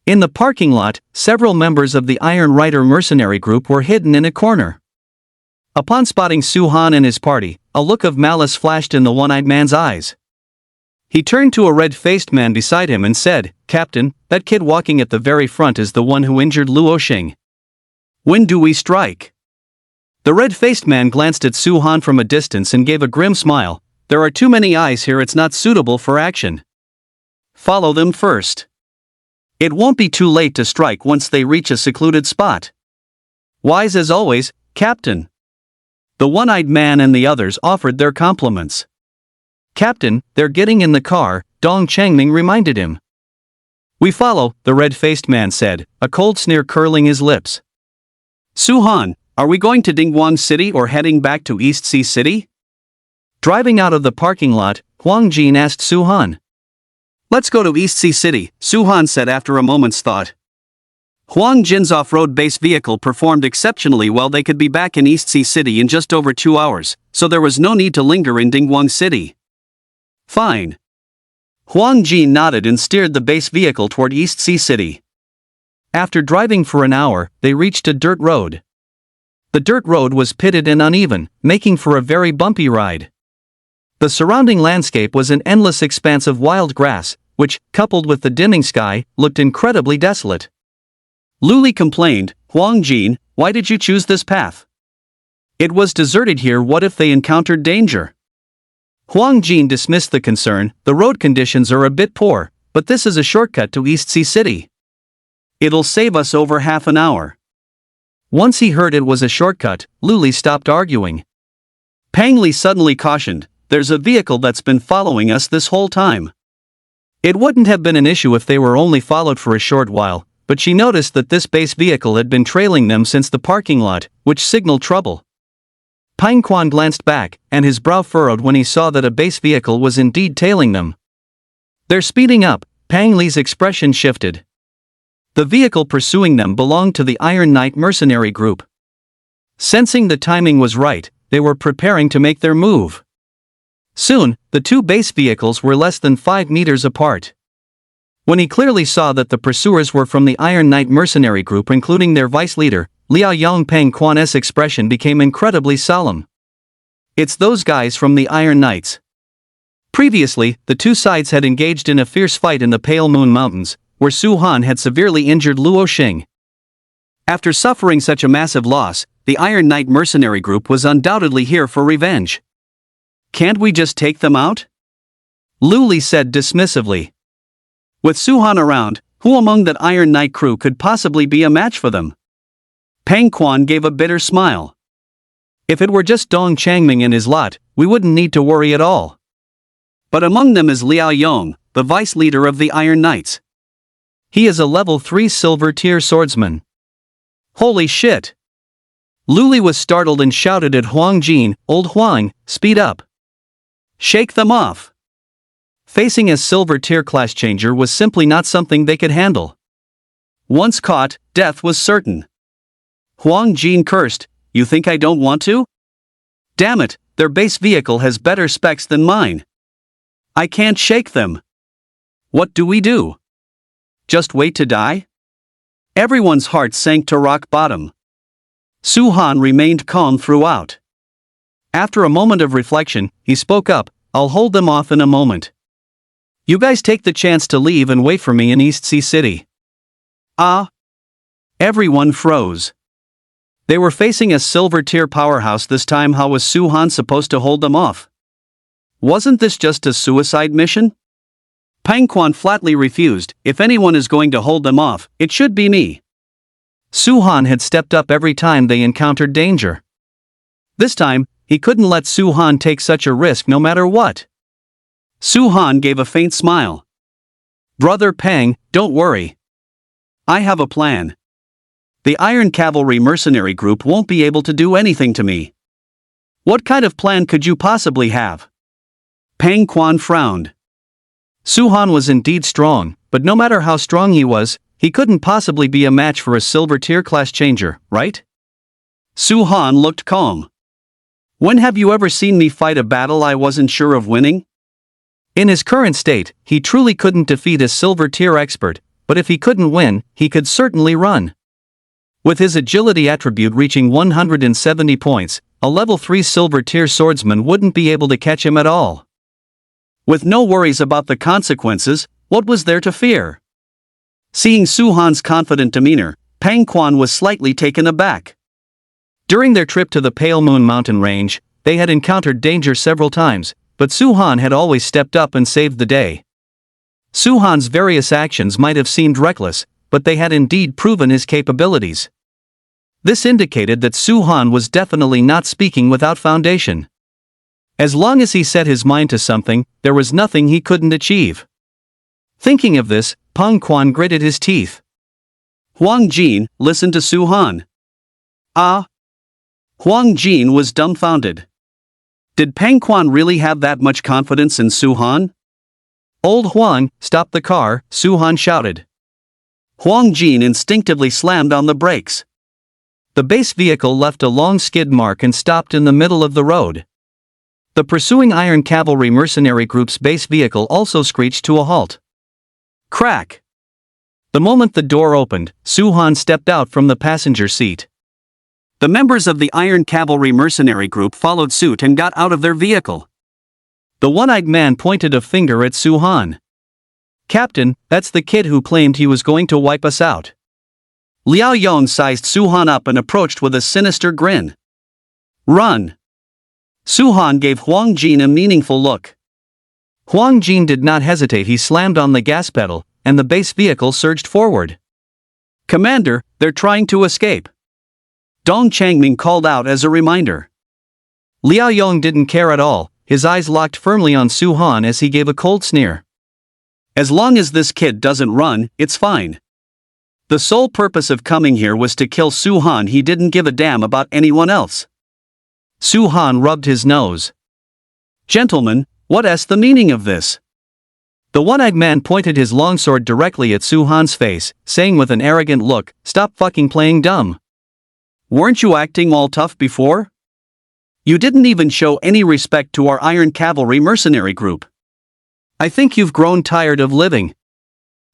[SPEAKER 1] In the parking lot, several members of the Iron Rider mercenary group were hidden in a corner. Upon spotting Su-han and his party, a look of malice flashed in the one-eyed man's eyes. He turned to a red-faced man beside him and said, Captain, that kid walking at the very front is the one who injured Luo Xing. When do we strike? The red-faced man glanced at Su-han from a distance and gave a grim smile. There are too many eyes here, it's not suitable for action. Follow them first. It won't be too late to strike once they reach a secluded spot. Wise as always, Captain. The one-eyed man and the others offered their compliments. Captain, they're getting in the car, Dong Changming reminded him. We follow, the red-faced man said, a cold sneer curling his lips. Su-han, are we going to Dingguang City or heading back to East Sea City? Driving out of the parking lot, Huang Jin asked Su-han. Let's go to East Sea City, Su-han said after a moment's thought. Huang Jin's off-road base vehicle performed exceptionally well. They could be back in East Sea City in just over 2 hours, so there was no need to linger in Dingguang City. Fine. Huang Jin nodded and steered the base vehicle toward East Sea City. After driving for an hour, they reached a dirt road. The dirt road was pitted and uneven, making for a very bumpy ride. The surrounding landscape was an endless expanse of wild grass, which, coupled with the dimming sky, looked incredibly desolate. Luli complained, Huang Jin, why did you choose this path? It was deserted here. What if they encountered danger? Huang Jin dismissed the concern. The road conditions are a bit poor, but this is a shortcut to East Sea City. It'll save us over half an hour. Once he heard it was a shortcut, Luli stopped arguing. Pang Li suddenly cautioned, there's a vehicle that's been following us this whole time. It wouldn't have been an issue if they were only followed for a short while, but she noticed that this base vehicle had been trailing them since the parking lot, which signaled trouble. Pang Quan glanced back, and his brow furrowed when he saw that a base vehicle was indeed tailing them. They're speeding up, Pang Li's expression shifted. The vehicle pursuing them belonged to the Iron Knight mercenary group. Sensing the timing was right, they were preparing to make their move. Soon, the two base vehicles were less than 5 meters apart. When he clearly saw that the pursuers were from the Iron Knight mercenary group including their vice leader, Liao Yong Peng Quan's expression became incredibly solemn. It's those guys from the Iron Knights. Previously, the two sides had engaged in a fierce fight in the Pale Moon Mountains, where Su Han had severely injured Luo Xing. After suffering such a massive loss, the Iron Knight mercenary group was undoubtedly here for revenge. Can't we just take them out? Lu Li said dismissively. With Su Han around, who among that Iron Knight crew could possibly be a match for them? Peng Quan gave a bitter smile. If it were just Dong Changming and his lot, we wouldn't need to worry at all. But among them is Liao Yong, the vice leader of the Iron Knights. He is a level 3 silver tier swordsman. Holy shit! Lu Li was startled and shouted at Huang Jin, "Old Huang, speed up! Shake them off!" Facing a silver tier class changer was simply not something they could handle. Once caught, death was certain. Huang Jin cursed, "You think I don't want to? Damn it, their base vehicle has better specs than mine. I can't shake them. What do we do? Just wait to die?" Everyone's heart sank to rock bottom. Su Han remained calm throughout. After a moment of reflection, he spoke up, "I'll hold them off in a moment. You guys take the chance to leave and wait for me in East Sea City." Ah! Everyone froze. They were facing a silver tier powerhouse this time. How was Su Han supposed to hold them off? Wasn't this just a suicide mission? Peng Quan flatly refused. "If anyone is going to hold them off, it should be me." Su Han had stepped up every time they encountered danger. This time, he couldn't let Su Han take such a risk no matter what. Su Han gave a faint smile. "Brother Peng, don't worry. I have a plan. The Iron Cavalry mercenary group won't be able to do anything to me." "What kind of plan could you possibly have?" Peng Quan frowned. Su Han was indeed strong, but no matter how strong he couldn't possibly be a match for a silver tier class changer, right? Su Han looked calm. "When have you ever seen me fight a battle I wasn't sure of winning?" In his current state, he truly couldn't defeat a silver tier expert, but if he couldn't win, he could certainly run. With his agility attribute reaching 170 points, a level 3 silver tier swordsman wouldn't be able to catch him at all. With no worries about the consequences, what was there to fear? Seeing Su Han's confident demeanor, Peng Quan was slightly taken aback. During their trip to the Pale Moon mountain range, they had encountered danger several times, but Su Han had always stepped up and saved the day. Su Han's various actions might have seemed reckless, but they had indeed proven his capabilities. This indicated that Su Han was definitely not speaking without foundation. As long as he set his mind to something, there was nothing he couldn't achieve. Thinking of this, Peng Quan gritted his teeth. Huang Jin listened to Su Han. Ah! Huang Jin was dumbfounded. Did Peng Quan really have that much confidence in Su Han? "Old Huang, stop the car," Su Han shouted. Huang Jin instinctively slammed on the brakes. The base vehicle left a long skid mark and stopped in the middle of the road. The pursuing Iron Cavalry mercenary group's base vehicle also screeched to a halt. Crack! The moment the door opened, Su Han stepped out from the passenger seat. The members of the Iron Cavalry mercenary group followed suit and got out of their vehicle. The one-eyed man pointed a finger at Su Han. "Captain, that's the kid who claimed he was going to wipe us out." Liao Yong sized Su Han up and approached with a sinister grin. "Run!" Su Han gave Huang Jin a meaningful look. Huang Jin did not hesitate. He slammed on the gas pedal, and the base vehicle surged forward. "Commander, they're trying to escape," Dong Changming called out as a reminder. Liao Yong didn't care at all, his eyes locked firmly on Su Han as he gave a cold sneer. "As long as this kid doesn't run, it's fine. The sole purpose of coming here was to kill Su Han. He didn't give a damn about anyone else." Su Han rubbed his nose. "Gentlemen, what's the meaning of this? The one-eyed man pointed his longsword directly at Su-han's face, saying with an arrogant look, "Stop fucking playing dumb. Weren't you acting all tough before? You didn't even show any respect to our Iron Cavalry mercenary group. I think you've grown tired of living.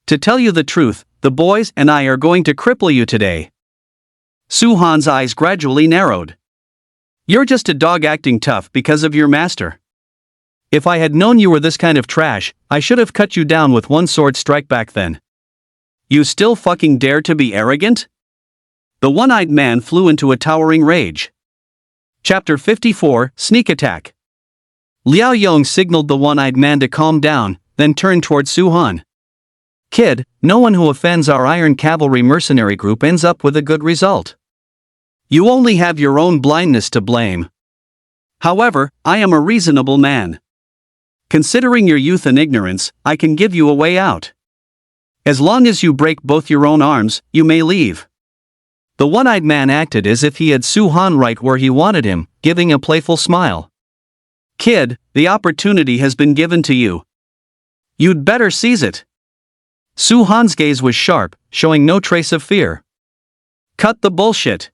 [SPEAKER 1] To tell you the truth, the boys and I are going to cripple you today." Su-han's eyes gradually narrowed. "You're just a dog acting tough because of your master. If I had known you were this kind of trash, I should have cut you down with one sword strike back then. You still fucking dare to be arrogant?" The one-eyed man flew into a towering rage. Chapter 54, Sneak Attack. Liao Yong signaled the one-eyed man to calm down, then turned toward Su-han. "Kid, no one who offends our Iron Cavalry mercenary group ends up with a good result. You only have your own blindness to blame. However, I am a reasonable man. Considering your youth and ignorance, I can give you a way out. As long as you break both your own arms, you may leave." The one-eyed man acted as if he had Su-han right where he wanted him, giving a playful smile. "Kid, the opportunity has been given to you. You'd better seize it." Su-han's gaze was sharp, showing no trace of fear. "Cut the bullshit.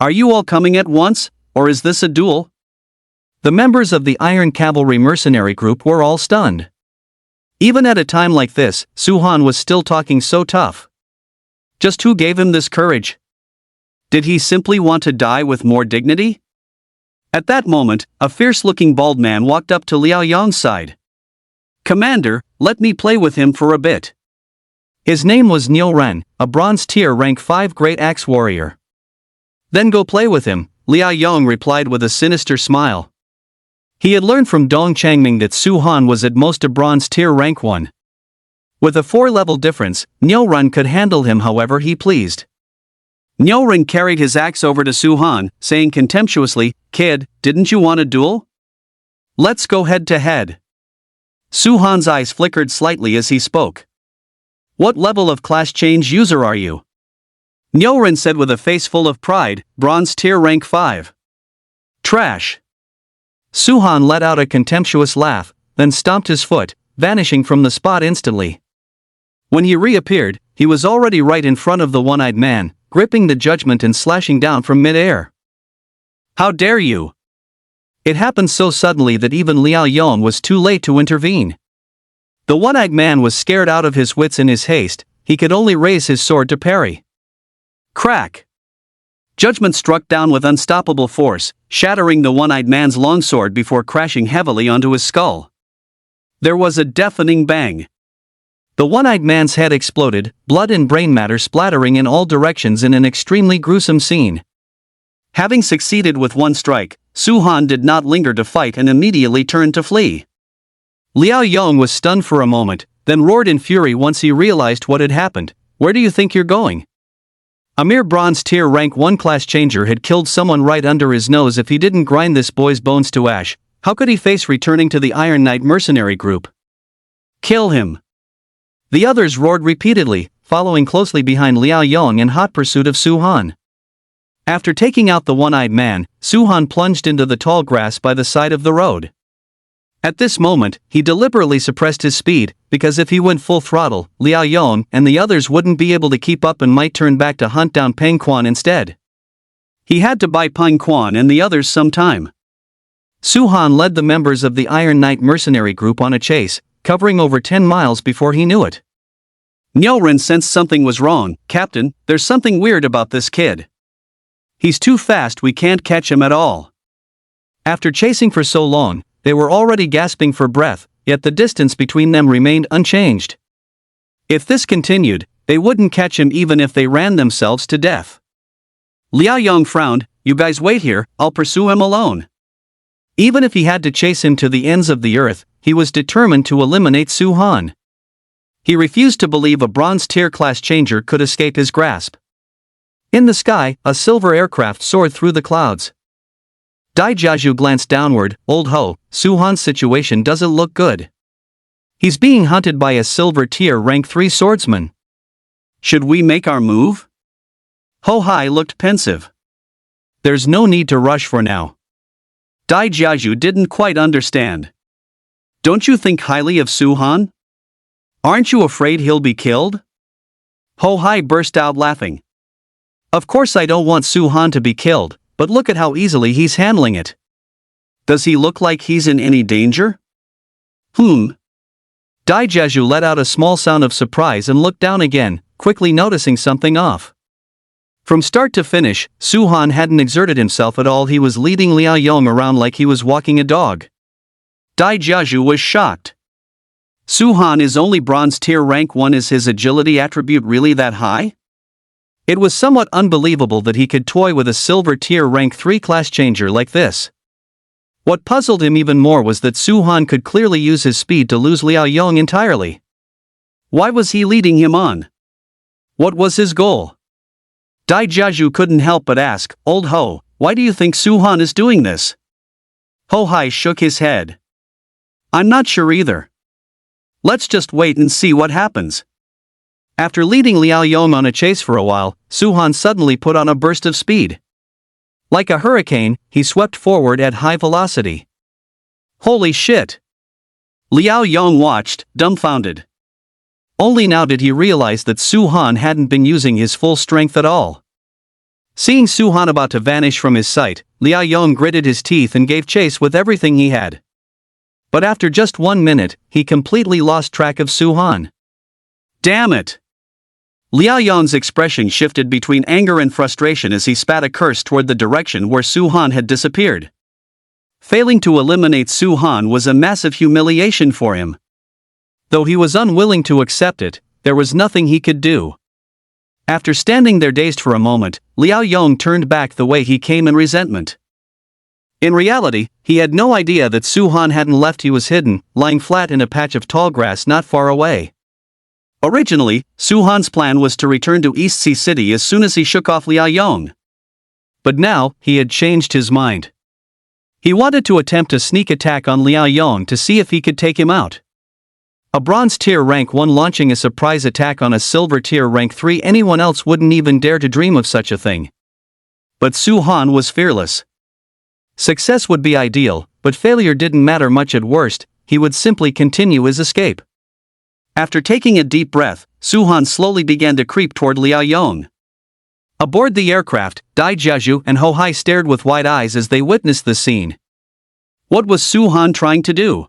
[SPEAKER 1] Are you all coming at once, or is this a duel?" The members of the Iron Cavalry mercenary group were all stunned. Even at a time like this, Su-han was still talking so tough. Just who gave him this courage? Did he simply want to die with more dignity? At that moment, a fierce-looking bald man walked up to Liao Yong's side. "Commander, let me play with him for a bit." His name was Niu Ren, a bronze tier rank 5 great axe warrior. "Then go play with him," Liao Yong replied with a sinister smile. He had learned from Dong Changming that Su-han was at most a bronze tier rank 1. With a 4-level difference, Niu Ren could handle him however he pleased. Niu Ren carried his axe over to Su-han, saying contemptuously, "Kid, didn't you want a duel? Let's go head to head." Su-han's eyes flickered slightly as he spoke. "What level of class change user are you?" Niu Ren said with a face full of pride, "Bronze tier rank 5. Trash." Su-han let out a contemptuous laugh, then stomped his foot, vanishing from the spot instantly. When he reappeared, he was already right in front of the one-eyed man, gripping the judgment and slashing down from mid-air. "How dare you!" It happened so suddenly that even Liao Yong was too late to intervene. The one-eyed man was scared out of his wits in his haste, he could only raise his sword to parry. Crack! Judgment struck down with unstoppable force, shattering the one-eyed man's longsword before crashing heavily onto his skull. There was a deafening bang. The one-eyed man's head exploded, blood and brain matter splattering in all directions in an extremely gruesome scene. Having succeeded with one strike, Su-han did not linger to fight and immediately turned to flee. Liao Yong was stunned for a moment, then roared in fury once he realized what had happened. "Where do you think you're going? A mere bronze tier rank 1 class changer had killed someone right under his nose. If he didn't grind this boy's bones to ash, how could he face returning to the Iron Knight mercenary group? Kill him!" The others roared repeatedly, following closely behind Liao Yong in hot pursuit of Su-han. After taking out the one-eyed man, Su-han plunged into the tall grass by the side of the road. At this moment, he deliberately suppressed his speed, because if he went full throttle, Liao Yong and the others wouldn't be able to keep up and might turn back to hunt down Peng Quan instead. He had to buy Peng Quan and the others some time. Su-han led the members of the Iron Knight mercenary group on a chase, covering over 10 miles before he knew it. Niu Ren sensed something was wrong. "Captain, there's something weird about this kid. He's too fast, we can't catch him at all." After chasing for so long, they were already gasping for breath, yet the distance between them remained unchanged. If this continued, they wouldn't catch him even if they ran themselves to death. Liao Yong frowned. "You guys wait here, I'll pursue him alone." Even if he had to chase him to the ends of the earth, he was determined to eliminate Su-han. He refused to believe a bronze tier class changer could escape his grasp. In the sky, a silver aircraft soared through the clouds. Dai Jiaju glanced downward. "Old ho, Su-han's situation doesn't look good. He's being hunted by a silver tier rank 3 swordsman. Should we make our move?" Ho Hai looked pensive. "There's no need to rush for now." Dai Jiaju didn't quite understand. "Don't you think highly of Su-han?" Aren't you afraid he'll be killed? Ho Hai burst out laughing. Of course I don't want Su-han to be killed, but look at how easily he's handling it. Does he look like he's in any danger? Daijeju let out a small sound of surprise and looked down again, quickly noticing something off. From start to finish, Su-han hadn't exerted himself at all. He was leading Liao Yong around like he was walking a dog. Daijeju was shocked. Su-han is only bronze tier rank 1. Is his agility attribute really that high? It was somewhat unbelievable that he could toy with a silver tier rank 3 class changer like this. What puzzled him even more was that Su-han could clearly use his speed to lose Liao Yong entirely. Why was he leading him on? What was his goal? Daijeju couldn't help but ask, "Old Ho, why do you think Su-han is doing this?" Ho Hai shook his head. "I'm not sure either. Let's just wait and see what happens." After leading Liao Yong on a chase for a while, Su-han suddenly put on a burst of speed. Like a hurricane, he swept forward at high velocity. Holy shit! Liao Yong watched, dumbfounded. Only now did he realize that Su-han hadn't been using his full strength at all. Seeing Su-han about to vanish from his sight, Liao Yong gritted his teeth and gave chase with everything he had. But after just 1 minute, he completely lost track of Su-han. Damn it! Liao Yong's expression shifted between anger and frustration as he spat a curse toward the direction where Su-han had disappeared. Failing to eliminate Su-han was a massive humiliation for him. Though he was unwilling to accept it, there was nothing he could do. After standing there dazed for a moment, Liao Yong turned back the way he came in resentment. In reality, he had no idea that Su-han hadn't left. He was hidden, lying flat in a patch of tall grass not far away. Originally, Su-han's plan was to return to East Sea City as soon as he shook off Liao Yong. But now, he had changed his mind. He wanted to attempt a sneak attack on Liao Yong to see if he could take him out. A bronze tier rank 1 launching a surprise attack on a silver tier rank 3, anyone else wouldn't even dare to dream of such a thing. But Su-han was fearless. Success would be ideal, but failure didn't matter much. At worst, he would simply continue his escape. After taking a deep breath, Su-han slowly began to creep toward Liao Yong. Aboard the aircraft, Daijeju and Ho Hai stared with wide eyes as they witnessed the scene. What was Su-han trying to do?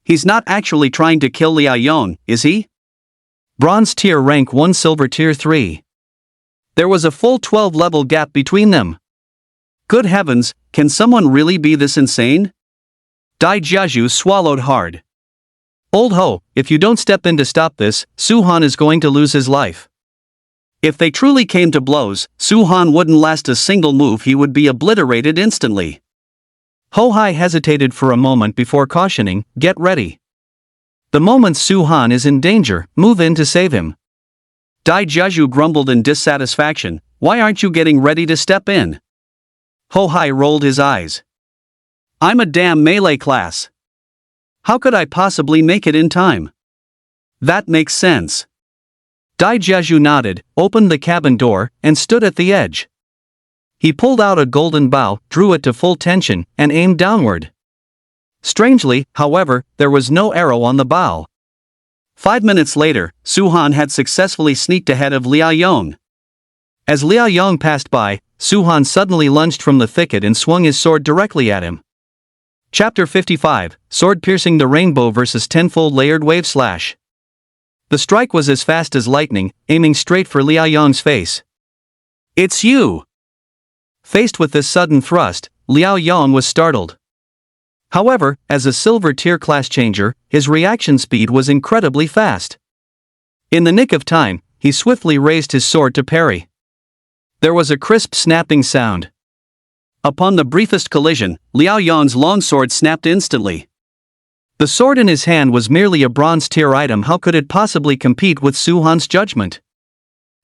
[SPEAKER 1] He's not actually trying to kill Liao Yong, is he? Bronze tier rank 1, silver tier 3. There was a full 12-level gap between them. Good heavens, can someone really be this insane? Daijeju swallowed hard. Old Ho, if you don't step in to stop this, Su-han is going to lose his life. If they truly came to blows, Su-han wouldn't last a single move. He would be obliterated instantly. Ho Hai hesitated for a moment before cautioning, "Get ready. The moment Su-han is in danger, move in to save him." Daijeju grumbled in dissatisfaction, "Why aren't you getting ready to step in?" Ho Hai rolled his eyes. "I'm a damn melee class. How could I possibly make it in time?" "That makes sense." Daijeju nodded, opened the cabin door, and stood at the edge. He pulled out a golden bow, drew it to full tension, and aimed downward. Strangely, however, there was no arrow on the bow. 5 minutes later, Su-han had successfully sneaked ahead of Liao Yong. As Liao Yong passed by, Su-han suddenly lunged from the thicket and swung his sword directly at him. Chapter 55, Sword Piercing the Rainbow vs. Tenfold Layered Wave Slash. The strike was as fast as lightning, aiming straight for Liao Yong's face. "It's you!" Faced with this sudden thrust, Liao Yong was startled. However, as a silver tier class changer, his reaction speed was incredibly fast. In the nick of time, he swiftly raised his sword to parry. There was a crisp snapping sound. Upon the briefest collision, Liao Yong's longsword snapped instantly. The sword in his hand was merely a bronze tier item. How could it possibly compete with Su-han's judgment?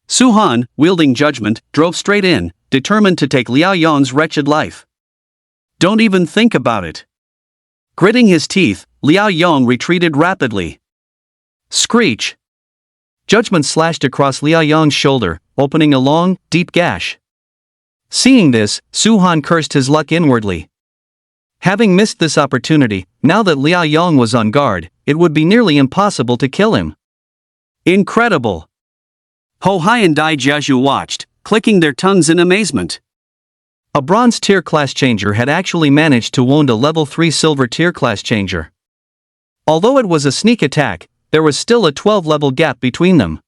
[SPEAKER 1] Su-han, wielding judgment, drove straight in, determined to take Liao Yong's wretched life. "Don't even think about it." Gritting his teeth, Liao Yong retreated rapidly. Screech! Judgment slashed across Liao Yong's shoulder, opening a long, deep gash. Seeing this, Su-han cursed his luck inwardly. Having missed this opportunity, now that Liao Yong was on guard, it would be nearly impossible to kill him. Incredible! Ho Hai and Dai Jiazhu watched, clicking their tongues in amazement. A bronze tier class changer had actually managed to wound a level 3 silver tier class changer. Although it was a sneak attack, there was still a 12-level gap between them.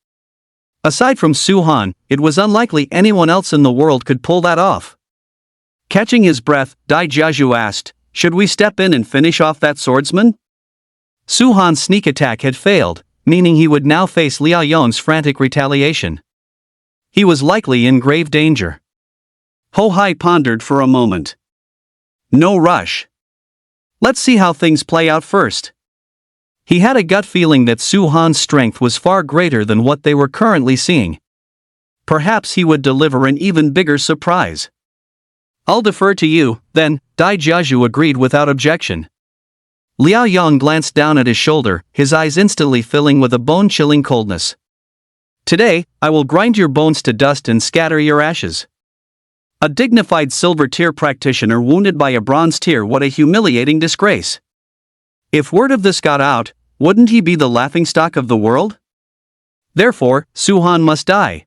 [SPEAKER 1] Aside from Su Han, it was unlikely anyone else in the world could pull that off. Catching his breath, Dai Jiazhu asked, "Should we step in and finish off that swordsman?" Su Han's sneak attack had failed, meaning he would now face Liao Yong's frantic retaliation. He was likely in grave danger. Ho Hai pondered for a moment. No rush. Let's see how things play out first. He had a gut feeling that Su Han's strength was far greater than what they were currently seeing. Perhaps he would deliver an even bigger surprise. "I'll defer to you, then," Dai Jiazhu agreed without objection. Liao Yong glanced down at his shoulder, his eyes instantly filling with a bone-chilling coldness. "Today, I will grind your bones to dust and scatter your ashes." A dignified silver tier practitioner wounded by a bronze tier, what a humiliating disgrace. If word of this got out, wouldn't he be the laughingstock of the world? Therefore, Su Han must die.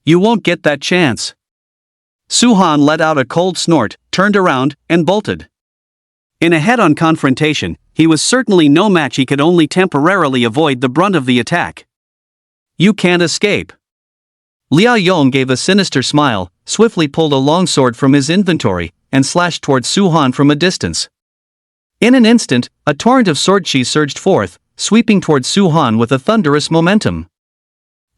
[SPEAKER 1] "You won't get that chance." Su Han let out a cold snort, turned around, and bolted. In a head-on confrontation, he was certainly no match. He could only temporarily avoid the brunt of the attack. "You can't escape." Liao Yong gave a sinister smile, swiftly pulled a longsword from his inventory, and slashed towards Su Han from a distance. In an instant, a torrent of sword chi surged forth, sweeping towards Su Han with a thunderous momentum.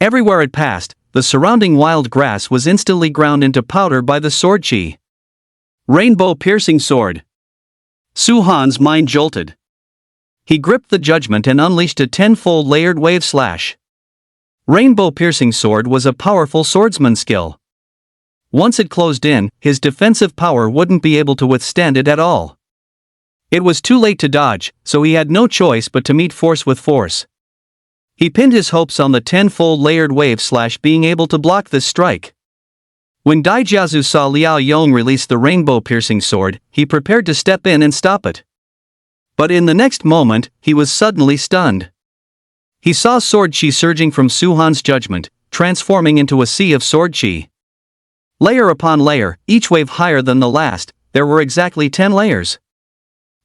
[SPEAKER 1] Everywhere it passed, the surrounding wild grass was instantly ground into powder by the sword chi. Rainbow-piercing sword. Su Han's mind jolted. He gripped the judgment and unleashed a tenfold layered wave slash. Rainbow-piercing sword was a powerful swordsman skill. Once it closed in, his defensive power wouldn't be able to withstand it at all. It was too late to dodge, so he had no choice but to meet force with force. He pinned his hopes on the tenfold layered wave slash being able to block this strike. When Dai Jiazhu saw Liao Yong release the rainbow-piercing sword, he prepared to step in and stop it. But in the next moment, he was suddenly stunned. He saw sword chi surging from Su Han's judgment, transforming into a sea of sword chi. Layer upon layer, each wave higher than the last, there were exactly 10 layers.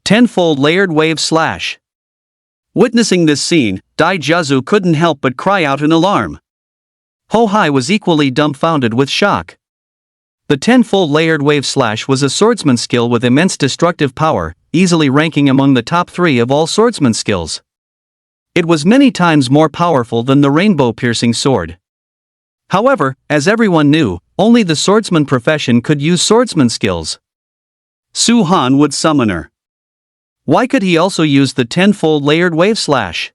[SPEAKER 1] Tenfold layered wave slash. Witnessing this scene, Dai Jiazhu couldn't help but cry out in alarm. Ho Hai was equally dumbfounded with shock. The tenfold layered wave slash was a swordsman skill with immense destructive power, easily ranking among the top 3 of all swordsman skills. It was many times more powerful than the rainbow-piercing sword. However, as everyone knew, only the swordsman profession could use swordsman skills. Su Han would summoner. Why could he also use the tenfold layered wave slash?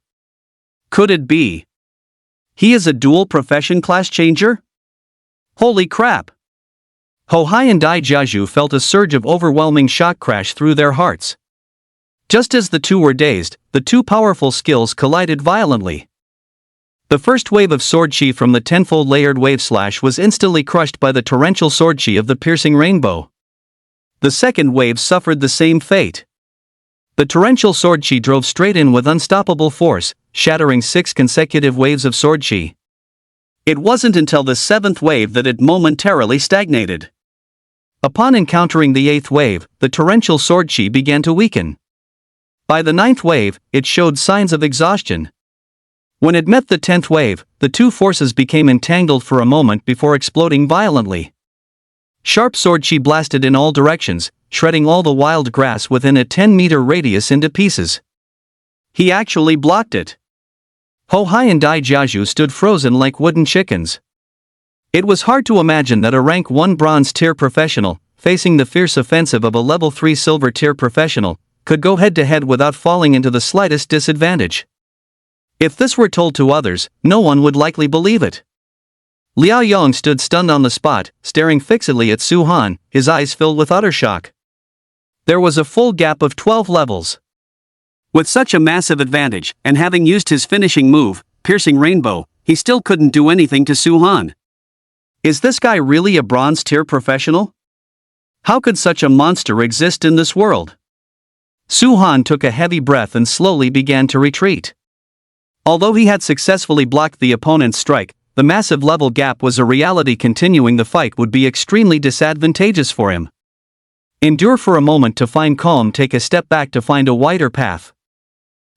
[SPEAKER 1] Could it be he is a dual profession class changer? Holy crap! Ho Hai and Dai Jiazhu felt a surge of overwhelming shock crash through their hearts. Just as the two were dazed, the two powerful skills collided violently. The first wave of sword chi from the tenfold layered wave slash was instantly crushed by the torrential sword chi of the piercing rainbow. The second wave suffered the same fate. The torrential sword chi drove straight in with unstoppable force, shattering 6 consecutive waves of sword chi. It wasn't until the 7th wave that it momentarily stagnated. Upon encountering the 8th wave, the torrential sword chi began to weaken. By the 9th wave, it showed signs of exhaustion. When it met the 10th wave, the two forces became entangled for a moment before exploding violently. Sharp sword chi blasted in all directions, shredding all the wild grass within a 10-meter radius into pieces. He actually blocked it. Ho Hai and Dai Jiazhu stood frozen like wooden chickens. It was hard to imagine that a rank 1 bronze tier professional, facing the fierce offensive of a level 3 silver tier professional, could go head-to-head without falling into the slightest disadvantage. If this were told to others, no one would likely believe it. Liao Yong stood stunned on the spot, staring fixedly at Su Han, his eyes filled with utter shock. There was a full gap of 12 levels. With such a massive advantage, and having used his finishing move, piercing rainbow, he still couldn't do anything to Su Han. Is this guy really a bronze tier professional? How could such a monster exist in this world? Su-han took a heavy breath and slowly began to retreat. Although he had successfully blocked the opponent's strike, the massive level gap was a reality. Continuing the fight would be extremely disadvantageous for him. Endure for a moment to find calm, take a step back to find a wider path.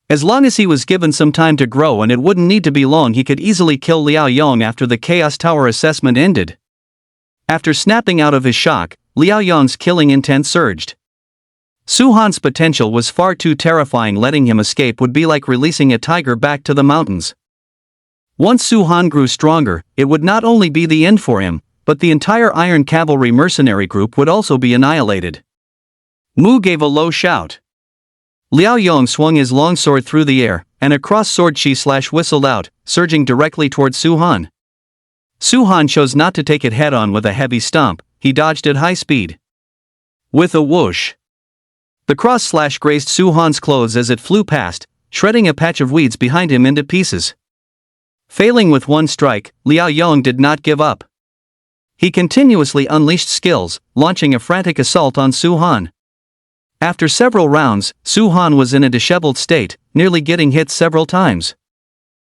[SPEAKER 1] As long as he was given some time to grow, and it wouldn't need to be long, he could easily kill Liao Yong after the Chaos Tower assessment ended. After snapping out of his shock, Liao Yong's killing intent surged. Su-han's potential was far too terrifying. Letting him escape would be like releasing a tiger back to the mountains. Once Su-han grew stronger, it would not only be the end for him, but the entire Iron Cavalry mercenary group would also be annihilated. Mu gave a low shout. Liao Yong swung his longsword through the air, and a cross-sword chi whistled out, surging directly towards Su-han. Su-han chose not to take it head-on with a heavy stomp. He dodged at high speed. With a whoosh, the cross-slash grazed Su-han's clothes as it flew past, shredding a patch of weeds behind him into pieces. Failing with one strike, Liao Yong did not give up. He continuously unleashed skills, launching a frantic assault on Su-han. After several rounds, Su-han was in a disheveled state, nearly getting hit several times.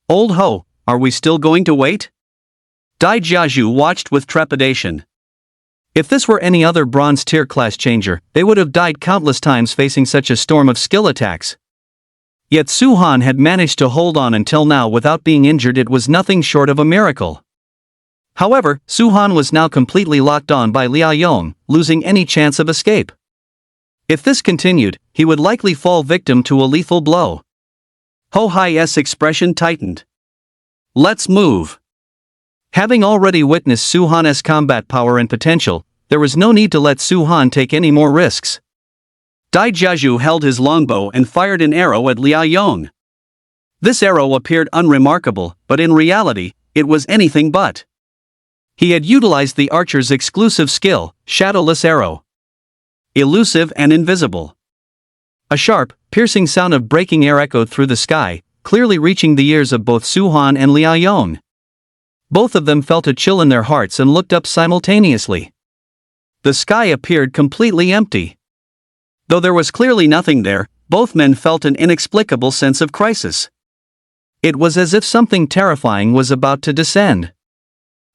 [SPEAKER 1] Old ho, are we still going to wait? Dai Jiazhu watched with trepidation. If this were any other bronze tier class changer, they would have died countless times facing such a storm of skill attacks. Yet Su-han had managed to hold on until now without being injured. It was nothing short of a miracle. However, Su-han was now completely locked on by Liao Yong, losing any chance of escape. If this continued, he would likely fall victim to a lethal blow. Ho Hai's expression tightened. Let's move. Having already witnessed Su-han's combat power and potential, there was no need to let Su-han take any more risks. Dai Jiazhu held his longbow and fired an arrow at Liao Yong. This arrow appeared unremarkable, but in reality, it was anything but. He had utilized the archer's exclusive skill, Shadowless Arrow. Elusive and invisible. A sharp, piercing sound of breaking air echoed through the sky, clearly reaching the ears of both Su-han and Liao Yong. Both of them felt a chill in their hearts and looked up simultaneously. The sky appeared completely empty. Though there was clearly nothing there, both men felt an inexplicable sense of crisis. It was as if something terrifying was about to descend.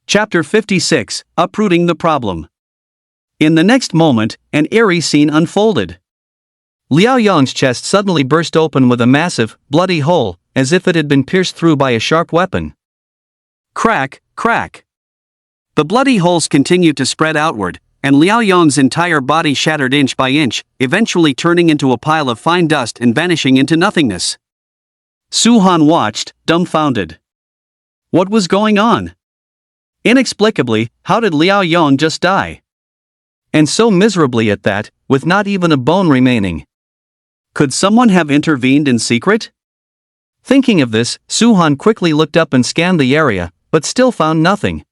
[SPEAKER 1] Chapter 56, Uprooting the Problem. In the next moment, an eerie scene unfolded. Liao Yong's chest suddenly burst open with a massive, bloody hole, as if it had been pierced through by a sharp weapon. Crack, crack. The bloody holes continued to spread outward, and Liao Yong's entire body shattered inch by inch, eventually turning into a pile of fine dust and vanishing into nothingness. Su-han watched, dumbfounded. What was going on? Inexplicably, how did Liao Yong just die? And so miserably at that, with not even a bone remaining. Could someone have intervened in secret? Thinking of this, Su-han quickly looked up and scanned the area, but still found nothing.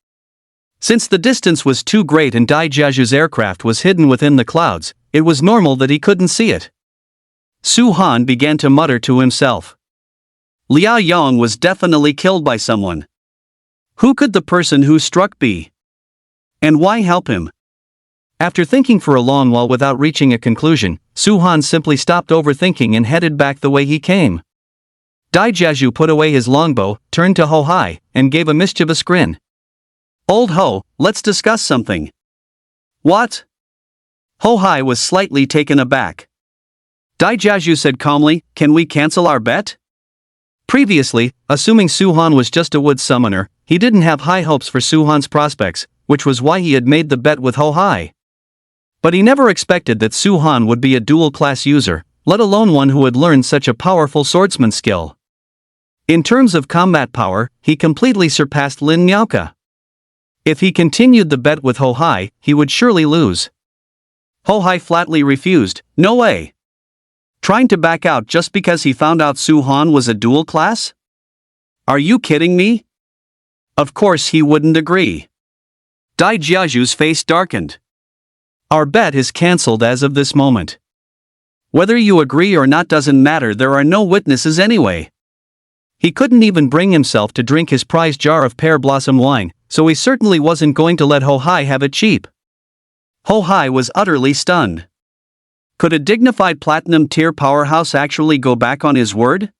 [SPEAKER 1] Since the distance was too great and Dai Jiazhu's aircraft was hidden within the clouds, it was normal that he couldn't see it. Su-han began to mutter to himself. Liao Yong was definitely killed by someone. Who could the person who struck be? And why help him? After thinking for a long while without reaching a conclusion, Su-han simply stopped overthinking and headed back the way he came. Dai Jiazhu put away his longbow, turned to Ho Hai, and gave a mischievous grin. Old Ho, let's discuss something. What? Ho Hai was slightly taken aback. Dai Jiazhu said calmly, can we cancel our bet? Previously, assuming Su-han was just a wood summoner, he didn't have high hopes for Su-han's prospects, which was why he had made the bet with Ho Hai. But he never expected that Su-han would be a dual-class user, let alone one who had learned such a powerful swordsman skill. In terms of combat power, he completely surpassed Lin Miaoka. If he continued the bet with Ho Hai, he would surely lose. Ho Hai flatly refused, no way. Trying to back out just because he found out Su-han was a dual class? Are you kidding me? Of course he wouldn't agree. Dai Jiazhu's face darkened. Our bet is cancelled as of this moment. Whether you agree or not doesn't matter, there are no witnesses anyway. He couldn't even bring himself to drink his prized jar of pear blossom wine, so he certainly wasn't going to let Ho Hai have it cheap. Ho Hai was utterly stunned. Could a dignified platinum-tier powerhouse actually go back on his word?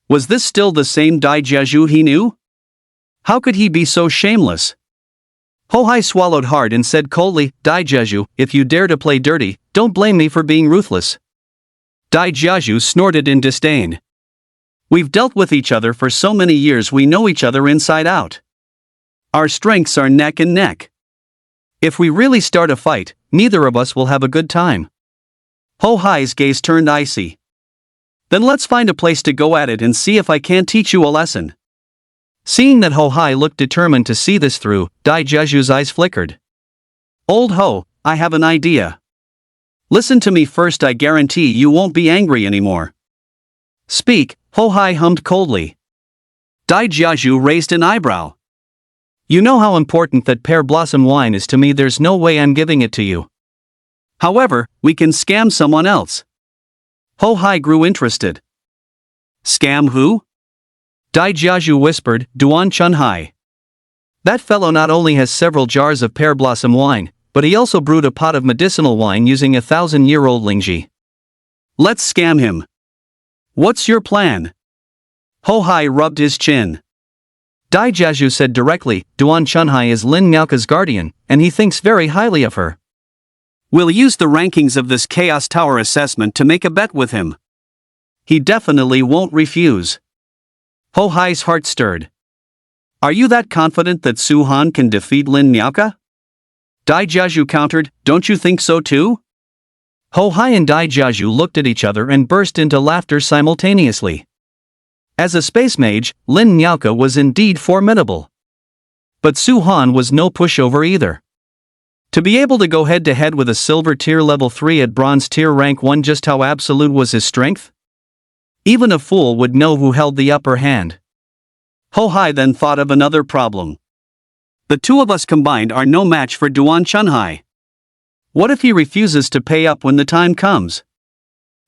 [SPEAKER 1] Was this still the same Dai Jeju he knew? How could he be so shameless? Ho Hai swallowed hard and said coldly, Dai Jeju, if you dare to play dirty, don't blame me for being ruthless. Dai Jeju snorted in disdain. We've dealt with each other for so many years, we know each other inside out. Our strengths are neck and neck. If we really start a fight, neither of us will have a good time. Ho Hai's gaze turned icy. Then let's find a place to go at it and see if I can't teach you a lesson. Seeing that Ho Hai looked determined to see this through, Dai Jeju's eyes flickered. Old Ho, I have an idea. Listen to me first, I guarantee you won't be angry anymore. Speak, Ho Hai hummed coldly. Dai Jeju raised an eyebrow. You know how important that pear blossom wine is to me, there's no way I'm giving it to you. However, we can scam someone else. Ho Hai grew interested. Scam who? Dai Jeju whispered, Duan Chunhai. That fellow not only has several jars of pear blossom wine, but he also brewed a pot of medicinal wine using 1,000-year-old Lingji. Let's scam him. What's your plan? Ho Hai rubbed his chin. Dai Jeju said directly, Duan Chunhai is Lin Miaoka's guardian, and he thinks very highly of her. We'll use the rankings of this Chaos Tower assessment to make a bet with him. He definitely won't refuse. Ho Hai's heart stirred. Are you that confident that Su Han can defeat Lin Miaoka? Dai Jeju countered, don't you think so too? Ho Hai and Dai Jeju looked at each other and burst into laughter simultaneously. As a space mage, Lin Miaoka was indeed formidable. But Su Han was no pushover either. To be able to go head-to-head with a silver tier level 3 at bronze tier rank 1, just how absolute was his strength? Even a fool would know who held the upper hand. Ho Hai then thought of another problem. The two of us combined are no match for Duan Chunhai. What if he refuses to pay up when the time comes?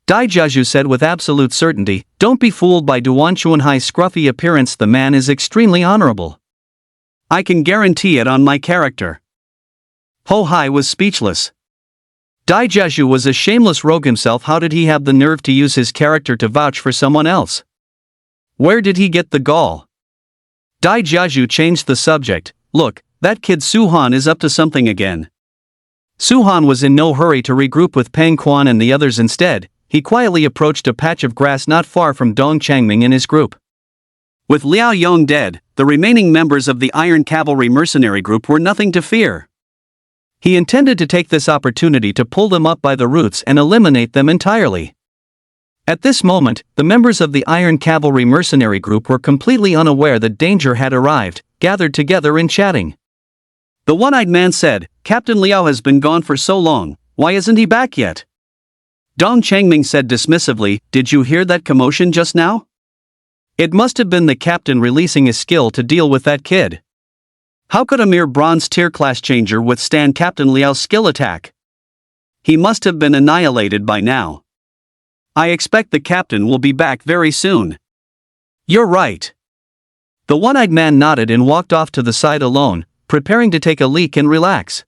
[SPEAKER 1] Dai Jeju said with absolute certainty, don't be fooled by Duan Chunhai's scruffy appearance, the man is extremely honorable. I can guarantee it on my character. Ho Hai was speechless. Dai Jeju was a shameless rogue himself. How did he have the nerve to use his character to vouch for someone else? Where did he get the gall? Dai Jeju changed the subject. Look, that kid Su Han is up to something again. Su Han was in no hurry to regroup with Peng Quan and the others. Instead, he quietly approached a patch of grass not far from Dong Changming and his group. With Liao Yong dead, the remaining members of the Iron Cavalry mercenary group were nothing to fear. He intended to take this opportunity to pull them up by the roots and eliminate them entirely. At this moment, the members of the Iron Cavalry mercenary group were completely unaware that danger had arrived, gathered together and chatting. The one-eyed man said, Captain Liao has been gone for so long, why isn't he back yet? Dong Changming said dismissively, did you hear that commotion just now? It must have been the captain releasing his skill to deal with that kid. How could a mere bronze tier class changer withstand Captain Liao's skill attack? He must have been annihilated by now. I expect the captain will be back very soon. You're right. The one-eyed man nodded and walked off to the side alone, preparing to take a leak and relax.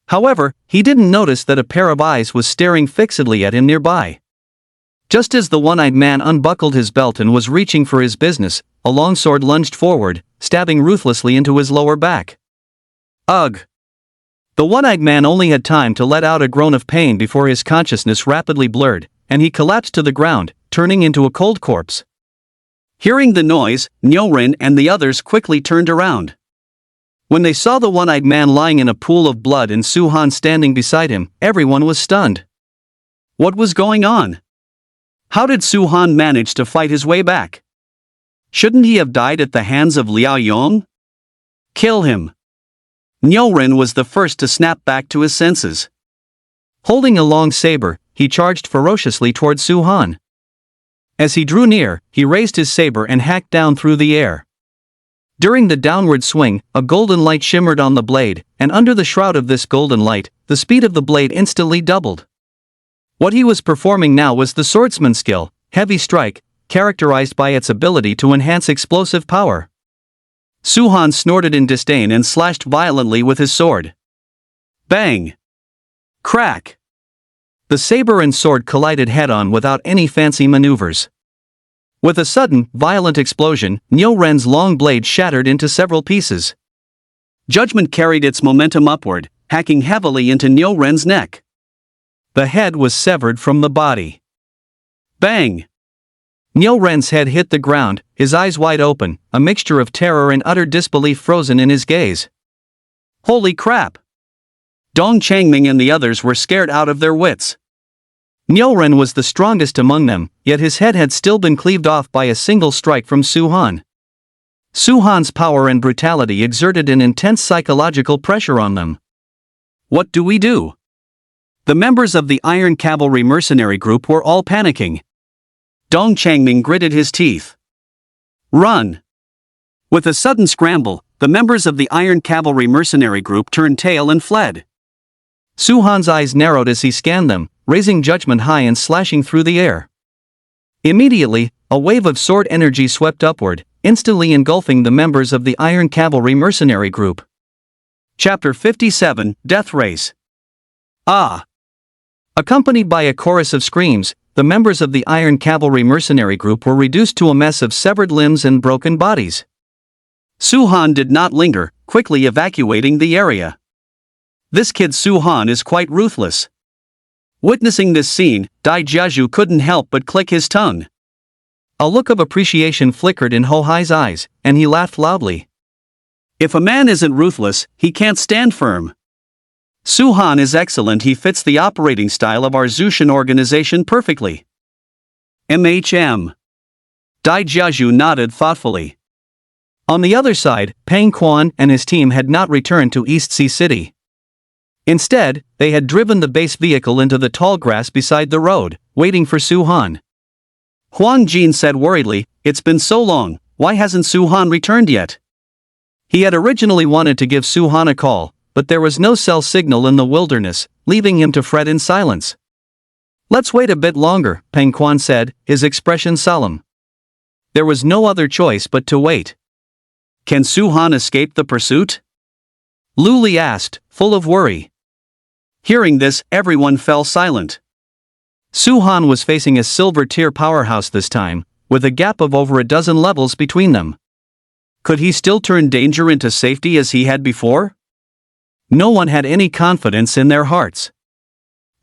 [SPEAKER 1] However, he didn't notice that a pair of eyes was staring fixedly at him nearby. Just as the one-eyed man unbuckled his belt and was reaching for his business, a long sword lunged forward, stabbing ruthlessly into his lower back. Ugh! The one-eyed man only had time to let out a groan of pain before his consciousness rapidly blurred, and he collapsed to the ground, turning into a cold corpse. Hearing the noise, Nyorin and the others quickly turned around. When they saw the one-eyed man lying in a pool of blood and Su Han standing beside him, everyone was stunned. What was going on? How did Su Han manage to fight his way back? Shouldn't he have died at the hands of Liao Yong? Kill him. Nyorin was the first to snap back to his senses. Holding a long saber, he charged ferociously toward Su Han. As he drew near, he raised his saber and hacked down through the air. During the downward swing, a golden light shimmered on the blade, and under the shroud of this golden light, the speed of the blade instantly doubled. What he was performing now was the swordsman skill, heavy strike, characterized by its ability to enhance explosive power. Su Han snorted in disdain and slashed violently with his sword. Bang! Crack! The saber and sword collided head-on without any fancy maneuvers. With a sudden, violent explosion, Niu Ren's long blade shattered into several pieces. Judgment carried its momentum upward, hacking heavily into Niu Ren's neck. The head was severed from the body. Bang! Niu Ren's head hit the ground, his eyes wide open, a mixture of terror and utter disbelief frozen in his gaze. Holy crap! Dong Changming and the others were scared out of their wits. Niu Ren was the strongest among them, yet his head had still been cleaved off by a single strike from Su Han. Su Han's power and brutality exerted an intense psychological pressure on them. What do we do? The members of the Iron Cavalry mercenary group were all panicking. Dong Changming gritted his teeth. Run! With a sudden scramble, the members of the Iron Cavalry mercenary group turned tail and fled. Su Han's eyes narrowed as he scanned them, raising judgment high and slashing through the air. Immediately, a wave of sword energy swept upward, instantly engulfing the members of the Iron Cavalry mercenary group. Chapter 57, Death Race. Ah! Accompanied by a chorus of screams, the members of the Iron Cavalry mercenary group were reduced to a mess of severed limbs and broken bodies. Su Han did not linger, quickly evacuating the area. This kid Su Han is quite ruthless. Witnessing this scene, Dai Jiazhu couldn't help but click his tongue. A look of appreciation flickered in Ho Hai's eyes, and he laughed loudly. If a man isn't ruthless, he can't stand firm. Su Han is excellent. He fits the operating style of our Zushan organization perfectly. MHM. Dai Jiazhu nodded thoughtfully. On the other side, Pang Quan and his team had not returned to East Sea City. Instead, they had driven the base vehicle into the tall grass beside the road, waiting for Su Han. Huang Jin said worriedly, "It's been so long, why hasn't Su Han returned yet?" He had originally wanted to give Su Han a call, but there was no cell signal in the wilderness, leaving him to fret in silence. "Let's wait a bit longer," Peng Quan said, his expression solemn. There was no other choice but to wait. Can Su Han escape the pursuit? Lu Li asked, full of worry. Hearing this, everyone fell silent. Su Han was facing a silver tier powerhouse this time, with a gap of over a dozen levels between them. Could he still turn danger into safety as he had before? No one had any confidence in their hearts.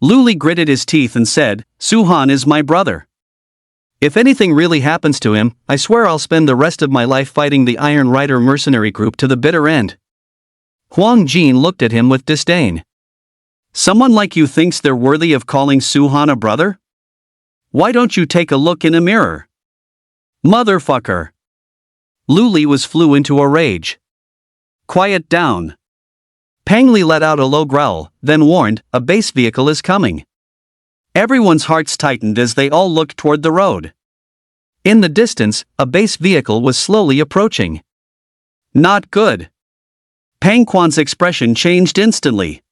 [SPEAKER 1] Lu Li gritted his teeth and said, "Su Han is my brother. If anything really happens to him, I swear I'll spend the rest of my life fighting the Iron Rider mercenary group to the bitter end." Huang Jin looked at him with disdain. Someone like you thinks they're worthy of calling Su Han a brother? Why don't you take a look in a mirror? Motherfucker! Lu Li flew into a rage. Quiet down. Pang Li let out a low growl, then warned, "A base vehicle is coming." Everyone's hearts tightened as they all looked toward the road. In the distance, a base vehicle was slowly approaching. Not good. Pang Quan's expression changed instantly.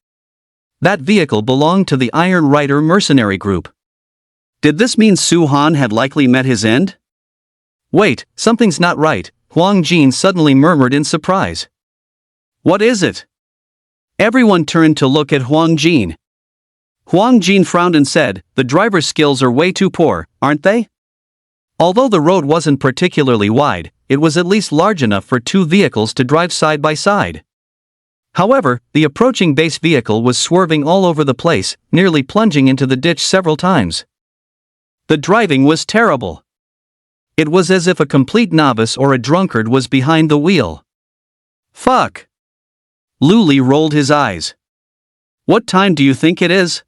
[SPEAKER 1] That vehicle belonged to the Iron Rider mercenary group. Did this mean Su Han had likely met his end? Wait, something's not right, Huang Jin suddenly murmured in surprise. What is it? Everyone turned to look at Huang Jin. Huang Jin frowned and said, "The driver's skills are way too poor, aren't they?" Although the road wasn't particularly wide, it was at least large enough for two vehicles to drive side by side. However, the approaching base vehicle was swerving all over the place, nearly plunging into the ditch several times. The driving was terrible. It was as if a complete novice or a drunkard was behind the wheel. Fuck! Lu Li rolled his eyes. What time do you think it is?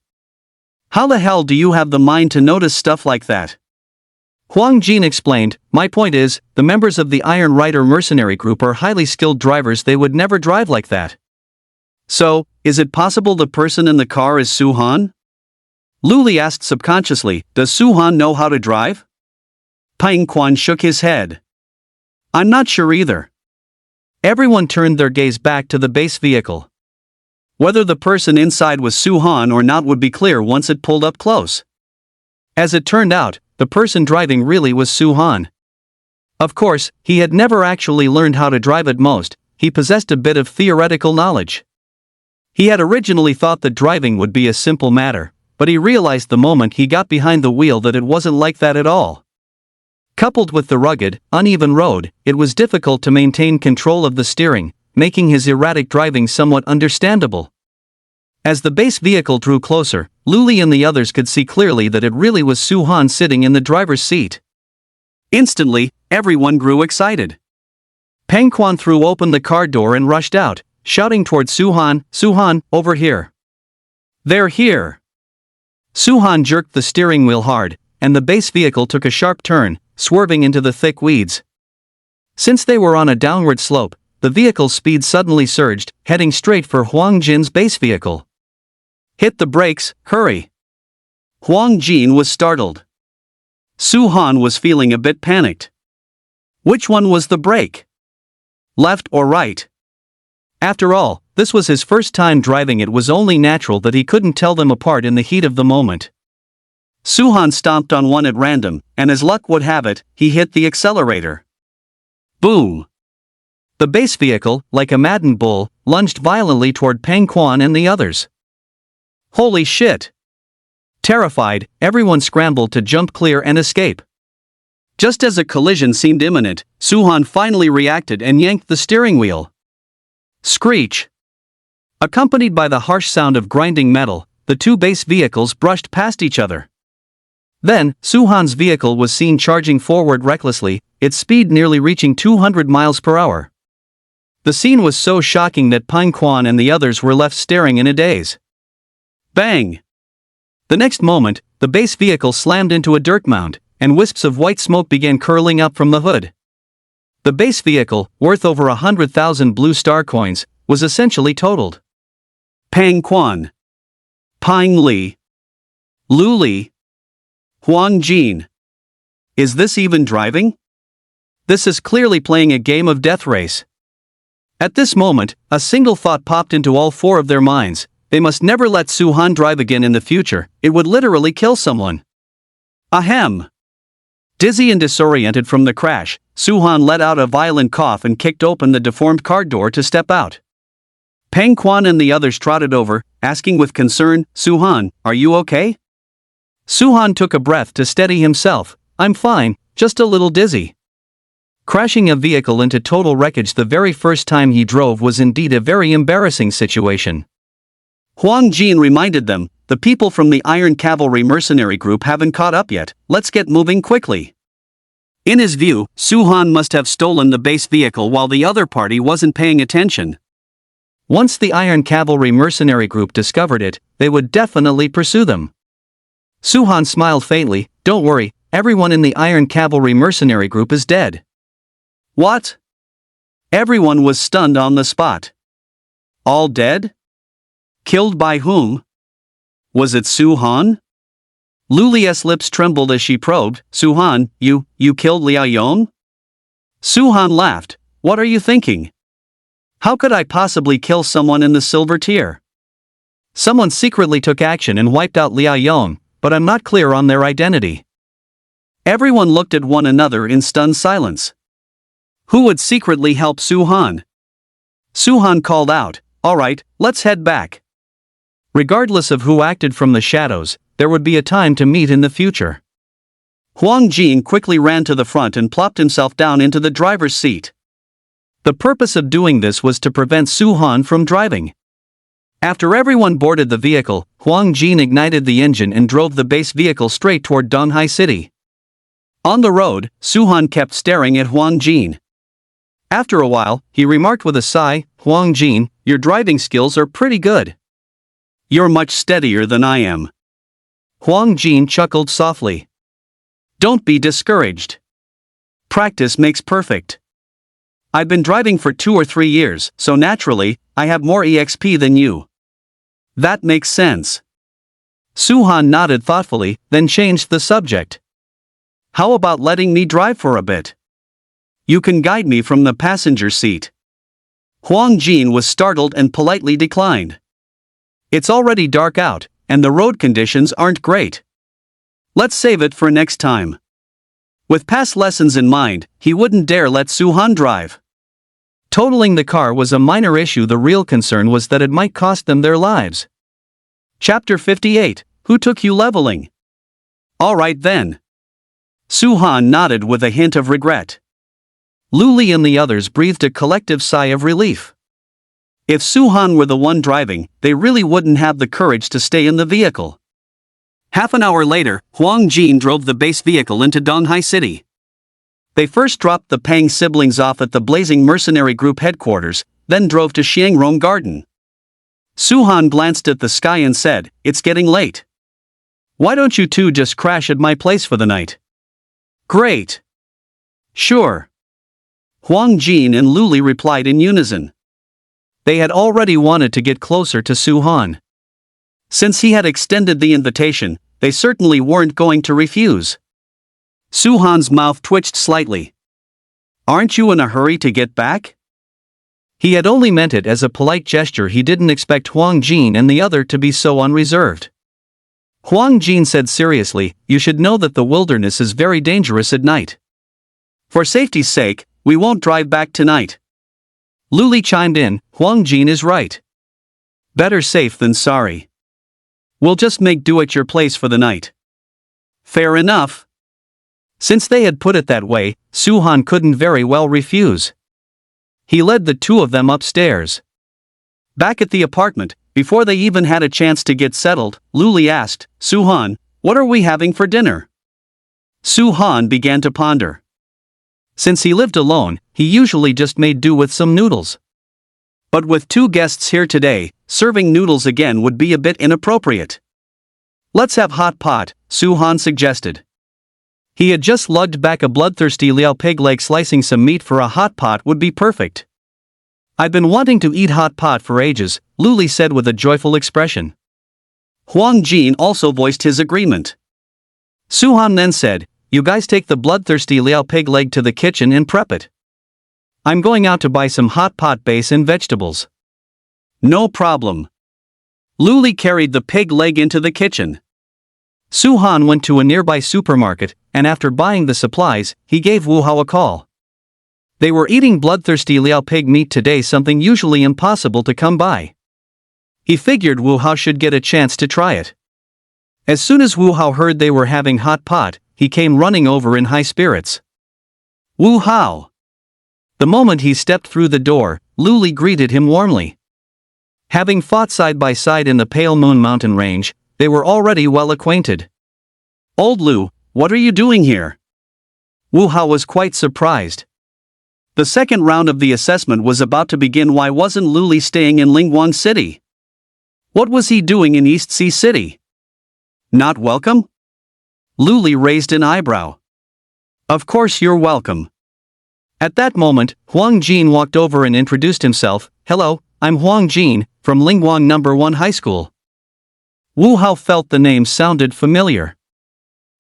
[SPEAKER 1] How the hell do you have the mind to notice stuff like that? Huang Jin explained, "My point is, the members of the Iron Rider mercenary group are highly skilled drivers. They would never drive like that." So, is it possible the person in the car is Su Han? Lu Li asked subconsciously, "Does Su Han know how to drive?" Pang Quan shook his head. "I'm not sure either." Everyone turned their gaze back to the base vehicle. Whether the person inside was Su Han or not would be clear once it pulled up close. As it turned out, the person driving really was Su Han. Of course, he had never actually learned how to drive. At most, he possessed a bit of theoretical knowledge. He had originally thought that driving would be a simple matter, but he realized the moment he got behind the wheel that it wasn't like that at all. Coupled with the rugged, uneven road, it was difficult to maintain control of the steering, making his erratic driving somewhat understandable. As the base vehicle drew closer, Luli and the others could see clearly that it really was Su-han sitting in the driver's seat. Instantly, everyone grew excited. Pang Quan threw open the car door and rushed out, shouting toward Su-han, "Su-han, over here. They're here." Su-han jerked the steering wheel hard, and the base vehicle took a sharp turn, swerving into the thick weeds. Since they were on a downward slope, the vehicle's speed suddenly surged, heading straight for Huang Jin's base vehicle. "Hit the brakes, hurry!" Huang Jin was startled. Su-han was feeling a bit panicked. Which one was the brake? Left or right? After all, this was his first time driving. It was only natural that he couldn't tell them apart in the heat of the moment. Su-han stomped on one at random, and as luck would have it, he hit the accelerator. Boom! The base vehicle, like a maddened bull, lunged violently toward Pang Quan and the others. Holy shit! Terrified, everyone scrambled to jump clear and escape. Just as a collision seemed imminent, Su-han finally reacted and yanked the steering wheel. Screech! Accompanied by the harsh sound of grinding metal, the two base vehicles brushed past each other. Then, Su-han's vehicle was seen charging forward recklessly, its speed nearly reaching 200 miles per hour. The scene was so shocking that Pang Quan and the others were left staring in a daze. Bang! The next moment, the base vehicle slammed into a dirt mound, and wisps of white smoke began curling up from the hood. The base vehicle, worth over 100,000 blue star coins, was essentially totaled. Pang Quan, Pang Li, Luli, Huang Jin. Is this even driving? This is clearly playing a game of death race. At this moment, a single thought popped into all four of their minds: they must never let Su-han drive again in the future. It would literally kill someone. Ahem! Dizzy and disoriented from the crash, Su-han let out a violent cough and kicked open the deformed car door to step out. Pang Quan and the others trotted over, asking with concern, "Su-han, are you okay?" Su-han took a breath to steady himself. "I'm fine, just a little dizzy." Crashing a vehicle into total wreckage the very first time he drove was indeed a very embarrassing situation. Huang Jin reminded them, "The people from the Iron Cavalry mercenary group haven't caught up yet, let's get moving quickly." In his view, Su-han must have stolen the base vehicle while the other party wasn't paying attention. Once the Iron Cavalry mercenary group discovered it, they would definitely pursue them. Su-han smiled faintly. "Don't worry, everyone in the Iron Cavalry mercenary group is dead." What? Everyone was stunned on the spot. All dead? Killed by whom? Was it Su-han? Luli's lips trembled as she probed. "Su-han, you killed Liao Yon?" Su-han laughed. "What are you thinking? How could I possibly kill someone in the silver tier? Someone secretly took action and wiped out Liao Yon, but I'm not clear on their identity." Everyone looked at one another in stunned silence. Who would secretly help Su-han? Su-han called out, "All right, let's head back." Regardless of who acted from the shadows, there would be a time to meet in the future. Huang Jin quickly ran to the front and plopped himself down into the driver's seat. The purpose of doing this was to prevent Su-han from driving. After everyone boarded the vehicle, Huang Jin ignited the engine and drove the base vehicle straight toward Donghai City. On the road, Su-han kept staring at Huang Jin. After a while, he remarked with a sigh, "Huang Jin, your driving skills are pretty good. You're much steadier than I am." Huang Jin chuckled softly. "Don't be discouraged. Practice makes perfect. I've been driving for 2 or 3 years, so naturally, I have more EXP than you." "That makes sense." Su-han nodded thoughtfully, then changed the subject. "How about letting me drive for a bit? You can guide me from the passenger seat." Huang Jin was startled and politely declined. "It's already dark out, and the road conditions aren't great. Let's save it for next time." With past lessons in mind, he wouldn't dare let Su-han drive. Totaling the car was a minor issue, the real concern was that it might cost them their lives. Chapter 58, Who Took You Leveling? Alright then. Suhan nodded with a hint of regret. Luli and the others breathed a collective sigh of relief. If Suhan were the one driving, they really wouldn't have the courage to stay in the vehicle. Half an hour later, Huang Jin drove the base vehicle into Donghai City. They first dropped the Pang siblings off at the Blazing Mercenary Group headquarters, then drove to Xiangrong Garden. Suhan glanced at the sky and said, "It's getting late. Why don't you two just crash at my place for the night?" "Great. Sure." Huang Jin and Luli replied in unison. They had already wanted to get closer to Suhan. Since he had extended the invitation, they certainly weren't going to refuse. Suhan's mouth twitched slightly. "Aren't you in a hurry to get back?" He had only meant it as a polite gesture. He didn't expect Huang Jin and the other to be so unreserved. Huang Jin said seriously, "You should know that the wilderness is very dangerous at night. For safety's sake, we won't drive back tonight." Luli chimed in, "Huang Jin is right. Better safe than sorry. We'll just make do at your place for the night." "Fair enough." Since they had put it that way, Suhan couldn't very well refuse. He led the two of them upstairs. Back at the apartment, before they even had a chance to get settled, Luli asked, "Suhan, what are we having for dinner?" Suhan began to ponder. Since he lived alone, he usually just made do with some noodles. But with two guests here today, serving noodles again would be a bit inappropriate. "Let's have hot pot," Suhan suggested. He had just lugged back a bloodthirsty Liao pig leg. Slicing some meat for a hot pot would be perfect. "I've been wanting to eat hot pot for ages," Luli said with a joyful expression. Huang Jin also voiced his agreement. Suhan then said, "You guys take the bloodthirsty Liao pig leg to the kitchen and prep it. I'm going out to buy some hot pot base and vegetables." "No problem." Luli carried the pig leg into the kitchen. Suhan went to a nearby supermarket, and after buying the supplies, he gave Wu Hao a call. They were eating bloodthirsty Liao pig meat today, something usually impossible to come by. He figured Wu Hao should get a chance to try it. As soon as Wu Hao heard they were having hot pot, he came running over in high spirits. "Wu Hao!" The moment he stepped through the door, Luli greeted him warmly. Having fought side by side in the Pale Moon Mountain Range, they were already well acquainted. "Old Lu, what are you doing here?" Wu Hao was quite surprised. The second round of the assessment was about to begin. Why wasn't Luli staying in Lingguang City? What was he doing in East Sea City? Not welcome? Luli raised an eyebrow. "Of course you're welcome." At that moment, Huang Jin walked over and introduced himself. "Hello, I'm Huang Jin, from Lingguang No. 1 High School." Wu Hao felt the name sounded familiar.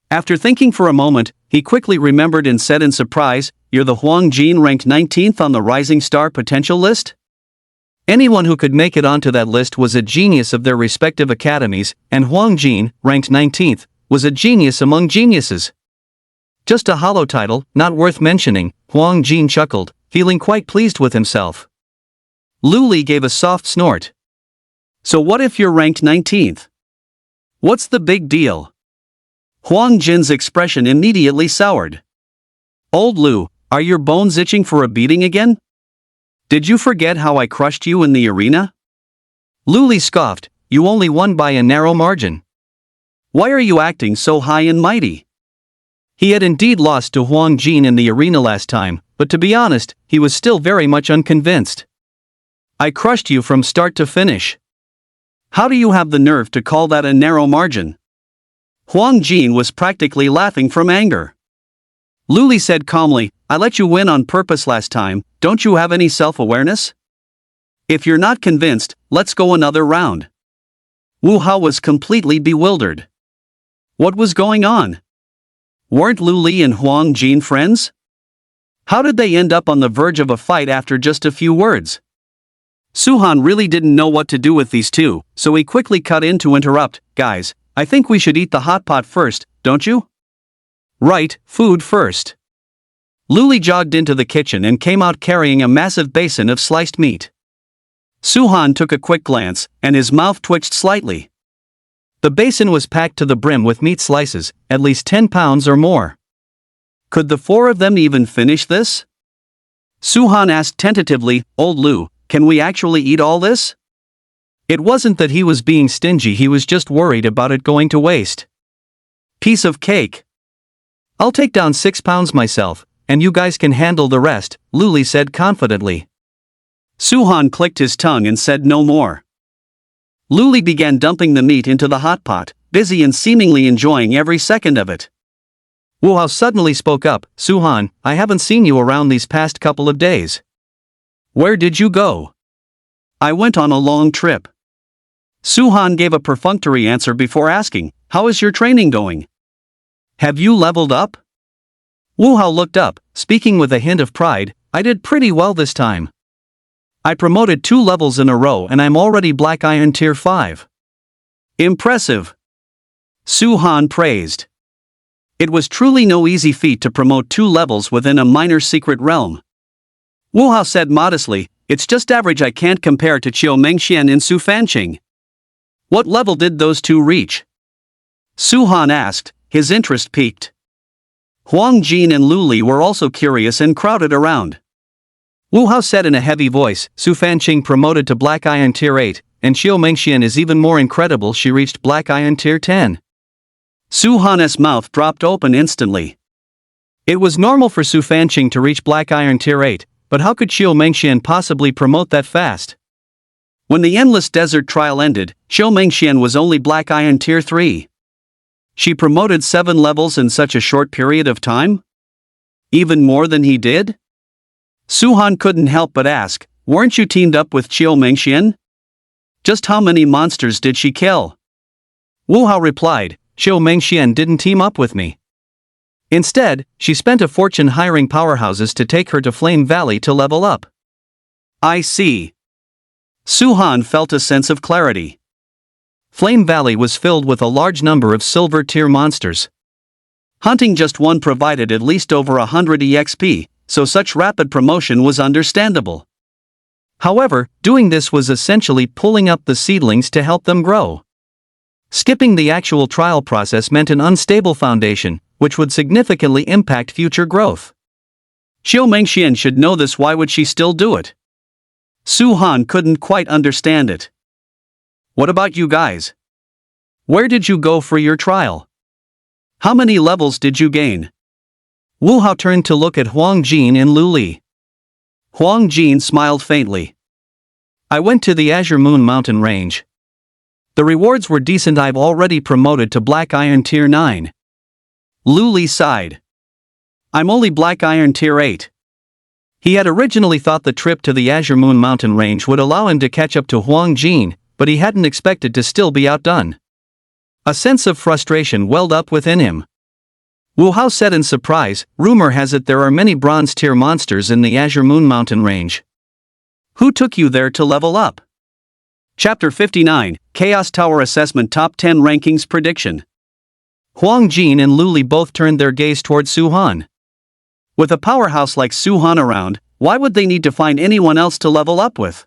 [SPEAKER 1] After thinking for a moment, he quickly remembered and said in surprise, "You're the Huang Jin ranked 19th on the Rising Star Potential list?" Anyone who could make it onto that list was a genius of their respective academies, and Huang Jin, ranked 19th, was a genius among geniuses. Just a hollow title, not worth mentioning, Huang Jin chuckled, feeling quite pleased with himself. Luli gave a soft snort. "So what if you're ranked 19th? What's the big deal?" Huang Jin's expression immediately soured. "Old Lu, are your bones itching for a beating again? Did you forget how I crushed you in the arena?" Luli scoffed, "You only won by a narrow margin. Why are you acting so high and mighty?" He had indeed lost to Huang Jin in the arena last time, but to be honest, he was still very much unconvinced. "I crushed you from start to finish. How do you have the nerve to call that a narrow margin?" Huang Jin was practically laughing from anger. Luli said calmly, "I let you win on purpose last time, don't you have any self-awareness? If you're not convinced, let's go another round." Wu Hao was completely bewildered. What was going on? Weren't Luli and Huang Jin friends? How did they end up on the verge of a fight after just a few words? Suhan really didn't know what to do with these two, so he quickly cut in to interrupt. "Guys, I think we should eat the hot pot first, don't you?" "Right, food first." Luli jogged into the kitchen and came out carrying a massive basin of sliced meat. Su-han took a quick glance, and his mouth twitched slightly. The basin was packed to the brim with meat slices, at least 10 pounds or more. Could the four of them even finish this? Su-han asked tentatively, "Old Lu, can we actually eat all this?" It wasn't that he was being stingy, he was just worried about it going to waste. Piece of cake. I'll take down 6 pounds myself, and you guys can handle the rest, Luli said confidently. Su-han clicked his tongue and said no more. Luli began dumping the meat into the hot pot, busy and seemingly enjoying every second of it. Wu Hao suddenly spoke up, "Su-han, I haven't seen you around these past couple of days. Where did you go?" "I went on a long trip." Su-han gave a perfunctory answer before asking, "How is your training going? Have you leveled up?" Wu Hao looked up, speaking with a hint of pride, "I did pretty well this time. I promoted 2 levels in a row and I'm already Black Iron Tier 5. Impressive. Su-han praised. It was truly no easy feat to promote 2 levels within a minor secret realm. Wu Hao said modestly, "It's just average, I can't compare to Qiu Mengxian in Su Fanqing." "What level did those 2 reach?" Su-han asked, his interest piqued. Huang Jin and Luli were also curious and crowded around. Wu Hao said in a heavy voice, "Su Fanqing promoted to Black Iron Tier 8, and Qiu Mengxian is even more incredible, she reached Black Iron Tier 10. Su-han's mouth dropped open instantly. It was normal for Su Fanqing to reach Black Iron Tier 8, but how could Qiu Mengxian possibly promote that fast? When the Endless Desert trial ended, Qiu Mengxian was only Black Iron Tier 3. She promoted 7 levels in such a short period of time? Even more than he did? Su-han couldn't help but ask, "Weren't you teamed up with Qiu Mengxian? Just how many monsters did she kill?" Wu Hao replied, "Qiu Mengxian didn't team up with me. Instead, she spent a fortune hiring powerhouses to take her to Flame Valley to level up." "I see." Su-han felt a sense of clarity. Flame Valley was filled with a large number of silver tier monsters. Hunting just one provided at least over 100 EXP, so such rapid promotion was understandable. However, doing this was essentially pulling up the seedlings to help them grow. Skipping the actual trial process meant an unstable foundation, which would significantly impact future growth. Qiu Mengxian should know this, why would she still do it? Su-han couldn't quite understand it. "What about you guys? Where did you go for your trial? How many levels did you gain?" Wu Hao turned to look at Huang Jin and Luli. Huang Jin smiled faintly. "I went to the Azure Moon Mountain Range. The rewards were decent, I've already promoted to Black Iron Tier 9. Luli sighed. "I'm only Black Iron Tier 8. He had originally thought the trip to the Azure Moon Mountain Range would allow him to catch up to Huang Jin, but he hadn't expected to still be outdone. A sense of frustration welled up within him. Wu Hao said in surprise, "Rumor has it there are many bronze tier monsters in the Azure Moon Mountain Range. Who took you there to level up?" Chapter 59, Chaos Tower Assessment Top 10 Rankings Prediction. Huang Jin and Luli both turned their gaze toward Su-han. With a powerhouse like Su-han around, why would they need to find anyone else to level up with?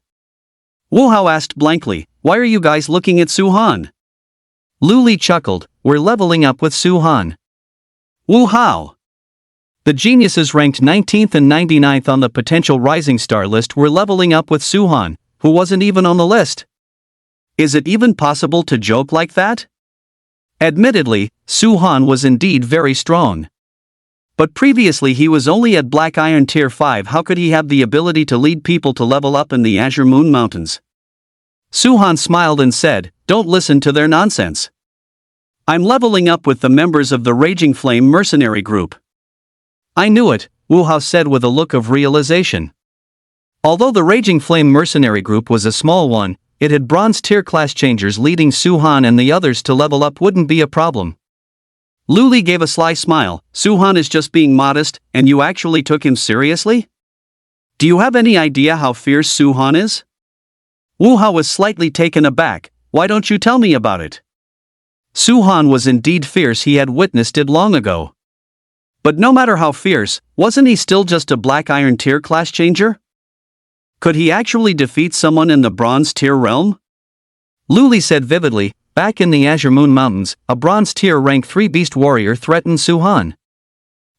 [SPEAKER 1] Wu Hao asked blankly, "Why are you guys looking at Su-han?" Luli chuckled, "We're leveling up with Su-han." Wu Hao. The geniuses ranked 19th and 99th on the potential rising star list were leveling up with Su-han, who wasn't even on the list. Is it even possible to joke like that? Admittedly, Su-han was indeed very strong. But previously he was only at Black Iron Tier 5. How could he have the ability to lead people to level up in the Azure Moon Mountains? Su-han smiled and said, "Don't listen to their nonsense. I'm leveling up with the members of the Raging Flame mercenary group." "I knew it," Wu Hao said with a look of realization. Although the Raging Flame mercenary group was a small one, it had bronze tier class changers leading Su-han and the others to level up wouldn't be a problem. Luli gave a sly smile. "Su-han is just being modest, and you actually took him seriously? Do you have any idea how fierce Su-han is?" Wu Hao was slightly taken aback. "Why don't you tell me about it?" Su-han was indeed fierce, he had witnessed it long ago. But no matter how fierce, wasn't he still just a black iron tier class changer? Could he actually defeat someone in the bronze tier realm? Luli said vividly, back in the Azure Moon Mountains, a bronze tier rank 3 beast warrior threatened Suhan.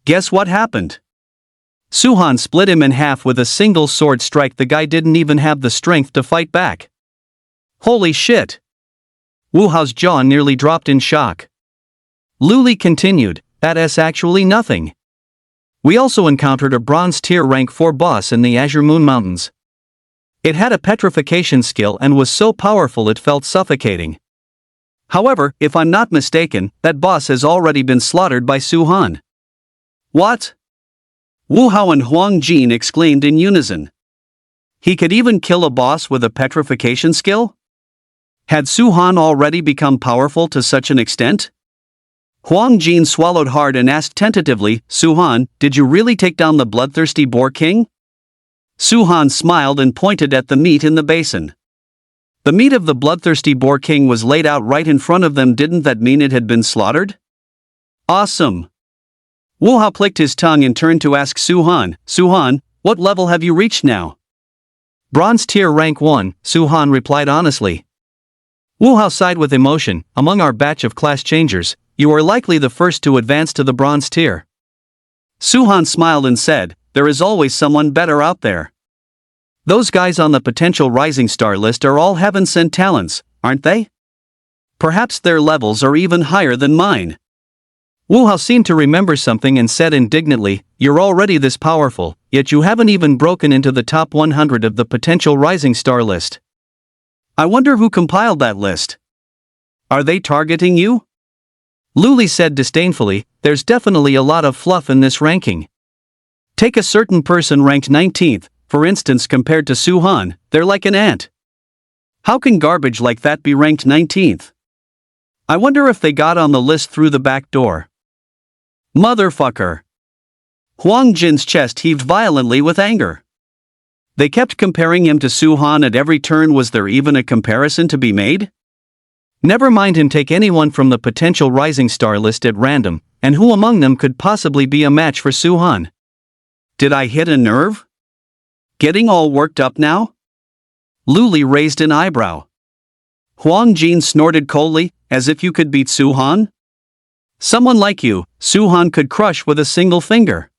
[SPEAKER 1] Guess what happened? Suhan split him in half with a single sword strike. The guy didn't even have the strength to fight back. Holy shit! Wu Hao's jaw nearly dropped in shock. Luli continued, that's actually nothing. We also encountered a bronze tier rank 4 boss in the Azure Moon Mountains. It had a petrification skill and was so powerful it felt suffocating. However, if I'm not mistaken, that boss has already been slaughtered by Suhan. What? Wu Hao and Huang Jin exclaimed in unison. He could even kill a boss with a petrification skill? Had Suhan already become powerful to such an extent? Huang Jin swallowed hard and asked tentatively, Suhan, did you really take down the bloodthirsty boar king? Suhan smiled and pointed at the meat in the basin. The meat of the bloodthirsty boar king was laid out right in front of them. Didn't that mean it had been slaughtered? Awesome! Wu Hao clicked his tongue and turned to ask Suhan, Suhan, what level have you reached now? Bronze tier rank 1, Suhan replied honestly. Wu Hao sighed with emotion, among our batch of class changers, you are likely the first to advance to the bronze tier. Suhan smiled and said, there is always someone better out there. Those guys on the potential rising star list are all heaven-sent talents, aren't they? Perhaps their levels are even higher than mine. Wu Hao seemed to remember something and said indignantly, you're already this powerful, yet you haven't even broken into the top 100 of the potential rising star list. I wonder who compiled that list. Are they targeting you? Luli said disdainfully, there's definitely a lot of fluff in this ranking. Take a certain person ranked 19th, for instance, compared to Suhan, they're like an ant. How can garbage like that be ranked 19th? I wonder if they got on the list through the back door. Motherfucker! Huang Jin's chest heaved violently with anger. They kept comparing him to Suhan at every turn. Was there even a comparison to be made? Never mind him, take anyone from the potential rising star list at random, and who among them could possibly be a match for Suhan? Did I hit a nerve? Getting all worked up now? Luli raised an eyebrow. Huang Jin snorted coldly, as if you could beat Suhan? Someone like you, Suhan could crush with a single finger.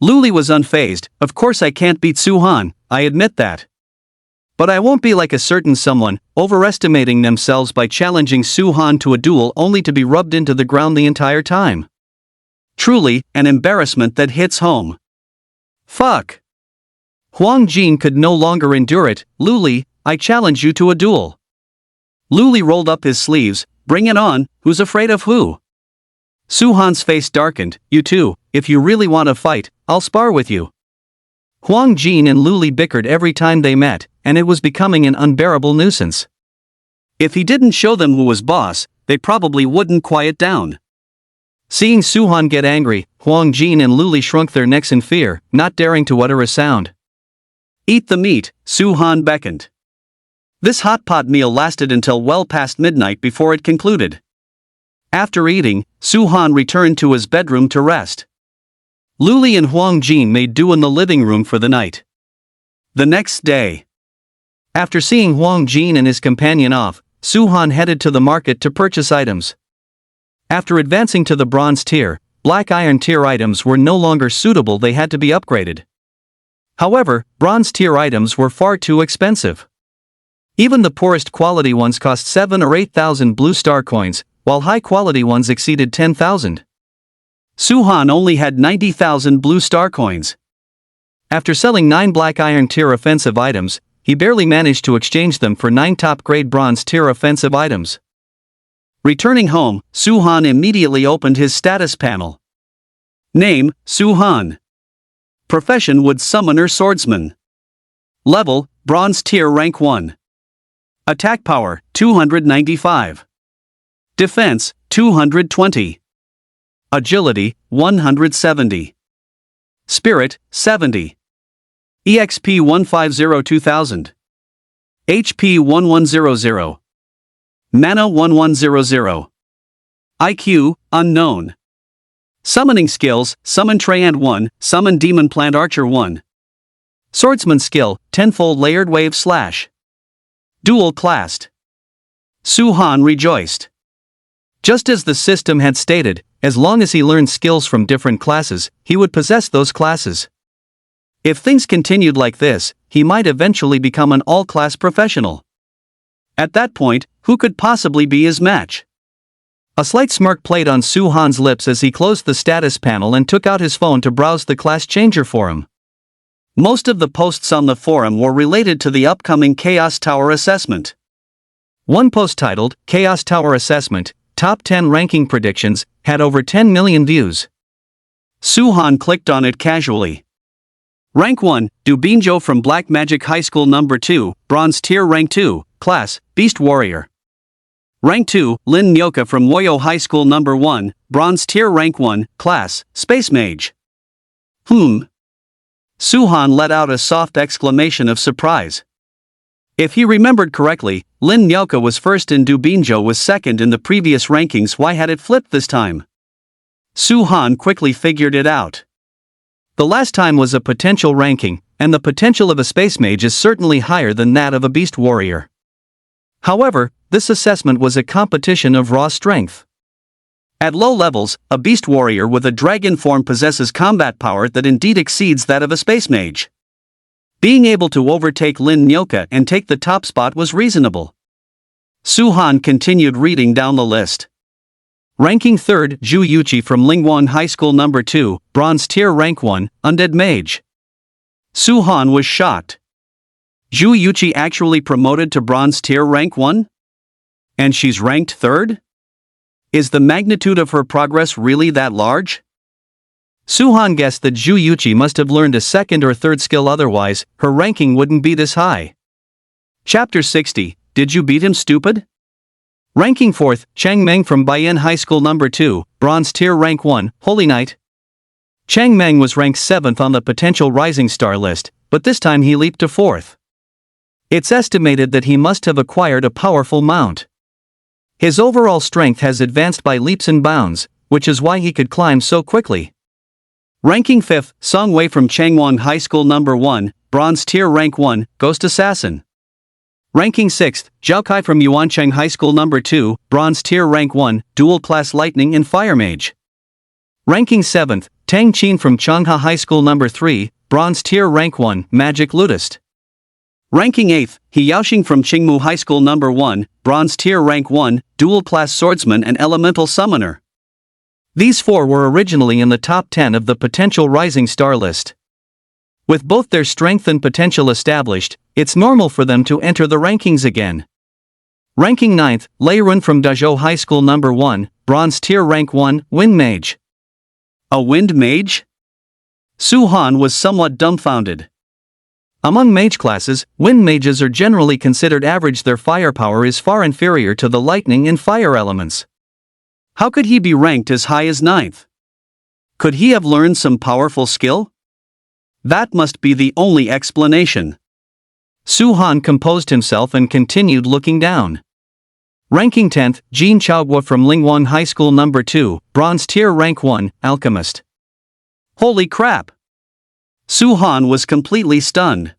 [SPEAKER 1] Luli was unfazed, of course I can't beat Suhan, I admit that. But I won't be like a certain someone, overestimating themselves by challenging Suhan to a duel only to be rubbed into the ground the entire time. Truly, an embarrassment that hits home. Fuck! Huang Jin could no longer endure it. Luli, I challenge you to a duel. Luli rolled up his sleeves, bring it on, who's afraid of who? Suhan's face darkened, you too, if you really want to fight, I'll spar with you. Huang Jin and Luli bickered every time they met, and it was becoming an unbearable nuisance. If he didn't show them who was boss, they probably wouldn't quiet down. Seeing Suhan get angry, Huang Jin and Luli shrunk their necks in fear, not daring to utter a sound. Eat the meat, Suhan beckoned. This hot pot meal lasted until well past midnight before it concluded. After eating, Suhan returned to his bedroom to rest. Luli and Huang Jin made do in the living room for the night. The next day, after seeing Huang Jin and his companion off, Suhan headed to the market to purchase items. After advancing to the bronze tier, black iron tier items were no longer suitable, they had to be upgraded. However, bronze tier items were far too expensive. Even the poorest quality ones cost 7 or 8,000 blue star coins, while high quality ones exceeded 10,000. Suhan only had 90,000 blue star coins. After selling 9 black iron tier offensive items, he barely managed to exchange them for 9 top grade bronze tier offensive items. Returning home, Suhan immediately opened his status panel. Name, Suhan. Profession, wood summoner swordsman. Level, bronze tier rank 1. Attack power, 295. Defense, 220. Agility, 170. Spirit, 70. EXP 150-2000. HP 1100. Mana 1100. IQ, unknown. Summoning skills, Summon Traiant 1, Summon Demon Plant Archer 1. Swordsman skill, Tenfold Layered Wave Slash. Dual classed. Su-Han rejoiced. Just as the system had stated, as long as he learned skills from different classes, he would possess those classes. If things continued like this, he might eventually become an all-class professional. At that point, who could possibly be his match? A slight smirk played on Su-Han's lips as he closed the status panel and took out his phone to browse the class changer forum. Most of the posts on the forum were related to the upcoming Chaos Tower assessment. One post titled, Chaos Tower Assessment, Top 10 Ranking Predictions, had over 10 million views. Su-Han clicked on it casually. Rank 1, Dubinjo from Black Magic High School Number 2, Bronze Tier Rank 2, Class, Beast Warrior. Rank 2, Lin Nyoka from Woyo High School Number 1, Bronze Tier Rank 1, Class, Space Mage. Su-Han let out a soft exclamation of surprise. If he remembered correctly, Lin Nyoka was first and Dubinjo was second in the previous rankings. Why had it flipped this time? Su-Han quickly figured it out. The last time was a potential ranking, and the potential of a space mage is certainly higher than that of a beast warrior. However, this assessment was a competition of raw strength. At low levels, a beast warrior with a dragon form possesses combat power that indeed exceeds that of a space mage. Being able to overtake Lin Nyoka and take the top spot was reasonable. Su-Han continued reading down the list. Ranking 3rd, Zhu Yuqi from Lingwon High School Number 2, Bronze Tier Rank 1, Undead Mage. Su-Han was shocked. Zhu Yuqi actually promoted to Bronze Tier Rank 1? And she's ranked 3rd? Is the magnitude of her progress really that large? Su-Han guessed that Zhu Yuqi must have learned a 2nd or 3rd skill, otherwise, her ranking wouldn't be this high. Chapter 60, Did You Beat Him, Stupid? Ranking 4th, Chang Meng from Baiyan High School Number 2, Bronze Tier Rank 1, Holy Knight. Chang Meng was ranked 7th on the potential rising star list, but this time he leaped to 4th. It's estimated that he must have acquired a powerful mount. His overall strength has advanced by leaps and bounds, which is why he could climb so quickly. Ranking 5th, Song Wei from Changwon High School Number 1, Bronze Tier Rank 1, Ghost Assassin. Ranking 6th, Zhao Kai from Yuancheng High School Number 2, Bronze Tier Rank 1, Dual Class Lightning and Fire Mage. Ranking 7th, Tang Qin from Changha High School Number 3, Bronze Tier Rank 1, Magic Ludist. Ranking 8th, He Yaoxing from Qingmu High School Number 1, Bronze Tier Rank 1, Dual Class Swordsman and Elemental Summoner. These 4 were originally in the top 10 of the potential rising star list. With both their strength and potential established, it's normal for them to enter the rankings again. Ranking 9th, Lei Run from Dazhou High School Number 1, Bronze Tier Rank 1, Wind Mage. A Wind Mage? Su-Han was somewhat dumbfounded. Among mage classes, wind mages are generally considered average. Their firepower is far inferior to the lightning and fire elements. How could he be ranked as high as 9th? Could he have learned some powerful skill? That must be the only explanation. Su-Han composed himself and continued looking down. Ranking 10th, Jin Chaoguo from Lingwon High School Number 2, Bronze Tier Rank 1, Alchemist. Holy crap! Su-Han was completely stunned.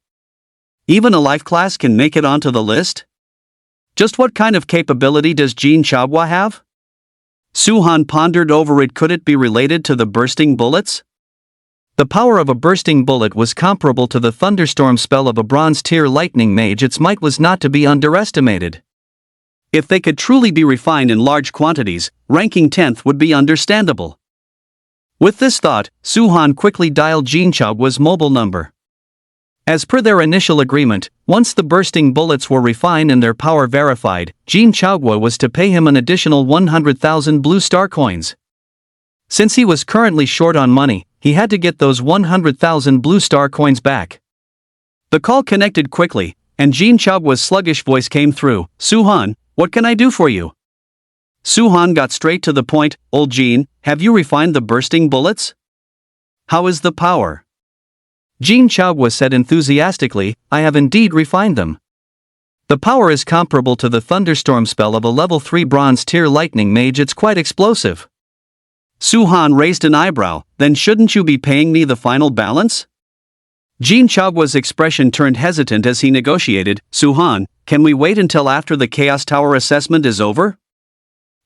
[SPEAKER 1] Even a life class can make it onto the list? Just what kind of capability does Jin Chaoguo have? Su-Han pondered over it. Could it be related to the bursting bullets? The power of a bursting bullet was comparable to the thunderstorm spell of a bronze tier lightning mage. Its might was not to be underestimated. If they could truly be refined in large quantities, ranking 10th would be understandable. With this thought, Su-Han quickly dialed Jin Chaoguo's mobile number. As per their initial agreement, once the bursting bullets were refined and their power verified, Jin Chaoguo was to pay him an additional 100,000 blue star coins. Since he was currently short on money, he had to get those 100,000 blue star coins back. The call connected quickly, and Jin Chaoguo's sluggish voice came through. Su-Han, what can I do for you? Su-Han got straight to the point. Old Jin, have you refined the bursting bullets? How is the power? Jin Chaoguo said enthusiastically, I have indeed refined them. The power is comparable to the thunderstorm spell of a level 3 bronze tier lightning mage. It's quite explosive. Su-han raised an eyebrow. Then shouldn't you be paying me the final balance? Jin Chaogua's expression turned hesitant as he negotiated. Su-han, can we wait until after the Chaos Tower assessment is over?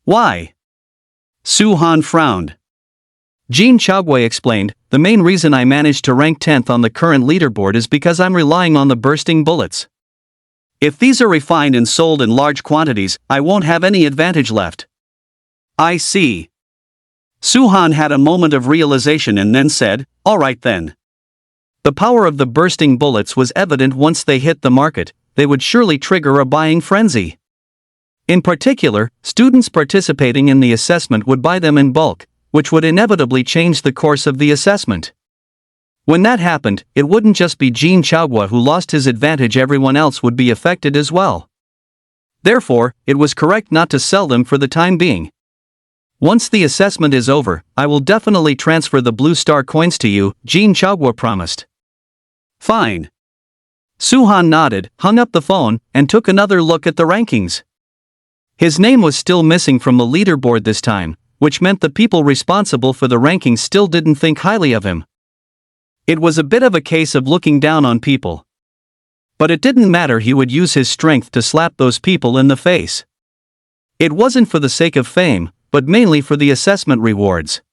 [SPEAKER 1] Why? Su-han frowned. Jin Chaogua explained, the main reason I managed to rank 10th on the current leaderboard is because I'm relying on the bursting bullets. If these are refined and sold in large quantities, I won't have any advantage left. I see. Su-han had a moment of realization and then said, all right then. The power of the bursting bullets was evident once they hit the market. They would surely trigger a buying frenzy. In particular, students participating in the assessment would buy them in bulk, which would inevitably change the course of the assessment. When that happened, it wouldn't just be Jin Chaogua who lost his advantage, everyone else would be affected as well. Therefore, it was correct not to sell them for the time being. Once the assessment is over, I will definitely transfer the blue star coins to you, Jin Chaogua promised. Fine. Su-han nodded, hung up the phone, and took another look at the rankings. His name was still missing from the leaderboard this time, which meant the people responsible for the rankings still didn't think highly of him. It was a bit of a case of looking down on people. But it didn't matter, he would use his strength to slap those people in the face. It wasn't for the sake of fame, but mainly for the assessment rewards.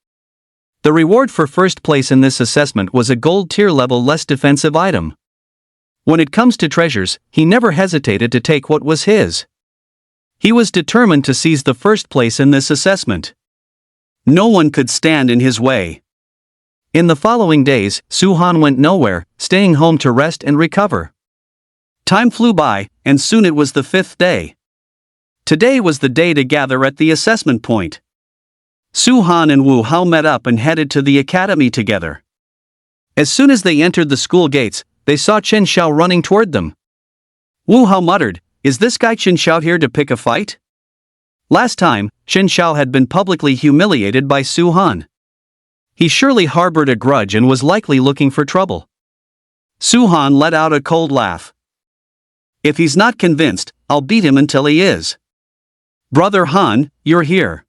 [SPEAKER 1] The reward for first place in this assessment was a gold tier level less defensive item. When it comes to treasures, he never hesitated to take what was his. He was determined to seize the first place in this assessment. No one could stand in his way. In the following days, Su-han went nowhere, staying home to rest and recover. Time flew by, and soon it was the 5th day. Today was the day to gather at the assessment point. Su-han and Wu Hao met up and headed to the academy together. As soon as they entered the school gates, they saw Chen Xiao running toward them. Wu Hao muttered, is this guy Chen Xiao here to pick a fight? Last time, Chen Xiao had been publicly humiliated by Su-han. He surely harbored a grudge and was likely looking for trouble. Su-han let out a cold laugh. If he's not convinced, I'll beat him until he is. Brother Han, you're here.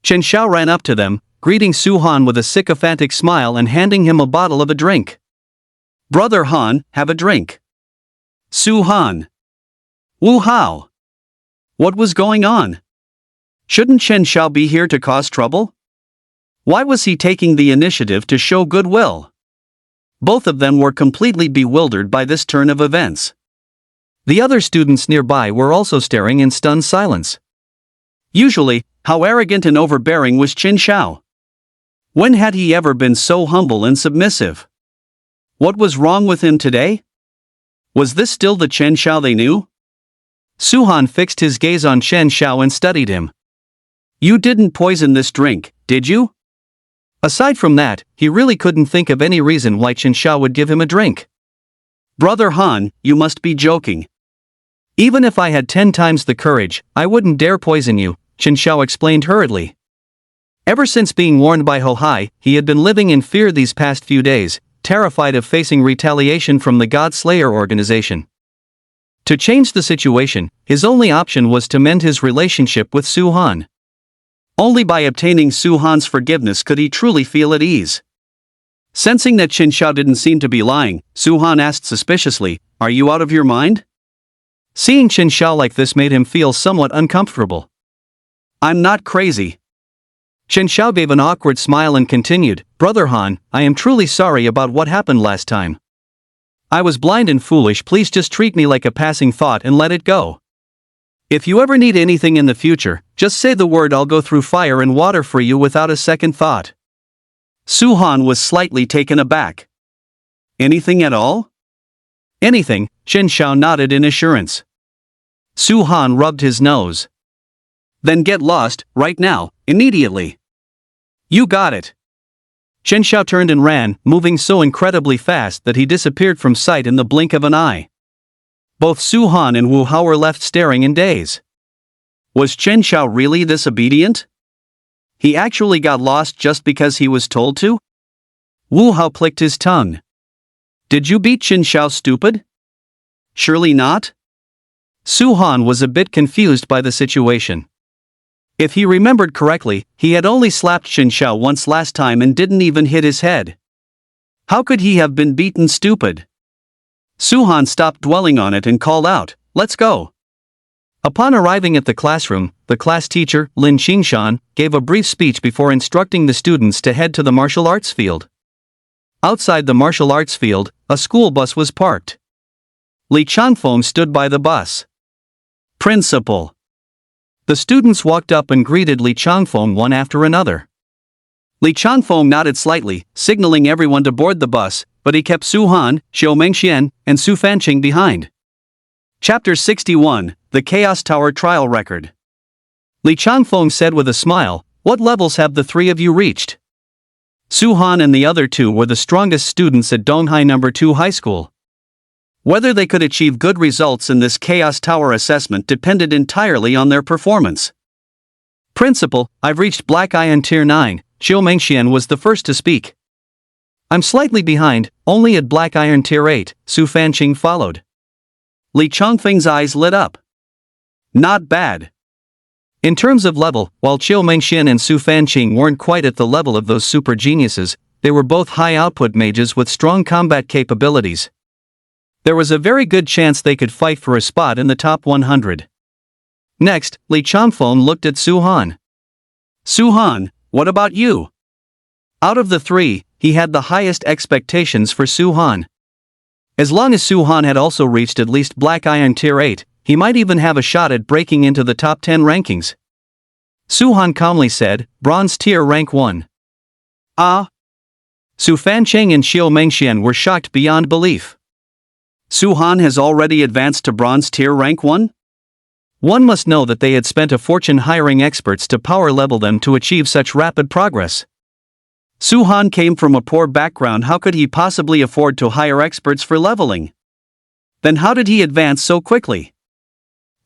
[SPEAKER 1] Chen Xiao ran up to them, greeting Su-han with a sycophantic smile and handing him a bottle of a drink. Brother Han, have a drink. Su-han. Wu Hao. What was going on? Shouldn't Chen Xiao be here to cause trouble? Why was he taking the initiative to show goodwill? Both of them were completely bewildered by this turn of events. The other students nearby were also staring in stunned silence. Usually, how arrogant and overbearing was Chen Xiao? When had he ever been so humble and submissive? What was wrong with him today? Was this still the Chen Xiao they knew? Su-han fixed his gaze on Chen Xiao and studied him. You didn't poison this drink, did you? Aside from that, he really couldn't think of any reason why Chen Xiao would give him a drink. Brother Han, you must be joking. Even if I had 10 times the courage, I wouldn't dare poison you, Chen Xiao explained hurriedly. Ever since being warned by Ho Hai, he had been living in fear these past few days, terrified of facing retaliation from the God Slayer organization. To change the situation, his only option was to mend his relationship with Su-han. Only by obtaining Su-han's forgiveness could he truly feel at ease. Sensing that Chen Xiao didn't seem to be lying, Su-han asked suspiciously, are you out of your mind? Seeing Chen Xiao like this made him feel somewhat uncomfortable. I'm not crazy. Chen Xiao gave an awkward smile and continued, Brother Han, I am truly sorry about what happened last time. I was blind and foolish, please just treat me like a passing thought and let it go. If you ever need anything in the future, just say the word, I'll go through fire and water for you without a second thought. Su-han was slightly taken aback. Anything at all? Anything, Chen Xiao nodded in assurance. Su-han rubbed his nose. Then get lost, right now, immediately. You got it. Chen Xiao turned and ran, moving so incredibly fast that he disappeared from sight in the blink of an eye. Both Su-han and Wu Hao were left staring in daze. Was Chen Xiao really this obedient? He actually got lost just because he was told to? Wu Hao clicked his tongue. Did you beat Chen Xiao, stupid? Surely not? Su-han was a bit confused by the situation. If he remembered correctly, he had only slapped Shin Xiao once last time and didn't even hit his head. How could he have been beaten stupid? Su-han stopped dwelling on it and called out, "Let's go." Upon arriving at the classroom, the class teacher, Lin Qingshan, gave a brief speech before instructing the students to head to the martial arts field. Outside the martial arts field, a school bus was parked. Li Changfeng stood by the bus. "Principal." The students walked up and greeted Li Changfeng one after another. Li Changfeng nodded slightly, signaling everyone to board the bus, but he kept Su-han, Xiao Mengxian, and Su Fanqing behind. Chapter 61, The Chaos Tower Trial Record. Li Changfeng said with a smile, "What levels have the three of you reached?" Su-han and the other two were the strongest students at Donghai No. 2 High School. Whether they could achieve good results in this Chaos Tower assessment depended entirely on their performance. "Principal, I've reached Black Iron Tier 9, Xiao Mengxian was the first to speak. "I'm slightly behind, only at Black Iron Tier 8, Su Fanqing followed. Li Changfeng's eyes lit up. Not bad. In terms of level, while Xiao Mengxian and Su Fanqing weren't quite at the level of those super geniuses, they were both high-output mages with strong combat capabilities. There was a very good chance they could fight for a spot in the top 100. Next, Li Changfeng looked at Su-han. "Su-han, what about you?" Out of the three, he had the highest expectations for Su-han. As long as Su-han had also reached at least Black Iron Tier 8, he might even have a shot at breaking into the top 10 rankings. Su-han calmly said, "Bronze Tier Rank 1. Ah." Su Fanqing and Xiao Mengxian were shocked beyond belief. Su-han has already advanced to Bronze Tier Rank 1? One must know that they had spent a fortune hiring experts to power level them to achieve such rapid progress. Su-han came from a poor background. How could he possibly afford to hire experts for leveling? Then how did he advance so quickly?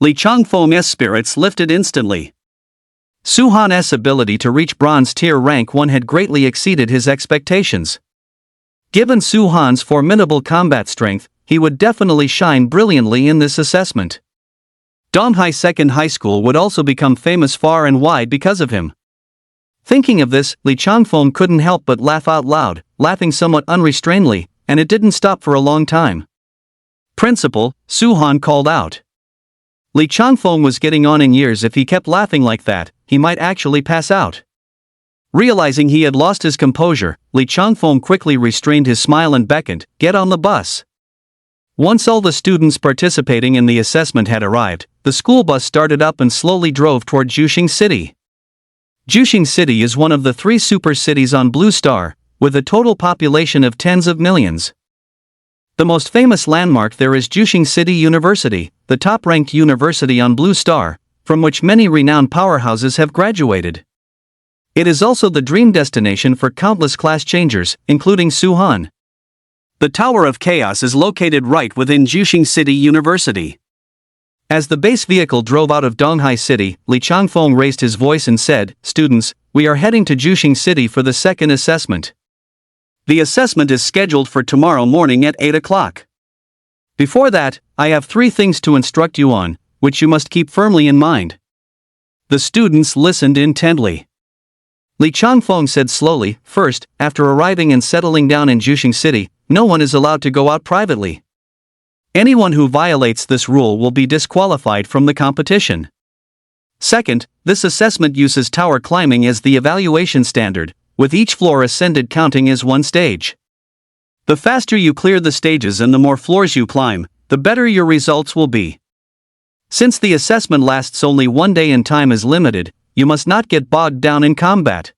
[SPEAKER 1] Li Changfeng's spirits lifted instantly. Su-han's ability to reach Bronze Tier Rank 1 had greatly exceeded his expectations. Given Su-han's formidable combat strength, he would definitely shine brilliantly in this assessment. Donghai Second High School would also become famous far and wide because of him. Thinking of this, Li Changfeng couldn't help but laugh out loud, laughing somewhat unrestrainedly, and it didn't stop for a long time. "Principal," Su-han called out. Li Changfeng was getting on in years. If he kept laughing like that, he might actually pass out. Realizing he had lost his composure, Li Changfeng quickly restrained his smile and beckoned, "Get on the bus." Once all the students participating in the assessment had arrived, the school bus started up and slowly drove toward Juxing City. Juxing City is one of the 3 super cities on Blue Star, with a total population of tens of millions. The most famous landmark there is Juxing City University, the top-ranked university on Blue Star, from which many renowned powerhouses have graduated. It is also the dream destination for countless class changers, including Su-han. The Tower of Chaos is located right within Juxing City University. As the base vehicle drove out of Donghai City, Li Changfeng raised his voice and said, "Students, we are heading to Juxing City for the second assessment. The assessment is scheduled for tomorrow morning at 8 o'clock. Before that, I have 3 things to instruct you on, which you must keep firmly in mind." The students listened intently. Li Changfeng said slowly, "First, after arriving and settling down in Juxing City, no one is allowed to go out privately. Anyone who violates this rule will be disqualified from the competition. Second, this assessment uses tower climbing as the evaluation standard, with each floor ascended counting as 1 stage. The faster you clear the stages and the more floors you climb, the better your results will be. Since the assessment lasts only 1 day and time is limited, you must not get bogged down in combat.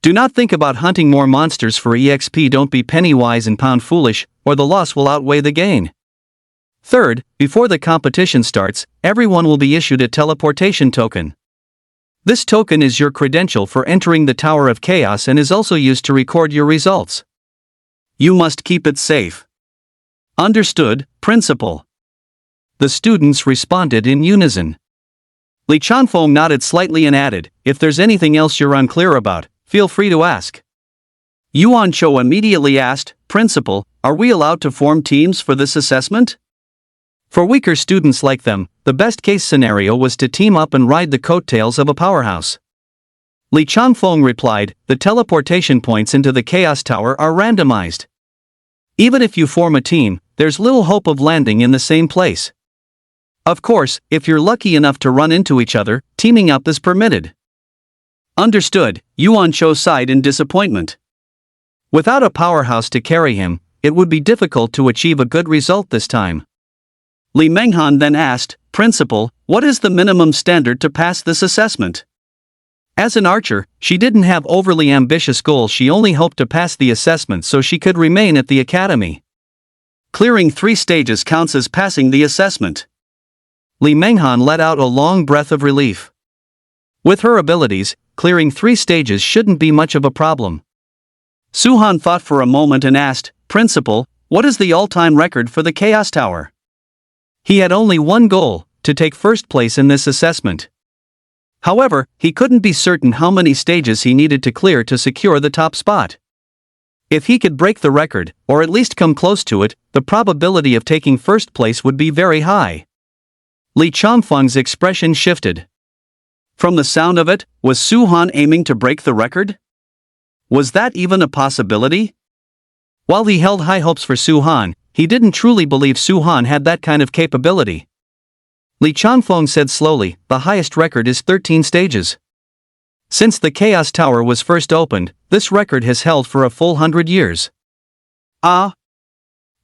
[SPEAKER 1] Do not think about hunting more monsters for EXP. Don't be penny wise and pound foolish, or the loss will outweigh the gain. Third, before the competition starts, everyone will be issued a teleportation token. This token is your credential for entering the Tower of Chaos and is also used to record your results. You must keep it safe. Understood, Principal?" The students responded in unison. Li Changfeng nodded slightly and added, "If there's anything else you're unclear about, feel free to ask." Yuan Cho immediately asked, "Principal, are we allowed to form teams for this assessment?" For weaker students like them, the best-case scenario was to team up and ride the coattails of a powerhouse. Li Changfeng replied, the teleportation points into the Chaos Tower are randomized. Even if you form a team, there's little hope of landing in the same place. Of course, if you're lucky enough to run into each other, teaming up is permitted. Understood, Yuan Cho sighed in disappointment. Without a powerhouse to carry him, it would be difficult to achieve a good result this time. Li Menghan then asked, Principal, what is the minimum standard to pass this assessment? As an archer, she didn't have overly ambitious goals, she only hoped to pass the assessment so she could remain at the academy. Clearing 3 stages counts as passing the assessment. Li Menghan let out a long breath of relief. With her abilities, clearing 3 stages shouldn't be much of a problem. Su Han thought for a moment and asked, Principal, what is the all-time record for the Chaos Tower? He had only one goal, to take first place in this assessment. However, he couldn't be certain how many stages he needed to clear to secure the top spot. If he could break the record, or at least come close to it, the probability of taking first place would be very high. Li Changfeng's expression shifted. From the sound of it, was Su Han aiming to break the record? Was that even a possibility? While he held high hopes for Su Han, he didn't truly believe Su Han had that kind of capability. Li Changfeng said slowly, the highest record is 13 stages. Since the Chaos Tower was first opened, this record has held for a full 100 years. Ah!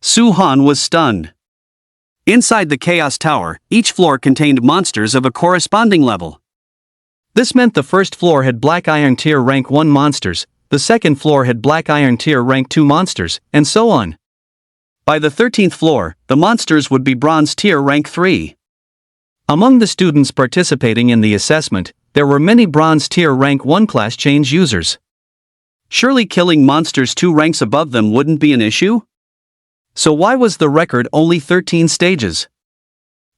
[SPEAKER 1] Su Han was stunned. Inside the Chaos Tower, each floor contained monsters of a corresponding level. This meant the first floor had Black Iron Tier Rank 1 monsters, the second floor had Black Iron Tier Rank 2 monsters, and so on. By the 13th floor, the monsters would be Bronze Tier Rank 3. Among the students participating in the assessment, there were many Bronze Tier Rank 1 class change users. Surely killing monsters 2 ranks above them wouldn't be an issue? So why was the record only 13 stages?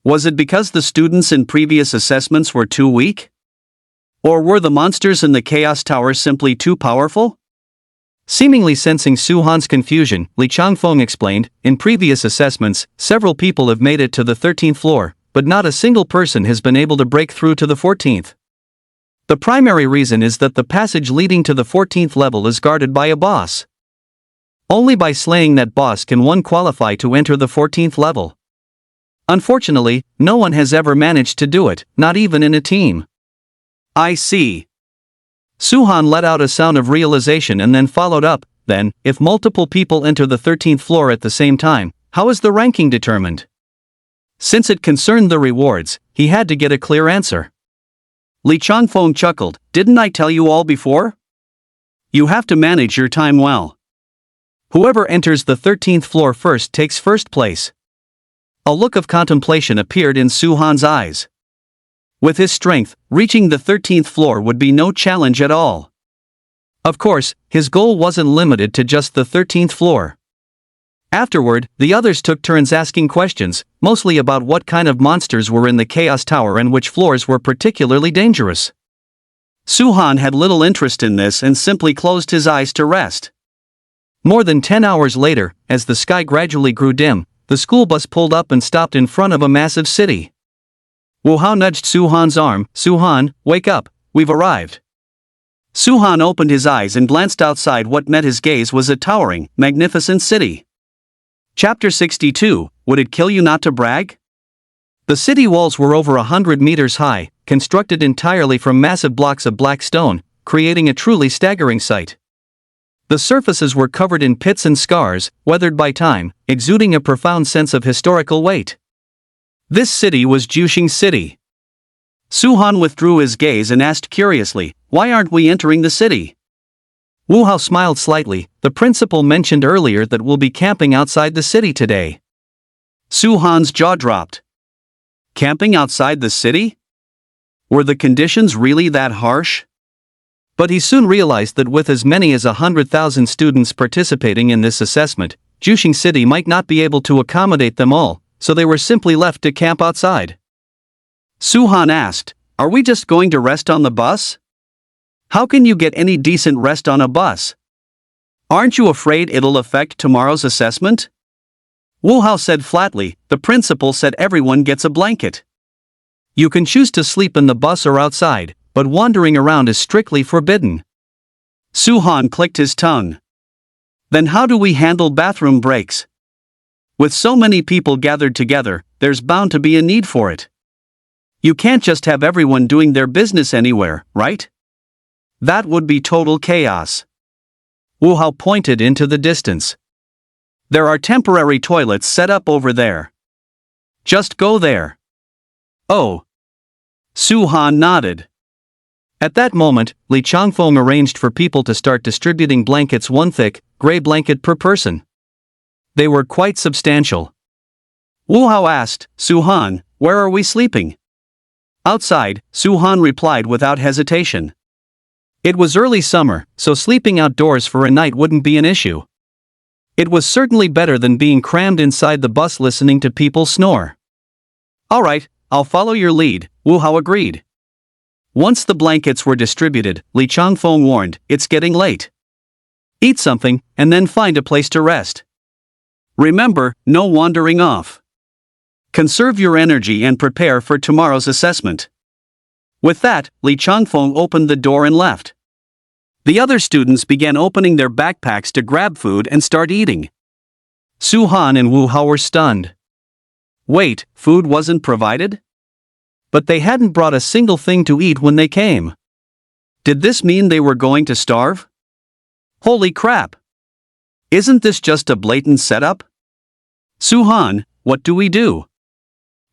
[SPEAKER 1] Was it because the students in previous assessments were too weak? Or were the monsters in the Chaos Tower simply too powerful? Seemingly sensing Su Han's confusion, Li Changfeng explained, in previous assessments, several people have made it to the 13th floor, but not a single person has been able to break through to the 14th. The primary reason is that the passage leading to the 14th level is guarded by a boss. Only by slaying that boss can one qualify to enter the 14th level. Unfortunately, no one has ever managed to do it, not even in a team. I see. Su Han let out a sound of realization and then followed up, then, if multiple people enter the 13th floor at the same time, how is the ranking determined? Since it concerned the rewards, he had to get a clear answer. Li Changfeng chuckled, didn't I tell you all before? You have to manage your time well. Whoever enters the 13th floor first takes first place. A look of contemplation appeared in Su Han's eyes. With his strength, reaching the 13th floor would be no challenge at all. Of course, his goal wasn't limited to just the 13th floor. Afterward, the others took turns asking questions, mostly about what kind of monsters were in the Chaos Tower and which floors were particularly dangerous. Su Han had little interest in this and simply closed his eyes to rest. More than 10 hours later, as the sky gradually grew dim, the school bus pulled up and stopped in front of a massive city. Wu Hao nudged Su Han's arm, Su Han, wake up, we've arrived. Su Han opened his eyes and glanced outside. What met his gaze was a towering, magnificent city. Chapter 62, Would it kill you not to brag? The city walls were over 100 meters high, constructed entirely from massive blocks of black stone, creating a truly staggering sight. The surfaces were covered in pits and scars, weathered by time, exuding a profound sense of historical weight. This city was Juxing City. Su Han withdrew his gaze and asked curiously, why aren't we entering the city? Wu Hao smiled slightly, the principal mentioned earlier that we'll be camping outside the city today. Su Han's jaw dropped. Camping outside the city? Were the conditions really that harsh? But he soon realized that with as many as 100,000 students participating in this assessment, Juxing City might not be able to accommodate them all, so they were simply left to camp outside. Su Han asked, are we just going to rest on the bus? How can you get any decent rest on a bus? Aren't you afraid it'll affect tomorrow's assessment? Wu Hao said flatly, the principal said everyone gets a blanket. You can choose to sleep in the bus or outside, but wandering around is strictly forbidden. Su-han clicked his tongue. Then how do we handle bathroom breaks? With so many people gathered together, there's bound to be a need for it. You can't just have everyone doing their business anywhere, right? That would be total chaos. Wu Hao pointed into the distance. There are temporary toilets set up over there. Just go there. Oh. Su-han nodded. At that moment, Li Changfeng arranged for people to start distributing blankets, one thick, gray blanket per person. They were quite substantial. Wu Hao asked, Su-han, where are we sleeping? Outside, Su-han replied without hesitation. It was early summer, so sleeping outdoors for a night wouldn't be an issue. It was certainly better than being crammed inside the bus listening to people snore. Alright, I'll follow your lead, Wu Hao agreed. Once the blankets were distributed, Li Changfeng warned, it's getting late. Eat something, and then find a place to rest. Remember, no wandering off. Conserve your energy and prepare for tomorrow's assessment. With that, Li Changfeng opened the door and left. The other students began opening their backpacks to grab food and start eating. Su-han and Wu Hao were stunned. Wait, food wasn't provided? But they hadn't brought a single thing to eat when they came. Did this mean they were going to starve? Holy crap! Isn't this just a blatant setup? Su-han, what do we do?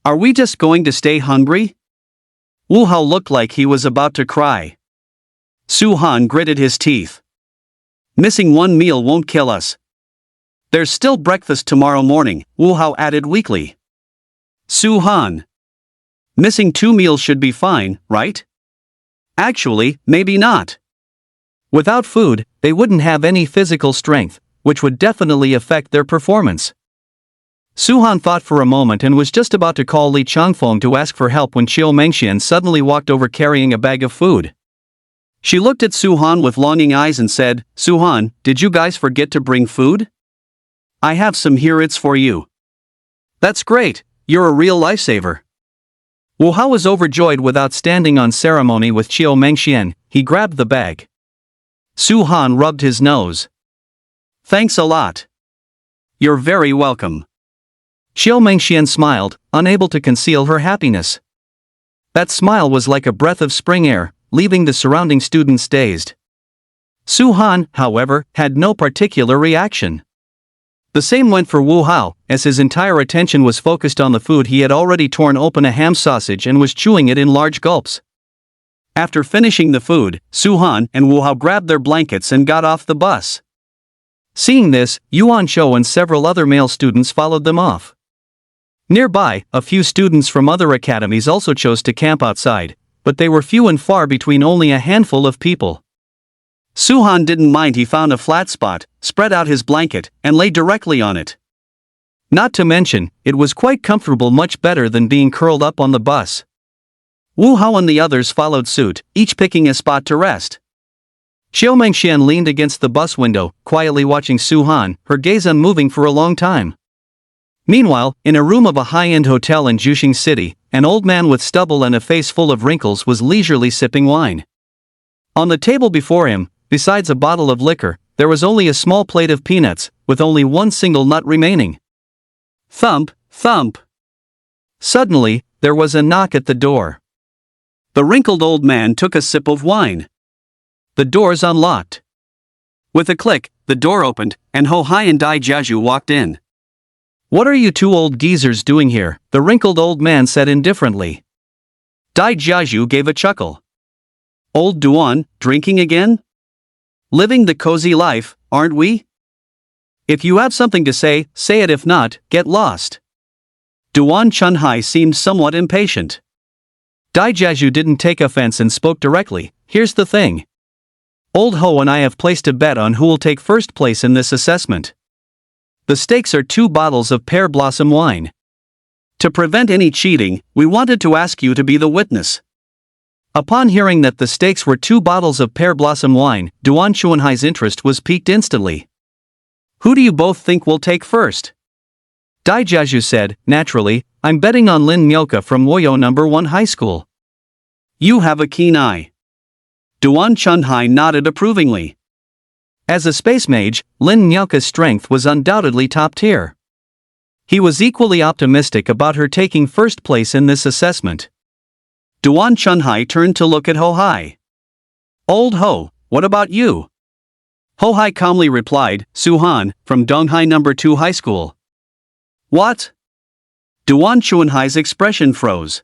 [SPEAKER 1] Are we just going to stay hungry? Wu Hao looked like he was about to cry. Su-han gritted his teeth. Missing one meal won't kill us. There's still breakfast tomorrow morning, Wu Hao added weakly. Su-han. Missing 2 meals should be fine, right? Actually, maybe not. Without food, they wouldn't have any physical strength, which would definitely affect their performance. Su-han thought for a moment and was just about to call Li Changfeng to ask for help when Qiu Mengxian suddenly walked over carrying a bag of food. She looked at Su-han with longing eyes and said, Su-han, did you guys forget to bring food? I have some here, it's for you. That's great, you're a real lifesaver. Wu Hao was overjoyed. Without standing on ceremony with Qiu Mengxian, he grabbed the bag. Su-han rubbed his nose. Thanks a lot. You're very welcome. Qiu Mengxian smiled, unable to conceal her happiness. That smile was like a breath of spring air, leaving the surrounding students dazed. Su-han, however, had no particular reaction. The same went for Wu Hao, as his entire attention was focused on the food. He had already torn open a ham sausage and was chewing it in large gulps. After finishing the food, Su-han and Wu Hao grabbed their blankets and got off the bus. Seeing this, Yuan Shou and several other male students followed them off. Nearby, a few students from other academies also chose to camp outside, but they were few and far between, only a handful of people. Su-han didn't mind. He found a flat spot, spread out his blanket, and lay directly on it. Not to mention, it was quite comfortable, much better than being curled up on the bus. Wu Hao and the others followed suit, each picking a spot to rest. Qiu Mengxian leaned against the bus window, quietly watching Su-han, her gaze unmoving for a long time. Meanwhile, in a room of a high-end hotel in Juxing City, an old man with stubble and a face full of wrinkles was leisurely sipping wine. On the table before him, besides a bottle of liquor, there was only a small plate of peanuts, with only one single nut remaining. Thump, thump. Suddenly, there was a knock at the door. The wrinkled old man took a sip of wine. The doors unlocked. With a click, the door opened, and Ho Hai and Dai Jiazhu walked in. What are you two old geezers doing here? The wrinkled old man said indifferently. Dai Jiazhu gave a chuckle. Old Duan, drinking again? Living the cozy life, aren't we? If you have something to say, say it. If not, get lost. Duan Chunhai seemed somewhat impatient. Dai Jiazhu didn't take offense and spoke directly. Here's the thing. Old Ho and I have placed a bet on who will take first place in this assessment. The stakes are 2 bottles of pear blossom wine. To prevent any cheating, we wanted to ask you to be the witness. Upon hearing that the stakes were 2 bottles of pear blossom wine, Duan Chunhai's interest was piqued instantly. Who do you both think will take first? Daijaju said, naturally, I'm betting on Lin Myoka from Woyo No. 1 High School. You have a keen eye. Duan Chunhai nodded approvingly. As a space mage, Lin Myoka's strength was undoubtedly top tier. He was equally optimistic about her taking first place in this assessment. Duan Chunhai turned to look at Ho Hai. Old Ho, what about you? Ho Hai calmly replied, Suhan, from Donghai No. 2 High School. What? Duan Chunhai's expression froze.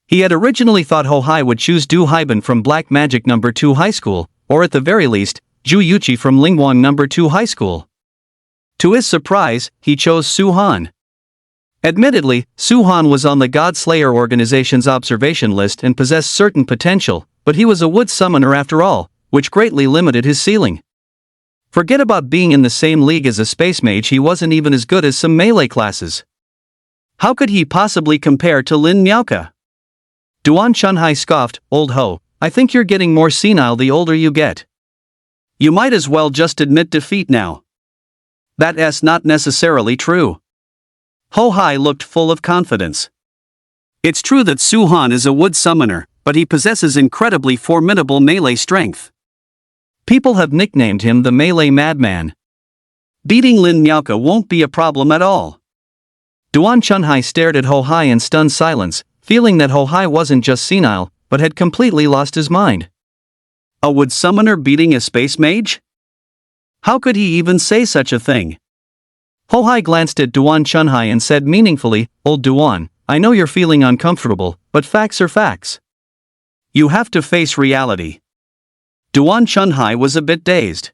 [SPEAKER 1] He had originally thought Ho Hai would choose Du Haiban from Black Magic No. 2 High School, or at the very least, Zhu Yuqi from Lingwang No. 2 High School. To his surprise, he chose Suhan. Admittedly, Suhan was on the God Slayer organization's observation list and possessed certain potential, but he was a wood summoner after all, which greatly limited his ceiling. Forget about being in the same league as a space mage, he wasn't even as good as some melee classes. How could he possibly compare to Lin Myoka? Duan Chunhai scoffed, Old Ho, I think you're getting more senile the older you get. You might as well just admit defeat now. That's not necessarily true. Ho Hai looked full of confidence. It's true that Suhan is a wood summoner, but he possesses incredibly formidable melee strength. People have nicknamed him the Melee Madman. Beating Lin Myoka won't be a problem at all. Duan Chunhai stared at Ho Hai in stunned silence, feeling that Ho Hai wasn't just senile, but had completely lost his mind. A wood summoner beating a space mage? How could he even say such a thing? Ho Hai glanced at Duan Chunhai and said meaningfully, Old Duan, I know you're feeling uncomfortable, but facts are facts. You have to face reality. Duan Chunhai was a bit dazed.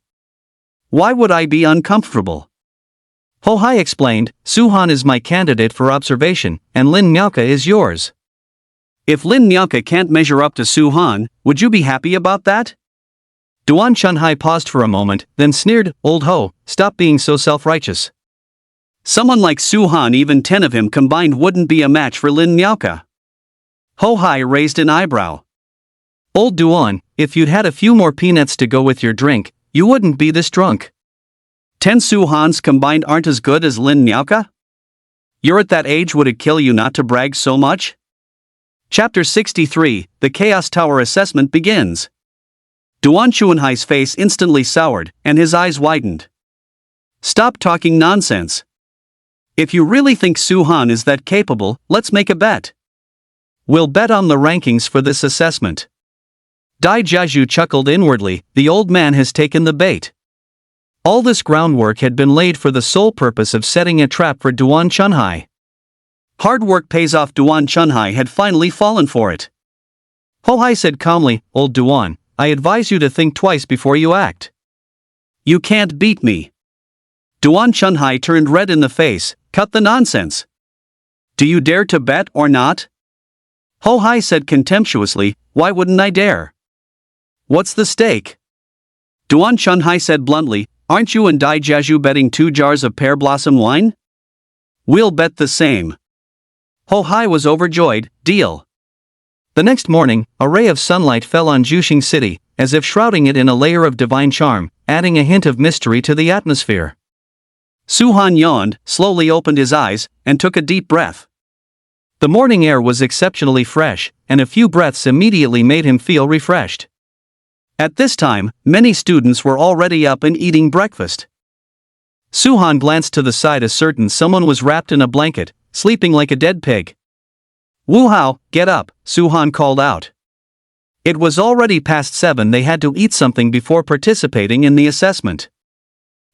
[SPEAKER 1] Why would I be uncomfortable? Ho Hai explained, Suhan is my candidate for observation, and Lin Myoka is yours. If Lin Myoka can't measure up to Suhan, would you be happy about that? Duan Chunhai paused for a moment, then sneered, Old Ho, stop being so self-righteous. Someone like Suhan, even 10 of him combined wouldn't be a match for Lin Myoka. Ho Hai raised an eyebrow. Old Duan, if you'd had a few more peanuts to go with your drink, you wouldn't be this drunk. 10 Suhans combined aren't as good as Lin Myoka? You're at that age, would it kill you not to brag so much? Chapter 63, The Chaos Tower Assessment begins. Duan Chunhai's face instantly soured, and his eyes widened. Stop talking nonsense. If you really think Suhan is that capable, let's make a bet. We'll bet on the rankings for this assessment. Dai Jiaju chuckled inwardly, the old man has taken the bait. All this groundwork had been laid for the sole purpose of setting a trap for Duan Chunhai. Hard work pays off. Duan Chunhai had finally fallen for it. Ho Hai said calmly, Old Duan, I advise you to think twice before you act. You can't beat me. Duan Chunhai turned red in the face, cut the nonsense. Do you dare to bet or not? Ho Hai said contemptuously, why wouldn't I dare? What's the stake? Duan Chunhai said bluntly, aren't you and Dai Jiaju betting 2 jars of pear blossom wine? We'll bet the same. Ho Hai was overjoyed, deal. The next morning, a ray of sunlight fell on Juxing City, as if shrouding it in a layer of divine charm, adding a hint of mystery to the atmosphere. Suhan yawned, slowly opened his eyes, and took a deep breath. The morning air was exceptionally fresh, and a few breaths immediately made him feel refreshed. At this time, many students were already up and eating breakfast. Suhan glanced to the side, ascertained someone was wrapped in a blanket, sleeping like a dead pig. Wu Hao, get up, Suhan called out. It was already past 7, they had to eat something before participating in the assessment.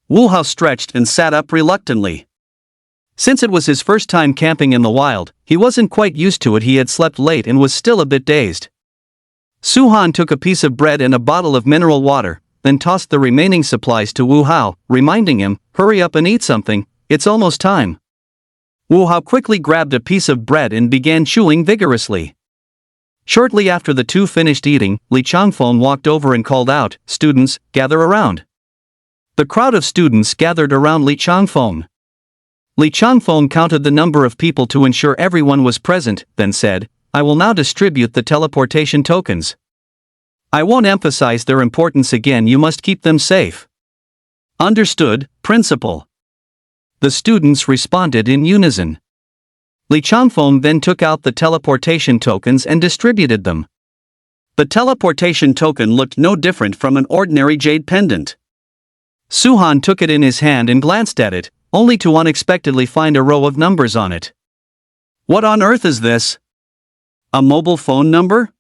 [SPEAKER 1] Wu Hao stretched and sat up reluctantly. Since it was his first time camping in the wild, he wasn't quite used to it. He had slept late and was still a bit dazed. Suhan took a piece of bread and a bottle of mineral water, then tossed the remaining supplies to Wu Hao, reminding him, hurry up and eat something, it's almost time. Wu Hao quickly grabbed a piece of bread and began chewing vigorously. Shortly after the two finished eating, Li Changfeng walked over and called out, students, gather around. The crowd of students gathered around Li Changfeng. Li Changfeng counted the number of people to ensure everyone was present, then said, I will now distribute the teleportation tokens. I won't emphasize their importance again, you must keep them safe. Understood, Principal. The students responded in unison. Li Changfeng then took out the teleportation tokens and distributed them. The teleportation token looked no different from an ordinary jade pendant. Suhan took it in his hand and glanced at it, only to unexpectedly find a row of numbers on it. What on earth is this? A mobile phone number?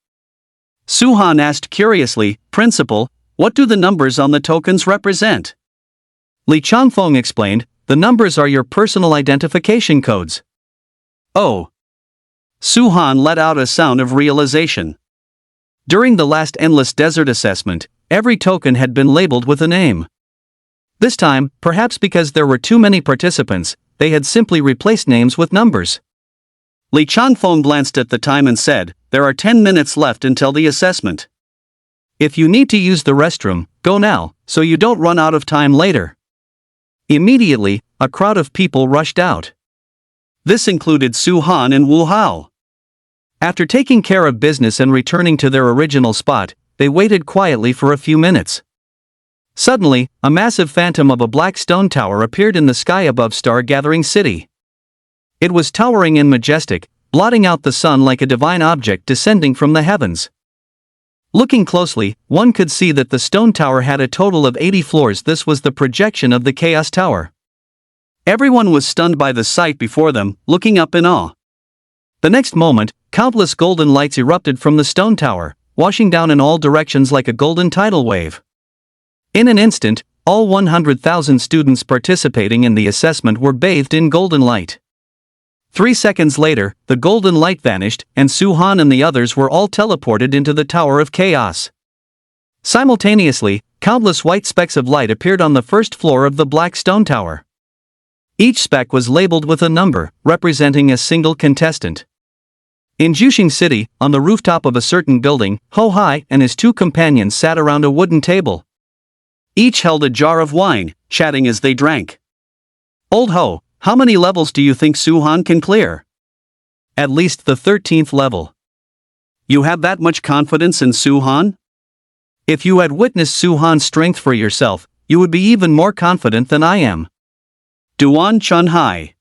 [SPEAKER 1] Suhan asked curiously, Principal, what do the numbers on the tokens represent? Li Changfeng explained, the numbers are your personal identification codes. Oh. Suhan let out a sound of realization. During the last Endless Desert assessment, every token had been labeled with a name. This time, perhaps because there were too many participants, they had simply replaced names with numbers. Li Changfeng glanced at the time and said, there are 10 minutes left until the assessment. If you need to use the restroom, go now, so you don't run out of time later. Immediately, a crowd of people rushed out. This included Su Han and Wu Hao. After taking care of business and returning to their original spot, they waited quietly for a few minutes. Suddenly, a massive phantom of a black stone tower appeared in the sky above Star Gathering City. It was towering and majestic, blotting out the sun like a divine object descending from the heavens. Looking closely, one could see that the stone tower had a total of 80 floors. This was the projection of the Chaos Tower. Everyone was stunned by the sight before them, looking up in awe. The next moment, countless golden lights erupted from the stone tower, washing down in all directions like a golden tidal wave. In an instant, all 100,000 students participating in the assessment were bathed in golden light. 3 seconds later, the golden light vanished, and Su Han and the others were all teleported into the Tower of Chaos. Simultaneously, countless white specks of light appeared on the first floor of the black stone tower. Each speck was labeled with a number, representing a single contestant. In Juxing City, on the rooftop of a certain building, Ho Hai and his 2 companions sat around a wooden table. Each held a jar of wine, chatting as they drank. Old Ho, how many levels do you think Su Han can clear? At least the 13th level. You have that much confidence in Su Han? If you had witnessed Su Han's strength for yourself, you would be even more confident than I am. Duan Chun Hai.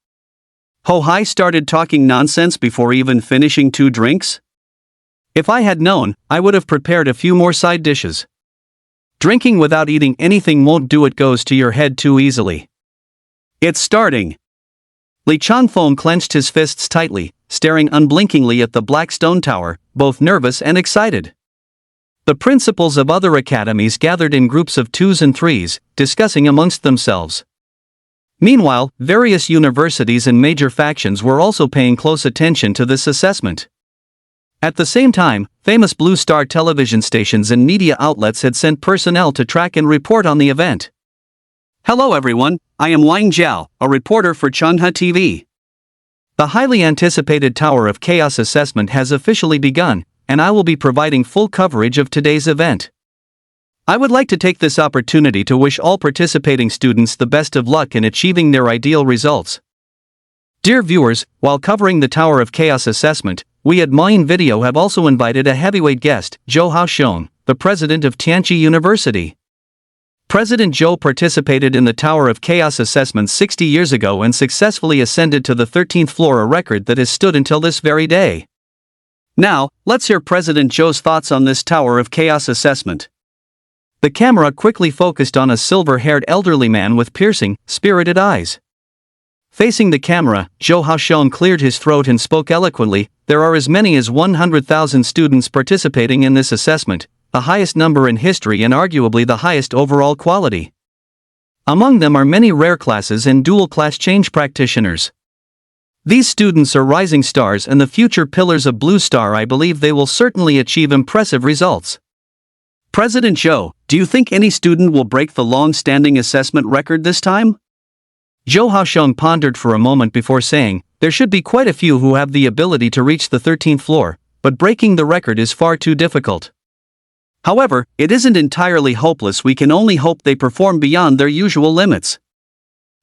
[SPEAKER 1] Ho Hai started talking nonsense before even finishing 2 drinks? If I had known, I would have prepared a few more side dishes. Drinking without eating anything won't do it. Goes to your head too easily. It's starting. Li Changfeng clenched his fists tightly, staring unblinkingly at the black stone tower, both nervous and excited. The principals of other academies gathered in groups of 2s and 3s, discussing amongst themselves. Meanwhile, various universities and major factions were also paying close attention to this assessment. At the same time, famous Blue Star television stations and media outlets had sent personnel to track and report on the event. Hello everyone, I am Wang Jiao, a reporter for Chunha TV. The highly anticipated Tower of Chaos assessment has officially begun, and I will be providing full coverage of today's event. I would like to take this opportunity to wish all participating students the best of luck in achieving their ideal results. Dear viewers, while covering the Tower of Chaos assessment, we at Mayan Video have also invited a heavyweight guest, Zhou Haoxiong, the president of Tianqi University. President Zhou participated in the Tower of Chaos assessment 60 years ago and successfully ascended to the 13th floor, a record that has stood until this very day. Now, let's hear President Zhou's thoughts on this Tower of Chaos assessment. The camera quickly focused on a silver-haired elderly man with piercing, spirited eyes. Facing the camera, Zhou Haoxiong cleared his throat and spoke eloquently. There are as many as 100,000 students participating in this assessment, the highest number in history and arguably the highest overall quality. Among them are many rare classes and dual-class change practitioners. These students are rising stars and the future pillars of Blue Star. I believe they will certainly achieve impressive results. President Zhou, do you think any student will break the long-standing assessment record this time? Zhou Haoxiong pondered for a moment before saying, there should be quite a few who have the ability to reach the 13th floor, but breaking the record is far too difficult. However, it isn't entirely hopeless. We can only hope they perform beyond their usual limits.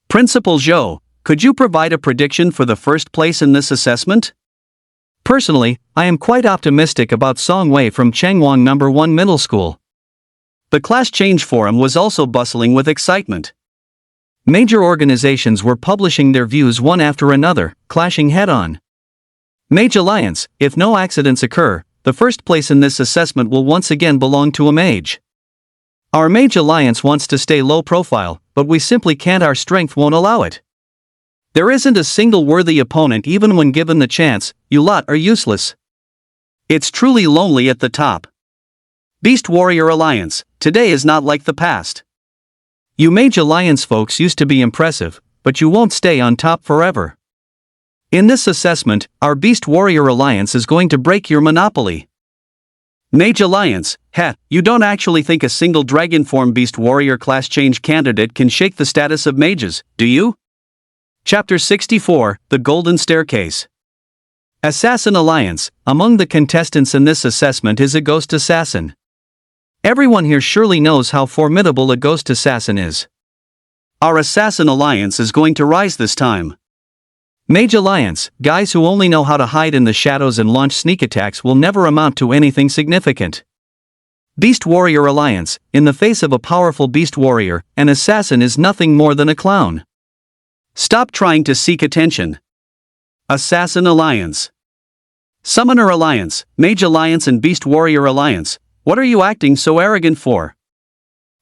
[SPEAKER 1] Principal Zhou, could you provide a prediction for the first place in this assessment? Personally, I am quite optimistic about Song Wei from Changwang No. 1 Middle School. The class change forum was also bustling with excitement. Major organizations were publishing their views one after another, clashing head-on. Mage Alliance, if no accidents occur, the first place in this assessment will once again belong to a mage. Our Mage Alliance wants to stay low profile, but we simply can't, our strength won't allow it. There isn't a single worthy opponent even when given the chance, you lot are useless. It's truly lonely at the top. Beast Warrior Alliance, today is not like the past. You Mage Alliance folks used to be impressive, but you won't stay on top forever. In this assessment, our Beast Warrior Alliance is going to break your monopoly. Mage Alliance, you don't actually think a single dragon form Beast Warrior class change candidate can shake the status of mages, do you? Chapter 64, The Golden Staircase. Assassin Alliance, among the contestants in this assessment is a ghost assassin. Everyone here surely knows how formidable a ghost assassin is. Our Assassin Alliance is going to rise this time. Mage Alliance, guys who only know how to hide in the shadows and launch sneak attacks will never amount to anything significant. Beast Warrior Alliance, in the face of a powerful Beast Warrior, an assassin is nothing more than a clown. Stop trying to seek attention. Assassin Alliance. Summoner Alliance, Mage Alliance and Beast Warrior Alliance, what are you acting so arrogant for?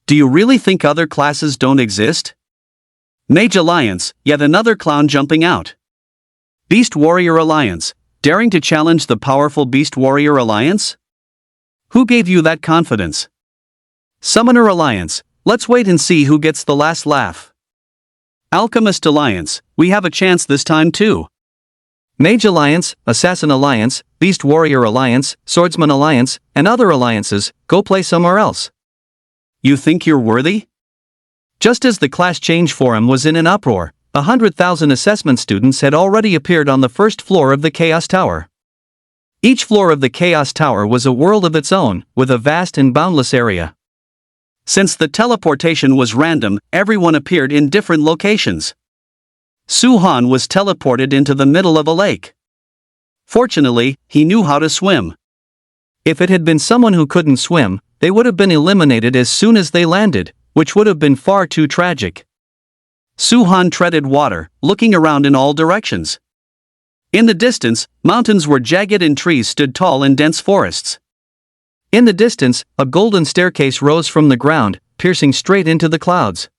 [SPEAKER 1] Do you really think other classes don't exist? Mage Alliance, yet another clown jumping out. Beast Warrior Alliance, daring to challenge the powerful Beast Warrior Alliance? Who gave you that confidence? Summoner Alliance, let's wait and see who gets the last laugh. Alchemist Alliance, we have a chance this time too. Mage Alliance, Assassin Alliance, Beast Warrior Alliance, Swordsman Alliance, and other alliances, go play somewhere else. You think you're worthy? Just as the class change forum was in an uproar, 100,000 assessment students had already appeared on the first floor of the Chaos Tower. Each floor of the Chaos Tower was a world of its own, with a vast and boundless area. Since the teleportation was random, everyone appeared in different locations. Su-Han was teleported into the middle of a lake. Fortunately, he knew how to swim. If it had been someone who couldn't swim, they would have been eliminated as soon as they landed, which would have been far too tragic. Su-Han treaded water, looking around in all directions. In the distance, mountains were jagged and trees stood tall in dense forests. In the distance, a golden staircase rose from the ground, piercing straight into the clouds.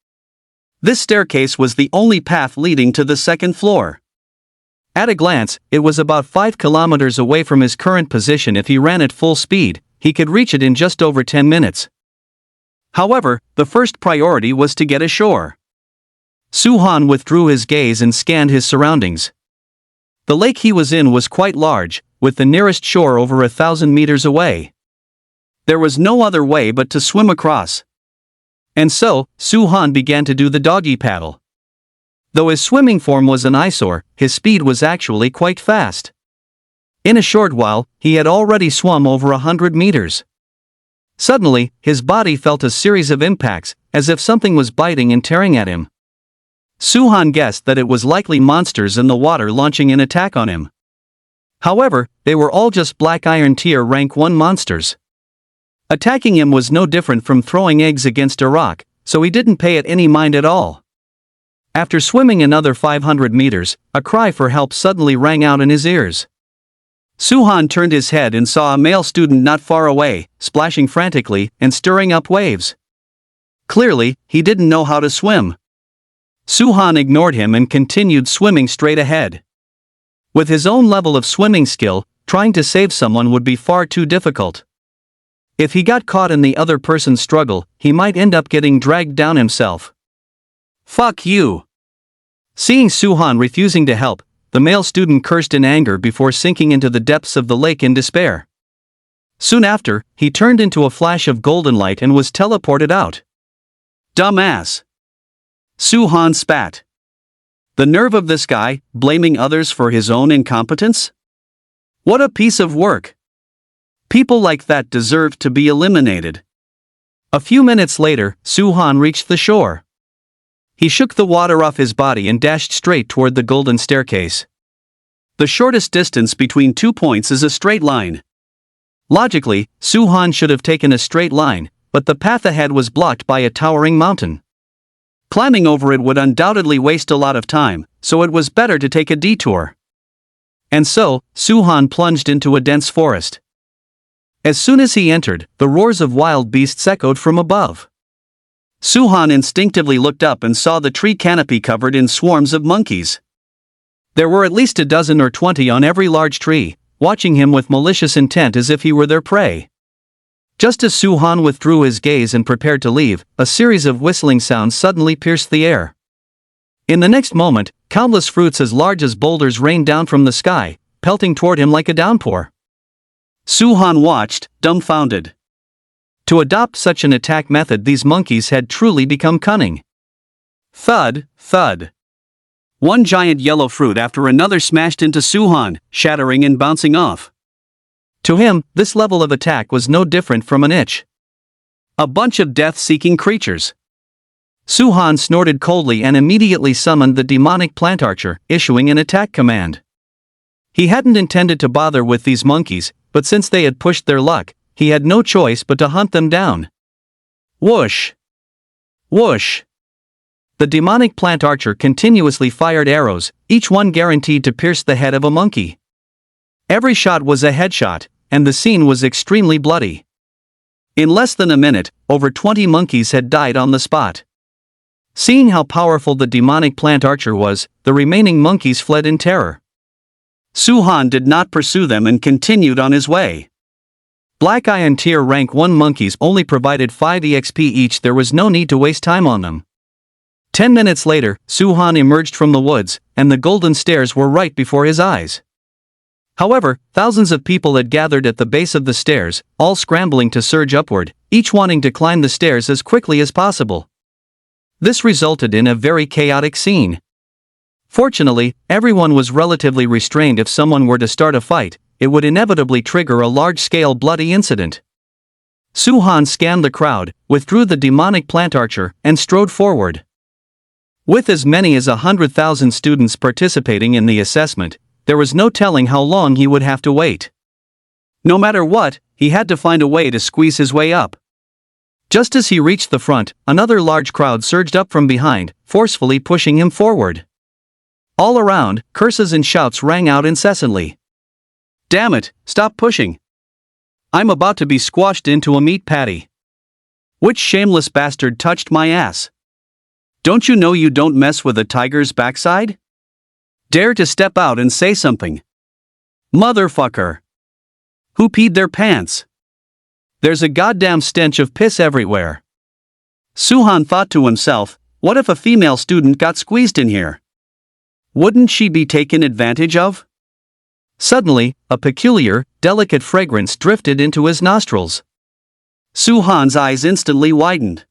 [SPEAKER 1] This staircase was the only path leading to the second floor. At a glance, it was about 5 kilometers away from his current position. If he ran at full speed, he could reach it in just over 10 minutes. However, the first priority was to get ashore. Su-Han withdrew his gaze and scanned his surroundings. The lake he was in was quite large, with the nearest shore over 1,000 meters away. There was no other way but to swim across. And so, Su-Han began to do the doggy paddle. Though his swimming form was an eyesore, his speed was actually quite fast. In a short while, he had already swum over 100 meters. Suddenly, his body felt a series of impacts, as if something was biting and tearing at him. Su-Han guessed that it was likely monsters in the water launching an attack on him. However, they were all just Black Iron Tier Rank 1 monsters. Attacking him was no different from throwing eggs against a rock, so he didn't pay it any mind at all. After swimming another 500 meters, a cry for help suddenly rang out in his ears. Su-Han turned his head and saw a male student not far away, splashing frantically and stirring up waves. Clearly, he didn't know how to swim. Su-Han ignored him and continued swimming straight ahead. With his own level of swimming skill, trying to save someone would be far too difficult. If he got caught in the other person's struggle, he might end up getting dragged down himself. Fuck you! Seeing Su-Han refusing to help, the male student cursed in anger before sinking into the depths of the lake in despair. Soon after, he turned into a flash of golden light and was teleported out. Dumbass! Su-Han spat. The nerve of this guy, blaming others for his own incompetence? What a piece of work! People like that deserve to be eliminated. A few minutes later, Su-Han reached the shore. He shook the water off his body and dashed straight toward the golden staircase. The shortest distance between 2 points is a straight line. Logically, Su-Han should have taken a straight line, but the path ahead was blocked by a towering mountain. Climbing over it would undoubtedly waste a lot of time, so it was better to take a detour. And so, Suhan plunged into a dense forest. As soon as he entered, the roars of wild beasts echoed from above. Suhan instinctively looked up and saw the tree canopy covered in swarms of monkeys. There were at least a dozen or 20 on every large tree, watching him with malicious intent as if he were their prey. Just as Suhan withdrew his gaze and prepared to leave, a series of whistling sounds suddenly pierced the air. In the next moment, countless fruits as large as boulders rained down from the sky, pelting toward him like a downpour. Suhan watched, dumbfounded. To adopt such an attack method, these monkeys had truly become cunning. Thud, thud. One giant yellow fruit after another smashed into Suhan, shattering and bouncing off. To him, this level of attack was no different from an itch. A bunch of death-seeking creatures. Suhan snorted coldly and immediately summoned the demonic plant archer, issuing an attack command. He hadn't intended to bother with these monkeys, but since they had pushed their luck, he had no choice but to hunt them down. Whoosh! Whoosh! The demonic plant archer continuously fired arrows, each one guaranteed to pierce the head of a monkey. Every shot was a headshot, and the scene was extremely bloody. In less than a minute, over 20 monkeys had died on the spot. Seeing how powerful the demonic plant archer was, the remaining monkeys fled in terror. Suhan did not pursue them and continued on his way. Black Eye and Tier rank 1 monkeys only provided 5 EXP each. There was no need to waste time on them. 10 minutes later, Suhan emerged from the woods, and the golden stairs were right before his eyes. However, thousands of people had gathered at the base of the stairs, all scrambling to surge upward, each wanting to climb the stairs as quickly as possible. This resulted in a very chaotic scene. Fortunately, everyone was relatively restrained. If someone were to start a fight, it would inevitably trigger a large-scale bloody incident. Suhan scanned the crowd, withdrew the demonic plant archer, and strode forward. With as many as 100,000 students participating in the assessment, there was no telling how long he would have to wait. No matter what, he had to find a way to squeeze his way up. Just as he reached the front, another large crowd surged up from behind, forcefully pushing him forward. All around, curses and shouts rang out incessantly. "Damn it, stop pushing! I'm about to be squashed into a meat patty. Which shameless bastard touched my ass? Don't you know you don't mess with a tiger's backside? Dare to step out and say something. Motherfucker! Who peed their pants? There's a goddamn stench of piss everywhere." Suhan thought to himself, what if a female student got squeezed in here? Wouldn't she be taken advantage of? Suddenly, a peculiar, delicate fragrance drifted into his nostrils. Suhan's eyes instantly widened.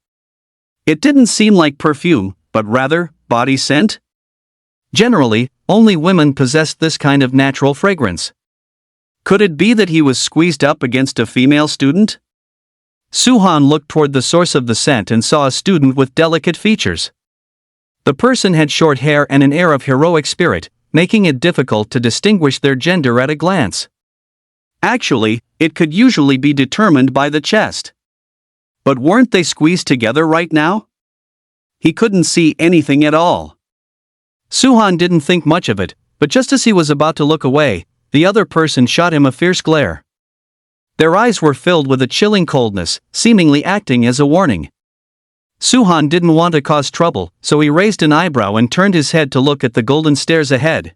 [SPEAKER 1] It didn't seem like perfume, but rather, body scent? Generally, only women possessed this kind of natural fragrance. Could it be that he was squeezed up against a female student? Suhan looked toward the source of the scent and saw a student with delicate features. The person had short hair and an air of heroic spirit, making it difficult to distinguish their gender at a glance. Actually, it could usually be determined by the chest. But weren't they squeezed together right now? He couldn't see anything at all. Suhan didn't think much of it, but just as he was about to look away, the other person shot him a fierce glare. Their eyes were filled with a chilling coldness, seemingly acting as a warning. Suhan didn't want to cause trouble, so he raised an eyebrow and turned his head to look at the golden stairs ahead.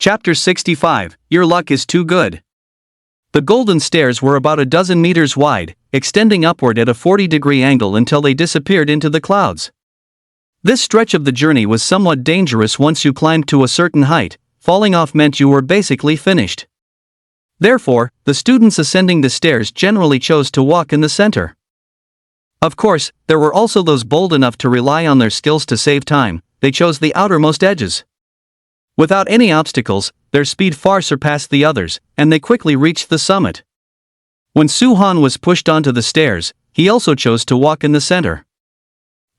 [SPEAKER 1] Chapter 65, Your Luck is Too Good. The golden stairs were about a dozen meters wide, extending upward at a 40-degree angle until they disappeared into the clouds. This stretch of the journey was somewhat dangerous. Once you climbed to a certain height, falling off meant you were basically finished. Therefore, the students ascending the stairs generally chose to walk in the center. Of course, there were also those bold enough to rely on their skills to save time. They chose the outermost edges. Without any obstacles, their speed far surpassed the others, and they quickly reached the summit. When Suhan was pushed onto the stairs, he also chose to walk in the center.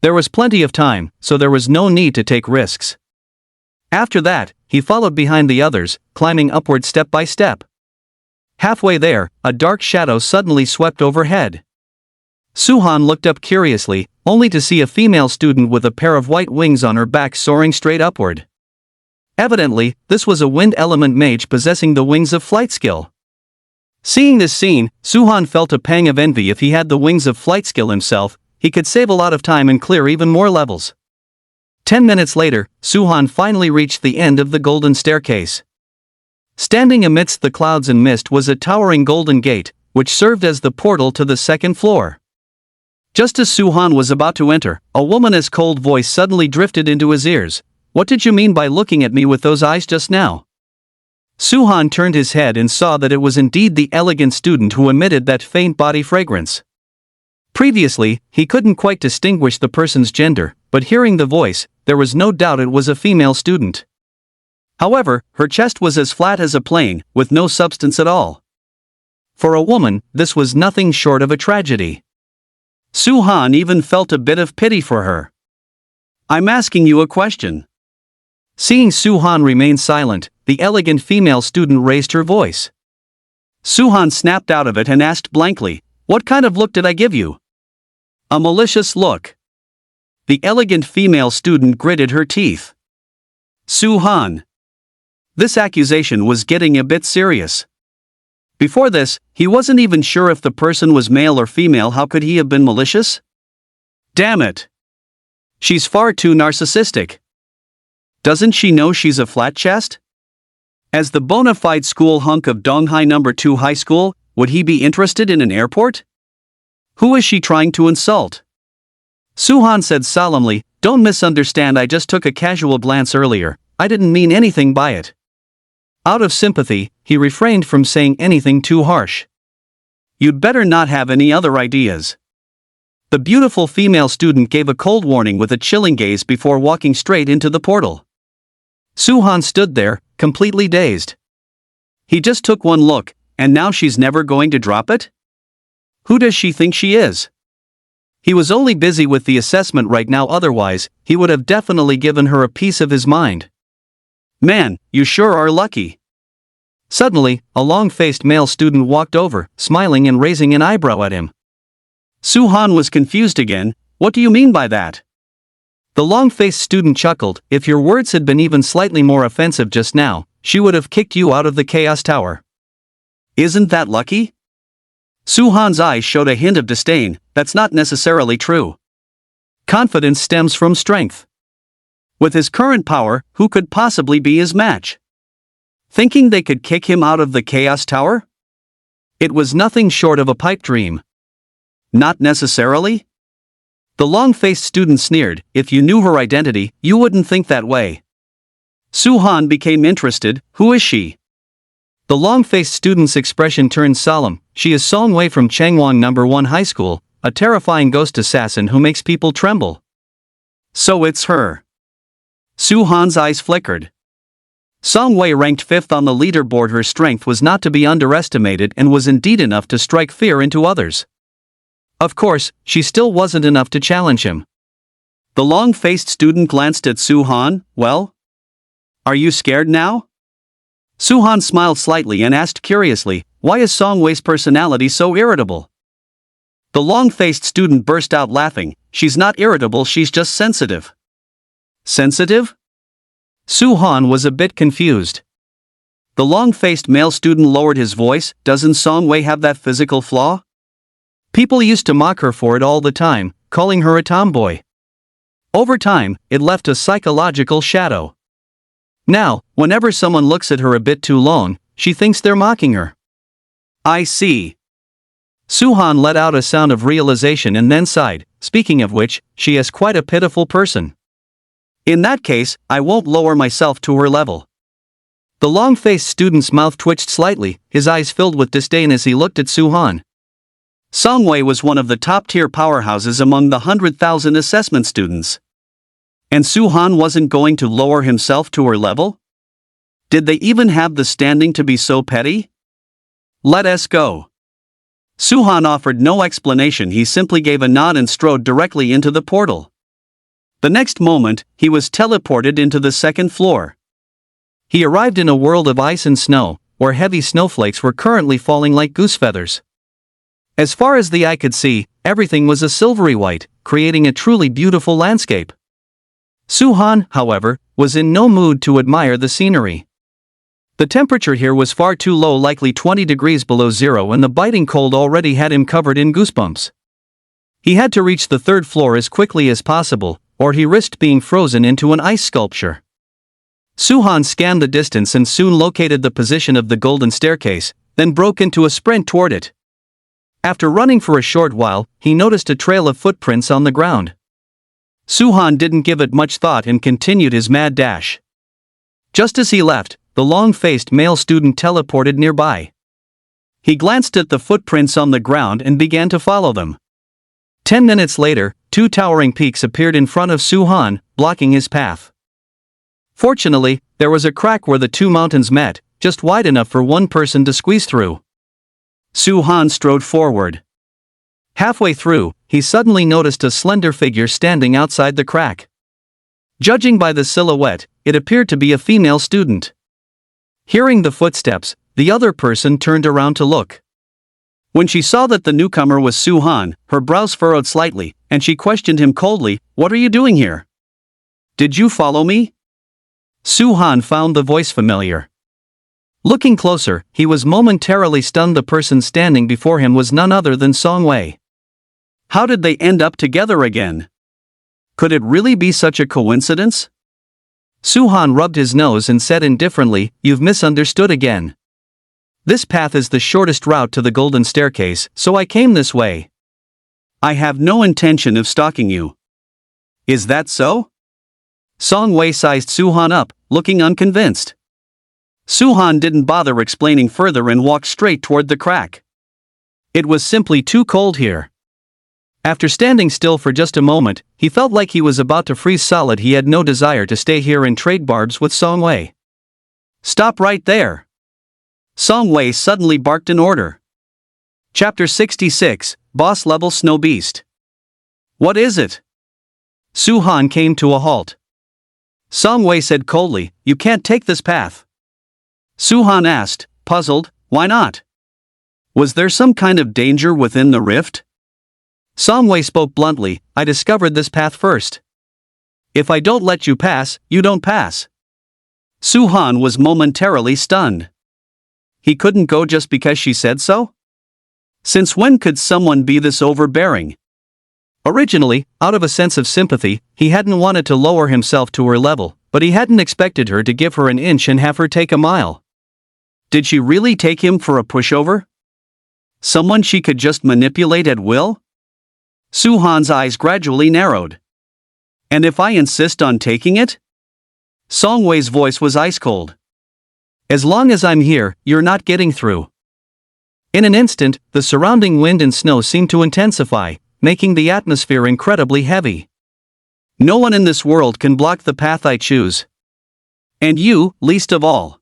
[SPEAKER 1] There was plenty of time, so there was no need to take risks. After that, he followed behind the others, climbing upward step by step. Halfway there, a dark shadow suddenly swept overhead. Suhan looked up curiously, only to see a female student with a pair of white wings on her back soaring straight upward. Evidently, this was a wind element mage possessing the wings of flight skill. Seeing this scene, Suhan felt a pang of envy. If he had the wings of flight skill himself, he could save a lot of time and clear even more levels. 10 minutes later, Suhan finally reached the end of the golden staircase. Standing amidst the clouds and mist was a towering golden gate, which served as the portal to the second floor. Just as Suhan was about to enter, a woman's cold voice suddenly drifted into his ears. "What did you mean by looking at me with those eyes just now?" Suhan turned his head and saw that it was indeed the elegant student who emitted that faint body fragrance. Previously, he couldn't quite distinguish the person's gender, but hearing the voice, there was no doubt it was a female student. However, her chest was as flat as a plane, with no substance at all. For a woman, this was nothing short of a tragedy. Suhan even felt a bit of pity for her. "I'm asking you a question." Seeing Suhan remain silent, the elegant female student raised her voice. Suhan snapped out of it and asked blankly, "What kind of look did I give you?" "A malicious look." The elegant female student gritted her teeth. Suhan. This accusation was getting a bit serious. Before this, he wasn't even sure if the person was male or female. How could he have been malicious? Damn it. She's far too narcissistic. Doesn't she know she's a flat chest? As the bona fide school hunk of Donghai No. 2 High School, would he be interested in an airport? Who is she trying to insult? Suhan said solemnly, "Don't misunderstand, I just took a casual glance earlier, I didn't mean anything by it." Out of sympathy, he refrained from saying anything too harsh. "You'd better not have any other ideas." The beautiful female student gave a cold warning with a chilling gaze before walking straight into the portal. Suhan stood there, completely dazed. He just took one look, and now she's never going to drop it? Who does she think she is? He was only busy with the assessment right now, otherwise, he would have definitely given her a piece of his mind. "Man, you sure are lucky." Suddenly, a long-faced male student walked over, smiling and raising an eyebrow at him. Suhan was confused again. "What do you mean by that?" The long-faced student chuckled. "If your words had been even slightly more offensive just now, she would have kicked you out of the Chaos Tower." "Isn't that lucky?" Suhan's eyes showed a hint of disdain. "That's not necessarily true. Confidence stems from strength. With his current power, who could possibly be his match? Thinking they could kick him out of the Chaos Tower? It was nothing short of a pipe dream." "Not necessarily?" The long-faced student sneered. "If you knew her identity, you wouldn't think that way." Suhan became interested. "Who is she?" The long-faced student's expression turned solemn. "She is Song Wei from Changwon No. 1 High School, a terrifying ghost assassin who makes people tremble." "So it's her." Suhan's eyes flickered. Song Wei ranked 5th on the leaderboard. Her strength was not to be underestimated and was indeed enough to strike fear into others. Of course, she still wasn't enough to challenge him. The long-faced student glanced at Suhan. "Well? Are you scared now?" Suhan smiled slightly and asked curiously, "Why is Song Wei's personality so irritable?" The long-faced student burst out laughing. "She's not irritable, she's just sensitive." Sensitive? Suhan was a bit confused. The long-faced male student lowered his voice. "Doesn't Song Wei have that physical flaw? People used to mock her for it all the time, calling her a tomboy. Over time, it left a psychological shadow. Now, whenever someone looks at her a bit too long, she thinks they're mocking her." "I see." Suhan let out a sound of realization and then sighed. "Speaking of which, she is quite a pitiful person. In that case, I won't lower myself to her level." The long-faced student's mouth twitched slightly, his eyes filled with disdain as he looked at Suhan. Song Wei was one of the top-tier powerhouses among the 100,000 assessment students. And Suhan wasn't going to lower himself to her level? Did they even have the standing to be so petty? "Let us go." Suhan offered no explanation. He simply gave a nod and strode directly into the portal. The next moment, he was teleported into the second floor. He arrived in a world of ice and snow, where heavy snowflakes were currently falling like goose feathers. As far as the eye could see, everything was a silvery white, creating a truly beautiful landscape. Suhan, however, was in no mood to admire the scenery. The temperature here was far too low, likely 20 degrees below zero, and the biting cold already had him covered in goosebumps. He had to reach the third floor as quickly as possible, or he risked being frozen into an ice sculpture. Suhan scanned the distance and soon located the position of the golden staircase, then broke into a sprint toward it. After running for a short while, he noticed a trail of footprints on the ground. Suhan didn't give it much thought and continued his mad dash. Just as he left, the long-faced male student teleported nearby. He glanced at the footprints on the ground and began to follow them. 10 minutes later, 2 towering peaks appeared in front of Suhan, blocking his path. Fortunately, there was a crack where the 2 mountains met, just wide enough for one person to squeeze through. Suhan strode forward. Halfway through, he suddenly noticed a slender figure standing outside the crack. Judging by the silhouette, it appeared to be a female student. Hearing the footsteps, the other person turned around to look. When she saw that the newcomer was Suhan, her brows furrowed slightly, and she questioned him coldly, "What are you doing here? Did you follow me?" Suhan found the voice familiar. Looking closer, he was momentarily stunned. The person standing before him was none other than Songwei. How did they end up together again? Could it really be such a coincidence? Suhan rubbed his nose and said indifferently, "You've misunderstood again. This path is the shortest route to the golden staircase, so I came this way. I have no intention of stalking you." "Is that so?" Songwei sized Suhan up, looking unconvinced. Suhan didn't bother explaining further and walked straight toward the crack. It was simply too cold here. After standing still for just a moment, he felt like he was about to freeze solid. He had no desire to stay here and trade barbs with Songwei. "Stop right there!" Songwei suddenly barked an order. Chapter 66, Boss Level Snow Beast. "What is it?" Suhan came to a halt. Songwei said coldly, "You can't take this path." Suhan asked, puzzled, "Why not? Was there some kind of danger within the rift?" Songwei spoke bluntly, "I discovered this path first. If I don't let you pass, you don't pass." Suhan was momentarily stunned. He couldn't go just because she said so? Since when could someone be this overbearing? Originally, out of a sense of sympathy, he hadn't wanted to lower himself to her level, but he hadn't expected her to give her an inch and have her take a mile. Did she really take him for a pushover? Someone she could just manipulate at will? Suhan's eyes gradually narrowed. "And if I insist on taking it?" Songwei's voice was ice cold. "As long as I'm here, you're not getting through." In an instant, the surrounding wind and snow seemed to intensify, making the atmosphere incredibly heavy. "No one in this world can block the path I choose. And you, least of all."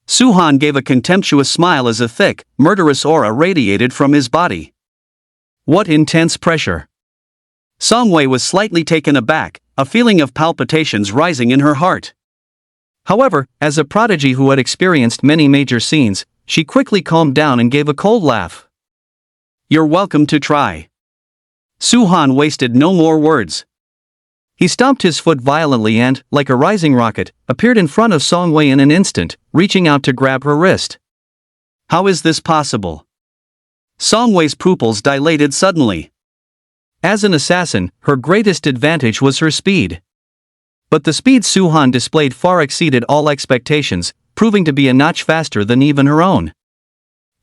[SPEAKER 1] Suhan gave a contemptuous smile as a thick, murderous aura radiated from his body. What intense pressure! Songwei was slightly taken aback, a feeling of palpitations rising in her heart. However, as a prodigy who had experienced many major scenes, she quickly calmed down and gave a cold laugh. "You're welcome to try." Suhan wasted no more words. He stomped his foot violently and, like a rising rocket, appeared in front of Songwei in an instant, reaching out to grab her wrist. How is this possible? Songwei's pupils dilated suddenly. As an assassin, her greatest advantage was her speed. But the speed Suhan displayed far exceeded all expectations, proving to be a notch faster than even her own.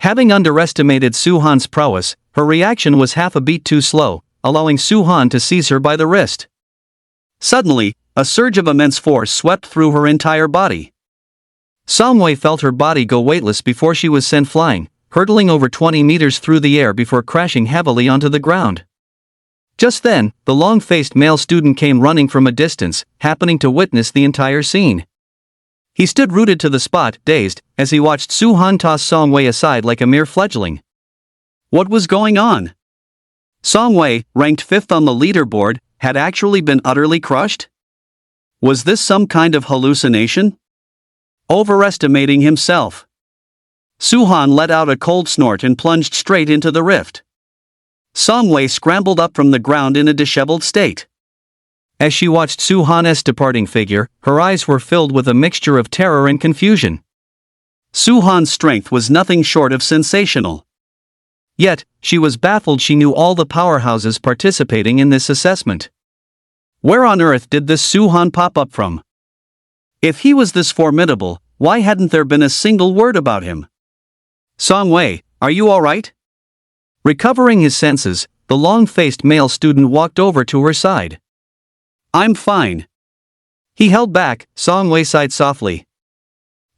[SPEAKER 1] Having underestimated Suhan's prowess, her reaction was half a beat too slow, allowing Suhan to seize her by the wrist. Suddenly, a surge of immense force swept through her entire body. Songwei felt her body go weightless before she was sent flying, hurtling over 20 meters through the air before crashing heavily onto the ground. Just then, the long-faced male student came running from a distance, happening to witness the entire scene. He stood rooted to the spot, dazed, as he watched Suhan toss Songwei aside like a mere fledgling. What was going on? Songwei, ranked 5th on the leaderboard, had actually been utterly crushed? Was this some kind of hallucination? Overestimating himself. Su-han let out a cold snort and plunged straight into the rift. Song-wei scrambled up from the ground in a disheveled state. As she watched Su-han's departing figure, her eyes were filled with a mixture of terror and confusion. Su-han's strength was nothing short of sensational. Yet, she was baffled she knew all the powerhouses participating in this assessment. Where on earth did this Su-han pop up from? If he was this formidable, why hadn't there been a single word about him? Song-wei, are you all right? Recovering his senses, the long-faced male student walked over to her side. I'm fine. He held back. Song-wei sighed softly.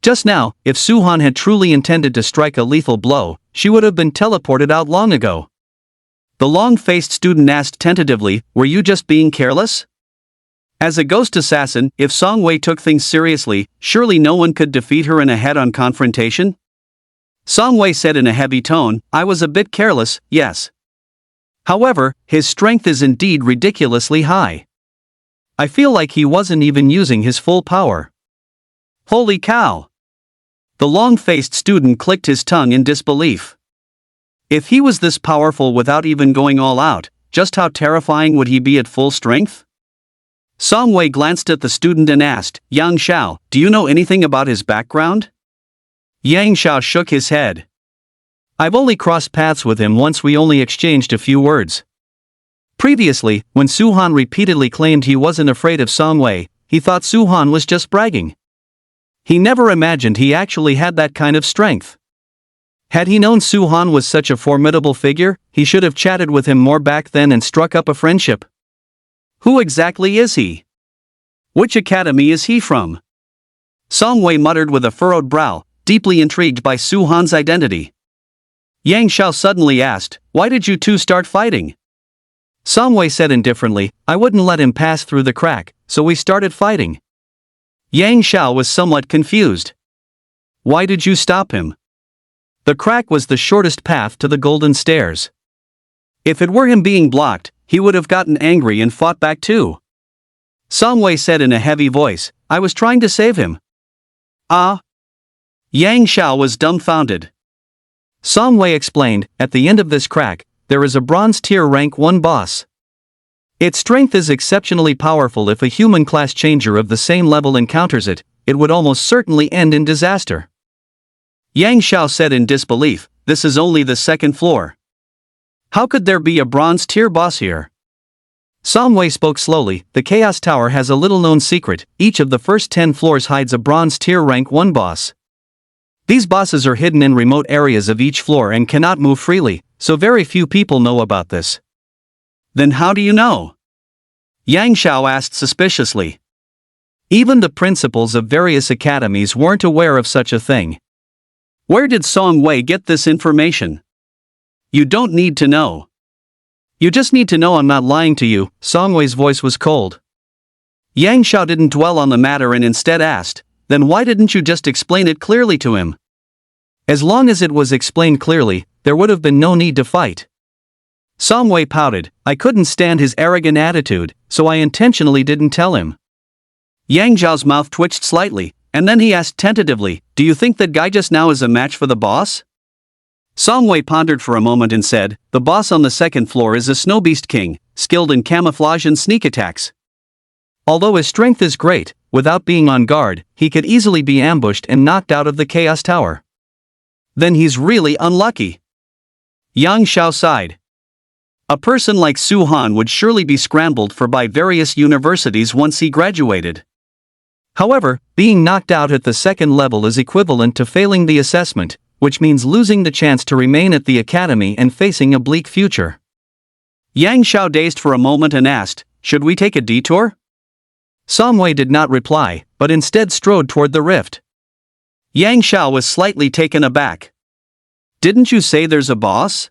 [SPEAKER 1] Just now, if Su-han had truly intended to strike a lethal blow, she would have been teleported out long ago. The long-faced student asked tentatively, were you just being careless? As a ghost assassin, if Song-wei took things seriously, surely no one could defeat her in a head-on confrontation? Song-wei said in a heavy tone, I was a bit careless, yes. However, his strength is indeed ridiculously high. I feel like he wasn't even using his full power. Holy cow! The long-faced student clicked his tongue in disbelief. If he was this powerful without even going all out, just how terrifying would he be at full strength? Song-wei glanced at the student and asked, Yang Xiao, do you know anything about his background? Yang Xiao shook his head. I've only crossed paths with him once. We only exchanged a few words. Previously, when Su-han repeatedly claimed he wasn't afraid of Song-wei, he thought Su-han was just bragging. He never imagined he actually had that kind of strength. Had he known Su-han was such a formidable figure, he should have chatted with him more back then and struck up a friendship. Who exactly is he? Which academy is he from? Song-wei muttered with a furrowed brow, deeply intrigued by Su-han's identity. Yang Xiao suddenly asked, why did you two start fighting? Song-wei said indifferently, I wouldn't let him pass through the crack, so we started fighting. Yang Xiao was somewhat confused. Why did you stop him? The crack was the shortest path to the golden stairs. If it were him being blocked, he would have gotten angry and fought back too. Song-wei said in a heavy voice, I was trying to save him. Ah? Yang Xiao was dumbfounded. Song-wei explained, at the end of this crack, there is a bronze tier rank 1 boss. Its strength is exceptionally powerful. If a human class changer of the same level encounters it, it would almost certainly end in disaster. Yang Xiao said in disbelief, this is only the second floor. How could there be a bronze tier boss here? Song-wei spoke slowly, the Chaos Tower has a little-known secret, each of the first 10 floors hides a bronze tier rank 1 boss. These bosses are hidden in remote areas of each floor and cannot move freely, so very few people know about this. Then how do you know? Yang Xiao asked suspiciously. Even the principals of various academies weren't aware of such a thing. Where did Song-wei get this information? You don't need to know. You just need to know I'm not lying to you. Song-wei's voice was cold. Yang Xiao didn't dwell on the matter and instead asked, then why didn't you just explain it clearly to him? As long as it was explained clearly, there would have been no need to fight. Song-wei pouted, I couldn't stand his arrogant attitude, so I intentionally didn't tell him. Yang Xiao's mouth twitched slightly, and then he asked tentatively, do you think that guy just now is a match for the boss? Song-wei pondered for a moment and said, the boss on the second floor is a snow beast king, skilled in camouflage and sneak attacks. Although his strength is great, without being on guard, he could easily be ambushed and knocked out of the Chaos Tower. Then he's really unlucky. Yang Xiao sighed. A person like Su-han would surely be scrambled for by various universities once he graduated. However, being knocked out at the second level is equivalent to failing the assessment, which means losing the chance to remain at the academy and facing a bleak future. Yang Xiao dazed for a moment and asked, should we take a detour? Song-wei did not reply, but instead strode toward the rift. Yang Xiao was slightly taken aback. Didn't you say there's a boss?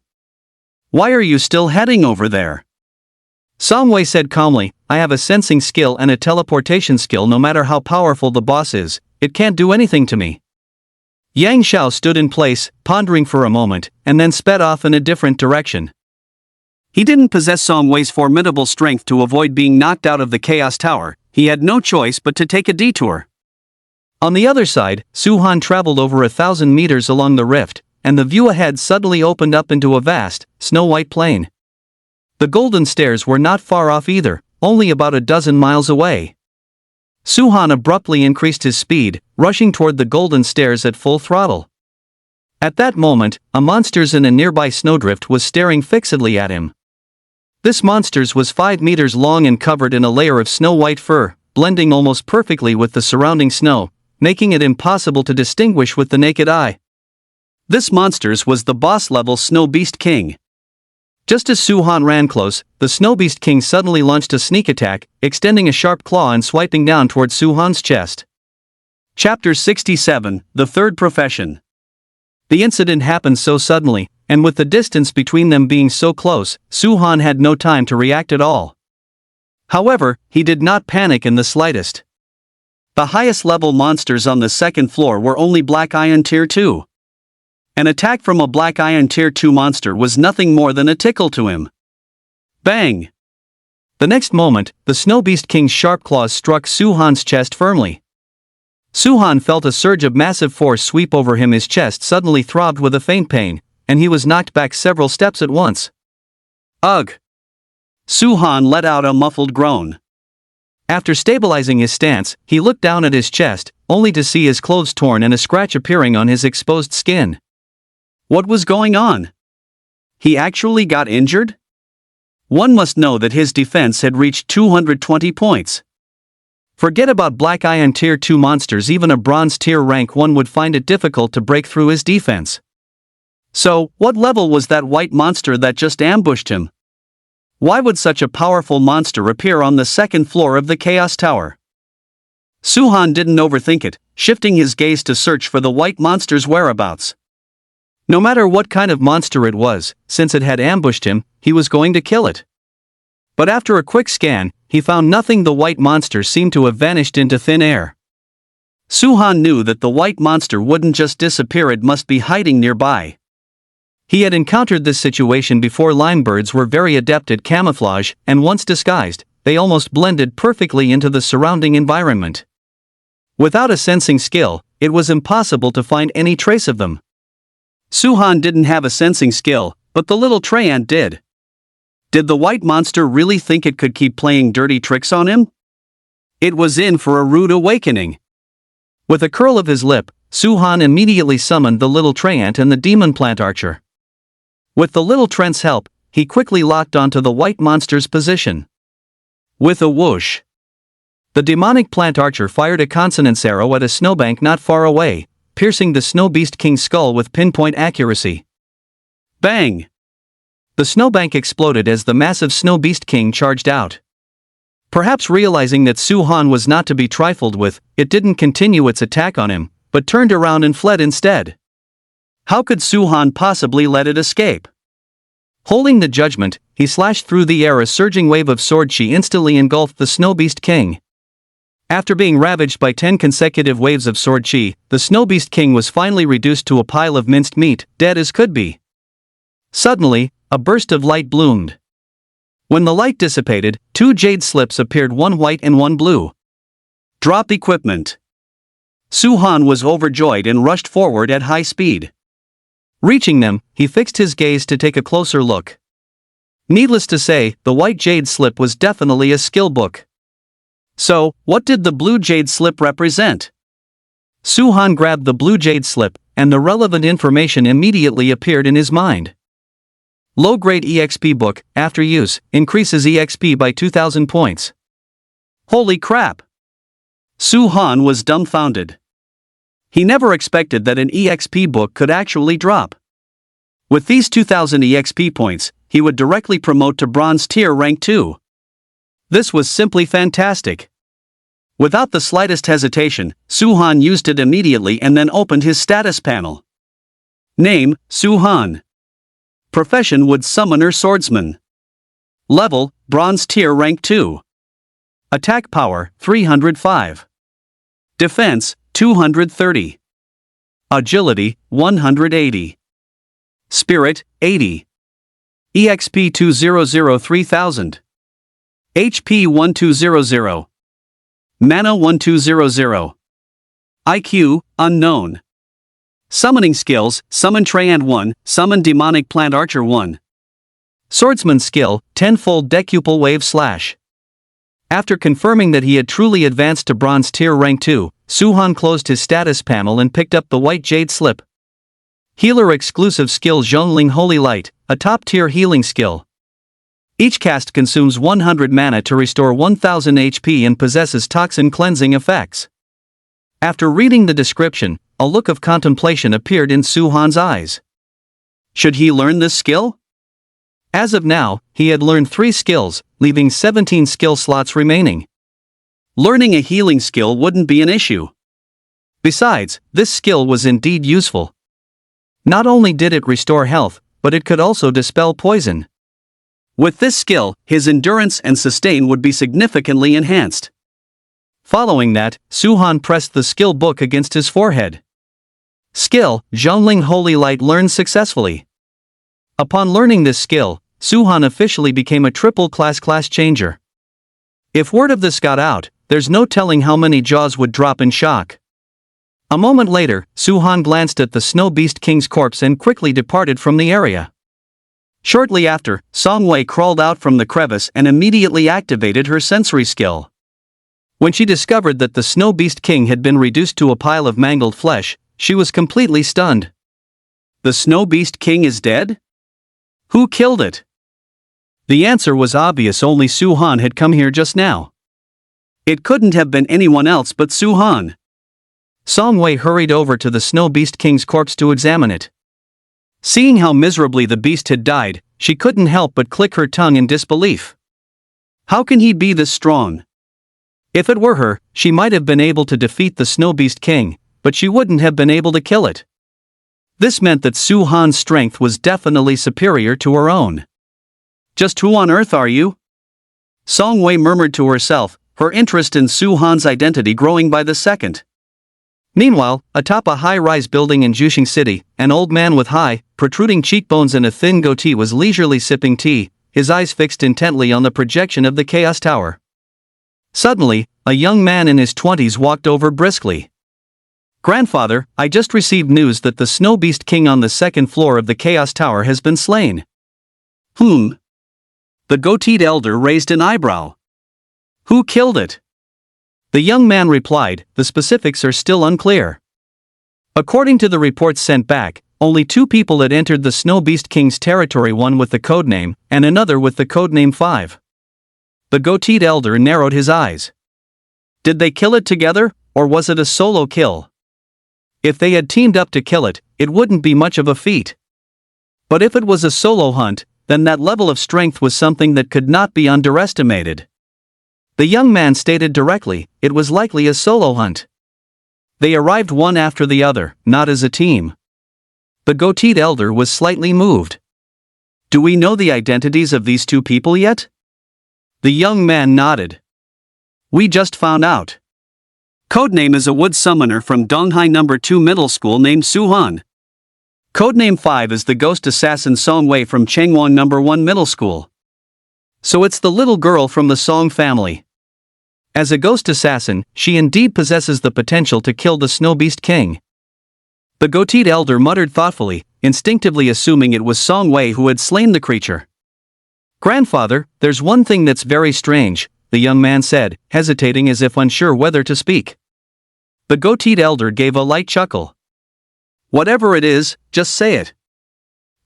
[SPEAKER 1] Why are you still heading over there? Song-wei said calmly, I have a sensing skill and a teleportation skill. No matter how powerful the boss is, it can't do anything to me. Yang Xiao stood in place, pondering for a moment, and then sped off in a different direction. He didn't possess Song-wei's formidable strength to avoid being knocked out of the Chaos Tower. He had no choice but to take a detour. On the other side, Suhan traveled over 1,000 meters along the rift, and the view ahead suddenly opened up into a vast, snow-white plain. The golden stairs were not far off either, only about a dozen miles away. Suhan abruptly increased his speed, rushing toward the golden stairs at full throttle. At that moment, a monster in a nearby snowdrift was staring fixedly at him. This monster was 5 meters long and covered in a layer of snow-white fur, blending almost perfectly with the surrounding snow, making it impossible to distinguish with the naked eye. This monster was the boss-level Snow Beast King. Just as Suhan ran close, the Snow Beast King suddenly launched a sneak attack, extending a sharp claw and swiping down toward Suhan's chest. Chapter 67, The Third Profession. The incident happened so suddenly, and with the distance between them being so close, Suhan had no time to react at all. However, he did not panic in the slightest. The highest level monsters on the second floor were only Black Iron Tier 2. An attack from a Black Iron Tier 2 monster was nothing more than a tickle to him. Bang! The next moment, the Snow Beast King's sharp claws struck Suhan's chest firmly. Suhan felt a surge of massive force sweep over him. His chest suddenly throbbed with a faint pain, and he was knocked back several steps at once. Ugh! Suhan let out a muffled groan. After stabilizing his stance, he looked down at his chest, only to see his clothes torn and a scratch appearing on his exposed skin. What was going on? He actually got injured? One must know that his defense had reached 220 points. Forget about Black Iron Tier 2 monsters, even a Bronze Tier rank 1 would find it difficult to break through his defense. So, what level was that white monster that just ambushed him? Why would such a powerful monster appear on the second floor of the Chaos Tower? Suhan didn't overthink it, shifting his gaze to search for the white monster's whereabouts. No matter what kind of monster it was, since it had ambushed him, he was going to kill it. But after a quick scan, he found nothing. The white monster seemed to have vanished into thin air. Suhan knew that the white monster wouldn't just disappear, it must be hiding nearby. He had encountered this situation before. Limebirds were very adept at camouflage, and once disguised, they almost blended perfectly into the surrounding environment. Without a sensing skill, it was impossible to find any trace of them. Suhan didn't have a sensing skill, but the little tree ant did. Did the white monster really think it could keep playing dirty tricks on him? It was in for a rude awakening. With a curl of his lip, Suhan immediately summoned the little tree ant and the demon plant archer. With the little trent's help, he quickly locked onto the white monster's position. With a whoosh, the demonic plant archer fired a consonance arrow at a snowbank not far away, piercing the Snow Beast King's skull with pinpoint accuracy. Bang! The snowbank exploded as the massive Snow Beast King charged out. Perhaps realizing that Suhan was not to be trifled with, it didn't continue its attack on him, but turned around and fled instead. How could Suhan possibly let it escape? Holding the judgment, he slashed through the air. A surging wave of sword chi instantly engulfed the Snow Beast King. After being ravaged by 10 consecutive waves of sword chi, the Snow Beast King was finally reduced to a pile of minced meat, dead as could be. Suddenly, a burst of light bloomed. When the light dissipated, 2 jade slips appeared, one white and one blue. Drop equipment. Suhan was overjoyed and rushed forward at high speed. Reaching them, he fixed his gaze to take a closer look. Needless to say, the white jade slip was definitely a skill book. So, what did the blue jade slip represent? Suhan grabbed the blue jade slip, and the relevant information immediately appeared in his mind. Low-grade EXP book, after use, increases EXP by 2,000 points. Holy crap! Suhan was dumbfounded. He never expected that an EXP book could actually drop. With these 2,000 EXP points, he would directly promote to Bronze Tier rank 2. This was simply fantastic. Without the slightest hesitation, Suhan used it immediately and then opened his status panel. Name, Suhan. Profession, Wood Summoner Swordsman. Level, Bronze Tier rank 2. Attack power, 305. Defense, 230. Agility, 180. Spirit, 80. EXP 2003,000. HP 1200. Mana 1200. IQ, unknown. Summoning skills, summon Treyant 1, summon demonic plant archer 1. Swordsman skill, tenfold decuple wave slash. After confirming that he had truly advanced to bronze tier rank 2, Suhan closed his status panel and picked up the white jade slip. Healer exclusive skill Zhongling Holy Light, a top tier healing skill. Each cast consumes 100 mana to restore 1000 HP and possesses toxin cleansing effects. After reading the description, a look of contemplation appeared in Suhan's eyes. Should he learn this skill? As of now, he had learned 3 skills, leaving 17 skill slots remaining. Learning a healing skill wouldn't be an issue. Besides, this skill was indeed useful. Not only did it restore health, but it could also dispel poison. With this skill, his endurance and sustain would be significantly enhanced. Following that, Suhan pressed the skill book against his forehead. Skill, Zhongling Holy Light learned successfully. Upon learning this skill, Suhan officially became a triple class changer. If word of this got out, there's no telling how many jaws would drop in shock. A moment later, Suhan glanced at the Snow Beast King's corpse and quickly departed from the area. Shortly after, Songwei crawled out from the crevice and immediately activated her sensory skill. When she discovered that the Snow Beast King had been reduced to a pile of mangled flesh, she was completely stunned. The Snow Beast King is dead? Who killed it? The answer was obvious, only Suhan had come here just now. It couldn't have been anyone else but Suhan. Songwei hurried over to the Snow Beast King's corpse to examine it. Seeing how miserably the beast had died, she couldn't help but click her tongue in disbelief. How can he be this strong? If it were her, she might have been able to defeat the Snow Beast King, but she wouldn't have been able to kill it. This meant that Suhan's strength was definitely superior to her own. Just who on earth are you? Songwei murmured to herself, her interest in Suhan's identity growing by the second. Meanwhile, atop a high-rise building in Juxing City, an old man with high, protruding cheekbones and a thin goatee was leisurely sipping tea, his eyes fixed intently on the projection of the Chaos Tower. Suddenly, a young man in his 20s walked over briskly. "Grandfather, I just received news that the Snow Beast King on the second floor of the Chaos Tower has been slain." "Whom?" The goateed elder raised an eyebrow. "Who killed it?" The young man replied, "The specifics are still unclear. According to the reports sent back, only 2 people had entered the Snow Beast King's territory, one with the codename, and another with the codename 5. The goateed elder narrowed his eyes. Did they kill it together, or was it a solo kill? If they had teamed up to kill it, it wouldn't be much of a feat. But if it was a solo hunt, then that level of strength was something that could not be underestimated. The young man stated directly, it was likely a solo hunt. They arrived one after the other, not as a team. The goateed elder was slightly moved. "Do we know the identities of these 2 people yet?" The young man nodded. "We just found out. Codename is a wood summoner from Donghai No. 2 Middle School named Suhan. Codename 5 is the ghost assassin Songwei from Changwon No. 1 Middle School. So it's the little girl from the Song family. As a ghost assassin, she indeed possesses the potential to kill the Snow Beast King." The goateed elder muttered thoughtfully, instinctively assuming it was Songwei who had slain the creature. "Grandfather, there's one thing that's very strange," the young man said, hesitating as if unsure whether to speak. The goateed elder gave a light chuckle. "Whatever it is, just say it."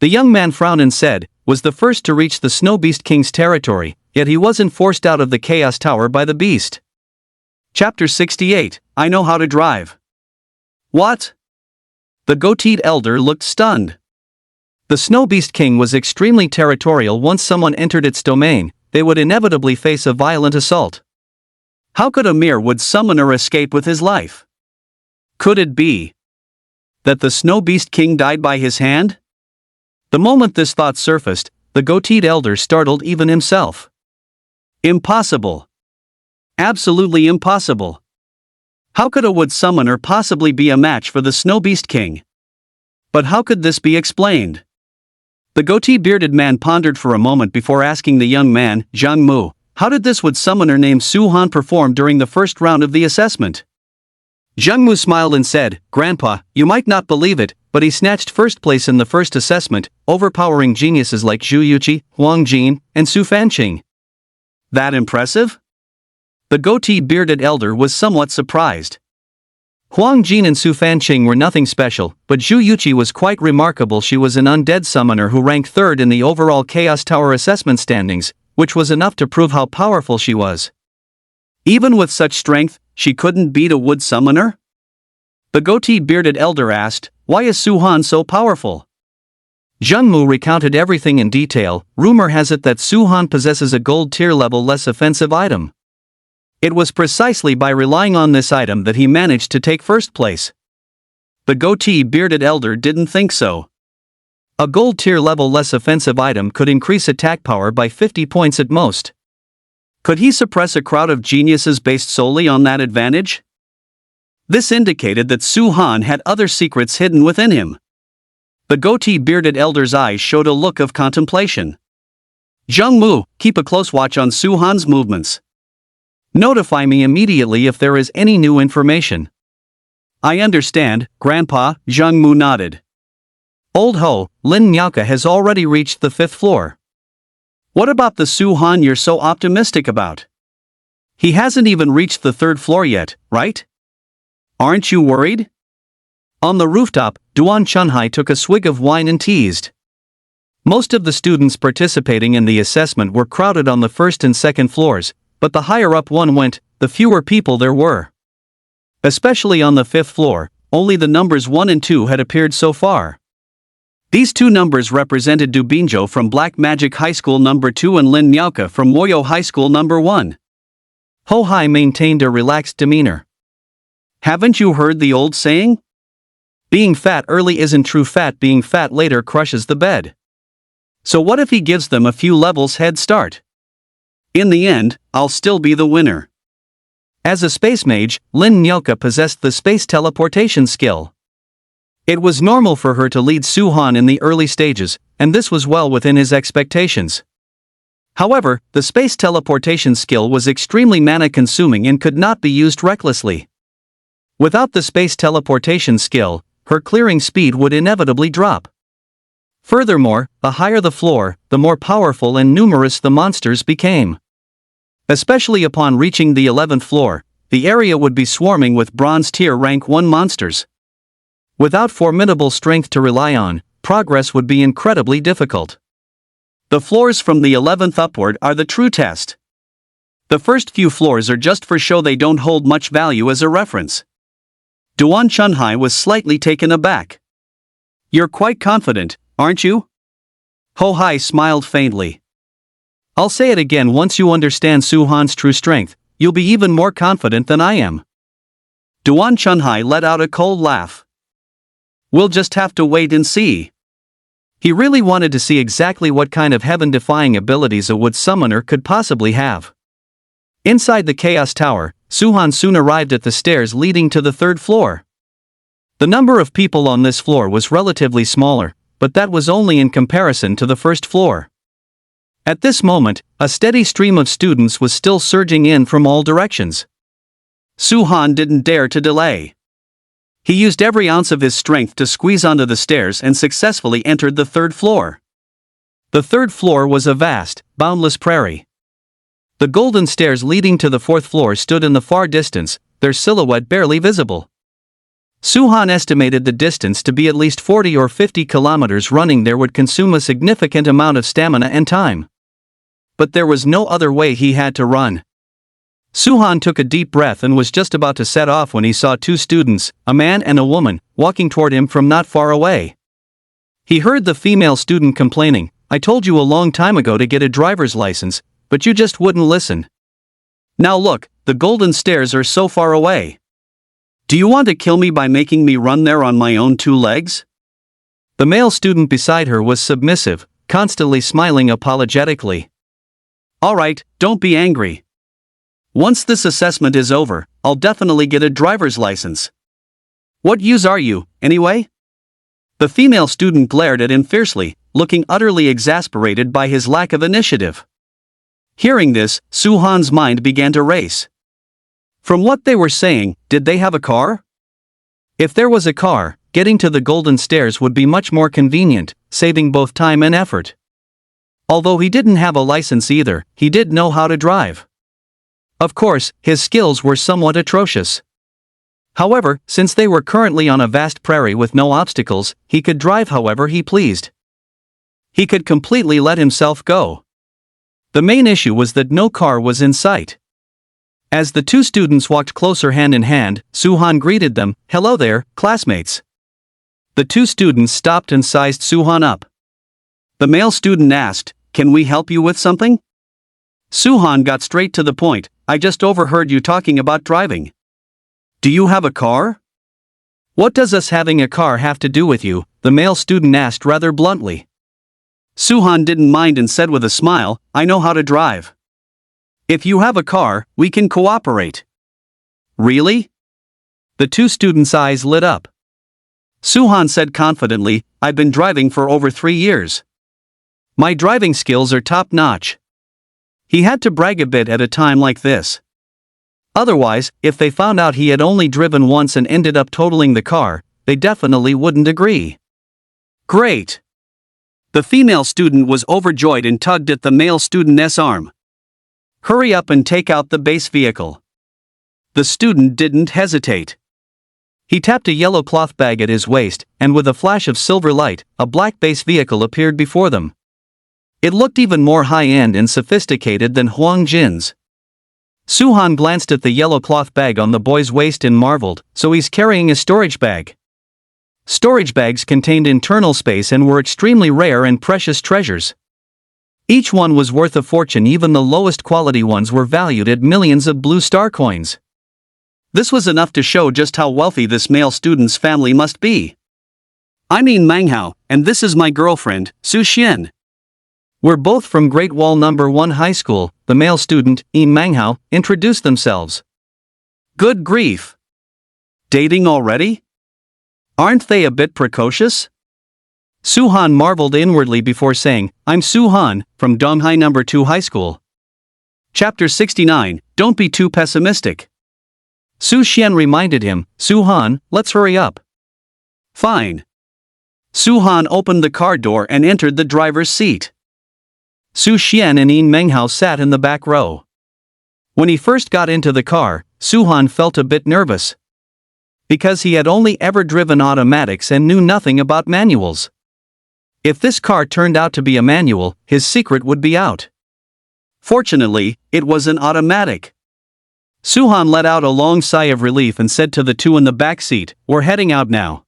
[SPEAKER 1] The young man frowned and said, "Was the first to reach the Snow Beast King's territory, yet he wasn't forced out of the Chaos Tower by the beast." Chapter 68, I Know How to Drive. What? The goateed elder looked stunned. The Snow Beast King was extremely territorial. Once someone entered its domain, they would inevitably face a violent assault. How could a mere wood summoner escape with his life? Could it be that the Snow Beast King died by his hand? The moment this thought surfaced, the goateed elder startled even himself. Impossible. Absolutely impossible. How could a wood summoner possibly be a match for the Snow Beast King? But how could this be explained? The goatee-bearded man pondered for a moment before asking the young man, Zhang Mu, how did this wood summoner named Suhan perform during the first round of the assessment? Jungmu smiled and said, "Grandpa, you might not believe it, but he snatched first place in the first assessment, overpowering geniuses like Zhu Yuqi, Huang Jin, and Su Fanqing." That impressive? The goatee-bearded elder was somewhat surprised. Huang Jin and Su Fanqing were nothing special, but Zhu Yuqi was quite remarkable. She was an undead summoner who ranked third in the overall Chaos Tower assessment standings, which was enough to prove how powerful she was. Even with such strength, she couldn't beat a wood summoner? The goatee-bearded elder asked, "Why is Su Han so powerful?" Jungmu recounted everything in detail. Rumor has it that Su Han possesses a gold tier level less offensive item. It was precisely by relying on this item that he managed to take first place. The goatee-bearded elder didn't think so. A gold tier level less offensive item could increase attack power by 50 points at most. Could he suppress a crowd of geniuses based solely on that advantage? This indicated that Su Han had other secrets hidden within him. The goatee-bearded elder's eyes showed a look of contemplation. "Jungmu, keep a close watch on Su Han's movements. Notify me immediately if there is any new information." "I understand, Grandpa," Jungmu nodded. "Old Ho, Lin Nyaka has already reached the 5th floor. What about the Su Han you're so optimistic about? He hasn't even reached the 3rd floor yet, right? Aren't you worried?" On the rooftop, Duan Chunhai took a swig of wine and teased. Most of the students participating in the assessment were crowded on the 1st and 2nd floors, but the higher up one went, the fewer people there were. Especially on the 5th floor, only the numbers 1 and 2 had appeared so far. These two numbers represented Du Binzhou from Black Magic High School No. 2 and Lin Nyaka from Moyo High School No. 1. Ho Hai maintained a relaxed demeanor. "Haven't you heard the old saying? Being fat early isn't true fat, being fat later crushes the bed. So what if he gives them a few levels head start? In the end, I'll still be the winner." As a space mage, Lin Nyaka possessed the space teleportation skill. It was normal for her to lead Su Han in the early stages, and this was well within his expectations. However, the space teleportation skill was extremely mana-consuming and could not be used recklessly. Without the space teleportation skill, her clearing speed would inevitably drop. Furthermore, the higher the floor, the more powerful and numerous the monsters became. Especially upon reaching the 11th floor, the area would be swarming with bronze tier rank 1 monsters. Without formidable strength to rely on, progress would be incredibly difficult. The floors from the 11th upward are the true test. The first few floors are just for show, they don't hold much value as a reference. Duan Chunhai was slightly taken aback. "You're quite confident, aren't you?" Ho Hai smiled faintly. "I'll say it again, once you understand Su Han's true strength, you'll be even more confident than I am." Duan Chunhai let out a cold laugh. "We'll just have to wait and see." He really wanted to see exactly what kind of heaven-defying abilities a wood summoner could possibly have. Inside the Chaos Tower, Su Han soon arrived at the stairs leading to the 3rd floor. The number of people on this floor was relatively smaller, but that was only in comparison to the 1st floor. At this moment, a steady stream of students was still surging in from all directions. Su Han didn't dare to delay. He used every ounce of his strength to squeeze onto the stairs and successfully entered the 3rd floor. The 3rd floor was a vast, boundless prairie. The golden stairs leading to the 4th floor stood in the far distance, their silhouette barely visible. Su Han estimated the distance to be at least 40 or 50 kilometers. Running there would consume a significant amount of stamina and time. But there was no other way, he had to run. Su Han took a deep breath and was just about to set off when he saw 2 students, a man and a woman, walking toward him from not far away. He heard the female student complaining, "I told you a long time ago to get a driver's license, but you just wouldn't listen. Now look, the golden stairs are so far away. Do you want to kill me by making me run there on my own 2 legs?" The male student beside her was submissive, constantly smiling apologetically. "All right, don't be angry. Once this assessment is over, I'll definitely get a driver's license. What use are you, anyway?" The female student glared at him fiercely, looking utterly exasperated by his lack of initiative. Hearing this, Su Han's mind began to race. From what they were saying, did they have a car? If there was a car, getting to the golden stairs would be much more convenient, saving both time and effort. Although he didn't have a license either, he did know how to drive. Of course, his skills were somewhat atrocious. However, since they were currently on a vast prairie with no obstacles, he could drive however he pleased. He could completely let himself go. The main issue was that no car was in sight. As the two students walked closer hand in hand, Suhan greeted them, "Hello there, classmates." The two students stopped and sized Suhan up. The male student asked, "Can we help you with something?" Suhan got straight to the point, "I just overheard you talking about driving. Do you have a car?" "What does us having a car have to do with you?" the male student asked rather bluntly. Suhan didn't mind and said with a smile, "I know how to drive. If you have a car, we can cooperate." "Really?" The two students' eyes lit up. Suhan said confidently, "I've been driving for over 3 years. My driving skills are top-notch." He had to brag a bit at a time like this. Otherwise, if they found out he had only driven once and ended up totaling the car, they definitely wouldn't agree. "Great!" The female student was overjoyed and tugged at the male student's arm. "Hurry up and take out the base vehicle." The student didn't hesitate. He tapped a yellow cloth bag at his waist, and with a flash of silver light, a black base vehicle appeared before them. It looked even more high-end and sophisticated than Huang Jin's. Suhan glanced at the yellow cloth bag on the boy's waist and marveled, "So he's carrying a storage bag." Storage bags contained internal space and were extremely rare and precious treasures. Each one was worth a fortune. Even the lowest quality ones were valued at millions of blue star coins. This was enough to show just how wealthy this male student's family must be. "I mean manhwa, and this is my girlfriend, Su Xian. We're both from Great Wall No. 1 High School," the male student, manhwa, introduced themselves. "Good grief! Dating already? Aren't they a bit precocious?" Suhan marveled inwardly before saying, "I'm Suhan, from Donghai No. 2 High School." Chapter 69, Don't be too pessimistic. Su Xian reminded him, "Suhan, let's hurry up." "Fine." Suhan opened the car door and entered the driver's seat. Su Xian and manhwa sat in the back row. When he first got into the car, Suhan felt a bit nervous. Because he had only ever driven automatics and knew nothing about manuals. If this car turned out to be a manual, his secret would be out. Fortunately, it was an automatic. Suhan let out a long sigh of relief and said to the two in the back seat, "We're heading out now.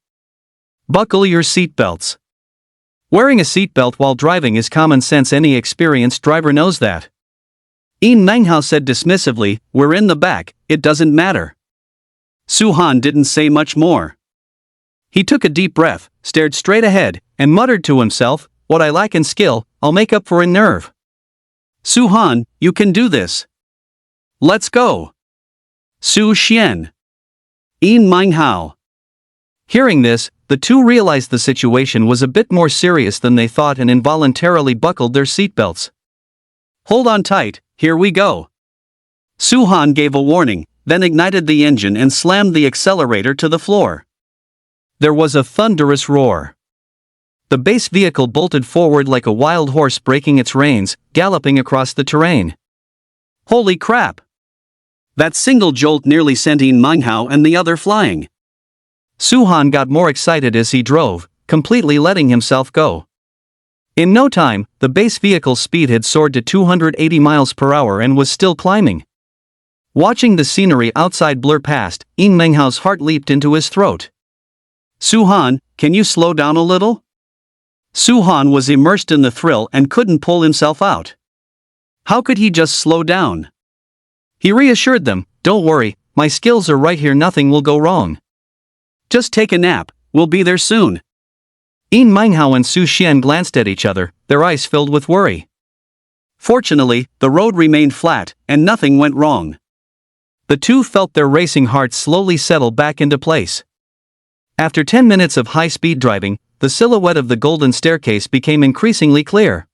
[SPEAKER 1] Buckle your seatbelts." Wearing a seatbelt while driving is common sense. Any experienced driver knows that. manhwa said dismissively, "We're in the back, it doesn't matter." Suhan didn't say much more. He took a deep breath, stared straight ahead, and muttered to himself, "What I lack in skill, I'll make up for in nerve. Suhan, you can do this. Let's go." Su Xian. manhwa. Hearing this, the two realized the situation was a bit more serious than they thought and involuntarily buckled their seatbelts. "Hold on tight, here we go." Suhan gave a warning, then ignited the engine and slammed the accelerator to the floor. There was a thunderous roar. The base vehicle bolted forward like a wild horse breaking its reins, galloping across the terrain. Holy crap! That single jolt nearly sent manhwa and the other flying. Suhan got more excited as he drove, completely letting himself go. In no time, the base vehicle's speed had soared to 280 miles per hour and was still climbing. Watching the scenery outside blur past, manhwa's heart leaped into his throat. "Suhan, can you slow down a little?" Suhan was immersed in the thrill and couldn't pull himself out. How could he just slow down? He reassured them, "Don't worry, my skills are right here, nothing will go wrong. Just take a nap, we'll be there soon." manhwa and Su Xian glanced at each other, their eyes filled with worry. Fortunately, the road remained flat, and nothing went wrong. The two felt their racing hearts slowly settle back into place. After 10 minutes of high-speed driving, the silhouette of the golden staircase became increasingly clear.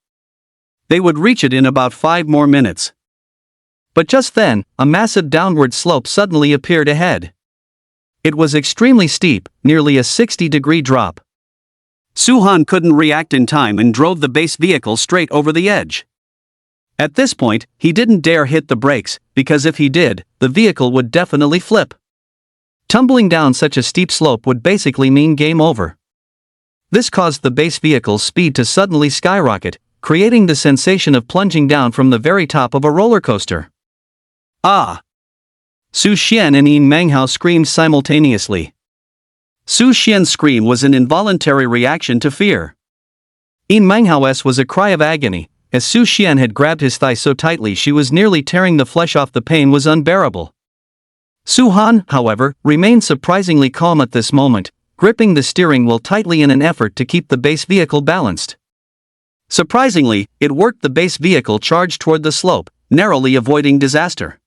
[SPEAKER 1] They would reach it in about 5 more minutes. But just then, a massive downward slope suddenly appeared ahead. It was extremely steep, nearly a 60-degree drop. Su-han couldn't react in time and drove the base vehicle straight over the edge. At this point, he didn't dare hit the brakes, because if he did, the vehicle would definitely flip. Tumbling down such a steep slope would basically mean game over. This caused the base vehicle's speed to suddenly skyrocket, creating the sensation of plunging down from the very top of a roller coaster. Ah! Su Xian and Yin Manghao screamed simultaneously. Su Xian's scream was an involuntary reaction to fear. Yin Manghao's was a cry of agony, as Su Xian had grabbed his thigh so tightly she was nearly tearing the flesh off. The pain was unbearable. Su-han, however, remained surprisingly calm at this moment, gripping the steering wheel tightly in an effort to keep the base vehicle balanced. Surprisingly, it worked. The base vehicle charged toward the slope, narrowly avoiding disaster.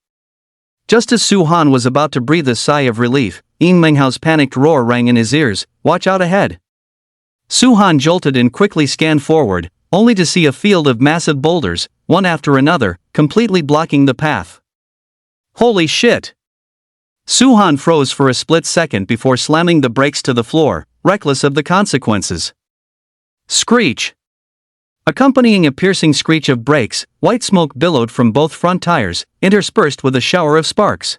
[SPEAKER 1] Just as Su-han was about to breathe a sigh of relief, Yin Menghao's panicked roar rang in his ears, "Watch out ahead!" Su-han jolted and quickly scanned forward, only to see a field of massive boulders, one after another, completely blocking the path. Holy shit! Su-han froze for a split second before slamming the brakes to the floor, reckless of the consequences. Screech! Accompanying a piercing screech of brakes, white smoke billowed from both front tires, interspersed with a shower of sparks.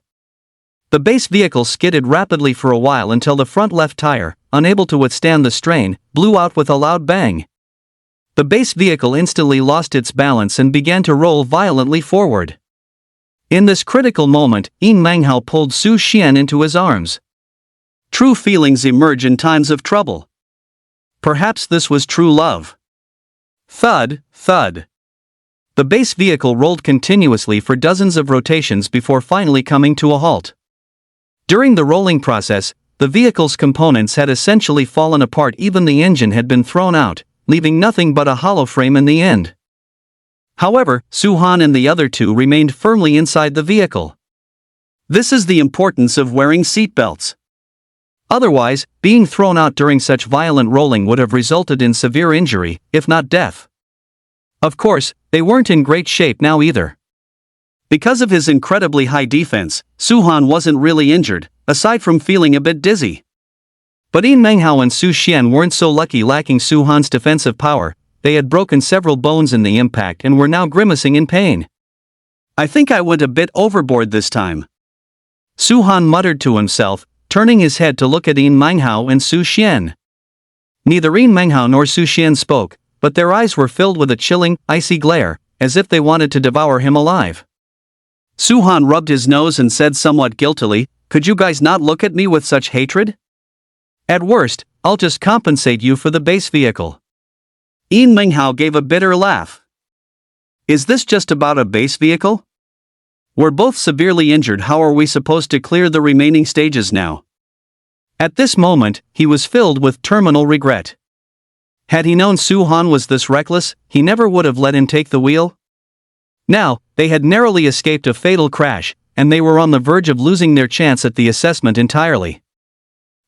[SPEAKER 1] The base vehicle skidded rapidly for a while until the front left tire, unable to withstand the strain, blew out with a loud bang. The base vehicle instantly lost its balance and began to roll violently forward. In this critical moment, Yin Manghao pulled Su Xian into his arms. True feelings emerge in times of trouble. Perhaps this was true love. Thud, thud. The base vehicle rolled continuously for dozens of rotations before finally coming to a halt. During the rolling process, the vehicle's components had essentially fallen apart. Even the engine had been thrown out, leaving nothing but a hollow frame in the end. However, Su-han and the other two remained firmly inside the vehicle. This is the importance of wearing seatbelts. Otherwise, being thrown out during such violent rolling would have resulted in severe injury, if not death. Of course, they weren't in great shape now either. Because of his incredibly high defense, Su-han wasn't really injured, aside from feeling a bit dizzy. But Yin Manghao and Su Xian weren't so lucky. Lacking Su-han's defensive power, they had broken several bones in the impact and were now grimacing in pain. "I think I went a bit overboard this time," Su-han muttered to himself, turning his head to look at Yin Manghao and Su Xian. Neither Yin Manghao nor Su Xian spoke, but their eyes were filled with a chilling, icy glare, as if they wanted to devour him alive. Su-han rubbed his nose and said somewhat guiltily, "Could you guys not look at me with such hatred? At worst, I'll just compensate you for the base vehicle." Yin Manghao gave a bitter laugh. "Is this just about a base vehicle? We're both severely injured. How are we supposed to clear the remaining stages now?" At this moment, he was filled with terminal regret. Had he known Su-han was this reckless, he never would have let him take the wheel. Now, they had narrowly escaped a fatal crash, and they were on the verge of losing their chance at the assessment entirely.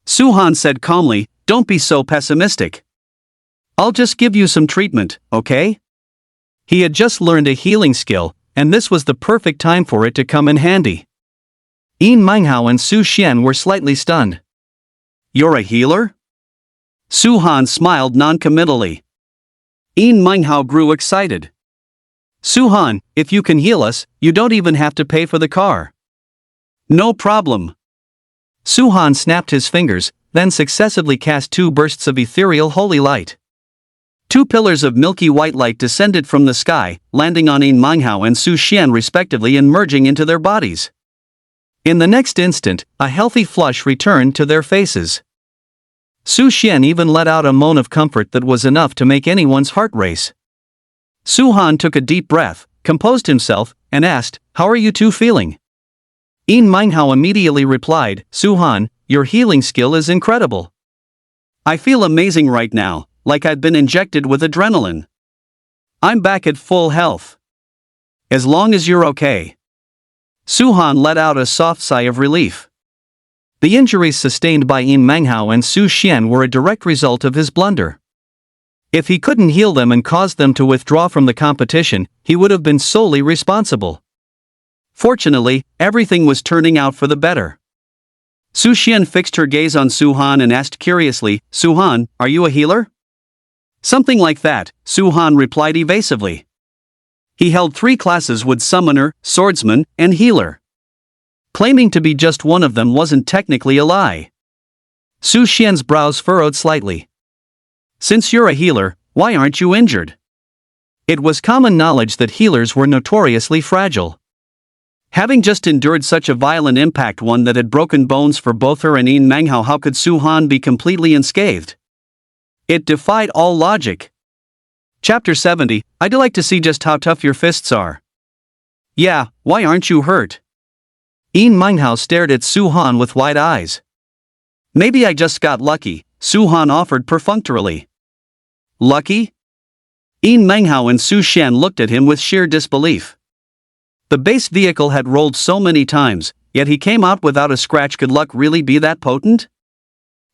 [SPEAKER 1] Su-han said calmly, "Don't be so pessimistic. I'll just give you some treatment, okay?" He had just learned a healing skill, and this was the perfect time for it to come in handy. Yin Manghao and Su Xian were slightly stunned. "You're a healer?" Su-han smiled non-committally. Yin Manghao grew excited. "Su-han, if you can heal us, you don't even have to pay for the car." "No problem." Su-han snapped his fingers, then successively cast two bursts of ethereal holy light. Two pillars of milky white light descended from the sky, landing on Yin Manghao and Su Xian respectively and merging into their bodies. In the next instant, a healthy flush returned to their faces. Su Xian even let out a moan of comfort that was enough to make anyone's heart race. Su-han took a deep breath, composed himself, and asked, "How are you two feeling?" Yin Manghao immediately replied, "Su-han, your healing skill is incredible. I feel amazing right now, like I'd been injected with adrenaline. I'm back at full health. As long as you're okay." Su-han let out a soft sigh of relief. The injuries sustained by Yin Manghao and Su Xian were a direct result of his blunder. If he couldn't heal them and caused them to withdraw from the competition, he would have been solely responsible. Fortunately, everything was turning out for the better. Su Xian fixed her gaze on Su Han and asked curiously, "Su Han, are you a healer?" "Something like that," Su Han replied evasively. He held 3 classes with Summoner, Swordsman, and Healer. Claiming to be just one of them wasn't technically a lie. Su Xian's brows furrowed slightly. "Since you're a healer, why aren't you injured?" It was common knowledge that healers were notoriously fragile. Having just endured such a violent impact, one that had broken bones for both her and Yin Manghao, how could Su Han be completely unscathed? It defied all logic. Chapter 70, I'd like to see just how tough your fists are. Yeah, why aren't you hurt? Yin Manghao stared at Su Han with wide eyes. Maybe I just got lucky, Su Han offered perfunctorily. Lucky? Yin Manghao and Su Xian looked at him with sheer disbelief. The base vehicle had rolled so many times, yet he came out without a scratch. Could luck really be that potent?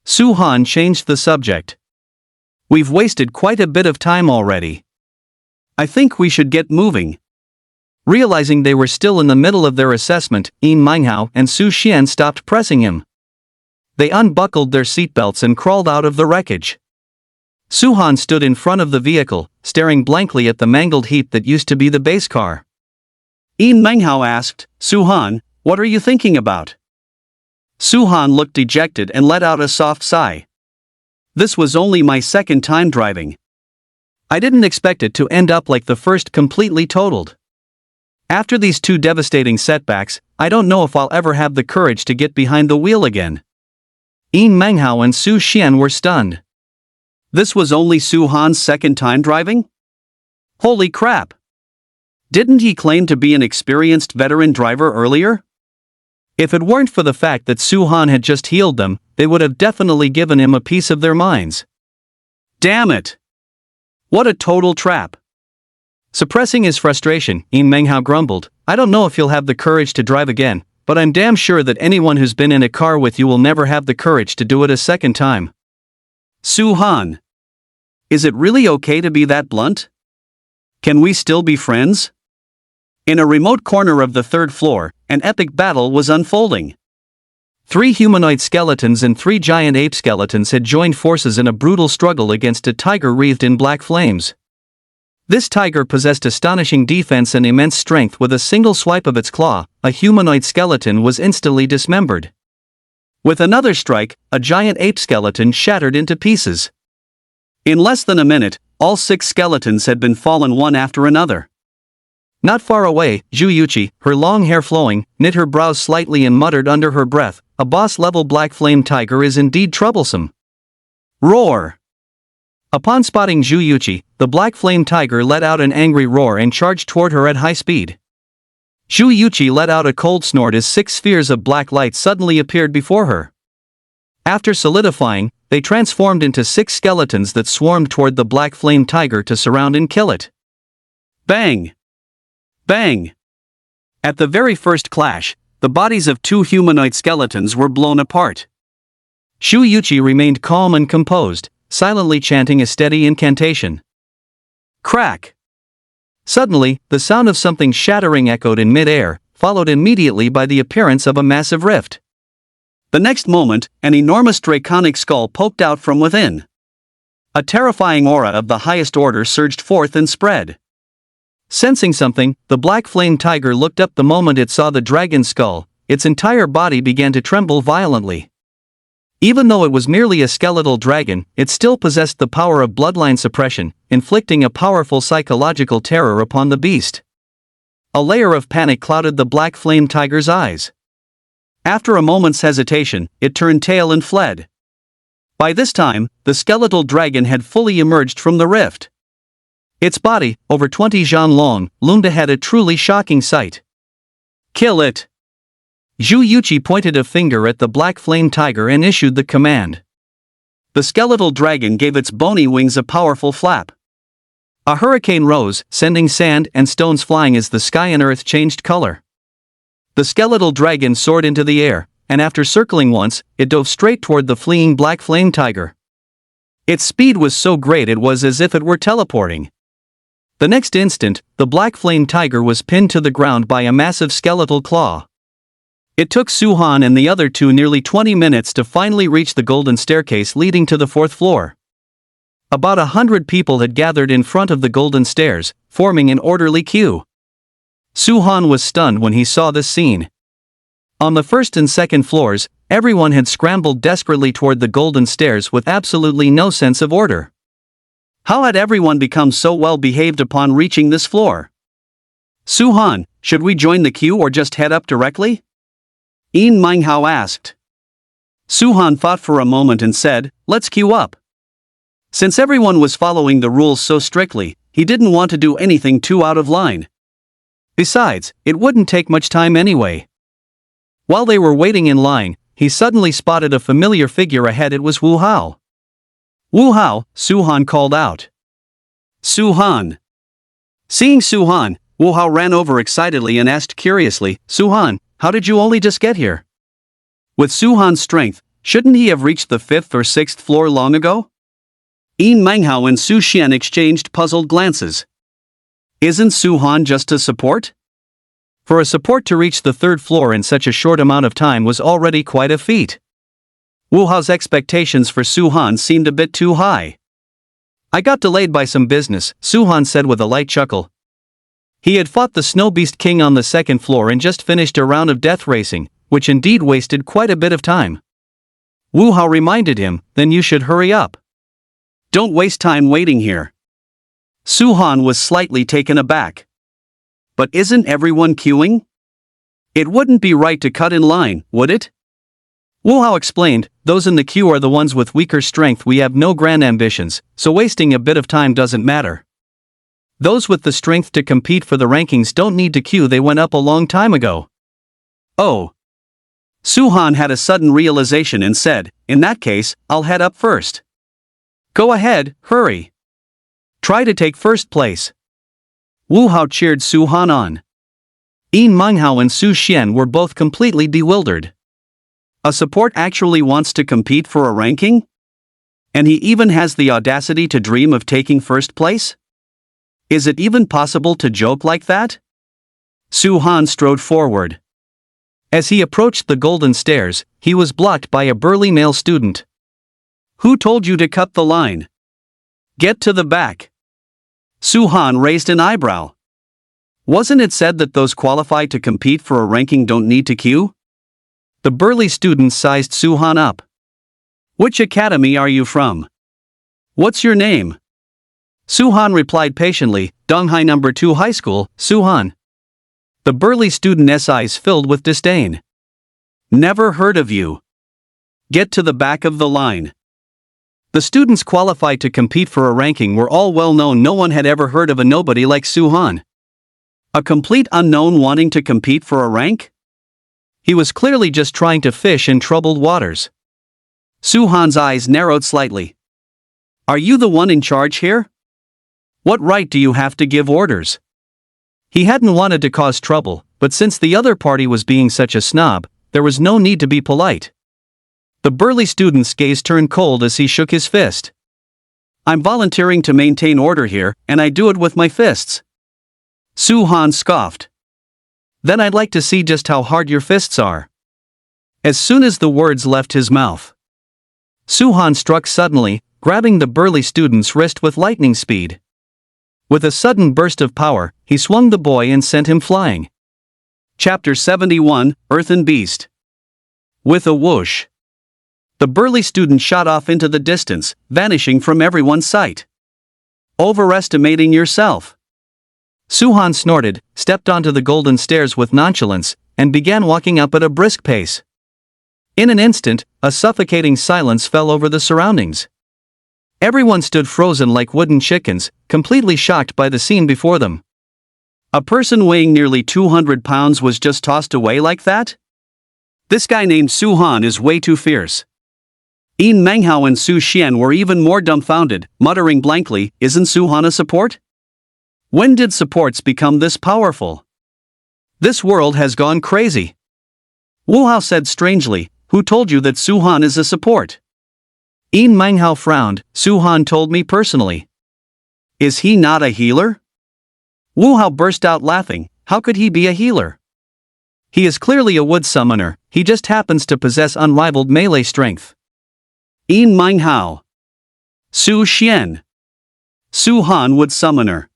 [SPEAKER 1] Su Han changed the subject. We've wasted quite a bit of time already. I think we should get moving. Realizing they were still in the middle of their assessment, Yin Manghao and Su Xian stopped pressing him. They unbuckled their seatbelts and crawled out of the wreckage. Su Han stood in front of the vehicle, staring blankly at the mangled heap that used to be the base car. Yin Manghao asked, "Su Han, what are you thinking about?" Su Han looked dejected and let out a soft sigh. This was only my second time driving. I didn't expect it to end up like the first, completely totaled. After these 2 devastating setbacks, I don't know if I'll ever have the courage to get behind the wheel again. Yin Manghao and Su Xian were stunned. This was only Su Han's second time driving? Holy crap! Didn't he claim to be an experienced veteran driver earlier? If it weren't for the fact that Su Han had just healed them, they would have definitely given him a piece of their minds. Damn it! What a total trap! Suppressing his frustration, Yin Manghao grumbled, "I don't know if you'll have the courage to drive again, but I'm damn sure that anyone who's been in a car with you will never have the courage to do it a second time." Su Han. Is it really okay to be that blunt? Can we still be friends? In a remote corner of the 3rd floor, an epic battle was unfolding. 3 humanoid skeletons and 3 giant ape skeletons had joined forces in a brutal struggle against a tiger wreathed in black flames. This tiger possessed astonishing defense and immense strength. With a single swipe of its claw, a humanoid skeleton was instantly dismembered. With another strike, a giant ape skeleton shattered into pieces. In less than a minute, all 6 skeletons had been fallen one after another. Not far away, Zhu Yuqi, her long hair flowing, knit her brows slightly and muttered under her breath, "A boss-level black flame tiger is indeed troublesome." Roar! Upon spotting Zhu Yuqi, the black flame tiger let out an angry roar and charged toward her at high speed. Zhu Yuqi let out a cold snort as 6 spheres of black light suddenly appeared before her. After solidifying, they transformed into 6 skeletons that swarmed toward the black flame tiger to surround and kill it. Bang! Bang! At the very first clash, the bodies of 2 humanoid skeletons were blown apart. Zhu Yuqi remained calm and composed, silently chanting a steady incantation. Crack! Suddenly, the sound of something shattering echoed in mid-air, followed immediately by the appearance of a massive rift. The next moment, an enormous draconic skull poked out from within. A terrifying aura of the highest order surged forth and spread. Sensing something, the black flame tiger looked up the moment it saw the dragon's skull. Its entire body began to tremble violently. Even though it was merely a skeletal dragon, it still possessed the power of bloodline suppression, inflicting a powerful psychological terror upon the beast. A layer of panic clouded the black flame tiger's eyes. After a moment's hesitation, it turned tail and fled. By this time, the skeletal dragon had fully emerged from the rift. Its body, over 20 zhan long, loomed ahead, a truly shocking sight. Kill it! Zhu Yuqi pointed a finger at the black flame tiger and issued the command. The skeletal dragon gave its bony wings a powerful flap. A hurricane rose, sending sand and stones flying as the sky and earth changed color. The skeletal dragon soared into the air, and after circling once, it dove straight toward the fleeing black flame tiger. Its speed was so great it was as if it were teleporting. The next instant, the black flame tiger was pinned to the ground by a massive skeletal claw. It took Su-han and the other two nearly 20 minutes to finally reach the golden staircase leading to the fourth floor. About 100 people had gathered in front of the golden stairs, forming an orderly queue. Su-han was stunned when he saw this scene. On the first and second floors, everyone had scrambled desperately toward the golden stairs with absolutely no sense of order. How had everyone become so well behaved upon reaching this floor? Su-han, should we join the queue or just head up directly? Manhwa asked. Su-han thought for a moment and said, let's queue up. Since everyone was following the rules so strictly, he didn't want to do anything too out of line. Besides, it wouldn't take much time anyway. While they were waiting in line, he suddenly spotted a familiar figure ahead. It was Wu Hao. Wu Hao, Su-han called out. Su-han. Seeing Su-han, Wu Hao ran over excitedly and asked curiously, Su-han, how did you only just get here? With Su-han's strength, shouldn't he have reached the 5th or 6th floor long ago? Manhwa and Su Xian exchanged puzzled glances. Isn't Su-han just a support? For a support to reach the 3rd floor in such a short amount of time was already quite a feat. Wu Hao's expectations for Su-han seemed a bit too high. I got delayed by some business, Su-han said with a light chuckle. He had fought the Snow Beast King on the 2nd floor and just finished a round of death racing, which indeed wasted quite a bit of time. Wu Hao reminded him, then you should hurry up. Don't waste time waiting here. Su-han was slightly taken aback. But isn't everyone queuing? It wouldn't be right to cut in line, would it? Wu Hao explained, those in the queue are the ones with weaker strength. We have no grand ambitions, so wasting a bit of time doesn't matter. Those with the strength to compete for the rankings don't need to queue, they went up a long time ago. Oh. Su-han had a sudden realization and said, in that case, I'll head up first. Go ahead, hurry. Try to take first place. Wu Hao cheered Su-han on. Manhwa and Su Xian were both completely bewildered. A support actually wants to compete for a ranking? And he even has the audacity to dream of taking first place? Is it even possible to joke like that? Su-han strode forward. As he approached the golden stairs, he was blocked by a burly male student. Who told you to cut the line? Get to the back. Su-han raised an eyebrow. Wasn't it said that those qualified to compete for a ranking don't need to queue? The burly student sized Su-han up. Which academy are you from? What's your name? Su-han replied patiently, Donghai No. 2 High School, Su-han. The burly student's eyes filled with disdain. Never heard of you. Get to the back of the line. The students qualified to compete for a ranking were all well known. No one had ever heard of a nobody like Su-han. A complete unknown wanting to compete for a rank? He was clearly just trying to fish in troubled waters. Su-han's eyes narrowed slightly. Are you the one in charge here? What right do you have to give orders? He hadn't wanted to cause trouble, but since the other party was being such a snob, there was no need to be polite. The burly student's gaze turned cold as he shook his fist. I'm volunteering to maintain order here, and I do it with my fists. Su-han scoffed. Then I'd like to see just how hard your fists are. As soon as the words left his mouth, Su-han struck suddenly, grabbing the burly student's wrist with lightning speed. With a sudden burst of power, he swung the boy and sent him flying. Chapter 71, Earthen Beast. With a whoosh, the burly student shot off into the distance, vanishing from everyone's sight. Overestimating yourself. Su-han snorted, stepped onto the golden stairs with nonchalance, and began walking up at a brisk pace. In an instant, a suffocating silence fell over the surroundings. Everyone stood frozen like wooden chickens, completely shocked by the scene before them. A person weighing nearly 200 pounds was just tossed away like that? This guy named Su-han is way too fierce. Manhwa and Su Xian were even more dumbfounded, muttering blankly, isn't Su-han a support? When did supports become this powerful? This world has gone crazy. Wu Hao said strangely, who told you that Su-han is a support? Manhwa frowned, Su-han told me personally. Is he not a healer? Wu Hao burst out laughing. How could he be a healer? He is clearly a wood summoner, he just happens to possess unrivaled melee strength. Yin Ming Hao. Su Xian. Su Han Wood Summoner.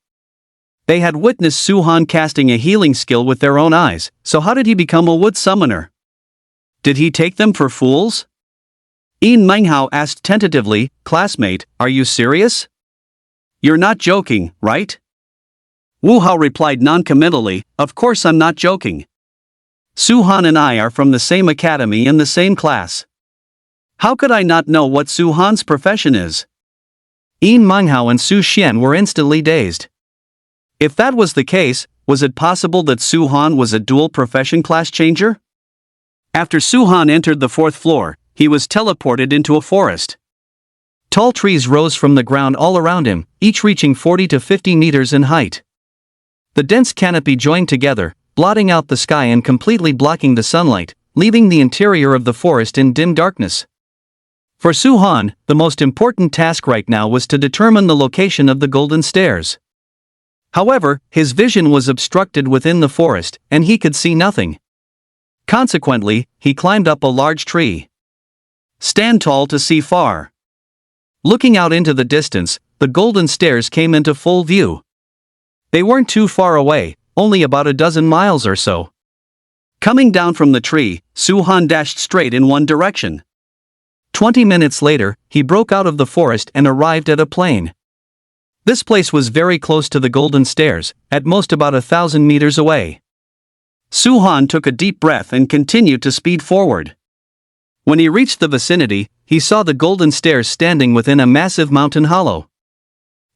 [SPEAKER 1] They had witnessed Su Han casting a healing skill with their own eyes, so how did he become a wood summoner? Did he take them for fools? Yin Ming Hao asked tentatively, classmate, are you serious? You're not joking, right? Wu Hao replied noncommittally, of course I'm not joking. Su Han and I are from the same academy and the same class. How could I not know what Su Han's profession is? Yin Ming Hao and Su Xian were instantly dazed. If that was the case, was it possible that Su Han was a dual profession class changer? After Su Han entered the fourth floor, he was teleported into a forest. Tall trees rose from the ground all around him, each reaching 40 to 50 meters in height. The dense canopy joined together, blotting out the sky and completely blocking the sunlight, leaving the interior of the forest in dim darkness. For Su Han, the most important task right now was to determine the location of the golden stairs. However, his vision was obstructed within the forest, and he could see nothing. Consequently, he climbed up a large tree. Stand tall to see far. Looking out into the distance, the golden stairs came into full view. They weren't too far away, only about a dozen miles or so. Coming down from the tree, Su Han dashed straight in one direction. 20 minutes later, he broke out of the forest and arrived at a plain. This place was very close to the golden stairs, at most about 1,000 meters away. Su Han took a deep breath and continued to speed forward. When he reached the vicinity, he saw the golden stairs standing within a massive mountain hollow.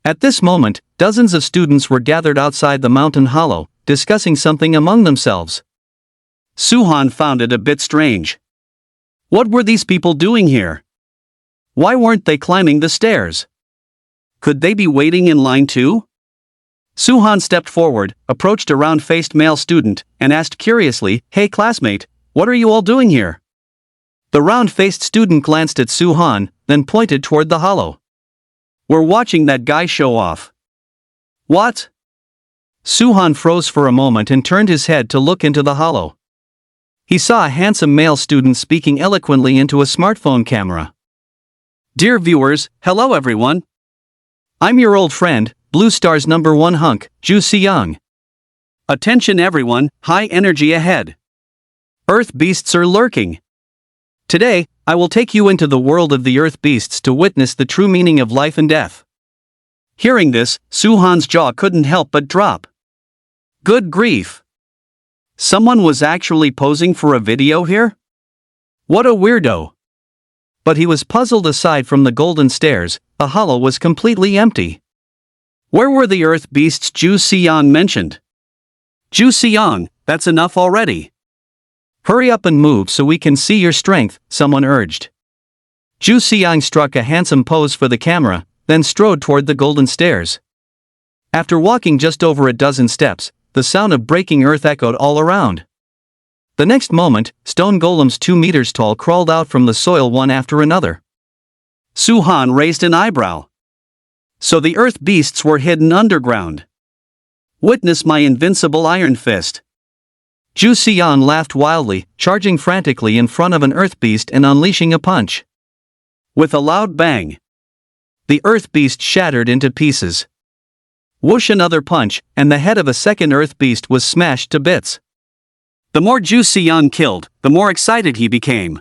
[SPEAKER 1] At this moment, dozens of students were gathered outside the mountain hollow, discussing something among themselves. Su Han found it a bit strange. What were these people doing here? Why weren't they climbing the stairs? Could they be waiting in line too? Su Han stepped forward, approached a round-faced male student, and asked curiously, "Hey classmate, what are you all doing here?" The round-faced student glanced at Su Han, then pointed toward the hollow. "We're watching that guy show off." "What?" Su Han froze for a moment and turned his head to look into the hollow. He saw a handsome male student speaking eloquently into a smartphone camera. "Dear viewers, hello everyone. I'm your old friend, Blue Star's #1 hunk, Ju Xiang. Attention everyone, high energy ahead. Earth beasts are lurking. Today, I will take you into the world of the earth beasts to witness the true meaning of life and death." Hearing this, Su Han's jaw couldn't help but drop. Good grief! Someone was actually posing for a video here? What a weirdo! But he was puzzled. Aside from the golden stairs, the hollow was completely empty. Where were the earth beasts Ju Xiang mentioned? Ju Xiang, that's enough already. Hurry up and move so we can see your strength, someone urged. Ju Xiang struck a handsome pose for the camera, then strode toward the golden stairs. After walking just over a dozen steps, the sound of breaking earth echoed all around. The next moment, stone golems 2 meters tall crawled out from the soil one after another. Su Han raised an eyebrow. So the earth beasts were hidden underground. Witness my invincible iron fist. Ju Xiang laughed wildly, charging frantically in front of an earth beast and unleashing a punch. With a loud bang, the earth beast shattered into pieces. Whoosh, another punch, and the head of a second earth beast was smashed to bits. The more Ju Xiang killed, the more excited he became.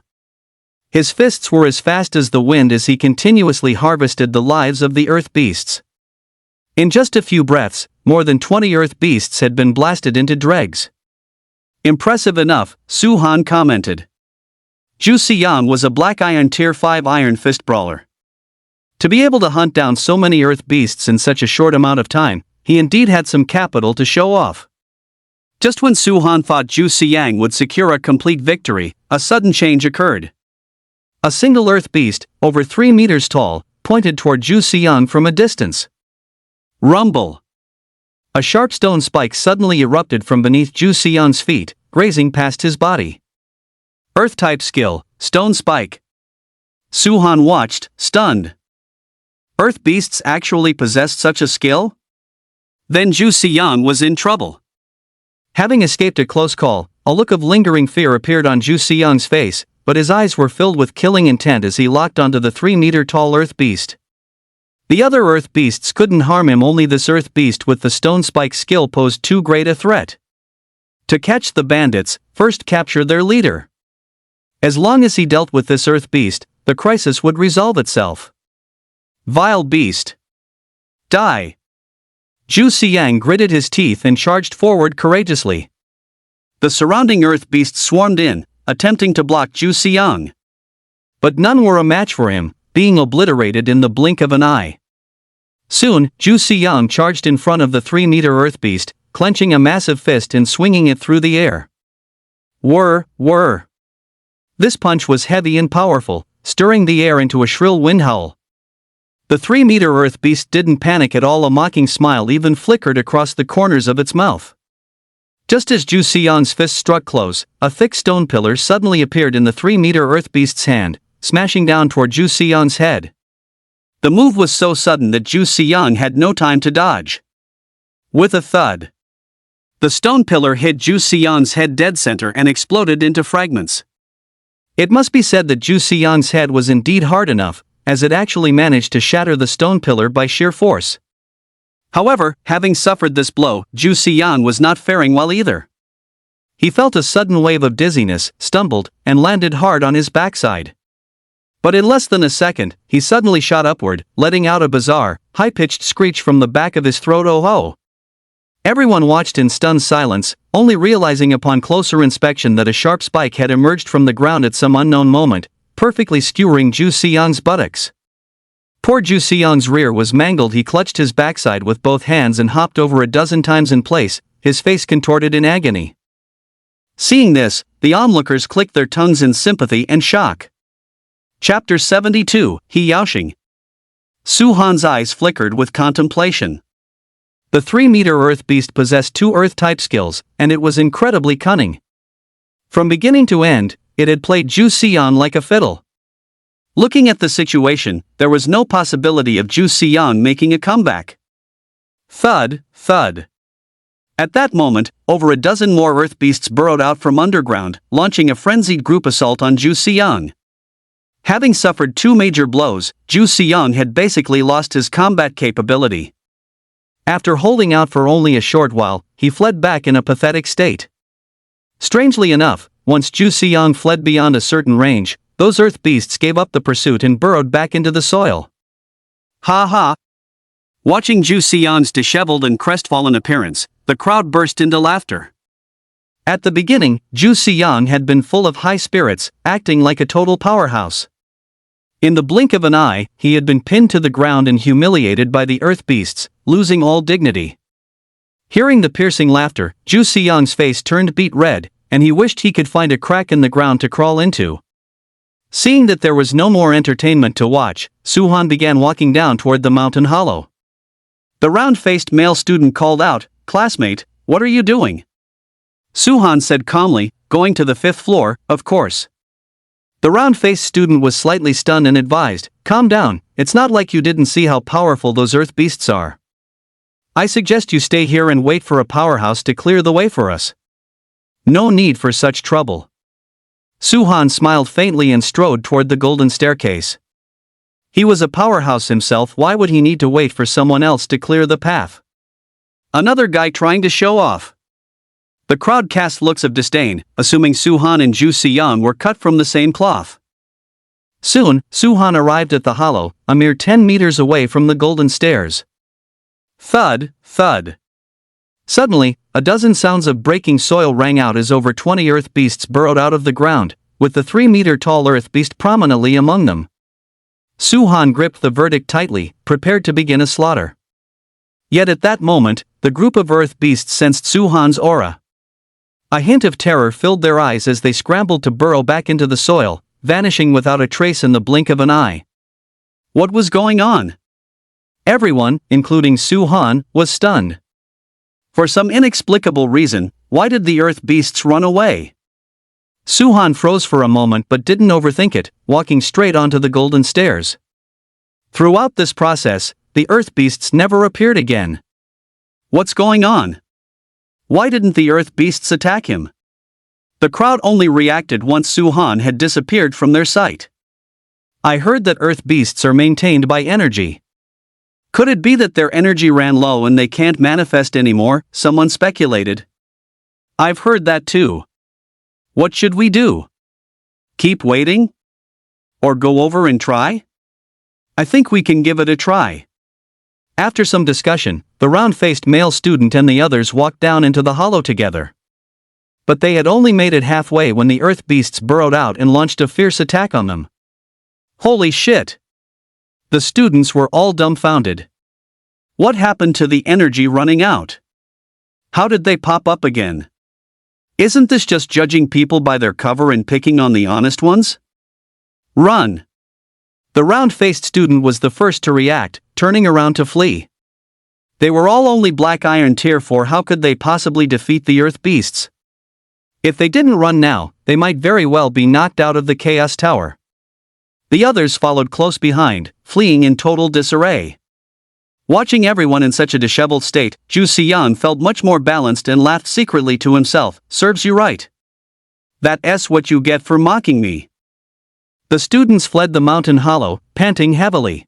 [SPEAKER 1] His fists were as fast as the wind as he continuously harvested the lives of the earth beasts. In just a few breaths, more than 20 earth beasts had been blasted into dregs. Impressive enough, Su Han commented. Ju Xiang was a black iron tier 5 iron fist brawler. To be able to hunt down so many earth beasts in such a short amount of time, he indeed had some capital to show off. Just when Su Han thought Ju Xiang would secure a complete victory, a sudden change occurred. A single earth beast, over 3 meters tall, pointed toward Ju Xiang from a distance. Rumble! A sharp stone spike suddenly erupted from beneath Ju Xiang's feet, grazing past his body. Earth-type skill, stone spike. Su Han watched, stunned. Earth beasts actually possessed such a skill? Then Zhu Xiyang was in trouble. Having escaped a close call, a look of lingering fear appeared on Zhu Xiyang's face, but his eyes were filled with killing intent as he locked onto the 3-meter-tall earth beast. The other earth beasts couldn't harm him, only this earth beast with the stone spike skill posed too great a threat. To catch the bandits, first capture their leader. As long as he dealt with this earth beast, the crisis would resolve itself. Vile beast! Die! Zhu Xiyang gritted his teeth and charged forward courageously. The surrounding earth beasts swarmed in, attempting to block Zhu Xiyang. But none were a match for him, being obliterated in the blink of an eye. Soon, Zhu Xiyang charged in front of the 3-meter earth beast, clenching a massive fist and swinging it through the air. Whir! This punch was heavy and powerful, stirring the air into a shrill wind howl. The 3-meter earth beast didn't panic at all, a mocking smile even flickered across the corners of its mouth. Just as Zhu Xiyang's fist struck close, a thick stone pillar suddenly appeared in the 3-meter earth beast's hand, smashing down toward Zhu Xiyang's head. The move was so sudden that Zhu Xiyang had no time to dodge. With a thud, the stone pillar hit Zhu Xiyang's head dead center and exploded into fragments. It must be said that Zhu Xiyang's head was indeed hard enough, as it actually managed to shatter the stone pillar by sheer force. However, having suffered this blow, Zhu Xiyang was not faring well either. He felt a sudden wave of dizziness, stumbled, and landed hard on his backside. But in less than a second, he suddenly shot upward, letting out a bizarre, high-pitched screech from the back of his throat. Oh ho! Everyone watched in stunned silence, only realizing upon closer inspection that a sharp spike had emerged from the ground at some unknown moment, perfectly skewering Zhu Xiyang's buttocks. Poor Zhu Xiyang's rear was mangled. He clutched his backside with both hands and hopped over a dozen times in place, his face contorted in agony. Seeing this, the onlookers clicked their tongues in sympathy and shock. Chapter 72, He Yaoxing. Su Han's eyes flickered with contemplation. The 3-meter earth beast possessed 2 earth-type skills, and it was incredibly cunning. From beginning to end, it had played Zhu Xiyang like a fiddle. Looking at the situation, there was no possibility of Zhu Xiyang making a comeback. Thud, thud. At that moment, over a dozen more earth beasts burrowed out from underground, launching a frenzied group assault on Zhu Xiyang. Having suffered 2 major blows, Zhu Xiyang had basically lost his combat capability. After holding out for only a short while, he fled back in a pathetic state. Strangely enough, once Zhu Xiyang fled beyond a certain range, those earth beasts gave up the pursuit and burrowed back into the soil. Ha ha! Watching Zhu Xiyang's disheveled and crestfallen appearance, the crowd burst into laughter. At the beginning, Zhu Xiyang had been full of high spirits, acting like a total powerhouse. In the blink of an eye, he had been pinned to the ground and humiliated by the earth beasts, losing all dignity. Hearing the piercing laughter, Zhu Xiyang's face turned beet red, and he wished he could find a crack in the ground to crawl into. Seeing that there was no more entertainment to watch, Su Han began walking down toward the mountain hollow. The round-faced male student called out, "Classmate, what are you doing?" Su Han said calmly, "Going to the 5th floor, of course." The round-faced student was slightly stunned and advised, "Calm down, it's not like you didn't see how powerful those earth beasts are. I suggest you stay here and wait for a powerhouse to clear the way for us. No need for such trouble." Su Han smiled faintly and strode toward the golden staircase. He was a powerhouse himself, why would he need to wait for someone else to clear the path? Another guy trying to show off. The crowd cast looks of disdain, assuming Su Han and Zhu Xiyang were cut from the same cloth. Soon, Su Han arrived at the hollow, a mere 10 meters away from the golden stairs. Thud, thud. Suddenly, a dozen sounds of breaking soil rang out as over 20 earth beasts burrowed out of the ground, with the 3-meter-tall earth beast prominently among them. Su Han gripped the verdict tightly, prepared to begin a slaughter. Yet at that moment, the group of earth beasts sensed Su Han's aura. A hint of terror filled their eyes as they scrambled to burrow back into the soil, vanishing without a trace in the blink of an eye. What was going on? Everyone, including Su Han, was stunned. For some inexplicable reason, why did the earth beasts run away? Su Han froze for a moment but didn't overthink it, walking straight onto the golden stairs. Throughout this process, the earth beasts never appeared again. What's going on? Why didn't the earth beasts attack him? The crowd only reacted once Su-han had disappeared from their sight. I heard that earth beasts are maintained by energy. Could it be that their energy ran low and they can't manifest anymore? Someone speculated. I've heard that too. What should we do? Keep waiting? Or go over and try? I think we can give it a try. After some discussion, the round-faced male student and the others walked down into the hollow together. But they had only made it halfway when the earth beasts burrowed out and launched a fierce attack on them. Holy shit! The students were all dumbfounded. What happened to the energy running out? How did they pop up again? Isn't this just judging people by their cover and picking on the honest ones? Run! The round-faced student was the first to react, turning around to flee. They were all only Black Iron Tier 4. How could they possibly defeat the earth beasts? If they didn't run now, they might very well be knocked out of the Chaos Tower. The others followed close behind, fleeing in total disarray. Watching everyone in such a disheveled state, Zhu Xian felt much more balanced and laughed secretly to himself. Serves you right. That's what you get for mocking me. The students fled the mountain hollow, panting heavily.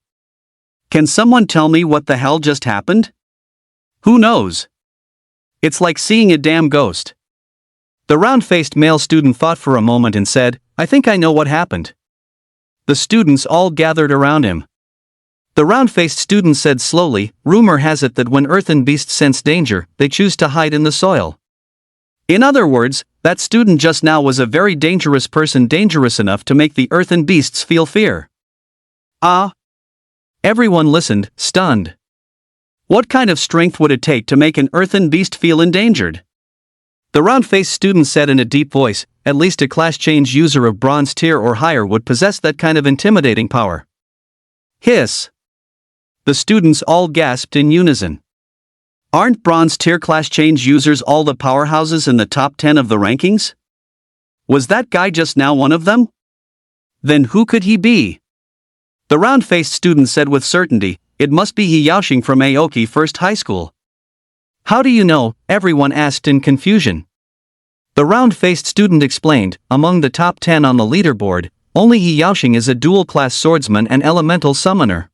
[SPEAKER 1] Can someone tell me what the hell just happened? Who knows? It's like seeing a damn ghost. The round-faced male student thought for a moment and said, I think I know what happened. The students all gathered around him. The round-faced student said slowly, rumor has it that when earth and beasts sense danger, they choose to hide in the soil. In other words, that student just now was a very dangerous person, dangerous enough to make the earth and beasts feel fear. Ah! Everyone listened, stunned. What kind of strength would it take to make an earthen beast feel endangered? The round-faced student said in a deep voice, at least a class change user of bronze tier or higher would possess that kind of intimidating power. Hiss! The students all gasped in unison. Aren't bronze tier class change users all the powerhouses in the top 10 of the rankings? Was that guy just now one of them? Then who could he be? The round-faced student said with certainty, it must be He Yaoxing from Aoki First High School. How do you know? Everyone asked in confusion. The round-faced student explained, among the top 10 on the leaderboard, only He Yaoxing is a dual-class swordsman and elemental summoner.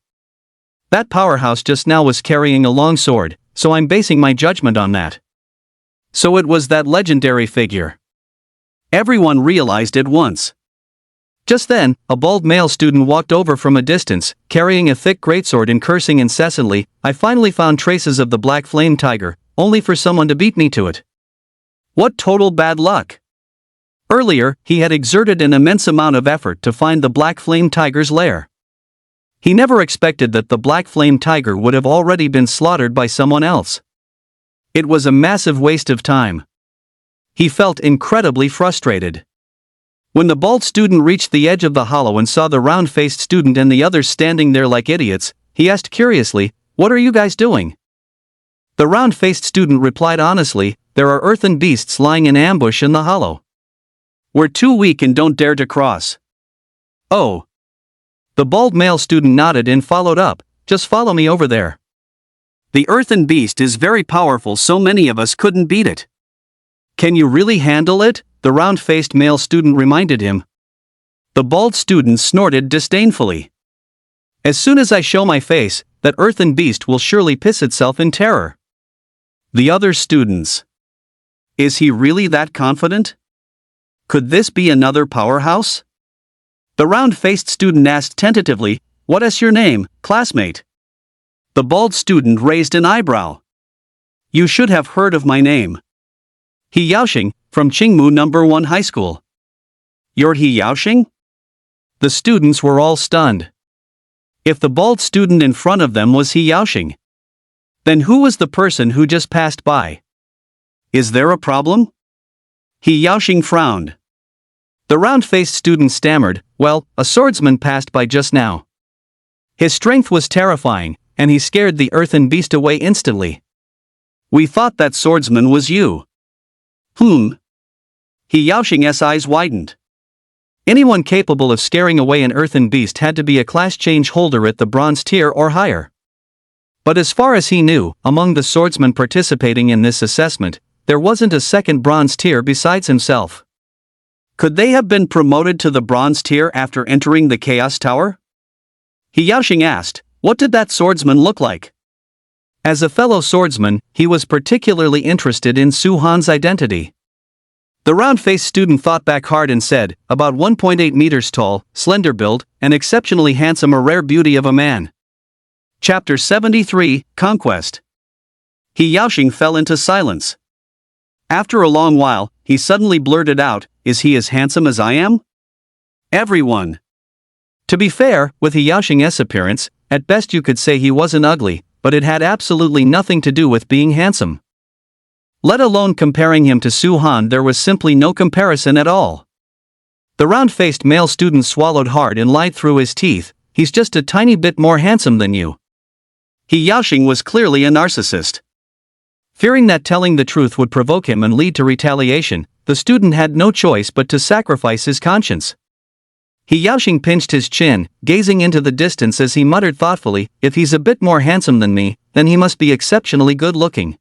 [SPEAKER 1] That powerhouse just now was carrying a long sword, so I'm basing my judgment on that. So it was that legendary figure. Everyone realized at once. Just then, a bald male student walked over from a distance, carrying a thick greatsword and cursing incessantly. I finally found traces of the black flame tiger, only for someone to beat me to it. What total bad luck! Earlier, he had exerted an immense amount of effort to find the black flame tiger's lair. He never expected that the black flame tiger would have already been slaughtered by someone else. It was a massive waste of time. He felt incredibly frustrated. When the bald student reached the edge of the hollow and saw the round-faced student and the others standing there like idiots, he asked curiously, "What are you guys doing?" The round-faced student replied honestly, "There are earthen beasts lying in ambush in the hollow. We're too weak and don't dare to cross." Oh. The bald male student nodded and followed up, "Just follow me over there. The earthen beast is very powerful, so many of us couldn't beat it." "Can you really handle it?" the round-faced male student reminded him. The bald student snorted disdainfully. "As soon as I show my face, that earthen beast will surely piss itself in terror." The other students. Is he really that confident? Could this be another powerhouse? The round-faced student asked tentatively, "What is your name, classmate?" The bald student raised an eyebrow. "You should have heard of my name. He Yaoxing, from Qingmu No. 1 High School." "You're He Yaoxing?" The students were all stunned. If the bald student in front of them was He Yaoxing, then who was the person who just passed by? Is there a problem? He Yaoxing frowned. The round-faced student stammered, "Well, a swordsman passed by just now. His strength was terrifying, and he scared the earthen beast away instantly. We thought that swordsman was you." He Yaoxing's eyes widened. Anyone capable of scaring away an earthen beast had to be a class change holder at the bronze tier or higher. But as far as he knew, among the swordsmen participating in this assessment, there wasn't a second bronze tier besides himself. Could they have been promoted to the bronze tier after entering the Chaos Tower? He Yaoxing asked, what did that swordsman look like? As a fellow swordsman, he was particularly interested in Su Han's identity. The round-faced student thought back hard and said, about 1.8 meters tall, slender build, and exceptionally handsome, a rare beauty of a man. Chapter 73, Conquest. He Yaoxing fell into silence. After a long while, he suddenly blurted out, is he as handsome as I am? Everyone. To be fair, with He Yaoxing's appearance, at best you could say he wasn't ugly, but it had absolutely nothing to do with being handsome. Let alone comparing him to Su Han, there was simply no comparison at all. The round-faced male student swallowed hard and lied through his teeth, he's just a tiny bit more handsome than you. He Yaoxing was clearly a narcissist. Fearing that telling the truth would provoke him and lead to retaliation, the student had no choice but to sacrifice his conscience. He Yaoxing pinched his chin, gazing into the distance as he muttered thoughtfully, if he's a bit more handsome than me, then he must be exceptionally good-looking.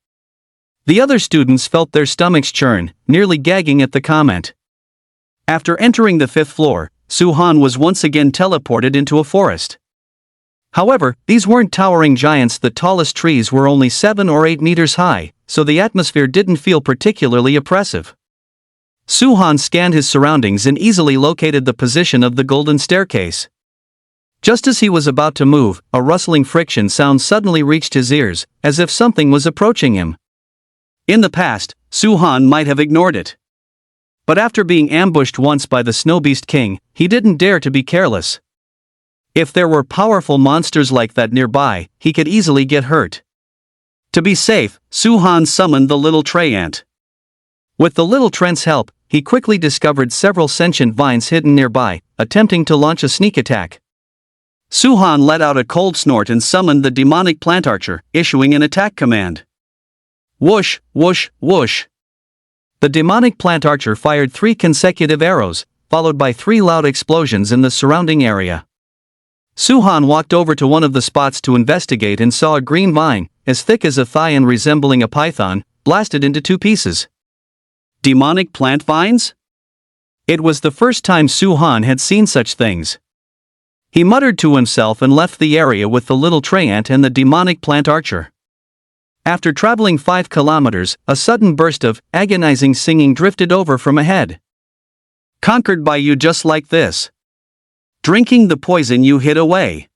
[SPEAKER 1] The other students felt their stomachs churn, nearly gagging at the comment. After entering the 5th floor, Su Han was once again teleported into a forest. However, these weren't towering giants. The tallest trees were only 7 or 8 meters high, so the atmosphere didn't feel particularly oppressive. Su Han scanned his surroundings and easily located the position of the golden staircase. Just as he was about to move, a rustling friction sound suddenly reached his ears, as if something was approaching him. In the past, Su Han might have ignored it. But after being ambushed once by the Snow Beast King, he didn't dare to be careless. If there were powerful monsters like that nearby, he could easily get hurt. To be safe, Su Han summoned the little tree ant. With the little trent's help, he quickly discovered several sentient vines hidden nearby, attempting to launch a sneak attack. Su Han let out a cold snort and summoned the demonic plant archer, issuing an attack command. Whoosh, whoosh, whoosh. The demonic plant archer fired 3 consecutive arrows, followed by 3 loud explosions in the surrounding area. Su Han walked over to one of the spots to investigate and saw a green vine, as thick as a thigh and resembling a python, blasted into 2 pieces. Demonic plant vines? It was the first time Su Han had seen such things. He muttered to himself and left the area with the little tree ant and the demonic plant archer. After traveling 5 kilometers, a sudden burst of agonizing singing drifted over from ahead. Conquered by you just like this. Drinking the poison you hid away.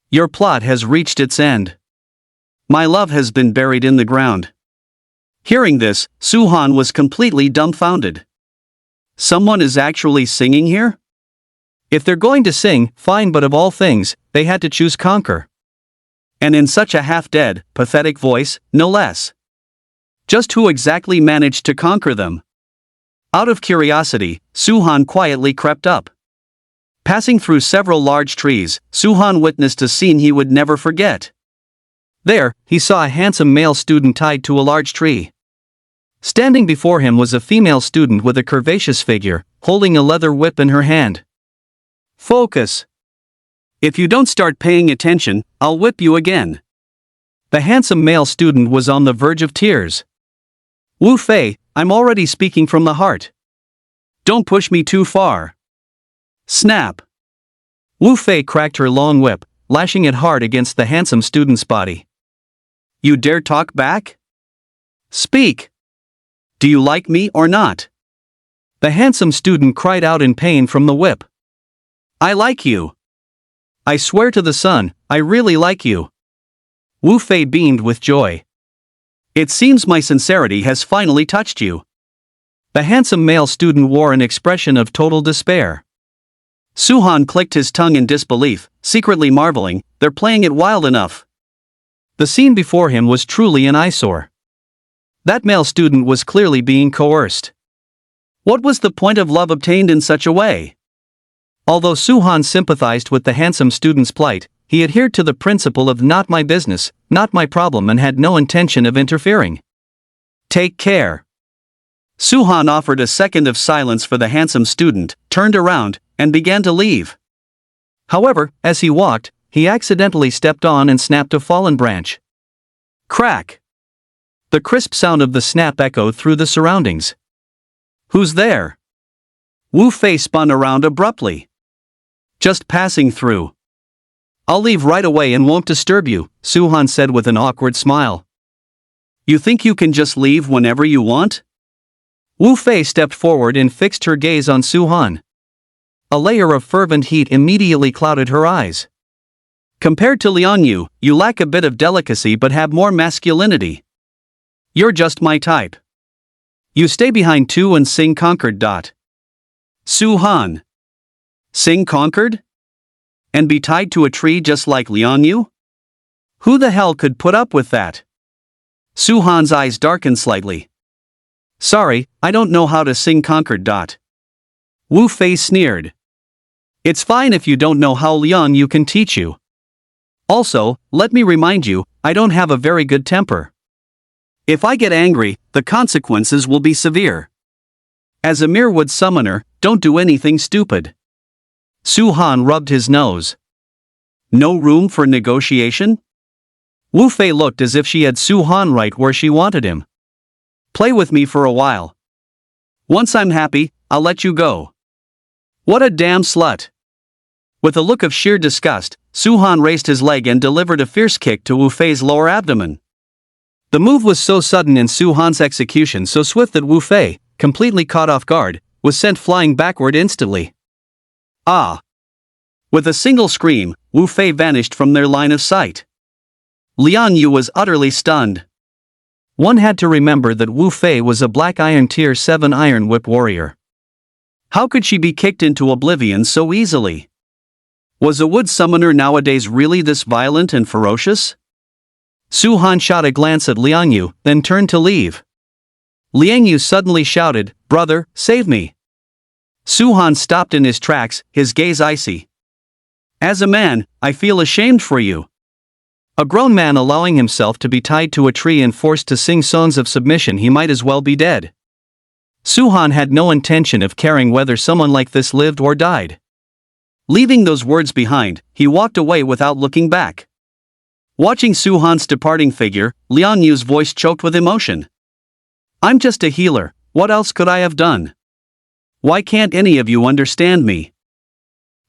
[SPEAKER 1] Your plot has reached its end. My love has been buried in the ground. Hearing this, Su Han was completely dumbfounded. Someone is actually singing here? If they're going to sing, fine, but of all things, they had to choose conquer. And in such a half-dead, pathetic voice, no less. Just who exactly managed to conquer them? Out of curiosity, Su Han quietly crept up. Passing through several large trees, Su Han witnessed a scene he would never forget. There, he saw a handsome male student tied to a large tree. Standing before him was a female student with a curvaceous figure, holding a leather whip in her hand. Focus. If you don't start paying attention, I'll whip you again. The handsome male student was on the verge of tears. Wu Fei, I'm already speaking from the heart. Don't push me too far. Snap. Wu Fei cracked her long whip, lashing it hard against the handsome student's body. You dare talk back? Speak. Do you like me or not? The handsome student cried out in pain from the whip. I like you. I swear to the sun, I really like you. Wu Fei beamed with joy. It seems my sincerity has finally touched you. The handsome male student wore an expression of total despair. Su Han clicked his tongue in disbelief, secretly marveling, they're playing it wild enough. The scene before him was truly an eyesore. That male student was clearly being coerced. What was the point of love obtained in such a way? Although Su Han sympathized with the handsome student's plight, he adhered to the principle of not my business, not my problem, and had no intention of interfering. Take care. Su Han offered a second of silence for the handsome student, turned around, and began to leave. However, as he walked, he accidentally stepped on and snapped a fallen branch. Crack! The crisp sound of the snap echoed through the surroundings. Who's there? Wu Fei spun around abruptly. Just passing through. I'll leave right away and won't disturb you, Su Han said with an awkward smile. You think you can just leave whenever you want? Wu Fei stepped forward and fixed her gaze on Su Han. A layer of fervent heat immediately clouded her eyes. Compared to Lian Yu, you lack a bit of delicacy but have more masculinity. You're just my type. You stay behind too and sing conquered. Su Han. Sing conquered? And be tied to a tree just like Lian Yu? Who the hell could put up with that? Su Han's eyes darkened slightly. Sorry, I don't know how to sing conquered. Wu Fei sneered. It's fine if you don't know how Lian Yu can teach you. Also, let me remind you, I don't have a very good temper. If I get angry, the consequences will be severe. As a mere wood summoner, don't do anything stupid. Su Han rubbed his nose. No room for negotiation? Wu Fei looked as if she had Su Han right where she wanted him. Play with me for a while. Once I'm happy, I'll let you go. What a damn slut. With a look of sheer disgust, Su Han raised his leg and delivered a fierce kick to Wu Fei's lower abdomen. The move was so sudden and Su Han's execution so swift that Wu Fei, completely caught off guard, was sent flying backward instantly. Ah! With a single scream, Wu Fei vanished from their line of sight. Lian Yu was utterly stunned. One had to remember that Wu Fei was a Black Iron Tier 7 Iron Whip warrior. How could she be kicked into oblivion so easily? Was a wood summoner nowadays really this violent and ferocious? Su Han shot a glance at Lian Yu, then turned to leave. Lian Yu suddenly shouted, "Brother, save me!" Su Han stopped in his tracks, his gaze icy. As a man, I feel ashamed for you. A grown man allowing himself to be tied to a tree and forced to sing songs of submission, he might as well be dead. Su Han had no intention of caring whether someone like this lived or died. Leaving those words behind, he walked away without looking back. Watching Su Han's departing figure, Lian Yu's voice choked with emotion. I'm just a healer, what else could I have done? Why can't any of you understand me?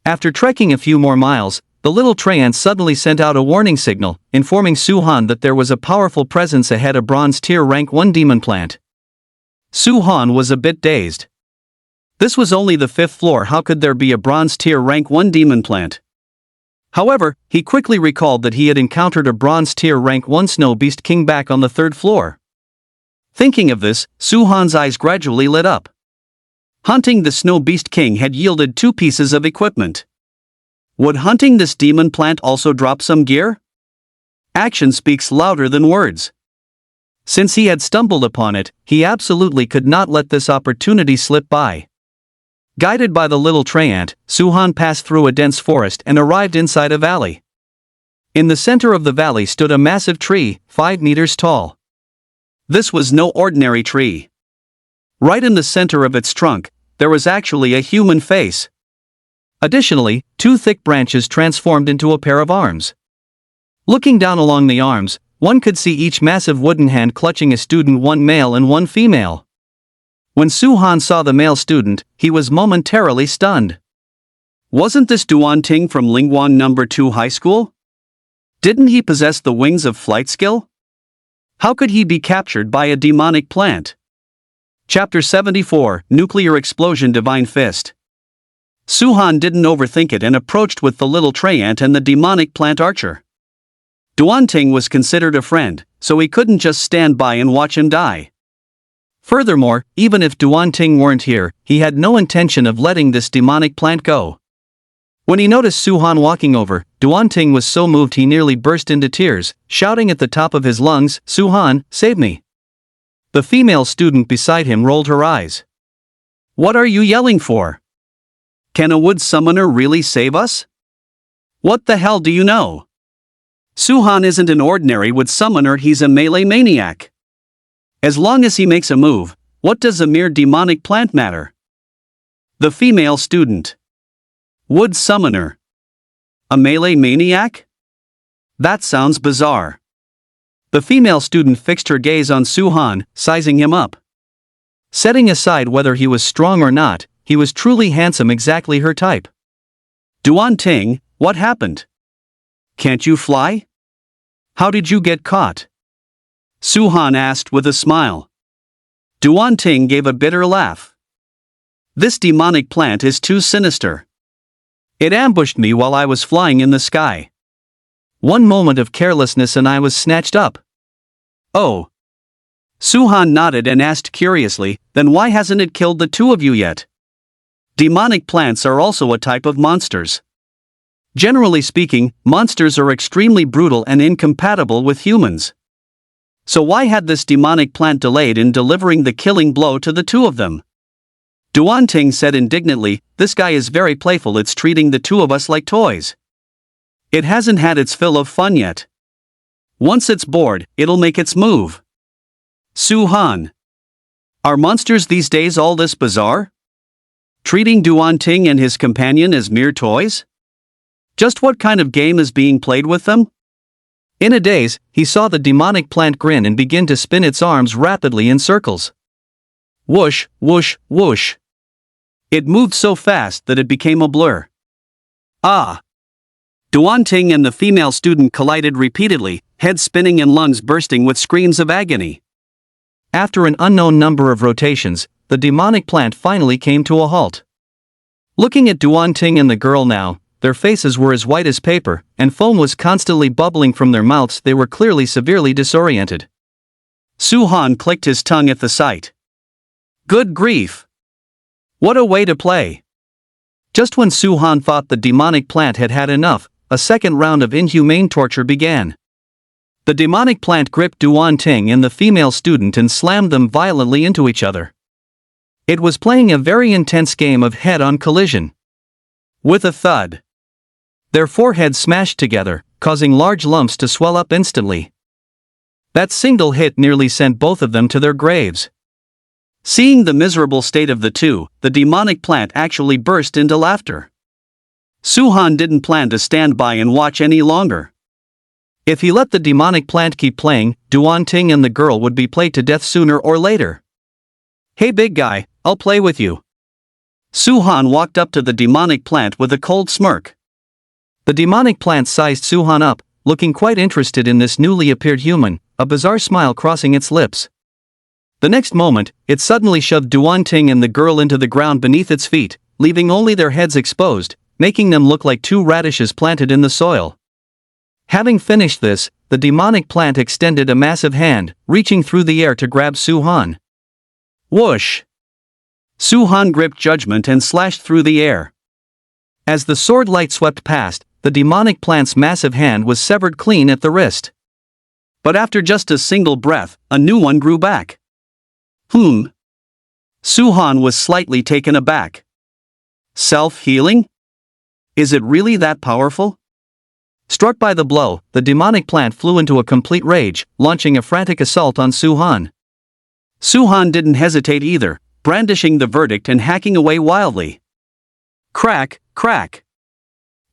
[SPEAKER 1] After trekking a few more miles, the little Treant suddenly sent out a warning signal, informing Su Han that there was a powerful presence ahead, a bronze tier rank 1 demon plant. Su Han was a bit dazed. This was only the 5th floor, how could there be a bronze tier rank 1 demon plant? However, he quickly recalled that he had encountered a bronze tier rank 1 snow beast king back on the 3rd floor. Thinking of this, Su Han's eyes gradually lit up. Hunting the snow beast king had yielded 2 pieces of equipment. Would hunting this demon plant also drop some gear? Action speaks louder than words. Since he had stumbled upon it, he absolutely could not let this opportunity slip by. Guided by the little Treant, Su Han passed through a dense forest and arrived inside a valley. In the center of the valley stood a massive tree, 5 meters tall. This was no ordinary tree. Right in the center of its trunk, there was actually a human face. Additionally, 2 thick branches transformed into a pair of arms. Looking down along the arms, one could see each massive wooden hand clutching a student, 1 male and 1 female. When Su Han saw the male student, he was momentarily stunned. Wasn't this Duan Ting from Lingwan No. 2 High School? Didn't he possess the wings of flight skill? How could he be captured by a demonic plant? Chapter 74, Nuclear Explosion Divine Fist. Su Han didn't overthink it and approached with the little Treant and the demonic plant archer. Duan Ting was considered a friend, so he couldn't just stand by and watch him die. Furthermore, even if Duan Ting weren't here, he had no intention of letting this demonic plant go. When he noticed Su Han walking over, Duan Ting was so moved he nearly burst into tears, shouting at the top of his lungs, "Su Han, save me!" The female student beside him rolled her eyes. What are you yelling for? Can a wood summoner really save us? What the hell do you know? Su Han isn't an ordinary wood summoner, he's a melee maniac. As long as he makes a move, what does a mere demonic plant matter? The female student. Wood summoner. A melee maniac? That sounds bizarre. The female student fixed her gaze on Su-han, sizing him up. Setting aside whether he was strong or not, he was truly handsome, exactly her type. Duan-ting, what happened? Can't you fly? How did you get caught? Su-han asked with a smile. Duan-ting gave a bitter laugh. This demonic plant is too sinister. It ambushed me while I was flying in the sky. One moment of carelessness and I was snatched up. Oh. Su-han nodded and asked curiously, then why hasn't it killed the two of you yet? Demonic plants are also a type of monsters. Generally speaking, monsters are extremely brutal and incompatible with humans. So why had this demonic plant delayed in delivering the killing blow to the two of them? Duan-ting said indignantly, this guy is very playful, it's treating the two of us like toys. It hasn't had its fill of fun yet. Once it's bored, it'll make its move. Su-han. Are monsters these days all this bizarre? Treating Duan-ting and his companion as mere toys? Just what kind of game is being played with them? In a daze, he saw the demonic plant grin and begin to spin its arms rapidly in circles. Whoosh, whoosh, whoosh. It moved so fast that it became a blur. Ah! Duan-ting and the female student collided repeatedly, heads spinning and lungs bursting with screams of agony. After an unknown number of rotations, the demonic plant finally came to a halt. Looking at Duan-ting and the girl now, their faces were as white as paper, and foam was constantly bubbling from their mouths. They were clearly severely disoriented. Su-han clicked his tongue at the sight. Good grief! What a way to play! Just when Su-han thought the demonic plant had had enough, a second round of inhumane torture began. The demonic plant gripped Duan-ting and the female student and slammed them violently into each other. It was playing a very intense game of head-on collision. With a thud, their foreheads smashed together, causing large lumps to swell up instantly. That single hit nearly sent both of them to their graves. Seeing the miserable state of the two, the demonic plant actually burst into laughter. Su-han didn't plan to stand by and watch any longer. If he let the demonic plant keep playing, Duan-ting and the girl would be played to death sooner or later. Hey big guy, I'll play with you. Su-han walked up to the demonic plant with a cold smirk. The demonic plant sized Su-han up, looking quite interested in this newly appeared human, a bizarre smile crossing its lips. The next moment, it suddenly shoved Duan-ting and the girl into the ground beneath its feet, leaving only their heads exposed, making them look like two radishes planted in the soil. Having finished this, the demonic plant extended a massive hand, reaching through the air to grab Su-han. Whoosh! Su-han gripped judgment and slashed through the air. As the sword light swept past, the demonic plant's massive hand was severed clean at the wrist. But after just a single breath, a new one grew back. Su-han was slightly taken aback. Self-healing? Is it really that powerful? Struck by the blow, the demonic plant flew into a complete rage, launching a frantic assault on Su-han. Su-han didn't hesitate either, brandishing the verdict and hacking away wildly. Crack, crack.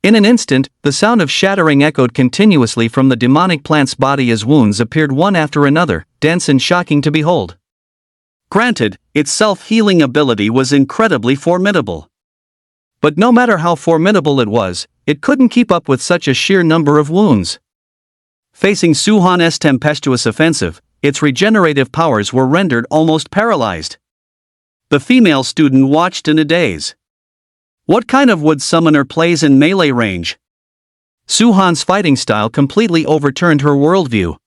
[SPEAKER 1] In an instant, the sound of shattering echoed continuously from the demonic plant's body as wounds appeared one after another, dense and shocking to behold. Granted, its self-healing ability was incredibly formidable. But no matter how formidable it was, it couldn't keep up with such a sheer number of wounds. Facing Su-han's tempestuous offensive, its regenerative powers were rendered almost paralyzed. The female student watched in a daze. What kind of wood summoner plays in melee range? Su-han's fighting style completely overturned her worldview.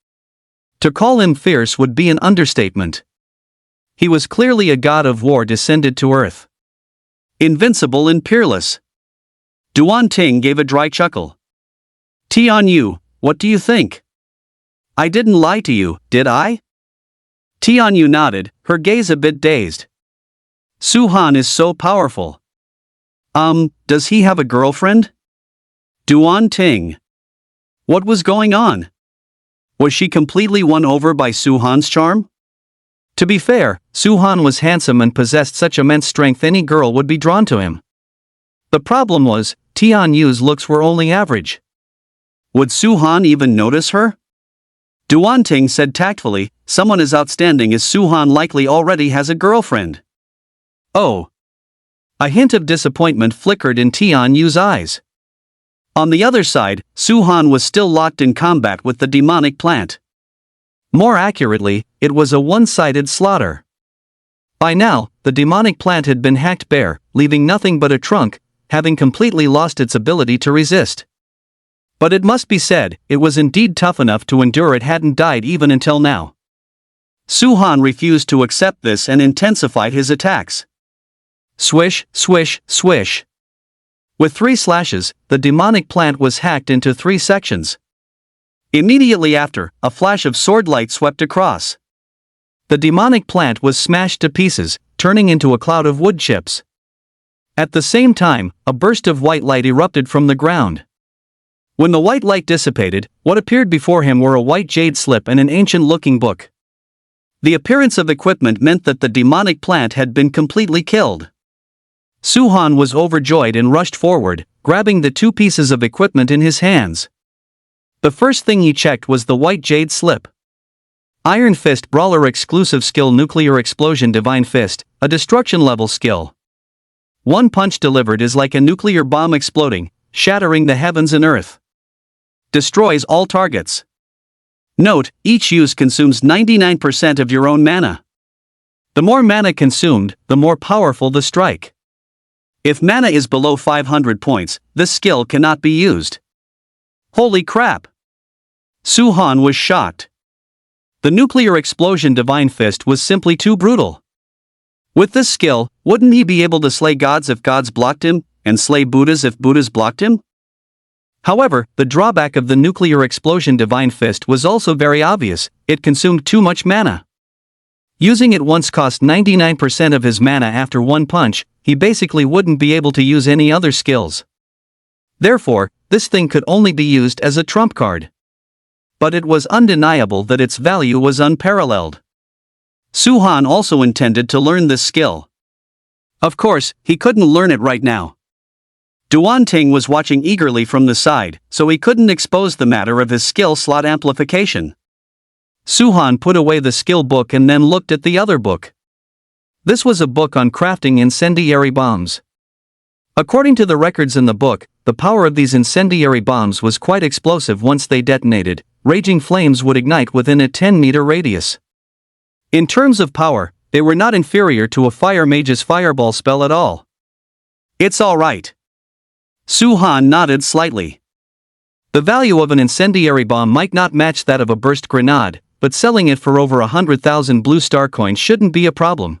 [SPEAKER 1] To call him fierce would be an understatement. He was clearly a god of war descended to earth. Invincible and peerless. Duan-ting gave a dry chuckle. Tianyu, what do you think? I didn't lie to you, did I? Tianyu nodded, her gaze a bit dazed. Su-han is so powerful. Does he have a girlfriend? Duan-ting. What was going on? Was she completely won over by Su-han's charm? To be fair, Su-han was handsome and possessed such immense strength any girl would be drawn to him. The problem was, Tian Yu's looks were only average. Would Su Han even notice her? Duan Ting said tactfully, someone as outstanding as Su Han likely already has a girlfriend. Oh. A hint of disappointment flickered in Tian Yu's eyes. On the other side, Su Han was still locked in combat with the demonic plant. More accurately, it was a one-sided slaughter. By now, the demonic plant had been hacked bare, leaving nothing but a trunk, having completely lost its ability to resist. But it must be said, it was indeed tough enough to endure. It hadn't died even until now. Su Han refused to accept this and intensified his attacks. Swish, swish, swish. With 3 slashes, the demonic plant was hacked into 3 sections. Immediately after, a flash of sword light swept across. The demonic plant was smashed to pieces, turning into a cloud of wood chips. At the same time, a burst of white light erupted from the ground. When the white light dissipated, what appeared before him were a white jade slip and an ancient-looking book. The appearance of equipment meant that the demonic plant had been completely killed. Su Han was overjoyed and rushed forward, grabbing the 2 pieces of equipment in his hands. The first thing he checked was the white jade slip. Iron Fist Brawler Exclusive Skill Nuclear Explosion Divine Fist, a destruction-level skill. One punch delivered is like a nuclear bomb exploding, shattering the heavens and earth. Destroys all targets. Note, each use consumes 99% of your own mana. The more mana consumed, the more powerful the strike. If mana is below 500 points, this skill cannot be used. Holy crap! Su Han was shocked. The nuclear explosion Divine Fist was simply too brutal. With this skill, wouldn't he be able to slay gods if gods blocked him, and slay Buddhas if Buddhas blocked him? However, the drawback of the nuclear explosion Divine Fist was also very obvious: it consumed too much mana. Using it once cost 99% of his mana. After one punch, he basically wouldn't be able to use any other skills. Therefore, this thing could only be used as a trump card. But it was undeniable that its value was unparalleled. Su Han also intended to learn this skill. Of course, he couldn't learn it right now. Duan Ting was watching eagerly from the side, so he couldn't expose the matter of his skill slot amplification. Su Han put away the skill book and then looked at the other book. This was a book on crafting incendiary bombs. According to the records in the book, the power of these incendiary bombs was quite explosive. Once they detonated, raging flames would ignite within a 10-meter radius. In terms of power, they were not inferior to a fire mage's fireball spell at all. It's all right. Su Han nodded slightly. The value of an incendiary bomb might not match that of a burst grenade, but selling it for over 100,000 blue star coins shouldn't be a problem.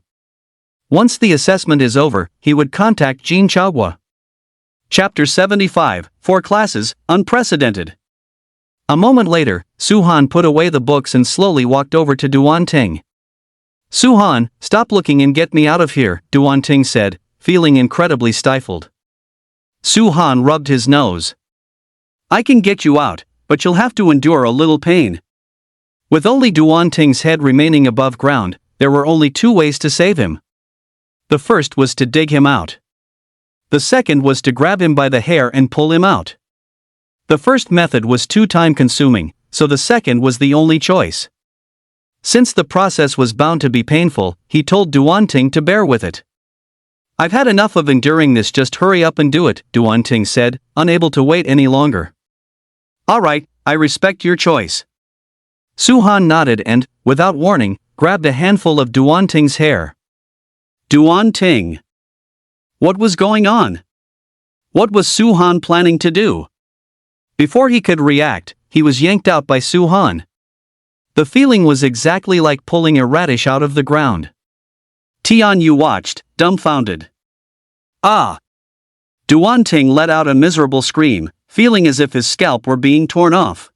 [SPEAKER 1] Once the assessment is over, he would contact Jin Chaohua. Chapter 75, 4 Classes, Unprecedented. A moment later, Su Han put away the books and slowly walked over to Duan Ting. Su Han, stop looking and get me out of here, Duan Ting said, feeling incredibly stifled. Su Han rubbed his nose. I can get you out, but you'll have to endure a little pain. With only Duan Ting's head remaining above ground, there were only 2 ways to save him. The first was to dig him out. The second was to grab him by the hair and pull him out. The first method was too time-consuming, so the second was the only choice. Since the process was bound to be painful, he told Duan Ting to bear with it. I've had enough of enduring this, just hurry up and do it, Duan Ting said, unable to wait any longer. Alright, I respect your choice. Su Han nodded and, without warning, grabbed a handful of Duan Ting's hair. Duan Ting. What was going on? What was Su Han planning to do? Before he could react, he was yanked out by Su Han. The feeling was exactly like pulling a radish out of the ground. Tian Yu watched, dumbfounded. Ah! Duan Ting let out a miserable scream, feeling as if his scalp were being torn off.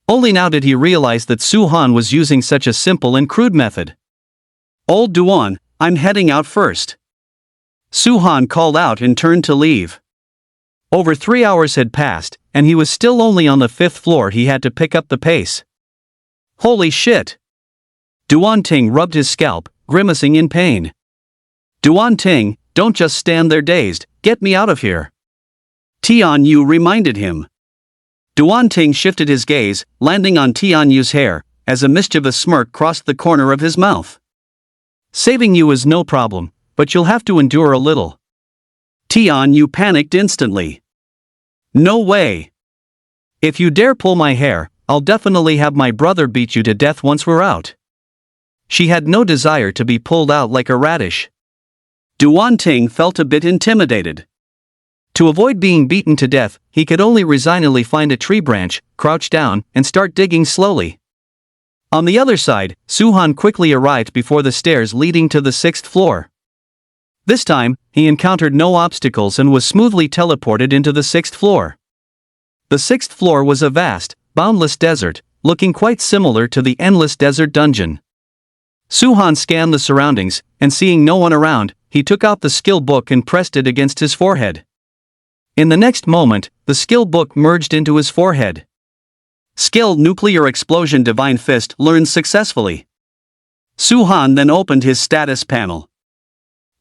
[SPEAKER 1] Only now did he realize that Su Han was using such a simple and crude method. Old Duan, I'm heading out first. Su Han called out and turned to leave. Over 3 hours had passed, and he was still only on the 5th floor. He had to pick up the pace. Holy shit! Duan Ting rubbed his scalp, grimacing in pain. Duan Ting, don't just stand there dazed, get me out of here. Tian Yu reminded him. Duan Ting shifted his gaze, landing on Tian Yu's hair, as a mischievous smirk crossed the corner of his mouth. Saving you is no problem, but you'll have to endure a little. Tian Yu panicked instantly. No way. If you dare pull my hair, I'll definitely have my brother beat you to death once we're out. She had no desire to be pulled out like a radish. Duan Ting felt a bit intimidated. To avoid being beaten to death, he could only resignedly find a tree branch, crouch down, and start digging slowly. On the other side, Su-han quickly arrived before the stairs leading to the 6th floor. This time, he encountered no obstacles and was smoothly teleported into the 6th floor. The 6th floor was a vast, boundless desert, looking quite similar to the endless desert dungeon. Su-han scanned the surroundings, and seeing no one around, he took out the skill book and pressed it against his forehead. In the next moment, the skill book merged into his forehead. Skill Nuclear Explosion Divine Fist learned successfully. Su-han then opened his status panel.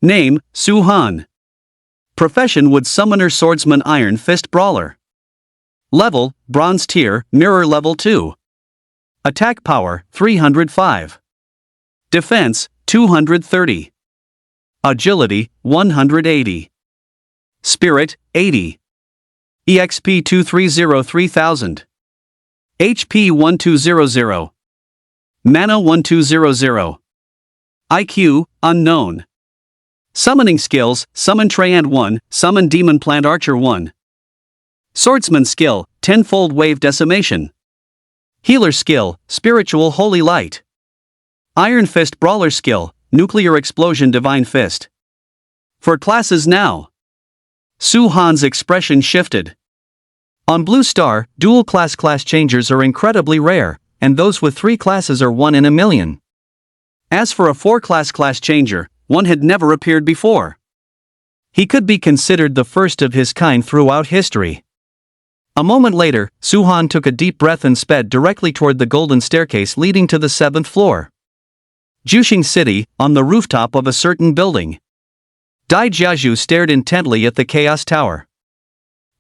[SPEAKER 1] Name, Su-han. Profession Wood Summoner Swordsman Iron Fist Brawler. Level, Bronze Tier, Mirror Level 2. Attack Power, 305. Defense, 230. Agility, 180. Spirit, 80. EXP 2303,000. HP 1200. Mana 1200. IQ, unknown. Summoning skills, Summon Treyant 1, Summon Demon Plant Archer 1. Swordsman skill, Tenfold Wave Decimation. Healer skill, Spiritual Holy Light. Iron Fist Brawler skill, Nuclear Explosion Divine Fist. For classes now. Su-han's expression shifted. On Blue Star, dual class changers are incredibly rare, and those with 3 classes are 1 in a million. As for a 4-class changer, one had never appeared before. He could be considered the first of his kind throughout history. A moment later, Su-han took a deep breath and sped directly toward the golden staircase leading to the 7th floor. Juxing City, on the rooftop of a certain building. Dai Jiazhu stared intently at the Chaos Tower.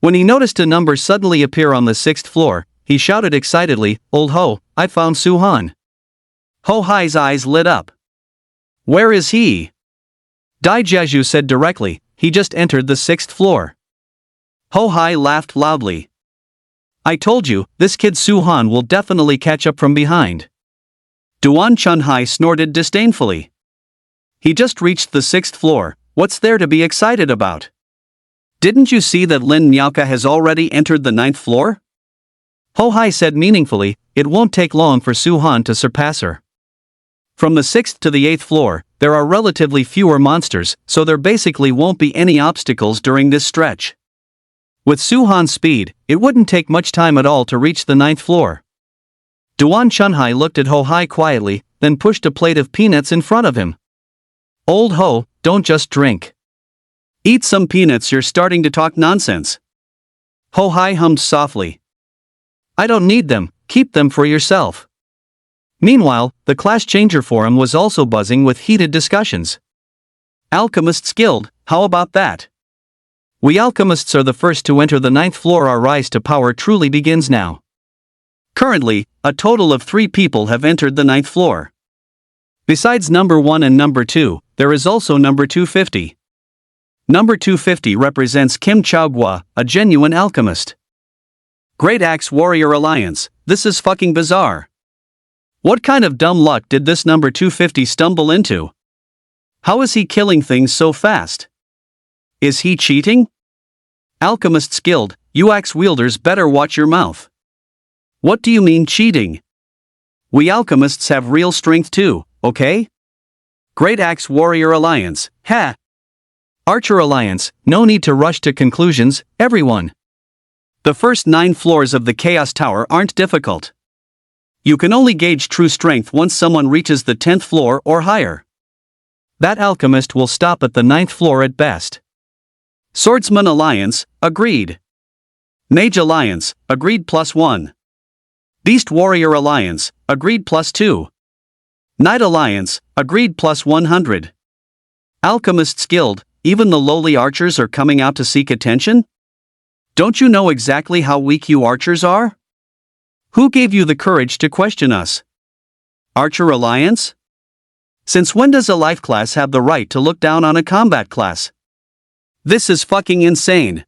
[SPEAKER 1] When he noticed a number suddenly appear on the 6th floor, he shouted excitedly, "Old Ho, I found Su-han." Ho Hai's eyes lit up. "Where is he?" Dai Jiazhu said directly, "He just entered the 6th floor." Ho Hai laughed loudly. "I told you, this kid Su-han will definitely catch up from behind." Duan Chunhai snorted disdainfully. "He just reached the 6th floor, what's there to be excited about? Didn't you see that Lin Miaoka has already entered the 9th floor?" Ho Hai said meaningfully, "It won't take long for Su-han to surpass her. From the 6th to the 8th floor, there are relatively fewer monsters, so there basically won't be any obstacles during this stretch. With Su-han's speed, it wouldn't take much time at all to reach the 9th floor." Duan Chunhai looked at Ho Hai quietly, then pushed a plate of peanuts in front of him. "Old Ho, don't just drink. Eat some peanuts, you're starting to talk nonsense." Ho Hai hummed softly. "I don't need them, keep them for yourself." Meanwhile, the Class Changer Forum was also buzzing with heated discussions. "Alchemists Guild, how about that? We alchemists are the first to enter the 9th floor. Our rise to power truly begins now. Currently, a total of 3 people have entered the 9th floor. Besides number 1 and number 2, there is also number 250. Number 250 represents Kim Chaogua, a genuine alchemist. Great Axe Warrior Alliance, this is fucking bizarre. What kind of dumb luck did this number 250 stumble into? How is he killing things so fast? Is he cheating? Alchemists Guild, you axe wielders better watch your mouth. What do you mean cheating? We alchemists have real strength too, okay? Great Axe Warrior Alliance, ha! Archer Alliance, no need to rush to conclusions, everyone. The first 9 floors of the Chaos Tower aren't difficult. You can only gauge true strength once someone reaches the 10th floor or higher. That alchemist will stop at the 9th floor at best. Swordsman Alliance, agreed. Mage Alliance, agreed +1. Beast Warrior Alliance, agreed +2. Knight Alliance, agreed +100. Alchemists Guild, even the lowly archers are coming out to seek attention? Don't you know exactly how weak you archers are? Who gave you the courage to question us? Archer Alliance? Since when does a life class have the right to look down on a combat class? This is fucking insane.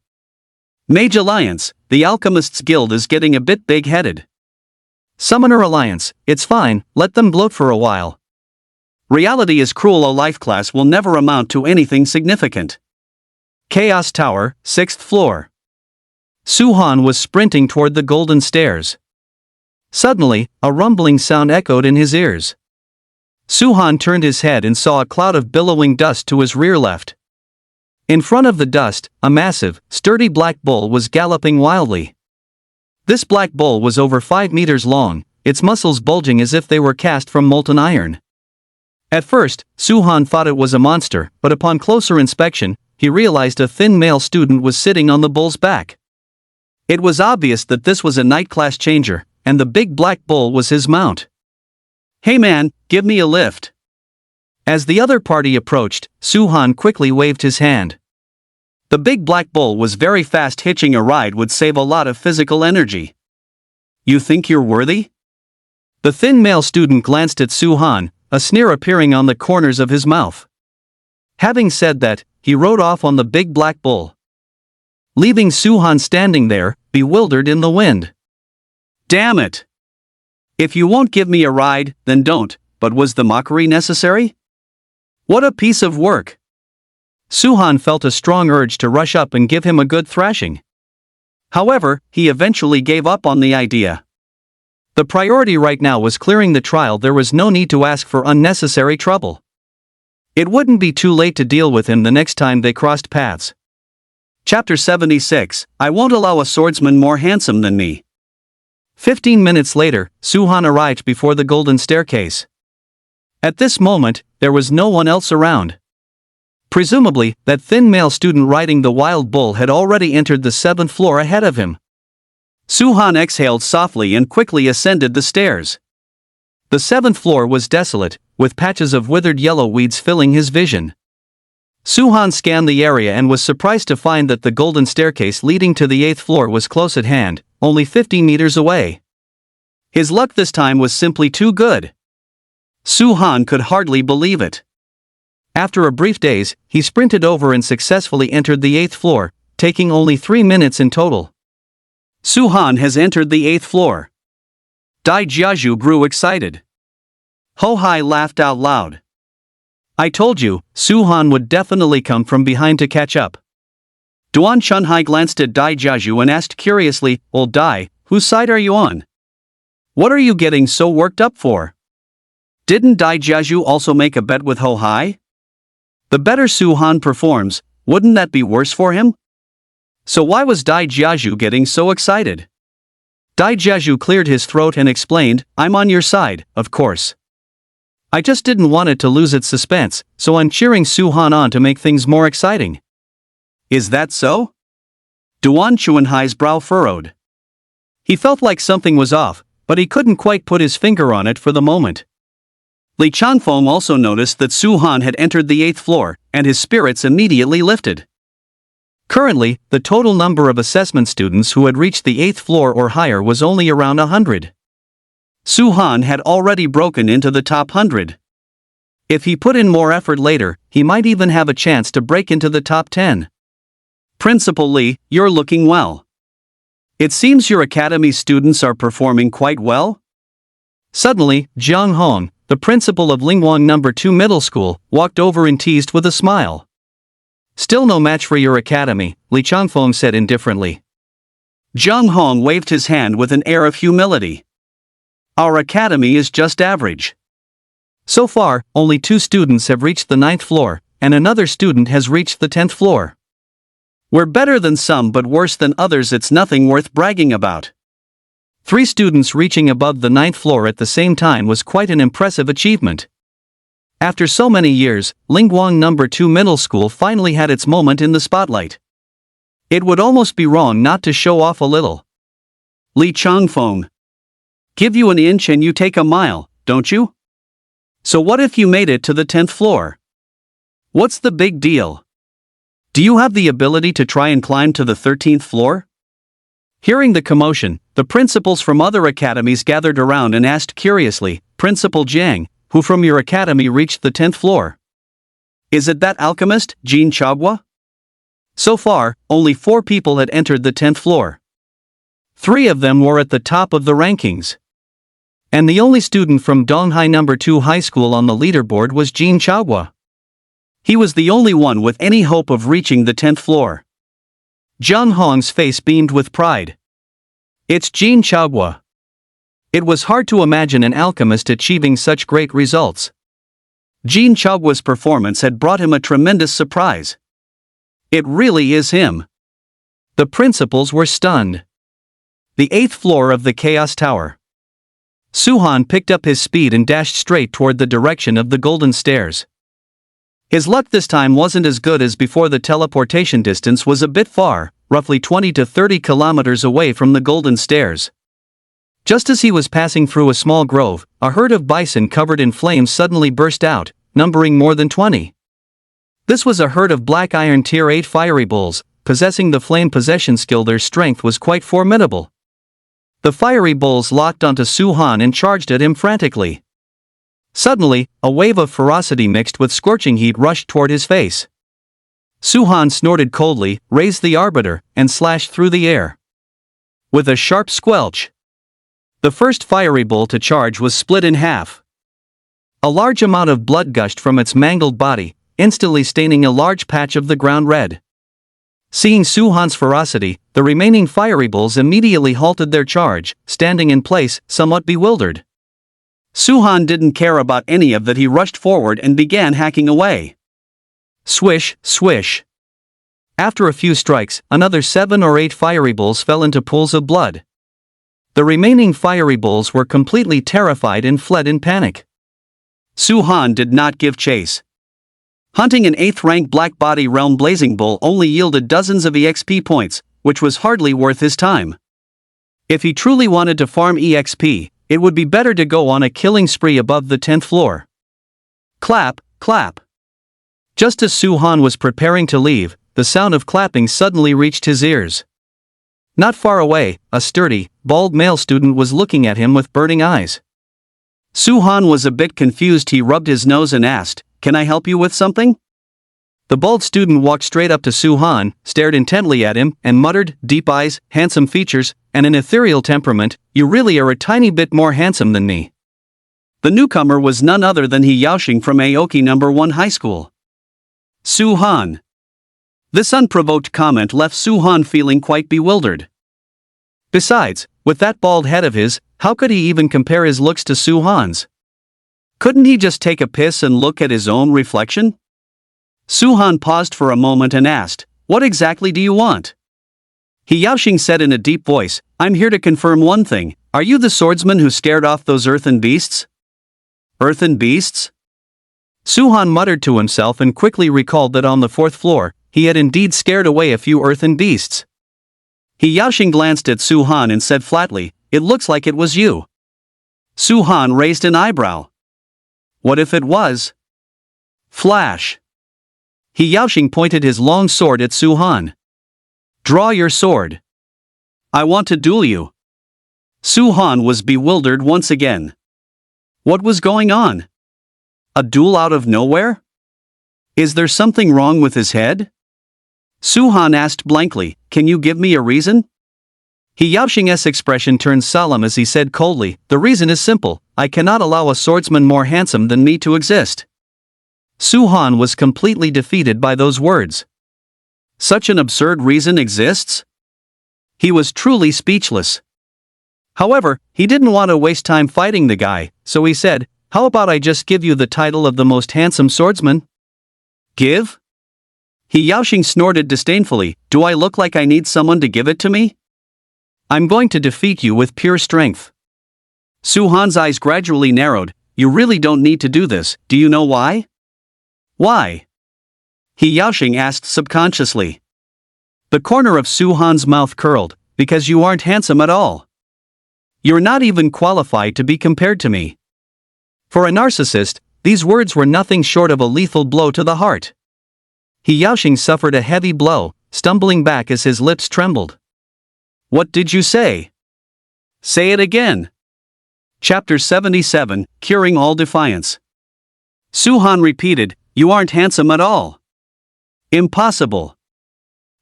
[SPEAKER 1] Mage Alliance, the Alchemists Guild is getting a bit big-headed. Summoner Alliance, it's fine, let them bloat for a while. Reality is cruel, a life class will never amount to anything significant. Chaos Tower, 6th floor. Suhan was sprinting toward the golden stairs. Suddenly, a rumbling sound echoed in his ears. Suhan turned his head and saw a cloud of billowing dust to his rear left. In front of the dust, a massive, sturdy black bull was galloping wildly. This black bull was over 5 meters long, its muscles bulging as if they were cast from molten iron. At first, Suhan thought it was a monster, but upon closer inspection, he realized a thin male student was sitting on the bull's back. It was obvious that this was a night class changer, and the big black bull was his mount. "Hey man, give me a lift." As the other party approached, Suhan quickly waved his hand. The big black bull was very fast. Hitching a ride would save a lot of physical energy. "You think you're worthy?" The thin male student glanced at Suhan, a sneer appearing on the corners of his mouth. Having said that, he rode off on the big black bull, leaving Suhan standing there, bewildered in the wind. "Damn it! If you won't give me a ride, then don't," but was the mockery necessary? What a piece of work! Suhan felt a strong urge to rush up and give him a good thrashing. However, he eventually gave up on the idea. The priority right now was clearing the trial. There was no need to ask for unnecessary trouble. It wouldn't be too late to deal with him the next time they crossed paths. Chapter 76, I won't allow a swordsman more handsome than me. 15 minutes later, Suhan arrived before the golden staircase. At this moment, there was no one else around. Presumably, that thin male student riding the wild bull had already entered the 7th floor ahead of him. Suhan exhaled softly and quickly ascended the stairs. The 7th floor was desolate, with patches of withered yellow weeds filling his vision. Suhan scanned the area and was surprised to find that the golden staircase leading to the 8th floor was close at hand, only 50 meters away. His luck this time was simply too good. Suhan could hardly believe it. After a brief daze, he sprinted over and successfully entered the 8th floor, taking only 3 minutes in total. Suhan has entered the 8th floor. Dai Jiaju grew excited. Ho Hai laughed out loud. I told you, Suhan would definitely come from behind to catch up. Duan Chunhai glanced at Dai Jiaju and asked curiously, Old Dai, whose side are you on? What are you getting so worked up for? Didn't Dai Jiaju also make a bet with Ho Hai? The better Suhan performs, wouldn't that be worse for him? So why was Dai Jiaju getting so excited? Dai Jiaju cleared his throat and explained, I'm on your side, of course. I just didn't want it to lose its suspense, so I'm cheering Suhan on to make things more exciting. Is that so? Duan Chuanhai's brow furrowed. He felt like something was off, but he couldn't quite put his finger on it for the moment. Li Chanfeng also noticed that Suhan had entered the 8th floor, and his spirits immediately lifted. Currently, the total number of assessment students who had reached the 8th floor or higher was only around 100. Suhan had already broken into the top 100. If he put in more effort later, he might even have a chance to break into the top 10. Principal Li, you're looking well. It seems your academy students are performing quite well? Suddenly, Jiang Hong, the principal of Lingwang No. 2 Middle School, walked over and teased with a smile. Still no match for your academy, Li Changfeng said indifferently. Jiang Hong waved his hand with an air of humility. Our academy is just average. So far, only 2 students have reached the 9th floor, and another student has reached the 10th floor. We're better than some but worse than others. It's nothing worth bragging about. 3 students reaching above the 9th floor at the same time was quite an impressive achievement. After so many years, Lingwang No. 2 Middle School finally had its moment in the spotlight. It would almost be wrong not to show off a little. Li Changfeng. Give you an inch and you take a mile, don't you? So what if you made it to the 10th floor? What's the big deal? Do you have the ability to try and climb to the 13th floor? Hearing the commotion, the principals from other academies gathered around and asked curiously, "Principal Jiang, who from your academy reached the 10th floor? Is it that alchemist, Jin Chagwa?" So far, only 4 people had entered the 10th floor. 3 of them were at the top of the rankings. And the only student from Donghai No. 2 High School on the leaderboard was Jin Chagwa. He was the only one with any hope of reaching the 10th floor. Zhang Hong's face beamed with pride. It's Jin Chagwa. It was hard to imagine an alchemist achieving such great results. Jin Chagwa's performance had brought him a tremendous surprise. It really is him. The principals were stunned. The 8th floor of the Chaos Tower. Suhan picked up his speed and dashed straight toward the direction of the golden stairs. His luck this time wasn't as good as before. The teleportation distance was a bit far, roughly 20 to 30 kilometers away from the golden stairs. Just as he was passing through a small grove, a herd of bison covered in flames suddenly burst out, numbering more than 20. This was a herd of black iron tier 8 fiery bulls, possessing the flame possession skill. Their strength was quite formidable. The fiery bulls locked onto Suhan and charged at him frantically. Suddenly, a wave of ferocity mixed with scorching heat rushed toward his face. Suhan snorted coldly, raised the arbiter, and slashed through the air. With a sharp squelch, the first fiery bull to charge was split in half. A large amount of blood gushed from its mangled body, instantly staining a large patch of the ground red. Seeing Suhan's ferocity, the remaining fiery bulls immediately halted their charge, standing in place, somewhat bewildered. Suhan didn't care about any of that. He rushed forward and began hacking away. Swish, swish. After a few strikes, another 7 or 8 fiery bulls fell into pools of blood. The remaining fiery bulls were completely terrified and fled in panic. Suhan did not give chase. Hunting an 8th rank Black Body Realm Blazing Bull only yielded dozens of EXP points, which was hardly worth his time. If he truly wanted to farm EXP, it would be better to go on a killing spree above the 10th floor. Clap, clap. Just as Suhan was preparing to leave, the sound of clapping suddenly reached his ears. Not far away, a sturdy, bald male student was looking at him with burning eyes. Suhan was a bit confused. He rubbed his nose and asked, "Can I help you with something?" The bald student walked straight up to Suhan, stared intently at him, and muttered, "Deep eyes, handsome features, and an ethereal temperament, you really are a tiny bit more handsome than me." The newcomer was none other than He Yaoxing from Aoki No. 1 High School. Suhan. This unprovoked comment left Suhan feeling quite bewildered. Besides, with that bald head of his, how could he even compare his looks to Suhan's? Couldn't he just take a piss and look at his own reflection? Suhan paused for a moment and asked, "What exactly do you want?" He Yaoxing said in a deep voice, "I'm here to confirm one thing. Are you the swordsman who scared off those earthen beasts?" Earthen beasts? Suhan muttered to himself and quickly recalled that on the 4th floor, he had indeed scared away a few earthen beasts. He Yaoxing glanced at Suhan and said flatly, "It looks like it was you." Suhan raised an eyebrow. What if it was? Flash. He Yaoxing pointed his long sword at Suhan. "Draw your sword. I want to duel you." Suhan was bewildered once again. What was going on? A duel out of nowhere? Is there something wrong with his head? Suhan asked blankly, "Can you give me a reason?" He Yaoxing's expression turned solemn as he said coldly, "The reason is simple. I cannot allow a swordsman more handsome than me to exist." Suhan was completely defeated by those words. Such an absurd reason exists? He was truly speechless. However, he didn't want to waste time fighting the guy, so he said, "How about I just give you the title of the most handsome swordsman?" Give? He Yaoxing snorted disdainfully, "Do I look like I need someone to give it to me? I'm going to defeat you with pure strength." Suhan's eyes gradually narrowed. "You really don't need to do this, do you know why?" "Why?" He Yaoxing asked subconsciously. The corner of Suhan's mouth curled, "Because you aren't handsome at all. You're not even qualified to be compared to me." For a narcissist, these words were nothing short of a lethal blow to the heart. He Yaoxing suffered a heavy blow, stumbling back as his lips trembled. What did you say? Say it again. Chapter 77, Curing All Defiance. Su-han repeated, "You aren't handsome at all." Impossible.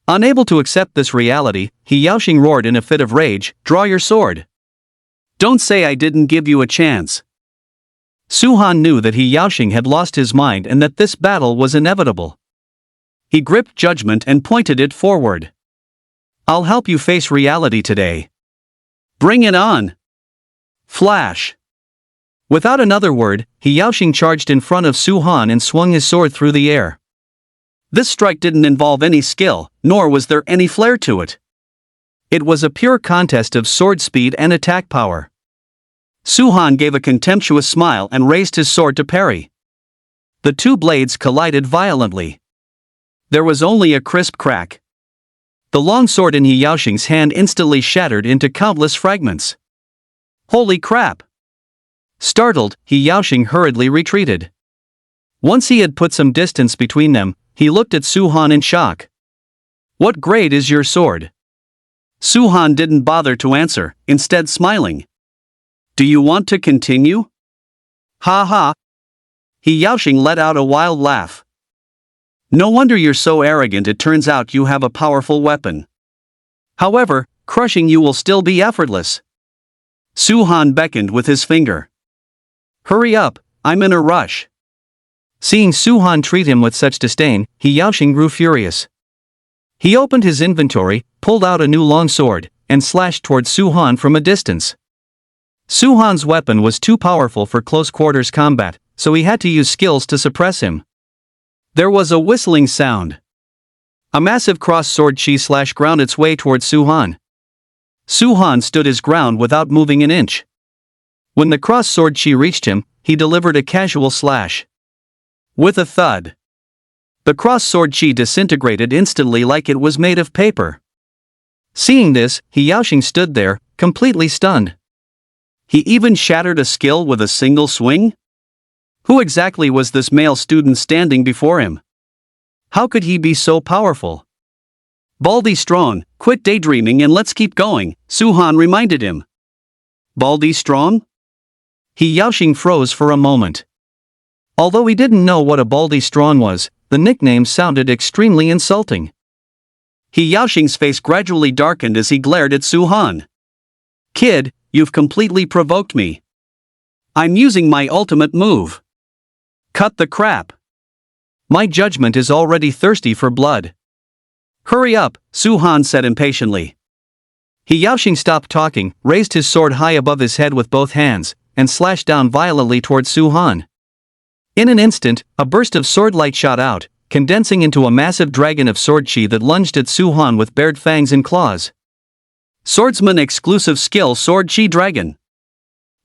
[SPEAKER 1] Unable to accept this reality, He Yaoxing roared in a fit of rage, "Draw your sword. Don't say I didn't give you a chance." Su-han knew that He Yaoxing had lost his mind and that this battle was inevitable. He gripped judgment and pointed it forward. "I'll help you face reality today. Bring it on." Flash. Without another word, He Yaoxing charged in front of Su-han and swung his sword through the air. This strike didn't involve any skill, nor was there any flair to it. It was a pure contest of sword speed and attack power. Su-han gave a contemptuous smile and raised his sword to parry. The two blades collided violently. There was only a crisp crack. The long sword in He Yaoxing's hand instantly shattered into countless fragments. Holy crap! Startled, He Yaoxing hurriedly retreated. Once he had put some distance between them, he looked at Su-han in shock. "What grade is your sword?" Su-han didn't bother to answer, instead smiling. "Do you want to continue?" "Ha ha!" He Yaoxing let out a wild laugh. "No wonder you're so arrogant. It turns out you have a powerful weapon. However, crushing you will still be effortless." Su-han beckoned with his finger. "Hurry up, I'm in a rush." Seeing Su-han treat him with such disdain, He Yaoxing grew furious. He opened his inventory, pulled out a new long sword, and slashed toward Su-han from a distance. Su-han's weapon was too powerful for close-quarters combat, so he had to use skills to suppress him. There was a whistling sound. A massive cross-sword chi ground its way toward Su-han. Su-han stood his ground without moving an inch. When the cross-sword chi reached him, he delivered a casual slash. With a thud, the cross-sword chi disintegrated instantly like it was made of paper. Seeing this, He Yaoxing stood there, completely stunned. He even shattered a skill with a single swing? Who exactly was this male student standing before him? How could he be so powerful? "Baldy Strong, quit daydreaming and let's keep going," Su-han reminded him. Baldy Strong? He Yaoxing froze for a moment. Although he didn't know what a Baldy Strong was, the nickname sounded extremely insulting. He Yaoxing's face gradually darkened as he glared at Su-han. "Kid, you've completely provoked me. I'm using my ultimate move. Cut the crap. My judgment is already thirsty for blood." "Hurry up," Su-han said impatiently. He Yaoxing stopped talking, raised his sword high above his head with both hands, and slashed down violently toward Su-han. In an instant, a burst of sword light shot out, condensing into a massive dragon of sword chi that lunged at Su-han with bared fangs and claws. Swordsman exclusive skill Sword Chi Dragon.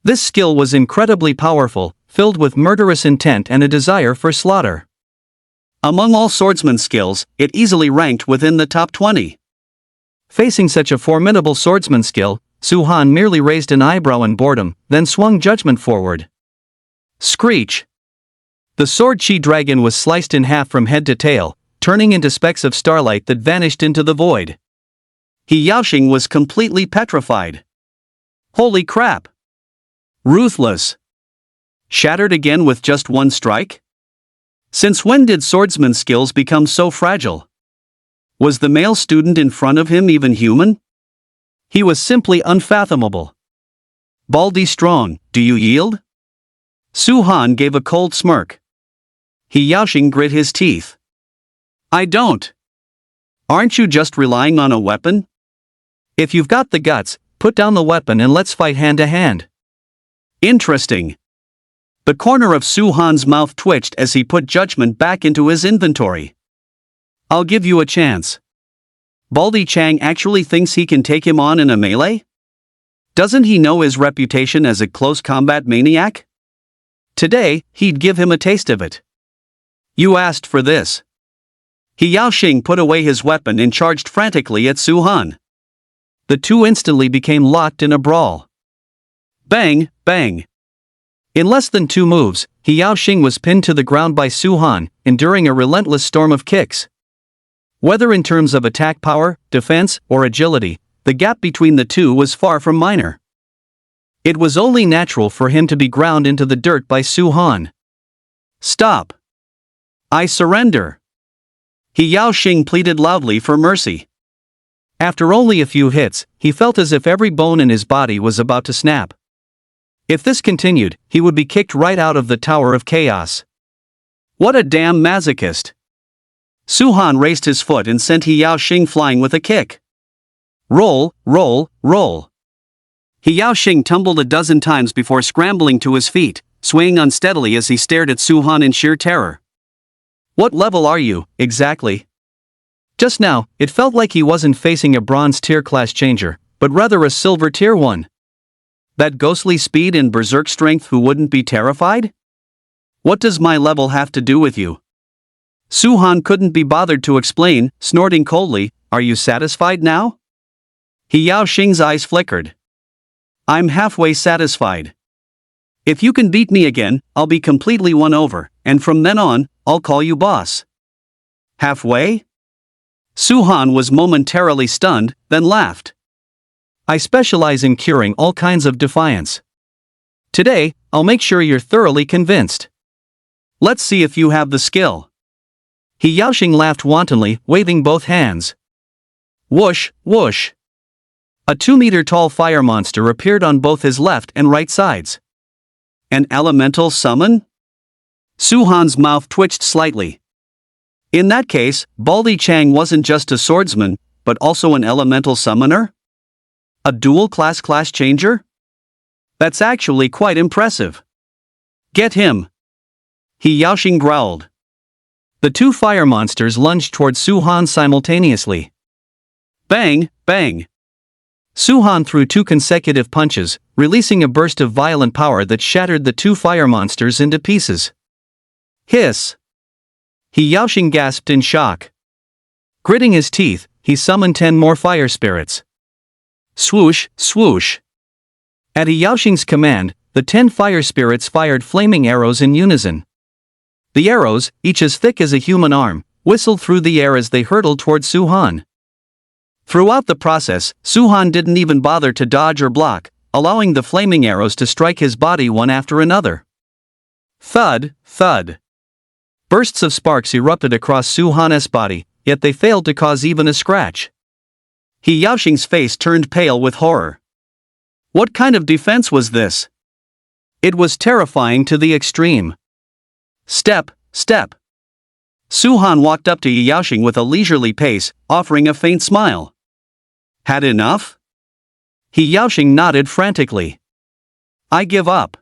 [SPEAKER 1] This skill was incredibly powerful, filled with murderous intent and a desire for slaughter. Among all swordsman skills, it easily ranked within the top 20. Facing such a formidable swordsman skill, Su-han merely raised an eyebrow in boredom, then swung judgment forward. Screech! The Sword Chi Dragon was sliced in half from head to tail, turning into specks of starlight that vanished into the void. He Yaoxing was completely petrified. Holy crap! Ruthless! Shattered again with just one strike? Since when did swordsman skills become so fragile? Was the male student in front of him even human? He was simply unfathomable. Baldy Strong, do you yield? Su-han gave a cold smirk. He Yaoxing grit his teeth. I don't. Aren't you just relying on a weapon? If you've got the guts, put down the weapon and let's fight hand to hand. Interesting. The corner of Su-han's mouth twitched as he put judgment back into his inventory. I'll give you a chance. Baldy Chang actually thinks he can take him on in a melee? Doesn't he know his reputation as a close combat maniac? Today, he'd give him a taste of it. You asked for this. He Yaoxing put away his weapon and charged frantically at Su-han. The two instantly became locked in a brawl. Bang, bang. In less than 2 moves, He Yaoxing was pinned to the ground by Su-han, enduring a relentless storm of kicks. Whether in terms of attack power, defense, or agility, the gap between the two was far from minor. It was only natural for him to be ground into the dirt by Su-han. "Stop! I surrender!" He Yaoxing pleaded loudly for mercy. After only a few hits, he felt as if every bone in his body was about to snap. If this continued, he would be kicked right out of the Tower of Chaos. What a damn masochist! Su-han raised his foot and sent He Yaoxing flying with a kick. Roll, roll, roll. He Yaoxing tumbled a dozen times before scrambling to his feet, swaying unsteadily as he stared at Su-han in sheer terror. What level are you, exactly? Just now, it felt like he wasn't facing a bronze tier class changer, but rather a silver tier one. That ghostly speed and berserk strength, who wouldn't be terrified? What does my level have to do with you? Su-han couldn't be bothered to explain, snorting coldly, "Are you satisfied now?" He Yaoxing's eyes flickered. "I'm halfway satisfied. If you can beat me again, I'll be completely won over, and from then on, I'll call you boss." Halfway? Su-han was momentarily stunned, then laughed. "I specialize in curing all kinds of defiance. Today, I'll make sure you're thoroughly convinced. Let's see if you have the skill." He Yaoxing laughed wantonly, waving both hands. Whoosh, whoosh. A 2-meter-tall fire monster appeared on both his left and right sides. An elemental summon? Su-han's mouth twitched slightly. In that case, Baldy Chang wasn't just a swordsman, but also an elemental summoner? A dual-class changer? That's actually quite impressive. Get him! He Yaoxing growled. The two fire monsters lunged toward Su-han simultaneously. Bang, bang! Su-han threw 2 consecutive punches, releasing a burst of violent power that shattered the 2 fire monsters into pieces. Hiss! He Yaoxing gasped in shock. Gritting his teeth, he summoned 10 more fire spirits. Swoosh, swoosh! At He Yaoxing's command, the 10 fire spirits fired flaming arrows in unison. The arrows, each as thick as a human arm, whistled through the air as they hurtled toward Su-han. Throughout the process, Su-han didn't even bother to dodge or block, allowing the flaming arrows to strike his body one after another. Thud, thud. Bursts of sparks erupted across Su-han's body, yet they failed to cause even a scratch. He Yaoxing's face turned pale with horror. What kind of defense was this? It was terrifying to the extreme. Step, step. Su-han walked up to He Yaoxing with a leisurely pace, offering a faint smile. Had enough? He Yaoxing nodded frantically. I give up.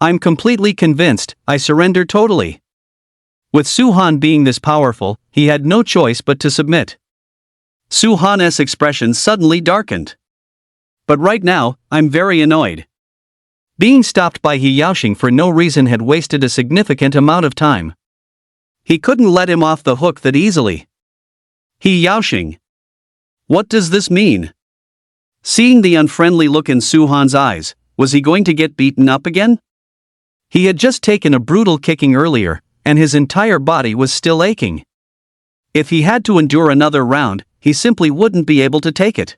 [SPEAKER 1] I'm completely convinced, I surrender totally. With Su-han being this powerful, he had no choice but to submit. Su-han's expression suddenly darkened. But right now, I'm very annoyed. Being stopped by He Yaoxing for no reason had wasted a significant amount of time. He couldn't let him off the hook that easily. He Yaoxing. What does this mean? Seeing the unfriendly look in Su-han's eyes, was he going to get beaten up again? He had just taken a brutal kicking earlier, and his entire body was still aching. If he had to endure another round, he simply wouldn't be able to take it.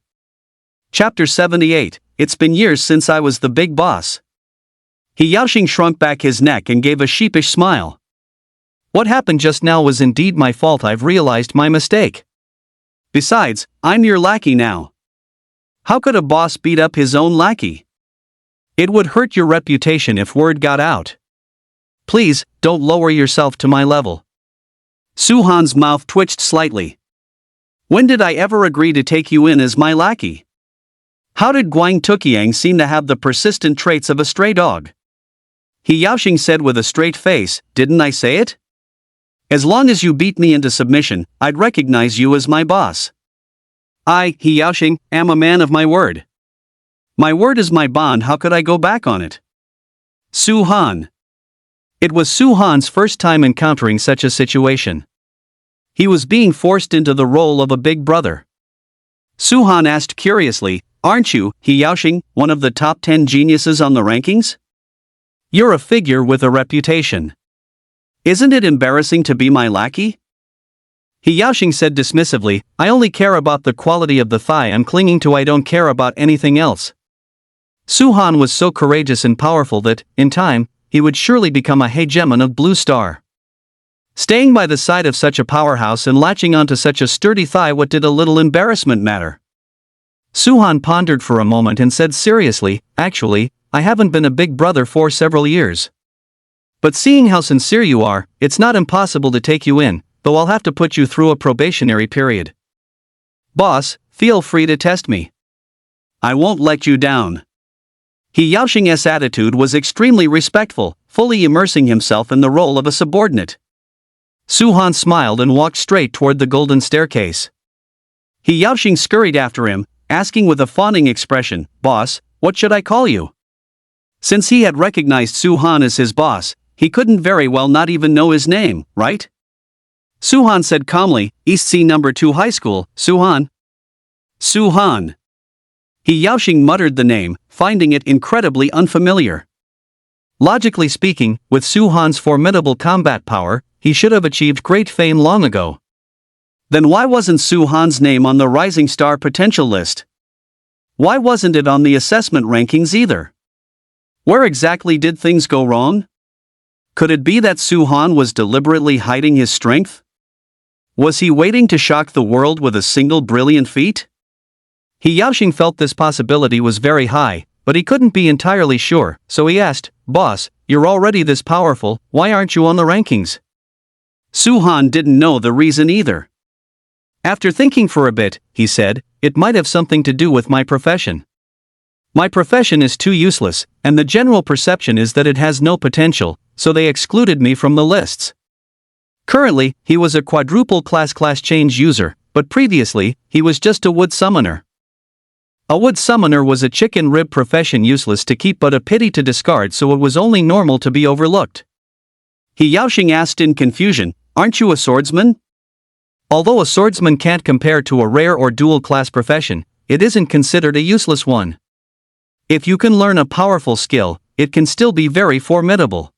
[SPEAKER 1] Chapter 78, It's been years since I was the big boss. He Yaoxing shrunk back his neck and gave a sheepish smile. What happened just now was indeed my fault. I've realized my mistake. Besides, I'm your lackey now. How could a boss beat up his own lackey? It would hurt your reputation if word got out. Please, don't lower yourself to my level. Su-han's mouth twitched slightly. When did I ever agree to take you in as my lackey? How did Guang Tuqiang seem to have the persistent traits of a stray dog? He Yaoxing said with a straight face, didn't I say it? As long as you beat me into submission, I'd recognize you as my boss. I, He Yaoxing, am a man of my word. My word is my bond. How could I go back on it? Su-han. It was Su-han's first time encountering such a situation. He was being forced into the role of a big brother. Su-han asked curiously, aren't you, He Yaoxing, one of the top 10 geniuses on the rankings? You're a figure with a reputation. Isn't it embarrassing to be my lackey? He Yaoxing said dismissively, I only care about the quality of the thigh I'm clinging to, I don't care about anything else. Su Han was so courageous and powerful that, in time, he would surely become a hegemon of Blue Star. Staying by the side of such a powerhouse and latching onto such a sturdy thigh, what did a little embarrassment matter? Su Han pondered for a moment and said seriously, actually, I haven't been a big brother for several years. But seeing how sincere you are, it's not impossible to take you in, though I'll have to put you through a probationary period. Boss, feel free to test me. I won't let you down. He Yaoxing's attitude was extremely respectful, fully immersing himself in the role of a subordinate. Su Han smiled and walked straight toward the golden staircase. He Yaoxing scurried after him, asking with a fawning expression, Boss, what should I call you? Since he had recognized Su Han as his boss, he couldn't very well not even know his name, right? Su Han said calmly, East C No. 2 High School, Su Han. Su Han. He Yaoxing muttered the name, finding it incredibly unfamiliar. Logically speaking, with Su Han's formidable combat power, he should have achieved great fame long ago. Then why wasn't Su Han's name on the Rising Star potential list? Why wasn't it on the assessment rankings either? Where exactly did things go wrong? Could it be that Su Han was deliberately hiding his strength? Was he waiting to shock the world with a single brilliant feat? He Yaoxing felt this possibility was very high, but he couldn't be entirely sure, so he asked, Boss, you're already this powerful, why aren't you on the rankings? Su Han didn't know the reason either. After thinking for a bit, he said, it might have something to do with my profession. My profession is too useless, and the general perception is that it has no potential, so they excluded me from the lists. Currently, he was a quadruple class change user, but previously, he was just a wood summoner. A wood summoner was a chicken rib profession, useless to keep but a pity to discard, so it was only normal to be overlooked. He Yaoxing asked in confusion, aren't you a swordsman? Although a swordsman can't compare to a rare or dual class profession, it isn't considered a useless one. If you can learn a powerful skill, it can still be very formidable.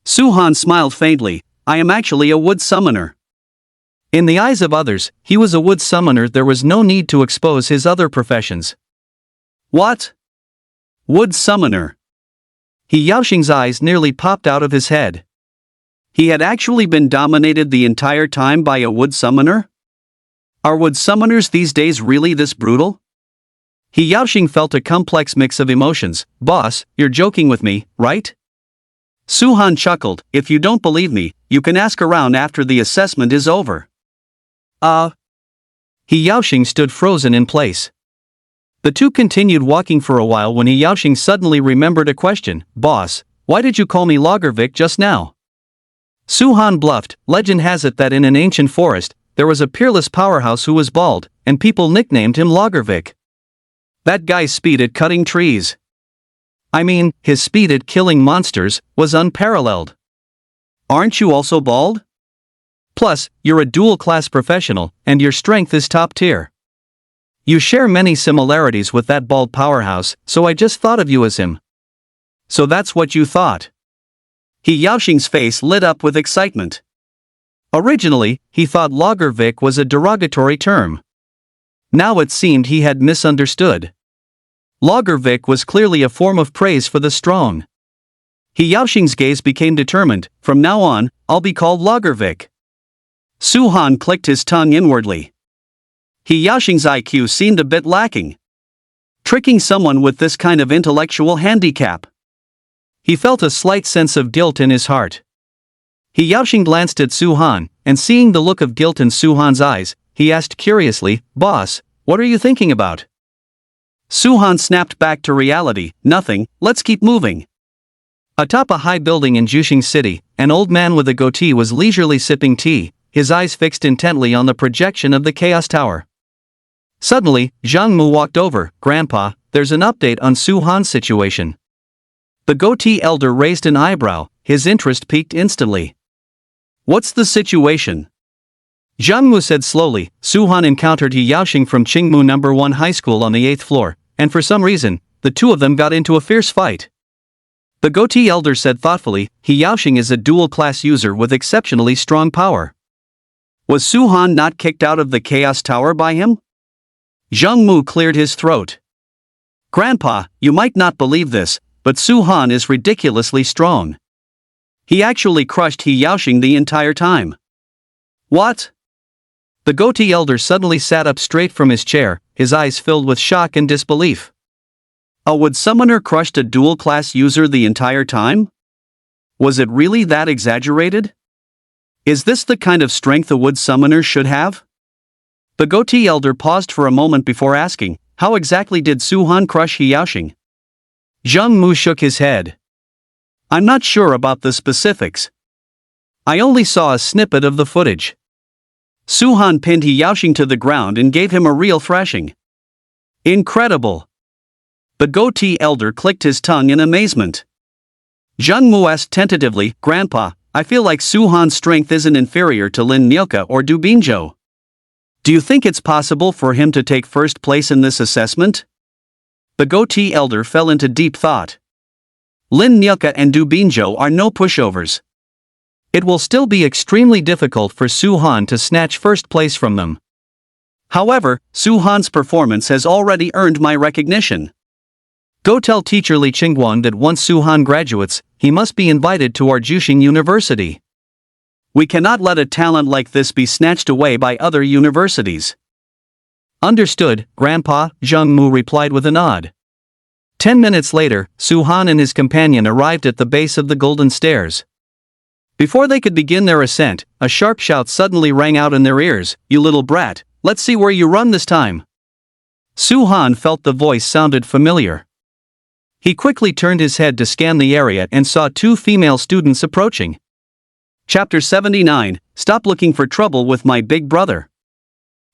[SPEAKER 1] Su Han smiled faintly, I am actually a wood summoner. In the eyes of others, he was a wood summoner, there was no need to expose his other professions. What? Wood summoner? He Yaoxing's eyes nearly popped out of his head. He had actually been dominated the entire time by a wood summoner? Are wood summoners these days really this brutal? He Yaoxing felt a complex mix of emotions. Boss, you're joking with me, right? Su Han chuckled, if you don't believe me, you can ask around after the assessment is over. He Yaoxing stood frozen in place. The two continued walking for a while when He Yaoxing suddenly remembered a question. Boss, why did you call me Lagervik just now? Su Han bluffed, legend has it that in an ancient forest, there was a peerless powerhouse who was bald, and people nicknamed him Lagervik. That guy's speed at cutting trees. I mean, his speed at killing monsters was unparalleled. Aren't you also bald? Plus, you're a dual-class professional, and your strength is top tier. You share many similarities with that bald powerhouse, so I just thought of you as him. So that's what you thought. He Yaoxing's face lit up with excitement. Originally, he thought Lagervik was a derogatory term. Now it seemed he had misunderstood. Lagervik was clearly a form of praise for the strong. He Yaoxing's gaze became determined, from now on, I'll be called Lagervik. Su Han clicked his tongue inwardly. He Yaoxing's IQ seemed a bit lacking. Tricking someone with this kind of intellectual handicap. He felt a slight sense of guilt in his heart. He Yaoxing glanced at Su Han, and seeing the look of guilt in Su Han's eyes, he asked curiously, Boss, what are you thinking about? Su Han snapped back to reality, nothing, let's keep moving. Atop a high building in Juxing City, an old man with a goatee was leisurely sipping tea, his eyes fixed intently on the projection of the Chaos Tower. Suddenly, Zhang Mu walked over, Grandpa, there's an update on Su Han's situation. The goatee elder raised an eyebrow, his interest piqued instantly. What's the situation? Zhang Mu said slowly, Su Han encountered He Yaoxing from Qingmu No. 1 High School on the 8th floor, and for some reason, the two of them got into a fierce fight. The goatee elder said thoughtfully, He Yaoxing is a dual-class user with exceptionally strong power. Was Su-han not kicked out of the Chaos Tower by him? Zhang Mu cleared his throat. Grandpa, you might not believe this, but Su-han is ridiculously strong. He actually crushed He Yaoxing the entire time. What? The goatee elder suddenly sat up straight from his chair, his eyes filled with shock and disbelief. A wood summoner crushed a dual-class user the entire time? Was it really that exaggerated? Is this the kind of strength a wood summoner should have? The goatee elder paused for a moment before asking, how exactly did Su-han crush He Yaoxing? Zhang Mu shook his head. I'm not sure about the specifics. I only saw a snippet of the footage. Su-han pinned He Yaoxing to the ground and gave him a real thrashing. Incredible! The goatee elder clicked his tongue in amazement. Zhang Mu asked tentatively, Grandpa, I feel like Su-han's strength isn't inferior to Lin Nyoka or Du Binzhou. Do you think it's possible for him to take first place in this assessment? The goatee elder fell into deep thought. Lin Nyoka and Du Binzhou are no pushovers. It will still be extremely difficult for Su-han to snatch first place from them. However, Su-han's performance has already earned my recognition. Go tell teacher Li Qingguan that once Su-han graduates, he must be invited to our Juxing University. We cannot let a talent like this be snatched away by other universities. Understood, Grandpa, Zhang Mu replied with a nod. 10 minutes later, Su-han and his companion arrived at the base of the golden stairs. Before they could begin their ascent, a sharp shout suddenly rang out in their ears, You little brat, let's see where you run this time. Su-han felt the voice sounded familiar. He quickly turned his head to scan the area and saw two female students approaching. Chapter 79, Stop looking for trouble with my big brother.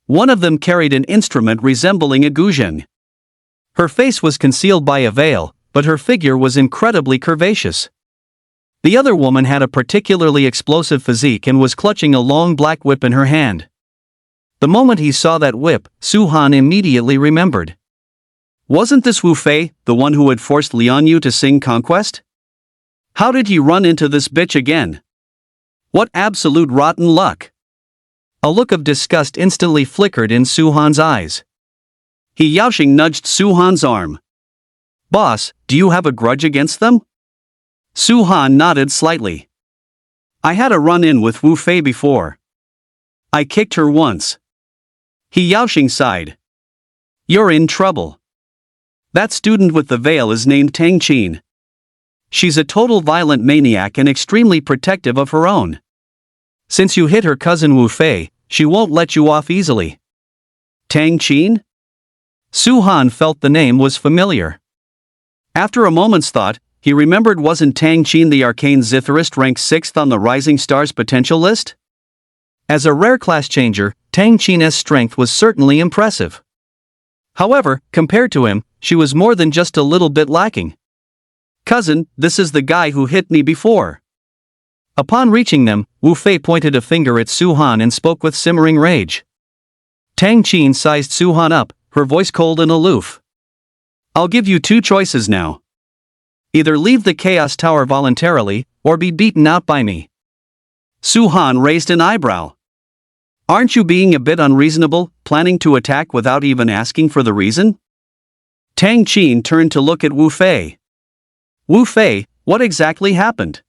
[SPEAKER 1] One of them carried an instrument resembling a guzheng. Her face was concealed by a veil, but her figure was incredibly curvaceous. The other woman had a particularly explosive physique and was clutching a long black whip in her hand. The moment he saw that whip, Su-han immediately remembered. Wasn't this Wu Fei, the one who had forced Lian Yu to sing Conquest? How did he run into this bitch again? What absolute rotten luck! A look of disgust instantly flickered in Su-han's eyes. He Yaoxing nudged Su-han's arm. Boss, do you have a grudge against them? Su-han nodded slightly. I had a run-in with Wu Fei before. I kicked her once. He Yaoxing sighed. You're in trouble. That student with the veil is named Tang Qin. She's a total violent maniac and extremely protective of her own. Since you hit her cousin Wu Fei, she won't let you off easily. Tang Qin? Su-han felt the name was familiar. After a moment's thought, he remembered wasn't Tang Qin the arcane zitherist ranked 6th on the Rising Stars potential list? As a rare class changer, Tang Qin's strength was certainly impressive. However, compared to him, she was more than just a little bit lacking. Cousin, this is the guy who hit me before. Upon reaching them, Wu Fei pointed a finger at Su-han and spoke with simmering rage. Tang Qin sized Su-han up, her voice cold and aloof. I'll give you two choices now. Either leave the Chaos Tower voluntarily, or be beaten out by me. Su-han raised an eyebrow. Aren't you being a bit unreasonable, planning to attack without even asking for the reason? Tang Qin turned to look at Wu Fei. Wu Fei, what exactly happened?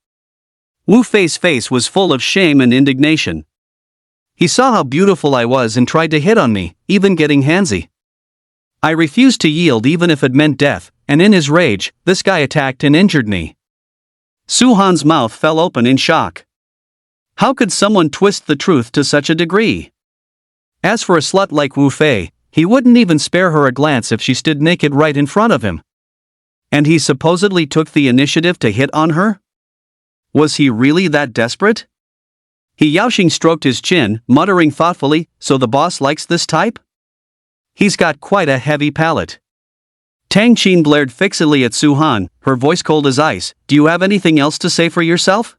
[SPEAKER 1] Wu Fei's face was full of shame and indignation. He saw how beautiful I was and tried to hit on me, even getting handsy. I refused to yield even if it meant death, and in his rage, this guy attacked and injured me. Su-han's mouth fell open in shock. How could someone twist the truth to such a degree? As for a slut like Wu Fei, he wouldn't even spare her a glance if she stood naked right in front of him. And he supposedly took the initiative to hit on her? Was he really that desperate? He Yaoxing stroked his chin, muttering thoughtfully, so the boss likes this type? He's got quite a heavy palate. Tang Qin blared fixedly at Su-han, her voice cold as ice. Do you have anything else to say for yourself?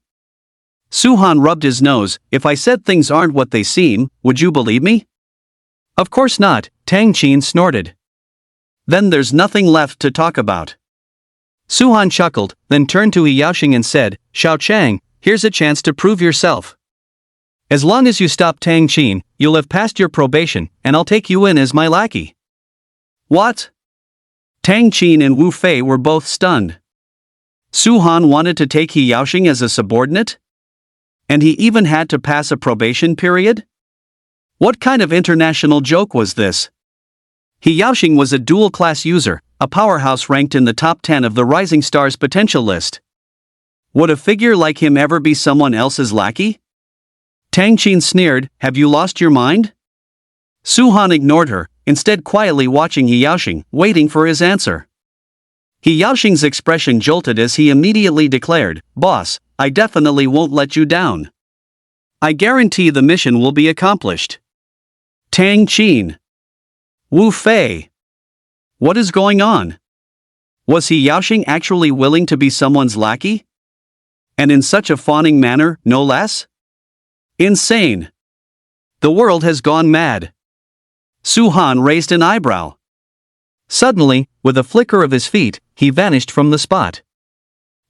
[SPEAKER 1] Su-han rubbed his nose. If I said things aren't what they seem, would you believe me? Of course not, Tang Qin snorted. Then there's nothing left to talk about. Su-han chuckled, then turned to He Yaoxing and said, Xiao Chang, here's a chance to prove yourself. As long as you stop Tang Qin, you'll have passed your probation, and I'll take you in as my lackey. What? Tang Qin and Wu Fei were both stunned. Su Han wanted to take He Yaoxing as a subordinate? And he even had to pass a probation period? What kind of international joke was this? He Yaoxing was a dual-class user, a powerhouse ranked in the top 10 of the Rising Stars potential list. Would a figure like him ever be someone else's lackey? Tang Qin sneered, "Have you lost your mind?" Su Han ignored her, instead quietly watching He Yaoxing, waiting for his answer. He Yaoxing's expression jolted as he immediately declared, "Boss, I definitely won't let you down. I guarantee the mission will be accomplished." Tang Qin. Wu Fei. What is going on? Was He Yaoxing actually willing to be someone's lackey? And in such a fawning manner, no less? Insane. The world has gone mad. Su Han raised an eyebrow. Suddenly, with a flicker of his feet, he vanished from the spot.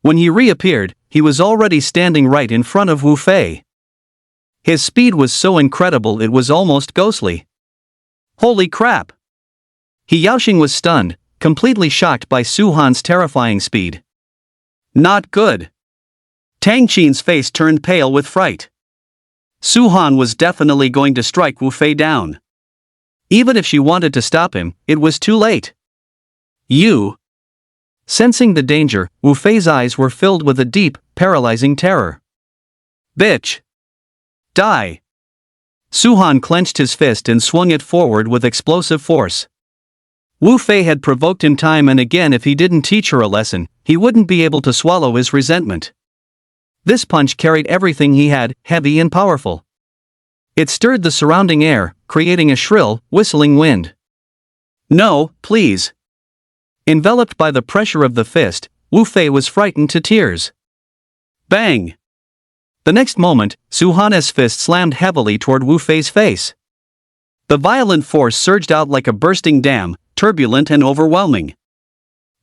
[SPEAKER 1] When he reappeared, he was already standing right in front of Wu Fei. His speed was so incredible it was almost ghostly. Holy crap! He Yaoxing was stunned, completely shocked by Su Han's terrifying speed. Not good. Tang Qin's face turned pale with fright. Su Han was definitely going to strike Wu Fei down. Even if she wanted to stop him, it was too late. You. Sensing the danger, Wu Fei's eyes were filled with a deep, paralyzing terror. Bitch! Die! Su Han clenched his fist and swung it forward with explosive force. Wu Fei had provoked him time and again. If he didn't teach her a lesson, he wouldn't be able to swallow his resentment. This punch carried everything he had, heavy and powerful. It stirred the surrounding air, creating a shrill, whistling wind. No, please. Enveloped by the pressure of the fist, Wu Fei was frightened to tears. Bang! The next moment, Su Han's fist slammed heavily toward Wu Fei's face. The violent force surged out like a bursting dam, turbulent and overwhelming.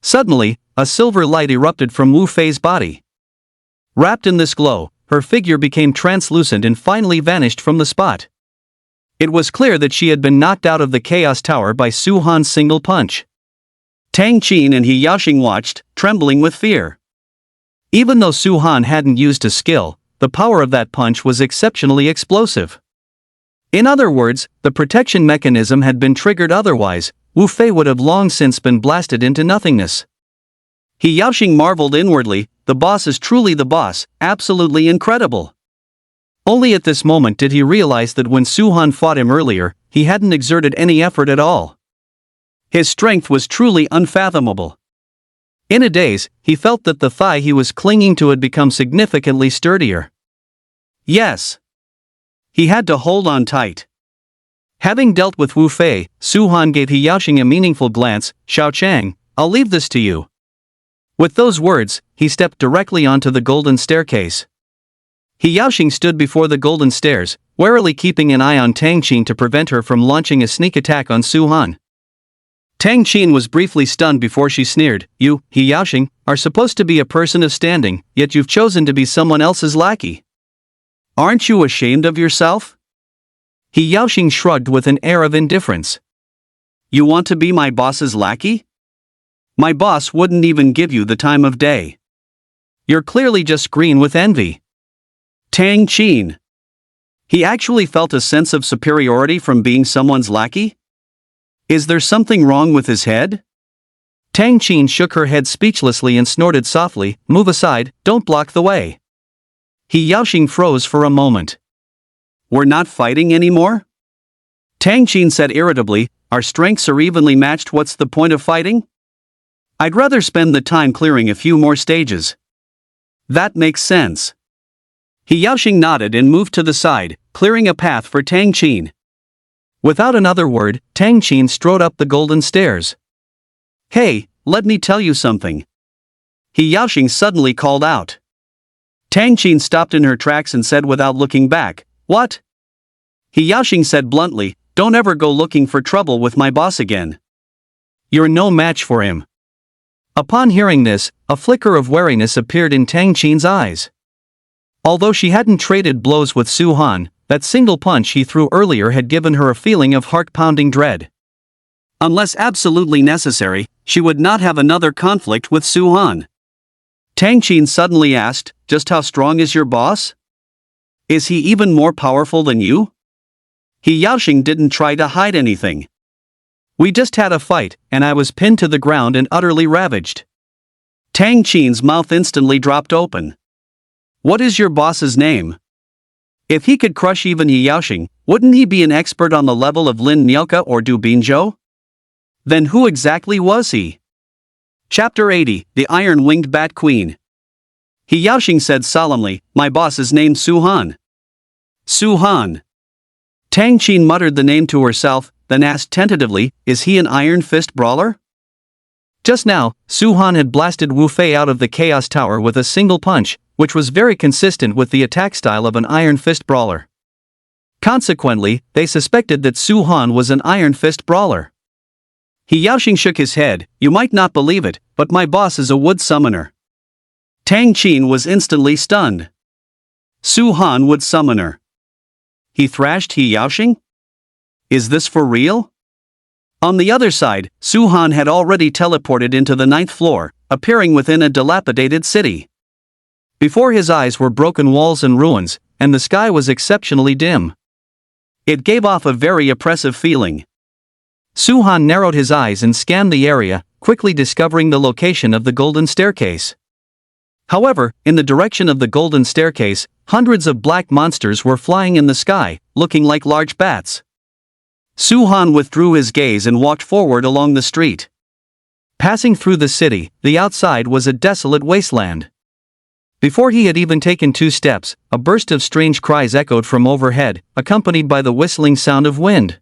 [SPEAKER 1] Suddenly, a silver light erupted from Wu Fei's body. Wrapped in this glow, her figure became translucent and finally vanished from the spot. It was clear that she had been knocked out of the Chaos Tower by Su Han's single punch. Tang Qin and He Yaoxing watched, trembling with fear. Even though Su Han hadn't used a skill, the power of that punch was exceptionally explosive. In other words, the protection mechanism had been triggered, otherwise, Wu Fei would have long since been blasted into nothingness. He Yaoxing marveled inwardly, the boss is truly the boss, absolutely incredible. Only at this moment did he realize that when Su Han fought him earlier, he hadn't exerted any effort at all. His strength was truly unfathomable. In a daze, he felt that the thigh he was clinging to had become significantly sturdier. Yes. He had to hold on tight. Having dealt with Wu Fei, Su Han gave He Yaoxing a meaningful glance. "Xiao Chang, I'll leave this to you." With those words, he stepped directly onto the golden staircase. He Yaoxing stood before the golden stairs, warily keeping an eye on Tang Qin to prevent her from launching a sneak attack on Su Han. Tang Qin was briefly stunned before she sneered, "You, He Yaoxing, are supposed to be a person of standing, yet you've chosen to be someone else's lackey. Aren't you ashamed of yourself?" He Yaoxing shrugged with an air of indifference. "You want to be my boss's lackey? My boss wouldn't even give you the time of day. You're clearly just green with envy." Tang Qin. He actually felt a sense of superiority from being someone's lackey? Is there something wrong with his head? Tang Qin shook her head speechlessly and snorted softly, "Move aside, don't block the way." He Yaoxing froze for a moment. "We're not fighting anymore?" Tang Qin said irritably, "Our strengths are evenly matched. What's the point of fighting? I'd rather spend the time clearing a few more stages." "That makes sense." He Yaoxing nodded and moved to the side, clearing a path for Tang Qin. Without another word, Tang Qin strode up the golden stairs. "Hey, let me tell you something." He Yaoxing suddenly called out. Tang Qin stopped in her tracks and said without looking back, "What?" He Yaoxing said bluntly, "Don't ever go looking for trouble with my boss again. You're no match for him." Upon hearing this, a flicker of wariness appeared in Tang Qin's eyes. Although she hadn't traded blows with Su Han, that single punch he threw earlier had given her a feeling of heart-pounding dread. Unless absolutely necessary, she would not have another conflict with Su-han. Tang Qin suddenly asked, "Just how strong is your boss? Is he even more powerful than you?" He Yaoxing didn't try to hide anything. "We just had a fight, and I was pinned to the ground and utterly ravaged." Tang Qin's mouth instantly dropped open. "What is your boss's name?" If he could crush even He Yaoxing, wouldn't he be an expert on the level of Lin Niuka or Du Binzhou? Then who exactly was he? Chapter 80, The Iron-Winged Bat Queen. He Yaoxing said solemnly, "My boss is named Su-han." Su-han. Tang Qin muttered the name to herself, then asked tentatively, "Is he an Iron Fist brawler?" Just now, Su-han had blasted Wu Fei out of the Chaos Tower with a single punch, which was very consistent with the attack style of an Iron Fist brawler. Consequently, they suspected that Su-han was an Iron Fist brawler. He Yaoxing shook his head. "You might not believe it, but my boss is a wood summoner." Tang Qin was instantly stunned. Su-han wood summoner. He thrashed He Yaoxing? Is this for real? On the other side, Su-han had already teleported into the 9th floor, appearing within a dilapidated city. Before his eyes were broken walls and ruins, and the sky was exceptionally dim. It gave off a very oppressive feeling. Su-han narrowed his eyes and scanned the area, quickly discovering the location of the golden staircase. However, in the direction of the golden staircase, hundreds of black monsters were flying in the sky, looking like large bats. Su-han withdrew his gaze and walked forward along the street. Passing through the city, the outside was a desolate wasteland. Before he had even taken 2 steps, a burst of strange cries echoed from overhead, accompanied by the whistling sound of wind.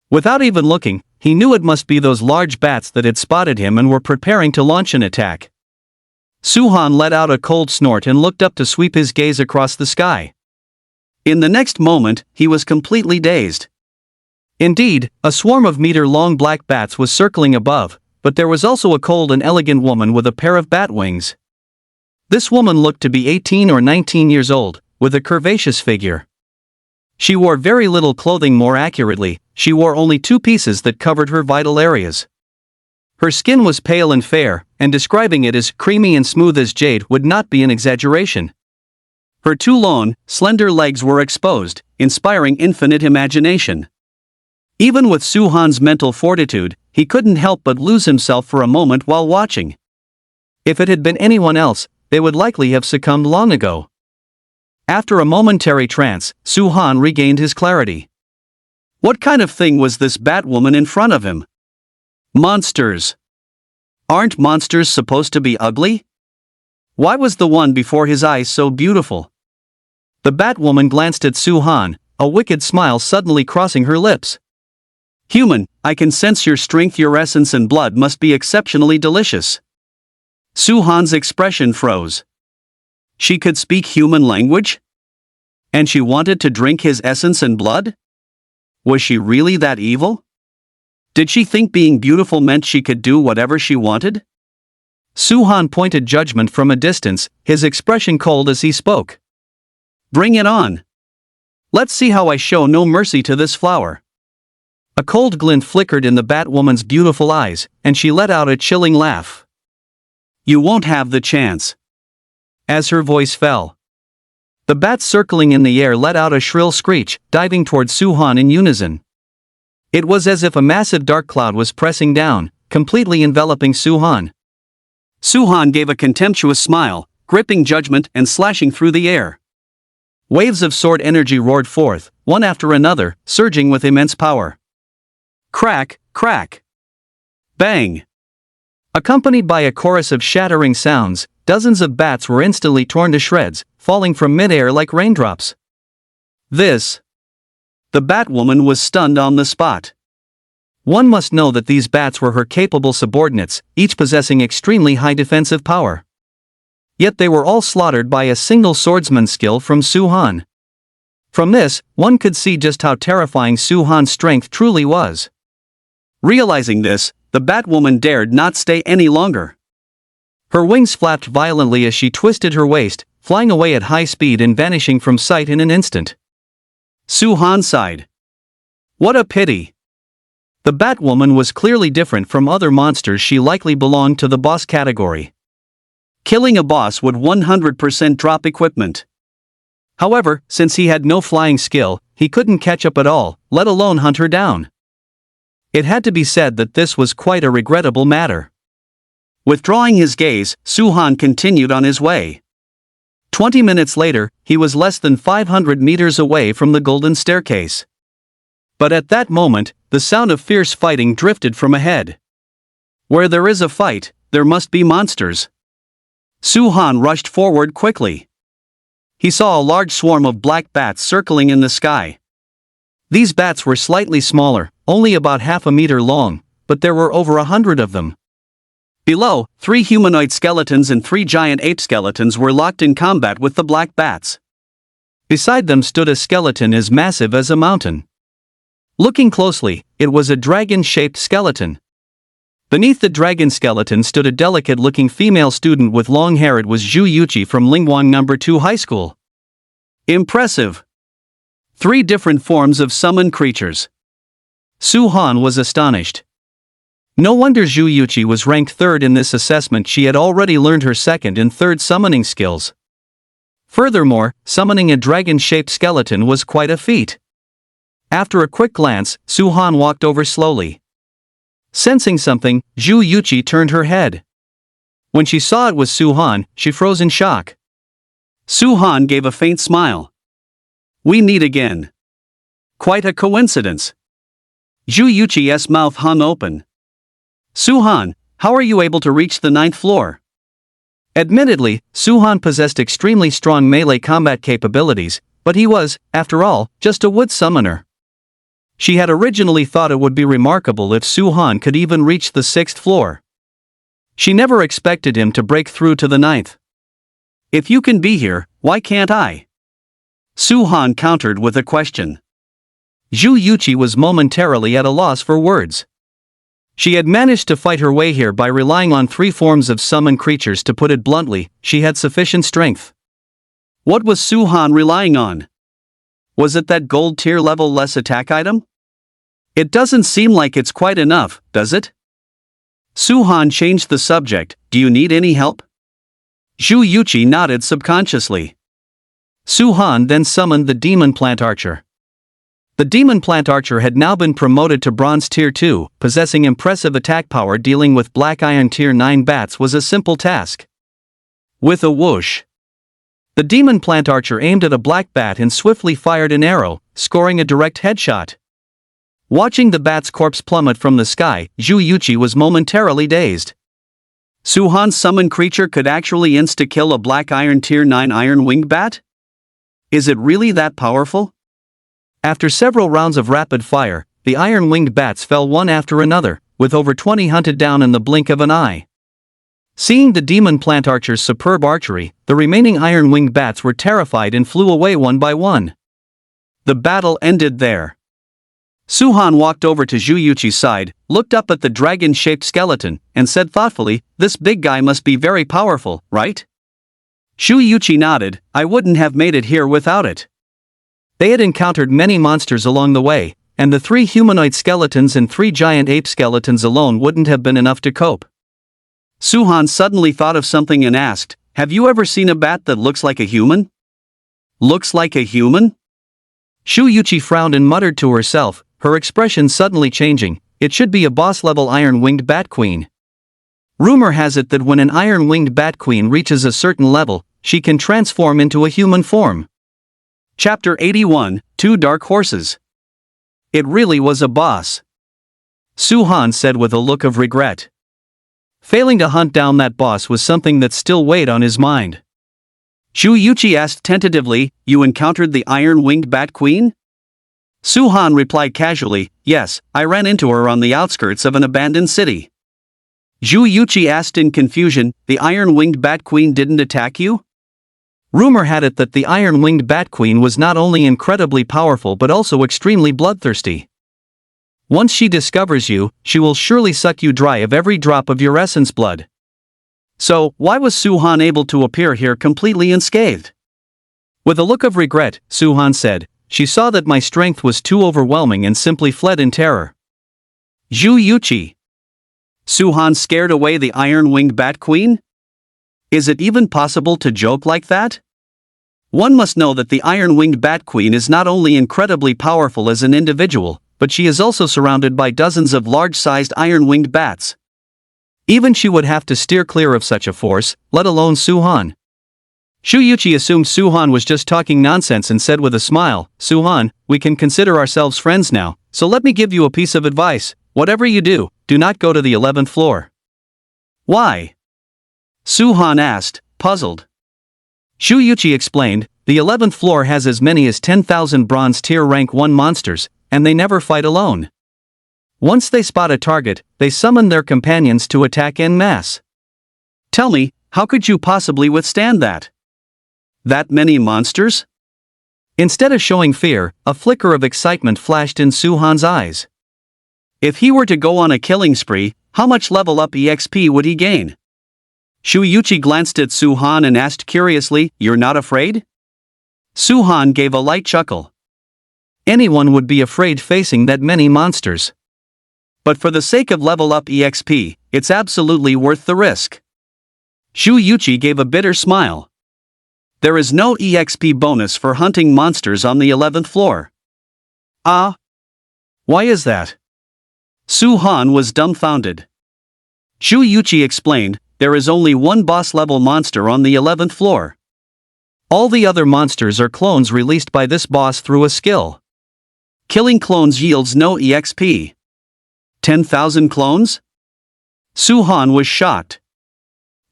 [SPEAKER 1] Without even looking, he knew it must be those large bats that had spotted him and were preparing to launch an attack. Su-han let out a cold snort and looked up to sweep his gaze across the sky. In the next moment, he was completely dazed. Indeed, a swarm of meter-long black bats was circling above, but there was also a cold and elegant woman with a pair of bat wings. This woman looked to be 18 or 19 years old, with a curvaceous figure. She wore very little clothing. More accurately, she wore only 2 pieces that covered her vital areas. Her skin was pale and fair, and describing it as creamy and smooth as jade would not be an exaggeration. Her 2 long, slender legs were exposed, inspiring infinite imagination. Even with Su-han's mental fortitude, he couldn't help but lose himself for a moment while watching. If it had been anyone else, they would likely have succumbed long ago. After a momentary trance, Su-han regained his clarity. What kind of thing was this Batwoman in front of him? Monsters. Aren't monsters supposed to be ugly? Why was the one before his eyes so beautiful? The Batwoman glanced at Su-han, a wicked smile suddenly crossing her lips. "Human, I can sense your strength. Your essence and blood must be exceptionally delicious." Su-han's expression froze. She could speak human language? And she wanted to drink his essence and blood? Was she really that evil? Did she think being beautiful meant she could do whatever she wanted? Su-han pointed judgment from a distance, his expression cold as he spoke. "Bring it on. Let's see how I show no mercy to this flower." A cold glint flickered in the Batwoman's beautiful eyes, and she let out a chilling laugh. "You won't have the chance." As her voice fell, the bats circling in the air let out a shrill screech, diving toward Su-han in unison. It was as if a massive dark cloud was pressing down, completely enveloping Su-han. Su-han gave a contemptuous smile, gripping judgment and slashing through the air. Waves of sword energy roared forth, one after another, surging with immense power. Crack, crack. Bang. Accompanied by a chorus of shattering sounds, dozens of bats were instantly torn to shreds, falling from mid-air like raindrops. The Batwoman was stunned on the spot. One must know that these bats were her capable subordinates, each possessing extremely high defensive power. Yet they were all slaughtered by a single swordsman's skill from Su-han. From this, one could see just how terrifying Su-han's strength truly was. Realizing this, the Batwoman dared not stay any longer. Her wings flapped violently as she twisted her waist, flying away at high speed and vanishing from sight in an instant. Su-han sighed. What a pity. The Batwoman was clearly different from other monsters. She likely belonged to the boss category. Killing a boss would 100% drop equipment. However, since he had no flying skill, he couldn't catch up at all, let alone hunt her down. It had to be said that this was quite a regrettable matter. Withdrawing his gaze, Su-han continued on his way. 20 minutes later, he was less than 500 meters away from the golden staircase. But at that moment, the sound of fierce fighting drifted from ahead. Where there is a fight, there must be monsters. Su-han rushed forward quickly. He saw a large swarm of black bats circling in the sky. These bats were slightly smaller, only about half a meter long, but there were over 100 of them. Below, 3 humanoid skeletons and 3 giant ape skeletons were locked in combat with the black bats. Beside them stood a skeleton as massive as a mountain. Looking closely, it was a dragon-shaped skeleton. Beneath the dragon skeleton stood a delicate-looking female student with long hair. It was Zhu Yuqi from Lingwang No. 2 High School. Impressive. 3 different forms of summoned creatures. Su-han was astonished. No wonder Zhu Yuqi was ranked 3rd in this assessment. She had already learned her 2nd and 3rd summoning skills. Furthermore, summoning a dragon-shaped skeleton was quite a feat. After a quick glance, Su-han walked over slowly. Sensing something, Zhu Yuqi turned her head. When she saw it was Su-han, she froze in shock. Su-han gave a faint smile. We meet again. Quite a coincidence. Zhu Yuqi's mouth hung open. Su-han, how are you able to reach the 9th floor? Admittedly, Su-han possessed extremely strong melee combat capabilities, but he was, after all, just a wood summoner. She had originally thought it would be remarkable if Su-han could even reach the 6th floor. She never expected him to break through to the 9th. If you can be here, why can't I? Su-han countered with a question. Zhu Yuqi was momentarily at a loss for words. She had managed to fight her way here by relying on 3 forms of summoned creatures. To put it bluntly, she had sufficient strength. What was Su-han relying on? Was it that gold tier level less attack item? It doesn't seem like it's quite enough, does it? Su-han changed the subject. Do you need any help? Zhu Yuqi nodded subconsciously. Su-han then summoned the demon plant archer. The demon plant archer had now been promoted to bronze tier 2, possessing impressive attack power. Dealing with black iron tier 9 bats was a simple task. With a whoosh, the demon plant archer aimed at a black bat and swiftly fired an arrow, scoring a direct headshot. Watching the bat's corpse plummet from the sky, Zhu Yuqi was momentarily dazed. Su-han's summoned creature could actually insta-kill a black iron tier 9 iron-winged bat? Is it really that powerful? After several rounds of rapid fire, the iron-winged bats fell one after another, with over 20 hunted down in the blink of an eye. Seeing the demon plant archer's superb archery, the remaining iron-winged bats were terrified and flew away one by one. The battle ended there. Su-han walked over to Zhu Yuqi's side, looked up at the dragon-shaped skeleton, and said thoughtfully, "This big guy must be very powerful, right?" Zhu Yuqi nodded. "I wouldn't have made it here without it." They had encountered many monsters along the way, and the 3 humanoid skeletons and 3 giant ape skeletons alone wouldn't have been enough to cope. Su-han suddenly thought of something and asked, "Have you ever seen a bat that looks like a human?" Looks like a human? Zhu Yuqi frowned and muttered to herself, her expression suddenly changing. It should be a boss-level iron-winged bat queen. Rumor has it that when an iron-winged bat queen reaches a certain level, she can transform into a human form. Chapter 81, 2 Dark Horses. It really was a boss. Su-han said with a look of regret. Failing to hunt down that boss was something that still weighed on his mind. Zhu Yuqi asked tentatively, "You encountered the iron-winged bat queen?" Su-han replied casually, "Yes, I ran into her on the outskirts of an abandoned city." Zhu Yuqi asked in confusion, "The iron-winged bat queen didn't attack you?" Rumor had it that the iron-winged bat queen was not only incredibly powerful but also extremely bloodthirsty. Once she discovers you, she will surely suck you dry of every drop of your essence blood. So, why was Su-han able to appear here completely unscathed? With a look of regret, Su-han said, she saw that my strength was too overwhelming and simply fled in terror. Zhu Yuqi. Su-han scared away the iron-winged bat queen? Is it even possible to joke like that? One must know that the iron-winged bat queen is not only incredibly powerful as an individual, but she is also surrounded by dozens of large-sized iron-winged bats. Even she would have to steer clear of such a force, let alone Su-han. Zhu Yuqi assumed Su-han was just talking nonsense and said with a smile, "Su-han, we can consider ourselves friends now, so let me give you a piece of advice. Whatever you do, do not go to the 11th floor." "Why?" Su-han asked, puzzled. Zhu Yuqi explained, "The 11th floor has as many as 10,000 bronze tier rank 1 monsters, and they never fight alone. Once they spot a target, they summon their companions to attack en masse. Tell me, how could you possibly withstand that? That many monsters?" Instead of showing fear, a flicker of excitement flashed in Su-han's eyes. If he were to go on a killing spree, how much level up EXP would he gain? Zhu Yuqi glanced at Su-han and asked curiously, "You're not afraid?" Su-han gave a light chuckle. Anyone would be afraid facing that many monsters. But for the sake of level up EXP, it's absolutely worth the risk. Zhu Yuqi gave a bitter smile. There is no EXP bonus for hunting monsters on the 11th floor. Ah? Why is that? Su-han was dumbfounded. Zhu Yuqi explained, there is only one boss-level monster on the 11th floor. All the other monsters are clones released by this boss through a skill. Killing clones yields no EXP. 10,000 clones? Su-han was shocked.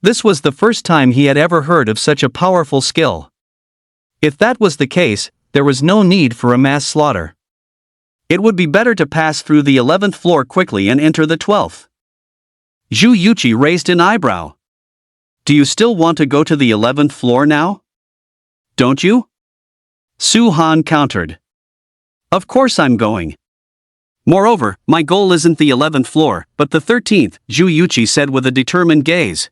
[SPEAKER 1] This was the first time he had ever heard of such a powerful skill. If that was the case, there was no need for a mass slaughter. It would be better to pass through the 11th floor quickly and enter the 12th. Zhu Yuqi raised an eyebrow. Do you still want to go to the 11th floor now? Don't you? Su-han countered. Of course I'm going. Moreover, my goal isn't the 11th floor, but the 13th, Zhu Yuqi said with a determined gaze.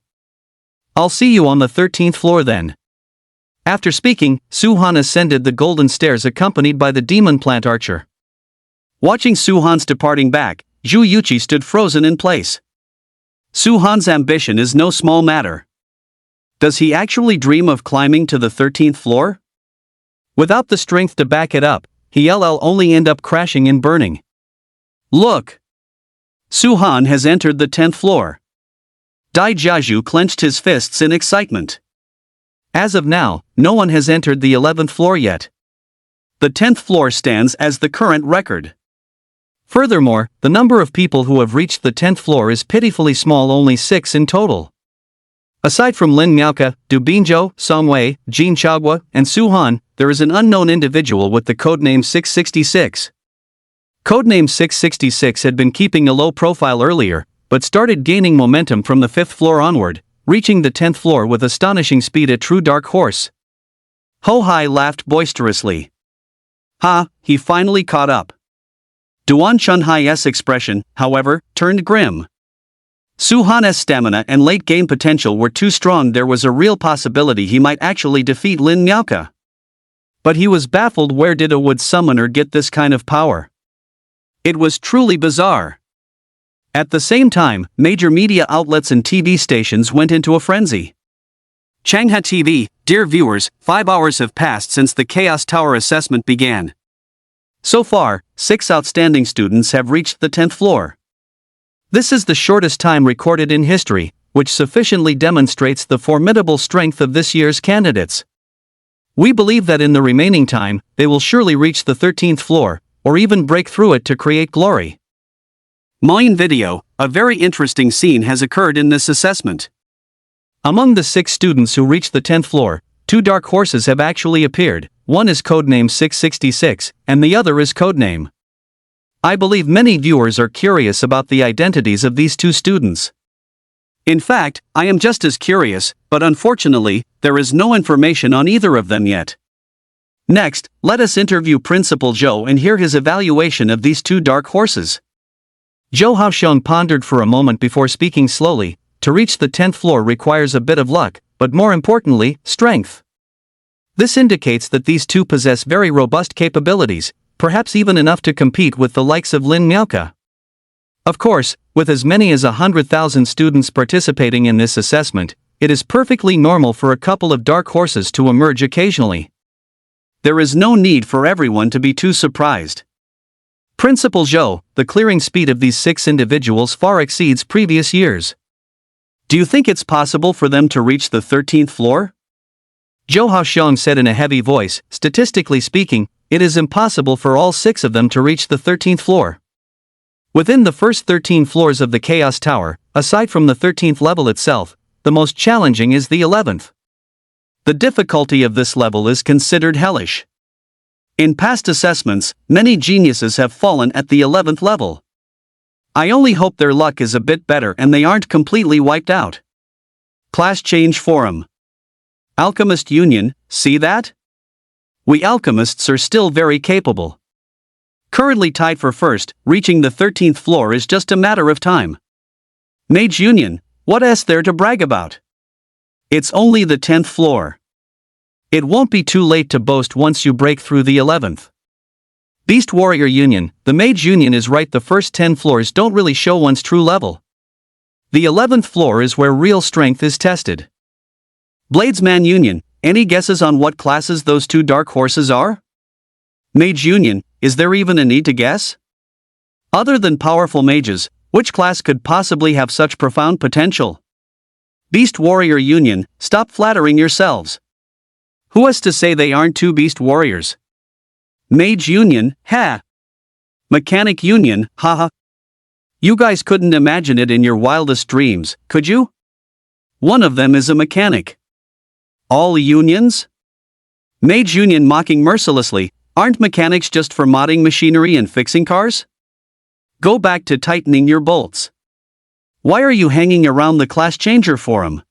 [SPEAKER 1] I'll see you on the 13th floor then. After speaking, Su-han ascended the golden stairs accompanied by the demon plant archer. Watching Su-han's departing back, Zhu Yuqi stood frozen in place. Su-han's ambition is no small matter. Does he actually dream of climbing to the 13th floor? Without the strength to back it up, he'll only end up crashing and burning. Look! Su-han has entered the 10th floor. Dai Jiazhu clenched his fists in excitement. As of now, no one has entered the 11th floor yet. The 10th floor stands as the current record. Furthermore, the number of people who have reached the 10th floor is pitifully small, only 6 in total. Aside from Lin Miaoke, Du Binzhou, Song Wei, Jin Chaogua, and Su-han, there is an unknown individual with the codename 666. Codename 666 had been keeping a low profile earlier, but started gaining momentum from the 5th floor onward, reaching the 10th floor with astonishing speed, a true dark horse. Ho Hai laughed boisterously. Ha, he finally caught up. Duan Chunhai's expression, however, turned grim. Su-han's stamina and late-game potential were too strong. There was a real possibility he might actually defeat Lin Miaoke. But he was baffled. Where did a wood summoner get this kind of power? It was truly bizarre. At the same time, major media outlets and TV stations went into a frenzy. Changhua TV, dear viewers, 5 hours have passed since the Chaos Tower assessment began. So far, 6 outstanding students have reached the 10th floor. This is the shortest time recorded in history, which sufficiently demonstrates the formidable strength of this year's candidates. We believe that in the remaining time, they will surely reach the 13th floor, or even break through it to create glory. Main video, a very interesting scene has occurred in this assessment. Among the 6 students who reached the 10th floor, 2 dark horses have actually appeared. One is codename 666, and the other is codename. I believe many viewers are curious about the identities of these 2 students. In fact, I am just as curious, but unfortunately, there is no information on either of them yet. Next, let us interview Principal Zhou and hear his evaluation of these 2 dark horses. Zhou Haoxiong pondered for a moment before speaking slowly. To reach the 10th floor requires a bit of luck, but more importantly, strength. This indicates that these two possess very robust capabilities, perhaps even enough to compete with the likes of Lin Miaoka. Of course, with as many as 100,000 students participating in this assessment, it is perfectly normal for a couple of dark horses to emerge occasionally. There is no need for everyone to be too surprised. Principal Zhou, the clearing speed of these 6 individuals far exceeds previous years. Do you think it's possible for them to reach the 13th floor? Zhou Haoxiong said in a heavy voice, statistically speaking, it is impossible for all 6 of them to reach the 13th floor. Within the first 13 floors of the Chaos Tower, aside from the 13th level itself, the most challenging is the 11th. The difficulty of this level is considered hellish. In past assessments, many geniuses have fallen at the 11th level. I only hope their luck is a bit better and they aren't completely wiped out. Class Change Forum. Alchemist Union, see that? We alchemists are still very capable. Currently tied for first, reaching the 13th floor is just a matter of time. Mage Union, what is there to brag about? It's only the 10th floor. It won't be too late to boast once you break through the 11th. Beast Warrior Union, the Mage Union is right, the first 10 floors don't really show one's true level. The 11th floor is where real strength is tested. Bladesman Union, any guesses on what classes those 2 dark horses are? Mage Union, is there even a need to guess? Other than powerful mages, which class could possibly have such profound potential? Beast Warrior Union, stop flattering yourselves. Who is to say they aren't 2 Beast Warriors? Mage Union, ha! Mechanic Union, haha. You guys couldn't imagine it in your wildest dreams, could you? One of them is a mechanic. All unions? Mage Union mocking mercilessly, aren't mechanics just for modding machinery and fixing cars? Go back to tightening your bolts. Why are you hanging around the Class Changer Forum?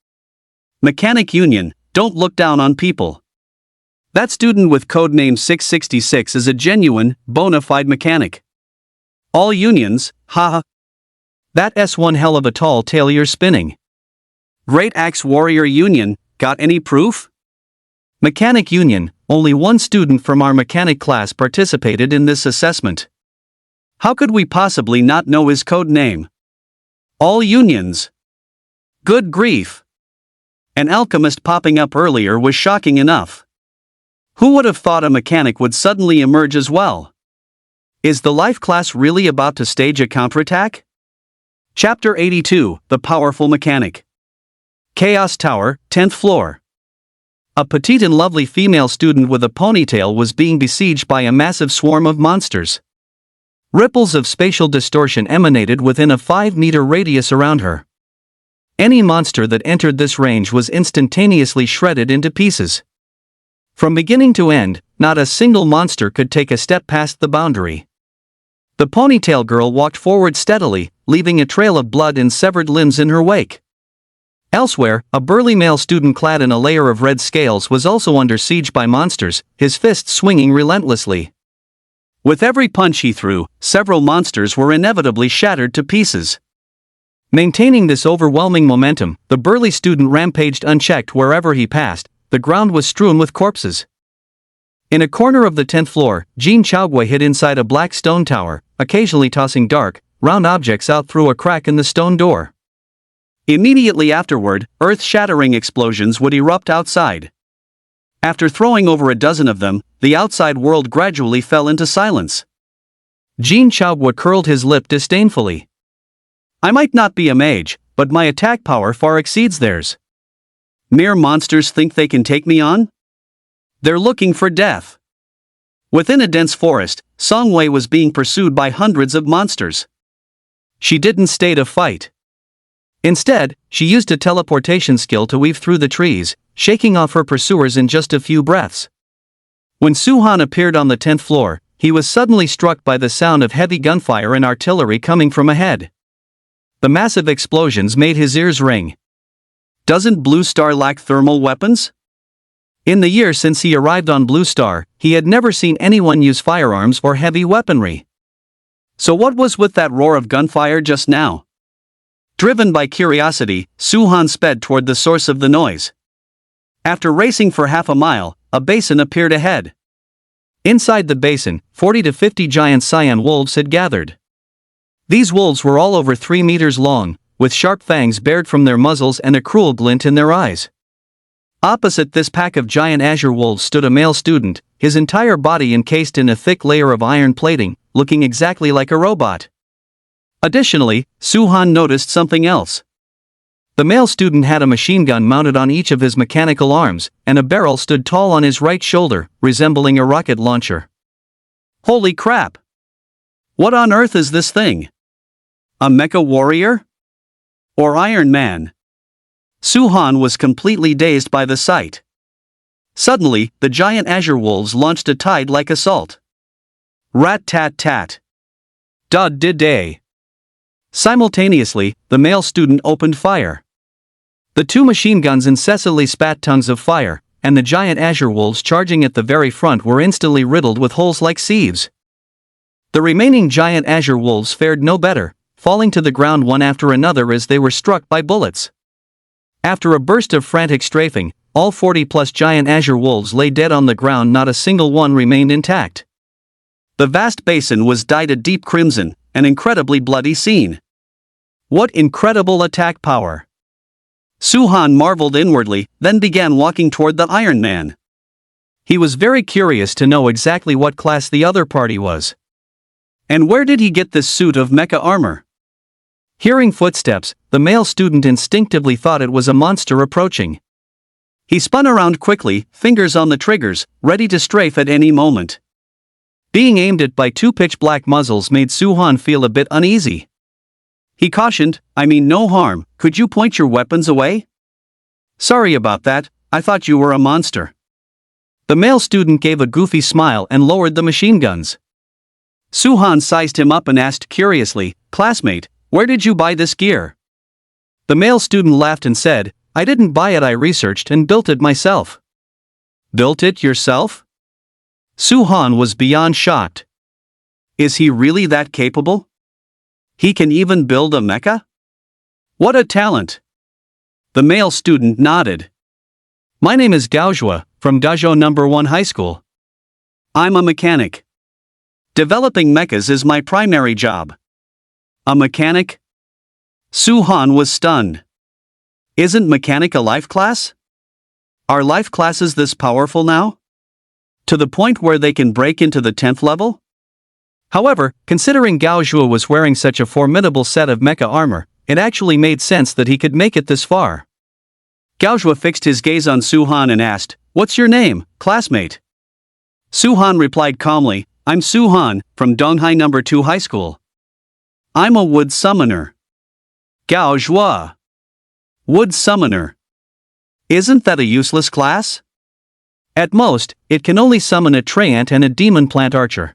[SPEAKER 1] Mechanic Union, don't look down on people. That student with codename 666 is a genuine, bona fide mechanic. All unions, haha. That's one hell of a tall tale you're spinning. Great Axe Warrior Union, got any proof? Mechanic Union, only one student from our mechanic class participated in this assessment. How could we possibly not know his code name? All unions. Good grief. An alchemist popping up earlier was shocking enough. Who would have thought a mechanic would suddenly emerge as well? Is the life class really about to stage a counterattack? Chapter 82, The Powerful Mechanic. Chaos Tower, 10th floor. A petite and lovely female student with a ponytail was being besieged by a massive swarm of monsters. Ripples of spatial distortion emanated within a 5-meter radius around her. Any monster that entered this range was instantaneously shredded into pieces. From beginning to end, not a single monster could take a step past the boundary. The ponytail girl walked forward steadily, leaving a trail of blood and severed limbs in her wake. Elsewhere, a burly male student clad in a layer of red scales was also under siege by monsters, his fists swinging relentlessly. With every punch he threw, several monsters were inevitably shattered to pieces. Maintaining this overwhelming momentum, the burly student rampaged unchecked wherever he passed. The ground was strewn with corpses. In a corner of the 10th floor, Jean Chaogui hid inside a black stone tower, occasionally tossing dark, round objects out through a crack in the stone door. Immediately afterward, earth-shattering explosions would erupt outside. After throwing over a dozen of them, the outside world gradually fell into silence. Jean Chaogui curled his lip disdainfully. I might not be a mage, but my attack power far exceeds theirs. Mere monsters think they can take me on? They're looking for death. Within a dense forest, Song Wei was being pursued by hundreds of monsters. She didn't stay to fight. Instead, she used a teleportation skill to weave through the trees, shaking off her pursuers in just a few breaths. When Su Han appeared on the 10th floor, he was suddenly struck by the sound of heavy gunfire and artillery coming from ahead. The massive explosions made his ears ring. Doesn't Blue Star lack thermal weapons? In the year since he arrived on Blue Star, he had never seen anyone use firearms or heavy weaponry. So what was with that roar of gunfire just now? Driven by curiosity, Su Han sped toward the source of the noise. After racing for half a mile, a basin appeared ahead. Inside the basin, 40 to 50 giant cyan wolves had gathered. These wolves were all over 3 meters long, with sharp fangs bared from their muzzles and a cruel glint in their eyes. Opposite this pack of giant azure wolves stood a male student, his entire body encased in a thick layer of iron plating, looking exactly like a robot. Additionally, Suhan noticed something else. The male student had a machine gun mounted on each of his mechanical arms, and a barrel stood tall on his right shoulder, resembling a rocket launcher. Holy crap! What on earth is this thing? A mecha warrior? Or Iron Man? Suhan was completely dazed by the sight. Suddenly, the giant azure wolves launched a tide-like assault. Rat-tat-tat. Dud-did-day. Simultaneously, the male student opened fire. The two machine guns incessantly spat tongues of fire, and the giant azure wolves charging at the very front were instantly riddled with holes like sieves. The remaining giant azure wolves fared no better, falling to the ground one after another as they were struck by bullets. After a burst of frantic strafing, all 40-plus giant azure wolves lay dead on the ground. Not a single one remained intact. The vast basin was dyed a deep crimson, an incredibly bloody scene. What incredible attack power! Suhan marveled inwardly, then began walking toward the Iron Man. He was very curious to know exactly what class the other party was. And where did he get this suit of mecha armor? Hearing footsteps, the male student instinctively thought it was a monster approaching. He spun around quickly, fingers on the triggers, ready to strafe at any moment. Being aimed at by two pitch-black muzzles made Suhan feel a bit uneasy. He cautioned, "I mean no harm, could you point your weapons away?" "Sorry about that, I thought you were a monster." The male student gave a goofy smile and lowered the machine guns. Suhan sized him up and asked curiously, "Classmate, where did you buy this gear?" The male student laughed and said, "I didn't buy it, I researched and built it myself." "Built it yourself?" Suhan was beyond shocked. Is he really that capable? He can even build a mecha? What a talent! The male student nodded. "My name is Gaozhua, from Dazhou No. 1 High School. I'm a mechanic. Developing mechas is my primary job." A mechanic? Suhan was stunned. Isn't mechanic a life class? Are life classes this powerful now? To the point where they can break into the 10th level? However, considering Gaozhua was wearing such a formidable set of mecha armor, it actually made sense that he could make it this far. Gaozhua fixed his gaze on Suhan and asked, "What's your name, classmate?" Suhan replied calmly, "I'm Suhan, from Donghai No. 2 High School. I'm a wood summoner." Gaozhua. Wood summoner. Isn't that a useless class? At most, it can only summon a treant and a demon plant archer.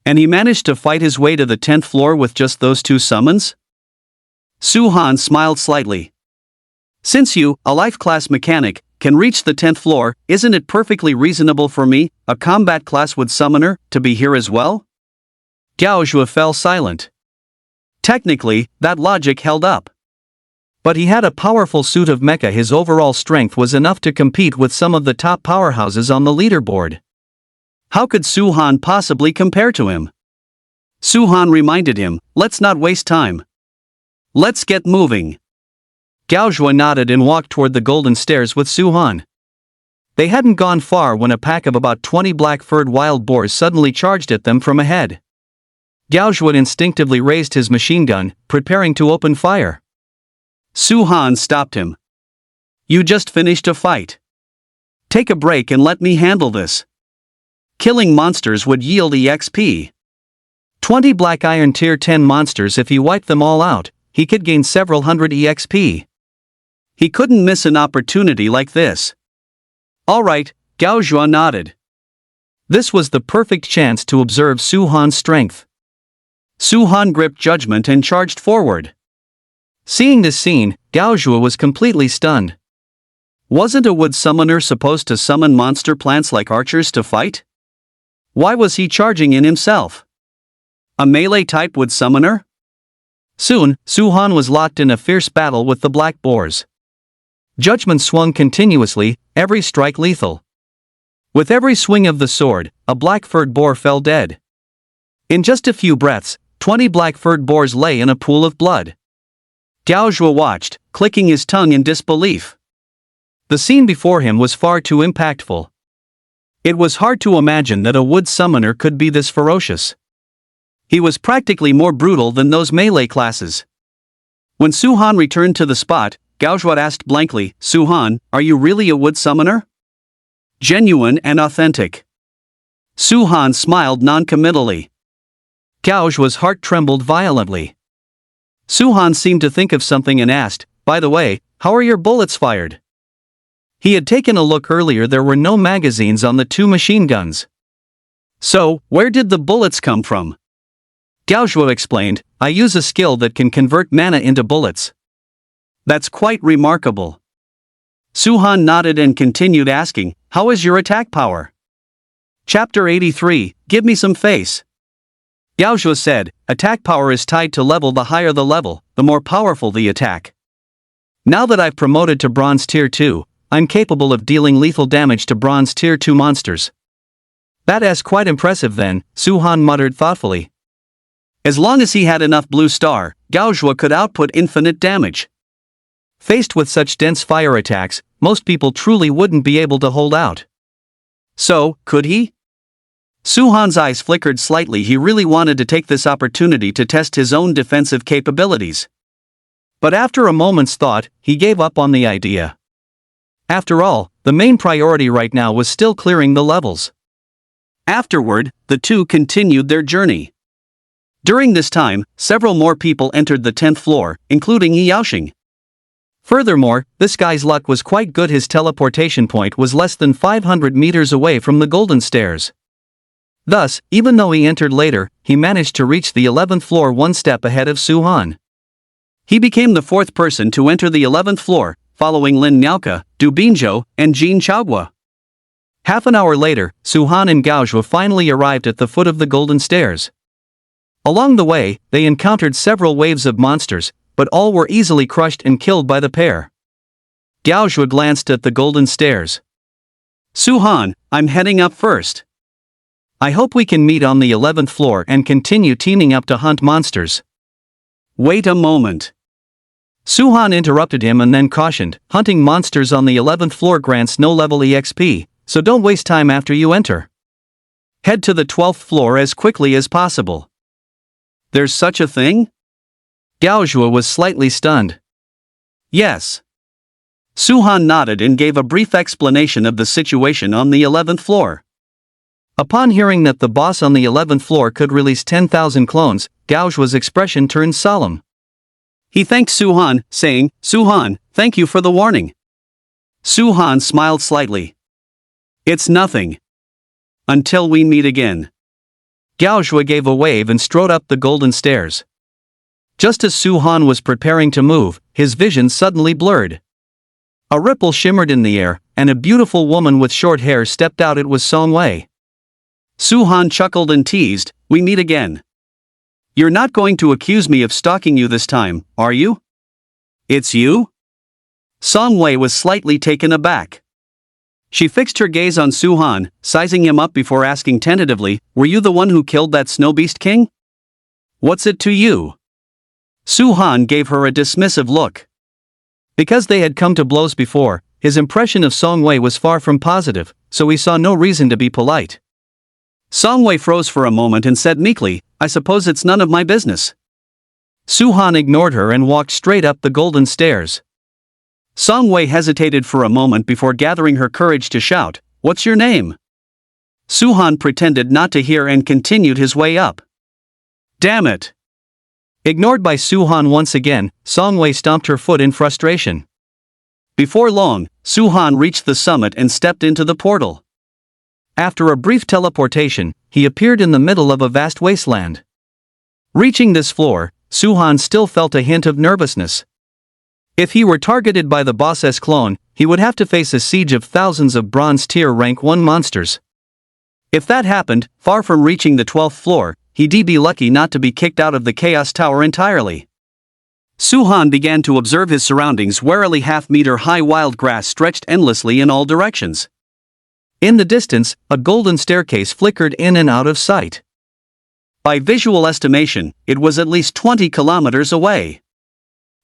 [SPEAKER 1] And he managed to fight his way to the 10th floor with just those two summons? Suhan smiled slightly. Since you, a life class mechanic, can reach the 10th floor, isn't it perfectly reasonable for me, a combat class wood summoner, to be here as well? Gaozhua fell silent. Technically, that logic held up. But he had a powerful suit of mecha. His overall strength was enough to compete with some of the top powerhouses on the leaderboard. How could Suhan possibly compare to him? Suhan reminded him, "Let's not waste time. Let's get moving." Gaozhua nodded and walked toward the golden stairs with Suhan. They hadn't gone far when a pack of about 20 black-furred wild boars suddenly charged at them from ahead. Gaozhua instinctively raised his machine gun, preparing to open fire. Suhan stopped him. "You just finished a fight. Take a break and let me handle this." Killing monsters would yield EXP. 20 Black Iron Tier 10 monsters. If he wiped them all out, he could gain several hundred EXP. He couldn't miss an opportunity like this. "All right," Gaozhua nodded. This was the perfect chance to observe Suhan's strength. Suhan gripped judgment and charged forward. Seeing this scene, Gaozhua was completely stunned. Wasn't a wood summoner supposed to summon monster plants like archers to fight? Why was he charging in himself? A melee-type wood summoner? Soon, Suhan was locked in a fierce battle with the black boars. Judgment swung continuously, every strike lethal. With every swing of the sword, a black-furred boar fell dead. In just a few breaths, 20 black-furred boars lay in a pool of blood. Gao Zhuo watched, clicking his tongue in disbelief. The scene before him was far too impactful. It was hard to imagine that a wood summoner could be this ferocious. He was practically more brutal than those melee classes. When Su Han returned to the spot, Gao Zhuo asked blankly, "Su Han, are you really a wood summoner? Genuine and authentic?" Su Han smiled non-committally. Gao Zhuo's heart trembled violently. Su Han seemed to think of something and asked, "By the way, how are your bullets fired?" He had taken a look earlier. There were no magazines on the 2 machine guns. So, where did the bullets come from? Gao Zhuo explained, "I use a skill that can convert mana into bullets." That's quite remarkable. Su Han nodded and continued asking, "How is your attack power?" Chapter 83, Give me some face. Gao Zhuo said, "Attack power is tied to level. The higher the level, the more powerful the attack. Now that I've promoted to Bronze Tier 2, I'm capable of dealing lethal damage to Bronze Tier 2 monsters." "That is quite impressive then," Su Han muttered thoughtfully. As long as he had enough blue star, Gao Zhuo could output infinite damage. Faced with such dense fire attacks, most people truly wouldn't be able to hold out. So, could he? Su Han's eyes flickered slightly. He really wanted to take this opportunity to test his own defensive capabilities. But after a moment's thought, he gave up on the idea. After all, the main priority right now was still clearing the levels. Afterward, the two continued their journey. During this time, several more people entered the 10th floor, including Yi Yaoxing. Furthermore, this guy's luck was quite good. His teleportation point was less than 500 meters away from the golden stairs. Thus, even though he entered later, he managed to reach the 11th floor one step ahead of Su Han. He became the 4th person to enter the 11th floor, following Lin Niaoka, Du Binzhou, and Jin Chaogua. Half an hour later, Su Han and Gao Zhuo finally arrived at the foot of the golden stairs. Along the way, they encountered several waves of monsters, but all were easily crushed and killed by the pair. Gao Zhuo glanced at the golden stairs. "Su Han, I'm heading up first. I hope we can meet on the 11th floor and continue teaming up to hunt monsters." "Wait a moment." Su Han interrupted him and then cautioned, "Hunting monsters on the 11th floor grants no level EXP, so don't waste time after you enter. Head to the 12th floor as quickly as possible." "There's such a thing?" Gao Zhuo was slightly stunned. "Yes." Su Han nodded and gave a brief explanation of the situation on the 11th floor. Upon hearing that the boss on the 11th floor could release 10,000 clones, Gao Zhuo's expression turned solemn. He thanked Su Han, saying, "Su Han, thank you for the warning." Su Han smiled slightly. "It's nothing. Until we meet again." Gao Zhuo gave a wave and strode up the golden stairs. Just as Su Han was preparing to move, his vision suddenly blurred. A ripple shimmered in the air, and a beautiful woman with short hair stepped out. It was Song Wei. Su Han chuckled and teased, "We meet again. You're not going to accuse me of stalking you this time, are you?" "It's you?" Song Wei was slightly taken aback. She fixed her gaze on Su Han, sizing him up before asking tentatively, "Were you the one who killed that snow beast king?" "What's it to you?" Su Han gave her a dismissive look. Because they had come to blows before, his impression of Song Wei was far from positive, so he saw no reason to be polite. Song Wei froze for a moment and said meekly, "I suppose it's none of my business." Su Han ignored her and walked straight up the golden stairs. Song Wei hesitated for a moment before gathering her courage to shout, "What's your name?" Su Han pretended not to hear and continued his way up. "Damn it!" Ignored by Su Han once again, Song Wei stomped her foot in frustration. Before long, Su Han reached the summit and stepped into the portal. After a brief teleportation, he appeared in the middle of a vast wasteland. Reaching this floor, Su Han still felt a hint of nervousness. If he were targeted by the boss's clone, he would have to face a siege of thousands of bronze tier rank 1 monsters. If that happened, far from reaching the 12th floor, he'd be lucky not to be kicked out of the Chaos Tower entirely. Su Han began to observe his surroundings warily. Half-meter high wild grass stretched endlessly in all directions. In the distance, a golden staircase flickered in and out of sight. By visual estimation, it was at least 20 kilometers away.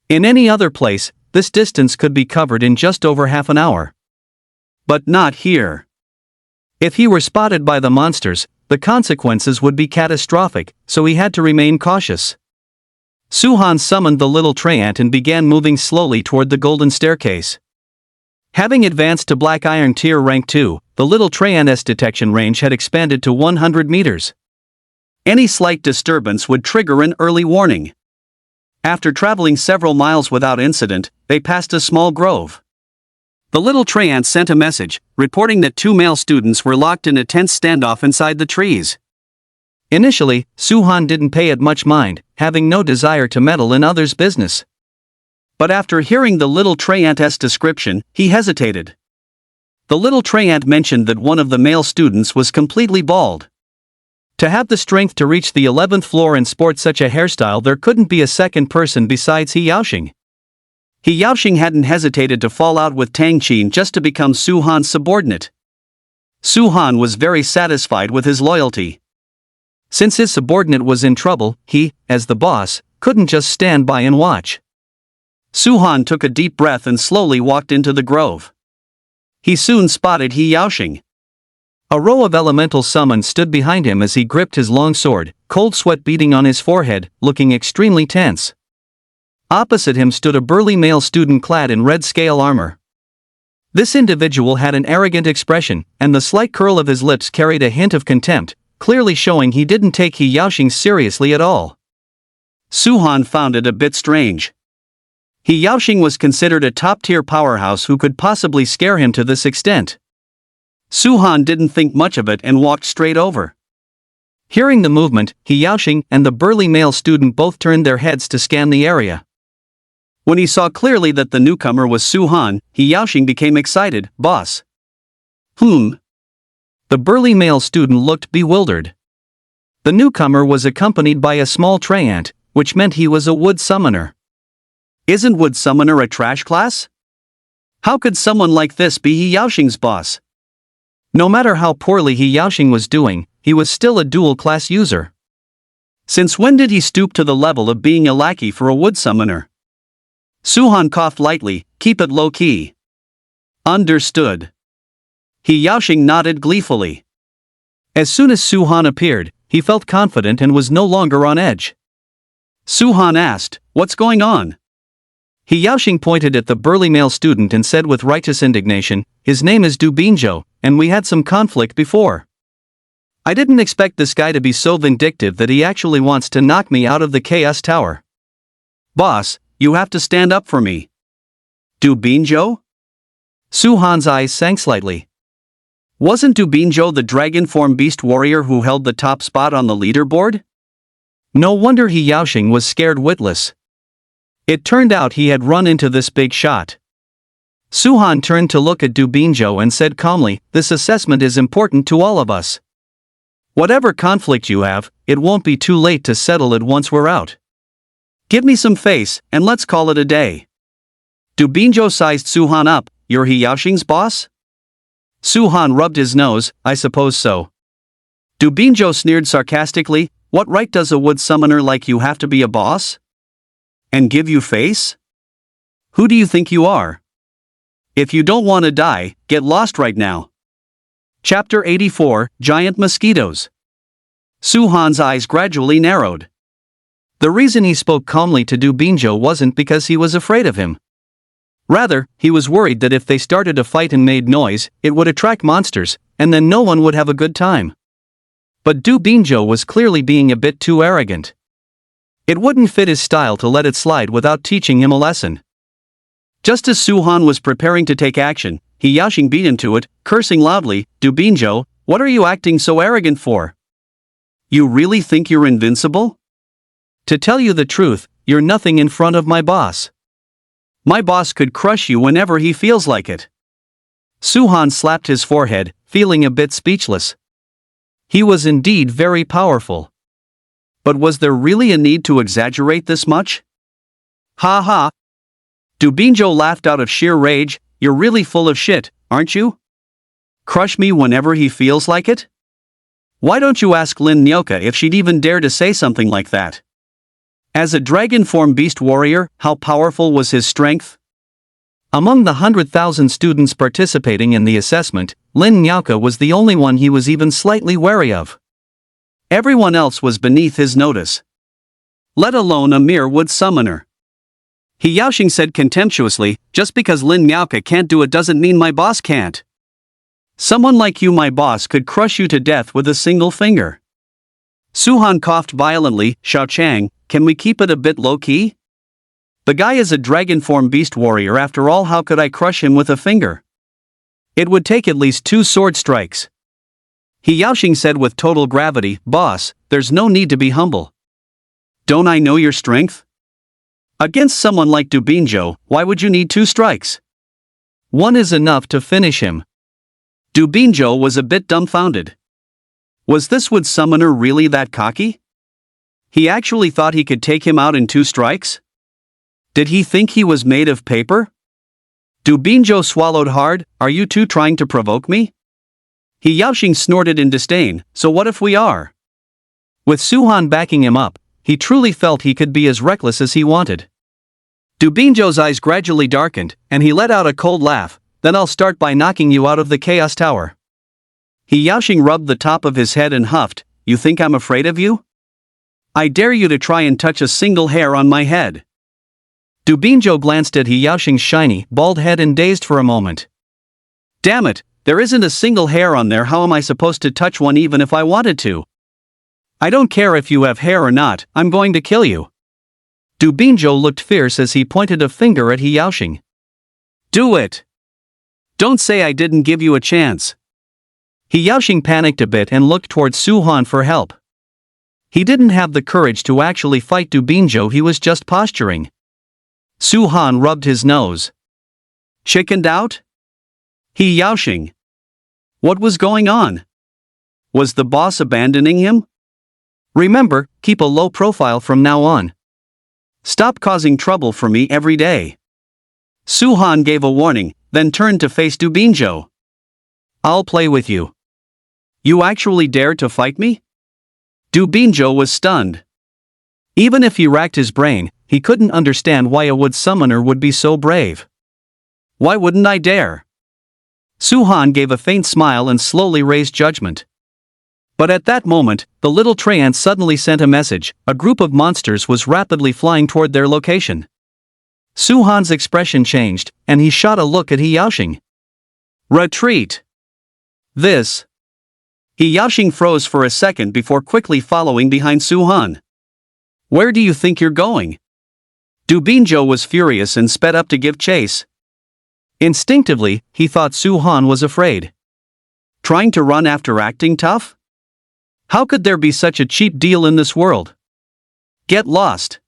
[SPEAKER 1] In any other place, this distance could be covered in just over half an hour. But not here. If he were spotted by the monsters, the consequences would be catastrophic, so he had to remain cautious. Suhan summoned the little tray ant and began moving slowly toward the golden staircase. Having advanced to Black Iron Tier Rank 2, the little tray ant's detection range had expanded to 100 meters. Any slight disturbance would trigger an early warning. After traveling several miles without incident, they passed a small grove. The little tray ant sent a message, reporting that 2 male students were locked in a tense standoff inside the trees. Initially, Suhan didn't pay it much mind, having no desire to meddle in others' business. But after hearing the little tray ant's description, he hesitated. The little tray ant mentioned that one of the male students was completely bald. To have the strength to reach the 11th floor and sport such a hairstyle, there couldn't be a second person besides He Yaoxing. He Yaoxing hadn't hesitated to fall out with Tang Qin just to become Suhan's subordinate. Suhan was very satisfied with his loyalty. Since his subordinate was in trouble, he, as the boss, couldn't just stand by and watch. Suhan took a deep breath and slowly walked into the grove. He soon spotted He Yaoxing. A row of elemental summons stood behind him as he gripped his long sword, cold sweat beading on his forehead, looking extremely tense. Opposite him stood a burly male student clad in red scale armor. This individual had an arrogant expression, and the slight curl of his lips carried a hint of contempt, clearly showing he didn't take He Yaoxing seriously at all. Suhan found it a bit strange. He Yaoxing was considered a top-tier powerhouse who could possibly scare him to this extent. Suhan didn't think much of it and walked straight over. Hearing the movement, He Yaoxing and the burly male student both turned their heads to scan the area. When he saw clearly that the newcomer was Suhan, He Yaoxing became excited. "Boss." The burly male student looked bewildered. The newcomer was accompanied by a small tray ant, which meant he was a wood summoner. Isn't wood summoner a trash class? How could someone like this be He Yaoxing's boss? No matter how poorly He Yaoxing was doing, he was still a dual-class user. Since when did he stoop to the level of being a lackey for a wood summoner? Suhan coughed lightly. "Keep it low-key." "Understood." He Yaoxing nodded gleefully. As soon as Suhan appeared, he felt confident and was no longer on edge. Suhan asked, "What's going on?" He Yaoxing pointed at the burly male student and said with righteous indignation, "His name is Du Binzhou, and we had some conflict before. I didn't expect this guy to be so vindictive that he actually wants to knock me out of the Chaos Tower. Boss, you have to stand up for me." "Du Binzhou?" Suhan's eyes sank slightly. Wasn't Du Binzhou the dragon form beast warrior who held the top spot on the leaderboard? No wonder He Yaoxing was scared witless. It turned out he had run into this big shot. Suhan turned to look at Du Binzhou and said calmly, "This assessment is important to all of us. Whatever conflict you have, it won't be too late to settle it once we're out. Give me some face, and let's call it a day." Du Binzhou sized Suhan up. "You're He Yaoxing's boss?" Suhan rubbed his nose. "I suppose so." Du Binzhou sneered sarcastically. "What right does a wood summoner like you have to be a boss? And give you face? Who do you think you are? If you don't want to die, get lost right now." Chapter 84, Giant Mosquitoes. Suhan's eyes gradually narrowed. The reason he spoke calmly to Du Binzhou wasn't because he was afraid of him. Rather, he was worried that if they started a fight and made noise, it would attract monsters, and then no one would have a good time. But Du Binzhou was clearly being a bit too arrogant. It wouldn't fit his style to let it slide without teaching him a lesson. Just as Suhan was preparing to take action, He Yaoxing beat into it, cursing loudly. "Du Binzhou, what are you acting so arrogant for? You really think you're invincible? To tell you the truth, you're nothing in front of my boss. My boss could crush you whenever he feels like it." Suhan slapped his forehead, feeling a bit speechless. He was indeed very powerful. But was there really a need to exaggerate this much? "Ha ha!" Du Binzhou laughed out of sheer rage. "You're really full of shit, aren't you? Crush me whenever he feels like it? Why don't you ask Lin Nyoka if she'd even dare to say something like that? As a dragon-form beast warrior, how powerful was his strength? Among the 100,000 students participating in the assessment, Lin Nyoka was the only one he was even slightly wary of. Everyone else was beneath his notice. Let alone a mere wood summoner. He Yaoxing said contemptuously, just because Lin Nyoka can't do it doesn't mean my boss can't. Someone like you, my boss, could crush you to death with a single finger. Su-Han coughed violently. Xiao Chang, can we keep it a bit low-key? The guy is a dragon-form beast warrior after all, how could I crush him with a finger? It would take at least 2 sword strikes. He Yaoxing said with total gravity, boss, there's no need to be humble. Don't I know your strength? Against someone like Du Binzhou, why would you need 2 strikes? 1 is enough to finish him. Du Binzhou was a bit dumbfounded. Was this wood summoner really that cocky? He actually thought he could take him out in 2 strikes? Did he think he was made of paper? Du Binzhou swallowed hard. Are you two trying to provoke me? He Yaoxing snorted in disdain. So what if we are? With Su-Han backing him up, he truly felt he could be as reckless as he wanted. Du Binzhou's eyes gradually darkened, and he let out a cold laugh. Then I'll start by knocking you out of the Chaos Tower. He Yaoxing rubbed the top of his head and huffed. You think I'm afraid of you? I dare you to try and touch a single hair on my head. Du Binzhou glanced at He Yaoxing's shiny, bald head and dazed for a moment. Damn it, there isn't a single hair on there. How am I supposed to touch one even if I wanted to? I don't care if you have hair or not, I'm going to kill you. Du Binzhou looked fierce as he pointed a finger at He Yaoxing. Do it! Don't say I didn't give you a chance. He Yaoxing panicked a bit and looked towards Su-Han for help. He didn't have the courage to actually fight Du Binzhou, he was just posturing. Su-Han rubbed his nose. Chickened out? He Yaoxing. What was going on? Was the boss abandoning him? Remember, keep a low profile from now on. Stop causing trouble for me every day. Su-Han gave a warning, then turned to face Du Binzhou. I'll play with you. You actually dared to fight me? Du Binzhou was stunned. Even if he racked his brain, he couldn't understand why a wood summoner would be so brave. Why wouldn't I dare? Su-Han gave a faint smile and slowly raised judgment. But at that moment, the little Treant suddenly sent a message. A group of monsters was rapidly flying toward their location. Su-Han's expression changed, and he shot a look at He Yaoxing. Retreat! This. He Yaoxing froze for a second before quickly following behind Su-Han. Where do you think you're going? Du Binzhou was furious and sped up to give chase. Instinctively, he thought Su-Han was afraid. Trying to run after acting tough? How could there be such a cheap deal in this world? Get lost.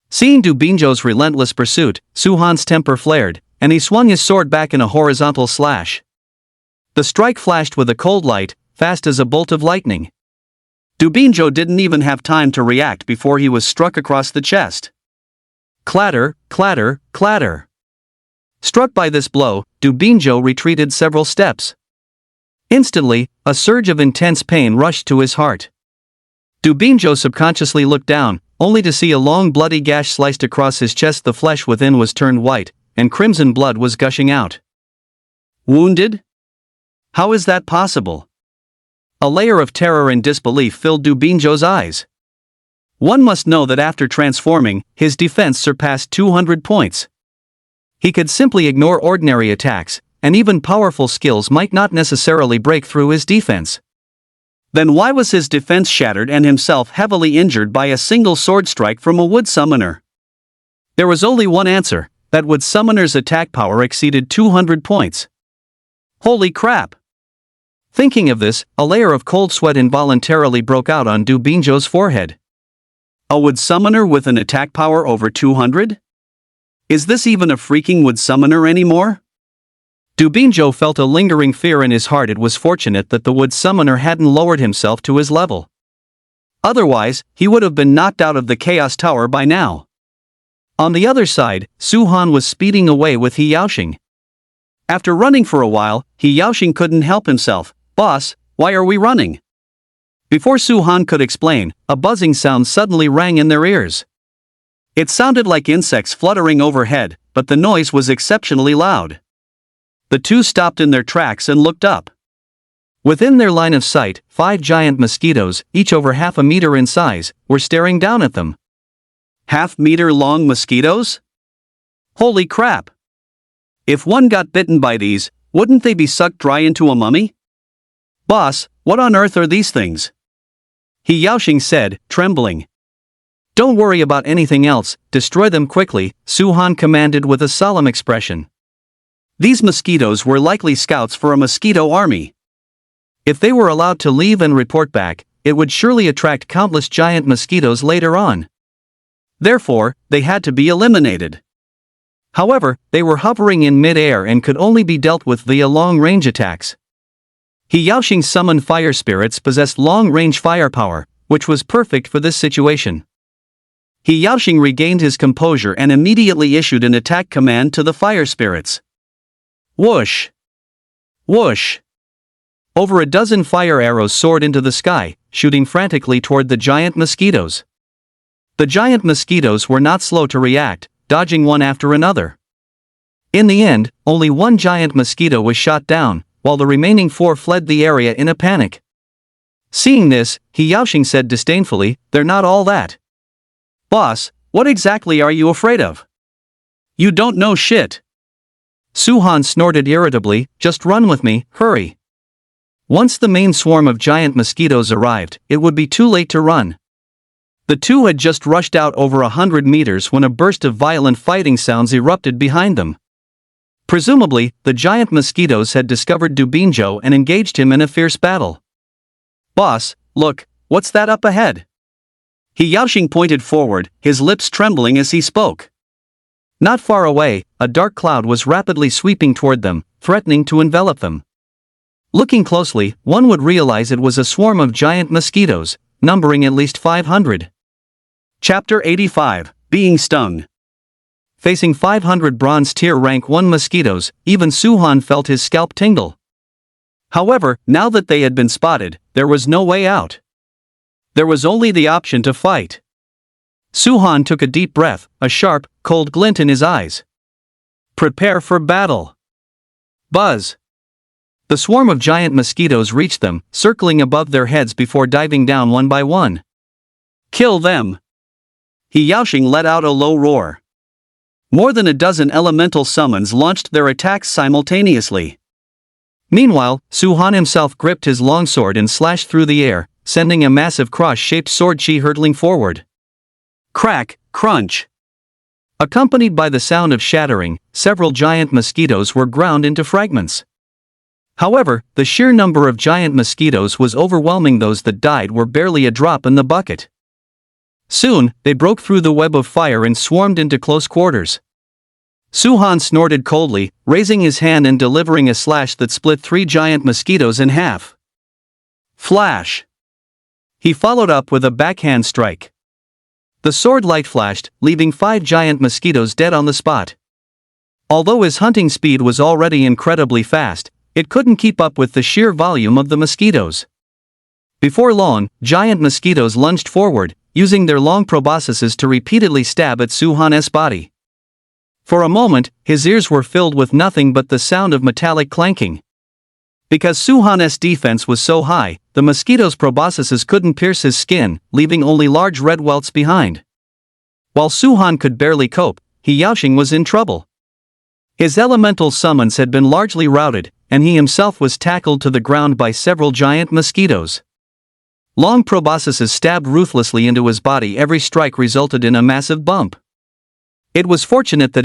[SPEAKER 1] Seeing Du Binzhou's relentless pursuit, Su-Han's temper flared, and he swung his sword back in a horizontal slash. The strike flashed with a cold light, fast as a bolt of lightning. Du Binzhou didn't even have time to react before he was struck across the chest. Clatter, clatter, clatter. Struck by this blow, Du Binzhou retreated several steps. Instantly, a surge of intense pain rushed to his heart. Du Binzhou subconsciously looked down, only to see a long bloody gash sliced across his chest. The flesh within was turned white, and crimson blood was gushing out. Wounded? How is that possible? A layer of terror and disbelief filled Du Binzhou's eyes. One must know that after transforming, his defense surpassed 200 points. He could simply ignore ordinary attacks, and even powerful skills might not necessarily break through his defense. Then why was his defense shattered and himself heavily injured by a single sword strike from a wood summoner? There was only one answer: that wood summoner's attack power exceeded 200 points. Holy crap! Thinking of this, a layer of cold sweat involuntarily broke out on Du Binzhou's forehead. A wood summoner with an attack power over 200? Is this even a freaking wood summoner anymore? Du Binzhou felt a lingering fear in his heart. It was fortunate that the wood summoner hadn't lowered himself to his level. Otherwise, he would have been knocked out of the Chaos Tower by now. On the other side, Su-Han was speeding away with He Yaoxing. After running for a while, He Yaoxing couldn't help himself. "Boss, why are we running?" Before Su Han could explain, a buzzing sound suddenly rang in their ears. It sounded like insects fluttering overhead, but the noise was exceptionally loud. The two stopped in their tracks and looked up. Within their line of sight, 5 giant mosquitoes, each over half a meter in size, were staring down at them. Half-meter-long mosquitoes? Holy crap! If one got bitten by these, wouldn't they be sucked dry into a mummy? "Boss, what on earth are these things?" He Yaoxing said, trembling. "Don't worry about anything else, destroy them quickly," Su Han commanded with a solemn expression. These mosquitoes were likely scouts for a mosquito army. If they were allowed to leave and report back, it would surely attract countless giant mosquitoes later on. Therefore, they had to be eliminated. However, they were hovering in mid-air and could only be dealt with via long-range attacks. He Yaoxing summoned fire spirits possessed long-range firepower, which was perfect for this situation. He Yaoxing regained his composure and immediately issued an attack command to the fire spirits. Whoosh! Whoosh! Over a dozen fire arrows soared into the sky, shooting frantically toward the giant mosquitoes. The giant mosquitoes were not slow to react, dodging one after another. In the end, only one giant mosquito was shot down, while the remaining 4 fled the area in a panic. Seeing this, He Yaoxing said disdainfully, "They're not all that." "Boss, what exactly are you afraid of?" "You don't know shit." Su Han snorted irritably, "Just run with me, hurry." Once the main swarm of giant mosquitoes arrived, it would be too late to run. The two had just rushed out over 100 meters when a burst of violent fighting sounds erupted behind them. Presumably, the giant mosquitoes had discovered Du Binzhou and engaged him in a fierce battle. "Boss, look, what's that up ahead?" He Yaoxing pointed forward, his lips trembling as he spoke. Not far away, a dark cloud was rapidly sweeping toward them, threatening to envelop them. Looking closely, one would realize it was a swarm of giant mosquitoes, numbering at least 500. Chapter 85, Being Stung. Facing 500 bronze tier rank 1 mosquitoes, even Su Han felt his scalp tingle. However, now that they had been spotted, there was no way out. There was only the option to fight. Su Han took a deep breath, a sharp, cold glint in his eyes. Prepare for battle. Buzz. The swarm of giant mosquitoes reached them, circling above their heads before diving down one by one. Kill them. He Yaoxing let out a low roar. More than a dozen elemental summons launched their attacks simultaneously. Meanwhile, Su Han himself gripped his longsword and slashed through the air, sending a massive cross-shaped sword chi hurtling forward. Crack, crunch. Accompanied by the sound of shattering, several giant mosquitoes were ground into fragments. However, the sheer number of giant mosquitoes was overwhelming. Those that died were barely a drop in the bucket. Soon, they broke through the web of fire and swarmed into close quarters. Su Han snorted coldly, raising his hand and delivering a slash that split 3 giant mosquitoes in half. Flash! He followed up with a backhand strike. The sword light flashed, leaving 5 giant mosquitoes dead on the spot. Although his hunting speed was already incredibly fast, it couldn't keep up with the sheer volume of the mosquitoes. Before long, giant mosquitoes lunged forward, using their long proboscises to repeatedly stab at Su Han's body. For a moment, his ears were filled with nothing but the sound of metallic clanking. Because Su Han's defense was so high, the mosquito's proboscises couldn't pierce his skin, leaving only large red welts behind. While Su Han could barely cope, He Yaoxing was in trouble. His elemental summons had been largely routed, and he himself was tackled to the ground by several giant mosquitoes. Long proboscises stabbed ruthlessly into his body. Every strike resulted in a massive bump. It was fortunate that he